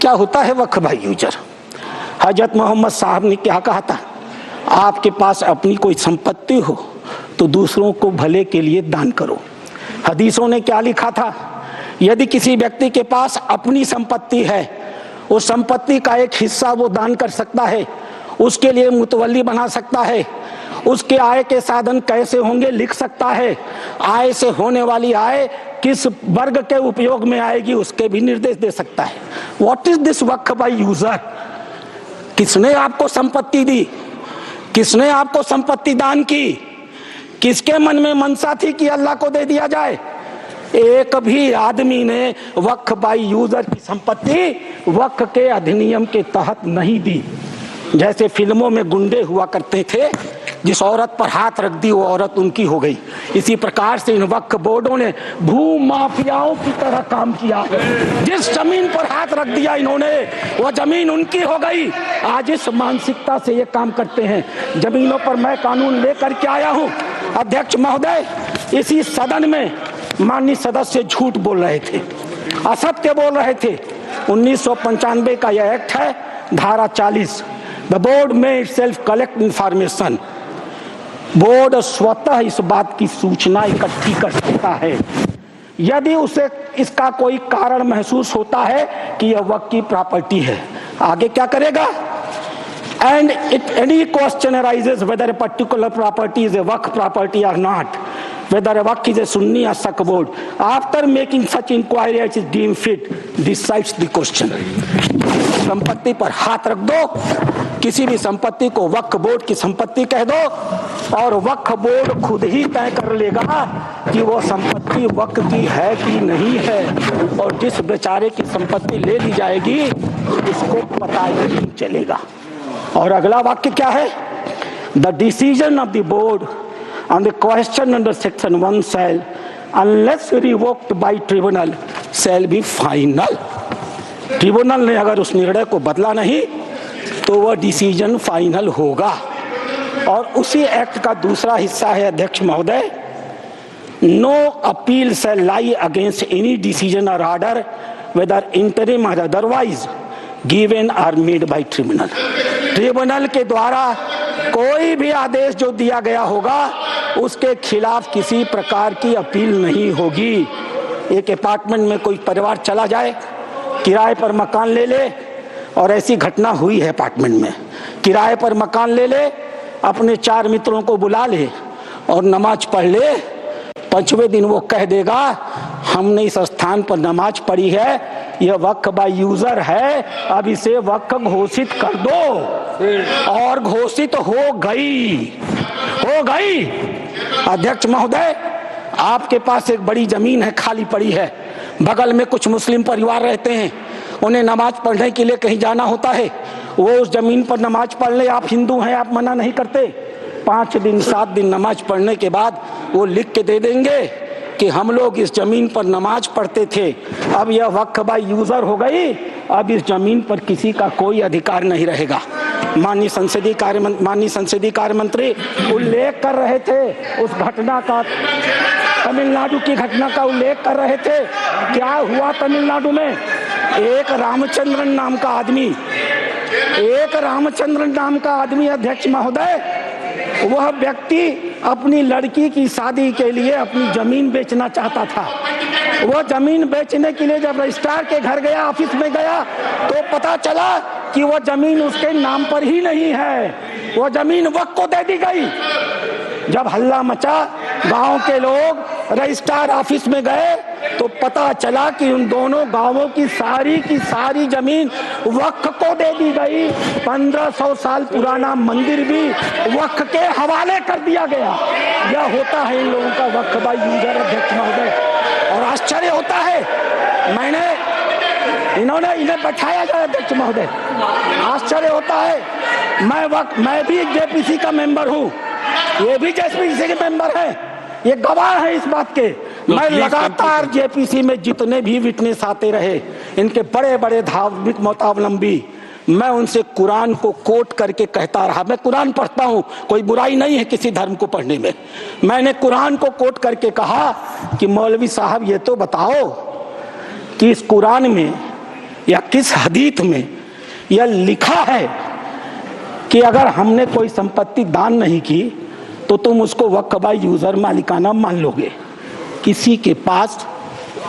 क्या होता है वक्फ बाई यूजर? हजरत मोहम्मद साहब ने क्या कहा था? आपके पास अपनी कोई संपत्ति हो तो दूसरों को भले के लिए दान करो। हदीसों ने क्या लिखा था? यदि किसी व्यक्ति के पास अपनी संपत्ति है, उस संपत्ति का एक हिस्सा वो दान कर सकता है, उसके लिए मुतवल्ली बना सकता है, उसके आय के साधन कैसे होंगे लिख सकता है, आय से होने वाली आय किस वर्ग के उपयोग में आएगी उसके भी निर्देश दे सकता है। What is this Waqf by user? किसने आपको संपत्ति दी? किसने आपको संपत्ति दान की? किसके मन में मनसा थी कि अल्लाह को दे दिया जाए? एक भी आदमी ने वक्फ बाई यूजर की संपत्ति वक्फ के अधिनियम के तहत नहीं दी। जैसे फिल्मों में गुंडे हुआ करते थे, जिस औरत पर हाथ रख दी वो औरत उनकी हो गई। इसी प्रकार से इन वक्फ बोर्डों ने भू माफियाओं की तरह काम किया। जिस जमीन पर हाथ रख दिया इन्होंने, वो जमीन उनकी हो गई। आज इस मानसिकता से ये काम करते हैं। जमीनों पर मैं कानून लेकर के आया हूँ। अध्यक्ष महोदय, इसी सदन में माननीय सदस्य झूठ बोल रहे थे, असत्य बोल रहे थे। 1995 का यह एक्ट है, धारा 40। द बोर्ड में इटसेल्फ कलेक्ट इंफॉर्मेशन। बोर्ड स्वतः इस बात की सूचना इकट्ठी कर सकता है यदि उसे इसका कोई कारण महसूस होता है कि यह वक्फ की प्रॉपर्टी है। आगे क्या करेगा? And if any question arises whether a particular property is a waqf property or not, whether a waqf is a Sunni or Sikh board, after making such inquiry as is deemed fit, decides the question. संपत्ति पर हाथ रख दो, किसी भी संपत्ति को वक्फ board की संपत्ति कह दो और वक्फ बोर्ड खुद ही तय कर लेगा कि वो संपत्ति वक्फ की है कि नहीं है। और जिस बेचारे की संपत्ति ले ली जाएगी उसको पता ही नहीं चलेगा। और अगला वाक्य क्या है? The decision of the board on the question under section 1 shall, unless revoked by tribunal, shall be final. Tribunal ने अगर उस निर्णय को बदला नहीं तो वह डिसीजन फाइनल होगा। और उसी एक्ट का दूसरा हिस्सा है अध्यक्ष महोदय, no appeal shall lie against any decision or order whether interim or otherwise given or made by tribunal. Tribunal के द्वारा कोई भी आदेश जो दिया गया होगा उसके खिलाफ किसी प्रकार की अपील नहीं होगी। एक अपार्टमेंट में कोई परिवार चला जाए, किराए पर मकान ले ले, और ऐसी घटना हुई है अपार्टमेंट में, किराए पर मकान ले ले, अपने 4 मित्रों को बुला ले और नमाज पढ़ ले। 5वें दिन वो कह देगा हमने इस स्थान पर नमाज पढ़ी है, यह वक्फ बाय यूजर है, अब इसे वक्फ घोषित कर दो। और घोषित हो गई। अध्यक्ष महोदय, आपके पास एक बड़ी जमीन है, खाली पड़ी है, बगल में कुछ मुस्लिम परिवार रहते हैं, उन्हें नमाज पढ़ने के लिए कहीं जाना होता है, वो उस जमीन पर नमाज पढ़ ले। आप हिंदू हैं, आप मना नहीं करते। 5 दिन 7 दिन नमाज पढ़ने के बाद वो लिख के दे देंगे कि हम लोग इस जमीन पर नमाज पढ़ते थे, अब यह वक्फ बाय यूजर हो गई, अब इस जमीन पर किसी का कोई अधिकार नहीं रहेगा। माननीय संसदीय कार्य मंत्री उल्लेख कर रहे थे उस घटना का, तमिलनाडु की घटना का उल्लेख कर रहे थे। क्या हुआ तमिलनाडु में? एक रामचंद्रन नाम का आदमी अध्यक्ष महोदय, वह व्यक्ति अपनी लड़की की शादी के लिए अपनी जमीन बेचना चाहता था। वो जमीन बेचने के लिए जब रजिस्ट्रार के घर गया, ऑफिस में गया, तो पता चला कि वो जमीन उसके नाम पर ही नहीं है, वो जमीन वक्फ को दे दी गई। जब हल्ला मचा, गांव के लोग रजिस्ट्रार ऑफिस में गए तो पता चला कि उन दोनों गांवों की सारी जमीन वक्फ को दे दी गई। 1500 साल पुराना मंदिर भी वक्फ के हवाले कर दिया गया। यह होता है इन लोगों का वक्फ बाय यूजर, अध्यक्ष महोदय। और आश्चर्य होता है, इन्हें बैठाया जाए अध्यक्ष महोदय, आश्चर्य होता है। मैं भी जेपीसी का मेंबर हूँ, ये भी जेपीसी के मेंबर है, ये गवाह है इस बात के। मैं लगातार जेपीसी में जितने भी विटनेस आते रहे, इनके बड़े बड़े धार्मिक मतावलंबी, मैं उनसे कुरान को कोट करके कहता रहा। मैं कुरान पढ़ता हूँ, कोई बुराई नहीं है किसी धर्म को पढ़ने में। मैंने कुरान को कोट करके कहा कि मौलवी साहब ये तो बताओ कि इस कुरान में या किस हदीस में यह लिखा है कि अगर हमने कोई संपत्ति दान नहीं की तो तुम उसको वक्फ बाय यूजर मालिकाना मान लोगे। किसी के पास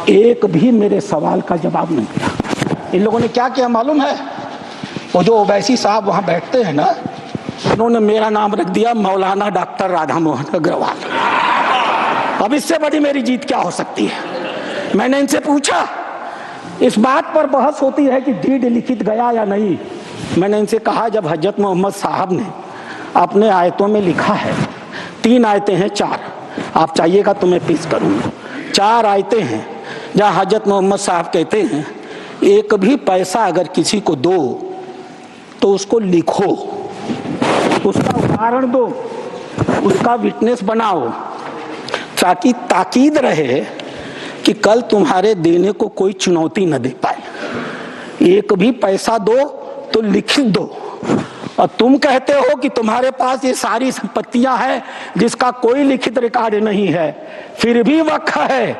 एक भी मेरे सवाल का जवाब नहीं था। इन लोगों ने क्या किया मालूम है? वो जो ओवैसी साहब वहां बैठते हैं ना, उन्होंने मेरा नाम रख दिया मौलाना डॉक्टर राधा मोहन अग्रवाल। अब इससे बड़ी मेरी जीत क्या हो सकती है? मैंने इनसे पूछा, इस बात पर बहस होती है कि डीड लिखित गया या नहीं। मैंने इनसे कहा, जब हजरत मोहम्मद साहब ने अपने आयतों में लिखा है, 3 आयतें हैं, 4 आप चाहिएगा तो मैं पेश करूंगा। 4 आयतें हैं जहां हजरत मोहम्मद साहब कहते हैं एक भी पैसा अगर किसी को दो तो उसको लिखो, उसका उदाहरण दो, उसका विटनेस बनाओ, ताकि ताकीद रहे कि कल तुम्हारे देने को कोई चुनौती न दे पाए। एक भी पैसा दो तो लिख दो। और तुम कहते हो कि तुम्हारे पास ये सारी संपत्तियां हैं जिसका कोई लिखित रिकॉर्ड नहीं है, फिर भी वक्फ है।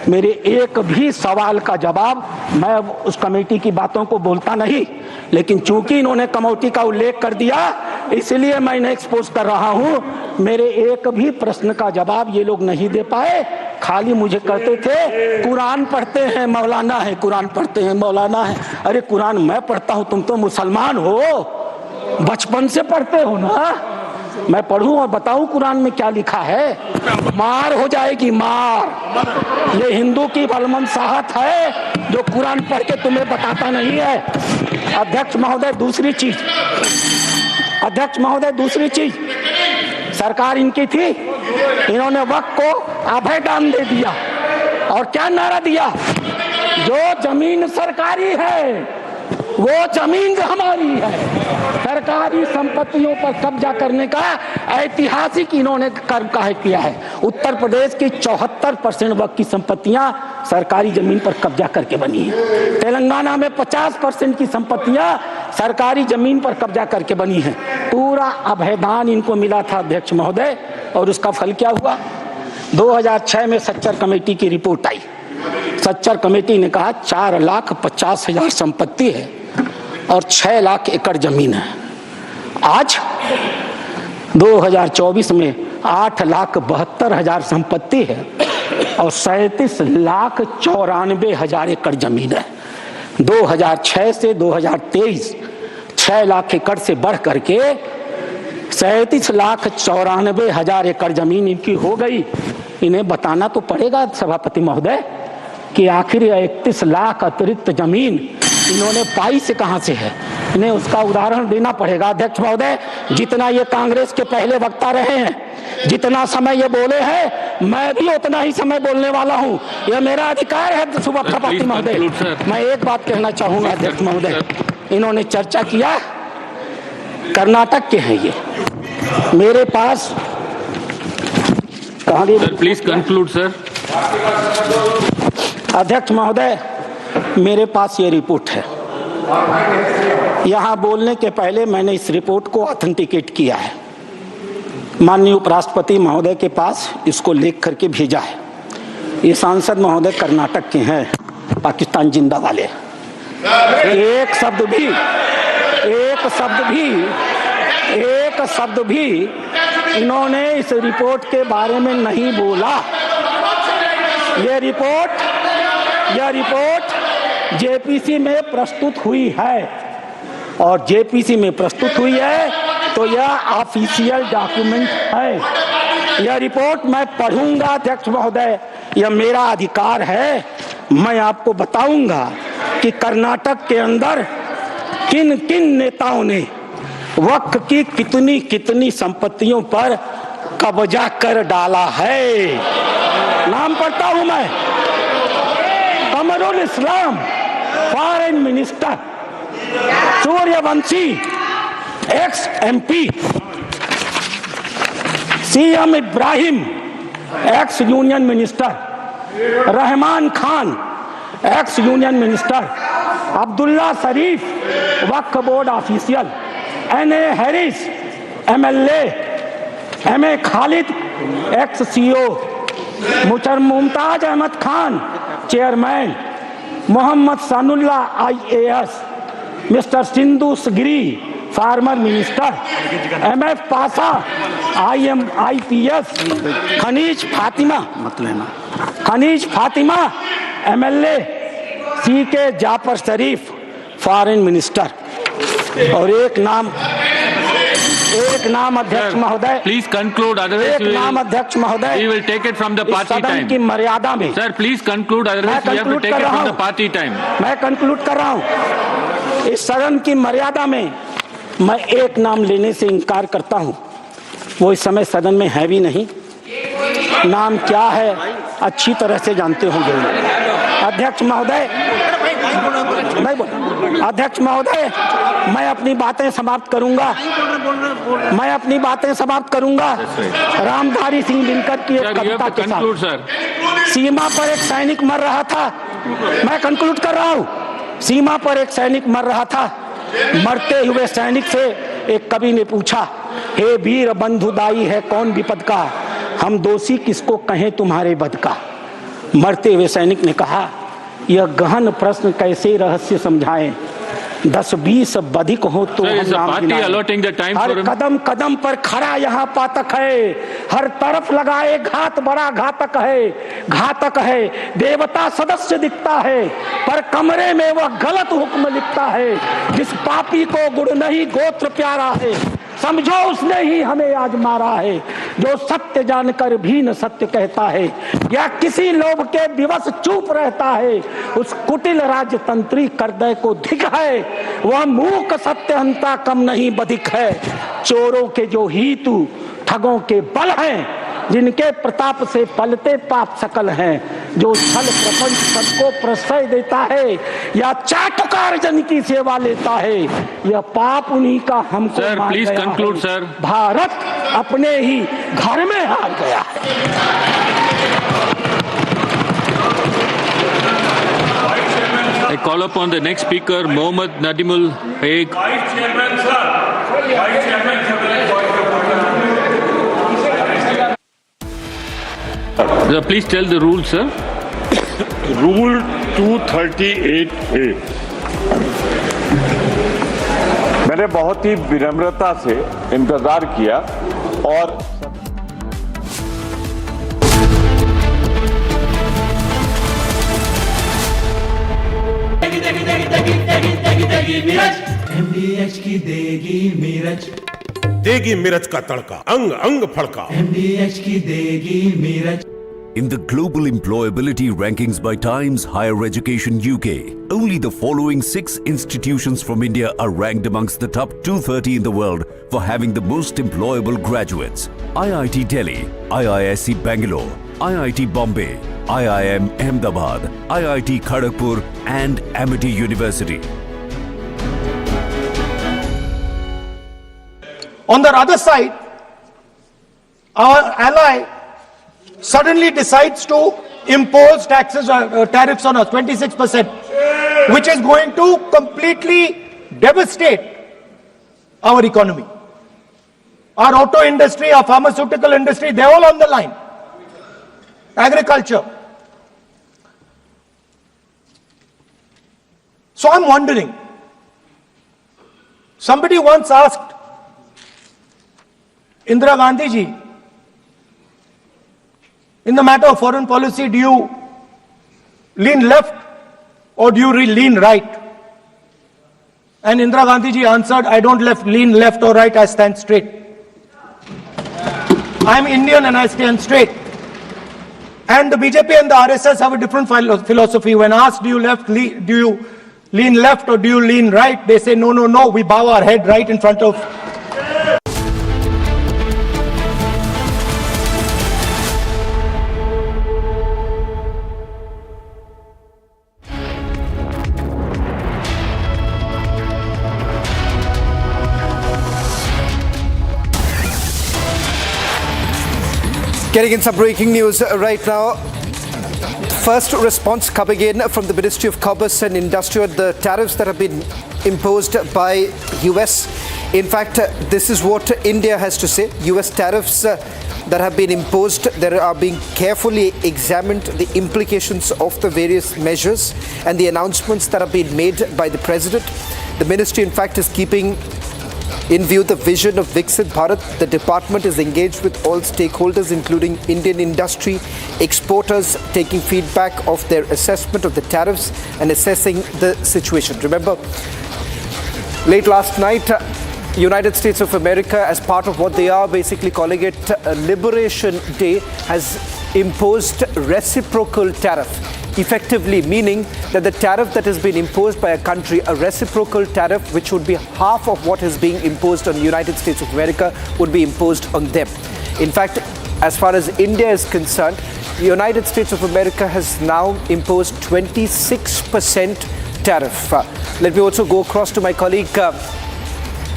मेरे एक भी सवाल का जवाब, मैं उस कमेटी की बातों को बोलता नहीं, लेकिन चूंकि इन्होंने कमेटी का उल्लेख कर दिया इसलिए मैं इन्हें एक्सपोज कर रहा हूं। मेरे एक भी प्रश्न का जवाब ये लोग नहीं दे पाए, खाली मुझे कहते थे कुरान पढ़ते हैं मौलाना है, कुरान पढ़ते हैं मौलाना है। अरे कुरान मैं पढ़ता हूं, तुम तो मुसलमान हो, बचपन से पढ़ते हो ना। मैं पढ़ूं और बताऊं कुरान में क्या लिखा है? मार हो जाएगी, मार। ये हिंदू की बलमनसाहत है जो कुरान पढ़ के तुम्हें बताता नहीं है। अध्यक्ष महोदय दूसरी चीज, सरकार इनकी थी, इन्होंने वक्फ को अभयदान दे दिया और क्या नारा दिया? जो जमीन सरकारी है वो जमीन हमारी है। सरकारी संपत्तियों पर कब्जा करने का ऐतिहासिक इन्होंने कर्म काहे किया है। उत्तर प्रदेश की 74% वक्फ की संपत्तियां सरकारी जमीन पर कब्जा करके बनी है। तेलंगाना में 50% की संपत्तियां सरकारी जमीन पर कब्जा करके बनी है। पूरा अभयदान इनको मिला था अध्यक्ष महोदय, और उसका फल क्या हुआ? 2006 में सच्चर कमेटी की रिपोर्ट आई। सच्चर कमेटी ने कहा 4,50,000 संपत्ति है और 6 लाख एकड़ जमीन है। आज 2024 में 8,72,000 संपत्ति है और 37,94,000 एकड़ जमीन है। 2006 से 2023 6 लाख एकड़ से बढ़ करके 37,94,000 एकड़ जमीन इनकी हो गई। इन्हें बताना तो पड़ेगा सभापति महोदय कि आखिर 31 लाख अतिरिक्त जमीन इन्होंने पाई से कहां से है। इन्हें उसका उदाहरण देना पड़ेगा। अध्यक्ष महोदय, जितना ये कांग्रेस के पहले वक्ता रहे हैं, जितना समय ये बोले हैं, मैं भी उतना ही समय बोलने वाला हूं। यह मेरा अधिकार है सभापति महोदय। मैं एक बात कहना चाहूंगा अध्यक्ष महोदय, इन्होंने चर्चा किया, कर्नाटक के हैं ये, मेरे पास प्लीज कंक्लूड सर। अध्यक्ष महोदय, मेरे पास ये रिपोर्ट है। यहाँ बोलने के पहले मैंने इस रिपोर्ट को ऑथेंटिकेट किया है, माननीय उपराष्ट्रपति महोदय के पास इसको लिख करके भेजा है। ये सांसद महोदय कर्नाटक के हैं, पाकिस्तान जिंदा वाले। एक शब्द भी इन्होंने इस रिपोर्ट के बारे में नहीं बोला। यह रिपोर्ट जेपीसी में प्रस्तुत हुई है, और जेपीसी में प्रस्तुत हुई है तो यह ऑफिशियल डॉक्यूमेंट है। यह रिपोर्ट मैं पढ़ूंगा अध्यक्ष महोदय, यह मेरा अधिकार है। मैं आपको बताऊंगा कि कर्नाटक के अंदर किन किन नेताओं ने वक्फ की कितनी कितनी संपत्तियों पर कब्जा कर डाला है। नाम पढ़ता हूं मैं। Qamrul Islam foreign minister, Suryavanshi ex MP, CM Ibrahim ex union minister, Rahman Khan ex union minister, Abdullah Sharif waqf board official, NA Haris MLA, MA Khalid ex CO, Mumtaz Ahmed Khan chairman, Mohammad Sanaulla IAS, mister Sindhu Sagiri former minister, MF Pasha IPS, Kaneez Fatima MLA, CK Jaffer Sharif foreign minister. और एक नाम अध्यक्ष महोदय, प्लीज कंक्लूड, एक नाम अध्यक्ष महोदय, we will take it from the party time की मर्यादा में। Sir please conclude, otherwise we have to take it from the party time। मैं कंक्लूड कर रहा हूं। इस सदन की मर्यादा में मैं एक नाम लेने से इनकार करता हूं। वो इस समय सदन में है भी नहीं। नाम क्या है अच्छी तरह से जानते होंगे। अध्यक्ष महोदय, मैं अपनी बातें समाप्त करूंगा। रामधारी सिंह दिनकर की एक कविता के साथ। सीमा पर एक सैनिक मर रहा था। मैं कंक्लूड कर रहा हूं। सीमा पर एक सैनिक मर रहा था। मरते हुए सैनिक से एक कवि ने पूछा, हे वीर बंधुदाई है कौन विपद का, हम दोषी किसको कहें तुम्हारे बद का। मरते हुए सैनिक ने कहा, यह गहन प्रश्न कैसे रहस्य समझाएं, 10-20 बधिक हो तो हम नाम गिनाएं। हर कदम कदम पर खड़ा यहाँ पातक है, हर तरफ लगाए घात बड़ा घातक है। देवता सदस्य दिखता है पर कमरे में वह गलत हुक्म लिखता है। जिस पापी को गुण नहीं गोत्र प्यारा है, समझो उसने ही हमें आज मारा है। जो सत्य जानकर भी न सत्य कहता है या किसी लोभ के विवश चुप रहता है, उस कुटिल राजतंत्री करदय को धिक है। वह मूक सत्यहंता कम नहीं बधिक है। चोरों के जो हितु ठगों के बल हैं, जिनके प्रताप से पलते पाप सकल हैं। जो छल प्रपंच सबको प्रश्रय देता है या चाटुकार जन की सेवा लेता है, यह पाप उन्हीं का हमको मार प्लीज गया कंक्लूड है। सर। भारत अपने ही घर में हार गया है। I call upon the next speaker, Mohammad Nadimul Haig. Vice Chairman, sir. Vice Chairman, Sir, please tell the rules, sir. Rule 238A. मैंने बहुत ही विनम्रता से इंतजार किया और MDH की देगी मिर्च, देगी मिर्च का तड़का, अंग अंग फड़का। MDH की देगी मिर्च। In the global employability rankings by Times Higher Education UK, only the following 6 institutions from India are ranked amongst the top 230 in the world for having the most employable graduates. IIT Delhi, IISc Bangalore, IIT Bombay, IIM Ahmedabad, IIT Kharagpur and Amity University. On the other side, our ally suddenly decides to impose tariffs on us, 26%, which is going to completely devastate our economy. Our auto industry, our pharmaceutical industry, they're all on the line. Agriculture. So I'm wondering, somebody once asked Indira Gandhi ji, in the matter of foreign policy, do you lean left or do you lean right? And Indira Gandhi ji answered, I don't lean left or right, I stand straight. I'm Indian and I stand straight. And the BJP and the RSS have a different philosophy. When asked, do you lean left or do you lean right? They say, no, no, no. We bow our head right in front of. Getting in some breaking news right now. First response coming in from the Ministry of Commerce and Industry on the tariffs that have been imposed by US. In fact, this is what India has to say. US tariffs that have been imposed, that are being carefully examined, the implications of the various measures and the announcements that have been made by the President. The ministry, in fact, is keeping in view the vision of Viksit Bharat. The department is engaged with all stakeholders, including Indian industry, exporters, taking feedback of their assessment of the tariffs and assessing the situation. Remember, late last night, United States of America, as part of what they are basically calling it Liberation Day, has imposed reciprocal tariff, effectively meaning that the tariff that has been imposed by a country, a reciprocal tariff, which would be half of what is being imposed on the United States of America, would be imposed on them. In fact, as far as India is concerned, the United States of America has now imposed 26% tariff. Let me also go across to my colleague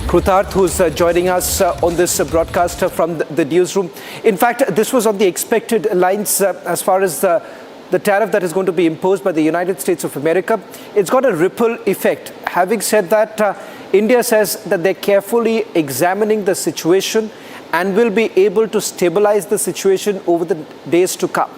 Krutharth, who's joining us on this broadcast from the newsroom. In fact, this was on the expected lines as far as the tariff that is going to be imposed by the United States of America. It's got a ripple effect. Having said that, India says that they're carefully examining the situation and will be able to stabilize the situation over the days to come.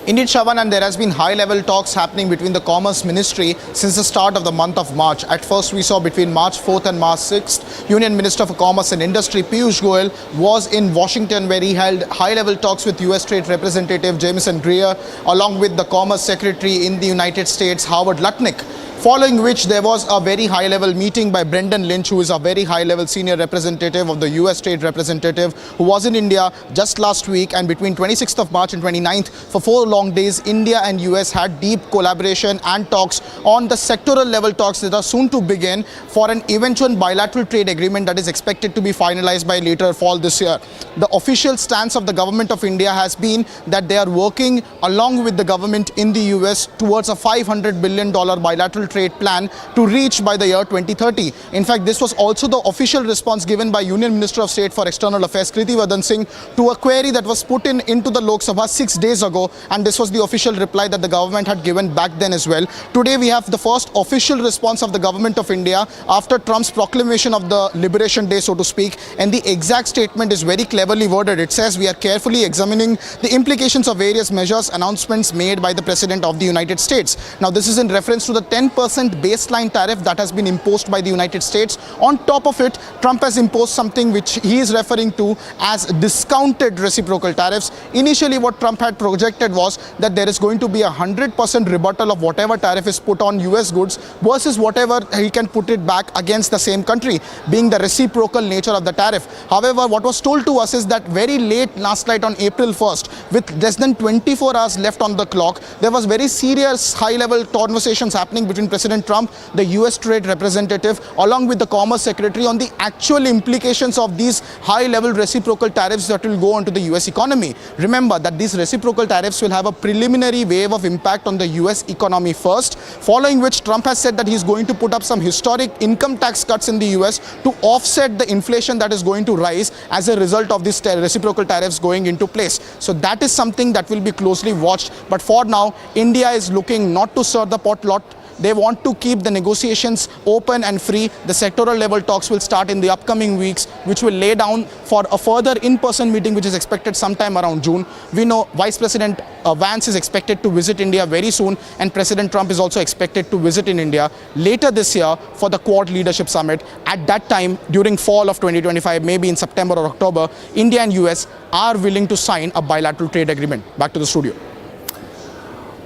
Indeed, Shravan, and there has been high-level talks happening between the Commerce Ministry since the start of the month of March. At first, we saw between March 4th and March 6th, Union Minister for Commerce and Industry Piyush Goyal was in Washington, where he held high-level talks with U.S. Trade Representative Jamieson Greer, along with the Commerce Secretary in the United States, Howard Lutnick. Following which there was a very high-level meeting by Brendan Lynch, who is a very high-level senior representative of the US Trade Representative, who was in India just last week. And between 26th of March and 29th, for 4 long days, India and US had deep collaboration and talks on the sectoral level talks that are soon to begin for an eventual bilateral trade agreement that is expected to be finalized by later fall this year. The official stance of the government of India has been that they are working along with the government in the US towards a $500 billion bilateral trade plan to reach by the year 2030. In fact, this was also the official response given by Union Minister of State for External Affairs Kriti Vardhan Singh to a query that was put into the Lok Sabha 6 days ago, and this was the official reply that the government had given back then as well. Today we have the first official response of the government of India after Trump's proclamation of the Liberation Day, so to speak, and the exact statement is very cleverly worded. It says we are carefully examining the implications of various measures, announcements made by the President of the United States. Now, this is in reference to the 10% baseline tariff that has been imposed by the United States. On top of it, Trump has imposed something which he is referring to as discounted reciprocal tariffs. Initially, what Trump had projected was that there is going to be 100% rebuttal of whatever tariff is put on US goods versus whatever he can put it back against the same country, being the reciprocal nature of the tariff. However, what was told to us is that very late last night on April 1st, with less than 24 hours left on the clock, there was very serious high-level conversations happening between President Trump, the US Trade Representative, along with the Commerce Secretary on the actual implications of these high-level reciprocal tariffs that will go onto the US economy. Remember that these reciprocal tariffs will have a preliminary wave of impact on the US economy first, following which Trump has said that he's going to put up some historic income tax cuts in the US to offset the inflation that is going to rise as a result of these reciprocal tariffs going into place. So that is something that will be closely watched. But for now, India is looking not to stir the pot lot. They want to keep the negotiations open and free. The sectoral level talks will start in the upcoming weeks, which will lay down for a further in-person meeting, which is expected sometime around June. We know Vice President Vance is expected to visit India very soon, and President Trump is also expected to visit in India later this year for the Quad Leadership Summit. At that time, during fall of 2025, maybe in September or October, India and US are willing to sign a bilateral trade agreement. Back to the studio.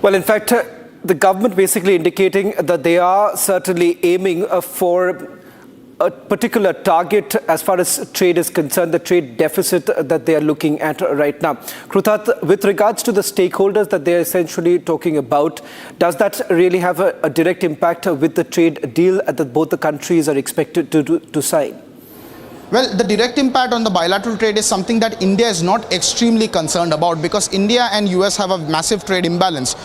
Well, in fact, the government basically indicating that they are certainly aiming for a particular target as far as trade is concerned, the trade deficit that they are looking at right now. Krutat, with regards to the stakeholders that they are essentially talking about, does that really have a direct impact with the trade deal that both the countries are expected to sign? Well, the direct impact on the bilateral trade is something that India is not extremely concerned about, because India and US have a massive trade imbalance.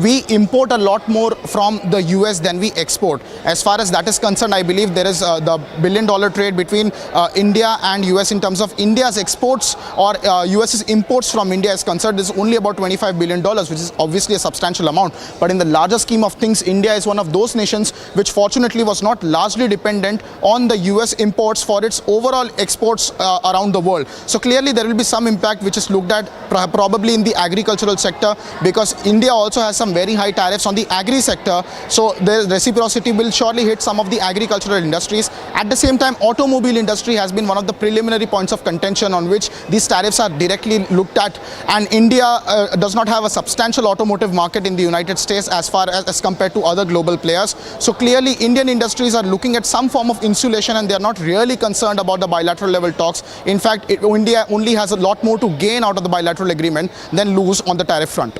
We import a lot more from the US than we export. As far as that is concerned, I believe there is the $1 billion trade between India and US in terms of India's exports or US's imports from India is concerned is only about $25 billion, which is obviously a substantial amount. But in the larger scheme of things, India is one of those nations which fortunately was not largely dependent on the US imports for its overall exports around the world. So clearly there will be some impact which is looked at probably in the agricultural sector, because India also has some very high tariffs on the agri sector. So the reciprocity will surely hit some of the agricultural industries. At the same time, automobile industry has been one of the preliminary points of contention on which these tariffs are directly looked at. And India does not have a substantial automotive market in the United States as far as compared to other global players. So clearly Indian industries are looking at some form of insulation, and they are not really concerned about the bilateral level talks. In fact, India only has a lot more to gain out of the bilateral agreement than lose on the tariff front.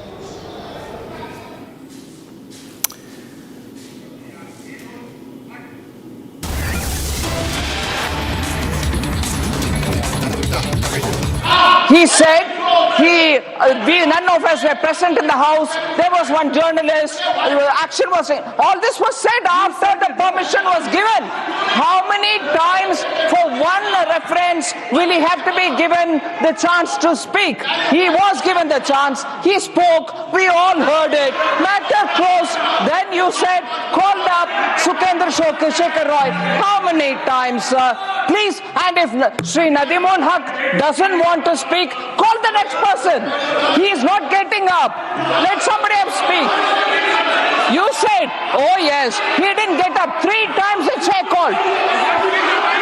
He said none of us were present in the house. There was one journalist. Action was all this was said after the permission was given. How many times for one reference will he have to be given the chance to speak? He was given the chance. He spoke. We all heard it. Matter closed. Then you said, called up Sukendra Shekhar Roy. How many times, please? And if Sri Nadimun Haq doesn't want to speak, call the next person. He is not getting up. Let somebody else speak. You said, oh yes, he didn't get up. 3 times the chair called.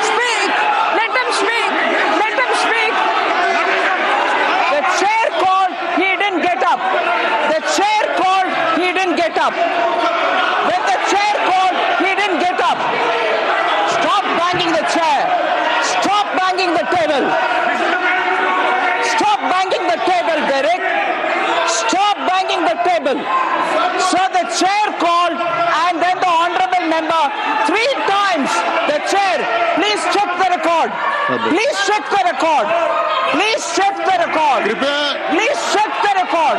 Speak. Let him speak. Let him speak. The chair called, he didn't get up. The chair called, he didn't get up. When the chair called, he didn't get up. Stop banging the chair. Stop banging the table. Stop banging the table, Derek. Stop banging the table. So the chair called, and then the honorable member 3 times. The chair, please check the record. Please check the record. Please check the record. Please check the record.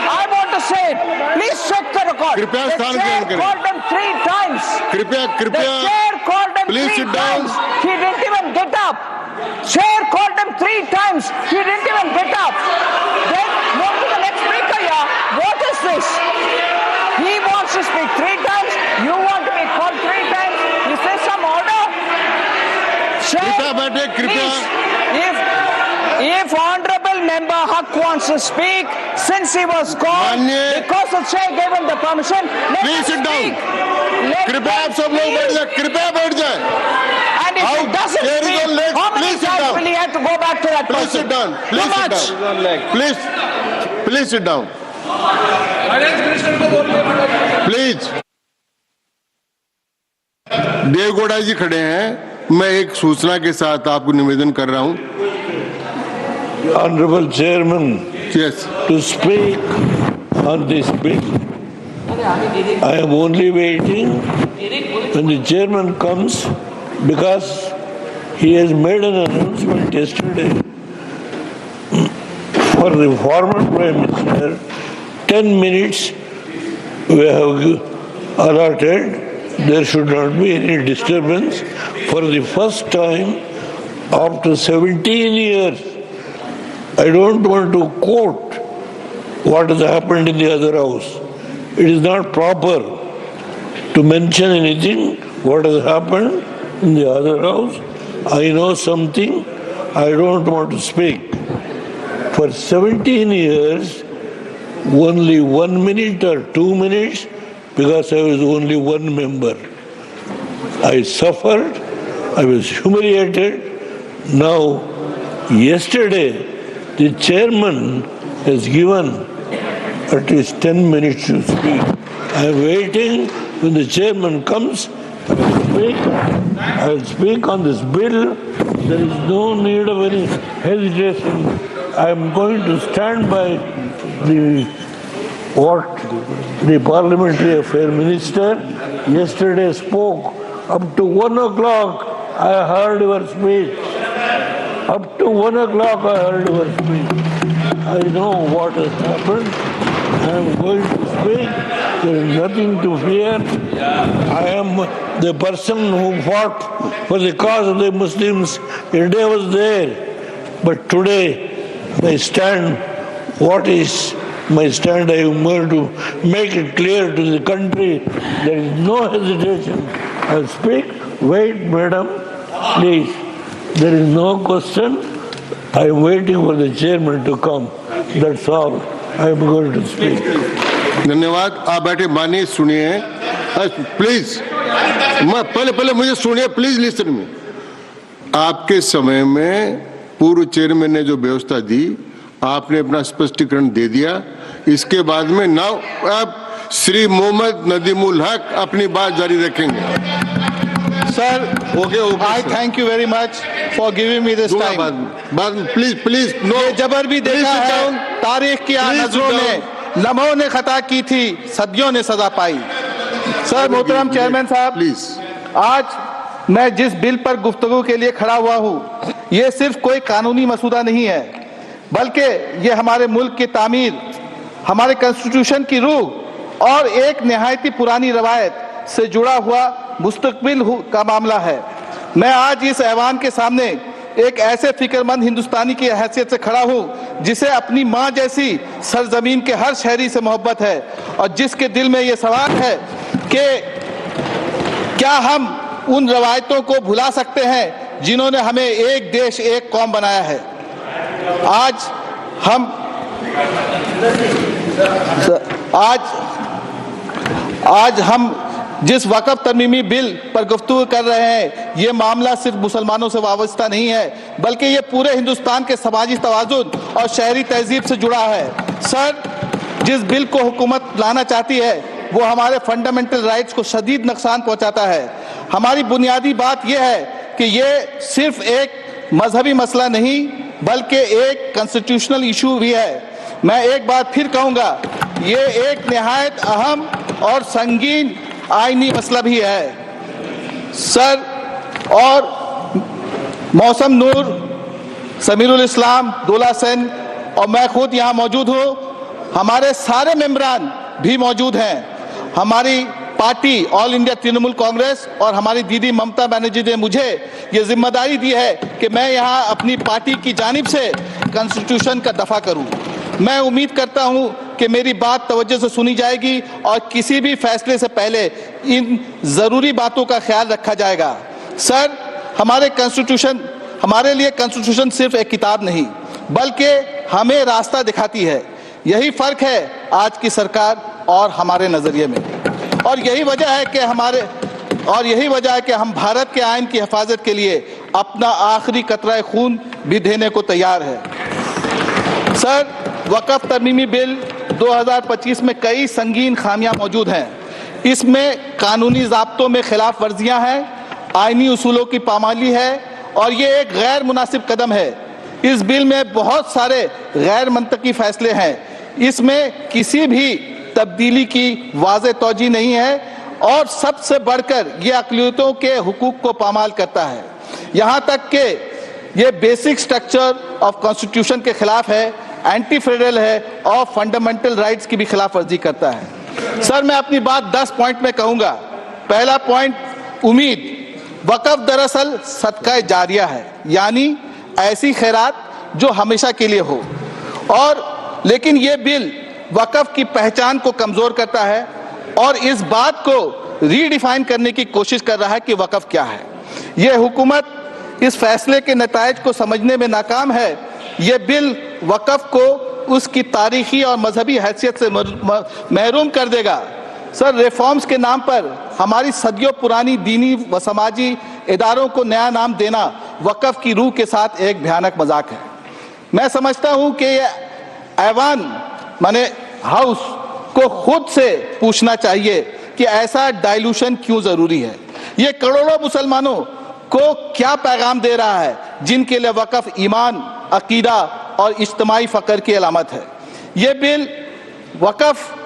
I want to say it. Please check the record. The chair called him 3 times. The chair called him 3 times. He didn't even get up. Chair called him 3 times. He didn't even get up. Then move to the next speaker. Yeah. What is this? He wants to speak 3 times. You want to be called 3 times. Is there some order? Chair, please. If honorable member Haq wants to speak, since he was called, because the chair gave him the permission, let him speak. कृपया आप सब लोग बैठ जाए. कृपया बैठ जाए. And if he doesn't speak, how many times will he have to go back to that person? Please sit down. Please sit down. Please sit down. Please. Deve Gowda जी खड़े हैं. मैं एक सूचना के साथ आपको निवेदन कर रहा हूं. Honorable Chairman, yes, to speak on this bill. I am only waiting when the chairman comes, because he has made an announcement yesterday for the former Prime Minister. 10 minutes we have allotted. There should not be any disturbance. For the first time after 17 years, I don't want to quote what has happened in the other house. It is not proper to mention anything what has happened in the other house. I know something, I don't want to speak. For 17 years, only 1 minute or 2 minutes, because I was only one member. I suffered, I was humiliated. Now, yesterday, the chairman has given at least 10 minutes to speak. I am waiting when the chairman comes. speak, I'll speak on this bill. There is no need of any hesitation. I'm going to stand by the Parliamentary Affairs Minister yesterday spoke. Up to 1 o'clock, I heard your speech. Up to 1 o'clock, I heard your speech. I know what has happened. I am going to speak. There is nothing to fear. I am the person who fought for the cause of the Muslims. India was there. But today, my stand, what is my stand? I am going to make it clear to the country. There is no hesitation. I'll speak. Wait, madam, please. There is no question. I am waiting for the chairman to come. That's all. I am going to speak. धन्यवाद। आप बैठे मानिए, सुनिए please. पहले मुझे सुनिए please. Listen में आपके समय में पूर्व चेयरमैन ने जो व्यवस्था दी, आपने अपना स्पष्टीकरण दे दिया। इसके बाद में नाउ अब श्री मोहम्मद नदीमुल हक अपनी बात जारी रखेंगे। Sir, I thank you very much for giving me this time. Please, no. जबर भी देखा है, तारीख की नजरों में लम्हों ने खता की थी, सदियों ने सजा पाई। सर, मोहतरम चेयरमैन साहब, आज मैं जिस बिल पर गुफ्तगू के लिए खड़ा हुआ हूँ, ये सिर्फ कोई कानूनी मसूदा नहीं है, बल्कि ये हमारे मुल्क की तामीर, हमारे कॉन्स्टिट्यूशन की रूह और एक निहायती पुरानी रवायत से जुड़ा हुआ मुस्तकबिल का मामला है। मैं आज इस ऐवान के सामने एक ऐसे फिक्रमंद हिंदुस्तानी की हैसियत से खड़ा हूं जिसे अपनी मां जैसी सरजमीन के हर शहरी से मोहब्बत है और जिसके दिल में ये सवाल है कि क्या हम उन रवायतों को भुला सकते हैं जिन्होंने हमें एक देश एक कौम बनाया है। आज हम जिस वक़्फ़ तरमीमी बिल पर गुफ्तगू कर रहे हैं, ये मामला सिर्फ मुसलमानों से वाबस्ता नहीं है, बल्कि ये पूरे हिंदुस्तान के समाजी तवाज़ुन और शहरी तहजीब से जुड़ा है। सर, जिस बिल को हुकूमत लाना चाहती है वो हमारे फंडामेंटल राइट्स को शदीद नुकसान पहुंचाता है। हमारी बुनियादी बात यह है कि ये सिर्फ एक मजहबी मसला नहीं बल्कि एक कॉन्स्टिट्यूशनल इशू भी है। मैं एक बार फिर कहूँगा, ये एक निहायत अहम और संगीन आईनी मसला भी है। सर, और मौसम नूर, समीरुल इस्लाम, दूल्हा सेन और मैं खुद यहाँ मौजूद हूँ। हमारे सारे मेंबरान भी मौजूद हैं। हमारी party all India Trinamool Congress और हमारी दीदी ममता बनर्जी ने मुझे ये जिम्मेदारी दी है कि मैं यहाँ अपनी पार्टी की जानिब से कॉन्स्टिट्यूशन का दफा करूँ। मैं उम्मीद करता हूँ कि मेरी बात तवज्जो से सुनी जाएगी और किसी भी फैसले से पहले इन ज़रूरी बातों का ख्याल रखा जाएगा। सर, हमारे लिए कॉन्स्टिट्यूशन सिर्फ एक किताब नहीं बल्कि हमें रास्ता दिखाती है। यही फ़र्क है आज की सरकार और हमारे नज़रिए में, और यही वजह है कि हम भारत के आइन की हिफाजत के लिए अपना आखिरी कतरा खून भी देने को तैयार है। सर, वक़्फ़ तरमीमी बिल 2025 में कई संगीन खामियां मौजूद हैं। इसमें कानूनी ज़ाब्तों में खिलाफ वर्जियाँ हैं, आइनी उसूलों की पामाली है और ये एक गैर मुनासिब कदम है। इस बिल में बहुत सारे गैर मंतकी फैसले हैं। इसमें किसी भी तब्दीली की वाज़ेह तौजीह नहीं है और सबसे बढ़कर ये अक़लियतों के हुकूक को पामाल करता है। यहाँ तक कि ये बेसिक स्ट्रक्चर ऑफ कॉन्स्टिट्यूशन के खिलाफ है, एंटी फेडरल है और फंडामेंटल राइट्स की भी खिलाफ वर्जी करता है। सर, मैं अपनी बात 10 पॉइंट में कहूँगा। पहला पॉइंट, उम्मीद। वक़्फ़ दरअसल सदका जारिया है, यानी ऐसी खैरात जो हमेशा के लिए हो। और लेकिन ये बिल वक़्फ़ की पहचान को कमज़ोर करता है और इस बात को रीडिफाइन करने की कोशिश कर रहा है कि वक़्फ़ क्या है। ये हुकूमत इस फैसले के नताइज को समझने में नाकाम है। ये बिल वक़्फ़ को उसकी तारीखी और मजहबी हैसियत से महरूम कर देगा। सर, रिफॉर्म्स के नाम पर हमारी सदियों पुरानी दीनी व समाजी इदारों को नया नाम देना वक़्फ़ की रूह के साथ एक भयानक मजाक है। मैं समझता हूँ कि ये ऐवान माने हाउस को खुद से पूछना चाहिए कि ऐसा डाइल्यूशन क्यों ज़रूरी है। ये करोड़ों मुसलमानों को क्या पैगाम दे रहा है, जिनके लिए वक़्फ़ ईमान, अकीदा और इज्तिमाई फ़क्र की अलामत है। ये बिल वक़्फ़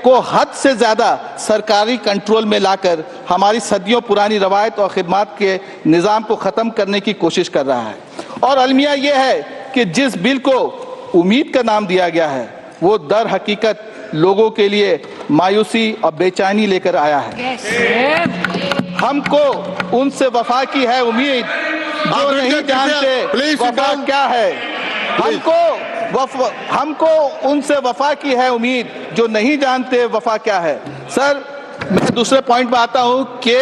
को हद से ज़्यादा सरकारी कंट्रोल में लाकर हमारी सदियों पुरानी रवायत और खिदमत के निज़ाम को ख़त्म करने की कोशिश कर रहा है। और अलमिया ये है कि जिस बिल को उम्मीद का नाम दिया गया है, वो दर हकीकत लोगों के लिए मायूसी और बेचैनी लेकर आया है। हमको उनसे वफा की है उम्मीद जो नहीं जानते वफा क्या है। हमको उनसे वफा की है उम्मीद जो नहीं जानते वफा क्या है। सर, मैं दूसरे पॉइंट पर आता हूं कि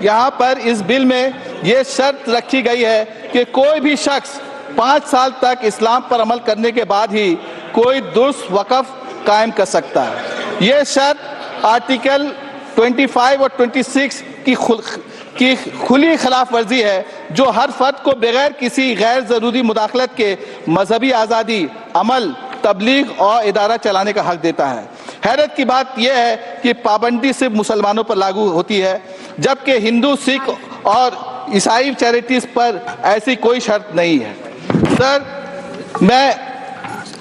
यहाँ पर इस बिल में ये शर्त रखी गई है कि कोई भी शख्स 5 साल तक इस्लाम पर अमल करने के बाद ही कोई दुरुस्त वक़्फ़ कायम कर सकता है। ये शर्त आर्टिकल 25 और 26 की खुली खिलाफ वर्जी है, जो हर फर्द को बगैर किसी गैर ज़रूरी मुदाखलत के मजहबी आज़ादी, अमल, तबलीग और इदारा चलाने का हक देता है। हैरत की बात यह है कि पाबंदी सिर्फ मुसलमानों पर लागू होती है, जबकि हिंदू, सिख और ईसाई चैरिटीज़ पर ऐसी कोई शर्त नहीं है। सर, मैं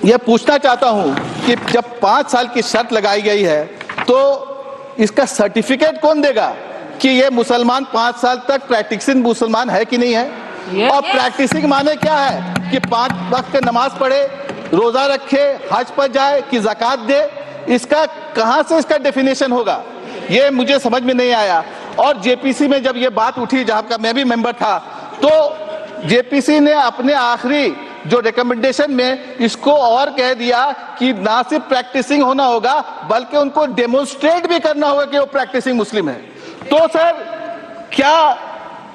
यह पूछना चाहता हूं कि जब 5 साल की शर्त लगाई गई है, तो इसका सर्टिफिकेट कौन देगा कि ये मुसलमान 5 साल तक प्रैक्टिसिंग मुसलमान है कि नहीं है? और प्रैक्टिसिंग माने क्या है कि 5 वक्त के नमाज पढ़े, रोजा रखे, हज पर जाए कि ज़कात दे? इसका कहां से इसका डेफिनेशन होगा, ये मुझे समझ में नहीं आया। और जेपीसी में जब ये बात उठी, जहां का मैं भी मेंबर था, तो जेपीसी ने अपने आखिरी जो रिकमेंडेशन में इसको और कह दिया कि ना सिर्फ प्रैक्टिसिंग होना होगा बल्कि उनको डेमोन्स्ट्रेट भी करना होगा कि वो प्रैक्टिसिंग मुस्लिम है। तो सर, क्या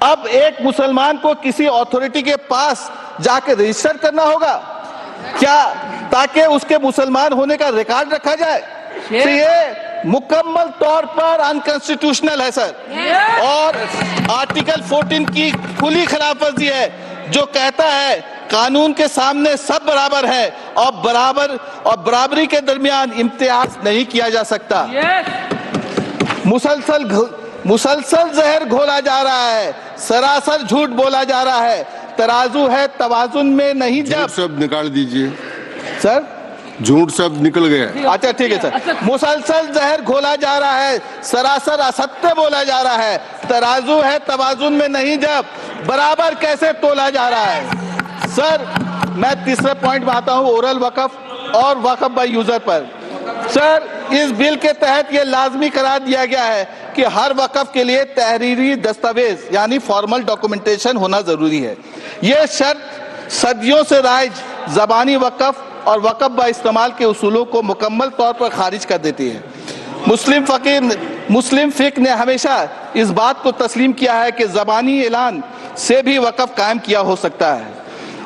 अब एक मुसलमान को किसी अथॉरिटी के पास जाके रजिस्टर करना होगा क्या, ताकि उसके मुसलमान होने का रिकॉर्ड रखा जाए? तो ये मुकम्मल तौर पर अनकॉन्स्टिट्यूशनल है सर, और आर्टिकल 14 की खुली खिलाफवर्जी है, जो कहता है कानून के सामने सब बराबर है और बराबरी के दरमियान इम्तियाज नहीं किया जा सकता। मुसलसल जहर घोला जा रहा है, सरासर झूठ बोला जा रहा है, तराजू है तवाजुन में नहीं। जब शब्द निकाल दीजिए सर, झूठ शब्द निकल गया। अच्छा ठीक है सर। मुसलसल जहर घोला जा रहा है, सरासर असत्य बोला जा रहा है, तराजू है तवाजुन में नहीं, जब बराबर कैसे तोला जा रहा है? सर, मैं तीसरे पॉइंट में आता हूं, ओरल वक़्फ़ और वक़्फ़ बाय यूजर पर। सर, इस बिल के तहत यह लाजमी करार दिया गया है कि हर वक़्फ़ के लिए तहरीरी दस्तावेज यानी फॉर्मल डॉक्यूमेंटेशन होना जरूरी है। यह शर्त सदियों से राइज ज़बानी वक़्फ़ और वक़्फ़ बाय इस्तेमाल के उसूलों को मुकम्मल तौर पर खारिज कर देती है। मुस्लिम फ़िक़्ह ने हमेशा इस बात को तस्लीम किया है कि ज़बानी ऐलान से भी वक़्फ़ कायम किया हो सकता है,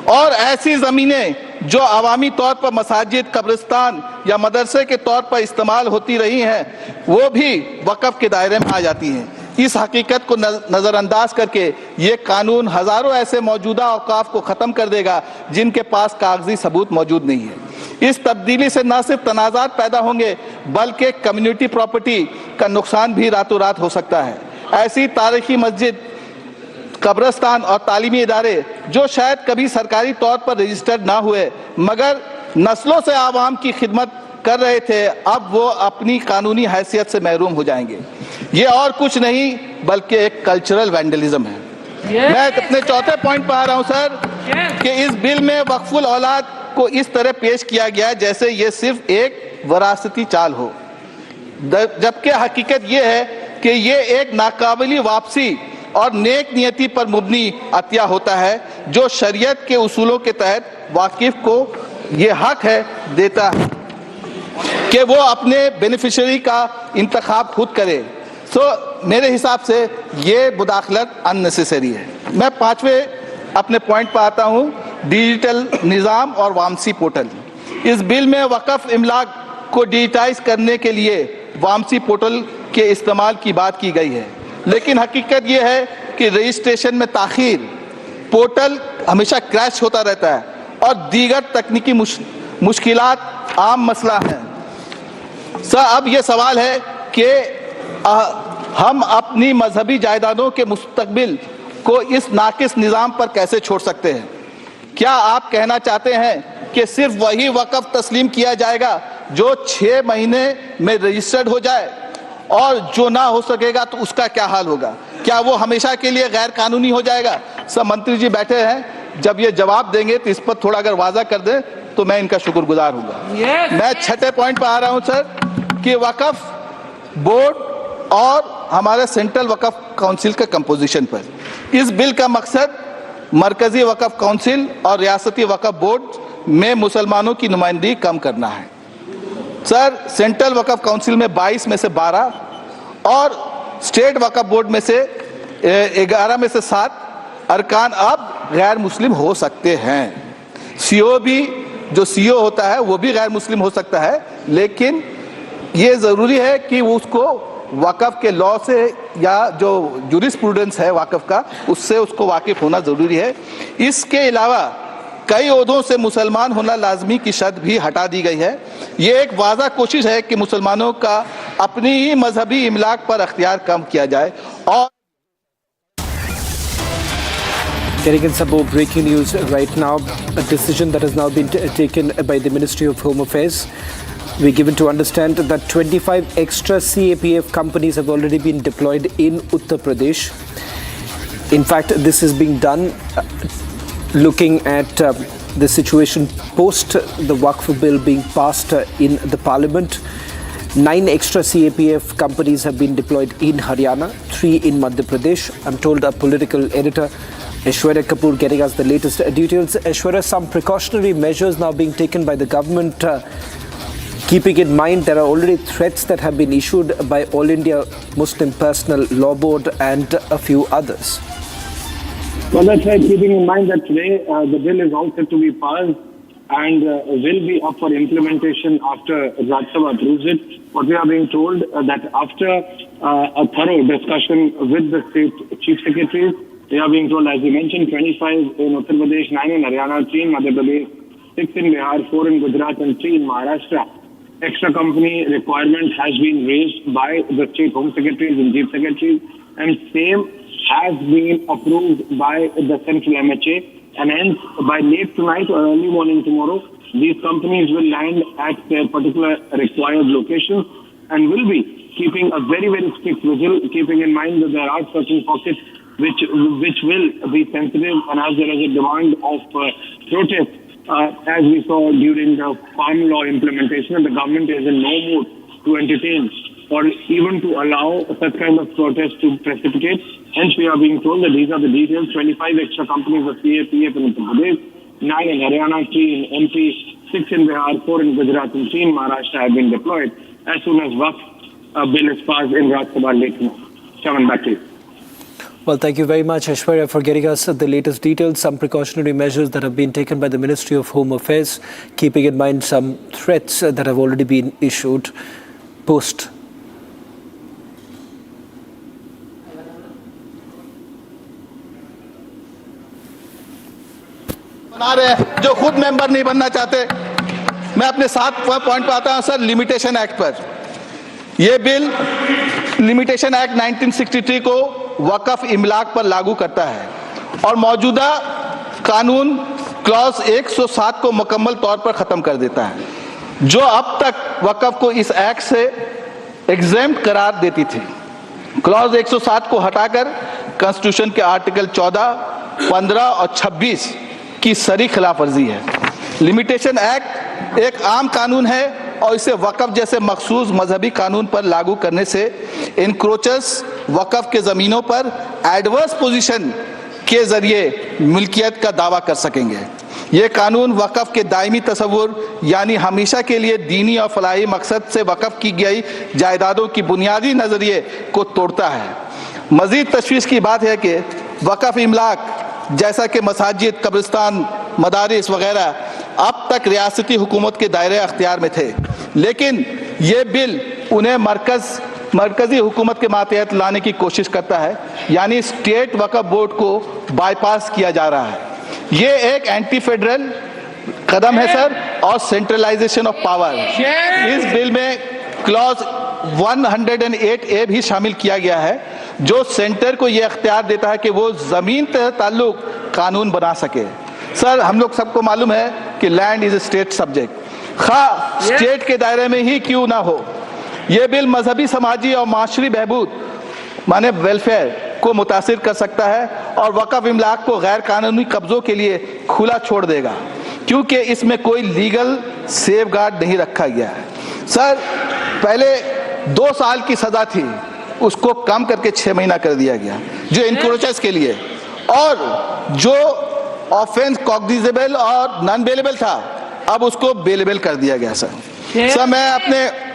और ऐसी ज़मीनें जो अवामी तौर पर मसाजिद, कब्रिस्तान या मदरसे के तौर पर इस्तेमाल होती रही हैं, वो भी वक़्फ़ के दायरे में आ जाती हैं। इस हकीकत को नज़रअंदाज करके ये कानून हज़ारों ऐसे मौजूदा औक़ाफ़ को ख़त्म कर देगा जिनके पास कागजी सबूत मौजूद नहीं है। इस तब्दीली से न सिर्फ तनाज़ात पैदा होंगे बल्कि कम्युनिटी प्रॉपर्टी का नुकसान भी रातों रात हो सकता है। ऐसी तारीखी मस्जिद, कब्रिस्तान और तालीमी इदारे जो शायद कभी सरकारी तौर पर रजिस्टर्ड ना हुए मगर नस्लों से आवाम की खिदमत कर रहे थे, अब वो अपनी कानूनी हैसियत से महरूम हो जाएंगे। ये और कुछ नहीं बल्कि एक कल्चरल वैंडलिज्म है। मैं अपने चौथे पॉइंट पर आ रहा हूँ सर, कि इस बिल में वक्फुल औलाद को इस तरह पेश किया गया जैसे ये सिर्फ एक वरासती चाल हो, जबकि हकीकत ये है कि ये एक नाकाबिली वापसी और नेक नियति पर मुबनी अतिया होता है, जो शरीयत के उसूलों के तहत वाकिफ को ये हक है देता है कि वो अपने बेनिफिशियरी का इंतखाब खुद करे। मेरे हिसाब से ये मुदाखलत अननेसेसरी है। मैं 5वें अपने पॉइंट पर आता हूँ, डिजिटल निज़ाम और वामसी पोर्टल। इस बिल में वक़्फ़ इमलाक को डिजिटाइज करने के लिए वामसी पोर्टल के इस्तेमाल की बात की गई है, लेकिन हकीकत यह है कि रजिस्ट्रेशन में ताख़ीर, पोर्टल हमेशा क्रैश होता रहता है और दीगर तकनीकी मुश्किलात आम मसला है। अब यह सवाल है कि हम अपनी मजहबी जायदादों के मुस्तकबिल को इस नाकिस निज़ाम पर कैसे छोड़ सकते हैं? क्या आप कहना चाहते हैं कि सिर्फ वही वक़्फ तस्लीम किया जाएगा जो 6 महीने में रजिस्टर्ड हो जाए, और जो ना हो सकेगा तो उसका क्या हाल होगा? क्या वो हमेशा के लिए गैर कानूनी हो जाएगा? सब मंत्री जी बैठे हैं, जब ये जवाब देंगे तो इस पर थोड़ा अगर वाजा कर दें तो मैं इनका शुक्रगुजार होऊंगा। मैं छठे पॉइंट पर आ रहा हूं सर, कि वक़फ बोर्ड और हमारे सेंट्रल वक़फ काउंसिल के कंपोजिशन पर। इस बिल का मकसद मरकजी वक़फ काउंसिल और रियासती वक़फ बोर्ड में मुसलमानों की नुमाइंदगी कम करना है। सर, सेंट्रल वक़फ काउंसिल में 22 में से 12 और स्टेट वक़फ बोर्ड में से 11 में से 7 अरकान अब गैर मुस्लिम हो सकते हैं। सीओ भी, जो सीओ होता है वो भी गैर मुस्लिम हो सकता है, लेकिन ये ज़रूरी है कि उसको वक़फ के लॉ से या जो जूरिस्प्रूडेंस है वक़फ का, उससे उसको वाकिफ होना ज़रूरी है। इसके अलावा कई ओहदों से मुसलमान होना लाजमी की शर्त भी हटा दी गई है। ये एक वाज़ा कोशिश है कि मुसलमानों का अपनी ही मजहबी इमलाक पर अख्तियार कम किया जाए। और Getting in some more breaking news right now, a decision that has now been taken by the Ministry of Home Affairs. We're given to understand that 25 extra CAPF companies have already been deployed in Uttar Pradesh. In fact, this is being done looking at the situation post the Waqf Bill being passed in the Parliament. 9 extra CAPF companies have been deployed in Haryana, 3 in Madhya Pradesh. I'm told our political editor Aishwarya Kapoor getting us the latest details. Aishwarya, some precautionary measures now being taken by the government, keeping in mind there are already threats that have been issued by All India Muslim Personal Law Board and a few others. Well, that's right, keeping in mind that today the bill is all set to be passed and will be up for implementation after Rajya Sabha approves it. What we are being told that after a thorough discussion with the state chief secretaries, we are being told, as you mentioned, 25 in Uttar Pradesh, 9 in Haryana, 3 in Madhya Pradesh, 6 in Bihar, 4 in Gujarat and 3 in Maharashtra. Extra company requirement has been raised by the state home secretaries and chief secretaries, and same has been approved by the central MHA, and hence by late tonight or early morning tomorrow, these companies will land at their particular required locations and will be keeping a very, very strict vigil, keeping in mind that there are certain pockets which will be sensitive, and as there is a demand of protest, as we saw during the farm law implementation, and the government is in no mood to entertain or even to allow such kind of protest to precipitate. Hence, we are being told that these are the details. 25 extra companies of CAPF in Uttar Pradesh, 9 in Haryana, 3 in MP, 6 in Bihar, 4 in Gujarat, and 3 in Maharashtra have been deployed as soon as Waqf Bill is passed in Rajya Sabha late tomorrow. Shaman, back to you. Well, thank you very much, Aishwarya, for getting us the latest details. Some precautionary measures that have been taken by the Ministry of Home Affairs, keeping in mind some threats that have already been issued post. बना रहे हैं जो खुद member नहीं बनना चाहते। मैं अपने 7 पॉइंट पर आता हूं सर, लिमिटेशन एक्ट पर। यह बिल लिमिटेशन एक्ट 1963 को वक़फ इमलाक पर लागू करता है और मौजूदा कानून क्लॉज 107 को मुकम्मल तौर पर ख़त्म कर देता है, जो अब तक वक़फ को इस एक्ट से एग्जेम्प्ट करार देती थी। क्लॉज 107 को हटाकर कॉन्स्टिट्यूशन के आर्टिकल 14, 15 और 26 की सरी खिलाफ वर्जी है। लिमिटेशन एक्ट एक आम कानून है और इसे वक़फ जैसे मखसूस मजहबी कानून पर लागू करने से इनक्रोचर्स वक़फ के ज़मीनों पर एडवर्स पोजीशन के ज़रिए मिल्कियत का दावा कर सकेंगे। ये कानून वक़फ के दायमी तसव्वुर यानी हमेशा के लिए दीनी और फलाही मकसद से वक़फ की गई जायदादों की बुनियादी नज़रिए को तोड़ता है। मज़ीद तशवीश की बात है कि वक़फ इमलाक जैसा कि मसाजिद, कब्रिस्तान, मदारिस वगैरह अब तक रियासती हुकूमत के दायरे अख्तियार में थे, लेकिन ये बिल उन्हें मरकजी हुकूमत के मातहत लाने की कोशिश करता है, यानी स्टेट वक़फ बोर्ड को बाईपास किया जा रहा है। ये एक एंटी फेडरल कदम है सर, और सेंट्रलाइजेशन ऑफ पावर। इस बिल में क्लॉज 108A भी शामिल किया गया है, जो सेंटर को यह अख्तियार देता है कि वो जमीन से ताल्लुक कानून बना सके। सर, हम लोग सबको मालूम है कि लैंड इज स्टेट सब्जेक्ट, खा स्टेट के दायरे में ही क्यों ना हो। यह बिल मजहबी, समाजी और माशरी बहबूद माने वेलफेयर को मुतासिर कर सकता है और वक़्फ़ इमलाक को गैर कानूनी कब्जों के लिए खुला छोड़ देगा, क्योंकि इसमें कोई लीगल सेफगार्ड नहीं रखा गया है। सर, पहले 2 साल की सजा थी, उसको कम करके 6 महीना कर दिया गया जो इनक्रोचर्स के लिए, और जो ऑफेंस कॉग्निजेबल और नॉन बेलेबल था अब उसको बेलेबल कर दिया गया। सर मैं अपने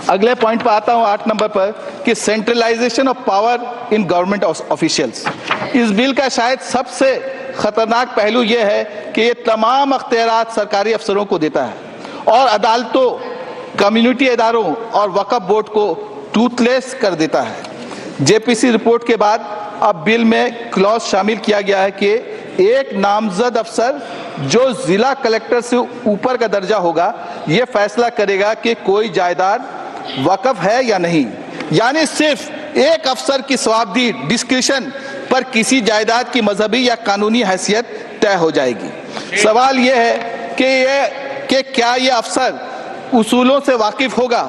अगले पॉइंट पर आता हूं, 8 नंबर पर, कि centralisation of power in government officials. इस बिल का शायद सबसे खतरनाक पहलू यह है कि ये तमाम अख्तियारात सरकारी अफसरों को देता है और अदालतों, कम्युनिटी इदारों और वक्फ बोर्ड को टूथलेस कर देता है। जेपीसी रिपोर्ट के बाद अब बिल में क्लॉज शामिल किया गया है कि एक नामजद अफसर जो जिला कलेक्टर से ऊपर का दर्जा होगा, यह फैसला करेगा कि कोई जायदाद वक्फ है या नहीं। यानी सिर्फ एक अफसर की स्वाबदी डिस्क्रिशन पर किसी जायदाद की मजहबी या कानूनी हैसियत तय हो जाएगी। सवाल यह है कि क्या ये अफसर उसूलों से वाकिफ होगा?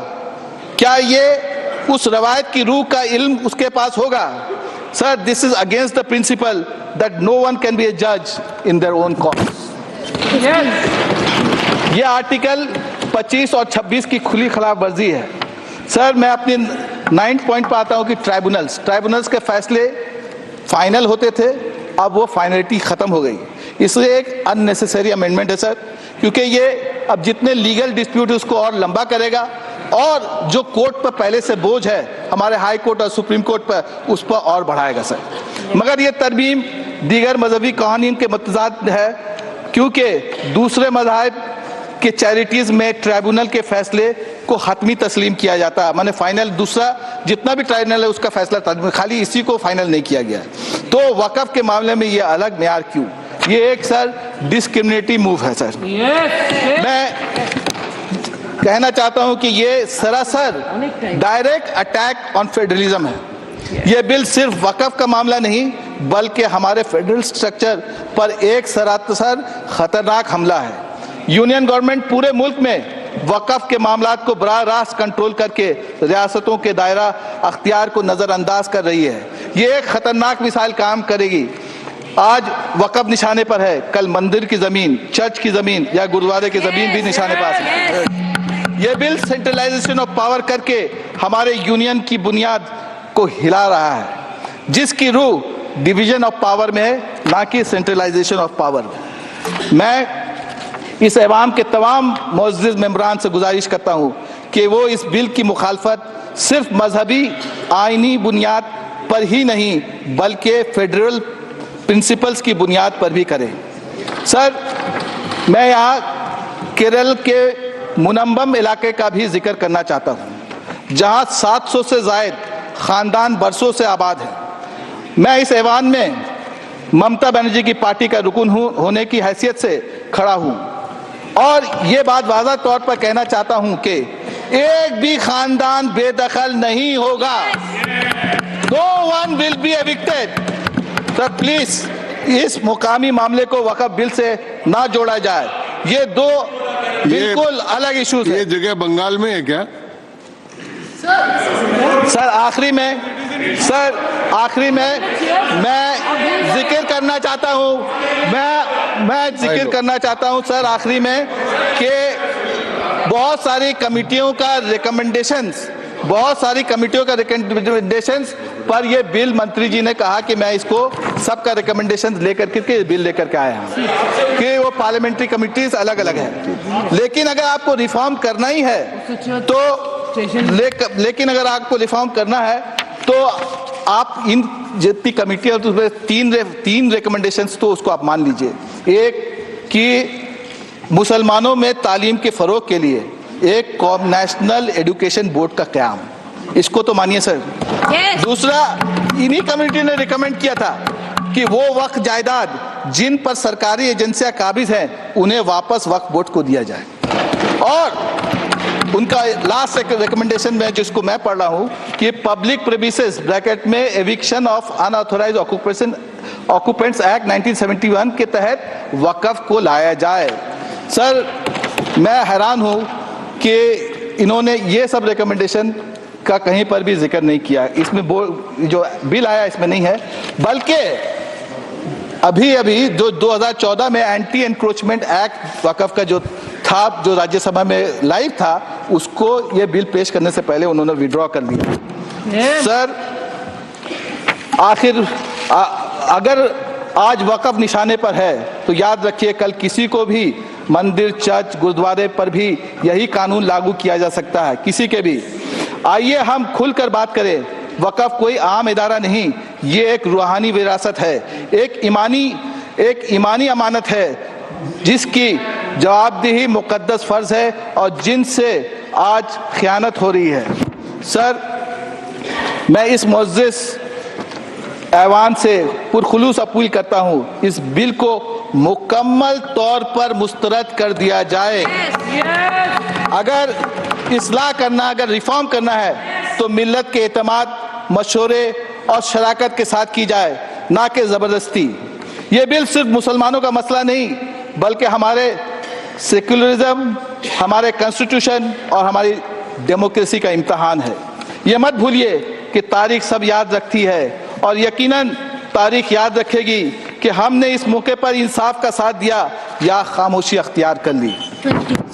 क्या ये उस रवायत की रूह का इल्म उसके पास होगा? Sir, this is against the principle that no one can be a जज इन देयर ओन कॉज। ये आर्टिकल 25 और 26 की खुली खिलाफवर्जी है। सर, मैं अपने 9th पॉइंट पर आता हूं कि ट्राइब्यूनल्स के फैसले फाइनल होते थे, अब वो फाइनलिटी खत्म हो गई। इसलिए एक अननेसेसरी अमेंडमेंट है सर, क्योंकि ये अब जितने लीगल डिस्प्यूट उसको और लंबा करेगा और जो कोर्ट पर पहले से बोझ है हमारे हाई कोर्ट और सुप्रीम कोर्ट पर, उस पर और बढ़ाएगा सर। मगर ये तरमीम दीगर मजहबी कानून के मुतज़ाद है, क्योंकि दूसरे मज़ाहिब के चैरिटीज़ में ट्राइब्यूनल के फैसले को हतमी तस्लीम किया जाता है। माने फाइनल दूसरा जितना भी ट्राइब्यूनल है उसका फैसला, खाली इसी को फाइनल नहीं किया गया। तो वक़्फ़ के मामले में ये अलग मेयार क्यों? ये एक सर डिस्क्रिमिनेटिव मूव है सर। मैं कहना चाहता हूं कि ये सरासर डायरेक्ट अटैक ऑन फेडरलिज्म है। ये बिल सिर्फ वक़्फ़ का मामला नहीं बल्कि हमारे फेडरल स्ट्रक्चर पर एक सरासर खतरनाक हमला है। यूनियन गवर्नमेंट पूरे मुल्क में वक़्फ़ के मामलात को बराह रास्त कंट्रोल करके रियासतों के दायरा अख्तियार को नज़रअंदाज कर रही है। ये एक खतरनाक मिसाल काम करेगी। आज वक़्फ़ निशाने पर है, कल मंदिर की ज़मीन, चर्च की ज़मीन या गुरुद्वारे की ज़मीन भी निशाने पर आ सकती है। ये बिल सेंट्रलाइजेशन ऑफ पावर करके हमारे यूनियन की बुनियाद को हिला रहा है, जिसकी रूह डिवीजन ऑफ पावर में है, ना कि सेंट्रलाइजेशन ऑफ पावर में। मैं इस ऐवान के तमाम मुअज़्ज़िज़ मेंबरान से गुजारिश करता हूँ कि वो इस बिल की मुखालफत सिर्फ मजहबी आइनी बुनियाद पर ही नहीं बल्कि फेडरल प्रिंसिपल्स की बुनियाद पर भी करें। सर, मैं यहाँ केरल के मुनम्बम इलाके का भी जिक्र करना चाहता हूँ, जहाँ 700 से ज़ायद ख़ानदान बरसों से आबाद हैं। मैं इस ऐवान में ममता बनर्जी की पार्टी का रुकन होने की हैसियत से खड़ा हूँ और ये बात वाज़ा तौर पर कहना चाहता हूँ कि एक भी खानदान बेदखल नहीं होगा। No one will be evicted। तो प्लीज इस मुकामी मामले को वक़्फ़ बिल से ना जोड़ा जाए। ये दो बिल्कुल अलग इश्यूज हैं। ये जगह बंगाल में है क्या? सर आखिरी में मैं जिक्र करना चाहता हूँ, मैं जिक्र करना चाहता हूँ सर आखिरी में कि बहुत सारी कमिटियों का रिकमेंडेशंस पर ये बिल मंत्री जी ने कहा कि मैं इसको सबका रिकमेंडेशंस लेकर के बिल लेकर के आया हूँ कि वो पार्लियामेंट्री कमिटीज अलग अलग है। लेकिन अगर आपको रिफॉर्म करना ही है तो आप इन जितनी कमिटियां तो तीन रिकमेंडेशंस तो उसको आप मान लीजिए। एक कि मुसलमानों में तालीम के फ़रोग के लिए एक नेशनल एजुकेशन बोर्ड का क़याम, इसको तो मानिए सर। दूसरा, इन्हीं कमिटी ने रिकमेंड किया था कि वो वक्फ जायदाद जिन पर सरकारी एजेंसियां काबिज हैं उन्हें वापस वक्फ बोर्ड को दिया जाए। और उनका लास्ट रिकमेंडेशन में जिसको मैं पढ़ रहा हूं कि पब्लिक प्रेमिसेस ब्रैकेट में eviction of unauthorised occupants act 1971 के तहत वक्फ को लाया जाए। सर, मैं हैरान हूं कि इन्होंने ये सब रिकमेंडेशन का कहीं पर भी जिक्र नहीं किया। इसमें जो बिल आया इसमें नहीं है, बल्कि अभी जो 2014 में एंटी एनक्रोचमेंट एक्ट वक्फ का जो था, जो राज्यसभा में लाइव था, उसको ये बिल पेश करने से पहले उन्होंने विड्रॉ कर लिया। सर, आखिर अगर आज वक्फ निशाने पर है तो याद रखिए कल किसी को भी मंदिर, चर्च, गुरुद्वारे पर भी यही कानून लागू किया जा सकता है, किसी के भी। आइए हम खुलकर बात करें। वक्फ कोई आम इदारा नहीं, ये एक रूहानी विरासत है, एक ईमानी अमानत है जिसकी जवाबदेही मुकद्दस फर्ज है और जिनसे आज खयानत हो रही है। सर, मैं इस मुअज़्ज़िज़ ऐवान से पुरखुलूस अपील करता हूं, इस बिल को मुकम्मल तौर पर मुस्तरद कर दिया जाए। अगर इस्लाह करना, अगर रिफॉर्म करना है तो मिल्लत के एतमाद, मशवरे और शराकत के साथ की जाए, ना कि ज़बरदस्ती। ये बिल सिर्फ मुसलमानों का मसला नहीं बल्कि हमारे सेक्युलरिज्म, हमारे कॉन्स्टिट्यूशन और हमारी डेमोक्रेसी का इम्तहान है। ये मत भूलिए कि तारीख सब याद रखती है और यकीनन तारीख याद रखेगी कि हमने इस मौके पर इंसाफ का साथ दिया या खामोशी अख्तियार कर ली।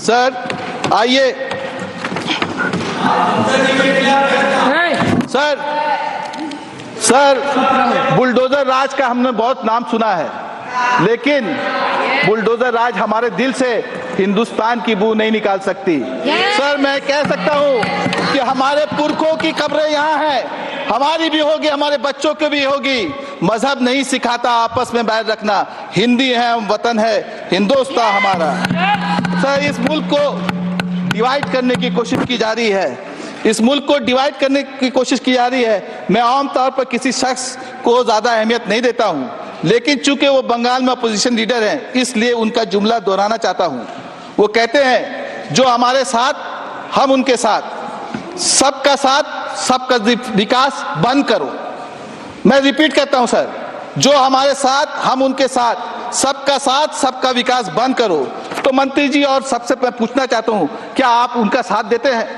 सर, आइए सर, बुलडोजर राज का हमने बहुत नाम सुना है, लेकिन बुलडोजर राज हमारे दिल से हिंदुस्तान की बू नहीं निकाल सकती। सर, मैं कह सकता हूं कि हमारे पुरखों की कब्रें यहाँ हैं, हमारी भी होगी, हमारे बच्चों की भी होगी। मजहब नहीं सिखाता आपस में बैर रखना, हिंदी है, हम वतन है, हिंदुस्तान हमारा। सर, इस मुल्क को डिवाइड करने की कोशिश की जा रही है, इस मुल्क को डिवाइड करने की कोशिश की जा रही है। मैं आम तौर पर किसी शख्स को ज्यादा अहमियत नहीं देता हूं, लेकिन चूंकि वो बंगाल में अपोजिशन लीडर हैं, इसलिए उनका जुमला दोहराना चाहता हूं। वो कहते हैं, जो हमारे साथ हम उनके साथ, सबका विकास बंद करो। मैं रिपीट करता हूं सर, जो हमारे साथ हम उनके साथ, सबका विकास बंद करो। तो मंत्री जी और सबसे मैं पूछना चाहता हूं, क्या आप उनका साथ देते हैं?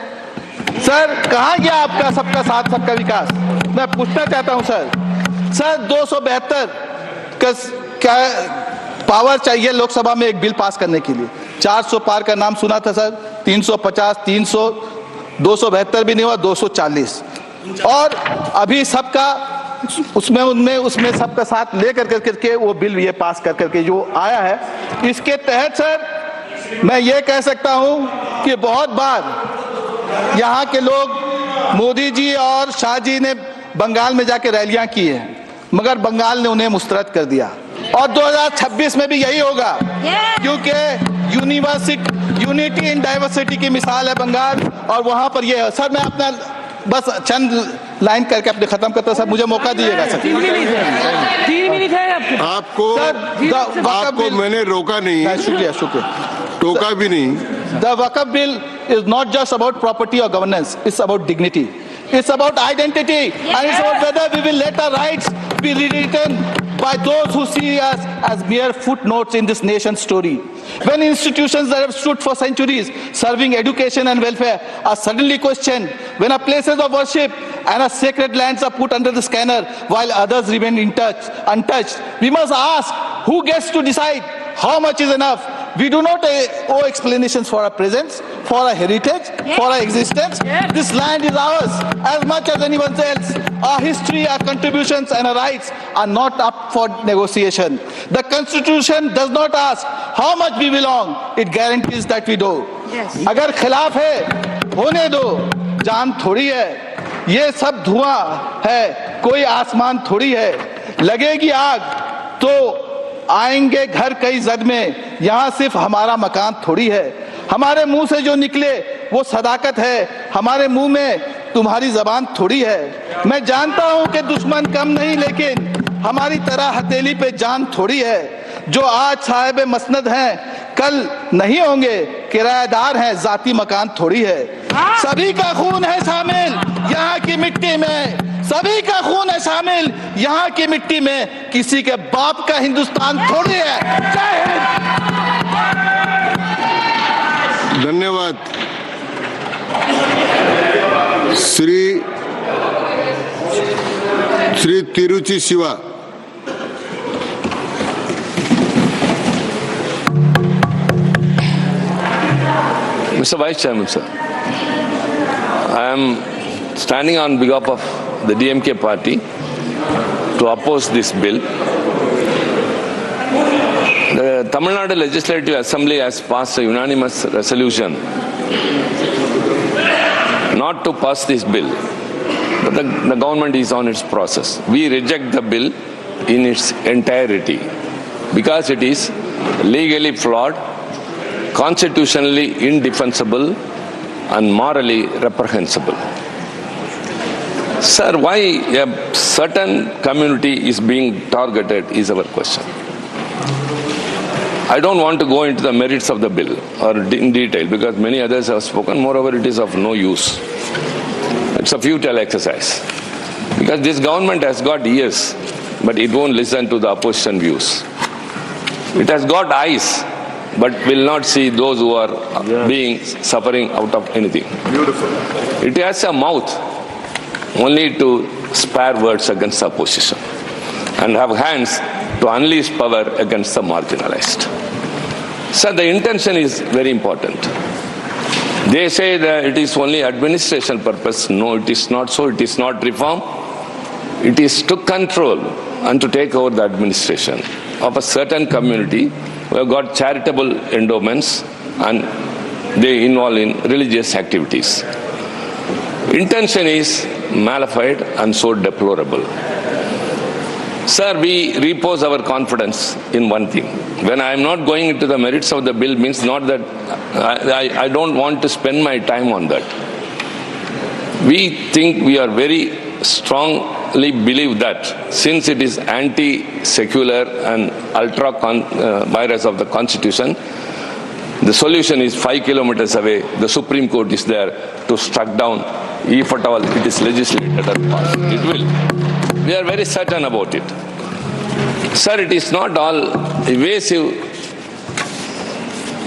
सर, कहां गया आपका सबका साथ, सबका विकास? मैं पूछना चाहता हूं सर 272 का पावर चाहिए लोकसभा में एक बिल पास करने के लिए। 400 पार का नाम सुना था सर, 350, 300, 272 भी नहीं हुआ, 240। और अभी सबका उसमें सबका साथ लेकर करके वो बिल ये पास करके जो आया है, इसके तहत सर मैं ये कह सकता हूं कि बहुत बार यहाँ के लोग, मोदी जी और शाह जी ने बंगाल में जाके रैलियां की हैं, मगर बंगाल ने उन्हें मुस्तरद कर दिया। और 2026 में भी यही होगा, क्योंकि यूनिटी इन डाइवर्सिटी की मिसाल है बंगाल, और वहां पर ये है। सर, मैं अपना बस चंद लाइन करके अपने खत्म करता, सर मुझे मौका दिएगा सर। 3 मिनट है आपको मैंने रोका नहीं, शुक्रिया टोका भी नहीं। The Waqf Bill is not just about property or governance, it's about dignity. It's about identity, and it's about whether we will let our rights be rewritten by those who see us as mere footnotes in this nation's story. When institutions that have stood for centuries serving education and welfare are suddenly questioned, when our places of worship and our sacred lands are put under the scanner while others remain untouched, we must ask, who gets to decide how much is enough? We do not owe explanations for our presence, for our heritage, for our existence. This land is ours as much as anyone else. Our history, our contributions and our rights are not up for negotiation. The Constitution does not ask how much we belong. It guarantees that we do. अगर खिलाफ है, होने दो, जान थोड़ी है, ये सब धुआं है, कोई आसमान थोड़ी है। लगेगी आग तो आएंगे घर कई जद में, यहाँ सिर्फ हमारा मकान थोड़ी है। हमारे मुंह से जो निकले वो सदाकत है, हमारे मुंह में तुम्हारी जबान थोड़ी है। मैं जानता हूं कि दुश्मन कम नहीं, लेकिन हमारी तरह हथेली पे जान थोड़ी है। जो आज साहिब मसनद हैं, कल नहीं होंगे, किराएदार हैं, जाती मकान थोड़ी है। सभी का खून है शामिल यहाँ की मिट्टी में, सभी का खून है शामिल यहाँ की मिट्टी में, किसी के बाप का हिंदुस्तान थोड़ी है। जय हिंद। धन्यवाद। Shri Tiruchi Shiva. Mr. Vice Chairman, sir, I am standing on behalf of the DMK party to oppose this bill. The Tamil Nadu Legislative Assembly has passed a unanimous resolution not to pass this bill, but the government is on its process. We reject the bill in its entirety because it is legally flawed, constitutionally indefensible, and morally reprehensible. Sir, why a certain community is being targeted is our question. I don't want to go into the merits of the bill or in detail because many others have spoken. Moreover, it is of no use. It's a futile exercise because this government has got ears, but it won't listen to the opposition views. It has got eyes, but will not see those who are being suffering out of anything. Beautiful. It has a mouth only to spare words against the opposition and have hands to unleash power against the marginalized. So the intention is very important. They say that it is only administration purpose. No, it is not so. It is not reform. It is to control and to take over the administration of a certain community who have got charitable endowments and they involve in religious activities. Intention is malified and so deplorable. Sir, we repose our confidence in one thing. When I am not going into the merits of the bill means not that I don't want to spend my time on that. We think we are very strongly believe that since it is anti-secular and ultra-virus of the Constitution, the solution is 5 kilometers away. The Supreme Court is there to strike down if at all it is legislated or passed. It will. We are very certain about it. Sir, it is not all evasive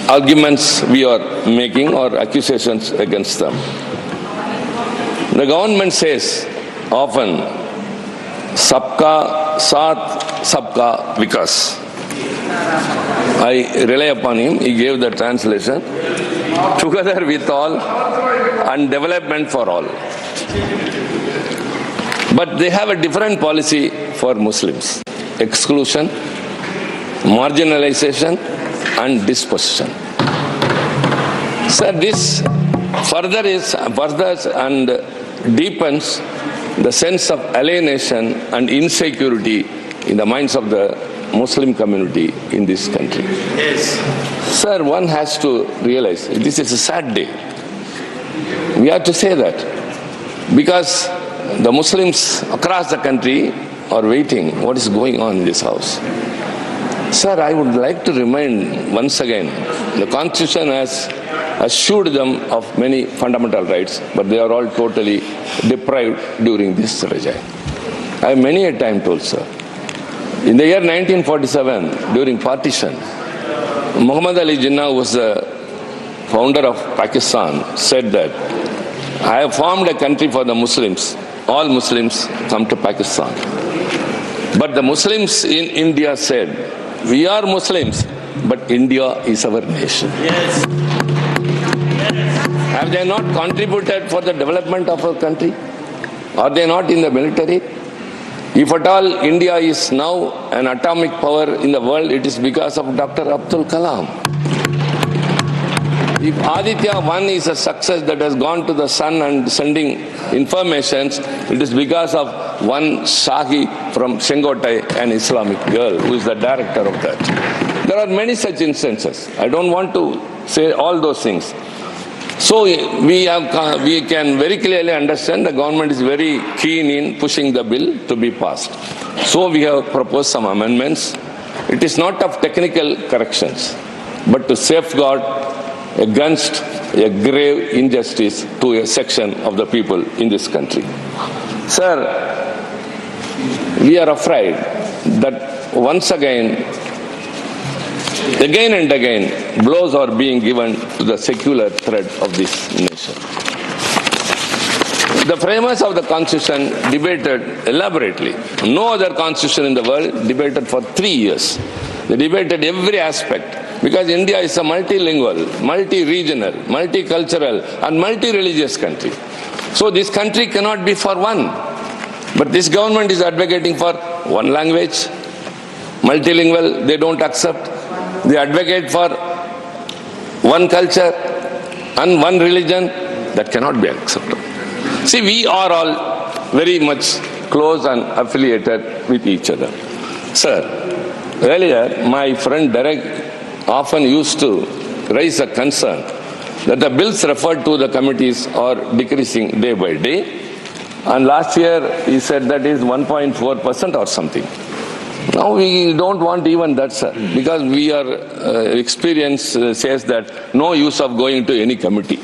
arguments we are making or accusations against them. The government says often, Sabka Saath, Sabka Vikas. I rely upon him. He gave the translation. Together with all and development for all. But they have a different policy for Muslims. Exclusion, marginalization and dispossession. Sir, this furthers and deepens the sense of alienation and insecurity in the minds of the Muslim community in this country. Yes. Sir, one has to realize this is a sad day. We have to say that because the Muslims across the country are waiting what is going on in this house. Sir, I would like to remind once again, the Constitution has assured them of many fundamental rights, but they are all totally deprived during this regime. I have many a time told, sir. In the year 1947, during partition, Muhammad Ali Jinnah, who was the founder of Pakistan, said that I have formed a country for the Muslims. All Muslims come to Pakistan. But the Muslims in India said, we are Muslims, but India is our nation. Yes. Have they not contributed for the development of our country? Are they not in the military? If at all India is now an atomic power in the world, it is because of Dr. Abdul Kalam. If Aditya 1 is a success that has gone to the sun and sending informations, it is because of one Shahi from Sengotai, an Islamic girl, who is the director of that. There are many such instances. I don't want to say all those things. So we can very clearly understand the government is very keen in pushing the bill to be passed. So we have proposed some amendments. It is not of technical corrections. but to safeguard against a grave injustice to a section of the people in this country. Sir, we are afraid that once again and again, blows are being given to the secular thread of this nation. The framers of the Constitution debated elaborately. No other constitution in the world debated for 3 years. They debated every aspect because India is a multilingual, multi-regional, multicultural and multi-religious country. So this country cannot be for one. But this government is advocating for one language, multilingual, they don't accept. They advocate for one culture and one religion, that cannot be accepted. See, we are all very much close and affiliated with each other. Sir, earlier my friend Derek often used to raise a concern that the bills referred to the committees are decreasing day by day. And last year he said that is 1.4% or something. Now we don't want even that, sir, because we are experience says that no use of going to any committee.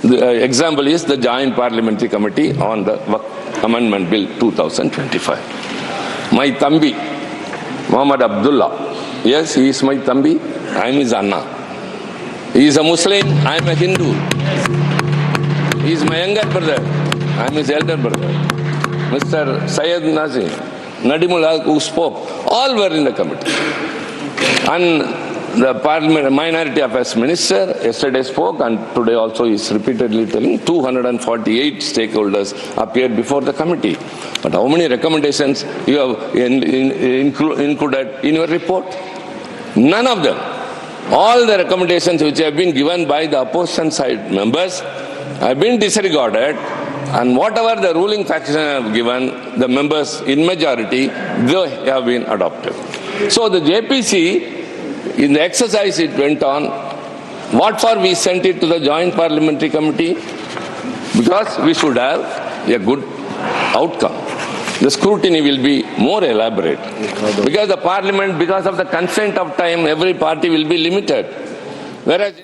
The example is the Joint Parliamentary Committee on the Waqf Amendment Bill 2025. My Tambi, Muhammad Abdullah, yes, he is my Tambi, I am his Anna. He is a Muslim, I am a Hindu. He is my younger brother, I am his elder brother. Mr. Syed Nazim, Nadimullah, who spoke, all were in the committee. And the Parliament Minority Affairs Minister yesterday spoke, and today also is repeatedly telling 248 stakeholders appeared before the committee. But how many recommendations you have included in your report? None of them. All the recommendations which have been given by the opposition side members have been disregarded, and whatever the ruling faction have given, the members in majority, they have been adopted. So the JPC, in the exercise it went on, what for we sent it to the Joint Parliamentary Committee? Because we should have a good outcome. The scrutiny will be more elaborate. Because the Parliament, because of the consent of time, every party will be limited. Whereas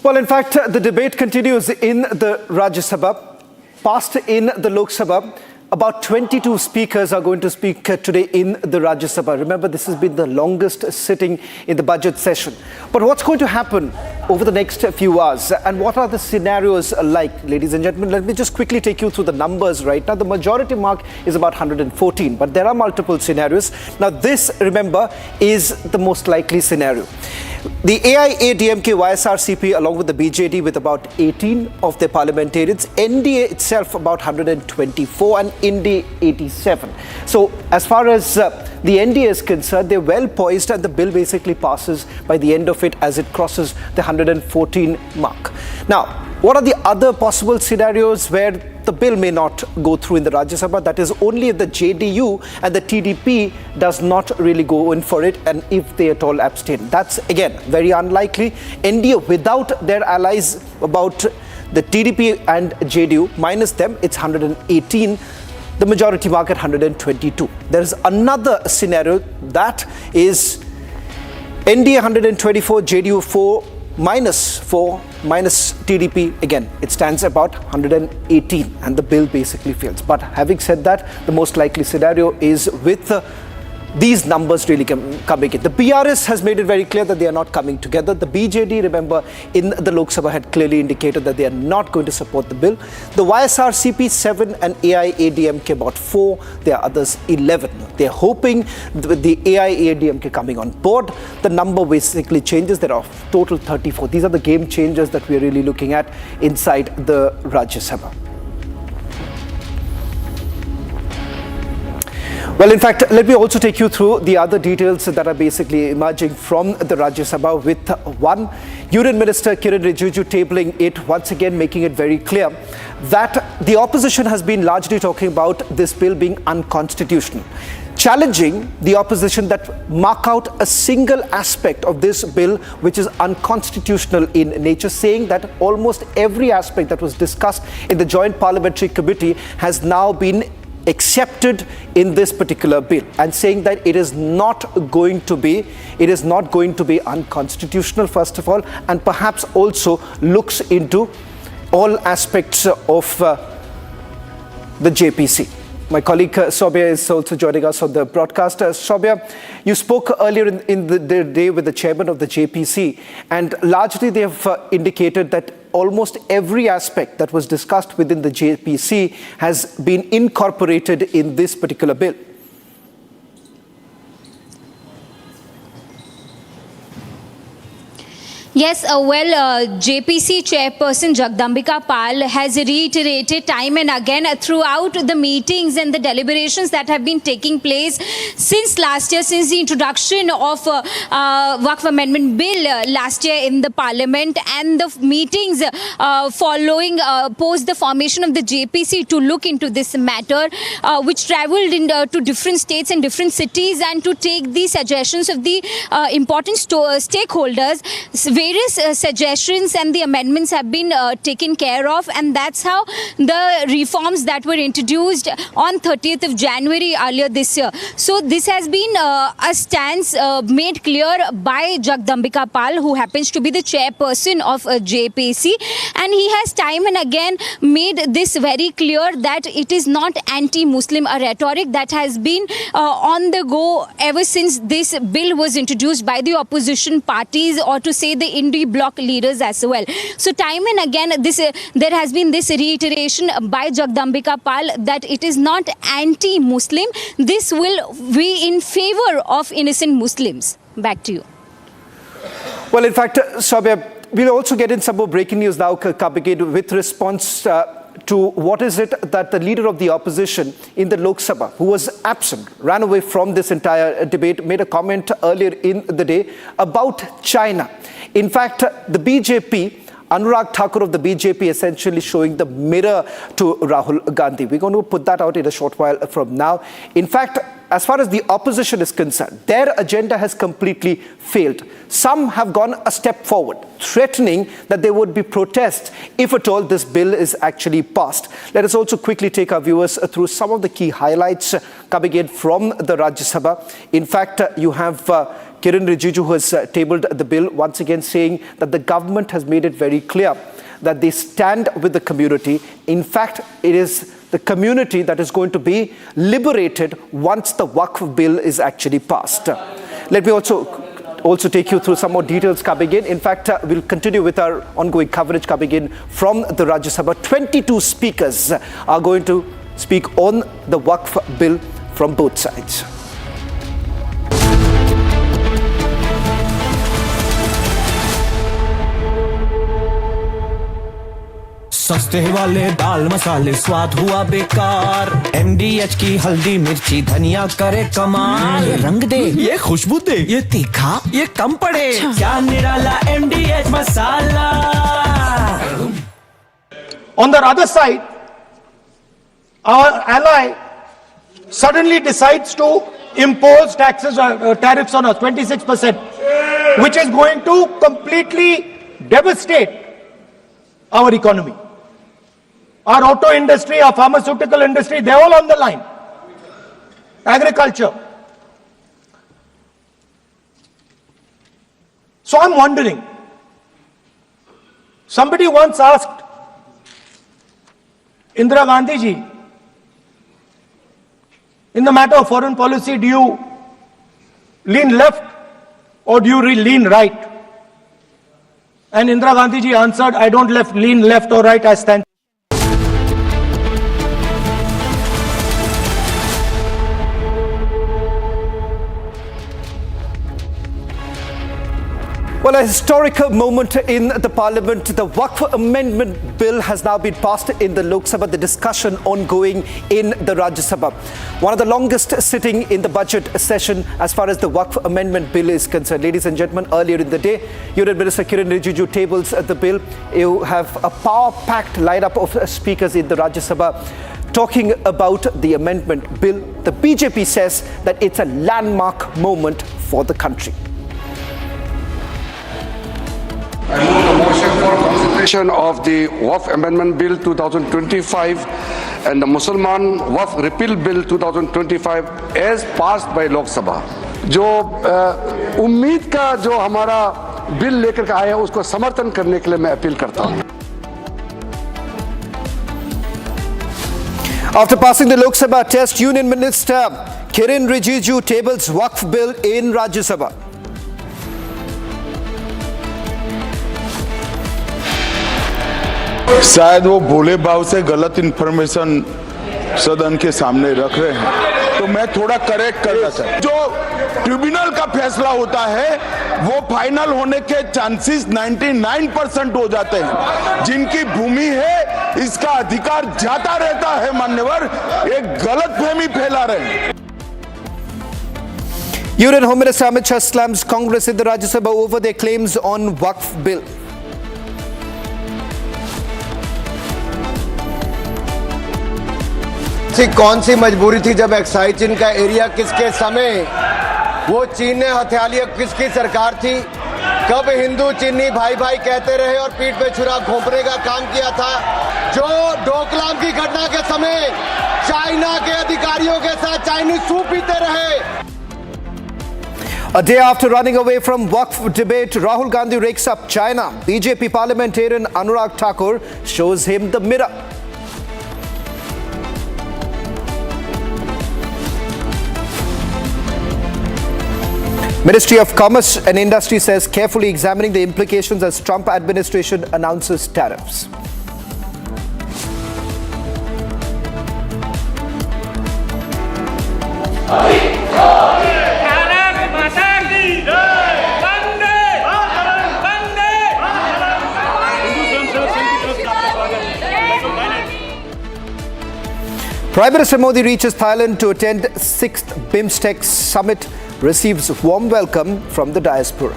well, in fact, the debate continues in the Rajya Sabha. Passed in the Lok Sabha. About 22 speakers are going to speak today in the Rajya Sabha. Remember, this has been the longest sitting in the budget session. But what's going to happen over the next few hours? And what are the scenarios like, ladies and gentlemen? Let me just quickly take you through the numbers right now. The majority mark is about 114, but there are multiple scenarios. Now, this, remember, is the most likely scenario. The AIADMK, YSRCP, along with the BJD, with about 18 of their parliamentarians, NDA itself about 124, and India 87. So as far as the NDA is concerned, they're well poised, and the bill basically passes by the end of it as it crosses the 114 mark. Now, what are the other possible scenarios where the bill may not go through in the Rajya Sabha? That is only if the JDU and the TDP does not really go in for it, and if they at all abstain. That's again very unlikely. NDA without their allies, about the TDP and JDU, minus them, it's 118. The majority mark at 122. There is another scenario, that is NDA 124, JDU 4, minus TDP, again it stands about 118, and the bill basically fails. But having said that, the most likely scenario is with these numbers really coming in. The PRS has made it very clear that they are not coming together. The BJD, remember, in the Lok Sabha had clearly indicated that they are not going to support the bill. The YSRCP 7 and AIADMK about 4, there are others 11. They are hoping with the AIADMK coming on board, the number basically changes. There are total 34. These are the game changers that we are really looking at inside the Rajya Sabha. Well, in fact, let me also take you through the other details that are basically emerging from the Rajya Sabha, with one, Union Minister Kiren Rijiju tabling it, once again making it very clear that the opposition has been largely talking about this bill being unconstitutional, challenging the opposition that mark out a single aspect of this bill which is unconstitutional in nature, saying that almost every aspect that was discussed in the Joint Parliamentary Committee has now been accepted in this particular bill, and saying that it is not going to be unconstitutional, first of all, and perhaps also looks into all aspects of the JPC. My colleague Saubya is also joining us on the broadcast. Saubya, you spoke earlier in the day with the chairman of the JPC, and largely they have indicated that almost every aspect that was discussed within the JPC has been incorporated in this particular bill. Yes, JPC chairperson Jagdambika Pal has reiterated time and again throughout the meetings and the deliberations that have been taking place since last year, since the introduction of Waqf Amendment Bill last year in the Parliament, and the meetings following post the formation of the JPC to look into this matter, which travelled to different states and different cities and to take the suggestions of the important stakeholders. Various suggestions and the amendments have been taken care of, and that's how the reforms that were introduced on 30th of January earlier this year. So this has been a stance made clear by Jagdambika Pal, who happens to be the chairperson of JPC, and he has time and again made this very clear that it is not anti-Muslim, a rhetoric that has been on the go ever since this bill was introduced by the opposition parties, or to say the Indie bloc leaders as well. So time and again there has been this reiteration by Jagdambika Pal that it is not anti-Muslim. This will be in favor of innocent Muslims. Back to you. Well, in fact, Saubya, we'll also get in some more breaking news now coming in with response to what is it that the leader of the opposition in the Lok Sabha, who was absent, ran away from this entire debate, made a comment earlier in the day about China. In fact, the BJP, Anurag Thakur of the BJP, essentially showing the mirror to Rahul Gandhi. We're going to put that out in a short while from now. In fact, as far as the opposition is concerned, their agenda has completely failed. Some have gone a step forward, threatening that there would be protests if at all this bill is actually passed. Let us also quickly take our viewers through some of the key highlights coming in from the Rajya Sabha. In fact, you have Kiren Rijiju, who has tabled the bill, once again saying that the government has made it very clear that they stand with the community. In fact, it is the community that is going to be liberated once the Waqf Bill is actually passed. Let me also take you through some more details coming in. In fact, we'll continue with our ongoing coverage coming in from the Rajya Sabha. 22 speakers are going to speak on the Waqf Bill from both sides. सस्ते वाले दाल मसाले स्वाद हुआ बेकार MDH की हल्दी मिर्ची धनिया करे कमाल ये रंग दे ये खुशबू दे ये तीखा ये कम पड़े क्या निराला MDH masala. On the other side, our ally suddenly decides to impose tariffs on us, 26%, which is going to completely devastate our economy. Our auto industry, our pharmaceutical industry, they're all on the line. Agriculture. So I'm wondering, somebody once asked Indira Gandhi ji, in the matter of foreign policy, do you lean left or do you lean right? And Indira Gandhi ji answered, I don't lean left or right, I stand. Well, a historical moment in the Parliament. The Waqf Amendment Bill has now been passed in the Lok Sabha. The discussion ongoing in the Rajya Sabha. One of the longest sitting in the budget session as far as the Waqf Amendment Bill is concerned. Ladies and gentlemen, earlier in the day, Union Minister Kiren Rijiju tables the bill. You have a power-packed lineup of speakers in the Rajya Sabha talking about the amendment bill. The BJP says that it's a landmark moment for the country. I move the motion for consideration of the Waqf Amendment Bill 2025 and the Musliman Waqf Repeal Bill 2025 as passed by Lok Sabha. जो उम्मीद का जो हमारा bill लेकर आए हैं उसको समर्थन करने के लिए मैं अपील करता हूं. After passing the Lok Sabha test, Union Minister Kiren Rijiju tables Waqf Bill in Rajya Sabha. शायद वो भोले भाव से गलत इंफॉर्मेशन सदन के सामने रख रहे हैं, तो मैं थोड़ा करेक्ट करना चाहता हूं. जो ट्रिब्यूनल का फैसला होता है वो फाइनल होने के चांसेस 99% हो जाते हैं. जिनकी भूमि है इसका अधिकार जाता रहता है. मान्यवर एक गलतफहमी फैला रहे हैं. Union Home Minister Amit Shah slams Congress in the Rajya Sabha over their claims on Waqf Bill. कौन सी मजबूरी थी जब एक्साइज चीन का एरिया किसके समय वो चीन ने हथिया लिया, किसकी सरकार थी? कब हिंदू चीनी भाई भाई कहते रहे और पीठ पे छुरा घोंपने का काम किया था? जो डोकलाम की घटना के समय चाइना के अधिकारियों के साथ चाइनीज सूप पीते रहे. A day after running away from Waqf debate, Rahul Gandhi rakes up China. BJP parliamentarian Anurag Thakur shows him the mirror. Ministry of Commerce and Industry says carefully examining the implications as Trump administration announces tariffs. Prime Minister Modi reaches Thailand to attend 6th BIMSTEC summit, receives warm welcome from the diaspora.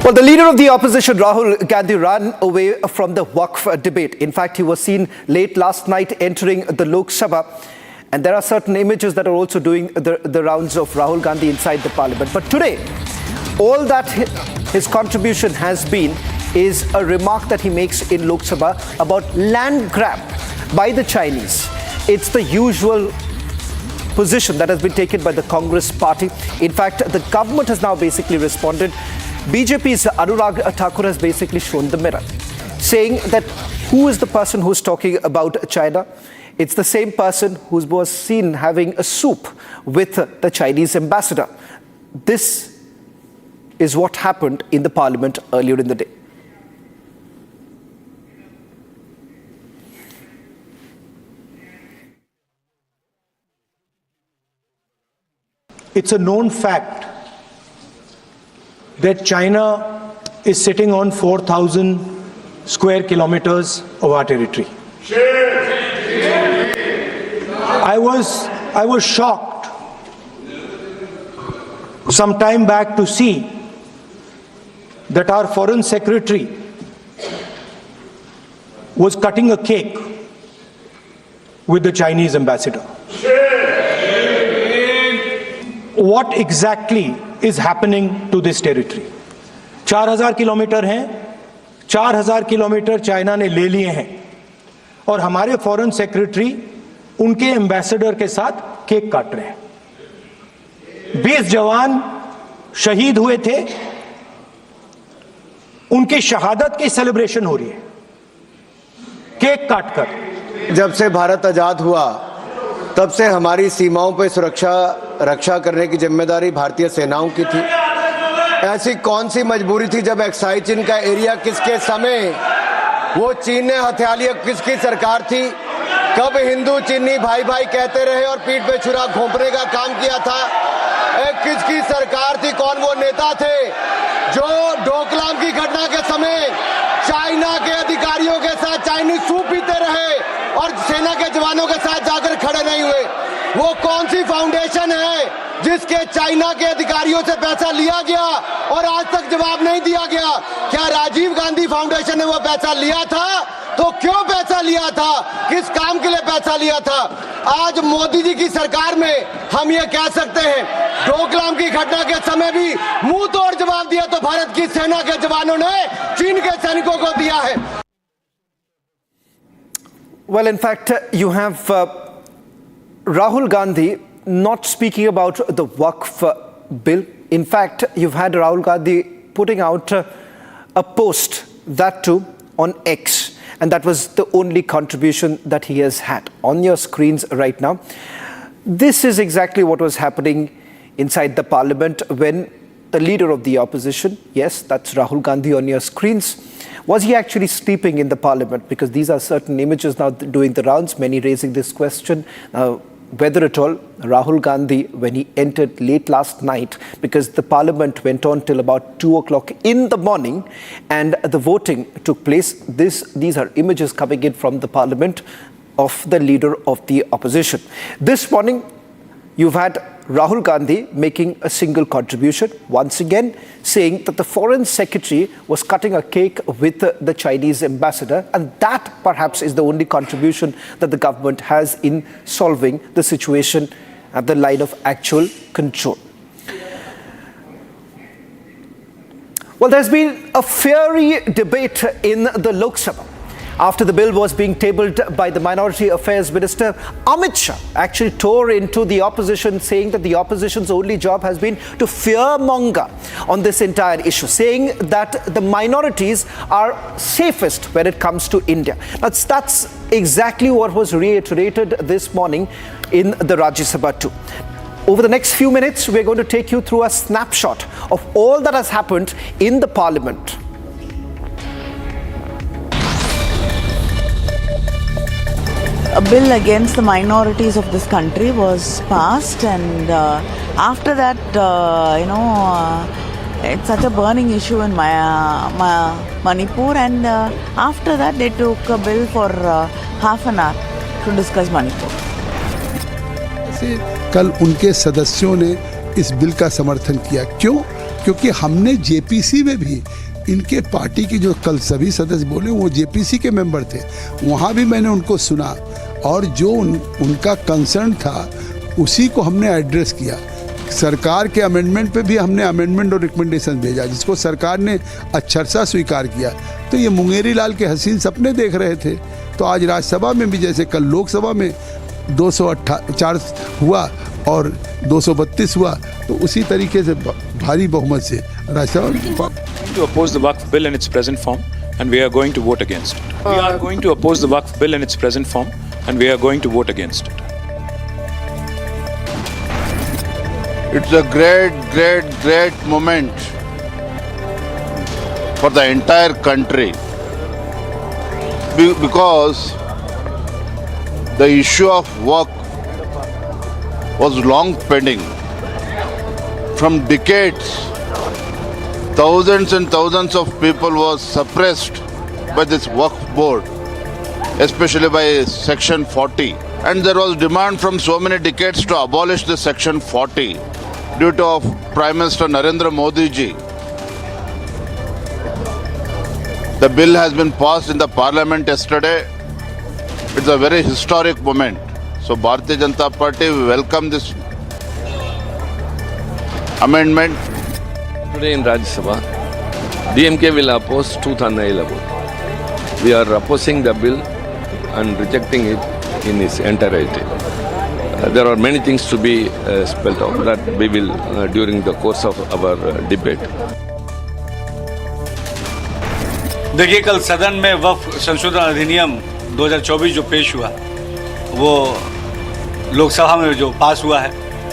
Well, the leader of the opposition, Rahul Gandhi, ran away from the Waqf debate. In fact, he was seen late last night entering the Lok Sabha. And there are certain images that are also doing the rounds of Rahul Gandhi inside the parliament. But today, all that his contribution has been is a remark that he makes in Lok Sabha about land grab by the Chinese. It's the usual position that has been taken by the Congress party. In fact, the government has now basically responded. BJP's Anurag Thakur has basically shown the mirror, saying that who is the person who's talking about China? It's the same person who was seen having a soup with the Chinese ambassador. This is what happened in the parliament earlier in the day. It's a known fact that China is sitting on 4,000 square kilometers of our territory. I was shocked some time back to see that our foreign secretary was cutting a cake with the Chinese ambassador. What exactly is happening to this territory? 4,000 kilometre हैं, 4,000 kilometre China ने ले लिए हैं और हमारे foreign secretary उनके ambassador के साथ केक काट रहे हैं। 20 जवान शहीद हुए थे, उनकी शहादत की सेलिब्रेशन हो रही है केक काटकर। जब से भारत आजाद हुआ तब से हमारी सीमाओं पर रक्षा करने की जिम्मेदारी भारतीय सेनाओं की थी। ऐसी कौन सी मजबूरी थी जब एक्साइज चीन का एरिया किसके समय वो चीन ने हथिया लिया, किसकी सरकार थी? कब हिंदू चीनी भाई भाई कहते रहे और पीठ पे छुरा घोंपने का काम किया था? किसकी सरकार थी? कौन वो नेता थे जो डोकलाम की घटना के समय चाइना के अधिकारियों के साथ चाइनीज सूप पीते रहे और सेना के जवानों के साथ जाकर खड़े नहीं हुए? वो कौन सी फाउंडेशन है जिसके चाइना के अधिकारियों से पैसा लिया गया और आज तक जवाब नहीं दिया गया? क्या राजीव गांधी फाउंडेशन ने वो पैसा लिया था? तो क्यों पैसा लिया था? किस काम के लिए पैसा लिया था? आज मोदी जी की सरकार में हम ये कह सकते हैं, डोकलाम की घटना के समय भी मुंह तोड़ जवाब दिया तो भारत की सेना के जवानों ने चीन के सैनिकों को दिया है। Well, in fact, you have Rahul Gandhi not speaking about the Waqf Bill. In fact, you've had Rahul Gandhi putting out a post, that too on X, and that was the only contribution that he has had. On your screens right now, this is exactly what was happening inside the parliament when the leader of the opposition, yes, that's Rahul Gandhi on your screens, was he actually sleeping in the parliament? Because these are certain images now doing the rounds, many raising this question. Whether at all Rahul Gandhi, when he entered late last night, because the parliament went on till about 2 o'clock in the morning and the voting took place. These are images coming in from the parliament of the leader of the opposition. This morning, you've had Rahul Gandhi making a single contribution, once again saying that the foreign secretary was cutting a cake with the Chinese ambassador, and that perhaps is the only contribution that the government has in solving the situation at the line of actual control. Well, there's been a fiery debate in the Lok Sabha after the bill was being tabled by the Minority Affairs Minister. Amit Shah actually tore into the opposition, saying that the opposition's only job has been to fearmonger on this entire issue, saying that the minorities are safest when it comes to India. That's exactly what was reiterated this morning in the Rajya Sabha too. Over the next few minutes, we're going to take you through a snapshot of all that has happened in the parliament. A bill against the minorities of this country was passed, and after that, it's such a burning issue in Manipur, and after that they took a bill for half an hour to discuss Manipur. कल उनके सदस्यों ने इस bill का समर्थन किया। क्यों? क्योंकि हमने जेपीसी में भी इनके पार्टी की जो कल सभी सदस्य बोले वो जेपीसी के मेंबर थे, वहाँ भी मैंने उनको सुना और जो उनका कंसर्न था उसी को हमने एड्रेस किया। सरकार के अमेंडमेंट पे भी हमने अमेंडमेंट और रिकमेंडेशन भेजा, जिसको सरकार ने अक्षरशः स्वीकार किया। तो ये मुंगेरी लाल के हसीन सपने देख रहे थे। तो आज राज्यसभा में भी, जैसे कल लोकसभा में 204 हुआ और 232 हुआ, तो उसी तरीके से भारी बहुमत से Rajya Sabha to oppose the Waqf Bill in its present form, and we are going to vote against it. We are going to oppose the Waqf Bill in its present form, and we are going to vote against it. It's a great moment for the entire country, because the issue of Waqf was long pending. From decades, thousands and thousands of people were suppressed by this Waqf board, especially by Section 40. And there was demand from so many decades to abolish the Section 40 due to Prime Minister Narendra Modi ji. The bill has been passed in the parliament yesterday. It's a very historic moment. So Bharatiya Janata Party will welcome this amendment. Today in Rajya Sabha, DMK will oppose tooth and nail about. We are opposing the bill and rejecting it in its entirety. There are many things to be spelled out that we will during the course of our debate. देखिए, कल सदन में वक्फ संशोधन अधिनियम 2024 जो पेश हुआ, वो लोकसभा में जो पास हुआ है,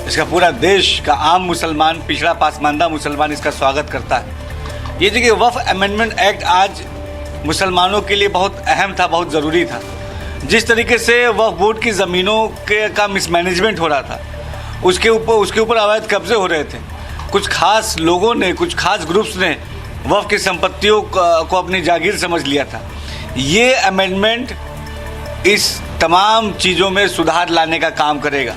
इसका पूरा देश का आम मुसलमान, पिछड़ा पासमानदा मुसलमान इसका स्वागत करता है। ये देखिए, वक्फ अमेंडमेंट एक्ट आज मुसलमानों के लिए बहुत अहम था, बहुत ज़रूरी था। जिस तरीके से वक्फ बोर्ड की ज़मीनों का मिसमैनेजमेंट हो रहा था, उसके ऊपर अवैध कब्जे हो रहे थे। कुछ खास लोगों ने, कुछ खास ग्रुप्स ने वक्फ की संपत्तियों को अपनी जागीर समझ लिया था। ये अमेंडमेंट इस तमाम चीज़ों में सुधार लाने का काम करेगा।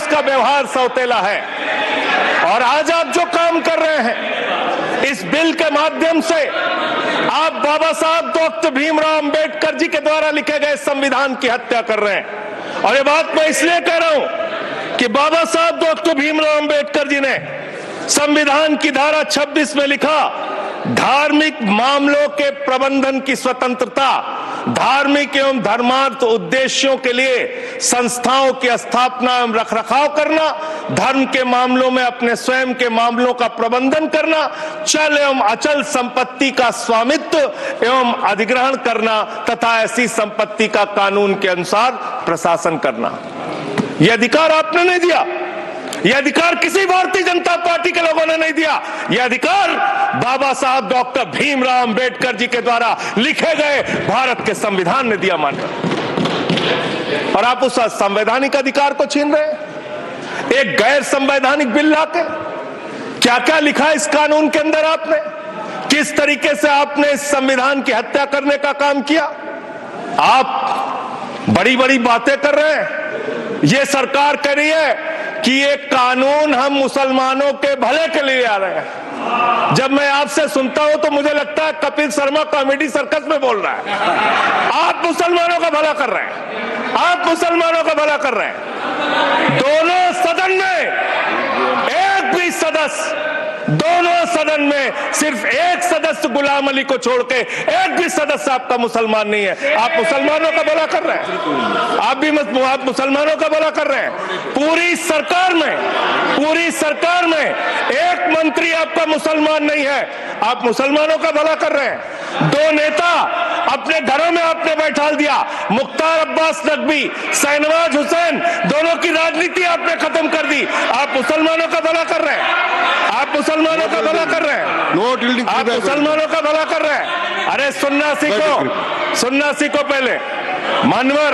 उसका व्यवहार सौतेला है। और आज आप जो काम कर रहे हैं इस बिल के माध्यम से, आप बाबा साहब डॉक्टर भीमराव अंबेडकर जी के द्वारा लिखे गए संविधान की हत्या कर रहे हैं। और ये बात मैं इसलिए कह रहा हूं कि बाबा साहब डॉक्टर भीमराव अंबेडकर जी ने संविधान की धारा 26 में लिखा, धार्मिक मामलों के प्रबंधन की स्वतंत्रता, धार्मिक एवं धर्मार्थ उद्देश्यों के लिए संस्थाओं की स्थापना एवं रखरखाव करना, धर्म के मामलों में अपने स्वयं के मामलों का प्रबंधन करना, चल एवं अचल संपत्ति का स्वामित्व एवं अधिग्रहण करना तथा ऐसी संपत्ति का कानून के अनुसार प्रशासन करना। यह अधिकार आपने नहीं दिया, यह अधिकार किसी भारतीय जनता पार्टी के लोगों ने नहीं दिया, यह अधिकार बाबा साहब डॉक्टर भीमराव अंबेडकर जी के द्वारा लिखे गए भारत के संविधान ने दिया मानकर। और आप उस संवैधानिक अधिकार को छीन रहे हैं एक गैर संवैधानिक बिल लाके। क्या क्या लिखा है इस कानून के अंदर आपने, किस तरीके से आपने इस संविधान की हत्या करने का काम किया। आप बड़ी बड़ी बातें कर रहे हैं। ये सरकार कह रही है कि ये कानून हम मुसलमानों के भले के लिए आ रहे हैं। जब मैं आपसे सुनता हूं तो मुझे लगता है कपिल शर्मा कॉमेडी सर्कस में बोल रहा है। आप मुसलमानों का भला कर रहे हैं, आप मुसलमानों का भला कर रहे हैं। दोनों सदन में एक भी सदस्य, दोनों सदन में सिर्फ एक सदस्य गुलाम अली को छोड़ के एक भी सदस्य आपका मुसलमान नहीं है। आप मुसलमानों का भला कर रहे हैं, आप मुसलमानों का भला कर रहे हैं। पूरी सरकार में एक मंत्री आपका मुसलमान नहीं है, आप मुसलमानों का भला कर रहे हैं। दो नेता अपने घरों में आपने बैठा दिया, मुख्तार अब्बास नकवी, शाहनवाज हुसैन, दोनों की राजनीति आपने खत्म कर दी। आप मुसलमानों का भला कर रहे हैं, आप मुसलमानों का भला कर रहे हैं, आप मुसलमानों का भला कर रहे हैं। अरे सुनना सीखो पहले। मानवर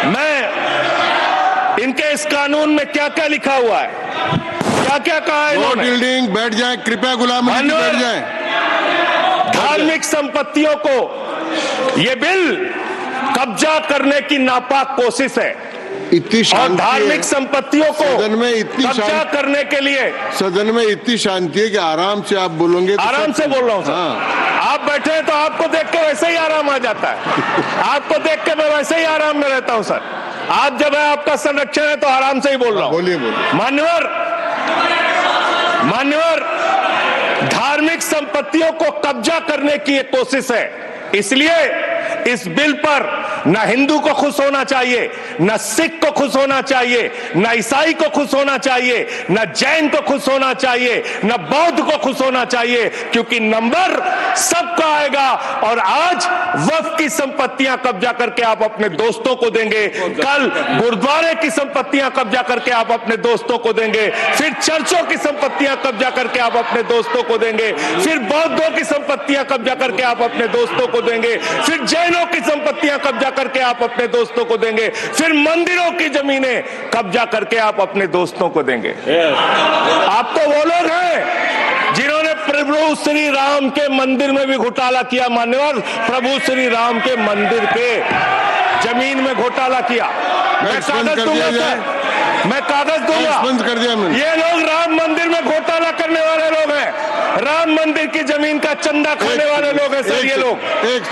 मैं इनके इस कानून में क्या क्या लिखा हुआ है, क्या क्या कहा है इन्होंने। बैठ जाए कृपया, गुलाम अली बैठ जाए। धार्मिक संपत्तियों को ये बिल कब्जा करने की नापाक कोशिश है। इतनी शांति, और धार्मिक संपत्तियों को सदन में इतनी कब्जा करने के लिए सदन में इतनी शांति है कि आराम से आप बोलोगे तो आराम से बोल रहा हूँ सर। हाँ। आप बैठे हैं तो आपको देख के वैसे ही आराम आ जाता है। आपको देख के मैं वैसे ही आराम में रहता हूँ सर। आप जब है आपका संरक्षण है तो आराम से ही बोल रहा हूँ। बोलिए। मान्यवर धार्मिक संपत्तियों को कब्जा करने की एक कोशिश है। इसलिए इस बिल पर न हिंदू को खुश होना चाहिए, न सिख को खुश होना चाहिए, न ईसाई को खुश होना चाहिए, न जैन को खुश होना चाहिए, न बौद्ध को खुश होना चाहिए, क्योंकि नंबर सबका आएगा। और आज वक्फ की संपत्तियां कब्जा करके आप अपने दोस्तों को देंगे, कल गुरुद्वारे की संपत्तियां कब्जा करके आप अपने दोस्तों को देंगे, फिर चर्चों की संपत्तियां कब्जा करके आप अपने दोस्तों को देंगे, फिर बौद्धों की संपत्तियां कब्जा करके आप अपने दोस्तों को देंगे, फिर जैनों की संपत्तियां कब्जा करके आप अपने दोस्तों को देंगे, फिर मंदिरों की जमीनें कब्जा करके आप अपने दोस्तों को देंगे। आप तो वो लोग हैं जिन्होंने प्रभु श्री राम के मंदिर में भी घोटाला किया। मान्यवर, प्रभु श्री राम के मंदिर के जमीन में घोटाला किया। मैं कागज दूंगा सर, मैं कागज दूंगा। बंद कर दिया मैंने। ये लोग राम मंदिर में घोटाला करने वाले लोग हैं, राम मंदिर की जमीन का चंदा खाने वाले लोग हैं सर। ये लोग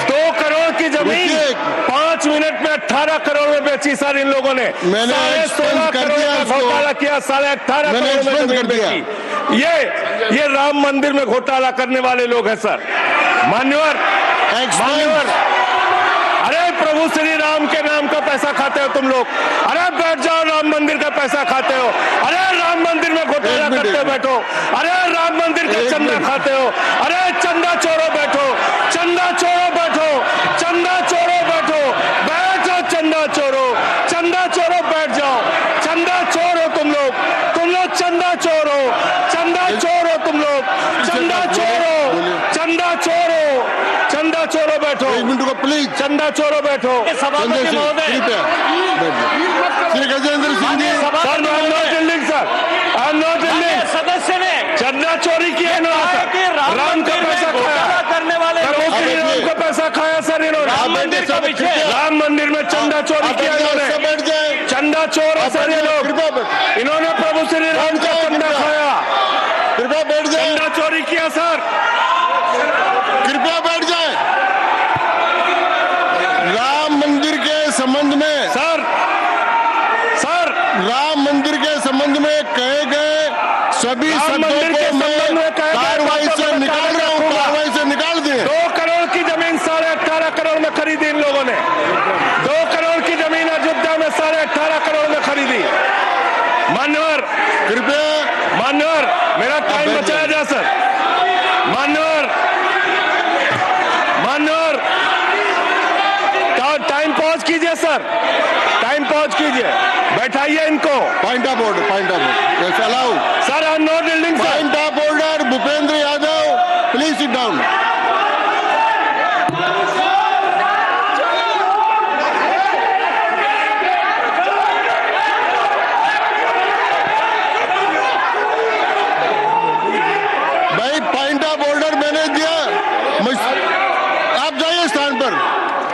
2 करोड़ की जमीन 5 मिनट में 18 करोड़ में बेची सर इन लोगों ने। 16.5 करोड़ का घोटाला किया, 18.5 करोड़ में जमीन बेची। ये राम मंदिर में घोटाला करने वाले लोग हैं सर। मान्यवर, अरे प्रभु श्री राम के नाम का पैसा खाते हो तुम लोग। अरे बैठ जाओ, राम मंदिर का पैसा खाते हो। अरे राम मंदिर में घोटाला करते हो, बैठो। अरे राम मंदिर का चंदा खाते हो। अरे चंदा चोरो बैठो, चंदा चोरो बैठो, चंदा चोरो बैठो, बैठो चंदा चोरो, चंदा चोरो बैठ जाओ। चंदा चोरो तुम लोग चंदा चोरो, चंदा चोरो तुम लोग, चंदा चोरो, चंदा चोरो, चंदा चोरो बैठो। 1 मिनट को प्लीज। चंदा चोरो बैठो। सभापति महोदय, सदस्य ने चंदा चोरी किया इन्होंने, राम का पैसा खाया, करने वाले राम का पैसा खाया सर इन्होंने। मंदिर का पीछे राम मंदिर में चंदा चोरी किया इन्होंने, चंदा चोर है सर ये लोग, इन्होंने प्रभु श्री राम का चंदा खाया, कृपया बैठ जाए, चंदा चोरी किया सर, कृपया बैठ जाए। राम मंदिर के संबंध में सर राम मंदिर के संबंध में कहे गए सभी शब्दों को मैं कार्रवाई से निकाल रहा हूँ, कार्रवाई से निकाल दिए। 2 करोड़ की जमीन 18.5 करोड़ में खरीदी इन लोगों ने, 2 करोड़ की जमीन अयोध्या में 18.5 करोड़ में खरीदी। मान्यवर मेरा टाइम बचाया जाए सर, मान्यवर टाइम पॉज कीजिए सर, टाइम पॉज कीजिए, बैठाइए इनको। Point of order yes allow sir, I am not building sir. Point of order Bhupendra Yadav please sit down. भाई पॉइंट ऑफ ऑर्डर मैंने दिया, आप जाइए स्थान पर,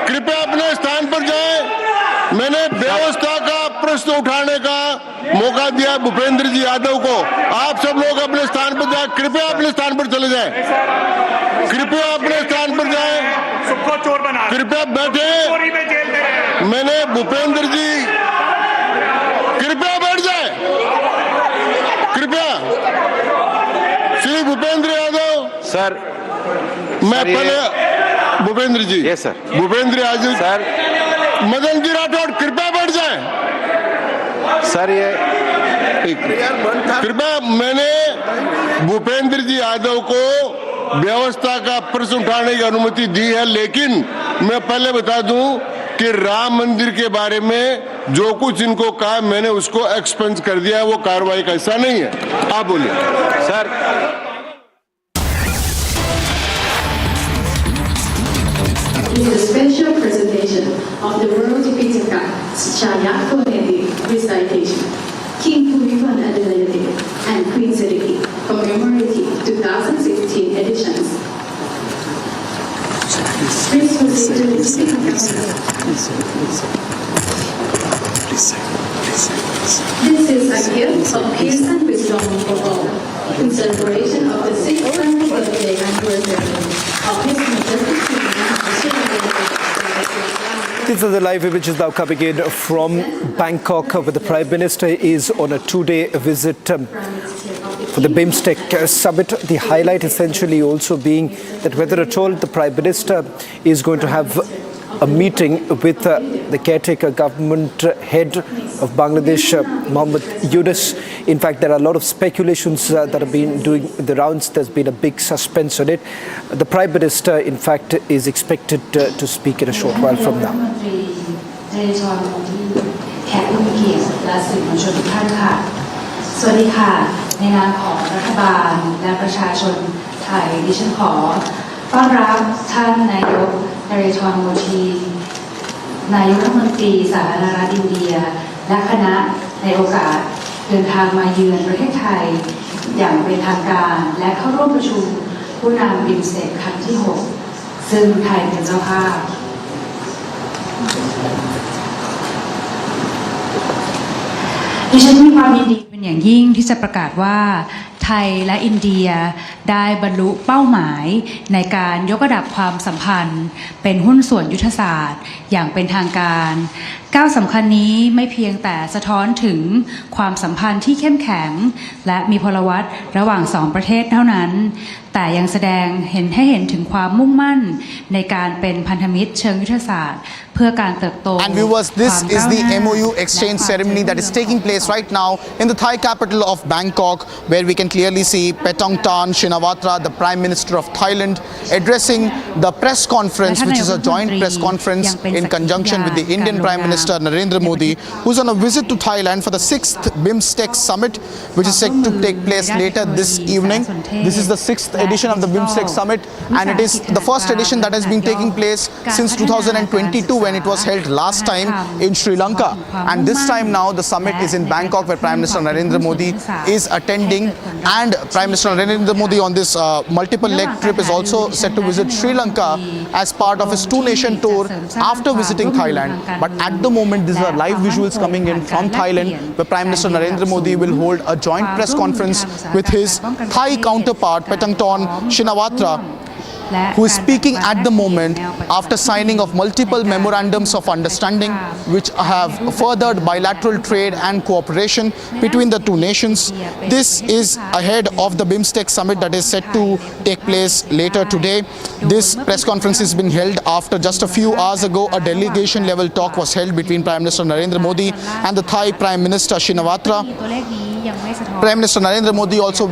कृपया अपने स्थान पर जाएं। मैंने व्यवस्था का प्रश्न उठाने का मौका दिया भूपेंद्र जी यादव को, आप सब लोग अपने स्थान पर जाएं, कृपया अपने स्थान पर चले जाएं, कृपया अपने स्थान पर जाएं, सबको चोर बना, कृपया बैठे। मैंने भूपेंद्र जी कृपया बैठ जाए, कृपया श्री भूपेंद्र यादव सर। मैं पहले Bhupendra ji, yes sir, Bhupendra Yadav sir, Madan ji Rathore कृपया बैठ जाएं सर। ये कृपया, मैंने भूपेंद्र जी यादव को व्यवस्था का प्रश्न उठाने की अनुमति दी है, लेकिन मैं पहले बता दूं कि राम मंदिर के बारे में जो कुछ इनको कहा मैंने उसको एक्सपेंस कर दिया है, वो कार्रवाई का हिस्सा नहीं है। आप बोलिए sir. Is a special presentation of the World Jupiter Chaya recitation, King Bhumipan Adelaide and Queen Siriki, commemorative 2016 editions. Please proceed to the speaker. This is a gift of peace and wisdom for all, in celebration of the 6th birthday anniversary of His Majesty. These are the live images now coming in from Bangkok, where the Prime Minister is on a 2-day visit for the BIMSTEC summit. The highlight essentially also being that whether at all the Prime Minister is going to have a meeting with the caretaker government head of Bangladesh, Mohammed Yunus. In fact, there are a lot of speculations that have been doing the rounds. There's been a big suspense on it. The Prime Minister, in fact, is expected to speak in a short while from now. สวัสดีค่ะในนามของรัฐบาลและประชาชนไทยดิฉันขอต้อนรับท่านนายกนเรศวร โมทีนายกรัฐมนตรีสาธารณรัฐอินเดียและคณะในโอกาสเดินทางมาเยือนประเทศไทยอย่างเป็นทางการและเข้าร่วมประชุมผู้นำบิมสเต็กครั้งที่ 6 ซึ่งไทยเป็นเจ้าภาพดิฉันมีความยินดีเป็นอย่างยิ่งที่จะประกาศว่าไทยและอินเดียได้บรรลุเป้าหมายในการยกระดับความสัมพันธ์เป็นหุ้นส่วนยุทธศาสตร์อย่างเป็นทางการก้าวสำคัญนี้ไม่เพียงแต่สะท้อนถึงความสัมพันธ์ที่เข้มแข็งและมีพลวัตระหว่างสองประเทศเท่านั้นแต่ยังแสดงให้เห็นถึงความมุ่งมั่นในการเป็นพันธมิตรเชิงยุทธศาสตร์เพื่อการเติบโต And viewers, this is the MOU exchange ceremony that is taking place right now in the Thai capital of Bangkok, where we can clearly see Petongtan Shinawatra, the Prime Minister of Thailand, addressing the press conference, which is a joint press conference in conjunction with the Indian Prime Minister Minister Narendra Modi, who's on a visit to Thailand for the 6th BIMSTEC Summit, which is set to take place later this evening. This is the 6th edition of the BIMSTEC Summit, and it is the first edition that has been taking place since 2022 when it was held last time in Sri Lanka. And this time now the summit is in Bangkok, where Prime Minister Narendra Modi is attending, and Prime Minister Narendra Modi on this multiple leg trip is also set to visit Sri Lanka as part of his two-nation tour after visiting Thailand. But at the moment, these are live visuals coming in from Thailand, where Prime Minister Narendra Modi will hold a joint press conference with his Thai counterpart Petangton Shinawatra, who is speaking at the moment after signing of multiple memorandums of understanding which have furthered bilateral trade and cooperation between the two nations. This is ahead of the BIMSTEC summit that is set to take place later today. This press conference has been held after just a few hours ago a delegation level talk was held between Prime Minister Narendra Modi and the Thai Prime Minister Shinawatra. Prime Minister Narendra Modi also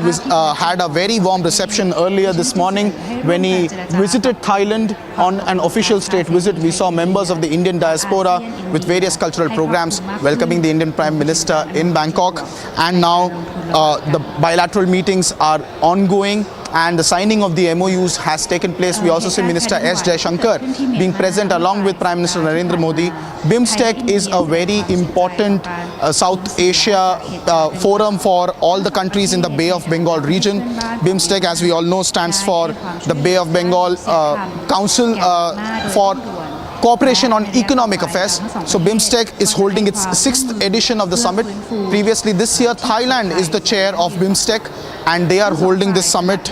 had a very warm reception earlier this morning when he visited Thailand on an official state visit. We saw members of the Indian diaspora with various cultural programs welcoming the Indian Prime Minister in Bangkok. And now the bilateral meetings are ongoing, and the signing of the MOUs has taken place. We also see Minister S. Jaishankar being present along with Prime Minister Narendra Modi. BIMSTEC is a very important South Asia forum for all the countries in the Bay of Bengal region. BIMSTEC, as we all know, stands for the Bay of Bengal Council for Cooperation on Economic Affairs. So BIMSTEC is holding its 6th edition of the summit. Previously this year, Thailand is the chair of BIMSTEC, and they are holding this summit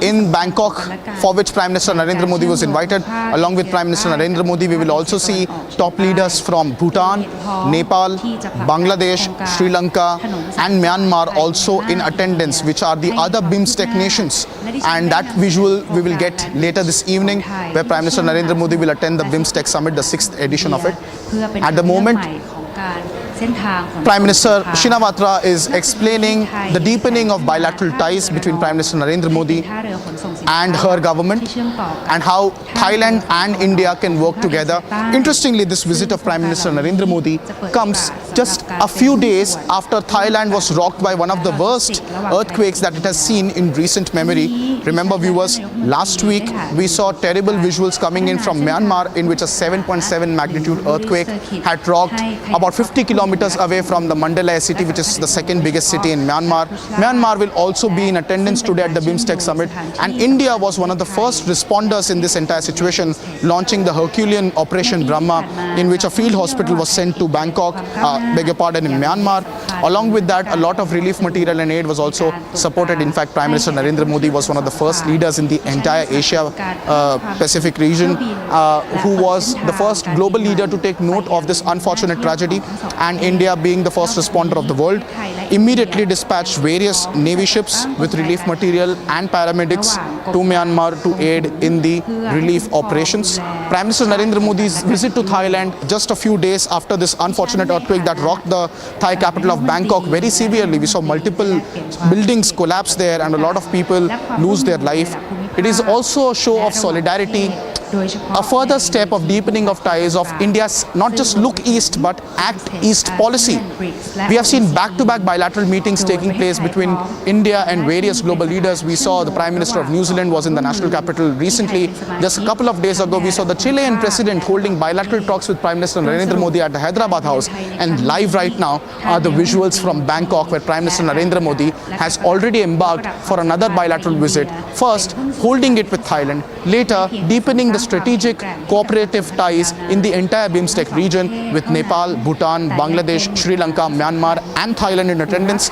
in Bangkok, for which Prime Minister Narendra Modi was invited. Along with Prime Minister Narendra Modi, we will also see top leaders from Bhutan, Nepal, Bangladesh, Sri Lanka and Myanmar also in attendance, which are the other BIMSTEC nations. And that visual we will get later this evening, where Prime Minister Narendra Modi will attend the BIMSTEC Summit, the 6th edition of it. At the moment, Prime Minister Shinawatra is explaining the deepening of bilateral ties between Prime Minister Narendra Modi and her government, and how Thailand and India can work together. Interestingly, this visit of Prime Minister Narendra Modi comes just a few days after Thailand was rocked by one of the worst earthquakes that it has seen in recent memory. Remember, viewers, last week we saw terrible visuals coming in from Myanmar, in which a 7.7 magnitude earthquake had rocked about 50 kilometers away from the Mandalay city, which is the second biggest city in Myanmar. Myanmar will also be in attendance today at the BIMSTEC summit, and India was one of the first responders in this entire situation, launching the Herculean Operation Brahma, in which a field hospital was sent to Bangkok, in Myanmar. Along with that, a lot of relief material and aid was also supported. In fact, Prime Minister Narendra Modi was one of the first leaders in the entire Asia Pacific region who was the first global leader to take note of this unfortunate tragedy, and India, being the first responder of the world, immediately dispatched various navy ships with relief material and paramedics to Myanmar to aid in the relief operations. Prime Minister Narendra Modi's visit to Thailand just a few days after this unfortunate earthquake that rocked the Thai capital of Bangkok very severely. We saw multiple buildings collapse there and a lot of people lose their life. It is also a show of solidarity, a further step of deepening of ties of India's not just look east but act east policy. We have seen back-to-back bilateral meetings taking place between India and various global leaders. We saw the Prime Minister of New Zealand was in the national capital recently. Just a couple of days ago, we saw the Chilean president holding bilateral talks with Prime Minister Narendra Modi at the Hyderabad house. And live right now are the visuals from Bangkok, where Prime Minister Narendra Modi has already embarked for another bilateral visit. First, holding it with Thailand. Later, deepening the strategic cooperative ties in the entire BIMSTEC region with Nepal, Bhutan, Bangladesh, Sri Lanka, Myanmar and Thailand in attendance.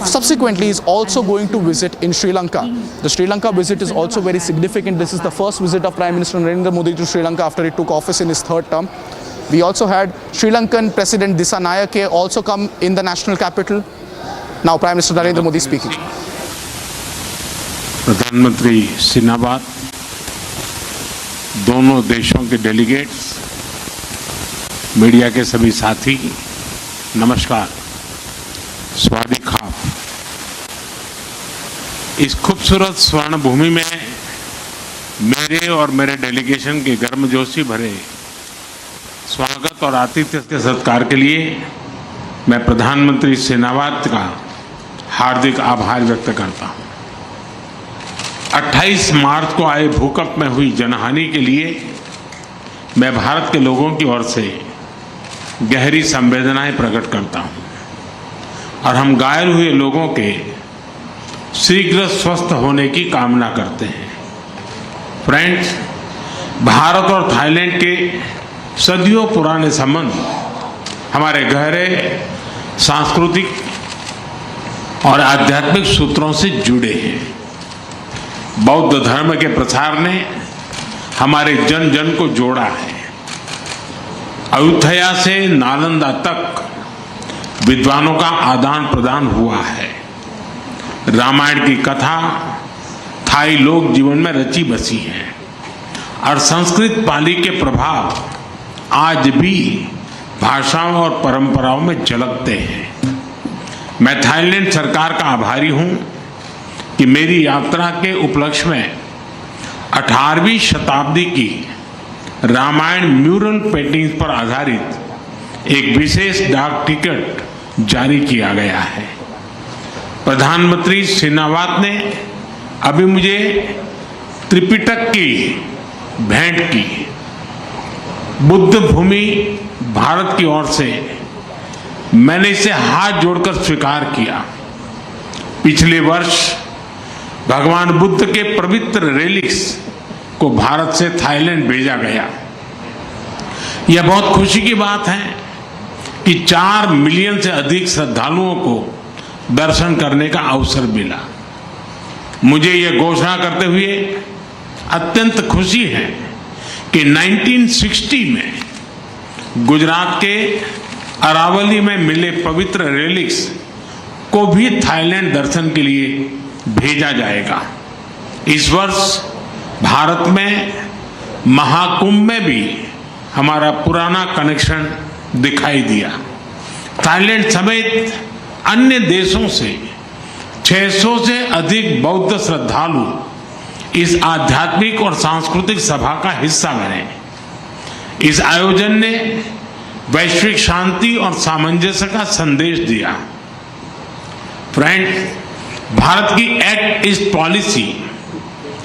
Subsequently, he is also going to visit in Sri Lanka. The Sri Lanka visit is also very significant. This is the first visit of Prime Minister Narendra Modi to Sri Lanka after he took office in his third term. We also had Sri Lankan President Dissanayake also come in the national capital. Now Prime Minister Narendra Modi speaking. प्रधानमंत्री Sinbad, दोनों देशों के delegates, media के सभी साथी, नमस्कार। स्वादी खाप। इस खूबसूरत स्वर्ण भूमि में मेरे और मेरे डेलीगेशन के गर्मजोशी भरे स्वागत और आतिथ्य के सत्कार के लिए मैं प्रधानमंत्री सेनावाद का हार्दिक आभार व्यक्त करता हूं। 28 मार्च को आए भूकंप में हुई जनहानि के लिए मैं भारत के लोगों की ओर से गहरी संवेदनाएं प्रकट करता हूं और हम घायल हुए लोगों के शीघ्र स्वस्थ होने की कामना करते हैं। फ्रेंड्स, भारत और थाईलैंड के सदियों पुराने संबंध हमारे गहरे सांस्कृतिक और आध्यात्मिक सूत्रों से जुड़े हैं। बौद्ध धर्म के प्रसार ने हमारे जन जन को जोड़ा है। अयोध्या से नालंदा तक विद्वानों का आदान प्रदान हुआ है। रामायण की कथा थाई लोक जीवन में रची बसी है और संस्कृत पाली के प्रभाव आज भी भाषाओं और परंपराओं में झलकते हैं। मैं थाईलैंड सरकार का आभारी हूं कि मेरी यात्रा के उपलक्ष्य में 18वीं शताब्दी की रामायण म्यूरल पेंटिंग्स पर आधारित एक विशेष डाक टिकट जारी किया गया है। प्रधानमंत्री सेनावाद ने अभी मुझे त्रिपिटक की भेंट की। बुद्ध भूमि भारत की ओर से मैंने इसे हाथ जोड़कर स्वीकार किया। पिछले वर्ष भगवान बुद्ध के पवित्र रेलिक्स को भारत से थाईलैंड भेजा गया। यह बहुत खुशी की बात है कि 4 मिलियन से अधिक श्रद्धालुओं को दर्शन करने का अवसर मिला। मुझे यह घोषणा करते हुए अत्यंत खुशी है कि 1960 में गुजरात के अरावली में मिले पवित्र रेलिक्स को भी थाईलैंड दर्शन के लिए भेजा जाएगा। इस वर्ष भारत में महाकुंभ में भी हमारा पुराना कनेक्शन दिखाई दिया। थाईलैंड समेत अन्य देशों से 600 से अधिक बौद्ध श्रद्धालु इस आध्यात्मिक और सांस्कृतिक सभा का हिस्सा बने। इस आयोजन ने वैश्विक शांति और सामंजस्य का संदेश दिया। फ्रेंड्स, भारत की एक्ट ईस्ट पॉलिसी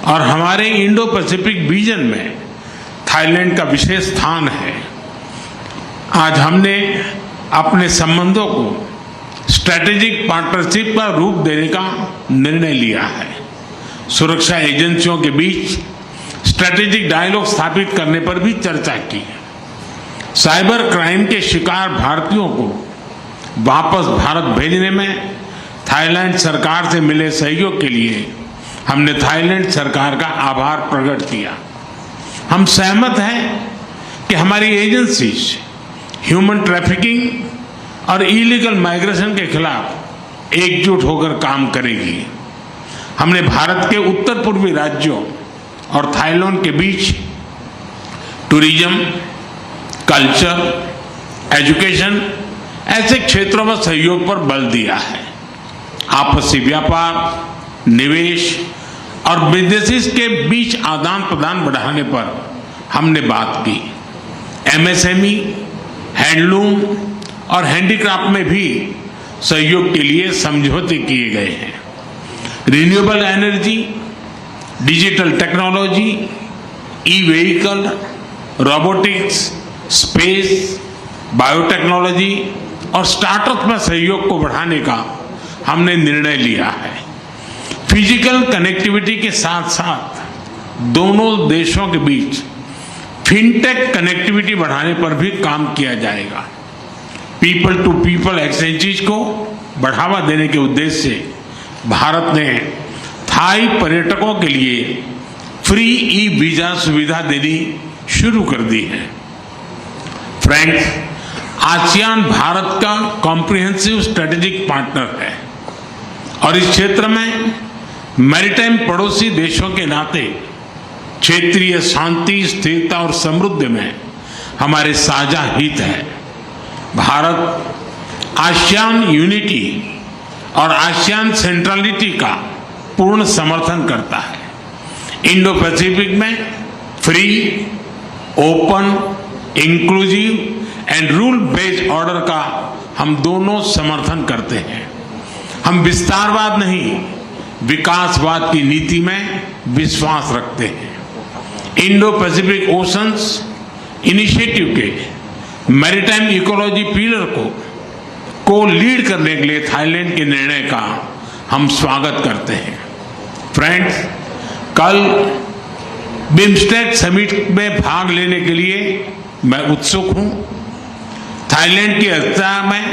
और हमारे इंडो पैसिफिक विजन में थाईलैंड का विशेष स्थान है। आज हमने अपने संबंधों को स्ट्रेटेजिक पार्टनरशिप का रूप देने का निर्णय लिया है। सुरक्षा एजेंसियों के बीच स्ट्रेटेजिक डायलॉग स्थापित करने पर भी चर्चा की। साइबर क्राइम के शिकार भारतीयों को वापस भारत भेजने में थाईलैंड सरकार से मिले सहयोग के लिए हमने थाईलैंड सरकार का आभार प्रकट किया। हम सहमत हैं कि हमारी एजेंसीज ह्यूमन ट्रैफिकिंग और इलीगल माइग्रेशन के खिलाफ एकजुट होकर काम करेगी। हमने भारत के उत्तर पूर्वी राज्यों और थाईलैंड के बीच टूरिज्म, कल्चर, एजुकेशन ऐसे क्षेत्रों में सहयोग पर बल दिया है। आपसी व्यापार, निवेश और बिजनेसेस के बीच आदान प्रदान बढ़ाने पर हमने बात की। एमएसएमई, हैंडलूम और हैंडीक्राफ्ट में भी सहयोग के लिए समझौते किए गए हैं। Renewable energy, digital technology, e vehicle, robotics, space, biotechnology और स्टार्टअप में सहयोग को बढ़ाने का हमने निर्णय लिया है। फिजिकल कनेक्टिविटी के साथ साथ दोनों देशों के बीच फिनटेक कनेक्टिविटी बढ़ाने पर भी काम किया जाएगा। पीपल टू पीपल एक्सचेंजेस को बढ़ावा देने के उद्देश्य से भारत ने थाई पर्यटकों के लिए फ्री ई वीजा सुविधा देनी शुरू कर दी है। फ्रेंड्स, आसियान भारत का कॉम्प्रिहेंसिव स्ट्रेटेजिक पार्टनर है और इस क्षेत्र में मैरीटाइम पड़ोसी देशों के नाते क्षेत्रीय शांति, स्थिरता और समृद्धि में हमारे साझा हित है। भारत आसियान यूनिटी और आसियान सेंट्रलिटी का पूर्ण समर्थन करता है। इंडो पैसिफिक में free, open inclusive and rule based order का हम दोनों समर्थन करते हैं। हम विस्तारवाद नहीं, विकासवाद की नीति में विश्वास रखते हैं। इंडो पैसिफिक ओशंस इनिशिएटिव के मैरीटाइम इकोलॉजी पिलर को लीड करने के लिए थाईलैंड के निर्णय का हम स्वागत करते हैं। फ्रेंड्स, कल बिम्स्टेक समिट में भाग लेने के लिए मैं उत्सुक हूं। थाईलैंड की अध्यक्षता में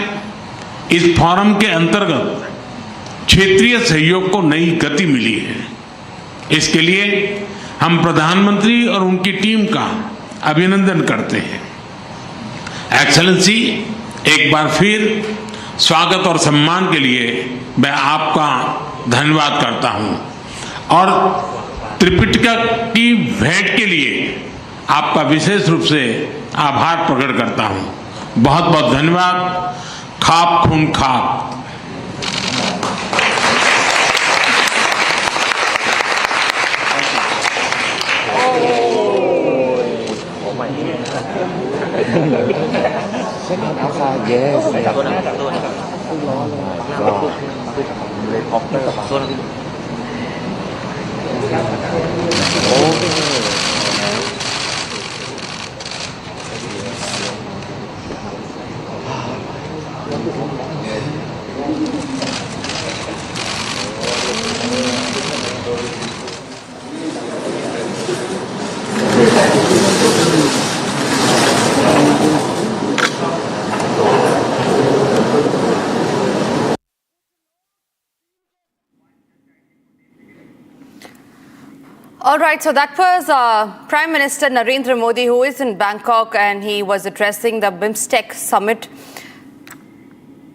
इस फोरम के अंतर्गत क्षेत्रीय सहयोग को नई गति मिली है। इसके लिए हम प्रधानमंत्री और उनकी टीम का अभिनंदन करते हैं। एक्सेलेंसी, एक बार फिर स्वागत और सम्मान के लिए मैं आपका धन्यवाद करता हूं और त्रिपिटका की भेंट के लिए आपका विशेष रूप से आभार प्रकट करता हूं। बहुत बहुत धन्यवाद। खाप खून खाप। All right, so that was Prime Minister Narendra Modi, who is in Bangkok, and he was addressing the BIMSTEC summit.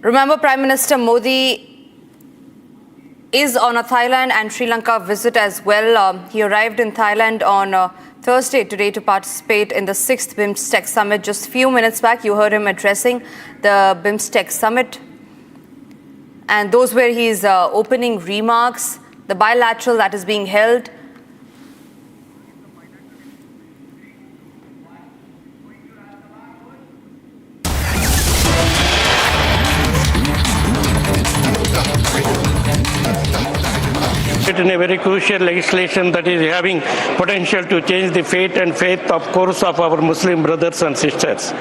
Remember, Prime Minister Modi is on a Thailand and Sri Lanka visit as well. He arrived in Thailand on Thursday today to participate in the 6th BIMSTEC summit. Just a few minutes back, you heard him addressing the BIMSTEC summit. And those were his opening remarks. The bilateral that is being held in a very crucial legislation that is having potential to change the fate and faith, of course, of our Muslim brothers and sisters.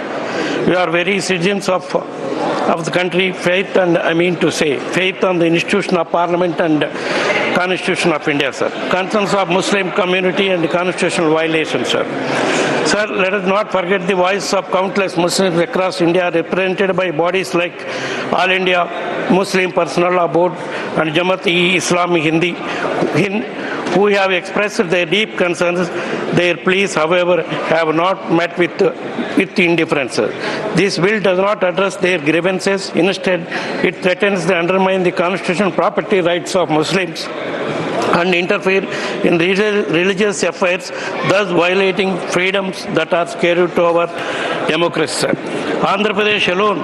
We are very citizens of the country, faith, and I mean to say, faith on the institution of Parliament and Constitution of India, sir. Concerns of Muslim community and constitutional violations, sir. Sir, let us not forget the voice of countless Muslims across India, represented by bodies like All India Muslim Personal Law Board and Jamaat-e-Islami Hindi, who have expressed their deep concerns. Their pleas, however, have not met with indifference. This bill does not address their grievances. Instead, it threatens to undermine the constitutional property rights of Muslims and interfere in religious affairs, thus violating freedoms that are sacred to our democracy. Andhra Pradesh alone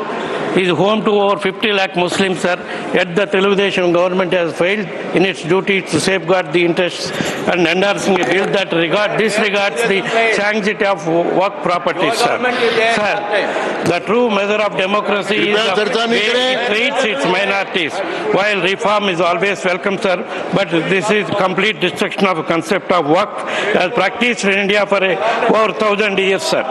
is home to over 50 lakh Muslims, sir. Yet the Telugu government has failed in its duty to safeguard the interests and endorsing a bill that disregards the sanctity of work property, sir. Sir, the true measure of democracy is the way it treats its minorities. While reform is always welcome, sir, but this is complete destruction of the concept of work as practiced in India for over 1,000 years, sir.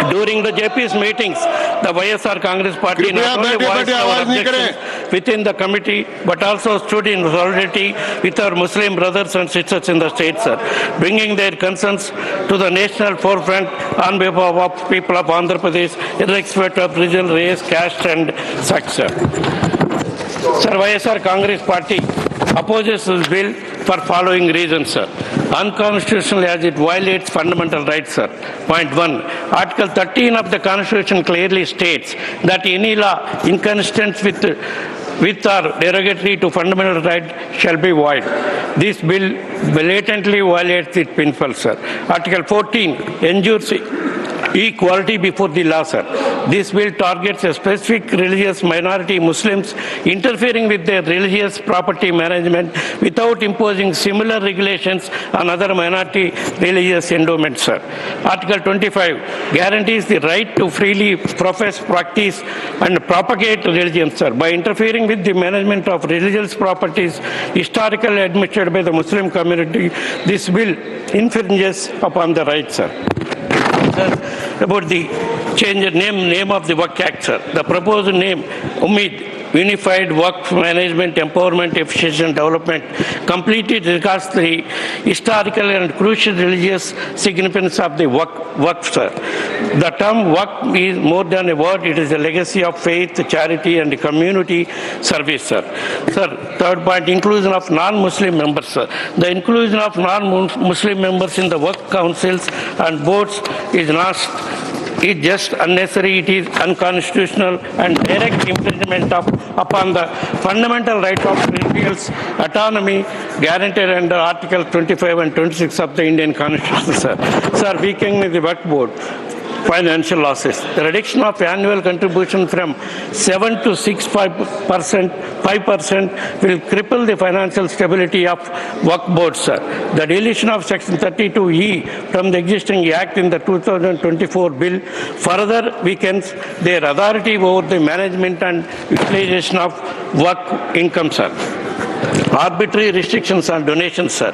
During the JP's meetings, the YSR Congress Party not only voiced our objections within the committee, but also stood in solidarity with our Muslim brothers and sisters in the state, sir, bringing their concerns to the national forefront on behalf of people of Andhra Pradesh, irrespective of religion, race, caste, and sex, sir. Sir, YSR Congress Party opposes this bill for following reasons, sir. Unconstitutional as it violates fundamental rights, sir. Point 1. Article 13 of the Constitution clearly states that any law inconsistent with or derogatory to fundamental right shall be void. This bill blatantly violates its principles, sir. Article 14 ensures equality before the law, sir. This bill targets a specific religious minority, Muslims, interfering with their religious property management without imposing similar regulations on other minority religious endowments, sir. Article 25 guarantees the right to freely profess, practice, and propagate religion, sir. By interfering with the management of religious properties historically administered by the Muslim community, this bill infringes upon the rights, sir. About the change name of the Waqf Act, sir. The proposed name, Ummid, Unified Waqf Management Empowerment Efficiency and Development, completely regards the historical and crucial religious significance of the Waqf, sir. The term Waqf is more than a word, it is a legacy of faith, charity, and community service, sir. Sir, third point, inclusion of non-Muslim members, sir. The inclusion of non-Muslim members in the Waqf councils and boards is not just unnecessary, it is unconstitutional and direct infringement upon the fundamental right of religious autonomy guaranteed under Article 25 and 26 of the Indian Constitution, sir. Sir, weakening the Waqf Board. Financial losses. The reduction of annual contribution from 7 to 5% will cripple the financial stability of Waqf Board, sir. The deletion of Section 32E from the existing Act in the 2024 bill further weakens their authority over the management and utilization of Waqf income, sir. Arbitrary restrictions on donations, sir.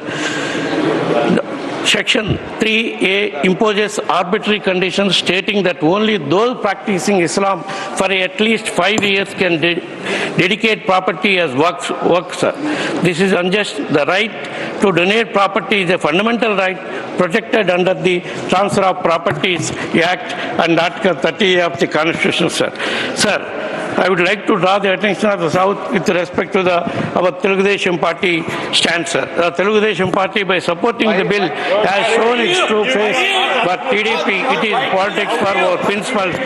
Section 3A imposes arbitrary conditions stating that only those practicing Islam for at least 5 years can dedicate property as waqf, sir. This is unjust. The right to donate property is a fundamental right protected under the Transfer of Properties Act and Article 30 of the Constitution, sir. Sir, I would like to draw the attention of the South with respect to our Telugu Party stance, sir. The Telugu Party, by supporting the bill, has shown its true face, but TDP, it is politics for our principles,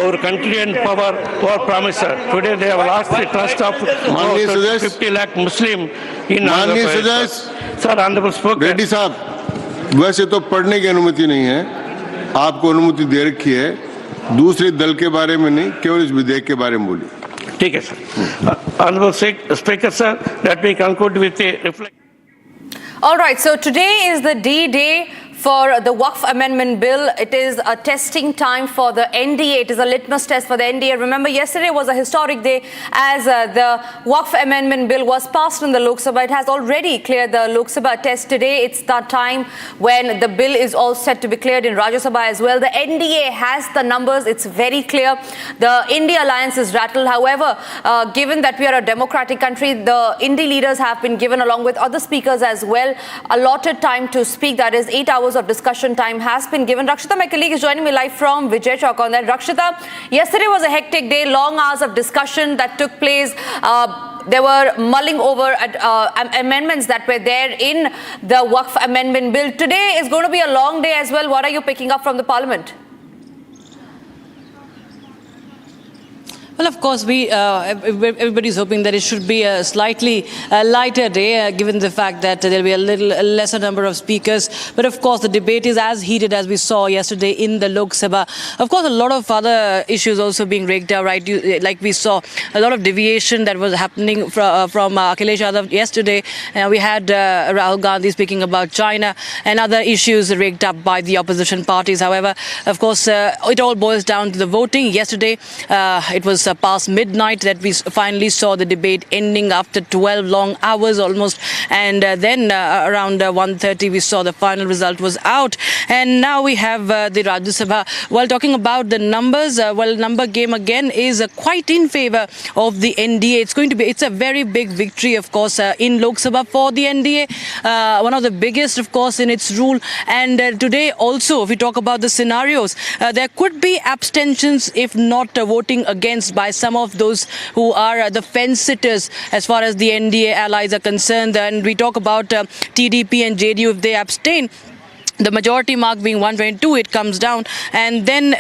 our country and power, our promise, sir. Today they have lost the trust of 50 lakh Muslim in Andhra Pradesh. Sir, Honorable Speaker. Reddy साहब, वैसे तो पढ़ने की अनुमति नहीं है, आपको अनुमति दे रखी है, दूसरे दल के बारे में नहीं, केवल इस विधेयक के बारे में बोली। ठीक है sir. Honorable Speaker, sir, let me conclude with a reflection. All right, so today is the D-Day for the Waqf Amendment Bill. It is a testing time for the NDA. It is a litmus test for the NDA. Remember, yesterday was a historic day as the Waqf Amendment Bill was passed in the Lok Sabha. It has already cleared the Lok Sabha test. Today, it's the time when the bill is all set to be cleared in Rajya Sabha as well. The NDA has the numbers. It's very clear. The India alliance is rattled. However, given that we are a democratic country, the India leaders have been given, along with other speakers as well, allotted time to speak. That is 8 hours of discussion time has been given. Rakshita, my colleague, is joining me live from Vijay Chowk on that. Rakshita, yesterday was a hectic day, long hours of discussion that took place. There were mulling over at, amendments that were there in the Waqf Amendment Bill. Today is going to be a long day as well. What are you picking up from the Parliament? Well, of course, everybody's hoping that it should be a slightly lighter day, given the fact that there'll be a lesser number of speakers. But of course, the debate is as heated as we saw yesterday in the Lok Sabha. Of course, a lot of other issues also being raked out, right? Like we saw a lot of deviation that was happening from Akhilesh Yadav yesterday. We had Rahul Gandhi speaking about China and other issues raked up by the opposition parties. However, of course, it all boils down to the voting. Yesterday, it was past midnight that we finally saw the debate ending after 12 long hours almost, and then around 1:30 we saw the final result was out, and now we have the Rajya Sabha. While talking about the numbers, number game again is quite in favor of the NDA. It's a very big victory, of course, in Lok Sabha for the NDA, one of the biggest, of course, in its rule. And today also, if we talk about the scenarios, there could be abstentions if not voting against by some of those who are the fence sitters as far as the NDA allies are concerned. And we talk about TDP and JDU, if they abstain, the majority mark being 122, it comes down, and then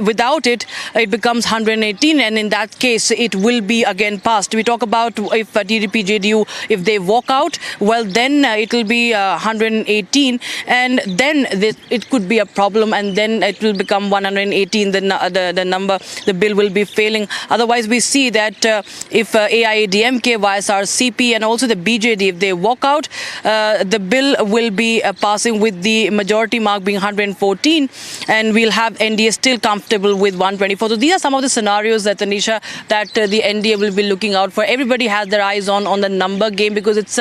without it, it becomes 118, and in that case, it will be again passed. We talk about if TDP, JDU, if they walk out, well, then it will be 118, and then it could be a problem, and then it will become 118. The number, the bill will be failing. Otherwise, we see that if AIADMK, YSRCP, and also the BJD, if they walk out, the bill will be passing with the majority mark being 114, and we'll have NDA still comfortable with 124. So these are some of the scenarios that, Tanisha, that the NDA will be looking out for. Everybody has their eyes on the number game because it's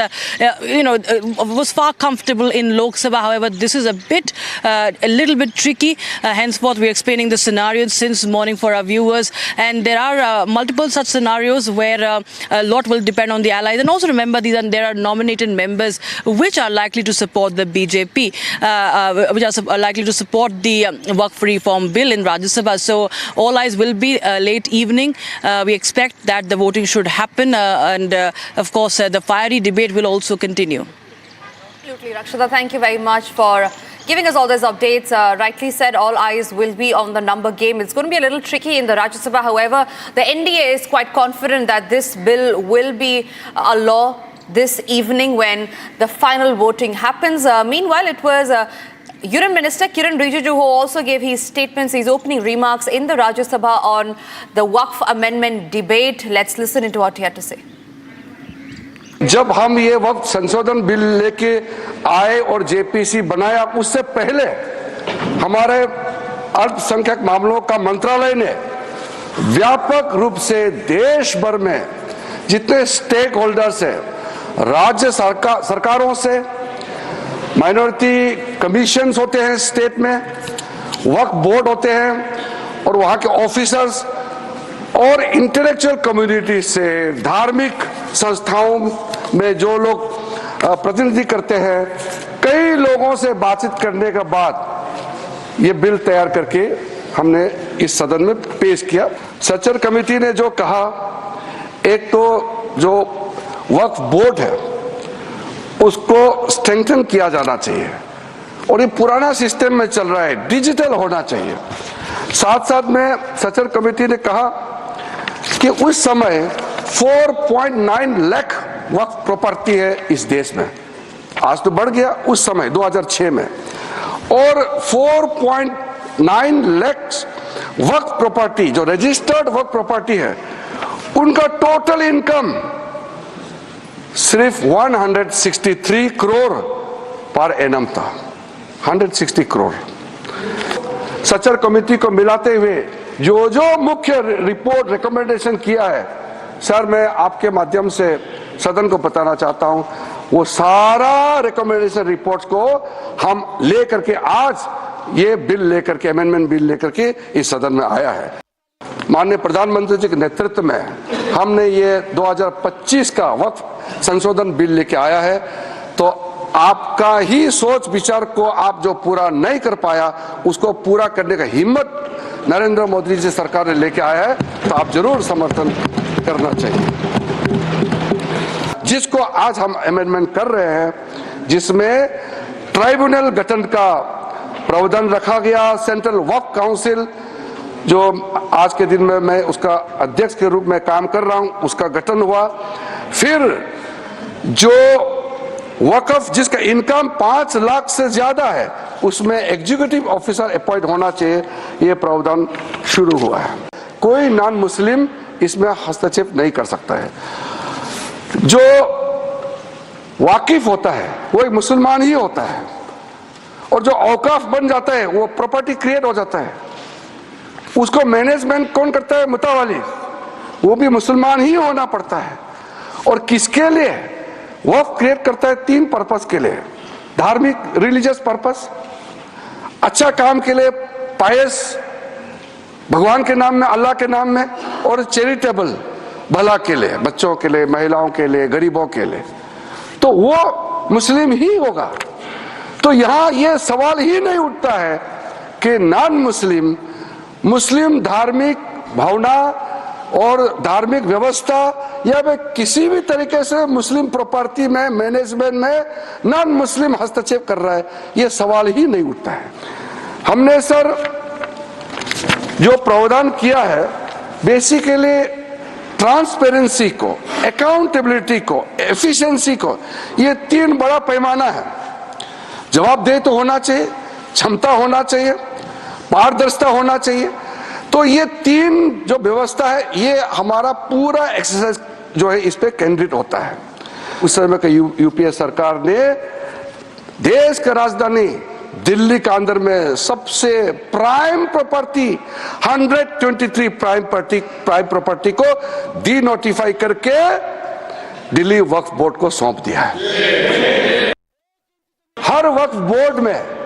was far comfortable in Lok Sabha. However, this is a little bit tricky. Henceforth, we're explaining the scenarios since morning for our viewers, and there are multiple such scenarios where a lot will depend on the allies. And also remember, there are nominated members which are likely to support the BJP. Which are likely to support the Waqf reform bill in Rajya Sabha. So all eyes will be late evening. We expect that the voting should happen, and of course the fiery debate will also continue. Absolutely, Rakshita. Thank you very much for giving us all these updates. Rightly said, all eyes will be on the number game. It's going to be a little tricky in the Rajya Sabha. However, the NDA is quite confident that this bill will be a law this evening when the final voting happens. Meanwhile, it was Union Minister Kiran Rijiju who also gave his statements, his opening remarks in the Rajya Sabha on the Waqf Amendment debate. Let's listen into what he had to say. जब हम ये वक्त संशोधन bill लेके आए और JPC बनाया, उससे पहले हमारे अल्पसंख्यक मामलों का मंत्रालय ने व्यापक रूप से देश भर में जितने स्टेक होल्डर्स हैं, राज्य सरकारों से, माइनॉरिटी कमीशंस होते हैं स्टेट में, वक्फ बोर्ड होते हैं और वहाँ के ऑफिसर्स और इंटेलेक्चुअल कम्युनिटी से, धार्मिक संस्थाओं में जो लोग प्रतिनिधि करते हैं, कई लोगों से बातचीत करने के बाद ये बिल तैयार करके हमने इस सदन में पेश किया। सचर कमेटी ने जो कहा, एक तो जो वक्फ बोर्ड है उसको स्ट्रेंथन किया जाना चाहिए और ये पुराना सिस्टम में चल रहा है, डिजिटल होना चाहिए। साथ साथ में सचर कमेटी ने कहा कि उस समय 4.9 लाख वक्फ प्रॉपर्टी है इस देश में, आज तो बढ़ गया, उस समय 2006 में, और 4.9 लाख वक्फ प्रॉपर्टी जो रजिस्टर्ड वक्फ प्रॉपर्टी है उनका टोटल इनकम सिर्फ 163 करोड़ पर एनम था, 160 करोड़। सचर कमेटी को मिलाते हुए जो मुख्य रिपोर्ट रिकमेंडेशन किया है, सर मैं आपके माध्यम से सदन को बताना चाहता हूं, वो सारा रिकमेंडेशन रिपोर्ट्स को हम लेकर के आज ये बिल लेकर के, अमेंडमेंट बिल लेकर के इस सदन में आया है। माननीय प्रधानमंत्री जी के नेतृत्व में हमने ये 2025 का वक्फ संशोधन बिल लेके आया है, तो आपका ही सोच विचार को आप जो पूरा नहीं कर पाया उसको पूरा करने का हिम्मत नरेंद्र मोदी जी सरकार ने लेके आया है, तो आप जरूर समर्थन करना चाहिए। जिसको आज हम अमेंडमेंट कर रहे हैं, जिसमें ट्राइब्यूनल गठन का प्रावधान रखा गया, सेंट्रल वक्फ काउंसिल जो आज के दिन में मैं उसका अध्यक्ष के रूप में काम कर रहा हूं, उसका गठन हुआ। फिर जो वक्फ जिसका इनकम 5 लाख से ज्यादा है उसमें एग्जीक्यूटिव ऑफिसर अपॉइंट होना चाहिए, ये प्रावधान शुरू हुआ है। कोई नॉन मुस्लिम इसमें हस्तक्षेप नहीं कर सकता है। जो वाकिफ होता है वो एक मुसलमान ही होता है, और जो औकाफ बन जाता है वो प्रॉपर्टी क्रिएट हो जाता है, उसको मैनेजमेंट कौन करता है? मुतावाली, वो भी मुसलमान ही होना पड़ता है। और किसके लिए वक्फ क्रिएट करता है? 3 पर्पस के लिए, धार्मिक रिलीजियस पर्पस, अच्छा काम के लिए, पायस भगवान के नाम में, अल्लाह के नाम में, और चैरिटेबल भला के लिए, बच्चों के लिए, महिलाओं के लिए, गरीबों के लिए, तो वो मुस्लिम ही होगा। तो यहां ये सवाल ही नहीं उठता है कि नॉन मुस्लिम, मुस्लिम धार्मिक भावना और धार्मिक व्यवस्था या वे किसी भी तरीके से मुस्लिम प्रॉपर्टी में, मैनेजमेंट में नॉन मुस्लिम हस्तक्षेप कर रहा है, ये सवाल ही नहीं उठता है। हमने सर जो प्रावधान किया है, बेसिकली ट्रांसपेरेंसी को, अकाउंटेबिलिटी को, एफिशिएंसी को, ये तीन बड़ा पैमाना है। जवाबदेही तो होना चाहिए, क्षमता होना चाहिए, पारदर्शिता होना चाहिए। तो ये तीन जो व्यवस्था है, ये हमारा पूरा एक्सरसाइज जो है इस पे केंद्रित होता है। उस समय का यूपीए सरकार ने देश का राजधानी दिल्ली के अंदर में सबसे प्राइम प्रॉपर्टी 123 प्राइम प्रॉपर्टी को डी नोटिफाई करके दिल्ली वक्फ बोर्ड को सौंप दिया है। हर वक्फ बोर्ड में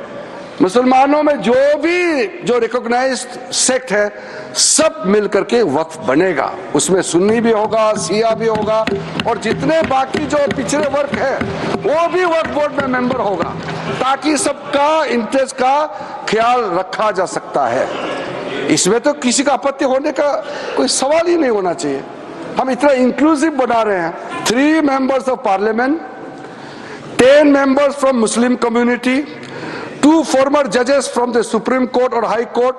मुसलमानों में जो रिकॉग्नाइज्ड सेक्ट है, सब मिलकर के वक्फ बनेगा। उसमें सुन्नी भी होगा, शिया भी होगा, और जितने बाकी जो पिछड़े वर्ग है वो भी वक्फ बोर्ड में मेंबर होगा, ताकि सबका इंटरेस्ट का ख्याल रखा जा सकता है। इसमें तो किसी का आपत्ति होने का कोई सवाल ही नहीं होना चाहिए। हम इतना इंक्लूसिव बना रहे हैं। 3 members of parliament, 10 members from Muslim community, 2 former judges from the Supreme Court or High Court,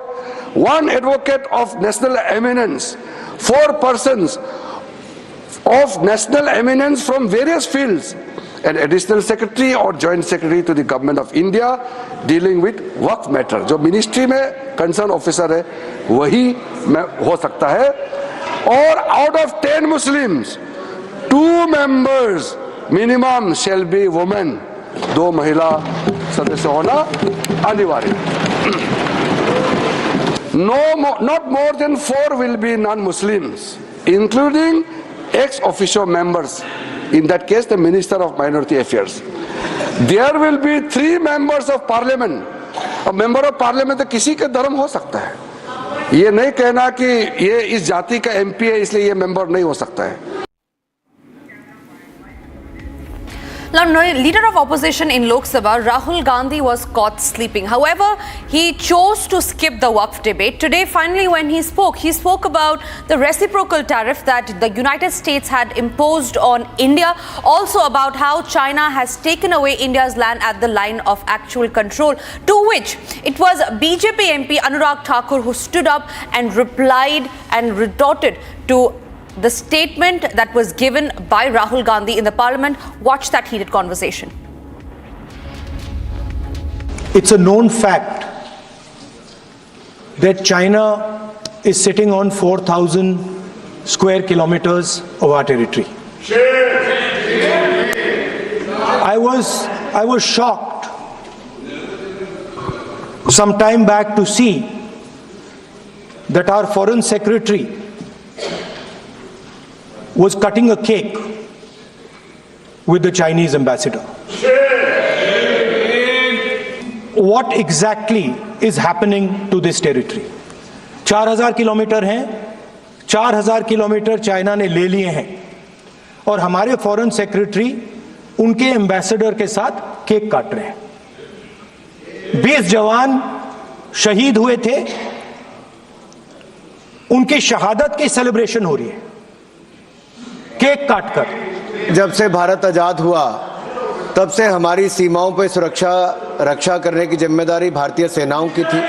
1 advocate of national eminence, 4 persons of national eminence from various fields, an additional secretary or joint secretary to the government of India dealing with waqf matter. जो ministry में concern officer है वही हो सकता है। और out of 10 Muslims, 2 members minimum shall be women. 2 महिला सदस्य होना अनिवार्य। Not more than 4 will be non-Muslims, including ex-officio members. In that case, the Minister of Minority Affairs. There will be 3 members of Parliament. अब member of parliament तो किसी के धर्म हो सकता है। ये नहीं कहना कि ये इस जाति का एमपी है इसलिए ये मेंबर नहीं हो सकता है। Now, leader of opposition in Lok Sabha, Rahul Gandhi, was caught sleeping. However, he chose to skip the Waqf debate. Today, finally, when he spoke about the reciprocal tariff that the United States had imposed on India, also about how China has taken away India's land at the line of actual control, to which it was BJP MP Anurag Thakur who stood up and replied and retorted to the statement that was given by Rahul Gandhi in the parliament. Watch that heated conversation. It's a known fact that China is sitting on 4,000 square kilometers of our territory. I was shocked some time back to see that our foreign secretary was cutting a cake with the Chinese ambassador. What exactly is happening to this territory? 4,000 kilometre हैं, 4,000 kilometre China ने ले लिए हैं और हमारे foreign secretary उनके ambassador के साथ केक काट रहे हैं। 20 जवान शहीद हुए थे, उनकी शहादत की सेलिब्रेशन हो रही है केक काटकर। जब से भारत आजाद हुआ तब से हमारी सीमाओं पर रक्षा करने की जिम्मेदारी भारतीय सेनाओं की थी।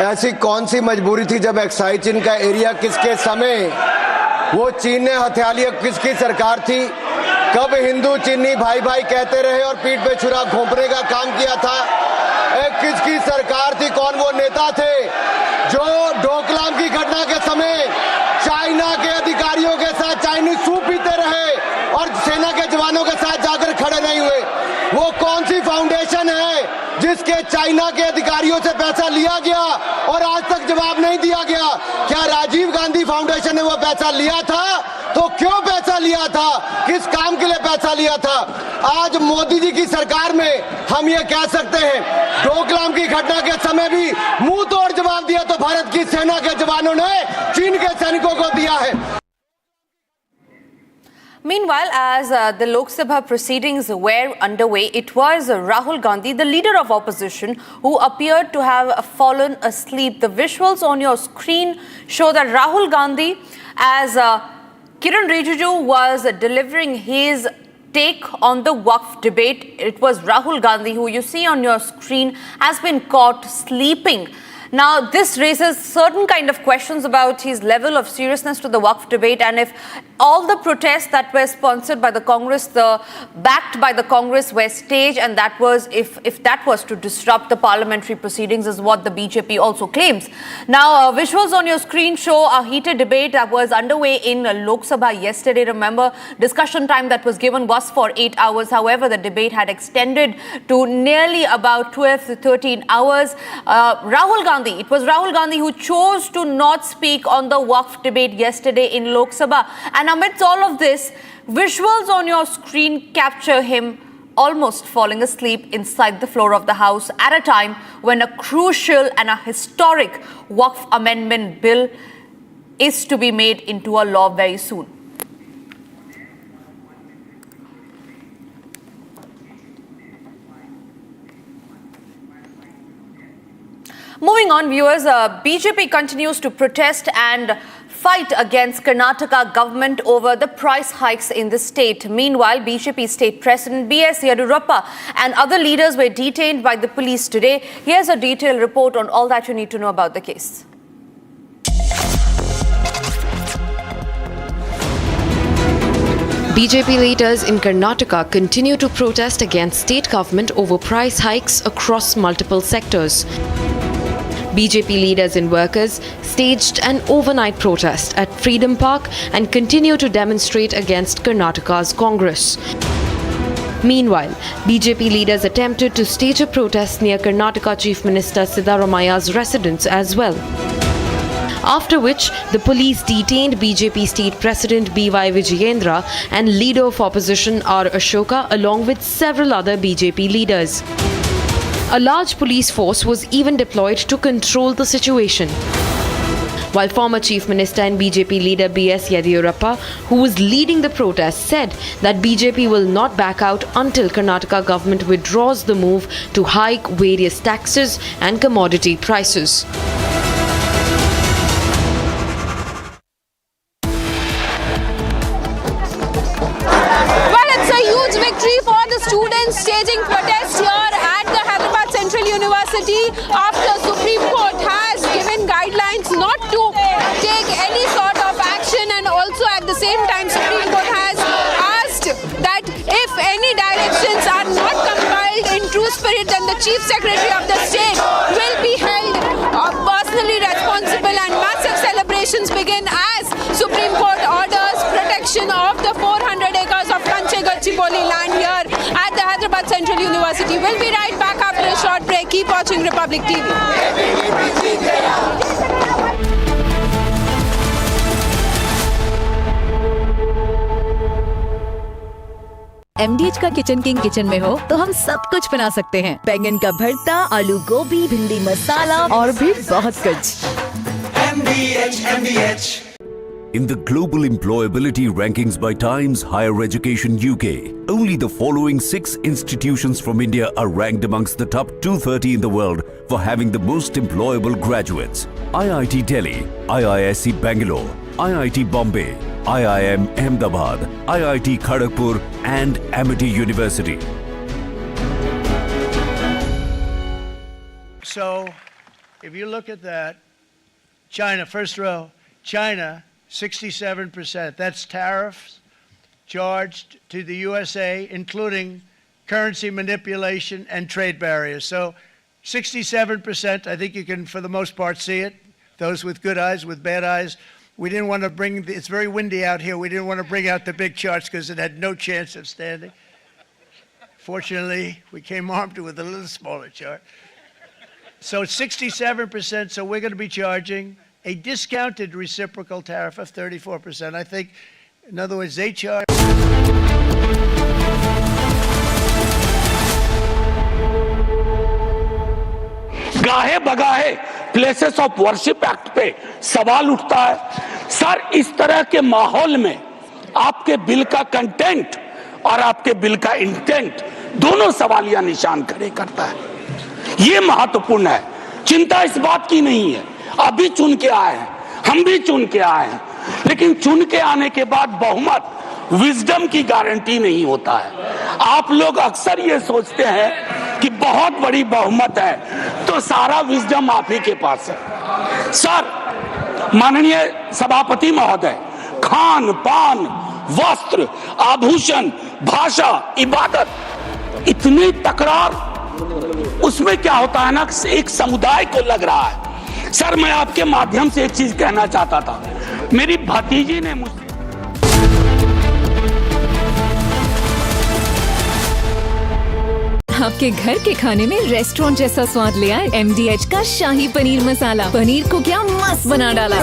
ऐसी कौन सी मजबूरी थी जब एक्साइज चीन का एरिया किसके समय वो चीन ने हथिया लिया? किसकी सरकार थी? कब हिंदू चीनी भाई भाई कहते रहे और पीठ पे छुरा घोंपने का काम किया था? किसकी सरकार थी? कौन वो नेता थे जो डोकलाम की घटना के समय चाइना के अधिकारियों के साथ चाइनीज सूप पीते रहे और सेना के जवानों के साथ जाकर खड़े नहीं हुए? वो कौन सी फाउंडेशन है जिसके चाइना के अधिकारियों से पैसा लिया गया और आज तक जवाब नहीं दिया गया? क्या राजीव गांधी फाउंडेशन ने वो पैसा लिया था? तो क्यों पैसा लिया था? किस काम के लिए पैसा लिया था? आज मोदी जी की सरकार में हम ये कह सकते हैं डोकलाम की घटना के समय भी मुंह तोड़ जवाब दिया तो भारत की सेना के जवानों ने चीन के सैनिकों को दिया है। Meanwhile, as the Lok Sabha proceedings were underway, it was Rahul Gandhi, the leader of opposition, who appeared to have fallen asleep. The visuals on your screen show that Rahul Gandhi, as Kiran Rijiju was delivering his take on the Waqf debate, it was Rahul Gandhi, who you see on your screen, has been caught sleeping. Now, this raises certain kind of questions about his level of seriousness to the Waqf debate, and if all the protests that were sponsored by the Congress, backed by the Congress, were staged, and that was if that was to disrupt the parliamentary proceedings, is what the BJP also claims. Now, visuals on your screen show a heated debate that was underway in Lok Sabha yesterday. Remember, discussion time that was given was for 8 hours. However, the debate had extended to nearly about 12 to 13 hours. It was Rahul Gandhi who chose to not speak on the Waqf debate yesterday in Lok Sabha. And amidst all of this, visuals on your screen capture him almost falling asleep inside the floor of the House at a time when a crucial and a historic Waqf Amendment Bill is to be made into a law very soon. Moving on, viewers, BJP continues to protest and fight against Karnataka government over the price hikes in the state. Meanwhile, BJP state president B.S. Yediyurappa and other leaders were detained by the police today. Here's a detailed report on all that you need to know about the case. BJP leaders in Karnataka continue to protest against state government over price hikes across multiple sectors. BJP leaders and workers staged an overnight protest at Freedom Park and continue to demonstrate against Karnataka's Congress. Meanwhile, BJP leaders attempted to stage a protest near Karnataka Chief Minister Siddaramaia's residence as well. After which, the police detained BJP State President B.Y. Vijayendra and Leader of Opposition R. Ashoka along with several other BJP leaders. A large police force was even deployed to control the situation. While former Chief Minister and BJP leader B.S. Yediyurappa, who was leading the protest, said that BJP will not back out until Karnataka government withdraws the move to hike various taxes and commodity prices. Well, it's a huge victory for the students staging protests here at the Hyderabad Central University after Supreme Court has given guidelines not to take any sort of action, and also at the same time Supreme Court has asked that if any directions are not compiled in true spirit, then the Chief Secretary of the state will be held personally responsible, and massive celebrations begin as Supreme Court orders protection of the 400 acres of Kanche Gachipoli land here at the Hyderabad Central University. We'll be right back after a short break. Keep watching Republic TV. MDH का kitchen king kitchen में हो तो हम सब कुछ बना सकते हैं। बैंगन का भरता, आलू गोभी, भिंडी मसाला और भी बहुत कुछ। MDH। In the global employability rankings by Times Higher Education UK, only the following 6 institutions from India are ranked amongst the top 230 in the world for having the most employable graduates. IIT Delhi, IISc Bangalore, IIT Bombay, IIM Ahmedabad, IIT Kharagpur and Amity University. So, if you look at that, China, first row, China, 67%. That's tariffs charged to the USA, including currency manipulation and trade barriers. So 67%, I think you can, for the most part, see it. Those with good eyes, with bad eyes. We didn't want to bring, it's very windy out here. We didn't want to bring out the big charts because it had no chance of standing. Fortunately, we came armed with a little smaller chart. So it's 67%, so we're going to be charging a discounted reciprocal tariff of 34%. I think, in other words, they charge. गाहे बगाहे places of worship act पे सवाल उठता है। Sir, इस तरह के माहौल में आपके बिल का कंटेंट और आपके बिल का इंटेंट दोनों सवालिया निशान खड़े करता है। ये महत्वपूर्ण है। चिंता इस बात की नहीं है, अभी चुन के आए हैं, हम भी चुन के आए हैं, लेकिन चुन के आने के बाद बहुमत विजडम की गारंटी नहीं होता है। आप लोग अक्सर ये सोचते हैं कि बहुत बड़ी बहुमत है तो सारा विजडम आप ही के पास है। सर, माननीय सभापति महोदय, खान पान, वस्त्र, आभूषण, भाषा, इबादत, इतनी तकरार, उसमें क्या होता है ना, एक समुदाय को लग रहा है। सर, मैं आपके माध्यम से एक चीज कहना चाहता था। मेरी भतीजी ने मुझसे आपके घर के खाने में रेस्टोरेंट जैसा स्वाद ले आए MDH का शाही पनीर मसाला। पनीर को क्या मस्त बना डाला।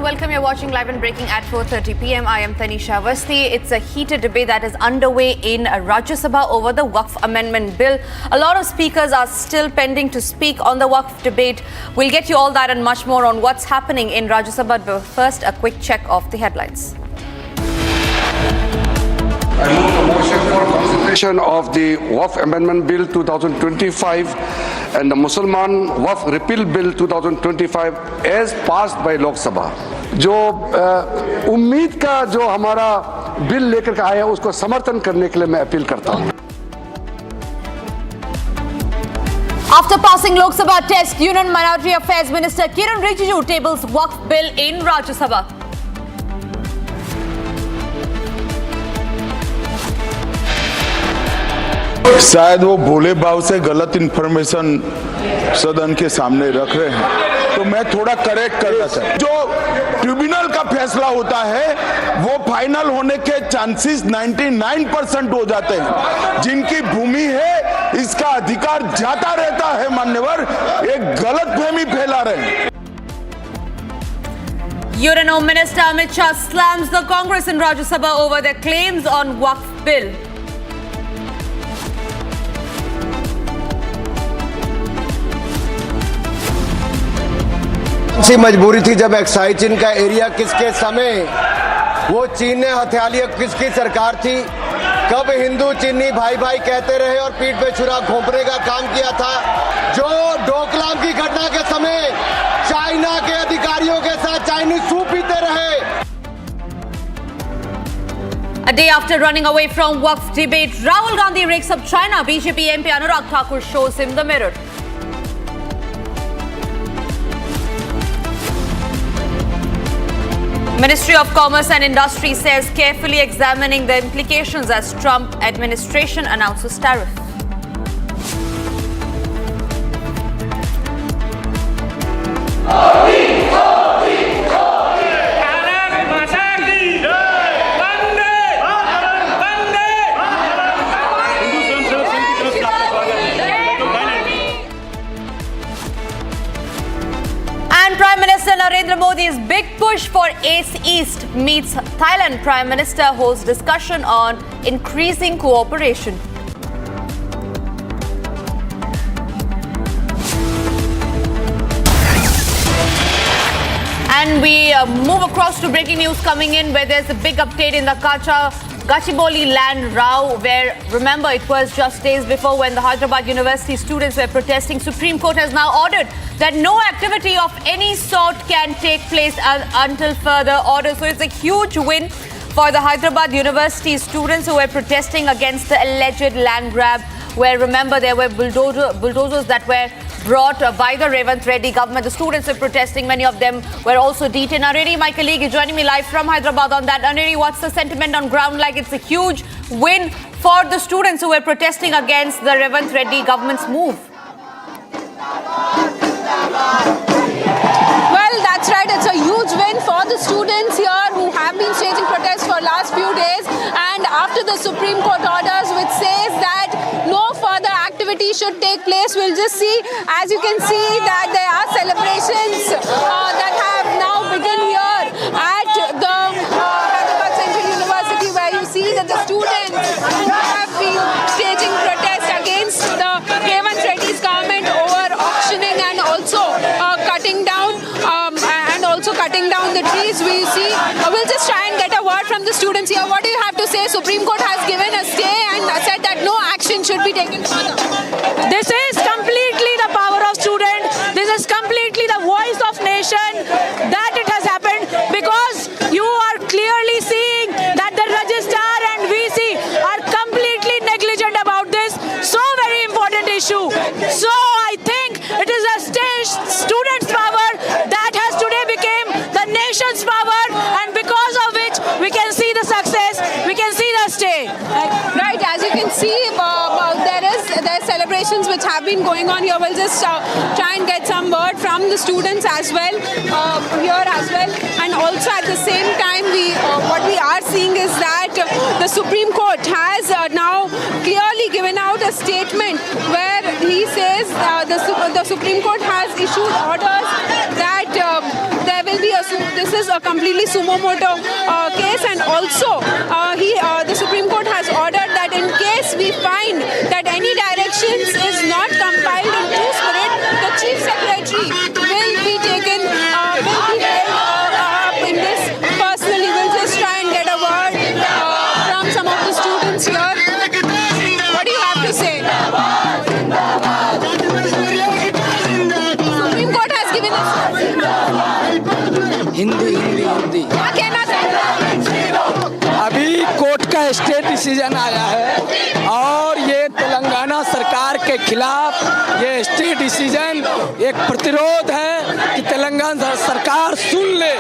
Welcome. You're watching live and breaking at 4:30 p.m. I am Tanisha Avasthi. It's a heated debate that is underway in Rajya Sabha over the Waqf Amendment Bill. A lot of speakers are still pending to speak on the Waqf debate. We'll get you all that and much more on what's happening in Rajya Sabha. But first, a quick check of the headlines. I move the motion for consideration of the Waqf Amendment Bill 2025 and the Musliman Waqf Repeal Bill 2025 as passed by Lok Sabha. जो उम्मीद का जो हमारा bill लेकर के आया है उसको समर्थन करने के लिए मैं अपील करता हूं। After passing Lok Sabha test, Union Minority Affairs Minister Kiran Rijiju tables Waqf Bill in Rajya Sabha. शायद वो भोले भाव से गलत इंफॉर्मेशन सदन के सामने रख रहे हैं, तो मैं थोड़ा करेक्ट करना चाहता हूं। जो ट्रिब्यूनल का फैसला होता है वो फाइनल होने के चांसेस 99% हो जाते हैं। जिनकी भूमि है इसका अधिकार जाता रहता है। मान्यवर, एक गलतफहमी फैला रहे हैं। Union Home Minister Amit Shah slams the Congress in Rajya Sabha over their claims on Waqf Bill. सी मजबूरी थी जब एक्साइज चीन का एरिया किसके समय वो चीन ने हथिया लिया, किसकी सरकार थी? कब हिंदू चीनी भाई भाई कहते रहे और पीठ पे छुरा घोंपने का काम किया था? जो डोकलाम की घटना के समय चाइना के अधिकारियों के साथ चाइनीज सूप पीते रहे। A day after running away from Waqf debate, Rahul Gandhi rakes up China. BJP MP Anurag Thakur shows him the mirror. Ministry of Commerce and Industry says carefully examining the implications as Trump administration announces tariff. Prime Minister Narendra Modi's big push for ACE East meets Thailand Prime Minister holds discussion on increasing cooperation. And we move across to breaking news coming in where there's a big update in the Kacha Gachibowli land row, where, remember, it was just days before when the Hyderabad University students were protesting. Supreme Court has now ordered that no activity of any sort can take place until further orders. So it's a huge win for the Hyderabad University students who were protesting against the alleged land grab, where, remember, there were bulldozers that were brought by the Revanth Reddy government. The students were protesting. Many of them were also detained. Aneri, my colleague, is joining me live from Hyderabad on that. Aneri, what's the sentiment on ground like? It's a huge win for the students who were protesting against the Revanth Reddy government's move. Well, that's right. It's a huge win for the students here who have been staging protests for last few days. And after the Supreme Court orders, which says that no further activity should take place, we'll just see, as you can see, that there are celebrations that have now begun here at the Hyderabad Central University, where you see that the students have been staging protests against the Revanth Reddy's government over auctioning and also cutting down the trees. We see, we'll just try and get a word from the students here. What do you have to say? Supreme Court has given a stay and said that no action should be taken further. This is completely the power of student. This is completely the voice of nation that it has happened, because you are clearly seeing that the registrar and VC are completely negligent about this so very important issue. So I think it is a students' power that has today become the nation's power, and because of which we can see the success, we can see the stay. Right, as you can see, there are celebrations which have been going on here. We'll just try and get some word from the students as well, here as well. And also at the same time, what we are seeing is that the Supreme Court has now clearly given out a statement where he says the Supreme Court has issued orders that there will be this is a completely sumo moto case, and also the Supreme Court has ordered that in case we find that any directions is not compiled in true spirit, the Chief Secretary will be taken, will be held up in this personally. We'll just try and get a word from some of the students here. What do you have to say? Supreme Court has given us Hindi क्या कहना चाहते हैं? अभी court का stay decision आया है और ये तेलंगाना सरकार के खिलाफ ये स्टे डिसीजन एक प्रतिरोध है कि तेलंगाना सरकार सुन ले,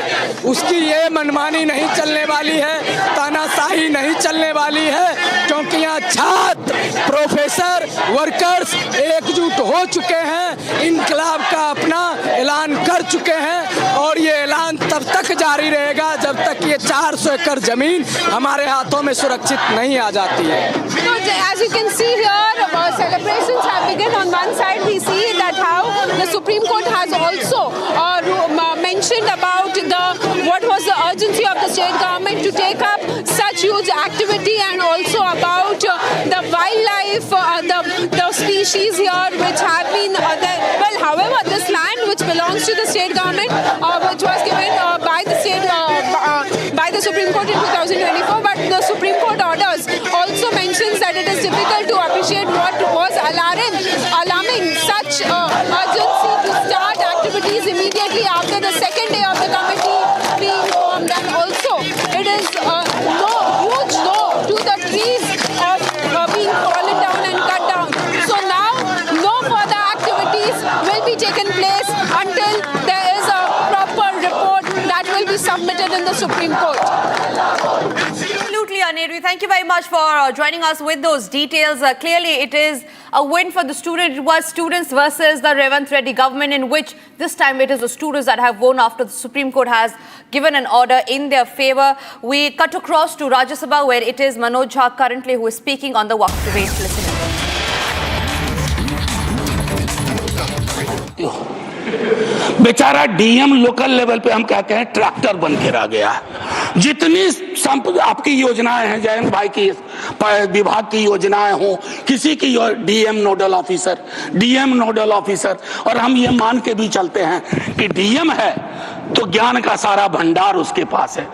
उसकी ये मनमानी नहीं चलने वाली है, तानाशाही नहीं चलने वाली है, क्योंकि यहाँ छात्र, प्रोफेसर, वर्कर्स एकजुट हो चुके हैं, इनकलाब का अपना ऐलान कर चुके हैं, और ये ऐलान तब तक जारी रहेगा जब तक ये 400 एकड़ जमीन हमारे हाथों में सुरक्षित नहीं आ जाती है। So, as you can see here, celebrations have begun. On one side, we see that how the Supreme Court has also mentioned about what was the urgency of the state government to take up such huge activity, and also about the wildlife, the species here which have been there. Well, however, this land which belongs to the state government, which was given by the state by the Supreme Court in 2024, but the Supreme Court orders also mentions that it is difficult to appreciate what was alarming such urgency to start activities immediately after the second day of the committee being formed, and also it is huge no to the trees of being fallen down and cut down. So now no further activities will be taken place until there is a proper report that will be submitted in the Supreme Court. Absolutely, Aneri. Thank you very much for joining us with those details. Clearly, it is a win for the students. It was students versus the Revanth Reddy government, in which this time it is the students that have won after the Supreme Court has given an order in their favor. We cut across to Rajya Sabha, where it is Manoj Jha currently who is speaking on the Waqf debate. Listen. बेचारा DM local level पे हम कहते हैं tractor बन के रह गया। जितनी आपकी योजनाएं हैं, जयंत भाई की विभाग की योजनाएं हो, किसी की डीएम नोडल ऑफिसर, और हम ये मान के भी चलते हैं कि डीएम है तो ज्ञान का सारा भंडार उसके पास है।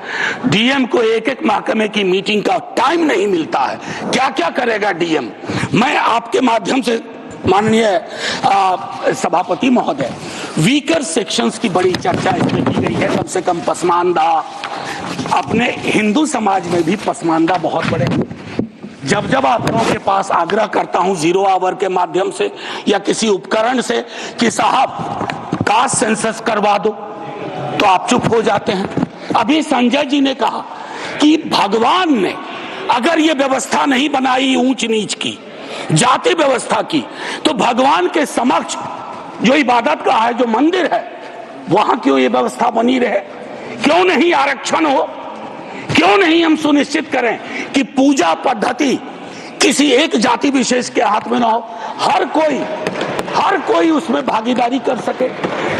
डीएम को एक एक महकमे की मीटिंग का टाइम नहीं मिलता है, क्या क्या करेगा डीएम। मैं आपके माध्यम से माननीय सभापति महोदय, वीकर सेक्शंस की बड़ी चर्चा इसमें की गई है। कम से कम पसमानदा, अपने हिंदू समाज में भी पसमानदा बहुत बड़े। जब जब आप लोगों के पास आग्रह करता हूं 0 आवर के माध्यम से या किसी उपकरण से कि साहब कास्ट सेंसस करवा दो, तो आप चुप हो जाते हैं। अभी संजय जी ने कहा कि भगवान ने अगर ये व्यवस्था नहीं बनाई ऊंच नीच की, जाति व्यवस्था की, तो भगवान के समक्ष जो इबादत का है, जो मंदिर है, वहां क्यों ये व्यवस्था बनी रहे? क्यों नहीं आरक्षण हो? क्यों नहीं हम सुनिश्चित करें कि पूजा पद्धति किसी एक जाति विशेष के हाथ में ना हो, हर कोई उसमें भागीदारी कर सके।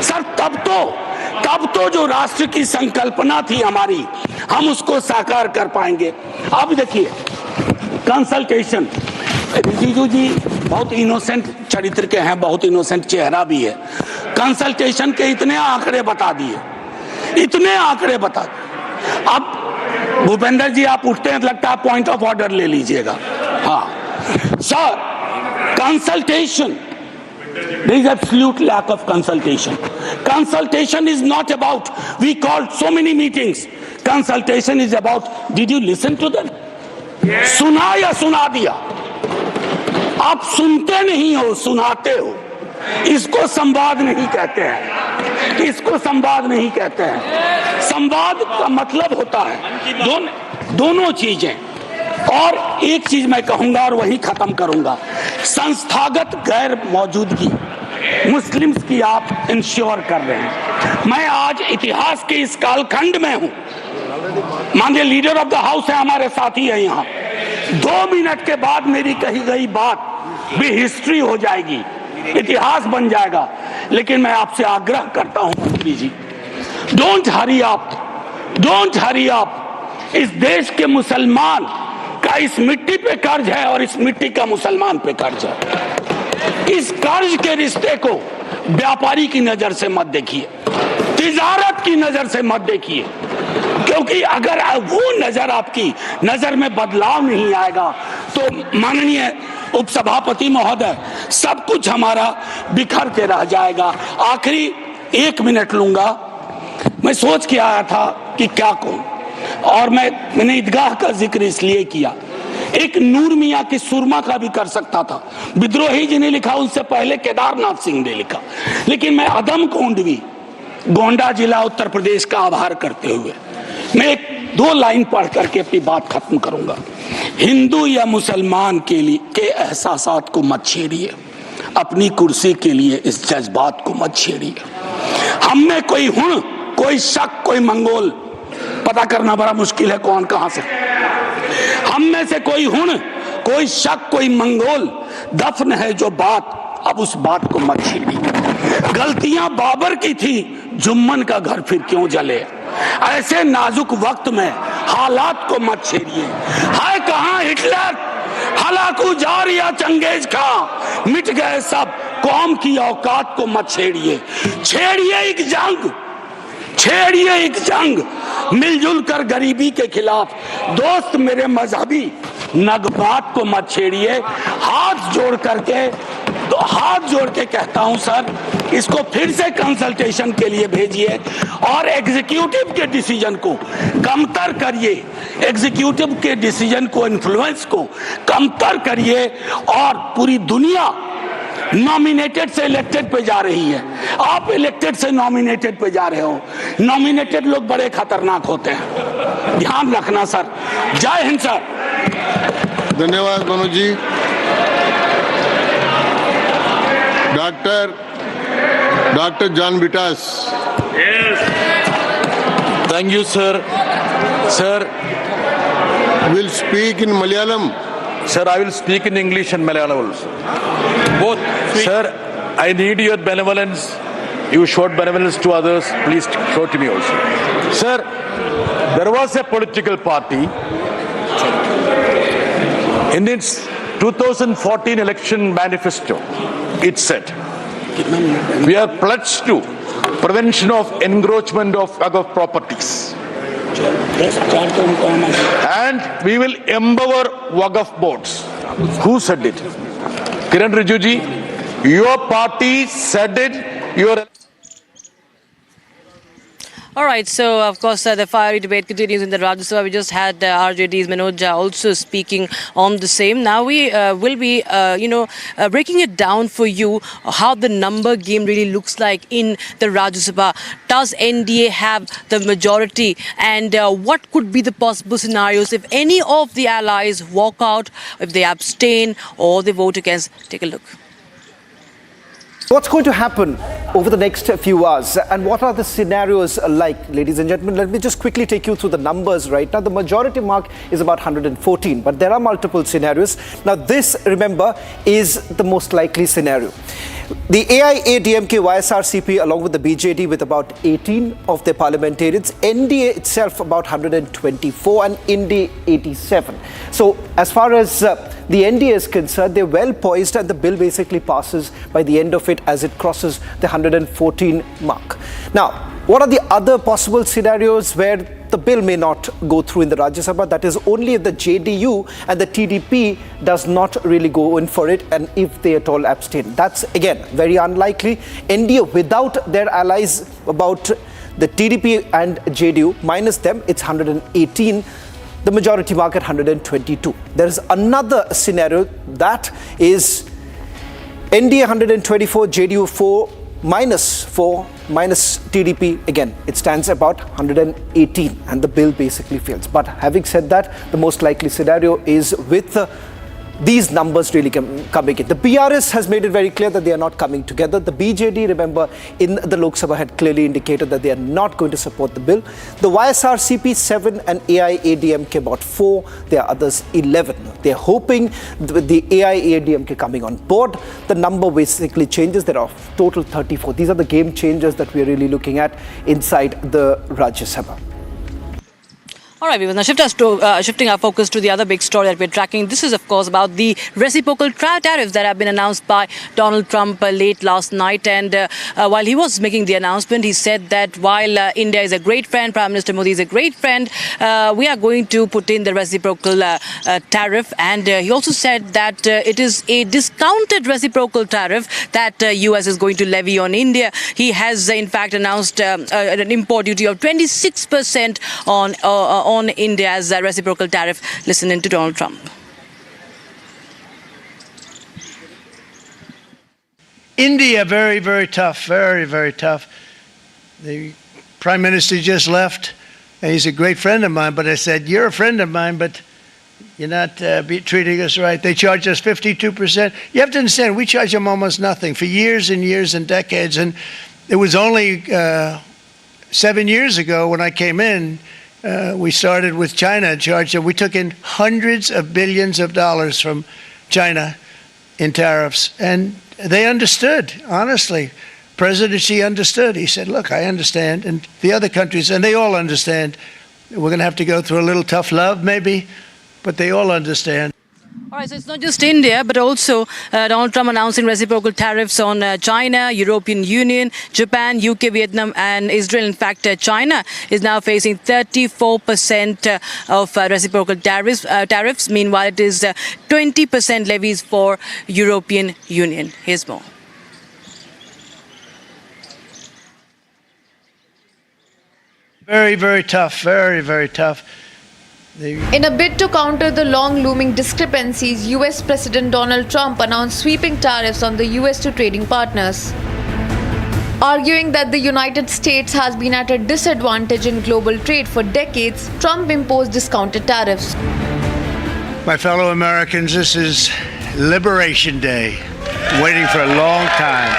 सर तब तो जो राष्ट्र की संकल्पना थी हमारी, हम उसको साकार कर पाएंगे। अब देखिए कंसल्टेशन, रिजिजू जी बहुत इनोसेंट चरित्र के हैं, बहुत इनोसेंट चेहरा भी है। कंसल्टेशन के इतने आंकड़े बता दिए। अब भूपेंद्र जी आप उठते हैं, लगता है पॉइंट ऑफ ऑर्डर ले लीजिएगा। हाँ sir, consultation, there is absolute lack of consultation. Consultation is not about, we called so many meetings. Consultation is about, did you listen to them? सुना या सुना दिया? आप सुनते नहीं हो, सुनाते हो। इसको संवाद नहीं कहते हैं, इसको संवाद नहीं कहते हैं। संवाद का मतलब होता है दोनों चीजें। और एक चीज मैं कहूंगा और वही खत्म करूंगा, संस्थागत गैर मौजूदगी मुस्लिम्स की आप इंश्योर कर रहे हैं। मैं आज इतिहास के इस कालखंड में हूं, माननीय लीडर ऑफ द हाउस है, हमारे साथी है यहाँ। 2 मिनट के बाद मेरी कही गई बात भी हिस्ट्री हो जाएगी, इतिहास बन जाएगा। लेकिन मैं आपसे आग्रह करता हूं मंत्री जी, डोंट हरी अप। इस देश के मुसलमान का इस मिट्टी पे कर्ज है और इस मिट्टी का मुसलमान पे कर्ज है। इस कर्ज के रिश्ते को व्यापारी की नजर से मत देखिए, तिजारत की नजर से मत देखिए, क्योंकि अगर वो नजर आपकी नजर में बदलाव नहीं आएगा तो माननीय उपसभापति महोदय, सब कुछ हमारा बिखर के रह जाएगा। आखिरी 1 मिनट लूंगा। मैं सोच के आया था कि क्या कहूं, और मैंने ईदगाह का जिक्र इसलिए किया। एक नूर मियां की सुरमा का भी कर सकता था, विद्रोही जी ने लिखा, उनसे पहले केदारनाथ सिंह ने लिखा। लेकिन मैं अदम कोंडवी, गोंडा जिला उत्तर प्रदेश का आभार करते हुए मैं 2 लाइन पढ़ करके अपनी बात खत्म करूंगा। हिंदू या मुसलमान के लिए के एहसासात को मत छेड़िए, अपनी कुर्सी के लिए इस जज्बात को मत छेड़िए। हम में कोई हुण, कोई शक, कोई मंगोल, पता करना बड़ा मुश्किल है कौन कहां से। हम में से कोई हुण, कोई शक, कोई मंगोल दफन है जो बात, अब उस बात को मत छेड़िए। गलतियां बाबर की थी, जुम्मन का घर फिर क्यों जले। ऐसे नाजुक वक्त में हालात को मत छेड़िए। है कहां हिटलर, हलाकू जार या चंगेज खां, मिट गए सब, कौम की औकात को मत छेड़िए। छेड़िए एक जंग मिलजुल कर गरीबी के खिलाफ। दोस्त मेरे मजहबी नगबात को मत छेड़िए। हाथ जोड़ के कहता हूं सर, इसको फिर से कंसल्टेशन के लिए भेजिए और एग्जीक्यूटिव के डिसीजन को कमतर करिए, एग्जीक्यूटिव के डिसीजन को, इन्फ्लुएंस को कमतर करिए। और पूरी दुनिया नॉमिनेटेड से इलेक्टेड पे जा रही है, आप इलेक्टेड से नॉमिनेटेड पे जा रहे हो। नॉमिनेटेड लोग बड़े खतरनाक होते हैं, ध्यान रखना सर। जय हिंद सर। धन्यवाद Manoj ji. Doctor John Brittas. Thank you, sir. Sir, will speak in Malayalam. Sir, I will speak in English and Malayalam also. Both. Sir, I need your benevolence. You showed benevolence to others. Please show to me also. Sir, there was a political party in its 2014 election manifesto. It said, we are pledged to prevention of encroachment of Waqf properties. And we will empower Waqf boards. Who said it? Kiran Rijuji, your party said it. Your All right, so of course the fiery debate continues in the Rajya Sabha. We just had RJD's Manoj also speaking on the same. Now we will be, breaking it down for you how the number game really looks like in the Rajya Sabha. Does NDA have the majority, and what could be the possible scenarios if any of the allies walk out, if they abstain or they vote against? Take a look. What's going to happen over the next few hours, and what are the scenarios like, ladies and gentlemen? Let me just quickly take you through the numbers right now. The majority mark is about 114, but there are multiple scenarios. Now this, remember, is the most likely scenario. The AIADMK, YSRCP along with the BJD with about 18 of their parliamentarians, NDA itself about 124 and India 87. So as far as the NDA is concerned, they're well poised, and the bill basically passes by the end of it as it crosses the 114 mark. Now, what are the other possible scenarios where the bill may not go through in the Rajya Sabha? That is only if the JDU and the TDP does not really go in for it, and if they at all abstain. That's again very unlikely. NDA without their allies, about the TDP and JDU, minus them, it's 118. The majority mark at 122. There is another scenario, that is NDA 124, JDU 4, minus TDP, again it stands about 118, and the bill basically fails. But having said that, the most likely scenario is with these numbers really coming in. The BRS has made it very clear that they are not coming together. The BJD, remember, in the Lok Sabha had clearly indicated that they are not going to support the bill. The YSRCP 7 and AIADMK about 4. There are others 11. They're hoping with the AIADMK coming on board, the number basically changes. There are total 34. These are the game changers that we're really looking at inside the Rajya Sabha. All right, we will now shifting our focus to the other big story that we're tracking. This is, of course, about the reciprocal tariffs that have been announced by Donald Trump late last night. And while he was making the announcement, he said that while India is a great friend, Prime Minister Modi is a great friend, we are going to put in the reciprocal tariff. And he also said that it is a discounted reciprocal tariff that US is going to levy on India. He has, in fact, announced an import duty of 26% on India's reciprocal tariff. Listen in to Donald Trump. India, very, very tough, very, very tough. The Prime Minister just left, and he's a great friend of mine, but I said, you're a friend of mine, but you're not treating us right. They charge us 52%. You have to understand, we charge them almost nothing for years and years and decades, and it was only 7 years ago when I came in, we started with China and charged them. We took in hundreds of billions of dollars from China in tariffs. And they understood, honestly. President Xi understood. He said, look, I understand. And the other countries, and they all understand. We're going to have to go through a little tough love, maybe, but they all understand. All right, so it's not just India, but also Donald Trump announcing reciprocal tariffs on China, European Union, Japan, UK, Vietnam, and Israel. In fact, China is now facing 34% of reciprocal tariffs. Meanwhile, it is 20% levies for European Union. Here's more. Very, very tough, very, very tough. In a bid to counter the long-looming discrepancies, US President Donald Trump announced sweeping tariffs on the US to trading partners. Arguing that the United States has been at a disadvantage in global trade for decades, Trump imposed discounted tariffs. My fellow Americans, this is Liberation Day, waiting for a long time.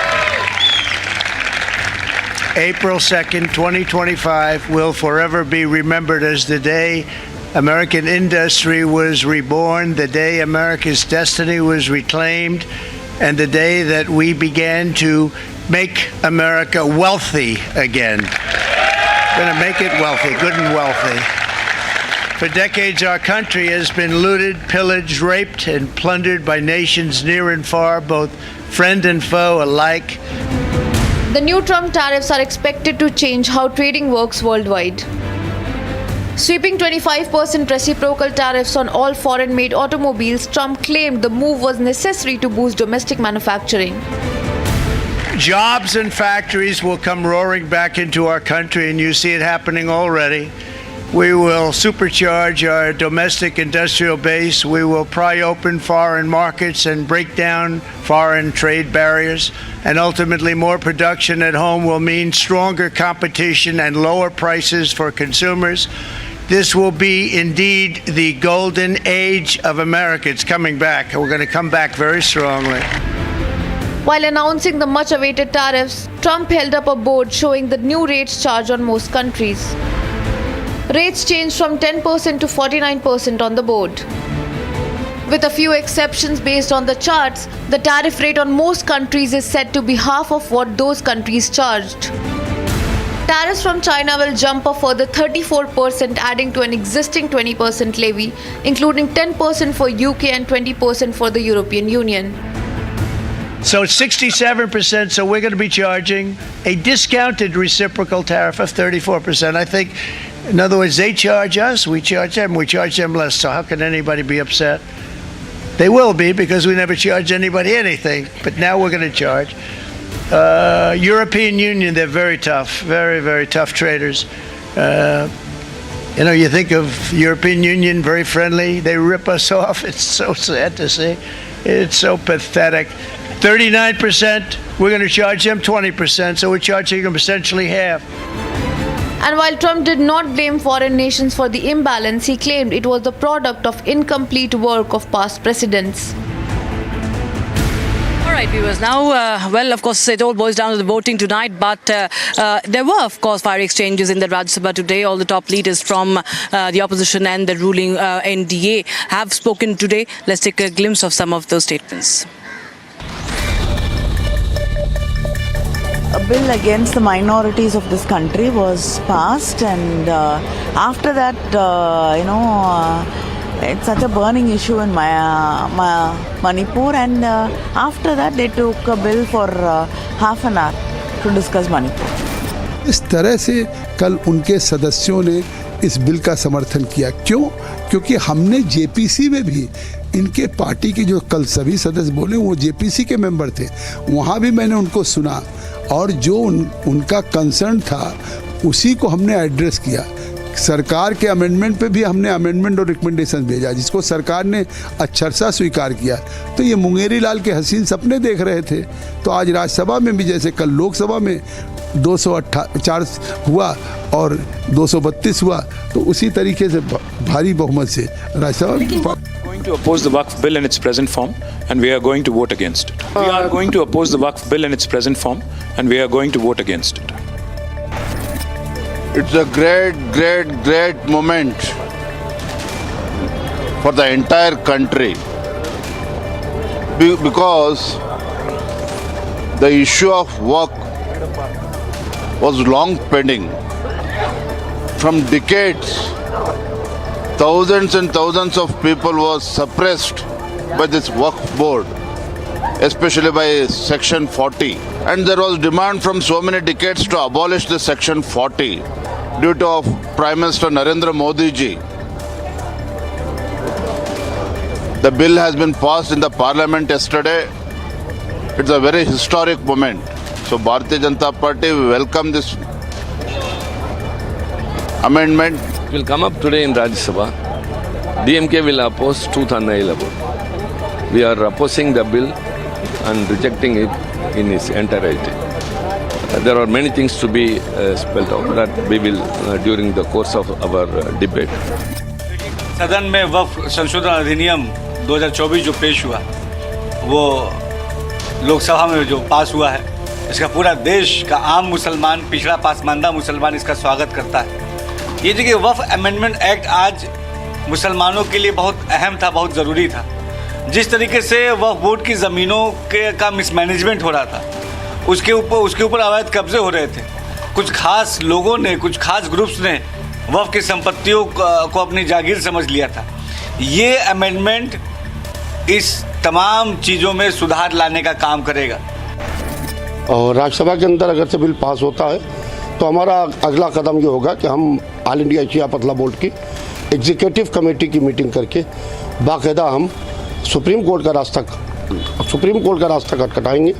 April 2nd, 2025 will forever be remembered as the day American industry was reborn, the day America's destiny was reclaimed, and the day that we began to make America wealthy again. We're going to make it wealthy, good and wealthy. For decades, our country has been looted, pillaged, raped, and plundered by nations near and far, both friend and foe alike. The new Trump tariffs are expected to change how trading works worldwide. Sweeping 25% reciprocal tariffs on all foreign-made automobiles, Trump claimed the move was necessary to boost domestic manufacturing. Jobs and factories will come roaring back into our country, and you see it happening already. We will supercharge our domestic industrial base. We will pry open foreign markets and break down foreign trade barriers. And ultimately, more production at home will mean stronger competition and lower prices for consumers. This will be indeed the golden age of America. It's coming back. We're going to come back very strongly. While announcing the much-awaited tariffs, Trump held up a board showing the new rates charged on most countries. Rates changed from 10% to 49% on the board. With a few exceptions based on the charts, the tariff rate on most countries is said to be half of what those countries charged. Tariffs from China will jump a further 34%, adding to an existing 20% levy, including 10% for UK and 20% for the European Union. So it's 67%, so we're going to be charging a discounted reciprocal tariff of 34%. I think, in other words, they charge us, we charge them less. So how can anybody be upset? They will be, because we never charge anybody anything. But now we're going to charge. European Union, they're very tough, very, very tough traders. You think of European Union, very friendly. They rip us off. It's so sad to see. It's so pathetic. 39%, we're going to charge them 20%, so we're charging them essentially half. And while Trump did not blame foreign nations for the imbalance, he claimed it was the product of incomplete work of past presidents. All right, viewers. Now, of course, it all boils down to the voting tonight, but there were, of course, fiery exchanges in the Rajya Sabha today. All the top leaders from the opposition and the ruling NDA have spoken today. Let's take a glimpse of some of those statements. A bill against the minorities of this country was passed, and after that, it's such a burning issue in Manipur, and after that they took a bill for half an hour to discuss Manipur. इस तरह से कल उनके सदस्यों ने इस bill का समर्थन किया। क्यों? क्योंकि हमने जेपीसी में भी इनके पार्टी के जो कल सभी सदस्य बोले वो जेपीसी के मेंबर थे, वहाँ भी मैंने उनको सुना और जो उनका कंसर्न था उसी को हमने एड्रेस किया। सरकार के अमेंडमेंट पे भी हमने अमेंडमेंट और रिकमेंडेशन भेजा, जिसको सरकार ने अक्षरशः स्वीकार किया। तो ये मुंगेरी लाल के हसीन सपने देख रहे थे। तो आज राज्यसभा में भी जैसे कल लोकसभा में 204 हुआ और 232 हुआ, तो उसी तरीके से भारी बहुमत से Rajya Sabha to oppose the Waqf Bill in its present form, and we are going to vote against it. We are going to oppose the Waqf Bill in its present form, and we are going to vote against it. It's a great moment for the entire country, because the issue of Waqf was long pending. From decades, thousands and thousands of people were suppressed by this Waqf board, especially by Section 40. And there was demand from so many decades to abolish the Section 40 due to Prime Minister Narendra Modi ji. The bill has been passed in the Parliament yesterday. It's a very historic moment. So Bharatiya Janata Party will welcome this amendment. It will come up today in Rajya Sabha. DMK will oppose tooth and nail about it. We are opposing the bill and rejecting it in its entirety. There are many things to be spelled out that we will during the course of our debate. सदन में वक्फ संशोधन अधिनियम 2024 जो पेश हुआ, वो लोकसभा में जो पास हुआ है, इसका पूरा देश का आम मुसलमान, पिछड़ा पासमानदा मुसलमान इसका स्वागत करता है। ये देखिए, वक्फ अमेंडमेंट एक्ट आज मुसलमानों के लिए बहुत अहम था, बहुत ज़रूरी था। जिस तरीके से वक्फ बोर्ड की ज़मीनों का मिसमैनेजमेंट हो रहा था, उसके ऊपर अवैध कब्जे हो रहे थे। कुछ खास लोगों ने, कुछ खास ग्रुप्स ने वक्फ की संपत्तियों को अपनी जागीर समझ लिया था। ये अमेंडमेंट इस तमाम चीज़ों में सुधार लाने का काम करेगा। और राज्यसभा के अंदर अगर से बिल पास होता है तो हमारा अगला कदम ये होगा कि हम ऑल इंडिया चिया पतला बोर्ड की एग्जीक्यूटिव कमेटी की मीटिंग करके बाकायदा हम सुप्रीम कोर्ट का रास्ता खटखटाएंगे,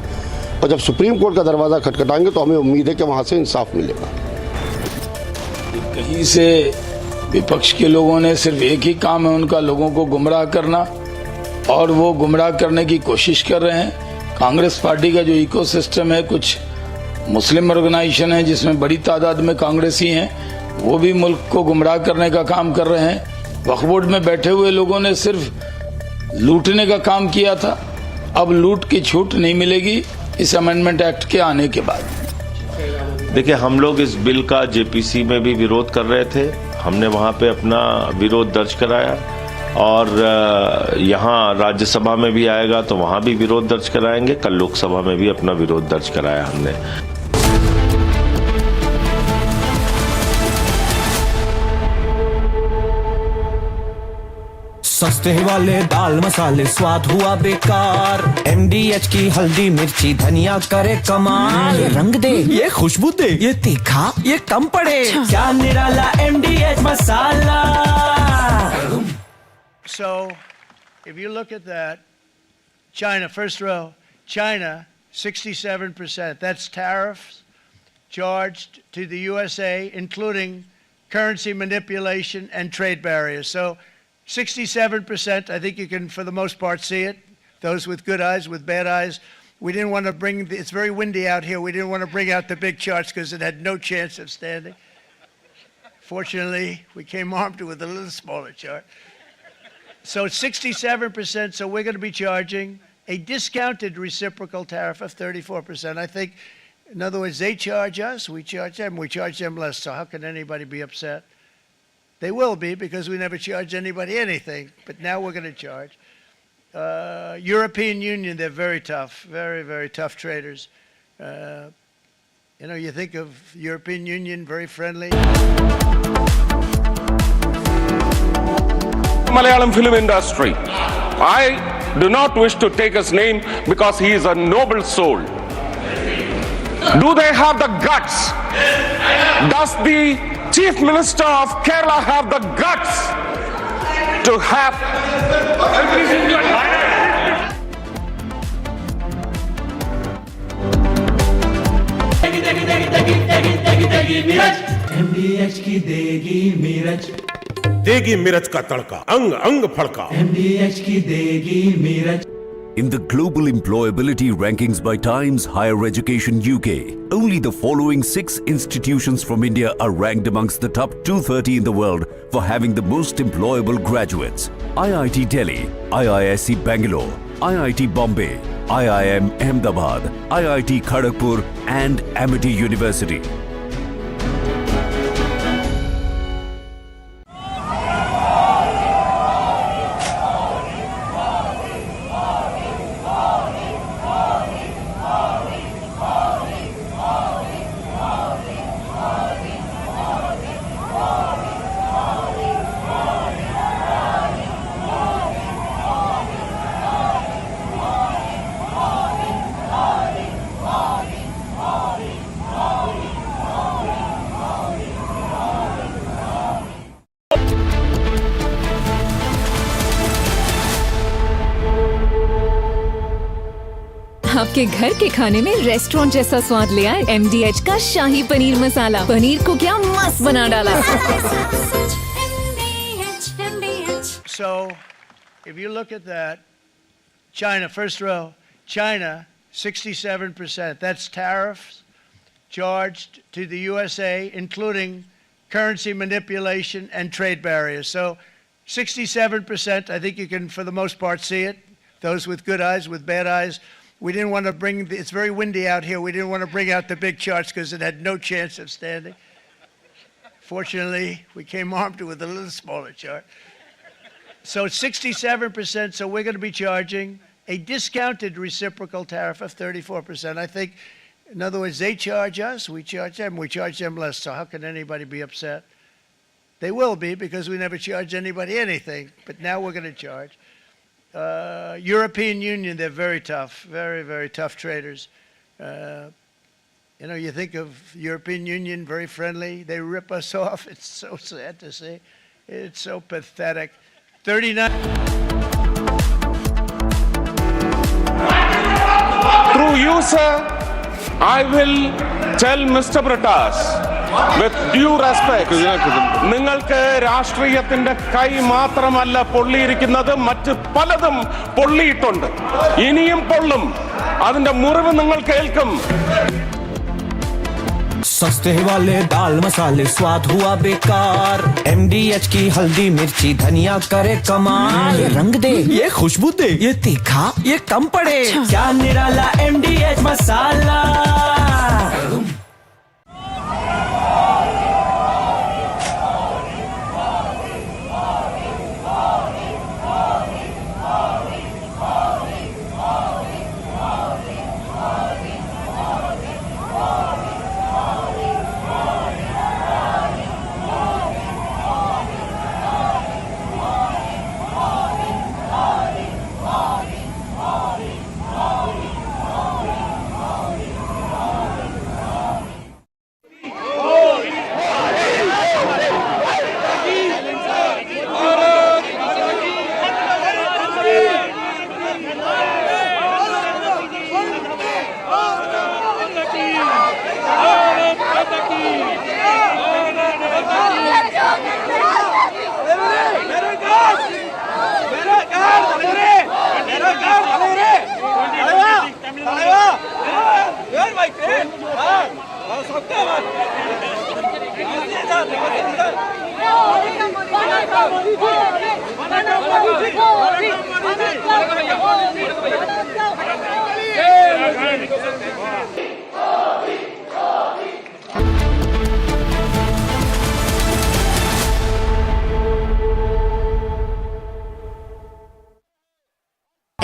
और जब सुप्रीम कोर्ट का दरवाज़ा खटखटाएंगे तो हमें उम्मीद है कि वहाँ से इंसाफ मिलेगा। कहीं से विपक्ष के लोगों ने सिर्फ एक ही काम है उनका, लोगों को गुमराह करना, और वो गुमराह करने की कोशिश कर रहे हैं। कांग्रेस पार्टी का जो इकोसिस्टम है, कुछ मुस्लिम ऑर्गेनाइजेशन है जिसमें बड़ी तादाद में कांग्रेसी हैं, वो भी मुल्क को गुमराह करने का काम कर रहे हैं। वक्फ बोर्ड में बैठे हुए लोगों ने सिर्फ लूटने का काम किया था, अब लूट की छूट नहीं मिलेगी इस अमेंडमेंट एक्ट के आने के बाद। देखिए, हम लोग इस बिल का जेपीसी में भी विरोध कर रहे थे, हमने वहाँ पे अपना विरोध दर्ज कराया, और यहाँ राज्यसभा में भी आएगा तो वहाँ भी विरोध दर्ज कराएंगे। कल लोकसभा में भी अपना विरोध दर्ज कराया हमने। सस्ते वाले दाल मसाले स्वाद हुआ बेकार, MDH की हल्दी मिर्ची धनिया करे कमाल। ये रंग दे, ये खुशबू दे, ये तीखा, ये कम पड़े, क्या निराला MDH masala. So, if you look at that, China, first row, China, 67%. That's tariffs charged to the USA, including currency manipulation and trade barriers. So 67%, I think you can, for the most part, see it. Those with good eyes, with bad eyes. We didn't want to bring, it's very windy out here, we didn't want to bring out the big charts because it had no chance of standing. Fortunately, we came armed with a little smaller chart. So it's 67%, so we're going to be charging a discounted reciprocal tariff of 34%. I think, in other words, they charge us, we charge them less. So how can anybody be upset? They will be, because we never charge anybody anything, but now we're going to charge. European Union, they're very tough, very, very tough traders. You know, you think of European Union, very friendly. Malayalam film industry. I do not wish to take his name because he is a noble soul. Do they have the guts? Does the Chief Minister of Kerala have the guts to have... MDH की देगी मिर्च, देगी मिर्च का तड़का, अंग अंग फड़का। MDH की देगी मिर्च। In the global employability rankings by Times Higher Education UK, only the following 6 institutions from India are ranked amongst the top 230 in the world for having the most employable graduates: IIT Delhi, IISc Bangalore, IIT Bombay, IIM Ahmedabad, IIT Kharagpur and Amity University. आपके घर के खाने में restaurant जैसा स्वाद ले आए MDH का शाही पनीर मसाला। पनीर को क्या मस्त बना डाला। So, if you look at that, China, first row, China, 67%. That's tariffs charged to the USA, including currency manipulation and trade barriers. So 67%, I think you can, for the most part, see it. Those with good eyes, with bad eyes. We didn't want to bring, it's very windy out here, we didn't want to bring out the big charts because it had no chance of standing. Fortunately, we came armed with a little smaller chart. So it's 67%, so we're going to be charging a discounted reciprocal tariff of 34%. I think, in other words, they charge us, we charge them less. So how can anybody be upset? They will be, because we never charge anybody anything, but now we're going to charge. European Union, they're very tough, very, very tough traders. You know, you think of European Union, very friendly. They rip us off. It's so sad to see. It's so pathetic. 39. Through you, sir, I will tell Mr. Britas, with due respect, നിങ്ങൾക്ക് രാഷ്ട്രീയത്തിന്റെ കൈ മാത്രമല്ല പൊള്ളിയിരിക്കുന്നത്, മറ്റ് പലതും പൊള്ളിയിട്ടുണ്ട്, ഇനിയും പൊള്ളും. അതിന്റെ മുറിവ് നിങ്ങൾ കേൾക്കും. सस्ते वाले दाल मसाले स्वाद हुआ बेकार, MDH की हल्दी मिर्ची धनिया करे कमाल, ये रंग दे ये खुशबू दे ये तीखा ये कम पड़े, क्या निराला MDH मसाला।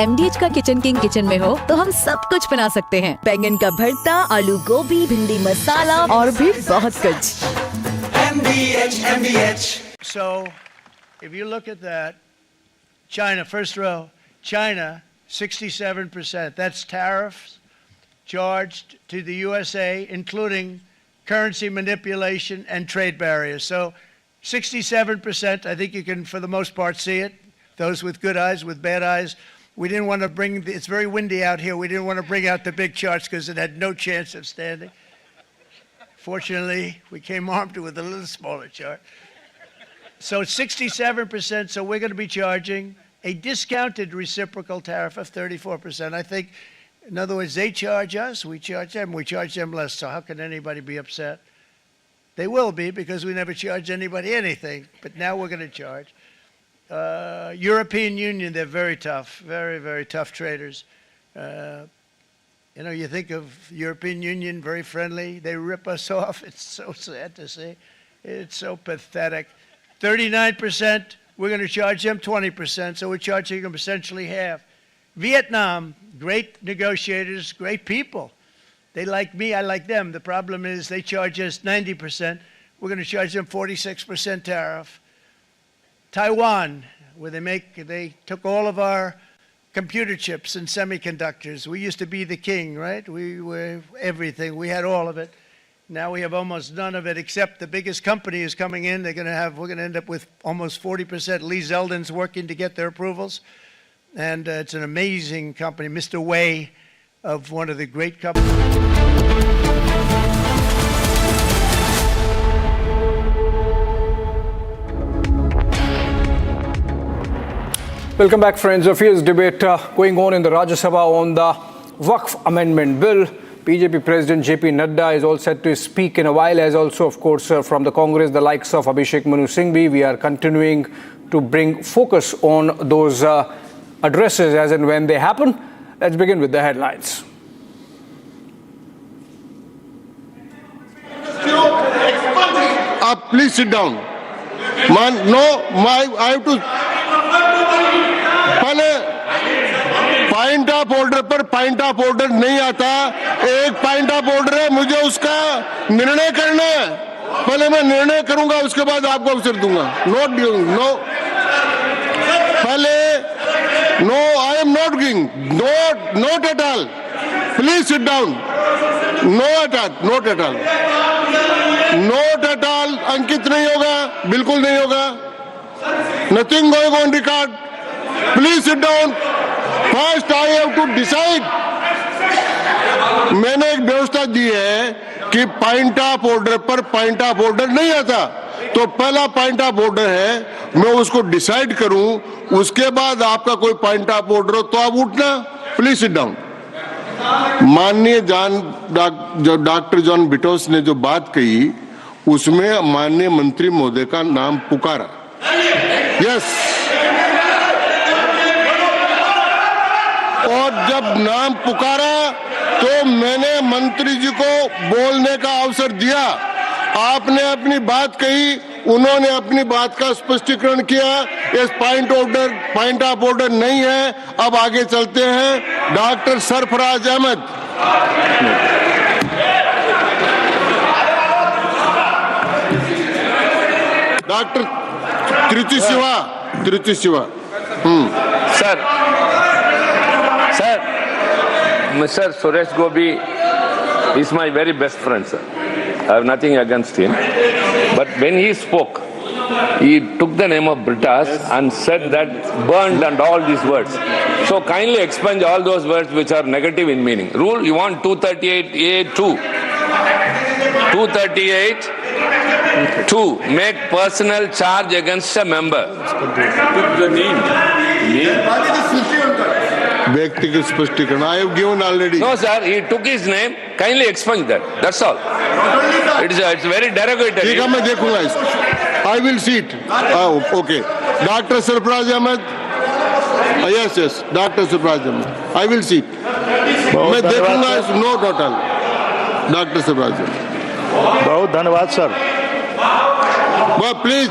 MDH का किचन किंग किचन में हो तो हम सब कुछ बना सकते हैं। बैंगन का भरता, आलू गोभी, भिंडी मसाला और भी बहुत कुछ। MDH. So, if you look at that, China, first row, China, 67%. That's tariffs charged to the USA, including currency manipulation and trade barriers. So, 67%, I think you can, for the most part, see it. Those with good eyes, with bad eyes. We didn't want to bring, it's very windy out here. We didn't want to bring out the big charts because it had no chance of standing. Fortunately, we came armed with a little smaller chart. So it's 67%, so we're going to be charging a discounted reciprocal tariff of 34%. I think, in other words, they charge us, we charge them less. So how can anybody be upset? They will be, because we never charge anybody anything, but now we're going to charge. European Union, they're very tough, very, very tough traders. You know, you think of European Union, very friendly. They rip us off. It's so sad to see. It's so pathetic. 39%, we're going to charge them 20%, so we're charging them essentially half. Vietnam, great negotiators, great people. They like me, I like them. The problem is they charge us 90%. We're going to charge them 46% tariff. Taiwan, where they took all of our computer chips and semiconductors. We used to be the king, right? We were everything. We had all of it. Now we have almost none of it, except the biggest company is coming in. We're going to end up with almost 40%. Lee Zeldin's working to get their approvals. And it's an amazing company. Mr. Wei of one of the great companies. Welcome back, friends. A fierce debate going on in the Rajya Sabha on the Waqf Amendment Bill. BJP President JP Nadda is all set to speak in a while, as also, of course, from the Congress, the likes of Abhishek Manu Singhvi. We are continuing to bring focus on those addresses as and when they happen. Let's begin with the headlines. Please sit down. I have to. पहले point of order पर point of order नहीं आता, एक point of order है, मुझे उसका निर्णय करना है, पहले मैं निर्णय करूंगा, उसके बाद आपको अवसर दूंगा. नो पहले no, I am not giving, not at all. Please sit down. Not at all अंकित नहीं होगा, बिल्कुल नहीं होगा. Nothing going on record. Please sit down. First I have to decide. मैंने एक व्यवस्था दी है कि पॉइंट ऑफ ऑर्डर पर पॉइंट ऑफ ऑर्डर नहीं आता, तो पहला पॉइंट ऑफ ऑर्डर है, मैं उसको डिसाइड करूं, उसके बाद आपका कोई पॉइंट ऑफ ऑर्डर हो तो आप उठना. Please sit down. माननीय डॉक्टर जॉन बिटोस ने जो बात कही उसमें माननीय मंत्री महोदय का नाम पुकारा. यस. और जब नाम पुकारा तो मैंने मंत्री जी को बोलने का अवसर दिया. आपने अपनी बात कही, उन्होंने अपनी बात का स्पष्टीकरण किया. इस पॉइंट ऑफ ऑर्डर नहीं है. अब आगे चलते हैं. Doctor Sarfaraz Ahmad. Doctor Trichy Siva. Sir, Mr. Suresh Gopi is my very best friend, sir. I have nothing against him. But when he spoke, he took the name of Britas and said that burned and all these words. So kindly expunge all those words which are negative in meaning. Rule, you want 238A2. 238(2) make personal charge against a member. व्यक्तिगत स्पष्टीकरण I have given already. No, sir. He took his name. Kindly expunge that. That's all. It's very derogatory. ठीक है, मैं देखूंगा इसको. I will see it. Okay. Dr. Sarfraz Ahmed. Yes. Dr. Sarfraz Ahmed. I will see it. मैं देखूंगा इस. No total. Dr. Sarfraz Ahmed. बहुत धन्यवाद सर. प्लीज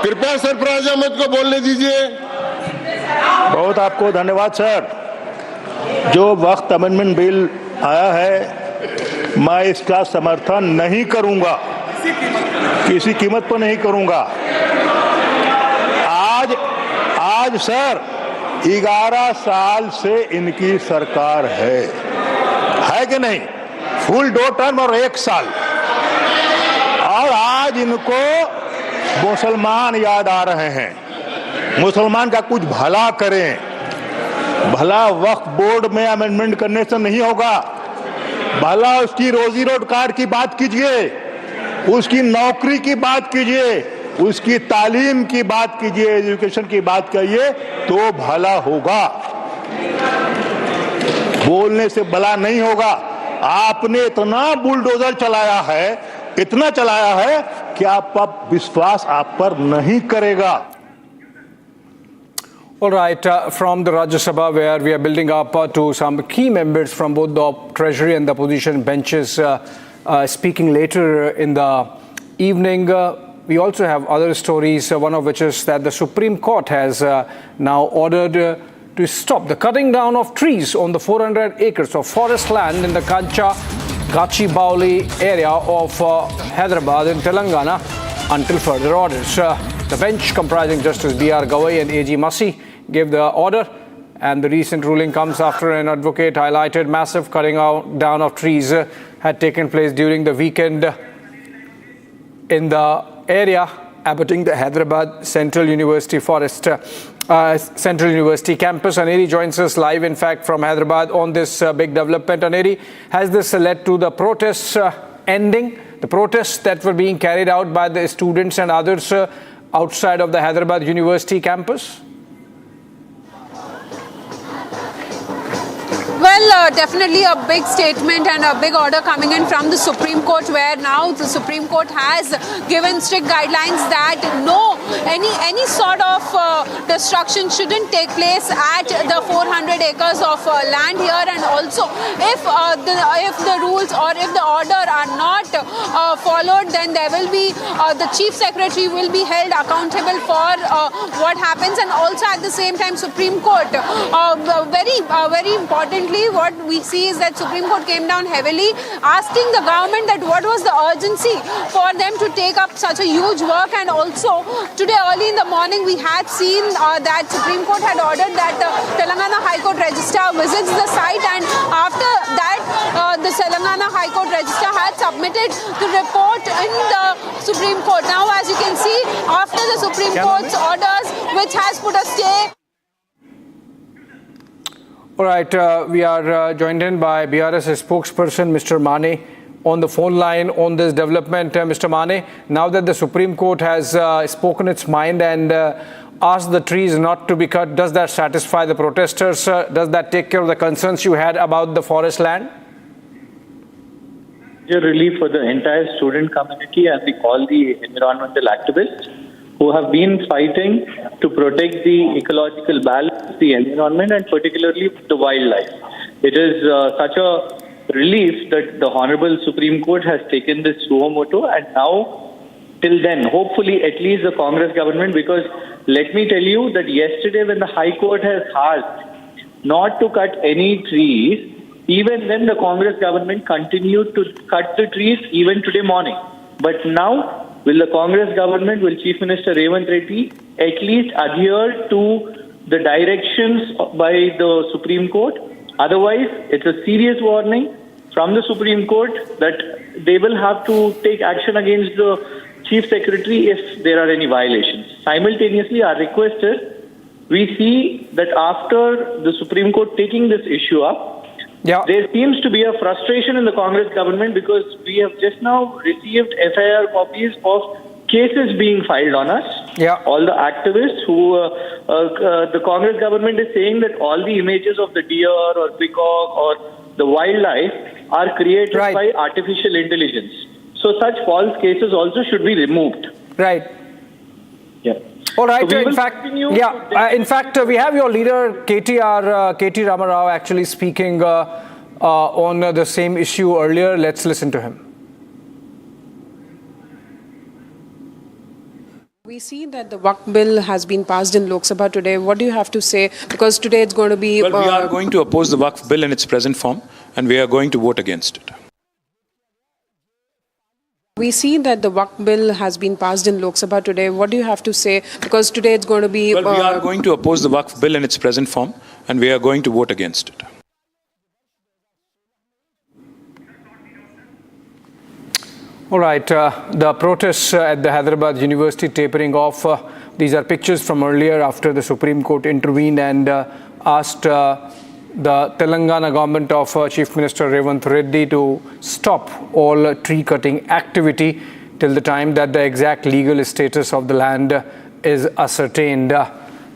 कृपया सरफराज अहमद को बोलने दीजिए. बहुत आपको धन्यवाद सर. जो वक्फ अमेंडमेंट बिल आया है, मैं इसका समर्थन नहीं करूंगा, किसी कीमत पर नहीं करूंगा. आज सर 11 साल से इनकी सरकार है कि नहीं? फुल 2 टर्म और 1 साल. और आज इनको मुसलमान याद आ रहे हैं. मुसलमान का कुछ भला करें. भला वक्फ बोर्ड में अमेंडमेंट करने से नहीं होगा. भला उसकी रोजी रोजगार की बात कीजिए, उसकी नौकरी की बात कीजिए, उसकी तालीम की बात कीजिए, एजुकेशन की बात करिए तो भला होगा. बोलने से भला नहीं होगा. आपने इतना बुलडोजर चलाया है, इतना चलाया है कि आप अब विश्वास आप पर नहीं करेगा. All right, from the Rajya Sabha, where we are building up to some key members from both the Treasury and the opposition benches speaking later in the evening. We also have other stories, one of which is that the Supreme Court has now ordered to stop the cutting down of trees on the 400 acres of forest land in the Kancha Gachibowli area of Hyderabad in Telangana until further orders. The bench comprising Justice B.R. Gawai and A.G. Masi gave the order, and the recent ruling comes after an advocate highlighted massive cutting down of trees had taken place during the weekend in the area abutting the Hyderabad Central University Central University campus. Aneri joins us live, in fact, from Hyderabad on this big development. Aneri, has this led to the protests ending? The protests that were being carried out by the students and others outside of the Hyderabad University campus? Well, definitely a big statement and a big order coming in from the Supreme Court, where now the Supreme Court has given strict guidelines that any sort of destruction shouldn't take place at the 400 acres of land here. And also, if the rules or if the order are not followed, then there will be the Chief Secretary will be held accountable for what happens. And also at the same time, Supreme Court very importantly Finally, what we see is that Supreme Court came down heavily, asking the government that what was the urgency for them to take up such a huge work. And also, today early in the morning, we had seen that Supreme Court had ordered that the Telangana High Court Registrar visits the site, and after that, the Telangana High Court Registrar had submitted the report in the Supreme Court. Now, as you can see, after the Supreme Court's orders, which has put a stay. All right, we are joined in by BRS spokesperson Mr. Mane on the phone line on this development. Mr. Mane, now that the Supreme Court has spoken its mind and asked the trees not to be cut, does that satisfy the protesters? Does that take care of the concerns you had about the forest land? A relief for the entire student community and all the environmental activists who have been fighting to protect the ecological balance, the environment, and particularly the wildlife. It is such a relief that the Honorable Supreme Court has taken this suo motu, and now, till then, hopefully at least the Congress government, because let me tell you that yesterday when the High Court has asked not to cut any trees, even then the Congress government continued to cut the trees even today morning. But now, will the Congress government, will Chief Minister Revanth Reddy at least adhere to the directions by the Supreme Court? Otherwise, it's a serious warning from the Supreme Court that they will have to take action against the Chief Secretary if there are any violations. Simultaneously, our request is, we see that after the Supreme Court taking this issue up, there seems to be a frustration in the Congress government because we have just now received FIR copies of cases being filed on us. All the activists who, the Congress government is saying that all the images of the deer or peacock or the wildlife are created by artificial intelligence. So such false cases also should be removed. Right. Yeah. All right. So In fact, we have your leader, KT Ramarao, actually speaking on the same issue earlier. Let's listen to him. We see that the Waqf Bill has been passed in Lok Sabha today. What do you have to say? Because today it's going to be... Well, we are going to oppose the Waqf Bill in its present form, and we are going to vote against it. We see that the Waqf Bill has been passed in Lok Sabha today. What do you have to say? Because today it's going to be... Well, we are going to oppose the Waqf Bill in its present form, and we are going to vote against it. All right, the protests at the Hyderabad University tapering off. These are pictures from earlier after the Supreme Court intervened and asked the Telangana government of Chief Minister Revanth Reddy to stop all tree cutting activity till the time that the exact legal status of the land is ascertained.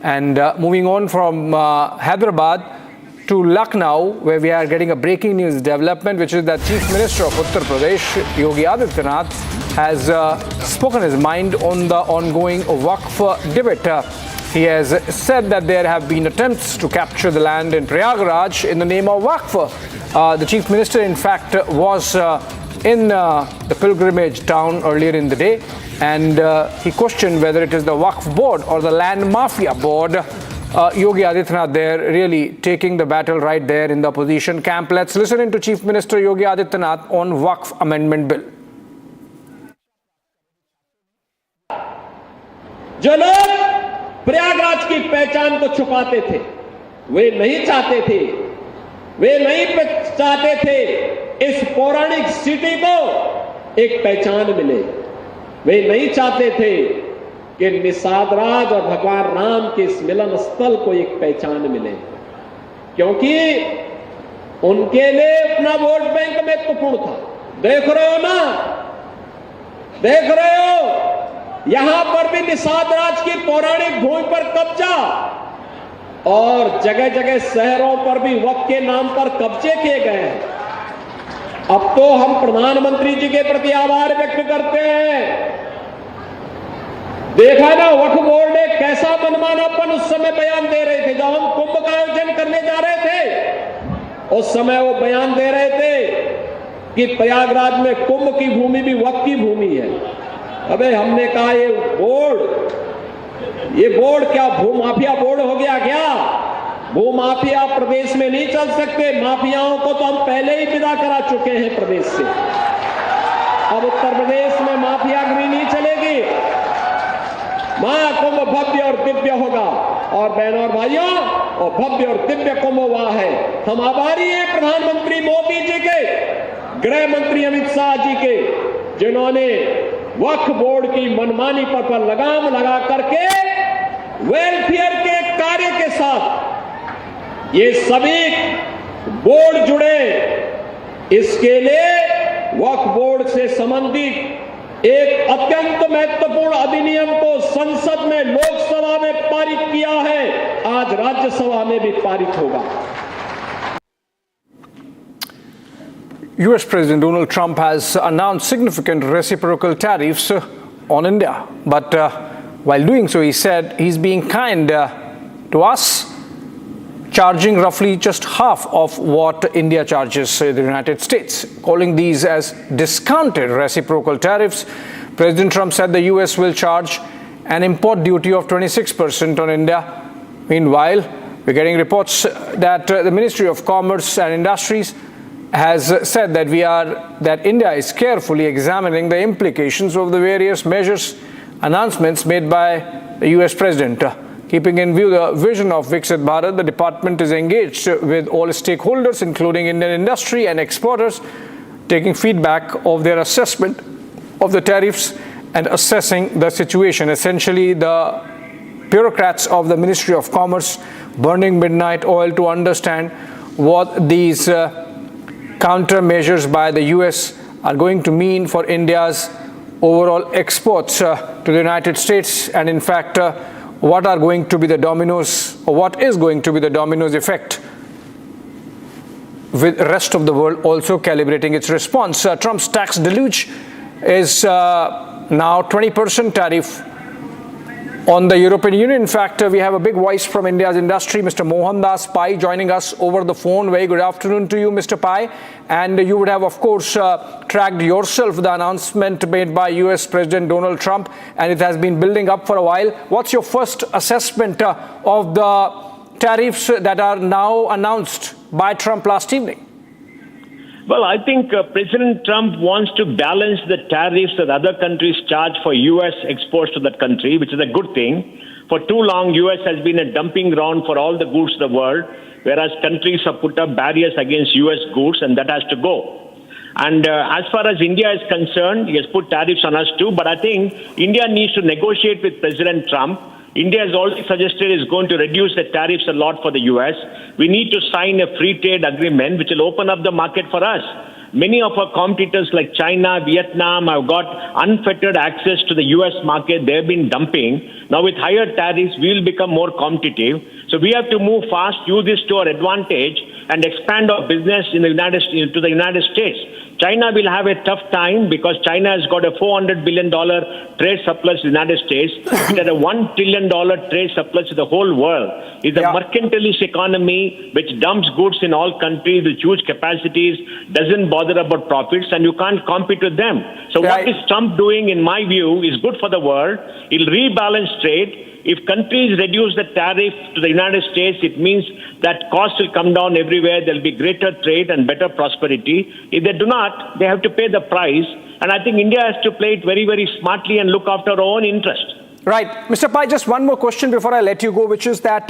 And moving on from Hyderabad to Lucknow, where we are getting a breaking news development, which is that Chief Minister of Uttar Pradesh, Yogi Adityanath, has spoken his mind on the ongoing Waqf debate. He has said that there have been attempts to capture the land in Prayagraj in the name of Waqf. The Chief Minister, in fact, was in the pilgrimage town earlier in the day, and he questioned whether it is the Waqf board or the land mafia board. Yogi Adityanath there really taking the battle right there in the opposition camp. Let's listen in to Chief Minister Yogi Adityanath on Waqf Amendment Bill. जो लोग प्रयागराज की पहचान को छुपाते थे, वे नहीं चाहते थे इस पौराणिक सिटी को एक पहचान मिले। वे नहीं चाहते थे कि निषाद राज और भगवान राम के इस मिलन स्थल को एक पहचान मिले, क्योंकि उनके लिए अपना वोट बैंक महत्वपूर्ण था। देख रहे हो ना, देख रहे हो, यहां पर भी निषाद राज की पौराणिक भूमि पर कब्जा और जगह जगह शहरों पर भी वक्फ के नाम पर कब्जे किए गए हैं। अब तो हम प्रधानमंत्री जी के प्रति आभार व्यक्त करते हैं। देखा ना, वक्फ बोर्ड ने कैसा मनमानापन उस समय बयान दे रहे थे। जब हम कुंभ का आयोजन करने जा रहे थे, उस समय वो बयान दे रहे थे कि प्रयागराज में कुंभ की भूमि भी वक्फ की भूमि है। अबे हमने कहा ये बोर्ड क्या भूमाफिया बोर्ड हो गया क्या? भूमाफिया प्रदेश में नहीं चल सकते। माफियाओं को तो हम पहले ही विदा करा चुके हैं प्रदेश से। अब उत्तर प्रदेश में माफियागिरी नहीं चलेगी। महाकुंभ भव्य और दिव्य होगा। और बहनों और भाइयों, और भव्य और दिव्य कुंभ वहां है। हम आभारी हैं प्रधानमंत्री मोदी जी के, गृह मंत्री अमित शाह जी के, जिन्होंने वक्फ बोर्ड की मनमानी पर लगाम लगा करके वेलफेयर के कार्य के साथ ये सभी बोर्ड जुड़े। इसके लिए वक्फ बोर्ड से संबंधित एक अत्यंत महत्वपूर्ण अधिनियम को संसद में, लोकसभा में पारित किया है। आज राज्यसभा में भी पारित होगा। US President Donald Trump has announced significant reciprocal tariffs on India. But while doing so, he said he's being kind to us, charging roughly just half of what India charges the United States, calling these as discounted reciprocal tariffs. President Trump said the US will charge an import duty of 26% on India. Meanwhile, we're getting reports that the Ministry of Commerce and Industries has said that India is carefully examining the implications of the various measures, announcements made by the US President. Keeping in view the vision of Viksit Bharat, the department is engaged with all stakeholders, including Indian industry and exporters, taking feedback of their assessment of the tariffs and assessing the situation. Essentially, the bureaucrats of the Ministry of Commerce burning midnight oil to understand what these countermeasures by the US are going to mean for India's overall exports to the United States, and in fact, what are going to be the dominoes, or what is going to be the dominoes effect with the rest of the world also calibrating its response. Trump's tax deluge is now 20% tariff on the European Union. In fact, we have a big voice from India's industry, Mr. Mohandas Pai, joining us over the phone. Very good afternoon to you, Mr. Pai. And you would have, of course, tracked yourself the announcement made by US President Donald Trump, and it has been building up for a while. What's your first assessment of the tariffs that are now announced by Trump last evening? Well, I think President Trump wants to balance the tariffs that other countries charge for U.S. exports to that country, which is a good thing. For too long, U.S. has been a dumping ground for all the goods of the world, whereas countries have put up barriers against U.S. goods, and that has to go. And as far as India is concerned, he has put tariffs on us too, but I think India needs to negotiate with President Trump. India has already suggested is going to reduce the tariffs a lot for the U.S. We need to sign a free trade agreement which will open up the market for us. Many of our competitors like China, Vietnam have got unfettered access to the U.S. market. They've been dumping. Now with higher tariffs, we will become more competitive. So we have to move fast, use this to our advantage, and expand our business in the United States. China will have a tough time because China has got a $400 billion trade surplus in the United States. It has a $1 trillion trade surplus in the whole world. It's a mercantilist economy which dumps goods in all countries with huge capacities, doesn't bother about profits, and you can't compete with them. So what is Trump doing, in my view, is good for the world. He'll rebalance trade. If countries reduce the tariff to the United States, it means that costs will come down everywhere. There'll be greater trade and better prosperity. If they do not, they have to pay the price. And I think India has to play it very, very smartly and look after our own interest. Right. Mr. Pai, just one more question before I let you go, which is that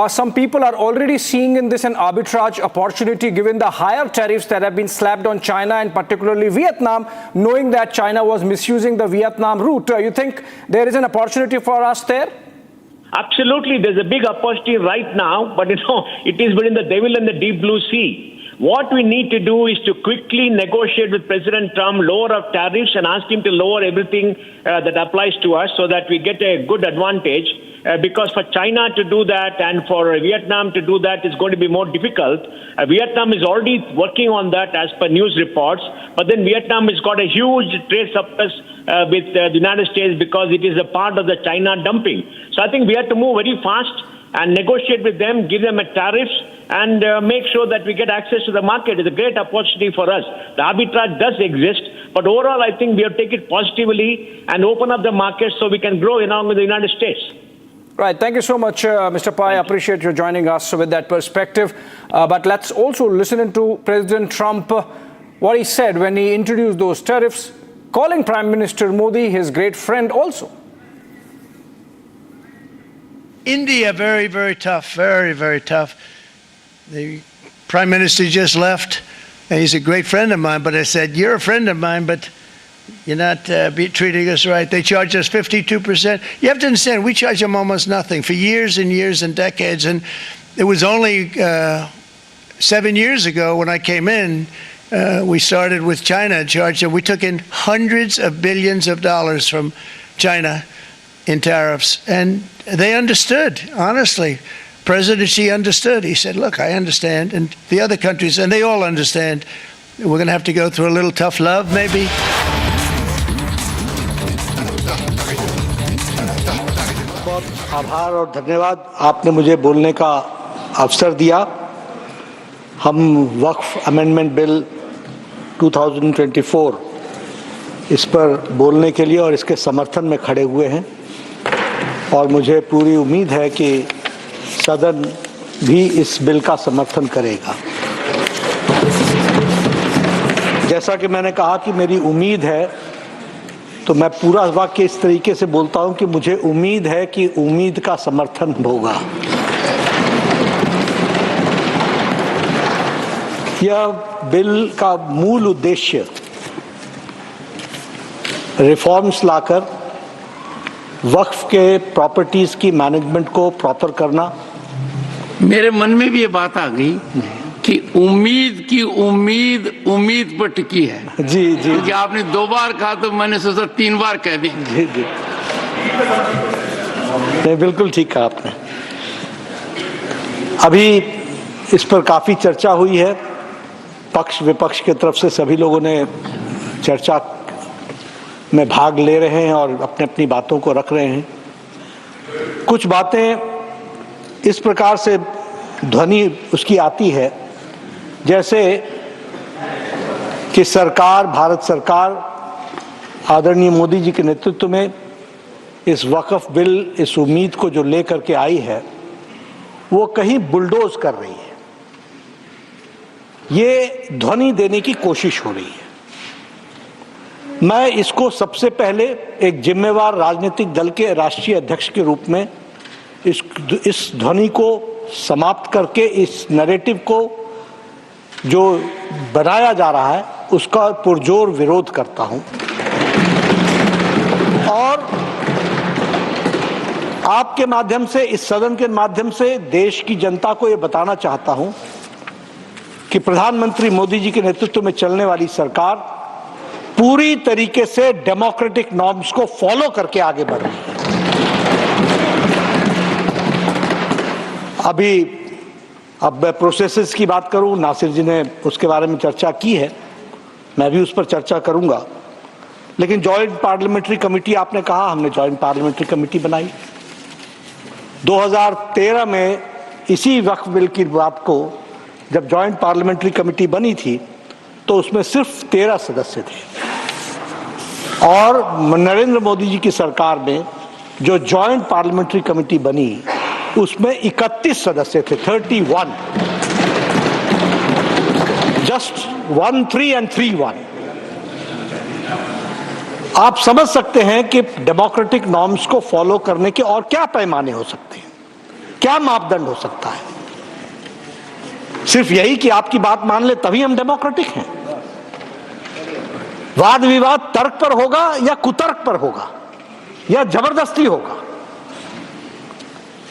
some people are already seeing in this an arbitrage opportunity given the higher tariffs that have been slapped on China and particularly Vietnam, knowing that China was misusing the Vietnam route. You think there is an opportunity for us there? Absolutely. There's a big opportunity right now, but it is between the devil and the deep blue sea. What we need to do is to quickly negotiate with President Trump, lower our tariffs and ask him to lower everything that applies to us so that we get a good advantage. Because for China to do that and for Vietnam to do that is going to be more difficult. Vietnam is already working on that as per news reports, but then Vietnam has got a huge trade surplus with the United States because it is a part of the China dumping. So I think we have to move very fast and negotiate with them, give them a tariffs, and make sure that we get access to the market. It's a great opportunity for us. The arbitrage does exist, but overall I think we have to take it positively and open up the market so we can grow along with the United States. Right. Thank you so much, Mr. Pai. I appreciate you joining us with that perspective. But let's also listen to President Trump, what he said when he introduced those tariffs, calling Prime Minister Modi his great friend also. India, very, very tough, very, very tough. The Prime Minister just left, and he's a great friend of mine, but I said, you're a friend of mine, but you're not treating us right. They charge us 52%. You have to understand, we charge them almost nothing for years and years and decades. And it was only 7 years ago when I came in, we started with China charge. We took in hundreds of billions of dollars from China in tariffs. And they understood, honestly. President Xi understood. He said, look, I understand. And the other countries, and they all understand, we're going to have to go through a little tough love, maybe. बहुत आभार और धन्यवाद, आपने मुझे बोलने का अवसर दिया। हम वक्फ अमेंडमेंट बिल 2024 इस पर बोलने के लिए और इसके समर्थन में खड़े हुए हैं, और मुझे पूरी उम्मीद है कि सदन भी इस बिल का समर्थन करेगा। जैसा कि मैंने कहा कि मेरी उम्मीद है, तो मैं पूरा वाक्य इस तरीके से बोलता हूं कि मुझे उम्मीद है कि उम्मीद का समर्थन होगा। यह बिल का मूल उद्देश्य रिफॉर्म्स लाकर वक्फ के प्रॉपर्टीज की मैनेजमेंट को प्रॉपर करना। मेरे मन में भी ये बात आ गई कि उम्मीद की उम्मीद पर टिकी है। जी जी, क्योंकि आपने 2 बार कहा तो मैंने सोचा 3 बार कह दी। जी जी, नहीं, बिल्कुल ठीक कहा आपने। अभी इस पर काफी चर्चा हुई है, पक्ष विपक्ष के तरफ से सभी लोगों ने चर्चा में भाग ले रहे हैं और अपने अपनी बातों को रख रहे हैं। कुछ बातें इस प्रकार से ध्वनि उसकी आती है जैसे कि सरकार, भारत सरकार आदरणीय मोदी जी के नेतृत्व में इस वक्फ बिल, इस उम्मीद को जो लेकर के आई है, वो कहीं बुलडोज कर रही है। ये ध्वनि देने की कोशिश हो रही है। मैं इसको सबसे पहले एक जिम्मेवार राजनीतिक दल के राष्ट्रीय अध्यक्ष के रूप में इस ध्वनि को समाप्त करके, इस नैरेटिव को जो बनाया जा रहा है उसका पुरजोर विरोध करता हूं, और आपके माध्यम से, इस सदन के माध्यम से देश की जनता को यह बताना चाहता हूं कि प्रधानमंत्री मोदी जी के नेतृत्व में चलने वाली सरकार पूरी तरीके से डेमोक्रेटिक नॉर्म्स को फॉलो करके आगे बढ़ रही है। अब मैं प्रोसेसेस की बात करूं, नासिर जी ने उसके बारे में चर्चा की है, मैं भी उस पर चर्चा करूंगा। लेकिन जॉइंट पार्लियामेंट्री कमेटी, आपने कहा, हमने जॉइंट पार्लियामेंट्री कमेटी बनाई 2013 में। इसी वक्फ बिल की बात को जब जॉइंट पार्लियामेंट्री कमेटी बनी थी तो उसमें सिर्फ 13 सदस्य थे, और नरेंद्र मोदी जी की सरकार में जो जॉइंट पार्लियामेंट्री कमेटी बनी उसमें 31 सदस्य थे, 31, जस्ट 1 3 and 3 1। आप समझ सकते हैं कि डेमोक्रेटिक नॉर्म्स को फॉलो करने के और क्या पैमाने हो सकते हैं, क्या मापदंड हो सकता है। सिर्फ यही कि आपकी बात मान ले तभी हम डेमोक्रेटिक हैं। वाद विवाद तर्क पर होगा या कुतर्क पर होगा या जबरदस्ती होगा,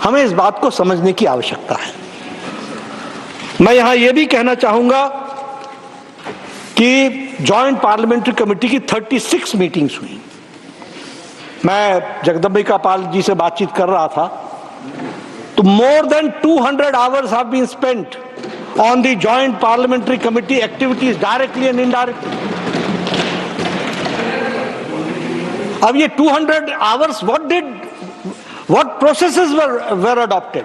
हमें इस बात को समझने की आवश्यकता है। मैं यहां यह भी कहना चाहूंगा कि जॉइंट पार्लियामेंट्री कमेटी की 36 मीटिंग्स हुई। मैं जगदम्बिका पाल जी से बातचीत कर रहा था तो more than 200 hours have been spent on the joint parliamentary committee activities directly and indirectly. अब ये 200 hours, what processes were adopted?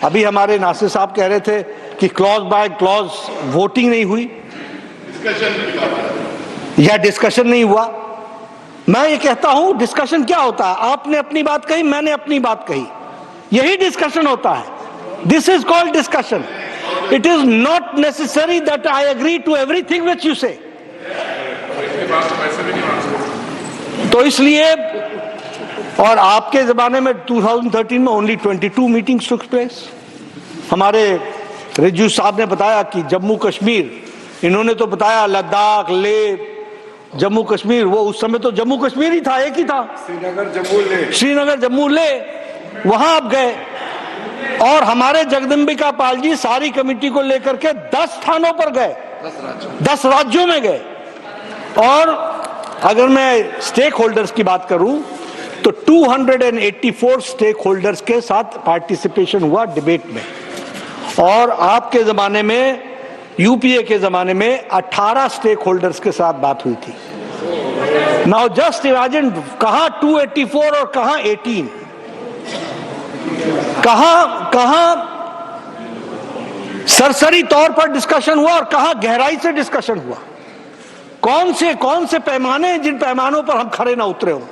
अभी हमारे नासिर साहब कह रहे थे कि क्लॉज बाय क्लॉज वोटिंग नहीं हुई या डिस्कशन नहीं हुआ। मैं ये कहता हूं डिस्कशन क्या होता है, आपने अपनी बात कही, मैंने अपनी बात कही, यही डिस्कशन होता है. This is called discussion. It is not necessary that I agree to everything which you say. तो इसलिए, और आपके जमाने में 2013 में ओनली 22 मीटिंग्स टुक प्लेस. हमारे रिजू साहब ने बताया कि जम्मू कश्मीर, इन्होंने तो बताया लद्दाख, लेह, जम्मू कश्मीर, वो उस समय तो जम्मू कश्मीर ही था, एक ही था. श्रीनगर जम्मू ले, वहां आप गए. और हमारे जगदम्बिका पाल जी सारी कमेटी को लेकर के 10 स्थानों पर गए, 10 राज्यों में गए. और अगर मैं स्टेक होल्डर्स की बात करूं तो 284 स्टेक होल्डर्स के साथ पार्टिसिपेशन हुआ डिबेट में. और आपके जमाने में, यूपीए के जमाने में 18 स्टेक होल्डर्स के साथ बात हुई थी. नाउ जस्ट इमेजिन, कहां 284 और कहां 18, कहां सरसरी तौर पर डिस्कशन हुआ और कहां गहराई से डिस्कशन हुआ. कौन से पैमाने हैं जिन पैमानों पर हम खड़े ना उतरे हो.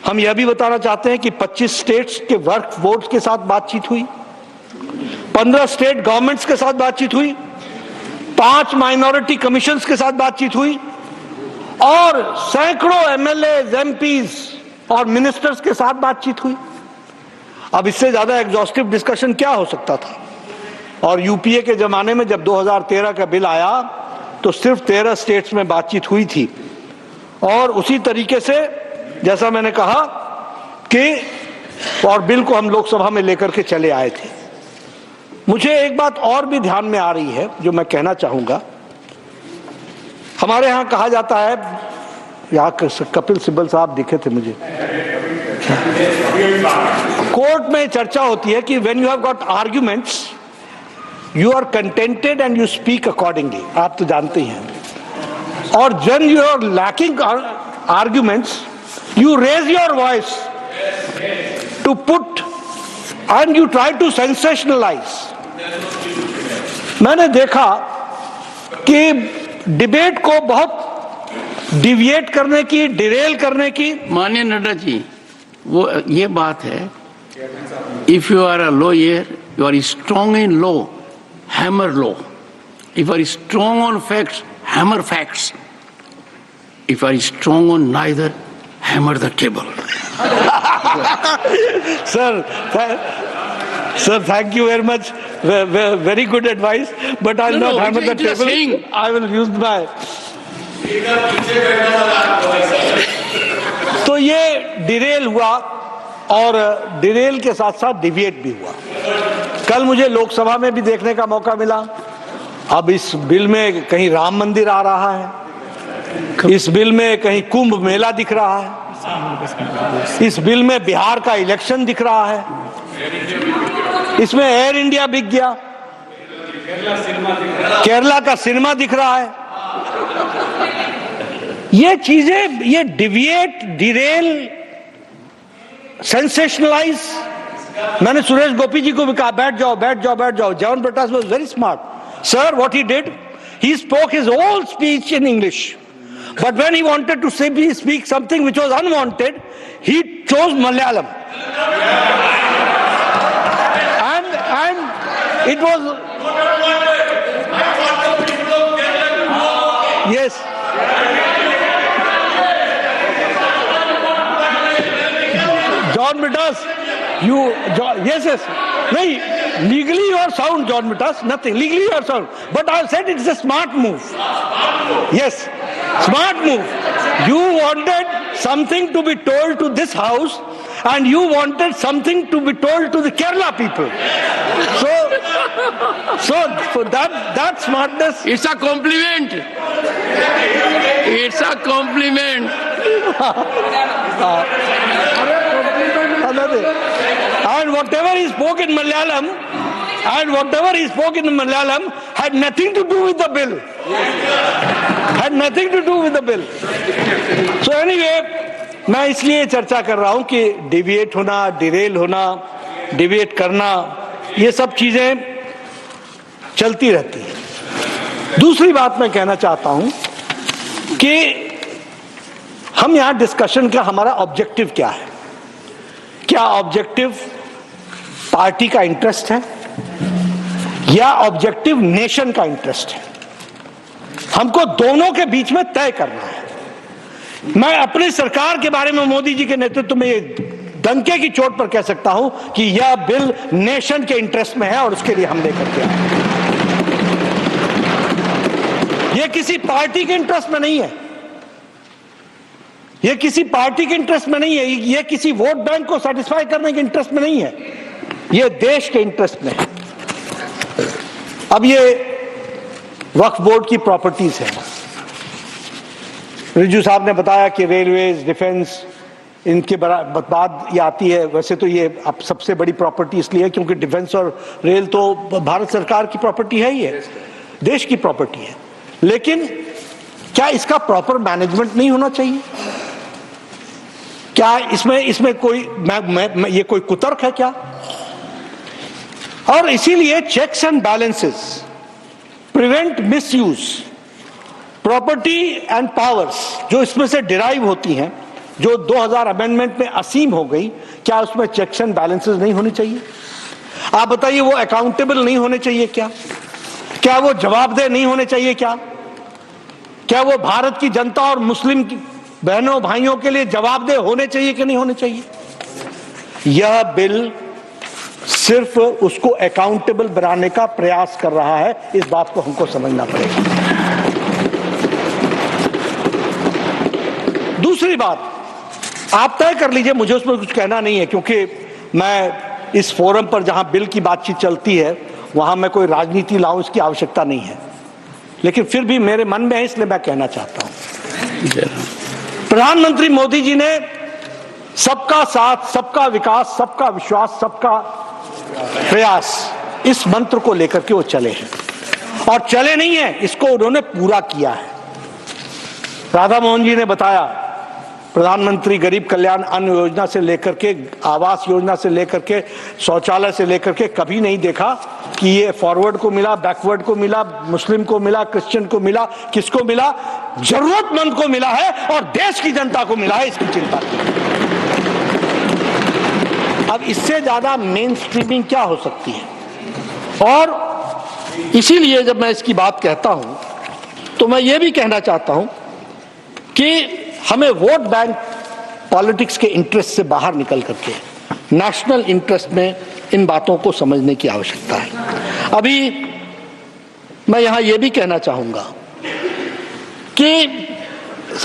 हम यह भी बताना चाहते हैं कि 25 स्टेट्स के वर्क बोर्ड के साथ बातचीत हुई, 15 स्टेट गवर्नमेंट्स के साथ बातचीत हुई, 5 माइनॉरिटी कमीशंस के साथ बातचीत हुई, और सैकड़ों एमएलए, एमपीज और मिनिस्टर्स के साथ बातचीत हुई. अब इससे ज्यादा एग्जॉस्टिव डिस्कशन क्या हो सकता था. और यूपीए के जमाने में जब 2013 का बिल आया तो सिर्फ 13 स्टेट्स में बातचीत हुई थी. और उसी तरीके से, जैसा मैंने कहा कि, और बिल को हम लोकसभा में लेकर के चले आए थे. मुझे एक बात और भी ध्यान में आ रही है जो मैं कहना चाहूंगा. हमारे यहां कहा जाता है, यहाँ कपिल सिब्बल साहब दिखे थे मुझे, कोर्ट में चर्चा होती है कि when you have got arguments you are contented and you speak accordingly. आप तो जानते ही हैं. और when you are lacking arguments you raise your voice to put and you try to sensationalize. मैंने देखा कि डिबेट को बहुत डिविएट करने की, डिरेल करने की. माननीय नड्डा जी, वो ये बात है, if you are a lawyer you are strong in law, hammer law. If you are strong on facts, hammer facts. If you are strong on neither, hammer the table. Sir, thank you very much. Very good advice. But I'll not hammer the table. I will use my. तो ये Daryl हुआ और Daryl के साथ साथ deviate भी हुआ. कल मुझे लोकसभा में भी देखने का मौका मिला. अब इस बिल में कहीं राम मंदिर आ रहा है, इस बिल में कहीं कुंभ मेला दिख रहा है, इस बिल में बिहार का इलेक्शन दिख रहा है, इसमें एयर इंडिया बिक गया, केरला का सिनेमा दिख रहा है. ये चीजें, ये डिविएट, डिरेल, सेंसेशनलाइज. मैंने सुरेश गोपी जी को भी कहा, बैठ जाओ बैठ जाओ बैठ जाओ. John Brittas was very smart. Sir, what he did, he spoke his whole speech in English. But when he wanted to speak something which was unwanted, he chose Malayalam. And it was... Yes. John Mittas, yes. No, legally you are sound, John Mittas, nothing. Legally you are sound. But I said it's a smart move. Yes, smart move. You wanted something to be told to this house and you wanted something to be told to the Kerala people. So that smartness... It's a compliment. It's a compliment. And whatever he spoke in Malayalam, had nothing to do with the bill. Had nothing to do with the bill. So anyway, मैं इसलिए चर्चा कर रहा हूं कि deviate होना, Daryl होना, debate करना, ये सब चीजें चलती रहती हैं. दूसरी बात मैं कहना चाहता हूं कि हम यहां डिस्कशन का हमारा ऑब्जेक्टिव क्या है. क्या ऑब्जेक्टिव पार्टी का इंटरेस्ट है या ऑब्जेक्टिव नेशन का इंटरेस्ट है? हमको दोनों के बीच में तय करना है। मैं अपनी सरकार के बारे में मोदी जी के नेतृत्व में ये डंके की चोट पर कह सकता हूं कि यह बिल नेशन के इंटरेस्ट में है और उसके लिए हम लेकर के आए। यह किसी पार्टी के इंटरेस्ट में नहीं है, यह किसी पार्टी के इंटरेस्ट में नहीं है, यह किसी वोट बैंक को सेटिस्फाई करने के इंटरेस्ट में नहीं है, यह देश के इंटरेस्ट में है। अब ये वक्फ बोर्ड की प्रॉपर्टीज है। रिजू साहब ने बताया कि रेलवेज, डिफेंस, इनके बाद ये आती है। वैसे तो ये अब सबसे बड़ी प्रॉपर्टी इसलिए है क्योंकि डिफेंस और रेल तो भारत सरकार की प्रॉपर्टी है, ही है, देश की प्रॉपर्टी है। लेकिन क्या इसका प्रॉपर मैनेजमेंट नहीं होना चाहिए? क्या इसमें कोई ये कोई कुतर्क है क्या? और इसीलिए checks and balances, prevent misuse, property and powers जो इसमें से डिराइव होती हैं, जो 2000 अमेंडमेंट में असीम हो गई, क्या उसमें चेक्स एंड बैलेंसेस नहीं होने चाहिए? आप बताइए, वो अकाउंटेबल नहीं होने चाहिए क्या? क्या वो जवाबदेह नहीं होने चाहिए क्या? क्या वो भारत की जनता और मुस्लिम बहनों भाइयों के लिए जवाबदेह होने चाहिए कि नहीं होने चाहिए? यह बिल सिर्फ उसको अकाउंटेबल बनाने का प्रयास कर रहा है, इस बात को हमको समझना पड़ेगा। दूसरी बात, आप तय कर लीजिए, मुझे उसमें कुछ कहना नहीं है क्योंकि मैं इस फोरम पर जहां बिल की बातचीत चलती है वहां मैं कोई राजनीति लाऊं, इसकी आवश्यकता नहीं है। लेकिन फिर भी मेरे मन में है, इसलिए मैं कहना चाहता हूं। प्रधानमंत्री मोदी जी ने सबका साथ, सबका विकास, सबका विश्वास, सबका प्रयास, इस मंत्र को लेकर के वो चले हैं और चले नहीं है, इसको उन्होंने पूरा किया है। राधा मोहन जी ने बताया, प्रधानमंत्री गरीब कल्याण अन्न योजना से लेकर के, आवास योजना से लेकर के, शौचालय से लेकर के, कभी नहीं देखा कि ये फॉरवर्ड को मिला, बैकवर्ड को मिला, मुस्लिम को मिला, क्रिश्चियन को मिला, किसको मिला? जरूरतमंद को मिला है और देश की जनता को मिला है, इसकी चिंता की। अब इससे ज्यादा मेन स्ट्रीमिंग क्या हो सकती है? और इसीलिए जब मैं इसकी बात कहता हूं तो मैं ये भी कहना चाहता हूं कि हमें वोट बैंक पॉलिटिक्स के इंटरेस्ट से बाहर निकल करके नेशनल इंटरेस्ट में इन बातों को समझने की आवश्यकता है। अभी मैं यहां यह भी कहना चाहूंगा कि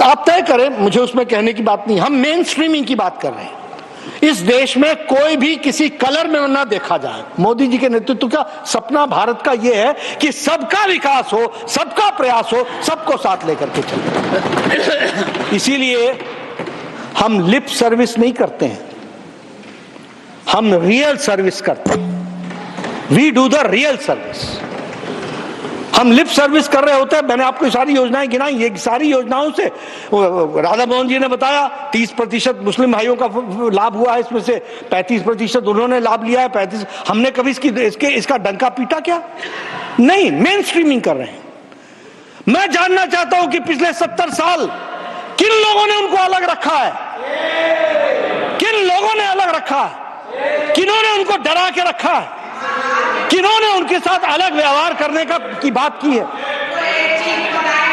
आप तय करें, मुझे उसमें कहने की बात नहीं, हम मेन स्ट्रीमिंग की बात कर रहे हैं। इस देश में कोई भी किसी कलर में ना देखा जाए। मोदी जी के नेतृत्व का सपना भारत का यह है कि सबका विकास हो, सबका प्रयास हो, सबको साथ लेकर के चले। इसीलिए हम लिप सर्विस नहीं करते हैं, हम रियल सर्विस करते हैं। We do the real service. हम लिप सर्विस कर रहे होते हैं। मैंने आपको सारी योजनाएं गिनाई, ये सारी योजनाओं से राधा मोहन जी ने बताया 30% मुस्लिम भाइयों का लाभ हुआ है, इसमें से 35% उन्होंने लाभ लिया है, 35 हमने कभी इसका डंका पीटा क्या? नहीं, मेन स्ट्रीमिंग कर रहे हैं। मैं जानना चाहता हूं कि पिछले 70 साल किन लोगों ने उनको अलग रखा है? किन लोगों ने अलग रखा है? किन्होंने उनको डरा के रखा है? किन्होंने उनके साथ अलग व्यवहार करने की बात की है?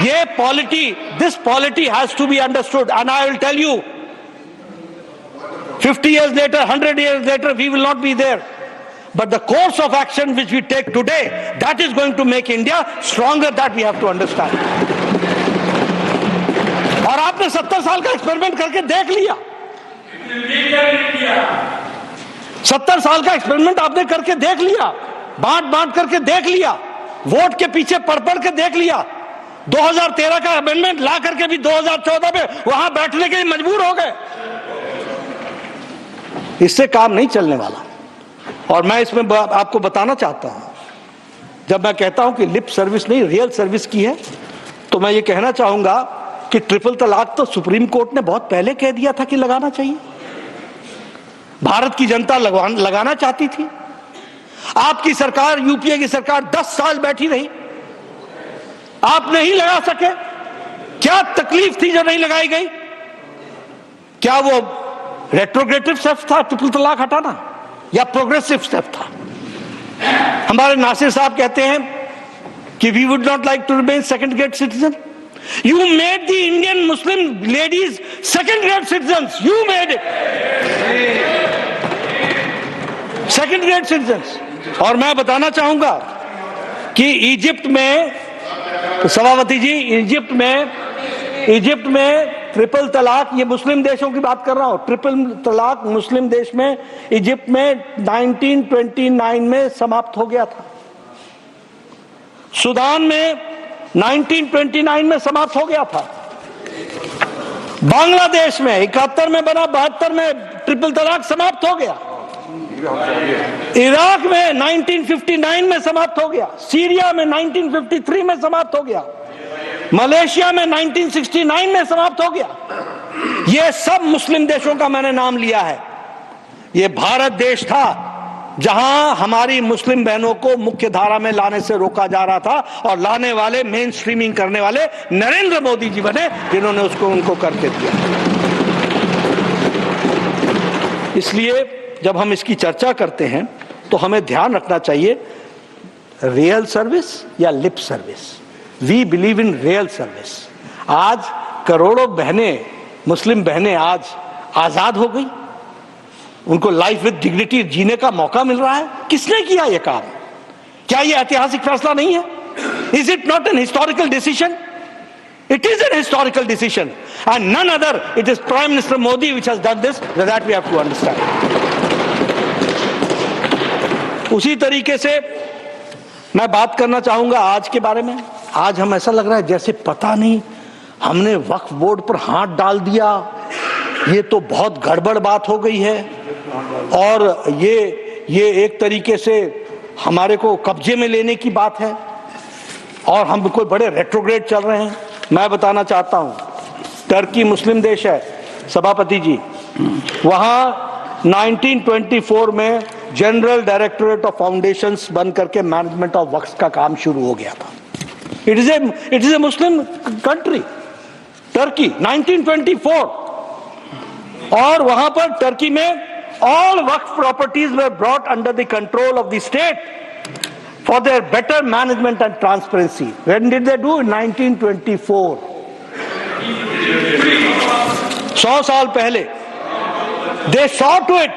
ये polity, this polity has to be understood and I will tell you, 50 years later, 100 years later, we will not be there. But the course of action which we take today, that is going to make India stronger, that we have to understand. और आपने 70 साल का experiment करके देख लिया। 70 साल का experiment आपने करके देख लिया, बांट करके देख लिया, वोट के पीछे पढ़ के देख लिया। 2013 का अमेंडमेंट ला करके भी 2014 में वहां बैठने के लिए मजबूर हो गए। इससे काम नहीं चलने वाला। और मैं इसमें आपको बताना चाहता हूं, जब मैं कहता हूं कि लिप सर्विस नहीं रियल सर्विस की है, तो मैं ये कहना चाहूंगा कि ट्रिपल तलाक तो सुप्रीम कोर्ट ने बहुत पहले कह दिया था कि लगाना चाहिए। भारत की जनता लगाना चाहती थी। आपकी सरकार, यूपीए की सरकार 10 साल बैठी रही, आप नहीं लगा सके। क्या तकलीफ थी जो नहीं लगाई गई? क्या वो रेट्रोग्रेटिव स्टेप था ट्रिपल तलाक हटाना या प्रोग्रेसिव स्टेप था? हमारे नासिर साहब कहते हैं कि we would not like to remain second grade citizen. You made the Indian Muslim ladies second grade citizens. You made it. Second grade citizens. और मैं बताना चाहूंगा कि इजिप्ट में, सभापति जी, इजिप्ट में ट्रिपल तलाक, ये मुस्लिम देशों की बात कर रहा हूं, ट्रिपल तलाक मुस्लिम देश में इजिप्ट में 1929 में समाप्त हो गया था. सूडान में 1929 में समाप्त हो गया था. बांग्लादेश में 71 में बना, 72 में ट्रिपल तलाक समाप्त हो गया. इराक में 1959 में समाप्त हो गया. सीरिया में 1953 में समाप्त हो गया. मलेशिया में 1969 में समाप्त हो गया. ये सब मुस्लिम देशों का मैंने नाम लिया है. ये भारत देश था जहां हमारी मुस्लिम बहनों को मुख्य धारा में लाने से रोका जा रहा था, और लाने वाले, मेन स्ट्रीमिंग करने वाले नरेंद्र मोदी जी बने, जिन्होंने उसको उनको करके दिया. इसलिए जब हम इसकी चर्चा करते हैं तो हमें ध्यान रखना चाहिए, रियल सर्विस या lip service. We believe in real service. आज करोड़ों बहनें, मुस्लिम बहनें आज आजाद हो गई, उनको लाइफ विद डिग्निटी जीने का मौका मिल रहा है. किसने किया ये काम? क्या ये ऐतिहासिक फैसला नहीं है? Is it not an historical decision? It is an historical decision, and none other, it is prime minister Modi which has done this. That we have to understand. उसी तरीके से मैं बात करना चाहूंगा आज के बारे में. आज हम, ऐसा लग रहा है जैसे पता नहीं हमने वक्फ बोर्ड पर हाथ डाल दिया, ये तो बहुत गड़बड़ बात हो गई है, और ये एक तरीके से हमारे को कब्जे में लेने की बात है, और हम कोई बड़े रेट्रोग्रेड चल रहे हैं. मैं बताना चाहता हूं, टर्की मुस्लिम देश है सभापति जी, वहां 1924 में जनरल डायरेक्टोरेट ऑफ फाउंडेशंस बन करके मैनेजमेंट ऑफ वक्फ का काम शुरू हो गया था. It is A Muslim country, Turkey, 1924. और वहां पर टर्की में all waqf properties were brought under the control of the state for their better management and transparency. When did they do? In 1924. 100 साल पहले. They saw to it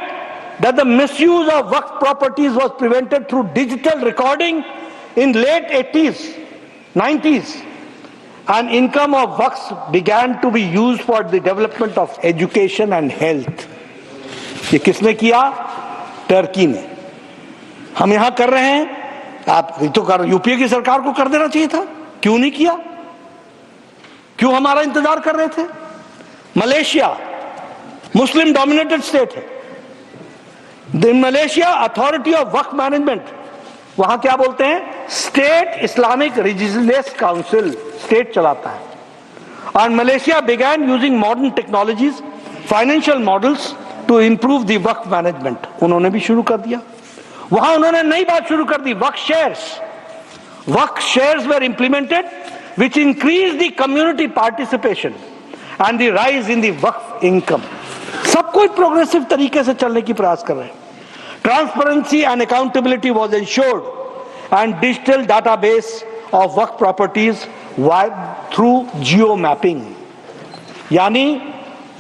that the misuse of waqf properties was prevented through digital recording in late 80s, 90s. And income of waqfs began to be used for the development of education and health. ये किसने किया? Turkey ने. हम यहां कर रहे हैं, आप तो कर, यूपीए की सरकार को कर देना चाहिए था. क्यों नहीं किया? क्यों हमारा इंतजार कर रहे थे? मलेशिया मुस्लिम डोमिनेटेड स्टेट है. In Malaysia authority of Waqf management, वहां क्या बोलते हैं? State Islamic religious council, state चलाता है. और Malaysia began using modern technologies, financial models to improve the Waqf management. उन्होंने भी शुरू कर दिया. वहां उन्होंने नई बात शुरू कर दी, waqf shares. Waqf shares were implemented which increase the community participation and the rise in the waqf income. सब कोई प्रोग्रेसिव तरीके से चलने की प्रयास कर रहे हैं. Transparency and accountability was ensured and digital database of Waqf properties through geo mapping. यानी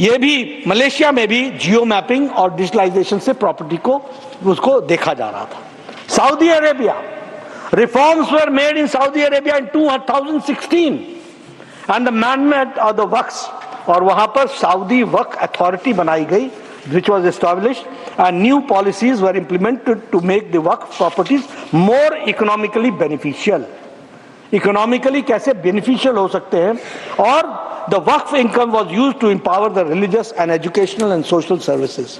ये भी मलेशिया में भी जियो मैपिंग और डिजिटलाइजेशन से प्रॉपर्टी को उसको देखा जा रहा था. Saudi Arabia, reforms were made in Saudi Arabia in 2016 and the management of the waqfs. और वहां पर सऊदी वक्फ अथॉरिटी बनाई गई which was established, and new policies were implemented to make the waqf properties more economically beneficial. Economically कैसे beneficial हो सकते हैं? और the waqf income was used to empower the religious and educational and social services.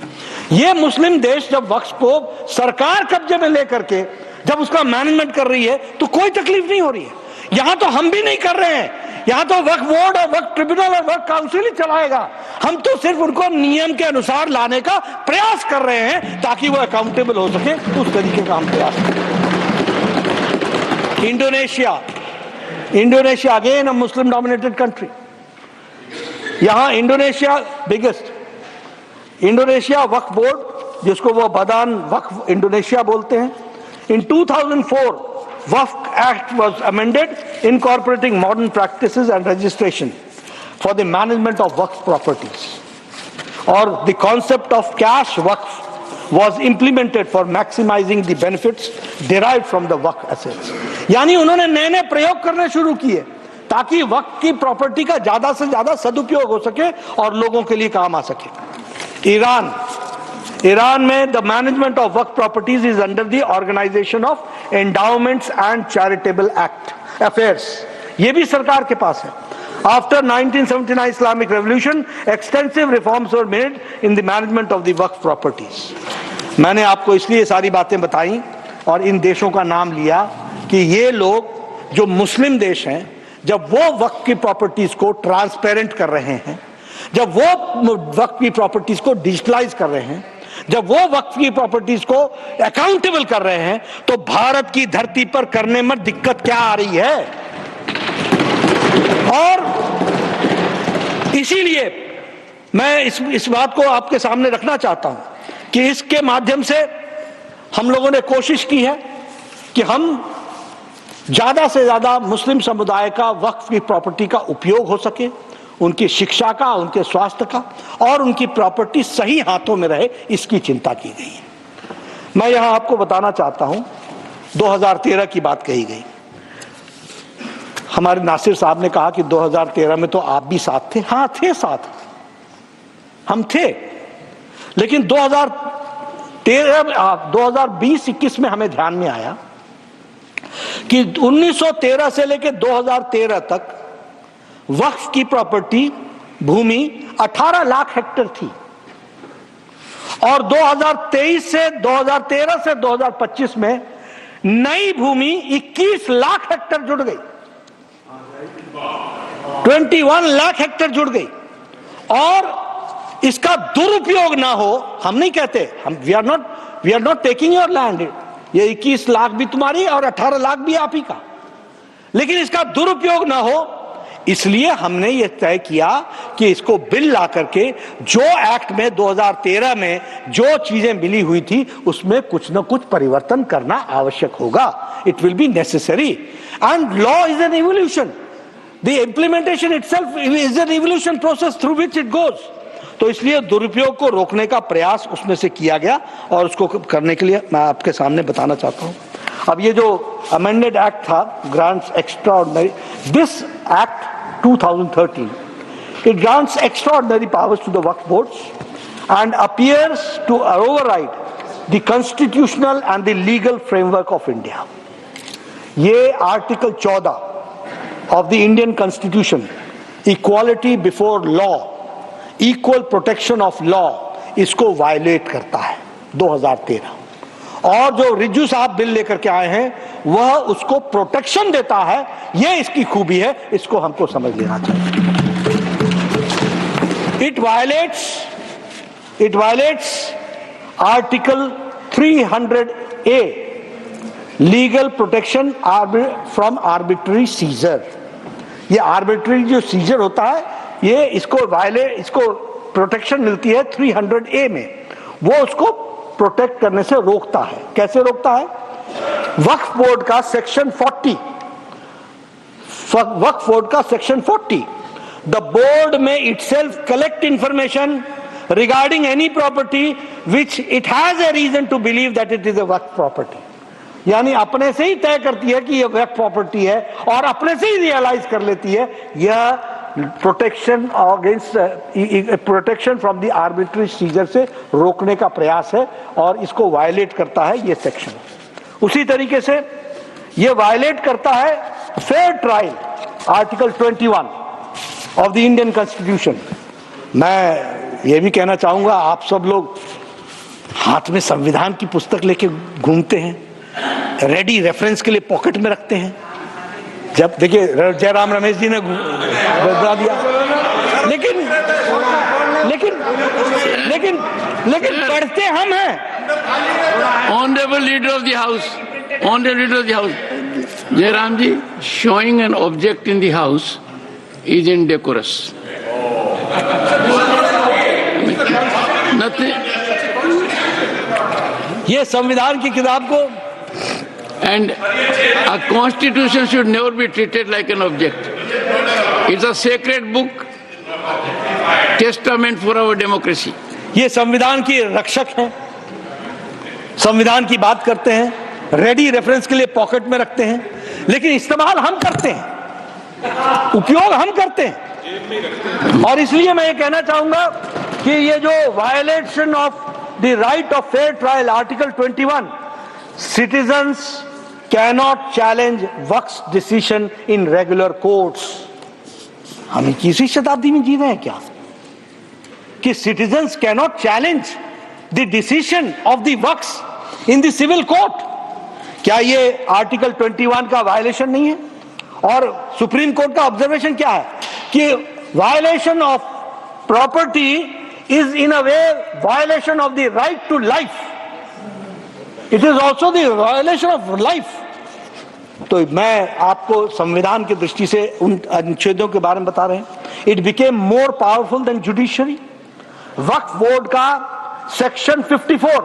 ये मुस्लिम देश जब वक्फ को सरकार कब्जे में लेकर के जब उसका मैनेजमेंट कर रही है तो कोई तकलीफ नहीं हो रही है. यहां तो हम भी नहीं कर रहे हैं. यहां तो वक्फ बोर्ड और वक्फ ट्रिब्यूनल और वक्फ काउंसिल ही चलाएगा. हम तो सिर्फ उनको नियम के अनुसार लाने का प्रयास कर रहे हैं ताकि वो अकाउंटेबल हो सके. उस तरीके का हम प्रयास कर रहे हैं. Indonesia again a Muslim dominated country. यहां इंडोनेशिया बिगेस्ट. इंडोनेशिया वक्फ बोर्ड, जिसको वो बदान वक्फ इंडोनेशिया बोलते हैं, in 2004 Waqf Act was amended incorporating modern practices and registration for the management of Waqf properties, or the concept of cash Waqf was implemented for maximizing the benefits derived from the Waqf assets. यानी उन्होंने नए नए प्रयोग करने शुरू किए ताकि वक्फ की प्रॉपर्टी का ज्यादा से ज्यादा सदुपयोग हो सके और लोगों के लिए काम आ सके। ईरान में the management of Waqf properties is under the organisation of endowments and charitable act affairs, ये भी सरकार के पास है। After 1979 Islamic revolution extensive reforms were made in the management of the Waqf properties. मैंने आपको इसलिए सारी बातें बताई और इन देशों का नाम लिया कि ये लोग जो मुस्लिम देश हैं, जब वो वक्फ की प्रॉपर्टीज को ट्रांसपेरेंट कर रहे हैं, जब वो वक्फ की प्रॉपर्टीज को डिजिटलाइज कर रहे हैं, जब वो वक्फ की प्रॉपर्टीज को अकाउंटेबल कर रहे हैं, तो भारत की धरती पर करने में दिक्कत क्या आ रही है। और इसीलिए मैं इस बात को आपके सामने रखना चाहता हूं कि इसके माध्यम से हम लोगों ने कोशिश की है कि हम ज्यादा से ज्यादा मुस्लिम समुदाय का वक्फ की प्रॉपर्टी का उपयोग हो सके, उनकी शिक्षा का, उनके स्वास्थ्य का, और उनकी प्रॉपर्टी सही हाथों में रहे, इसकी चिंता की गई है। मैं यहां आपको बताना चाहता हूं, 2013 की बात कही गई। हमारे नासिर साहब ने कहा कि 2013 में तो आप भी साथ थे। हाँ थे, साथ हम थे, लेकिन 2020-21 में हमें ध्यान में आया कि 1913 से लेकर 2013 तक वक्फ की प्रॉपर्टी भूमि 18 लाख हेक्टेयर थी, और 2013 से 2025 में नई भूमि 21 लाख हेक्टेयर जुड़ गई, 21 लाख हेक्टेयर जुड़ गई। और इसका दुरुपयोग ना हो, हम नहीं कहते, हम we are not taking your land, ये 21 लाख भी तुम्हारी और 18 लाख भी आप ही का, लेकिन इसका दुरुपयोग ना हो, इसलिए हमने ये तय किया कि इसको बिल ला करके जो एक्ट में 2013 में जो चीजें मिली हुई थी उसमें कुछ न कुछ परिवर्तन करना आवश्यक होगा। It will be necessary and law is an evolution, the implementation itself is an evolution process through which it goes. तो इसलिए दुरुपयोग को रोकने का प्रयास उसमें से किया गया और उसको करने के लिए मैं आपके सामने बताना चाहता हूं। अब ये जो अमेंडेड एक्ट था, grants extraordinary, this act 2013, it grants extraordinary powers to the Waqf boards and appears to override the constitutional and the legal framework of India. ये article 14 of the Indian Constitution, equality before law, equal protection of law, इसको violet करता है 2013। और जो रिजू साहब bill लेकर के आए हैं वह उसको प्रोटेक्शन देता है, यह इसकी खूबी है, इसको हमको समझ लेना चाहिए। It violates article 300A, legal protection from arbitrary seizure. ये आर्बिट्री जो सीजर होता है, ये इसको प्रोटेक्शन मिलती है 300A में, वो उसको प्रोटेक्ट करने से रोकता है। कैसे रोकता है? वक्फ बोर्ड का सेक्शन 40, वक्फ बोर्ड का सेक्शन 40, द बोर्ड में itself collect information regarding any property which it has a reason to believe that it is a Waqf property. यानी अपने से ही तय करती है कि यह वक्फ प्रॉपर्टी है और अपने से ही रियलाइज कर लेती है यह protection against protection from the arbitrary seizure से रोकने का प्रयास है और इसको वायलेट करता है ये सेक्शन। उसी तरीके से ये वायलेट करता है fair trial, article 21 of the Indian constitution. मैं ये भी कहना चाहूंगा, आप सब लोग हाथ में संविधान की पुस्तक लेके घूमते हैं, रेडी रेफरेंस के लिए पॉकेट में रखते हैं। जब देखिए जयराम रमेश जी ने बता दिया, लेकिन पढ़ते हम हैं। Honorable Leader of the House, Honorable Leader of the House, Jairam ji, showing an object in the House is indecorous. ये संविधान की किताब को And a constitution should never be treated like an object. It's a sacred book, testament for our democracy. ये संविधान की रक्षक हैं, संविधान की बात करते हैं, रेडी रेफरेंस के लिए पॉकेट में रखते हैं, लेकिन इस्तेमाल हम करते हैं, उपयोग हम करते हैं। और इसलिए मैं ये कहना चाहूंगा कि ये जो violation of the right of fair trial article 21, citizens cannot challenge Waqf decision in regular courts. हम 21वीं शताब्दी में जी रहे हैं क्या कि citizens cannot challenge the decision of the Waqf in the civil court? क्या ये आर्टिकल 21 का वायलेशन नहीं है? और सुप्रीम कोर्ट का ऑब्जर्वेशन क्या है कि violation of property is in a way violation of the right to life. It is also the violation of life. तो मैं आपको संविधान की दृष्टि से उन अनुच्छेदों के बारे में बता रहे हैं। It became more powerful than judiciary. Waqf board का section 54,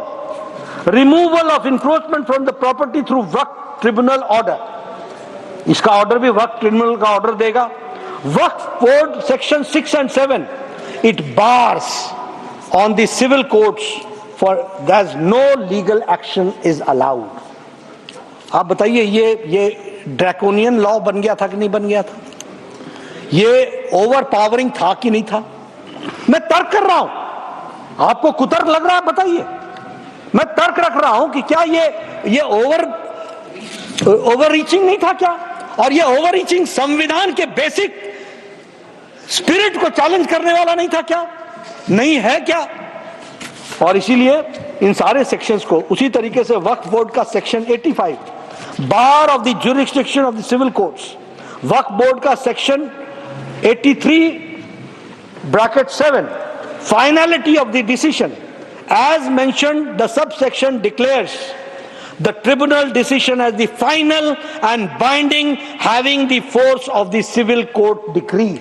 removal of encroachment from the property through Waqf tribunal order, इसका ऑर्डर भी वक्फ ट्रिब्यूनल का ऑर्डर देगा। वक्फ board section 6 and 7, it bars on the civil courts for there's no legal action is allowed. आप बताइए ये draconian law बन गया था कि नहीं बन गया था? ये ओवर पावरिंग था कि नहीं था? मैं तर्क कर रहा हूं, आपको कुतर्क लग रहा है? बताइए। मैं तर्क रख रहा हूं कि क्या ये ओवर रीचिंग नहीं था क्या? और ये ओवर रीचिंग संविधान के बेसिक स्पिरिट को चैलेंज करने वाला नहीं था क्या? नहीं है क्या? और इसीलिए इन सारे सेक्शंस को उसी तरीके से वक्फ बोर्ड का section 85, bar of the jurisdiction of the civil courts, waqf board का section 83 bracket 7, finality of the decision as mentioned the subsection declares the tribunal decision as the final and binding having the force of the civil court decree.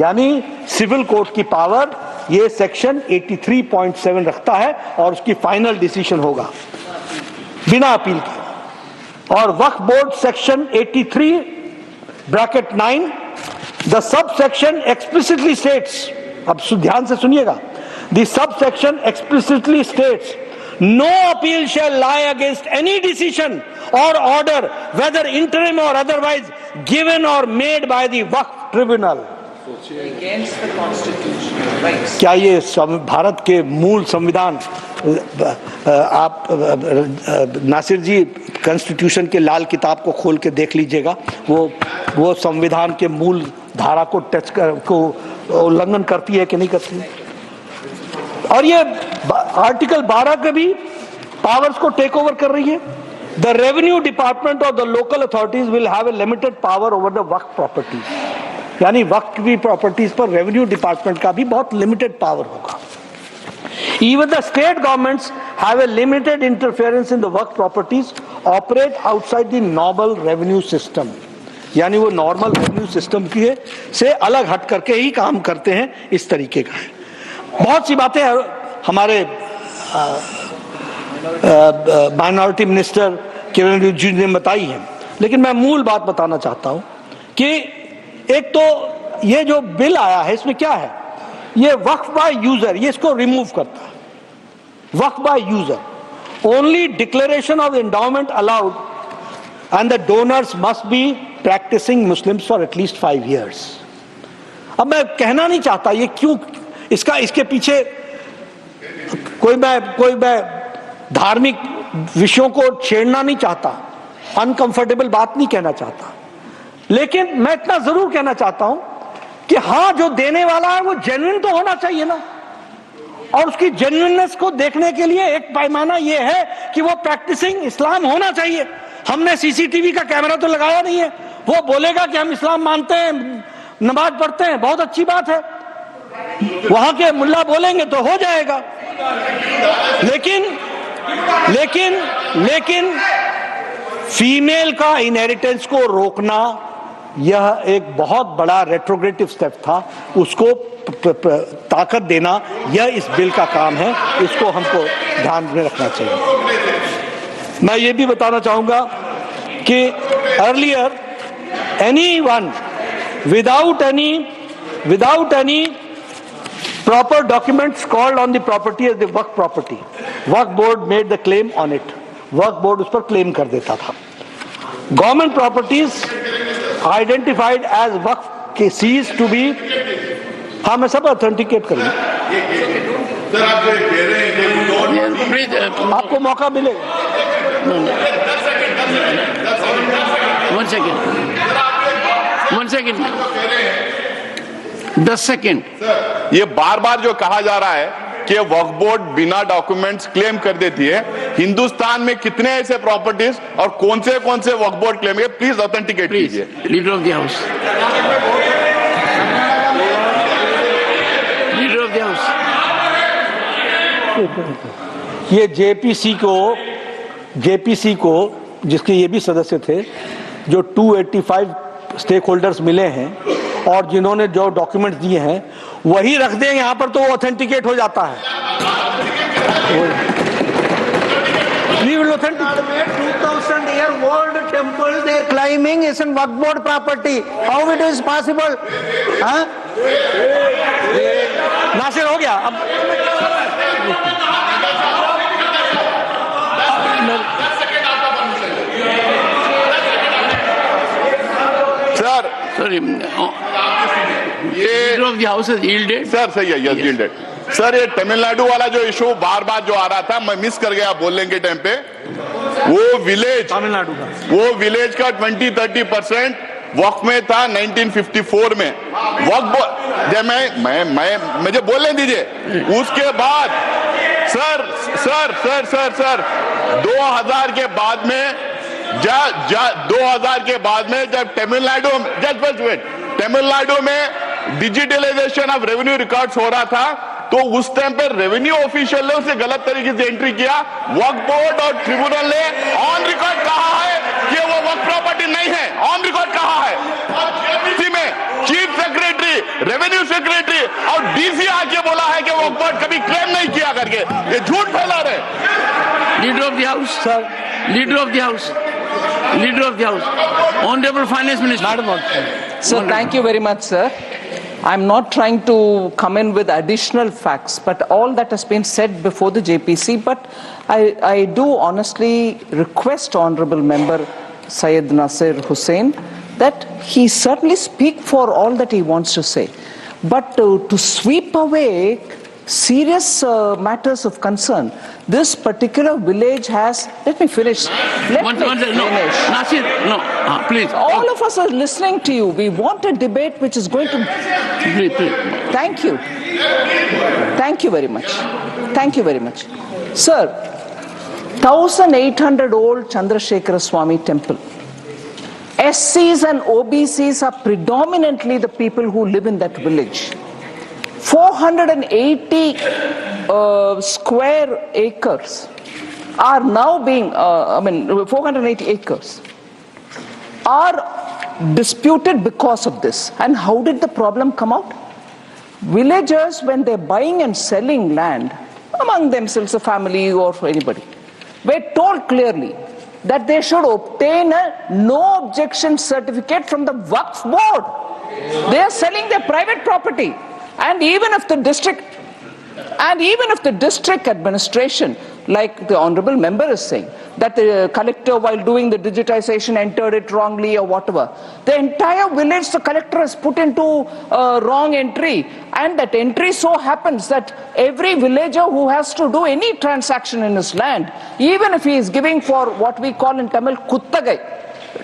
यानी civil court की power ये section 83.7 रखता है और उसकी final decision होगा बिना appeal के। और waqf board section 83 bracket 9, the sub section explicitly states, अब ध्यान से सुनिएगा, the sub section explicitly states no appeal shall lie against any decision or order whether interim or otherwise given or made by the Waqf tribunal. Against the constitutional rights. क्या ये भारत के मूल संविधान, आप नासिर जी कॉन्स्टिट्यूशन के लाल किताब को खोल के देख लीजिएगा, वो संविधान के मूल धारा को टच को उल्लंघन करती है कि नहीं करती? और ये आर्टिकल 12 के भी पावर्स को टेक ओवर कर रही है। द रेवेन्यू डिपार्टमेंट और the local authorities will have a limited power over the Waqf properties, यानी वक्फ की प्रॉपर्टीज पर रेवेन्यू डिपार्टमेंट का भी बहुत लिमिटेड पावर होगा। Even the state governments have a limited interference in the Waqf properties, operate outside the normal revenue system, यानी वो normal revenue system की से अलग हट करके ही काम करते हैं, इस तरीके का है। बहुत सी बातें हमारे माइनॉरिटी मिनिस्टर किरण रिजिजू ने बताई हैं, लेकिन मैं मूल बात बताना चाहता हूं कि एक तो ये जो बिल आया है इसमें क्या है, ये वक्फ बाय यूजर, ये इसको रिमूव करता है। Waqf by user, only declaration of endowment allowed and the donors must be practising Muslims for at least 5 years। अब मैं कहना नहीं चाहता ये क्यों, इसके पीछे कोई मैं धार्मिक विषयों को छेड़ना नहीं चाहता, अनकंफर्टेबल बात नहीं कहना चाहता, लेकिन मैं इतना जरूर कहना चाहता हूं कि हाँ, जो देने वाला है वो जेन्युइन तो होना चाहिए ना, और उसकी जेन्युइननेस को देखने के लिए एक पैमाना ये है कि वो प्रैक्टिसिंग इस्लाम होना चाहिए। हमने सीसीटीवी का कैमरा तो लगाया नहीं है, वो बोलेगा कि हम इस्लाम मानते हैं, नमाज पढ़ते हैं, बहुत अच्छी बात है, वहां के मुल्ला बोलेंगे तो हो जाएगा। लेकिन फीमेल का इनहेरिटेंस को रोकना यह एक बहुत बड़ा रेट्रोग्रेटिव स्टेप था, उसको ताकत देना यह इस बिल का काम है, इसको हमको ध्यान में रखना चाहिए। मैं ये भी बताना चाहूँगा कि earlier anyone without any proper documents called on the property as the Waqf property, Waqf board made the claim on it, Waqf board उस पर claim कर देता था। Government properties identified as Waqf के ceased to be, हाँ मैं सब authenticate करूँगा, आपको मौका मिलेगा। One second. 10 सेकेंड। ये बार बार जो कहा जा रहा है कि वक्फ बोर्ड बिना डॉक्यूमेंट्स क्लेम कर देती है, हिंदुस्तान में कितने ऐसे प्रॉपर्टीज और कौन से वक्फ बोर्ड क्लेम है, प्लीज ऑथेंटिकेट कीजिए। Leader of the house, leader of the house, ये जेपीसी को जिसके ये भी सदस्य थे, जो 285 स्टेक होल्डर्स मिले हैं और जिन्होंने जो डॉक्यूमेंट्स दिए हैं वही रख दें यहाँ पर, तो वो ऑथेंटिकेट हो जाता है। We will authenticate 2000-year-old temple they are claiming is in Waqf board property. How it is possible? हाँ? नासिर हो गया अब। सर ये हाउस इज यील्डेड, सर सही है, यस यील्डेड। सर ये तमिलनाडु वाला जो इशू बार बार जो आ रहा था, मैं मिस कर गया बोलने के टाइम पे, वो विलेज तमिलनाडु का, वो विलेज का 20-30% वक्फ में था 1954 में। वक्फ जब मैं मुझे बोलने दीजिए, उसके बाद सर 2000 के बाद में 2000 के बाद में जब तमिलनाडु में डिजिटलाइजेशन ऑफ रेवेन्यू रिकॉर्ड्स हो रहा था, तो उस टाइम पर रेवेन्यू ऑफिशियल ने उसे गलत तरीके से एंट्री किया। वक्फ बोर्ड और ट्रिब्यूनल ने ऑन रिकॉर्ड कहा है कि वो वक्फ प्रॉपर्टी नहीं है, ऑन रिकॉर्ड कहा है। इसी में चीफ सेक्रेटरी, रेवेन्यू सेक्रेटरी और डीसी आके बोला है कि वक्फ बोर्ड कभी क्लेम नहीं किया करके, ये झूठ फैला रहे। Leader of the house sir, leader of the house, leader of the house, honourable finance minister. Sir, thank you very much, sir. I'm not trying to come in with additional facts, but all that has been said before the JPC, but I do honestly request Honorable Member Syed Nasir Hussain that he certainly speak for all that he wants to say, but to sweep away serious matters of concern. This particular village has, let me finish. Let me finish. Nasir, no, please. All of us are listening to you. We want a debate which is going to... Please. Thank you. Thank you very much. Thank you very much. Sir, 1800-old Chandrasekhara Swami temple. SCs and OBCs are predominantly the people who live in that village. 480 square acres are now being, 480 acres are disputed because of this. And how did the problem come out? Villagers, when they're buying and selling land among themselves, a family or anybody, were told clearly that they should obtain a no objection certificate from the Waqf board. They are selling their private property. And even if the district administration, like the honorable member is saying, that the collector while doing the digitization entered it wrongly or whatever, the entire village the collector has put into wrong entry, and that entry so happens that every villager who has to do any transaction in his land, even if he is giving for what we call in Tamil kuttagai,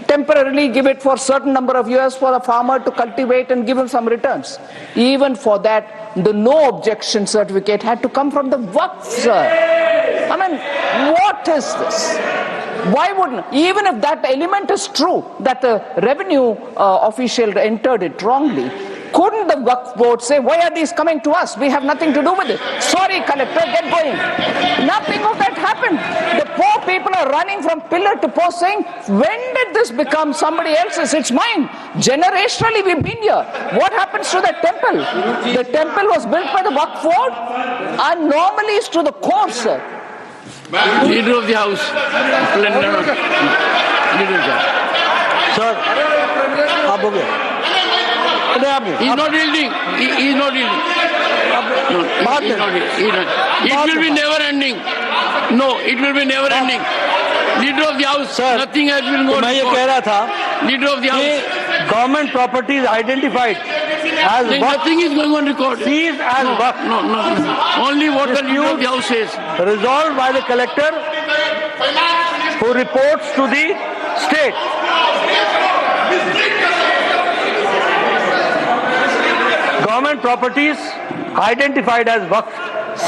temporarily give it for a certain number of years for a farmer to cultivate and give him some returns. Even for that, the no objection certificate had to come from the Waqf, sir. I mean, what is this? Why wouldn't, even if that element is true, that the revenue official entered it wrongly, couldn't the Waqf board say, why are these coming to us? We have nothing to do with it. Sorry, collector, get going. Nothing of that happened. The poor people are running from pillar to post saying, when did this become somebody else's? It's mine. Generationally, we've been here. What happens to that temple? The temple was built by the Waqf board and normally it's to the courts, sir. Leader of the House. Leader of the House. Sir, आप हो गया? He's not yielding. He's not yielding. It will be never ending. No, it will be never ending. Leader of the House, sir, nothing has been going on. मैं ये कह रहा था, Leader of the House, government property is identified as nothing is going on record. Seized as Waqf. No. Only what the Leader of the House says. Resolved by the collector, who reports to the state. Government properties identified as Waqf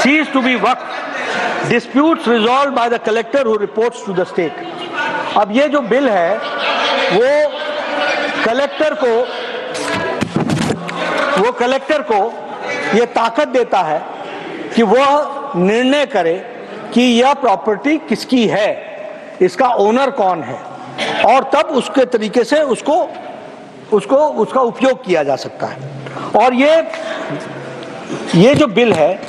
ceased to be Waqf. Disputes resolved by the collector who reports to the state. अब ये जो bill है वो collector को ये ताकत देता है कि वह निर्णय करे कि यह प्रॉपर्टी किसकी है, इसका ओनर कौन है, और तब उसके तरीके से उसका उपयोग किया जा सकता है। और ये जो बिल है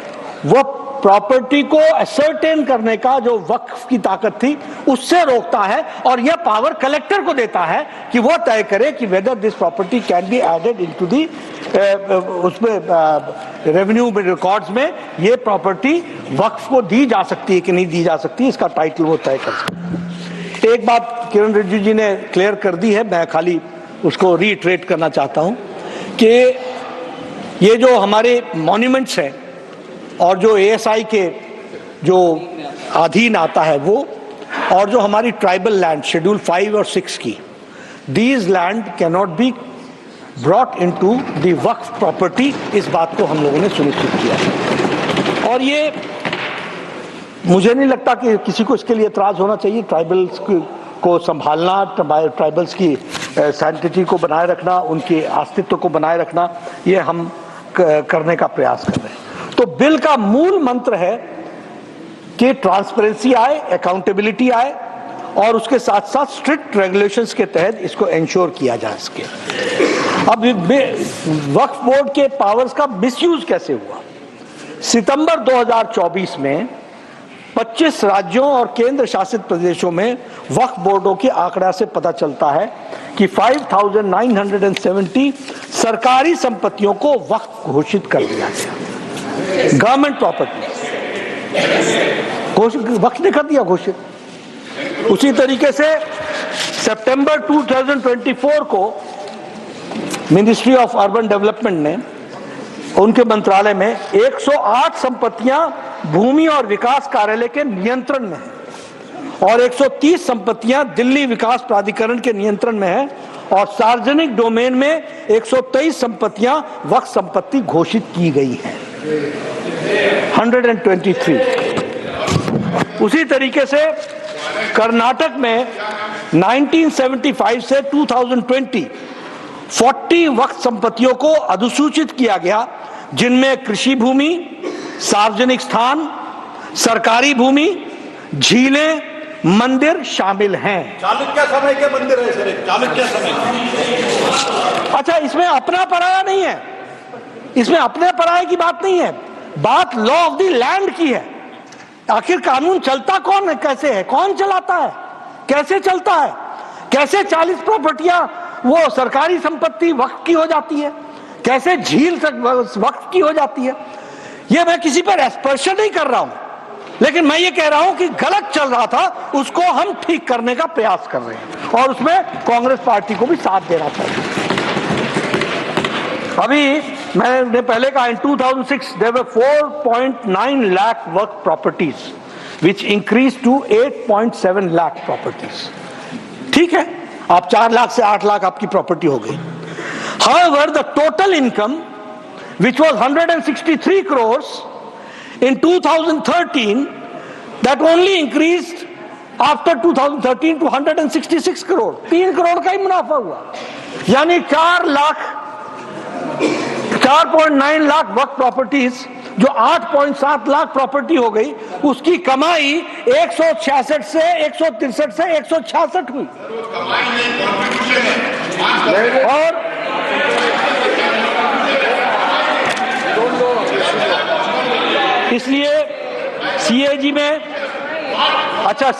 वो प्रॉपर्टी को असर्टेन करने का जो वक्फ की ताकत थी उससे रोकता है, और यह पावर कलेक्टर को देता है कि वो तय करे कि whether this property can be added into the उसमें रेवेन्यू रिकॉर्ड्स में ये प्रॉपर्टी वक्फ को दी जा सकती है कि नहीं दी जा सकती, इसका टाइटल वो तय कर सकता है। एक बात किरण रिजिजू जी ने क्लियर कर दी है, मैं खाली उसको रीइटरेट करना चाहता हूं कि ये जो हमारे मॉन्यूमेंट्स हैं और जो एएसआई के जो अधीन आता है वो, और जो हमारी ट्राइबल लैंड शेड्यूल 5 और 6 की, these land can not be brought into the Waqf property, इस बात को हम लोगों ने सुनिश्चित किया है। और ये मुझे नहीं लगता कि किसी को इसके लिए एतराज होना चाहिए। ट्राइबल्स को संभालना, ट्राइबल्स की सैंक्टिटी को बनाए रखना, उनके अस्तित्व को बनाए रखना, ये हम करने का प्रयास कर रहे हैं। तो बिल का मूल मंत्र है कि ट्रांसपेरेंसी आए, अकाउंटेबिलिटी आए, और उसके साथ साथ स्ट्रिक्ट रेगुलेशंस के तहत इसको इंश्योर किया जा सके। अब वक्फ बोर्ड के पावर्स का मिसयूज कैसे हुआ? सितंबर 2024 में 25 राज्यों और केंद्र शासित प्रदेशों में वक्फ बोर्डों के आंकड़ा से पता चलता है कि 5,970 सरकारी संपत्तियों को वक्फ घोषित कर दिया गया। गवर्नमेंट प्रॉपर्टी वक्फ ने कर दिया घोषित। उसी तरीके से सितंबर 2024 को मिनिस्ट्री ऑफ अर्बन डेवलपमेंट ने उनके मंत्रालय में 108 संपत्तियां भूमि और विकास कार्यालय के नियंत्रण में है, और 130 संपत्तियां दिल्ली विकास प्राधिकरण के नियंत्रण में है, और सार्वजनिक डोमेन में 123 संपत्तियां वक्फ संपत्ति घोषित की गई हैं। 123। उसी तरीके से कर्नाटक में 1975 से 2020 40 वक्फ संपत्तियों को अधिसूचित किया गया, जिनमें कृषि भूमि, सार्वजनिक स्थान, सरकारी भूमि, झीलें, मंदिर शामिल हैं। चालुक्य समय के मंदिर है सर, चालुक्य समय। अच्छा, इसमें अपना पराया नहीं है, इसमें अपने पराये की बात नहीं है, बात लॉ ऑफ द लैंड की है। आखिर कानून चलता कौन है, कैसे है, कौन चलाता है, कैसे चलता है, कैसे 40 प्रॉपर्टियां वो सरकारी संपत्ति वक्फ की हो जाती है, कैसे झील वक्फ की हो जाती है। ये मैं किसी पर एस्पर्शन नहीं कर रहा हूं, लेकिन मैं ये कह रहा हूं कि गलत चल रहा था, उसको हम ठीक करने का प्रयास कर रहे हैं, और उसमें कांग्रेस पार्टी को भी साथ देना चाहिए। अभी मैंने पहले कहा, इन 2006 there were 4.9 lakh work properties which increased to 8.7 lakh properties। ठीक है, आप 4 लाख से 8 लाख आपकी प्रॉपर्टी हो गई। However, the total income which was 163 crores in 2013, that only increased after 2013 to 166 crore। 3 crore का ही मुनाफा हुआ, यानी 4 4.9 लाख वक्फ प्रॉपर्टीज जो 8.7 लाख प्रॉपर्टी हो गई, उसकी कमाई 166 से 163 से 166 हुई। और इसलिए सीएजी में, अच्छा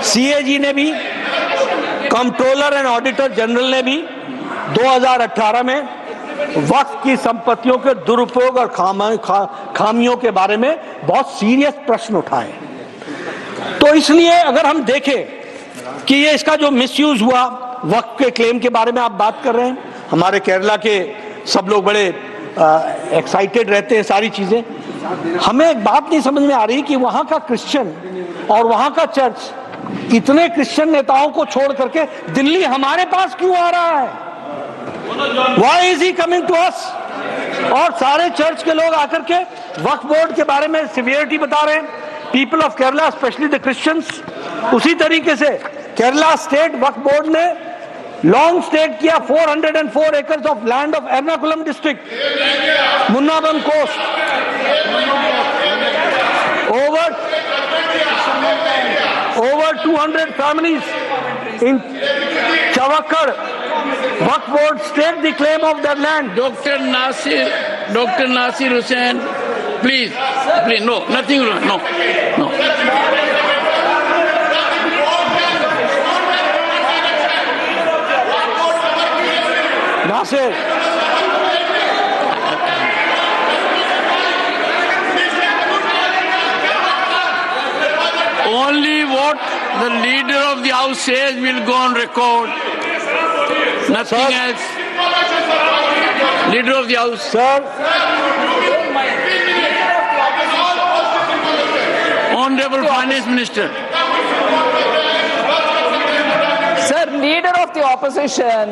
सीएजी ने भी, कंट्रोलर एंड ऑडिटर जनरल ने भी 2018 में वक्फ की संपत्तियों के दुरुपयोग और खामियों के बारे में बहुत सीरियस प्रश्न उठाए। तो इसलिए अगर हम देखें कि ये इसका जो मिसयूज हुआ, वक्फ के क्लेम के बारे में आप बात कर रहे हैं, हमारे केरला के सब लोग बड़े एक्साइटेड रहते हैं सारी चीजें। हमें एक बात नहीं समझ में आ रही कि वहां का क्रिश्चियन और वहां का चर्च इतने क्रिश्चियन नेताओं को छोड़ करके दिल्ली हमारे पास क्यों आ रहा है? Why is he coming to us? और सारे चर्च के लोग आकर के वक्फ बोर्ड के बारे में सिवियरिटी बता रहे हैं, people of Kerala specially the Christians. उसी तरीके से केरला स्टेट वक्फ बोर्ड ने लॉन्ग स्टेट किया 404 acres of land of Ernakulam district, Munambam coast, over 200 families in Chavakkar. Waqf board staked the claim of their land. Dr. Nasir Hussain, please, no, nothing wrong, no. Nasir. Only what the leader of the house says will go on record. Nothing else. Leader of the house. Sir. Honorable Finance Minister. Sir, leader of the opposition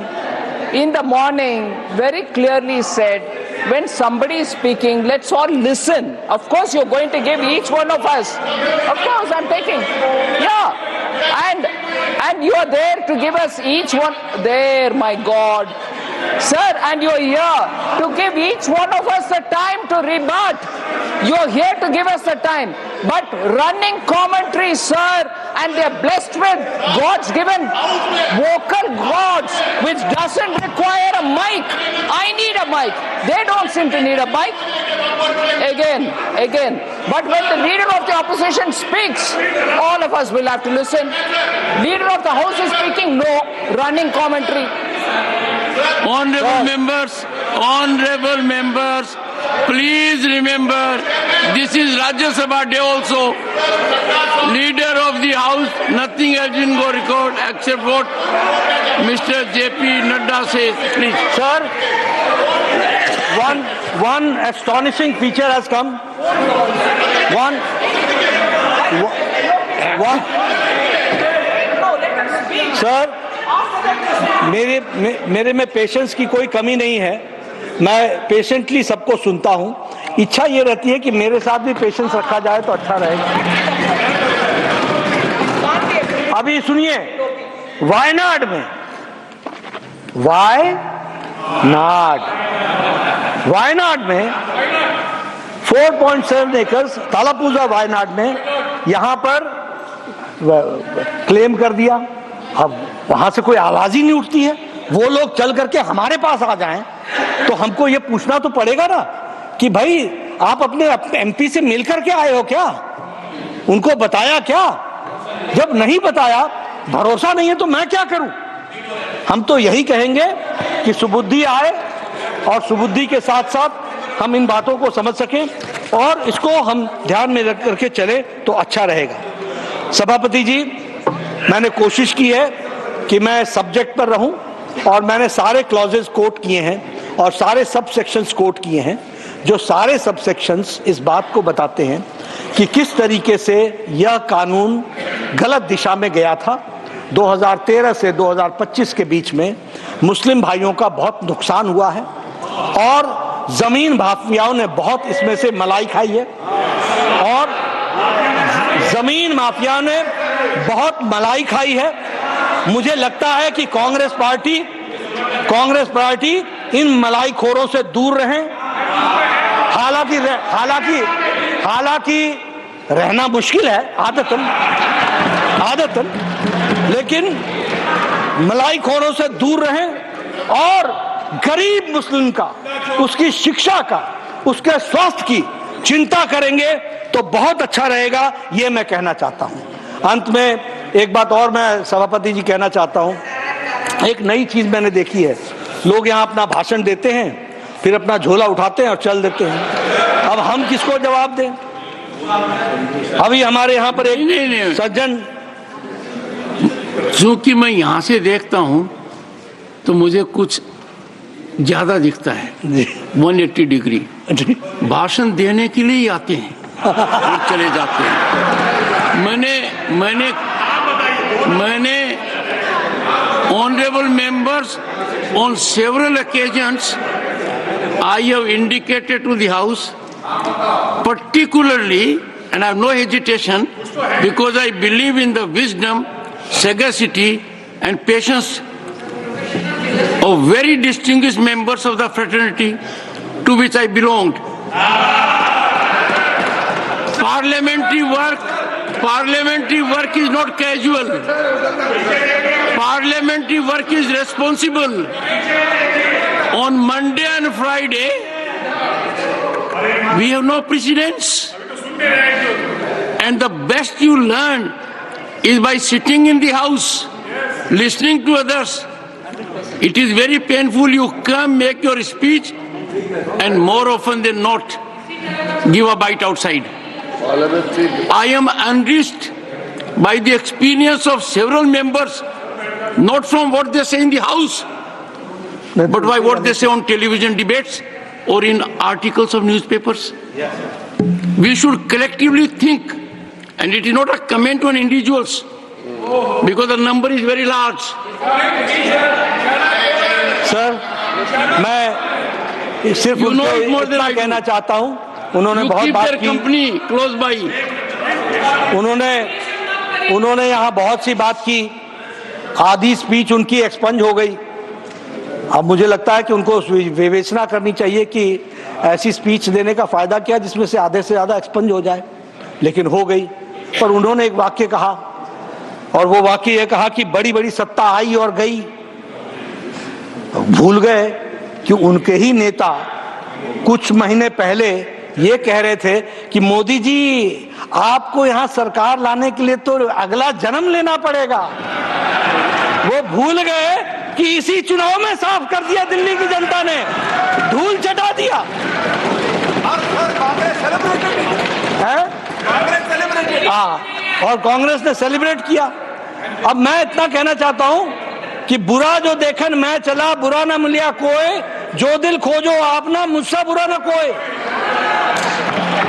in the morning very clearly said, when somebody is speaking, let's all listen. Of course, you're going to give each one of us. Of course, I'm taking. Yeah. And you are there to give us each one. There, my God. Sir, and you're here to give each one of us the time to rebut. You're here to give us the time. But running commentary, sir, and they're blessed with God's given vocal gods, which doesn't require a mic. I need a mic. They don't seem to need a mic. Again. But when the leader of the opposition speaks, all of us will have to listen. Leader of the house is speaking, no, running commentary. Honorable members, please remember, this is Rajya Sabha day also. Leader of the house, nothing else will go record except what Mr. J.P. Nadda says. Please. Sir, one astonishing feature has come. Sir, मेरे में patience की कोई कमी नहीं है, मैं patiently सबको सुनता हूं। इच्छा ये रहती है कि मेरे साथ भी पेशेंस रखा जाए तो अच्छा रहेगा। अभी सुनिए, वायनाड में 4.7 एकर्स तालापूजा वायनाड में यहां पर क्लेम कर दिया। अब वहां से कोई आवाज ही नहीं उठती है। वो लोग चल करके हमारे पास आ जाएं तो हमको ये पूछना तो पड़ेगा ना कि भाई आप अपने एमपी से मिल करके आए हो क्या? उनको बताया क्या? जब नहीं बताया, भरोसा नहीं है तो मैं क्या करूं? हम तो यही कहेंगे कि सुबुद्धि आए और सुबुद्धि के साथ साथ हम इन बातों को समझ सकें और इसको हम ध्यान में रख करके चले तो अच्छा रहेगा। सभापति जी, मैंने कोशिश की है कि मैं सब्जेक्ट पर रहूं और मैंने सारे क्लॉजेस कोट किए हैं और सारे सब सेक्शंस कोट किए हैं, जो सारे सब सेक्शंस इस बात को बताते हैं कि किस तरीके से यह कानून गलत दिशा में गया था। 2013 से 2025 के बीच में मुस्लिम भाइयों का बहुत नुकसान हुआ है और जमीन माफियाओं ने बहुत इसमें से मलाई खाई है और जमीन माफिया ने बहुत मलाई खाई है। मुझे लगता है कि कांग्रेस पार्टी इन मलाईखोरों से दूर रहें। हालांकि रहना मुश्किल है आदतन, लेकिन मलाईखोरों से दूर रहें और गरीब मुस्लिम का, उसकी शिक्षा का, उसके स्वास्थ्य की चिंता करेंगे तो बहुत अच्छा रहेगा, ये मैं कहना चाहता हूं। अंत में एक बात और मैं सभापति जी कहना चाहता हूं। एक नई चीज मैंने देखी है, लोग यहाँ अपना भाषण देते हैं, फिर अपना झोला उठाते हैं और चल देते हैं। अब हम किसको जवाब दें? अभी हमारे यहाँ पर एक सज्जन, क्योंकि मैं यहाँ से देखता हूँ तो मुझे कुछ ज्यादा दिखता है 180 डिग्री। भाषण देने के लिए ही आते हैं और चले जाते हैं। मैंने honorable members on several occasions I have indicated to the House, particularly, and I have no hesitation, because I believe in the wisdom, sagacity and patience of very distinguished members of the fraternity to which I belonged. Parliamentary work is not casual. Parliamentary work is responsible. On Monday and Friday, we have no precedents. And the best you learn is by sitting in the house, listening to others. It is very painful. You come, make your speech, and more often than not, give a bite outside. I am enriched by the experience of several members, not from what they say in the house, but by what they say on television debates or in articles of newspapers. We should collectively think, and it is not a comment on individuals, because the number is very large. Sir, मैं सिर्फ इतना कहना चाहता हूँ, उन्होंने बहुत बात की। Company close by. उन्होंने यहाँ बहुत सी बात की, आधी स्पीच उनकी एक्सपंज हो गई। अब मुझे लगता है कि उनको विवेचना करनी चाहिए कि ऐसी स्पीच देने का फायदा क्या जिसमें से आधे से ज्यादा एक्सपंज हो जाए, लेकिन हो गई। पर उन्होंने एक वाक्य कहा, और वो वाक्य ये कहा कि बड़ी बड़ी सत्ता आई और गई। भूल गए कि उनके ही नेता कुछ महीने पहले ये कह रहे थे कि मोदी जी आपको यहां सरकार लाने के लिए तो अगला जन्म लेना पड़ेगा। वो भूल गए कि इसी चुनाव में साफ कर दिया दिल्ली की जनता ने, धूल चटा दिया। और कांग्रेस ने सेलिब्रेट किया। अब मैं इतना कहना चाहता हूं कि बुरा जो देखन मैं चला, बुरा ना मिलिया कोई, जो दिल खोजो आप ना, मुझसे बुरा ना कोई।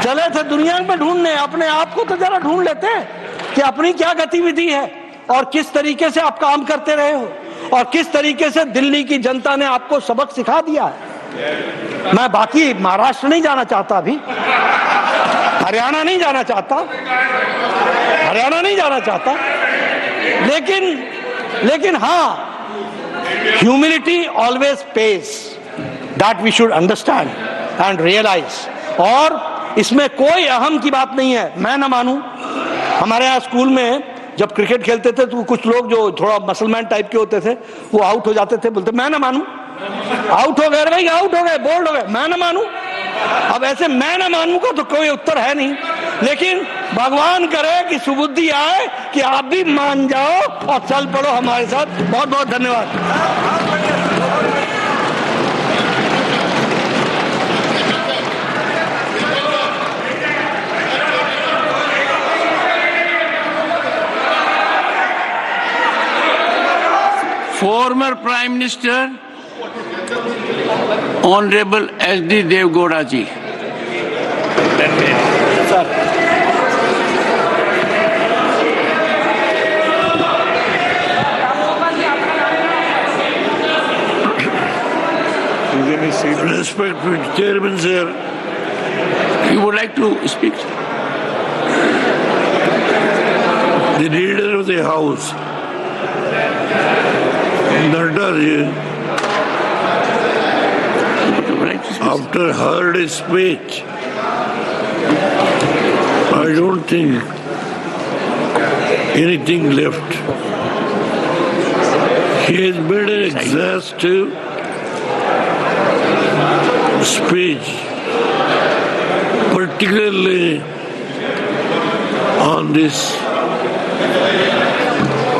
चले थे दुनिया में ढूंढने, अपने आप को तो जरा ढूंढ लेते कि अपनी क्या गतिविधि है और किस तरीके से आप काम करते रहे हो और किस तरीके से दिल्ली की जनता ने आपको सबक सिखा दिया है। मैं बाकी महाराष्ट्र नहीं जाना चाहता, अभी हरियाणा नहीं जाना चाहता, लेकिन हाँ, humility always pays, that we should understand and realise. और इसमें कोई अहम की बात नहीं है। मैं ना मानूं, हमारे यहाँ स्कूल में जब क्रिकेट खेलते थे तो कुछ लोग जो थोड़ा मसलमैन टाइप के होते थे वो आउट हो जाते थे, बोलते मैं ना मानूं, आउट हो गए भाई, आउट हो गए, बोल्ड हो गए, मैं ना मानूं। अब ऐसे मैं ना मानूं का तो कोई उत्तर है नहीं, लेकिन भगवान करे कि सुबुद्धि आए कि आप भी मान जाओ और चल पड़ो हमारे साथ। बहुत बहुत धन्यवाद। Former Prime Minister, Honorable S.D. Devgowda ji. Sir. Respected Chairman, sir. You would like to speak? The leader of the House, Narda ji, After heard his speech, I don't think anything left. He has made an exhaustive speech, particularly on this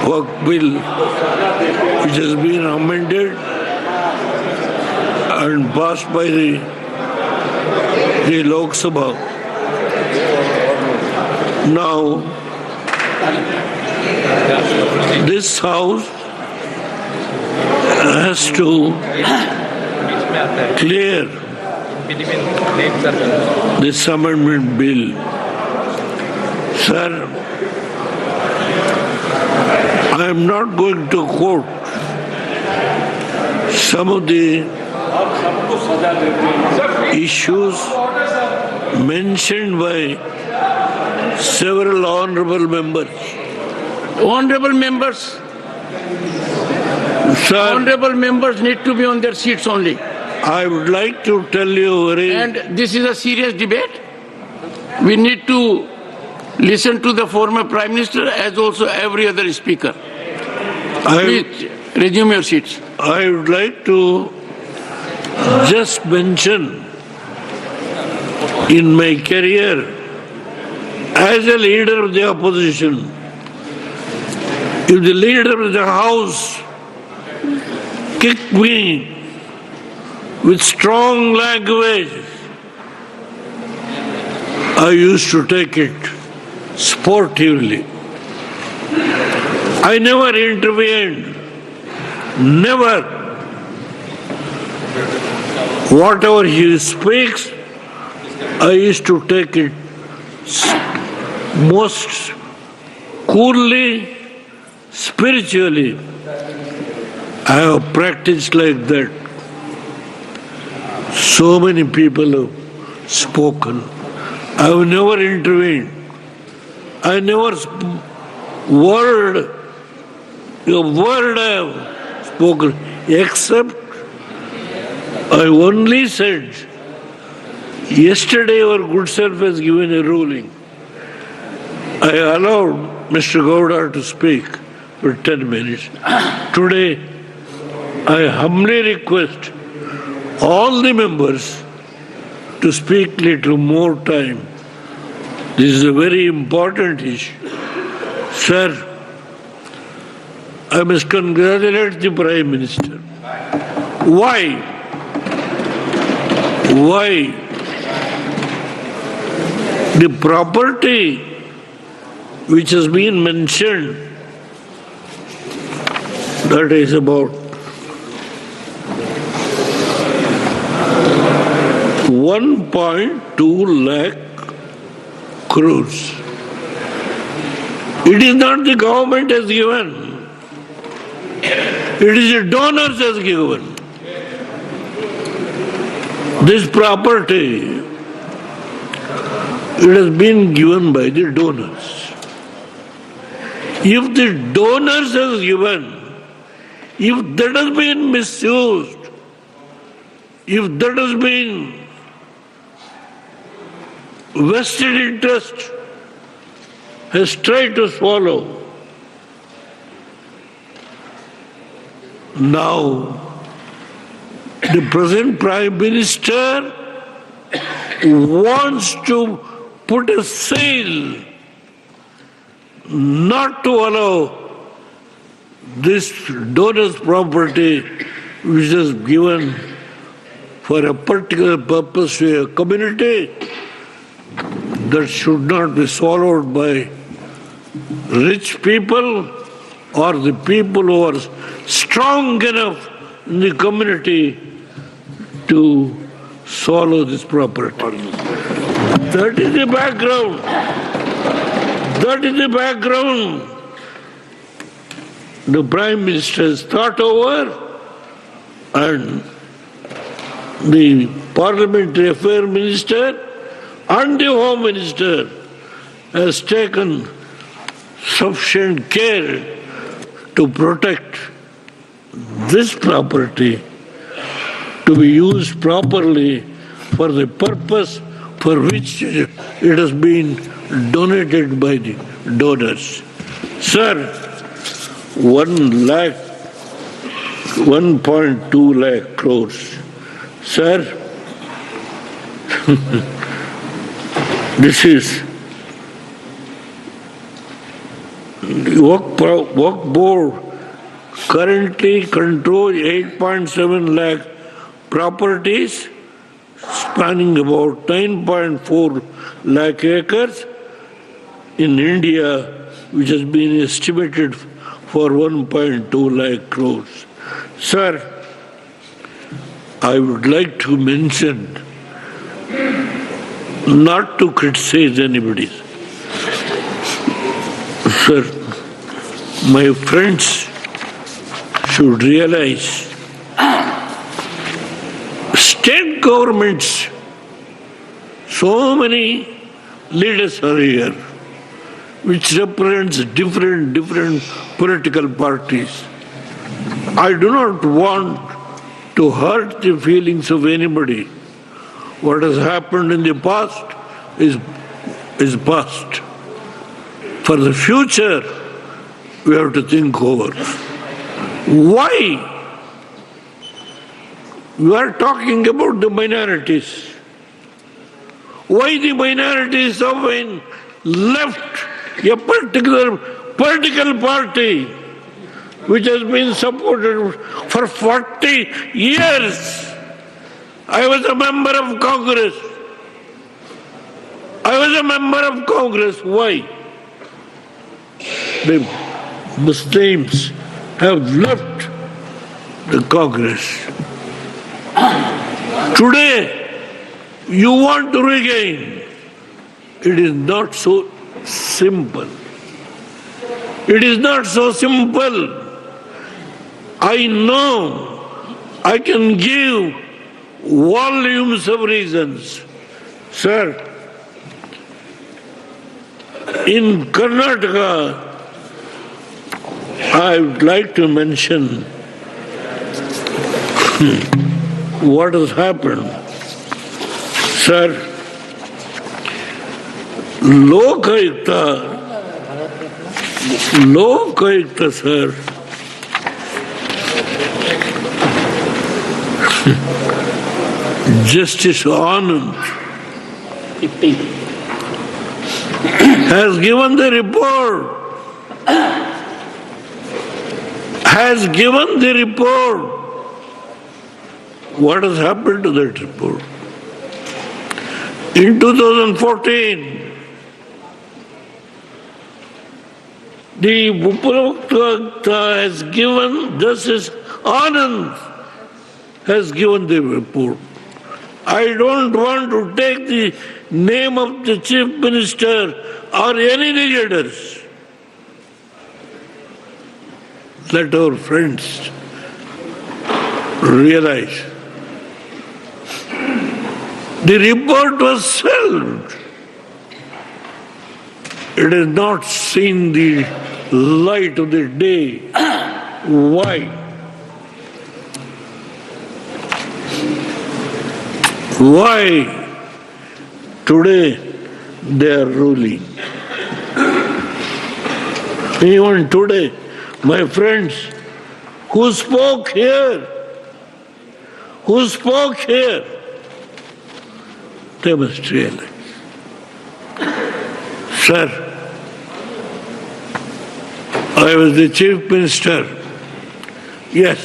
Waqf Bill, which has been amended and passed by the Lok Sabha. Now, this House has to clear this amendment bill. Sir, I am not going to quote some of the issues mentioned by several honorable members. Honorable members, Sir, honorable members need to be on their seats only. I would like to tell you And this is a serious debate. We need to listen to the former Prime Minister as also every other speaker. Please resume your seats. I would like to just mention in my career as a leader of the opposition, if the leader of the House kicked me with strong language, I used to take it sportively. I never intervened, never. Whatever he speaks, I used to take it most coolly, spiritually. I have practiced like that. So many people have spoken. I have never intervened. I never a word I have spoken, except I only said, yesterday our good self has given a ruling. I allowed Mr. Gowda to speak for 10 minutes. Today, I humbly request all the members to speak little more time. This is a very important issue. Sir, I must congratulate the Prime Minister. Why? Why? The property which has been mentioned, that is about 1.2 lakh crores. It is not the government has given. It is the donors has given. This property, it has been given by the donors. If the donors has given, if that has been misused, if that has been vested interest has tried to swallow, now the present Prime Minister wants to put a seal not to allow this donor's property, which is given for a particular purpose to a community, that should not be swallowed by rich people or the people who are strong enough in the community to swallow this property. That is the background. That is the background. The Prime Minister has thought over, and the Parliamentary Affairs Minister and the Home Minister has taken sufficient care to protect this property to be used properly for the purpose for which it has been donated by the donors. Sir, 1.2 lakh crores. Sir, this is Waqf Board currently controls 8.7 lakh properties spanning about 9.4 lakh acres in India, which has been estimated for 1.2 lakh crores. Sir, I would like to mention, not to criticize anybody, sir, my friends should realize state governments, so many leaders are here, which represents different political parties. I do not want to hurt the feelings of anybody. What has happened in the past is past. For the future, we have to think over. Why? We are talking about the minorities. Why the minorities have been left a particular political party which has been supported for 40 years. I was a member of Congress. Why? The Muslims have left the Congress. Today, you want to regain. It is not so simple. It is not so simple. I know I can give volumes of reasons. Sir, in Karnataka, I would like to mention what has happened. Sir, Lokayukta, sir, Justice Anand has given the report. What has happened to that report? In 2014, the Upalokta has given, Justice Anand has given the report. I don't want to take the name of the Chief Minister or any leaders. Let our friends realize the report was shelved. It has not seen the light of the day. Why? Why today they are ruling? Even today, my friends, who spoke here, they must realize. Sir, I was the Chief Minister. Yes,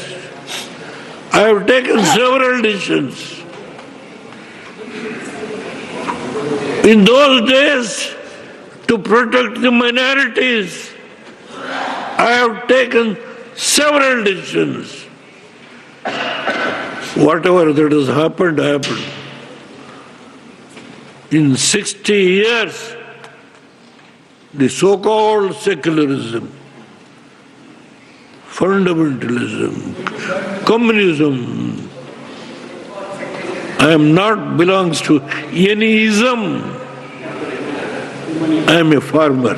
I have taken several decisions. In those days, to protect the minorities, I have taken several decisions. Whatever that has happened, happened. In 60 years, the so-called secularism, fundamentalism, communism, I am not belongs to any ism. I am a farmer.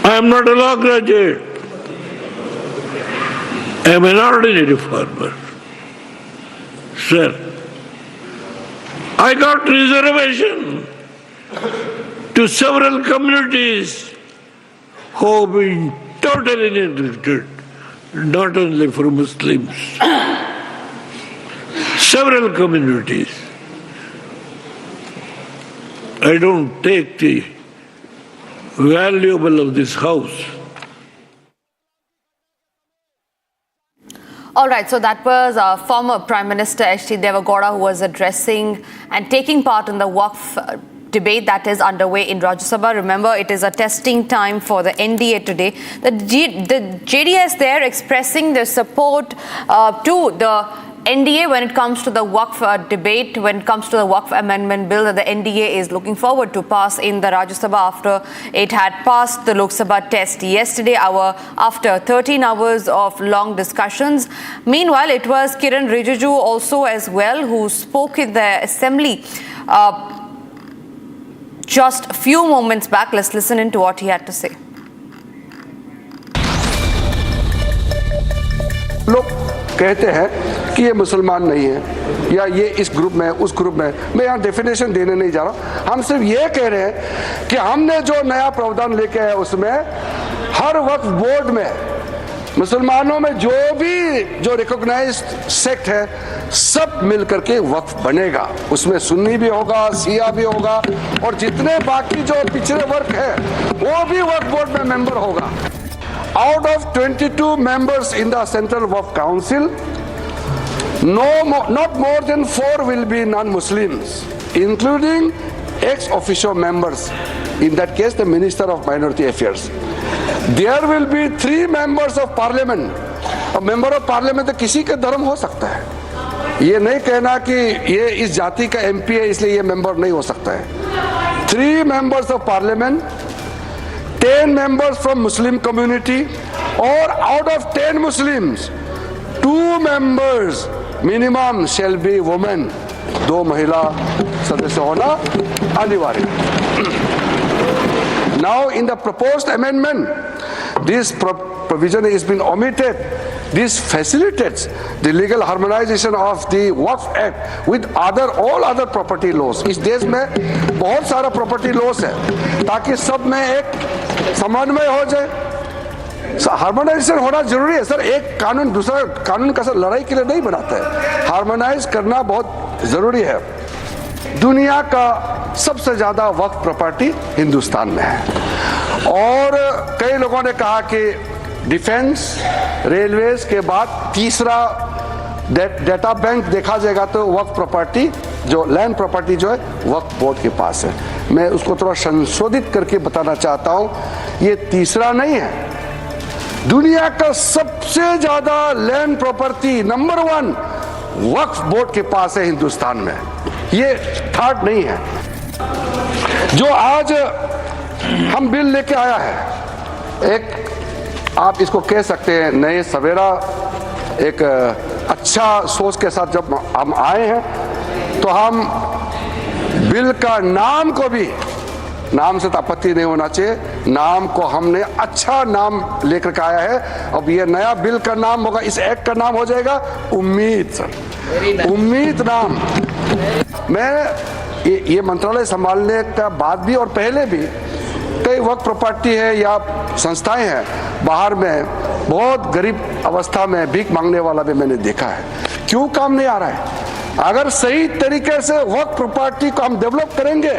I am not a law graduate. I am an ordinary farmer. Sir, I got reservation to several communities who have been totally neglected, not only for Muslims. Several communities. I don't take the valuable of this house. All right, so that was former Prime Minister H.D. Devagowda who was addressing and taking part in the Waqf debate that is underway in Rajya Sabha. Remember, it is a testing time for the NDA today. The JDS there expressing their support to the NDA when it comes to the Waqf debate, when it comes to the Waqf Amendment Bill that the NDA is looking forward to pass in the Rajya Sabha after it had passed the Lok Sabha test yesterday, after 13 hours of long discussions. Meanwhile, it was Kiran Rijiju also as well who spoke in the assembly just a few moments back. Let's listen into what he had to say. Look, कहते हैं कि ये मुसलमान नहीं है या ये इस ग्रुप में उस ग्रुप में, मैं यहाँ डेफिनेशन देने नहीं जा रहा। हम सिर्फ ये कह रहे हैं कि हमने जो नया प्रावधान लेके आए उसमें हर वक्फ बोर्ड में मुसलमानों में जो रिकॉग्नाइज्ड सेक्ट है सब मिल करके वक्फ बनेगा। उसमें सुन्नी भी होगा, शिया भी होगा और जितने बाकी जो पिछड़े वर्ग है वो भी वक्फ बोर्ड में मेंबर होगा। Out of 22 members in the Central Waqf Council, not more than 4 will be non-Muslims, including ex-officio members. In that case, the Minister of Minority Affairs. There will be 3 members of Parliament. A member of Parliament तो किसी का धर्म हो सकता है। ये नहीं कहना कि ये इस जाति का MP है इसलिए ये member नहीं हो सकता है। 3 members of Parliament, 10 members from Muslim community, or out of 10 Muslims, 2 members minimum shall be women. 2 महिला सदस्य होना अनिवार्य। Now in the proposed amendment, this provision has been omitted. This facilitates the legal harmonization of the Waqf Act with all other property laws. इस देश में बहुत सारा property laws है ताकि सब में एक समन्वय हो जाए। हार्मोनाइजेशन होना जरूरी है सर। एक कानून दूसरा कानून का सर लड़ाई के लिए नहीं बनाता है। हार्मोनाइज करना बहुत जरूरी है। दुनिया का सबसे ज्यादा वक्फ प्रॉपर्टी हिंदुस्तान में है और कई लोगों ने कहा कि डिफेंस रेलवेज के बाद तीसरा डेटा बैंक देखा जाएगा तो वक्फ प्रॉपर्टी जो लैंड प्रॉपर्टी जो है वक्फ बोर्ड के पास है। मैं उसको थोड़ा संशोधित करके बताना चाहता हूं, ये तीसरा नहीं है। दुनिया का सबसे ज्यादा लैंड प्रॉपर्टी नंबर 1 वक्फ बोर्ड के पास है हिंदुस्तान में, ये थर्ड नहीं है। जो आज हम बिल लेके आया है, एक आप इसको कह सकते हैं नए सवेरा, एक अच्छा सोच के साथ जब हम आए हैं तो हम बिल का नाम को भी, नाम से तो आपत्ति नहीं होना चाहिए, नाम को हमने अच्छा नाम लेकर के आया है। अब ये नया बिल का नाम होगा, इस एक्ट का नाम हो जाएगा उम्मीद सर, उम्मीद नाम। मैं ये मंत्रालय संभालने का बाद भी और पहले भी कई वक्त प्रॉपर्टी है या संस्थाएं हैं बाहर में बहुत गरीब अवस्था में भीख मांगने वाला भी मैंने देखा है। क्यों काम नहीं आ रहा है? अगर सही तरीके से वक्त प्रॉपर्टी को हम डेवलप करेंगे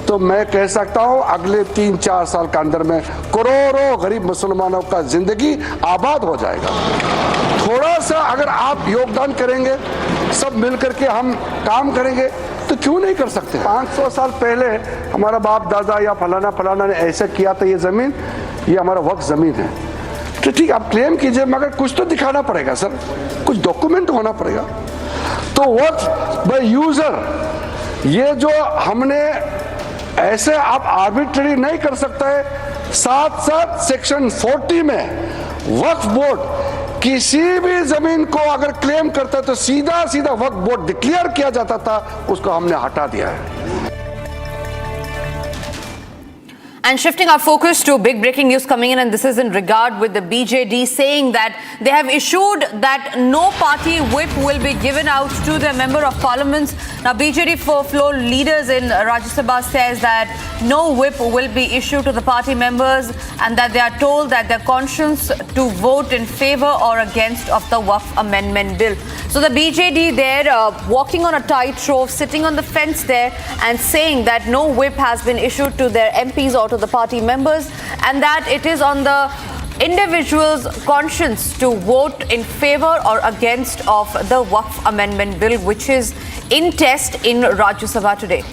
तो मैं कह सकता हूं अगले 3-4 साल के अंदर में करोड़ों गरीब मुसलमानों का जिंदगी आबाद हो जाएगा। थोड़ा सा अगर आप योगदान करेंगे, सब मिलकर के हम काम करेंगे तो क्यों नहीं कर सकते? 500 साल पहले हमारा बाप दादा या फलाना फलाना ने ऐसे किया था, ये जमीन ये हमारा वक्त जमीन है तो ठीक आप क्लेम कीजिए, मगर कुछ तो दिखाना पड़ेगा सर, कुछ डॉक्यूमेंट होना पड़ेगा। तो वक्त बाय यूजर ये जो हमने ऐसे आप आर्बिट्ररी नहीं कर सकता है। साथ सेक्शन 40 में वक्फ बोर्ड किसी भी जमीन को अगर क्लेम करता है तो सीधा वक्फ बोर्ड डिक्लेयर किया जाता था, उसको हमने हटा दिया है। And shifting our focus to big breaking news coming in, and this is in regard with the BJD saying that they have issued that no party whip will be given out to the member of parliament. Now, BJD floor leaders in Rajya Sabha says that no whip will be issued to the party members and that they are told that their conscience to vote in favor or against of the Waqf Amendment Bill. So the BJD there walking on a tightrope, sitting on the fence there and saying that no whip has been issued to their MPs or to the party members, and that it is on the individual's conscience to vote in favor or against of the Waqf Amendment Bill, which is in test in Rajya Sabha today.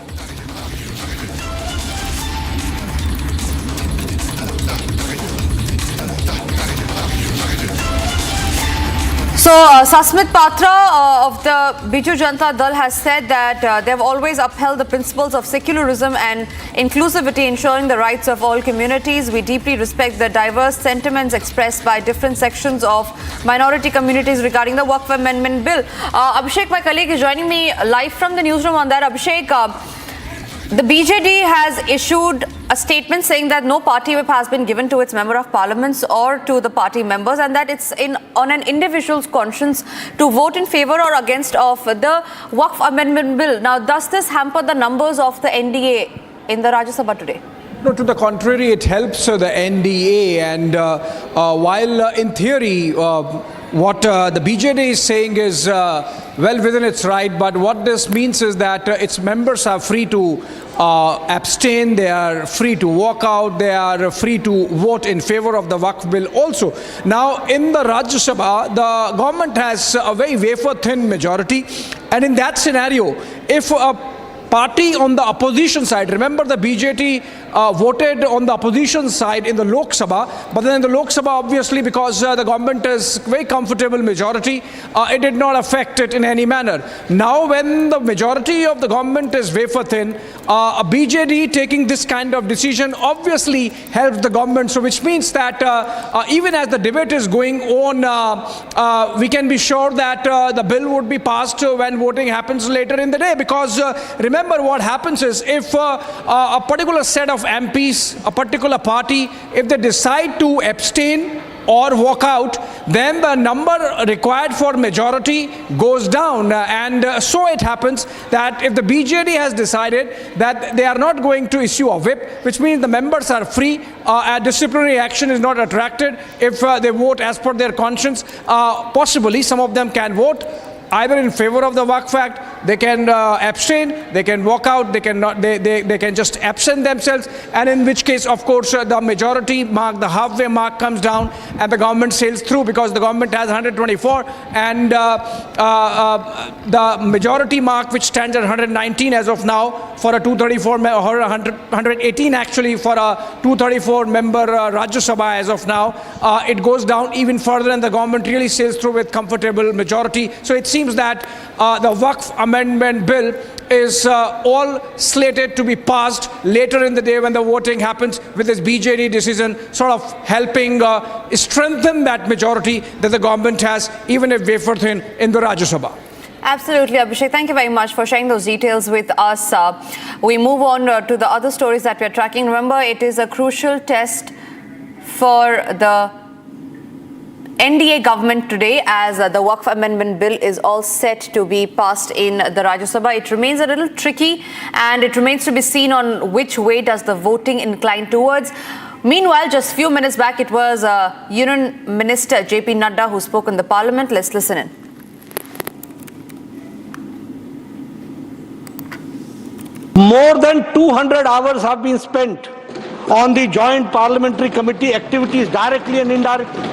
So, Sasmit Patra of the Biju Janata Dal has said that they have always upheld the principles of secularism and inclusivity, ensuring the rights of all communities. We deeply respect the diverse sentiments expressed by different sections of minority communities regarding the Waqf Amendment Bill. Abhishek, my colleague, is joining me live from the newsroom on that. Abhishek, the BJD has issued a statement saying that no party whip has been given to its member of parliaments or to the party members, and that it's on an individual's conscience to vote in favor or against of the Waqf Amendment Bill. Now, does this hamper the numbers of the NDA in the Rajya Sabha today? No, to the contrary, it helps the NDA. And while in theory, what the BJD is saying is well within its right, but what this means is that its members are free to abstain, they are free to walk out, they are free to vote in favor of the Waqf Bill also. Now, in the Rajya Sabha, the government has a very wafer-thin majority, and in that scenario, if a party on the opposition side, remember the BJP voted on the opposition side in the Lok Sabha, but then in the Lok Sabha, obviously, because the government is very comfortable majority, it did not affect it in any manner. Now, when the majority of the government is wafer thin, a BJD taking this kind of decision obviously helps the government. So, which means that even as the debate is going on, we can be sure that the bill would be passed when voting happens later in the day. Because remember, what happens is if a particular set of MPs, a particular party, if they decide to abstain or walk out, then the number required for majority goes down. And so it happens that if the BJD has decided that they are not going to issue a whip, which means the members are free, a disciplinary action is not attracted if they vote as per their conscience. Possibly some of them can vote either in favor of the Waqf Act, they can abstain, they can walk out, they can just absent themselves, and in which case, of course, the majority mark, the halfway mark comes down and the government sails through, because the government has 124 and the majority mark, which stands at 119 as of now for a 234 or 118 actually for a 234 member Rajya Sabha as of now, it goes down even further and the government really sails through with comfortable majority. So it seems that the Waqf Amendment Bill is all slated to be passed later in the day when the voting happens, with this BJD decision sort of helping strengthen that majority that the government has, even if wafer thin, in the Rajya Sabha. Absolutely, Abhishek. Thank you very much for sharing those details with us. We move on to the other stories that we are tracking. Remember, it is a crucial test for the NDA government today, as the Waqf Amendment Bill is all set to be passed in the Rajya Sabha. It remains a little tricky and it remains to be seen on which way does the voting incline towards. Meanwhile, just a few minutes back, it was Union Minister JP Nadda who spoke in the Parliament. Let's listen in. More than 200 hours have been spent on the Joint Parliamentary Committee activities, directly and indirectly.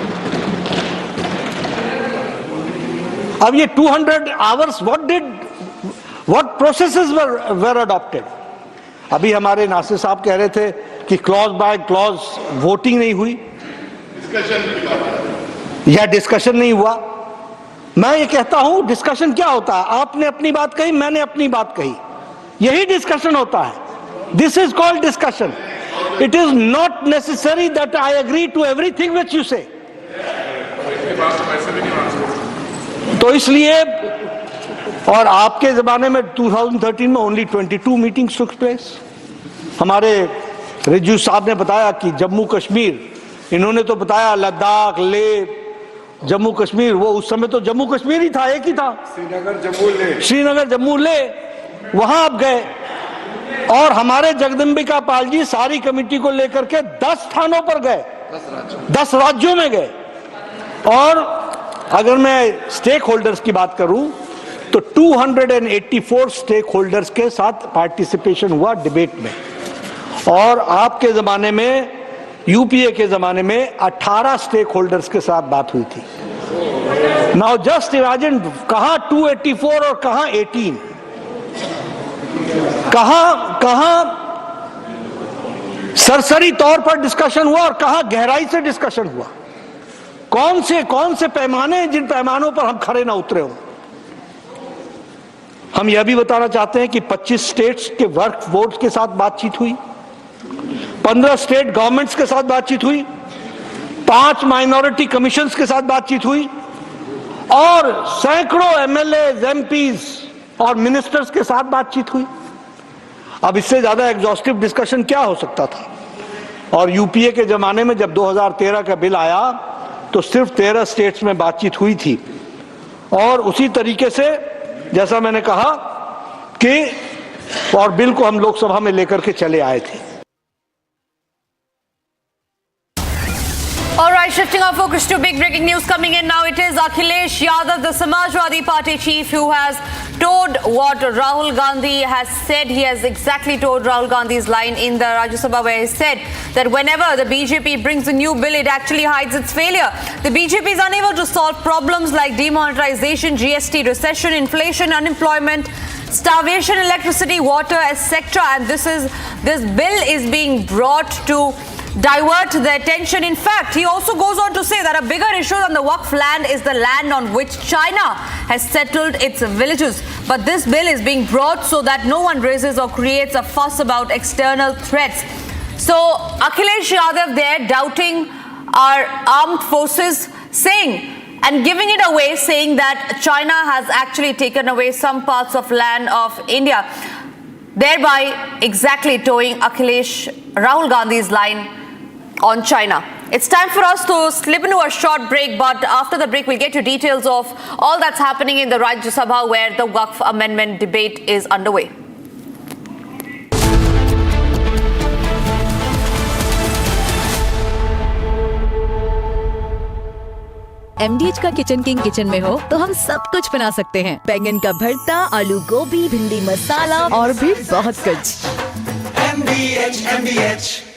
अब ये 200 hours, what processes were adopted? अभी हमारे नासिर साहब कह रहे थे कि clause by clause voting नहीं हुई या discussion नहीं हुआ. मैं ये कहता हूं discussion क्या होता है? आपने अपनी बात कही, मैंने अपनी बात कही, यही discussion होता है. This is called discussion. It is not necessary that I agree to everything which you say. तो इसलिए, और आपके ज़माने में 2013 में only 22 meetings took place. हमारे रिजू साहब ने बताया कि जम्मू कश्मीर, इन्होंने तो बताया लद्दाख, लेह, जम्मू कश्मीर, वो उस समय तो जम्मू कश्मीर ही था, एक ही था, श्रीनगर जम्मू ले, वहां आप गए। और हमारे जगदम्बिका पाल जी सारी कमेटी को लेकर के 10 स्थानों पर गए, 10 राज्यों में गए। और अगर मैं स्टेक होल्डर्स की बात करूं तो 284 स्टेक होल्डर्स के साथ पार्टिसिपेशन हुआ डिबेट में। और आपके जमाने में, यूपीए के जमाने में 18 स्टेक होल्डर्स के साथ बात हुई थी। नाउ जस्ट इमेजिन, कहां 284 और कहां 18, कहां सरसरी तौर पर डिस्कशन हुआ और कहां गहराई से डिस्कशन हुआ। कौन से पैमाने हैं जिन पैमानों पर हम खड़े ना उतरे हो। हम यह भी बताना चाहते हैं कि 25 स्टेट्स के वर्क बोर्ड के साथ बातचीत हुई, 15 स्टेट गवर्नमेंट्स के साथ बातचीत हुई, 5 माइनॉरिटी कमीशंस के साथ बातचीत हुई और सैकड़ों एमएलए, एमपीज और मिनिस्टर्स के साथ बातचीत हुई। अब इससे ज्यादा एग्जॉस्टिव डिस्कशन क्या हो सकता था। और यूपीए के जमाने में जब 2013 का बिल आया तो सिर्फ 13 स्टेट्स में बातचीत हुई थी। और उसी तरीके से जैसा मैंने कहा कि और बिल को हम लोकसभा में लेकर के चले आए थे। All right, shifting our focus to big breaking news coming in now. It is Akhilesh Yadav, the Samajwadi Party chief, who has told what Rahul Gandhi has said. He has exactly told Rahul Gandhi's line in the Rajya Sabha, where he said that whenever the BJP brings a new bill, it actually hides its failure. The BJP is unable to solve problems like demonetization, GST, recession, inflation, unemployment, starvation, electricity, water, etc. And this bill is being brought to divert the attention. In fact, he also goes on to say that a bigger issue than the Waqf land is the land on which China has settled its villages. But this bill is being brought so that no one raises or creates a fuss about external threats. So Akhilesh Yadav there doubting our armed forces, saying and giving it away, saying that China has actually taken away some parts of land of India, thereby exactly towing Rahul Gandhi's line on China. It's time for us to slip into a short break, but after the break we'll get you details of all that's happening in the Rajya Sabha, where the Waqf Amendment debate is underway. MDH का kitchen king kitchen में हो तो हम सब कुछ बना सकते हैं। बैंगन का भरता, आलू गोभी, भिंडी मसाला और भी बहुत कुछ। MDH।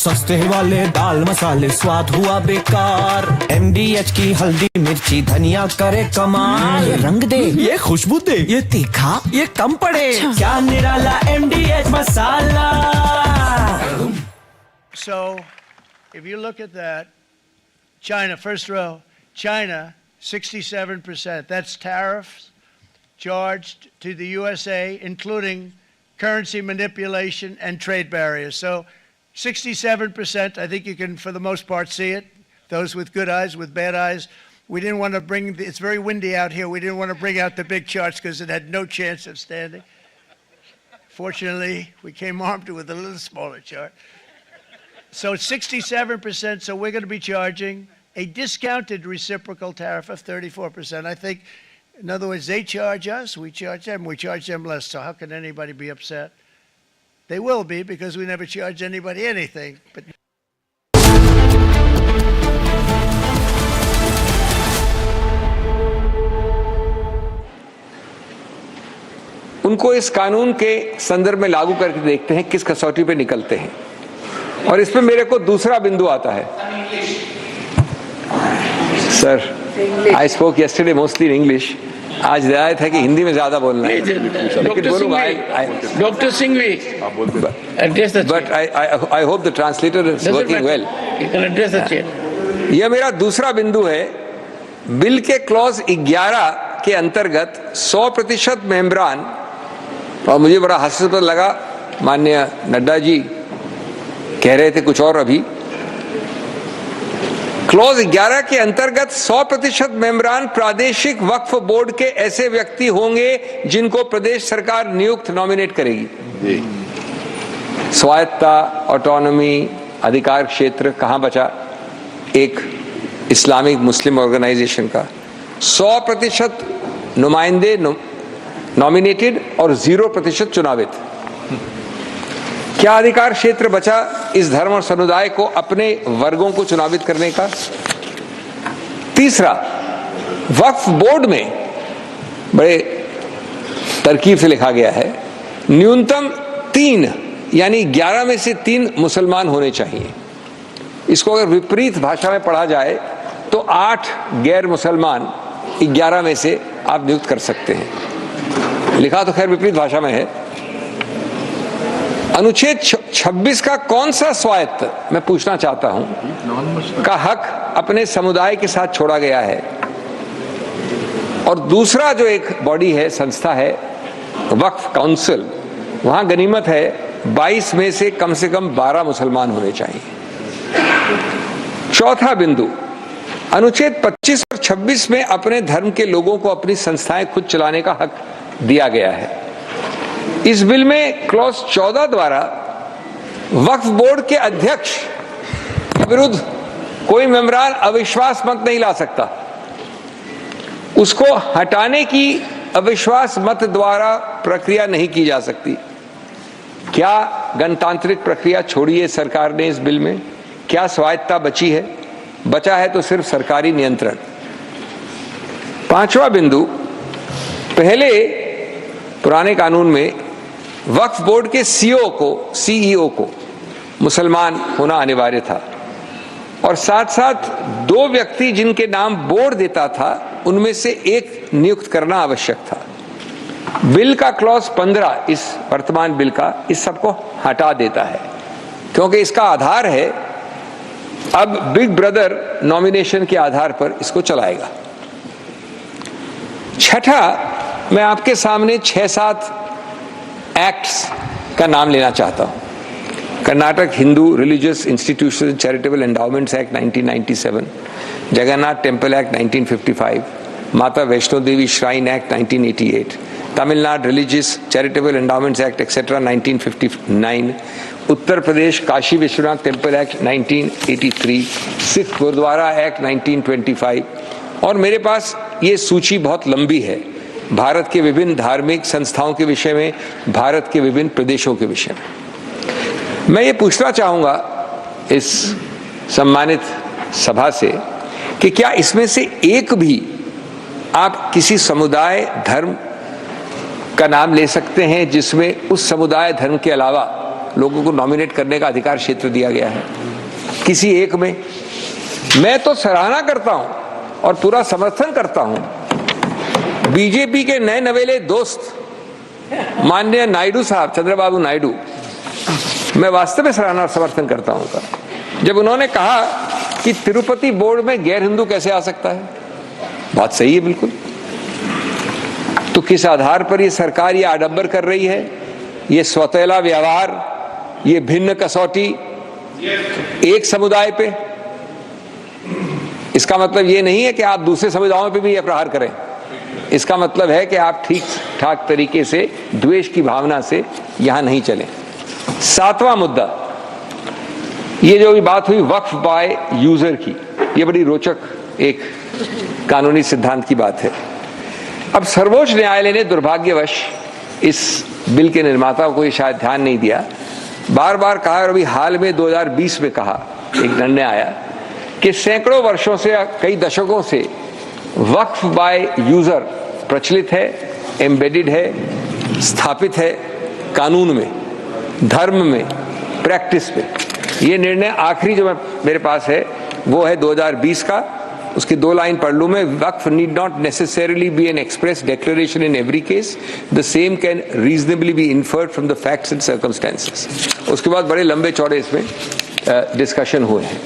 सस्ते वाले दाल मसाले स्वाद हुआ बेकार। MDH की हल्दी मिर्ची धनिया करे कमाल। ये रंग दे, ये खुशबू दे, ये तीखा, ये कम पड़े। क्या निराला MDH masala. So, if you look at that, China, first row, China, 67%. That's tariffs charged to the USA, including currency manipulation and trade barriers. So 67%, I think you can, for the most part, see it. Those with good eyes, with bad eyes. We didn't want to bring, it's very windy out here. We didn't want to bring out the big charts because it had no chance of standing. Fortunately, we came armed with a little smaller chart. So 67%, so we're going to be charging a discounted reciprocal tariff of 34%. I think, in other words, they charge us, we charge them less. So how can anybody be upset? They will be, because we never charge anybody anything. But उनको इस कानून के संदर्भ में लागू करके देखते हैं किस कसौटी पे निकलते हैं। और इसमें मेरे को दूसरा बिंदु आता है। Sir, I spoke yesterday mostly in English. आज रियायत है कि हिंदी में ज्यादा बोलना है, लेकिन बोलूंगा। Doctor Singhvi, but I hope the translator is working well. यह मेरा दूसरा बिंदु है। बिल के क्लॉज 11 के अंतर्गत 100% मेंबरान, और मुझे बड़ा हास्यास्पद लगा, माननीय नड्डा जी कह रहे थे कुछ और अभी। क्लॉज 11 के अंतर्गत 100% मेंबरान प्रादेशिक वक्फ बोर्ड के ऐसे व्यक्ति होंगे जिनको प्रदेश सरकार नियुक्त नॉमिनेट करेगी। स्वायत्तता, ऑटोनॉमी, अधिकार क्षेत्र कहां बचा एक इस्लामिक मुस्लिम ऑर्गेनाइजेशन का? 100% नुमाइंदे नॉमिनेटेड और 0% चुनावित। क्या अधिकार क्षेत्र बचा इस धर्म और समुदाय को अपने वर्गों को चुनावित करने का? तीसरा, वक्फ बोर्ड में बड़े तरकीब से लिखा गया है न्यूनतम 3 यानी 11 में से 3 मुसलमान होने चाहिए। इसको अगर विपरीत भाषा में पढ़ा जाए तो 8 गैर मुसलमान 11 में से आप नियुक्त कर सकते हैं। लिखा तो खैर विपरीत भाषा में है। अनुच्छेद 26 का कौन सा स्वायत्त, मैं पूछना चाहता हूं, का हक अपने समुदाय के साथ छोड़ा गया है? और दूसरा जो एक बॉडी है, संस्था है, वक्फ काउंसिल, वहां गनीमत है 22 में से कम 12 मुसलमान होने चाहिए। चौथा बिंदु, अनुच्छेद 25 और 26 में अपने धर्म के लोगों को अपनी संस्थाएं खुद चलाने का हक दिया गया है। इस बिल में क्लॉज 14 द्वारा वक्फ बोर्ड के अध्यक्ष के विरुद्ध कोई मेंबरान अविश्वास मत नहीं ला सकता। उसको हटाने की अविश्वास मत द्वारा प्रक्रिया नहीं की जा सकती। क्या गणतांत्रिक प्रक्रिया छोड़ी है सरकार ने इस बिल में? क्या स्वायत्तता बची है? बचा है तो सिर्फ सरकारी नियंत्रण। पांचवा बिंदु, पहले पुराने कानून में वक्फ बोर्ड के सीईओ को मुसलमान होना अनिवार्य था, और साथ साथ 2 व्यक्ति जिनके नाम बोर्ड देता था उनमें से एक नियुक्त करना आवश्यक था। बिल का क्लॉज 15 इस वर्तमान बिल का इस सबको हटा देता है, क्योंकि इसका आधार है अब बिग ब्रदर नॉमिनेशन के आधार पर इसको चलाएगा। छठा, मैं आपके सामने 6-7 एक्ट्स का नाम लेना चाहता हूं। Karnataka Hindu religious institution charitable endowments act 1997, Jagannath temple act 1955, Mata Vaishno Devi shrine act 1988, Tamil Nadu religious charitable endowments act et cetera 1959, Uttar Pradesh Kashi Vishwanath temple act 1983, Sikh Gurdwara act 1925, और मेरे पास ये सूची बहुत लंबी है भारत के विभिन्न धार्मिक संस्थाओं के विषय में, भारत के विभिन्न प्रदेशों के विषय में। मैं ये पूछना चाहूंगा इस सम्मानित सभा से कि क्या इसमें से एक भी आप किसी समुदाय धर्म का नाम ले सकते हैं जिसमें उस समुदाय धर्म के अलावा लोगों को नॉमिनेट करने का अधिकार क्षेत्र दिया गया है? किसी एक में? मैं तो सराहना करता हूं और पूरा समर्थन करता हूं बीजेपी के नए नवेले दोस्त माननीय नायडू साहब, चंद्रबाबू नायडू, मैं वास्तव में सराहना और समर्थन करता हूं उनका, जब उन्होंने कहा कि तिरुपति बोर्ड में गैर हिंदू कैसे आ सकता है। बात सही है बिल्कुल। तो किस आधार पर ये सरकार ये आडंबर कर रही है, ये स्वतःला व्यवहार, ये भिन्न कसौटी एक समुदाय पे? इसका मतलब ये नहीं है कि आप दूसरे समुदायों पे भी ये प्रहार करें। इसका मतलब है कि आप ठीक ठाक तरीके से द्वेष की भावना से यहां नहीं चलें। 7वां मुद्दा, ये जो भी बात हुई वक्फ बाय यूजर की, ये बड़ी रोचक एक कानूनी सिद्धांत की बात है। अब सर्वोच्च न्यायालय ने दुर्भाग्यवश इस बिल के निर्माताओं को ये शायद ध्यान नहीं दिया, बार बार कहा, और अभी हाल में 2020 में कहा, एक निर्णय आया कि सैकड़ों वर्षों से, कई दशकों से वक्फ बाय यूजर प्रचलित है, एम्बेडेड है, स्थापित है कानून में, धर्म में, प्रैक्टिस में। ये निर्णय आखिरी जो मेरे पास है वो है 2020 का, उसकी 2 लाइन पढ़ लूं मैं। Waqf need not necessarily be an express declaration in every case, the same can reasonably be inferred from the facts and circumstances. उसके बाद बड़े लंबे चौड़े इसमें डिस्कशन हुए हैं।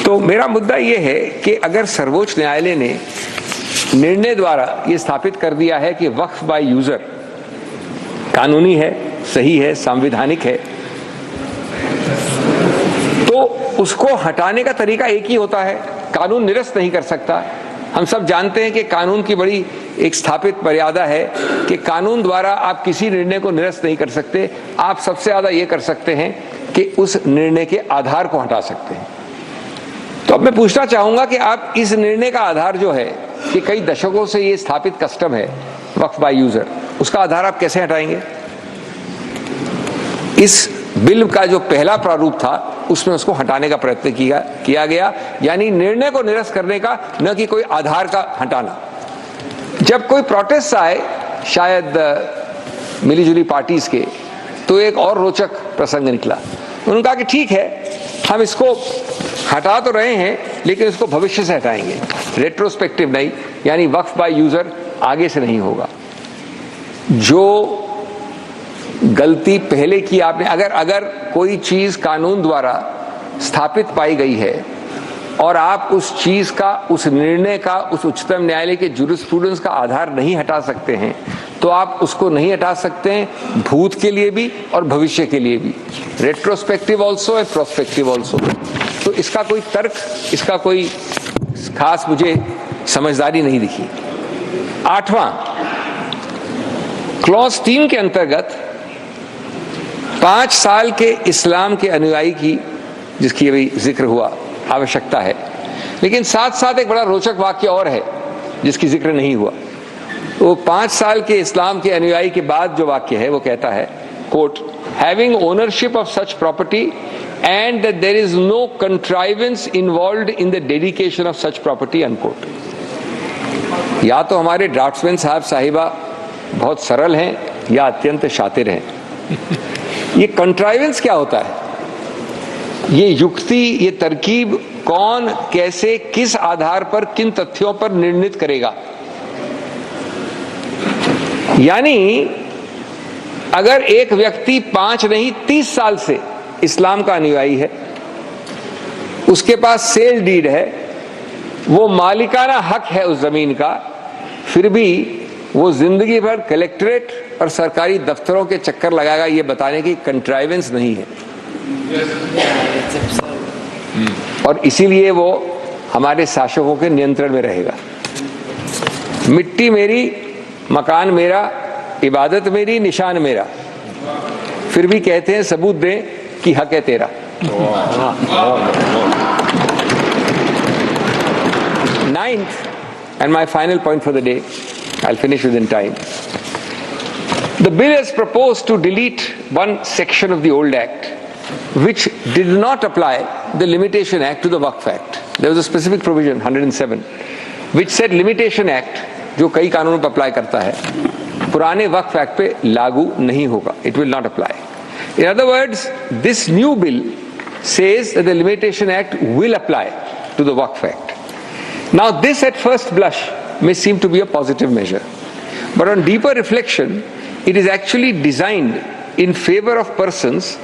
तो मेरा मुद्दा ये है कि अगर सर्वोच्च न्यायालय ने निर्णय द्वारा ये स्थापित कर दिया है कि वक्फ बाय यूजर कानूनी है, सही है, संवैधानिक है, तो उसको हटाने का तरीका एक ही होता है, कानून निरस्त नहीं कर सकता। हम सब जानते हैं कि कानून की बड़ी एक स्थापित मर्यादा है कि कानून द्वारा आप किसी निर्णय को निरस्त नहीं कर सकते। आप सबसे ज्यादा ये कर सकते हैं कि उस निर्णय के आधार को हटा सकते हैं। तो अब मैं पूछना चाहूंगा कि आप इस निर्णय का आधार जो है कि कई दशकों से ये स्थापित कस्टम है वक्फ बाय यूजर, उसका आधार आप कैसे हटाएंगे? इस बिल का जो पहला प्रारूप था उसमें उसको हटाने का प्रयत्न किया गया, यानी निर्णय को निरस्त करने का, न कि कोई आधार का हटाना। जब कोई प्रोटेस्ट आए शायद मिलीजुली पार्टीज के, तो एक और रोचक प्रसंग निकला। उन्होंने कहा कि ठीक है, हम इसको हटा तो रहे हैं लेकिन इसको भविष्य से हटाएंगे, रेट्रोस्पेक्टिव नहीं, यानी वक्फ बाय यूजर आगे से नहीं होगा। जो गलती पहले की आपने, अगर कोई चीज कानून द्वारा स्थापित पाई गई है और आप उस चीज का, उस निर्णय का, उस उच्चतम न्यायालय के जूरिस्प्रूडेंस का आधार नहीं हटा सकते हैं, तो आप उसको नहीं हटा सकते हैं भूत के लिए भी और भविष्य के लिए भी, retrospective also and prospective also. तो इसका कोई तर्क, इसका कोई खास मुझे समझदारी नहीं दिखी। 8वां, क्लॉज 3 के अंतर्गत 5 साल के इस्लाम के अनुयायी की, जिसकी अभी जिक्र हुआ, आवश्यकता है। लेकिन साथ साथ एक बड़ा रोचक वाक्य और है जिसकी जिक्र नहीं हुआ। वो 5 साल के इस्लाम के अनुयायी के बाद जो वाक्य है वो कहता है, quote, having ownership of such property and that there is no contrivance involved in the dedication of such property, unquote. या तो हमारे ड्राफ्ट्समैन साहब साहिबा बहुत सरल हैं या अत्यंत शातिर हैं। ये कंट्राइवेंस क्या होता है? ये युक्ति, ये तरकीब कौन, कैसे, किस आधार पर, किन तथ्यों पर निर्णित करेगा? यानी अगर एक व्यक्ति 5 नहीं 30 साल से इस्लाम का अनुयायी है, उसके पास सेल डीड है, वो मालिकाना हक है उस जमीन का, फिर भी वो जिंदगी भर कलेक्ट्रेट और सरकारी दफ्तरों के चक्कर लगाएगा, ये बताने की कंट्राइवेंस नहीं है। और इसीलिए वो हमारे शासकों के नियंत्रण में रहेगा। मिट्टी मेरी, मकान मेरा, इबादत मेरी, निशान मेरा, फिर भी कहते हैं सबूत दें कि हक है तेरा। 9th and my final point for the day, I'll finish within time. The bill has proposed to delete one section of the old act which did not apply the Limitation Act to the Waqf Act. There was a specific provision, 107, which said Limitation Act, जो कई कानूनों पर apply करता है, पुराने वक्फ act पे लागू नहीं होगा. It will not apply. In other words, this new bill says that the Limitation Act will apply to the Waqf Act. Now this at first blush may seem to be a positive measure, but on deeper reflection, it is actually designed in favor of persons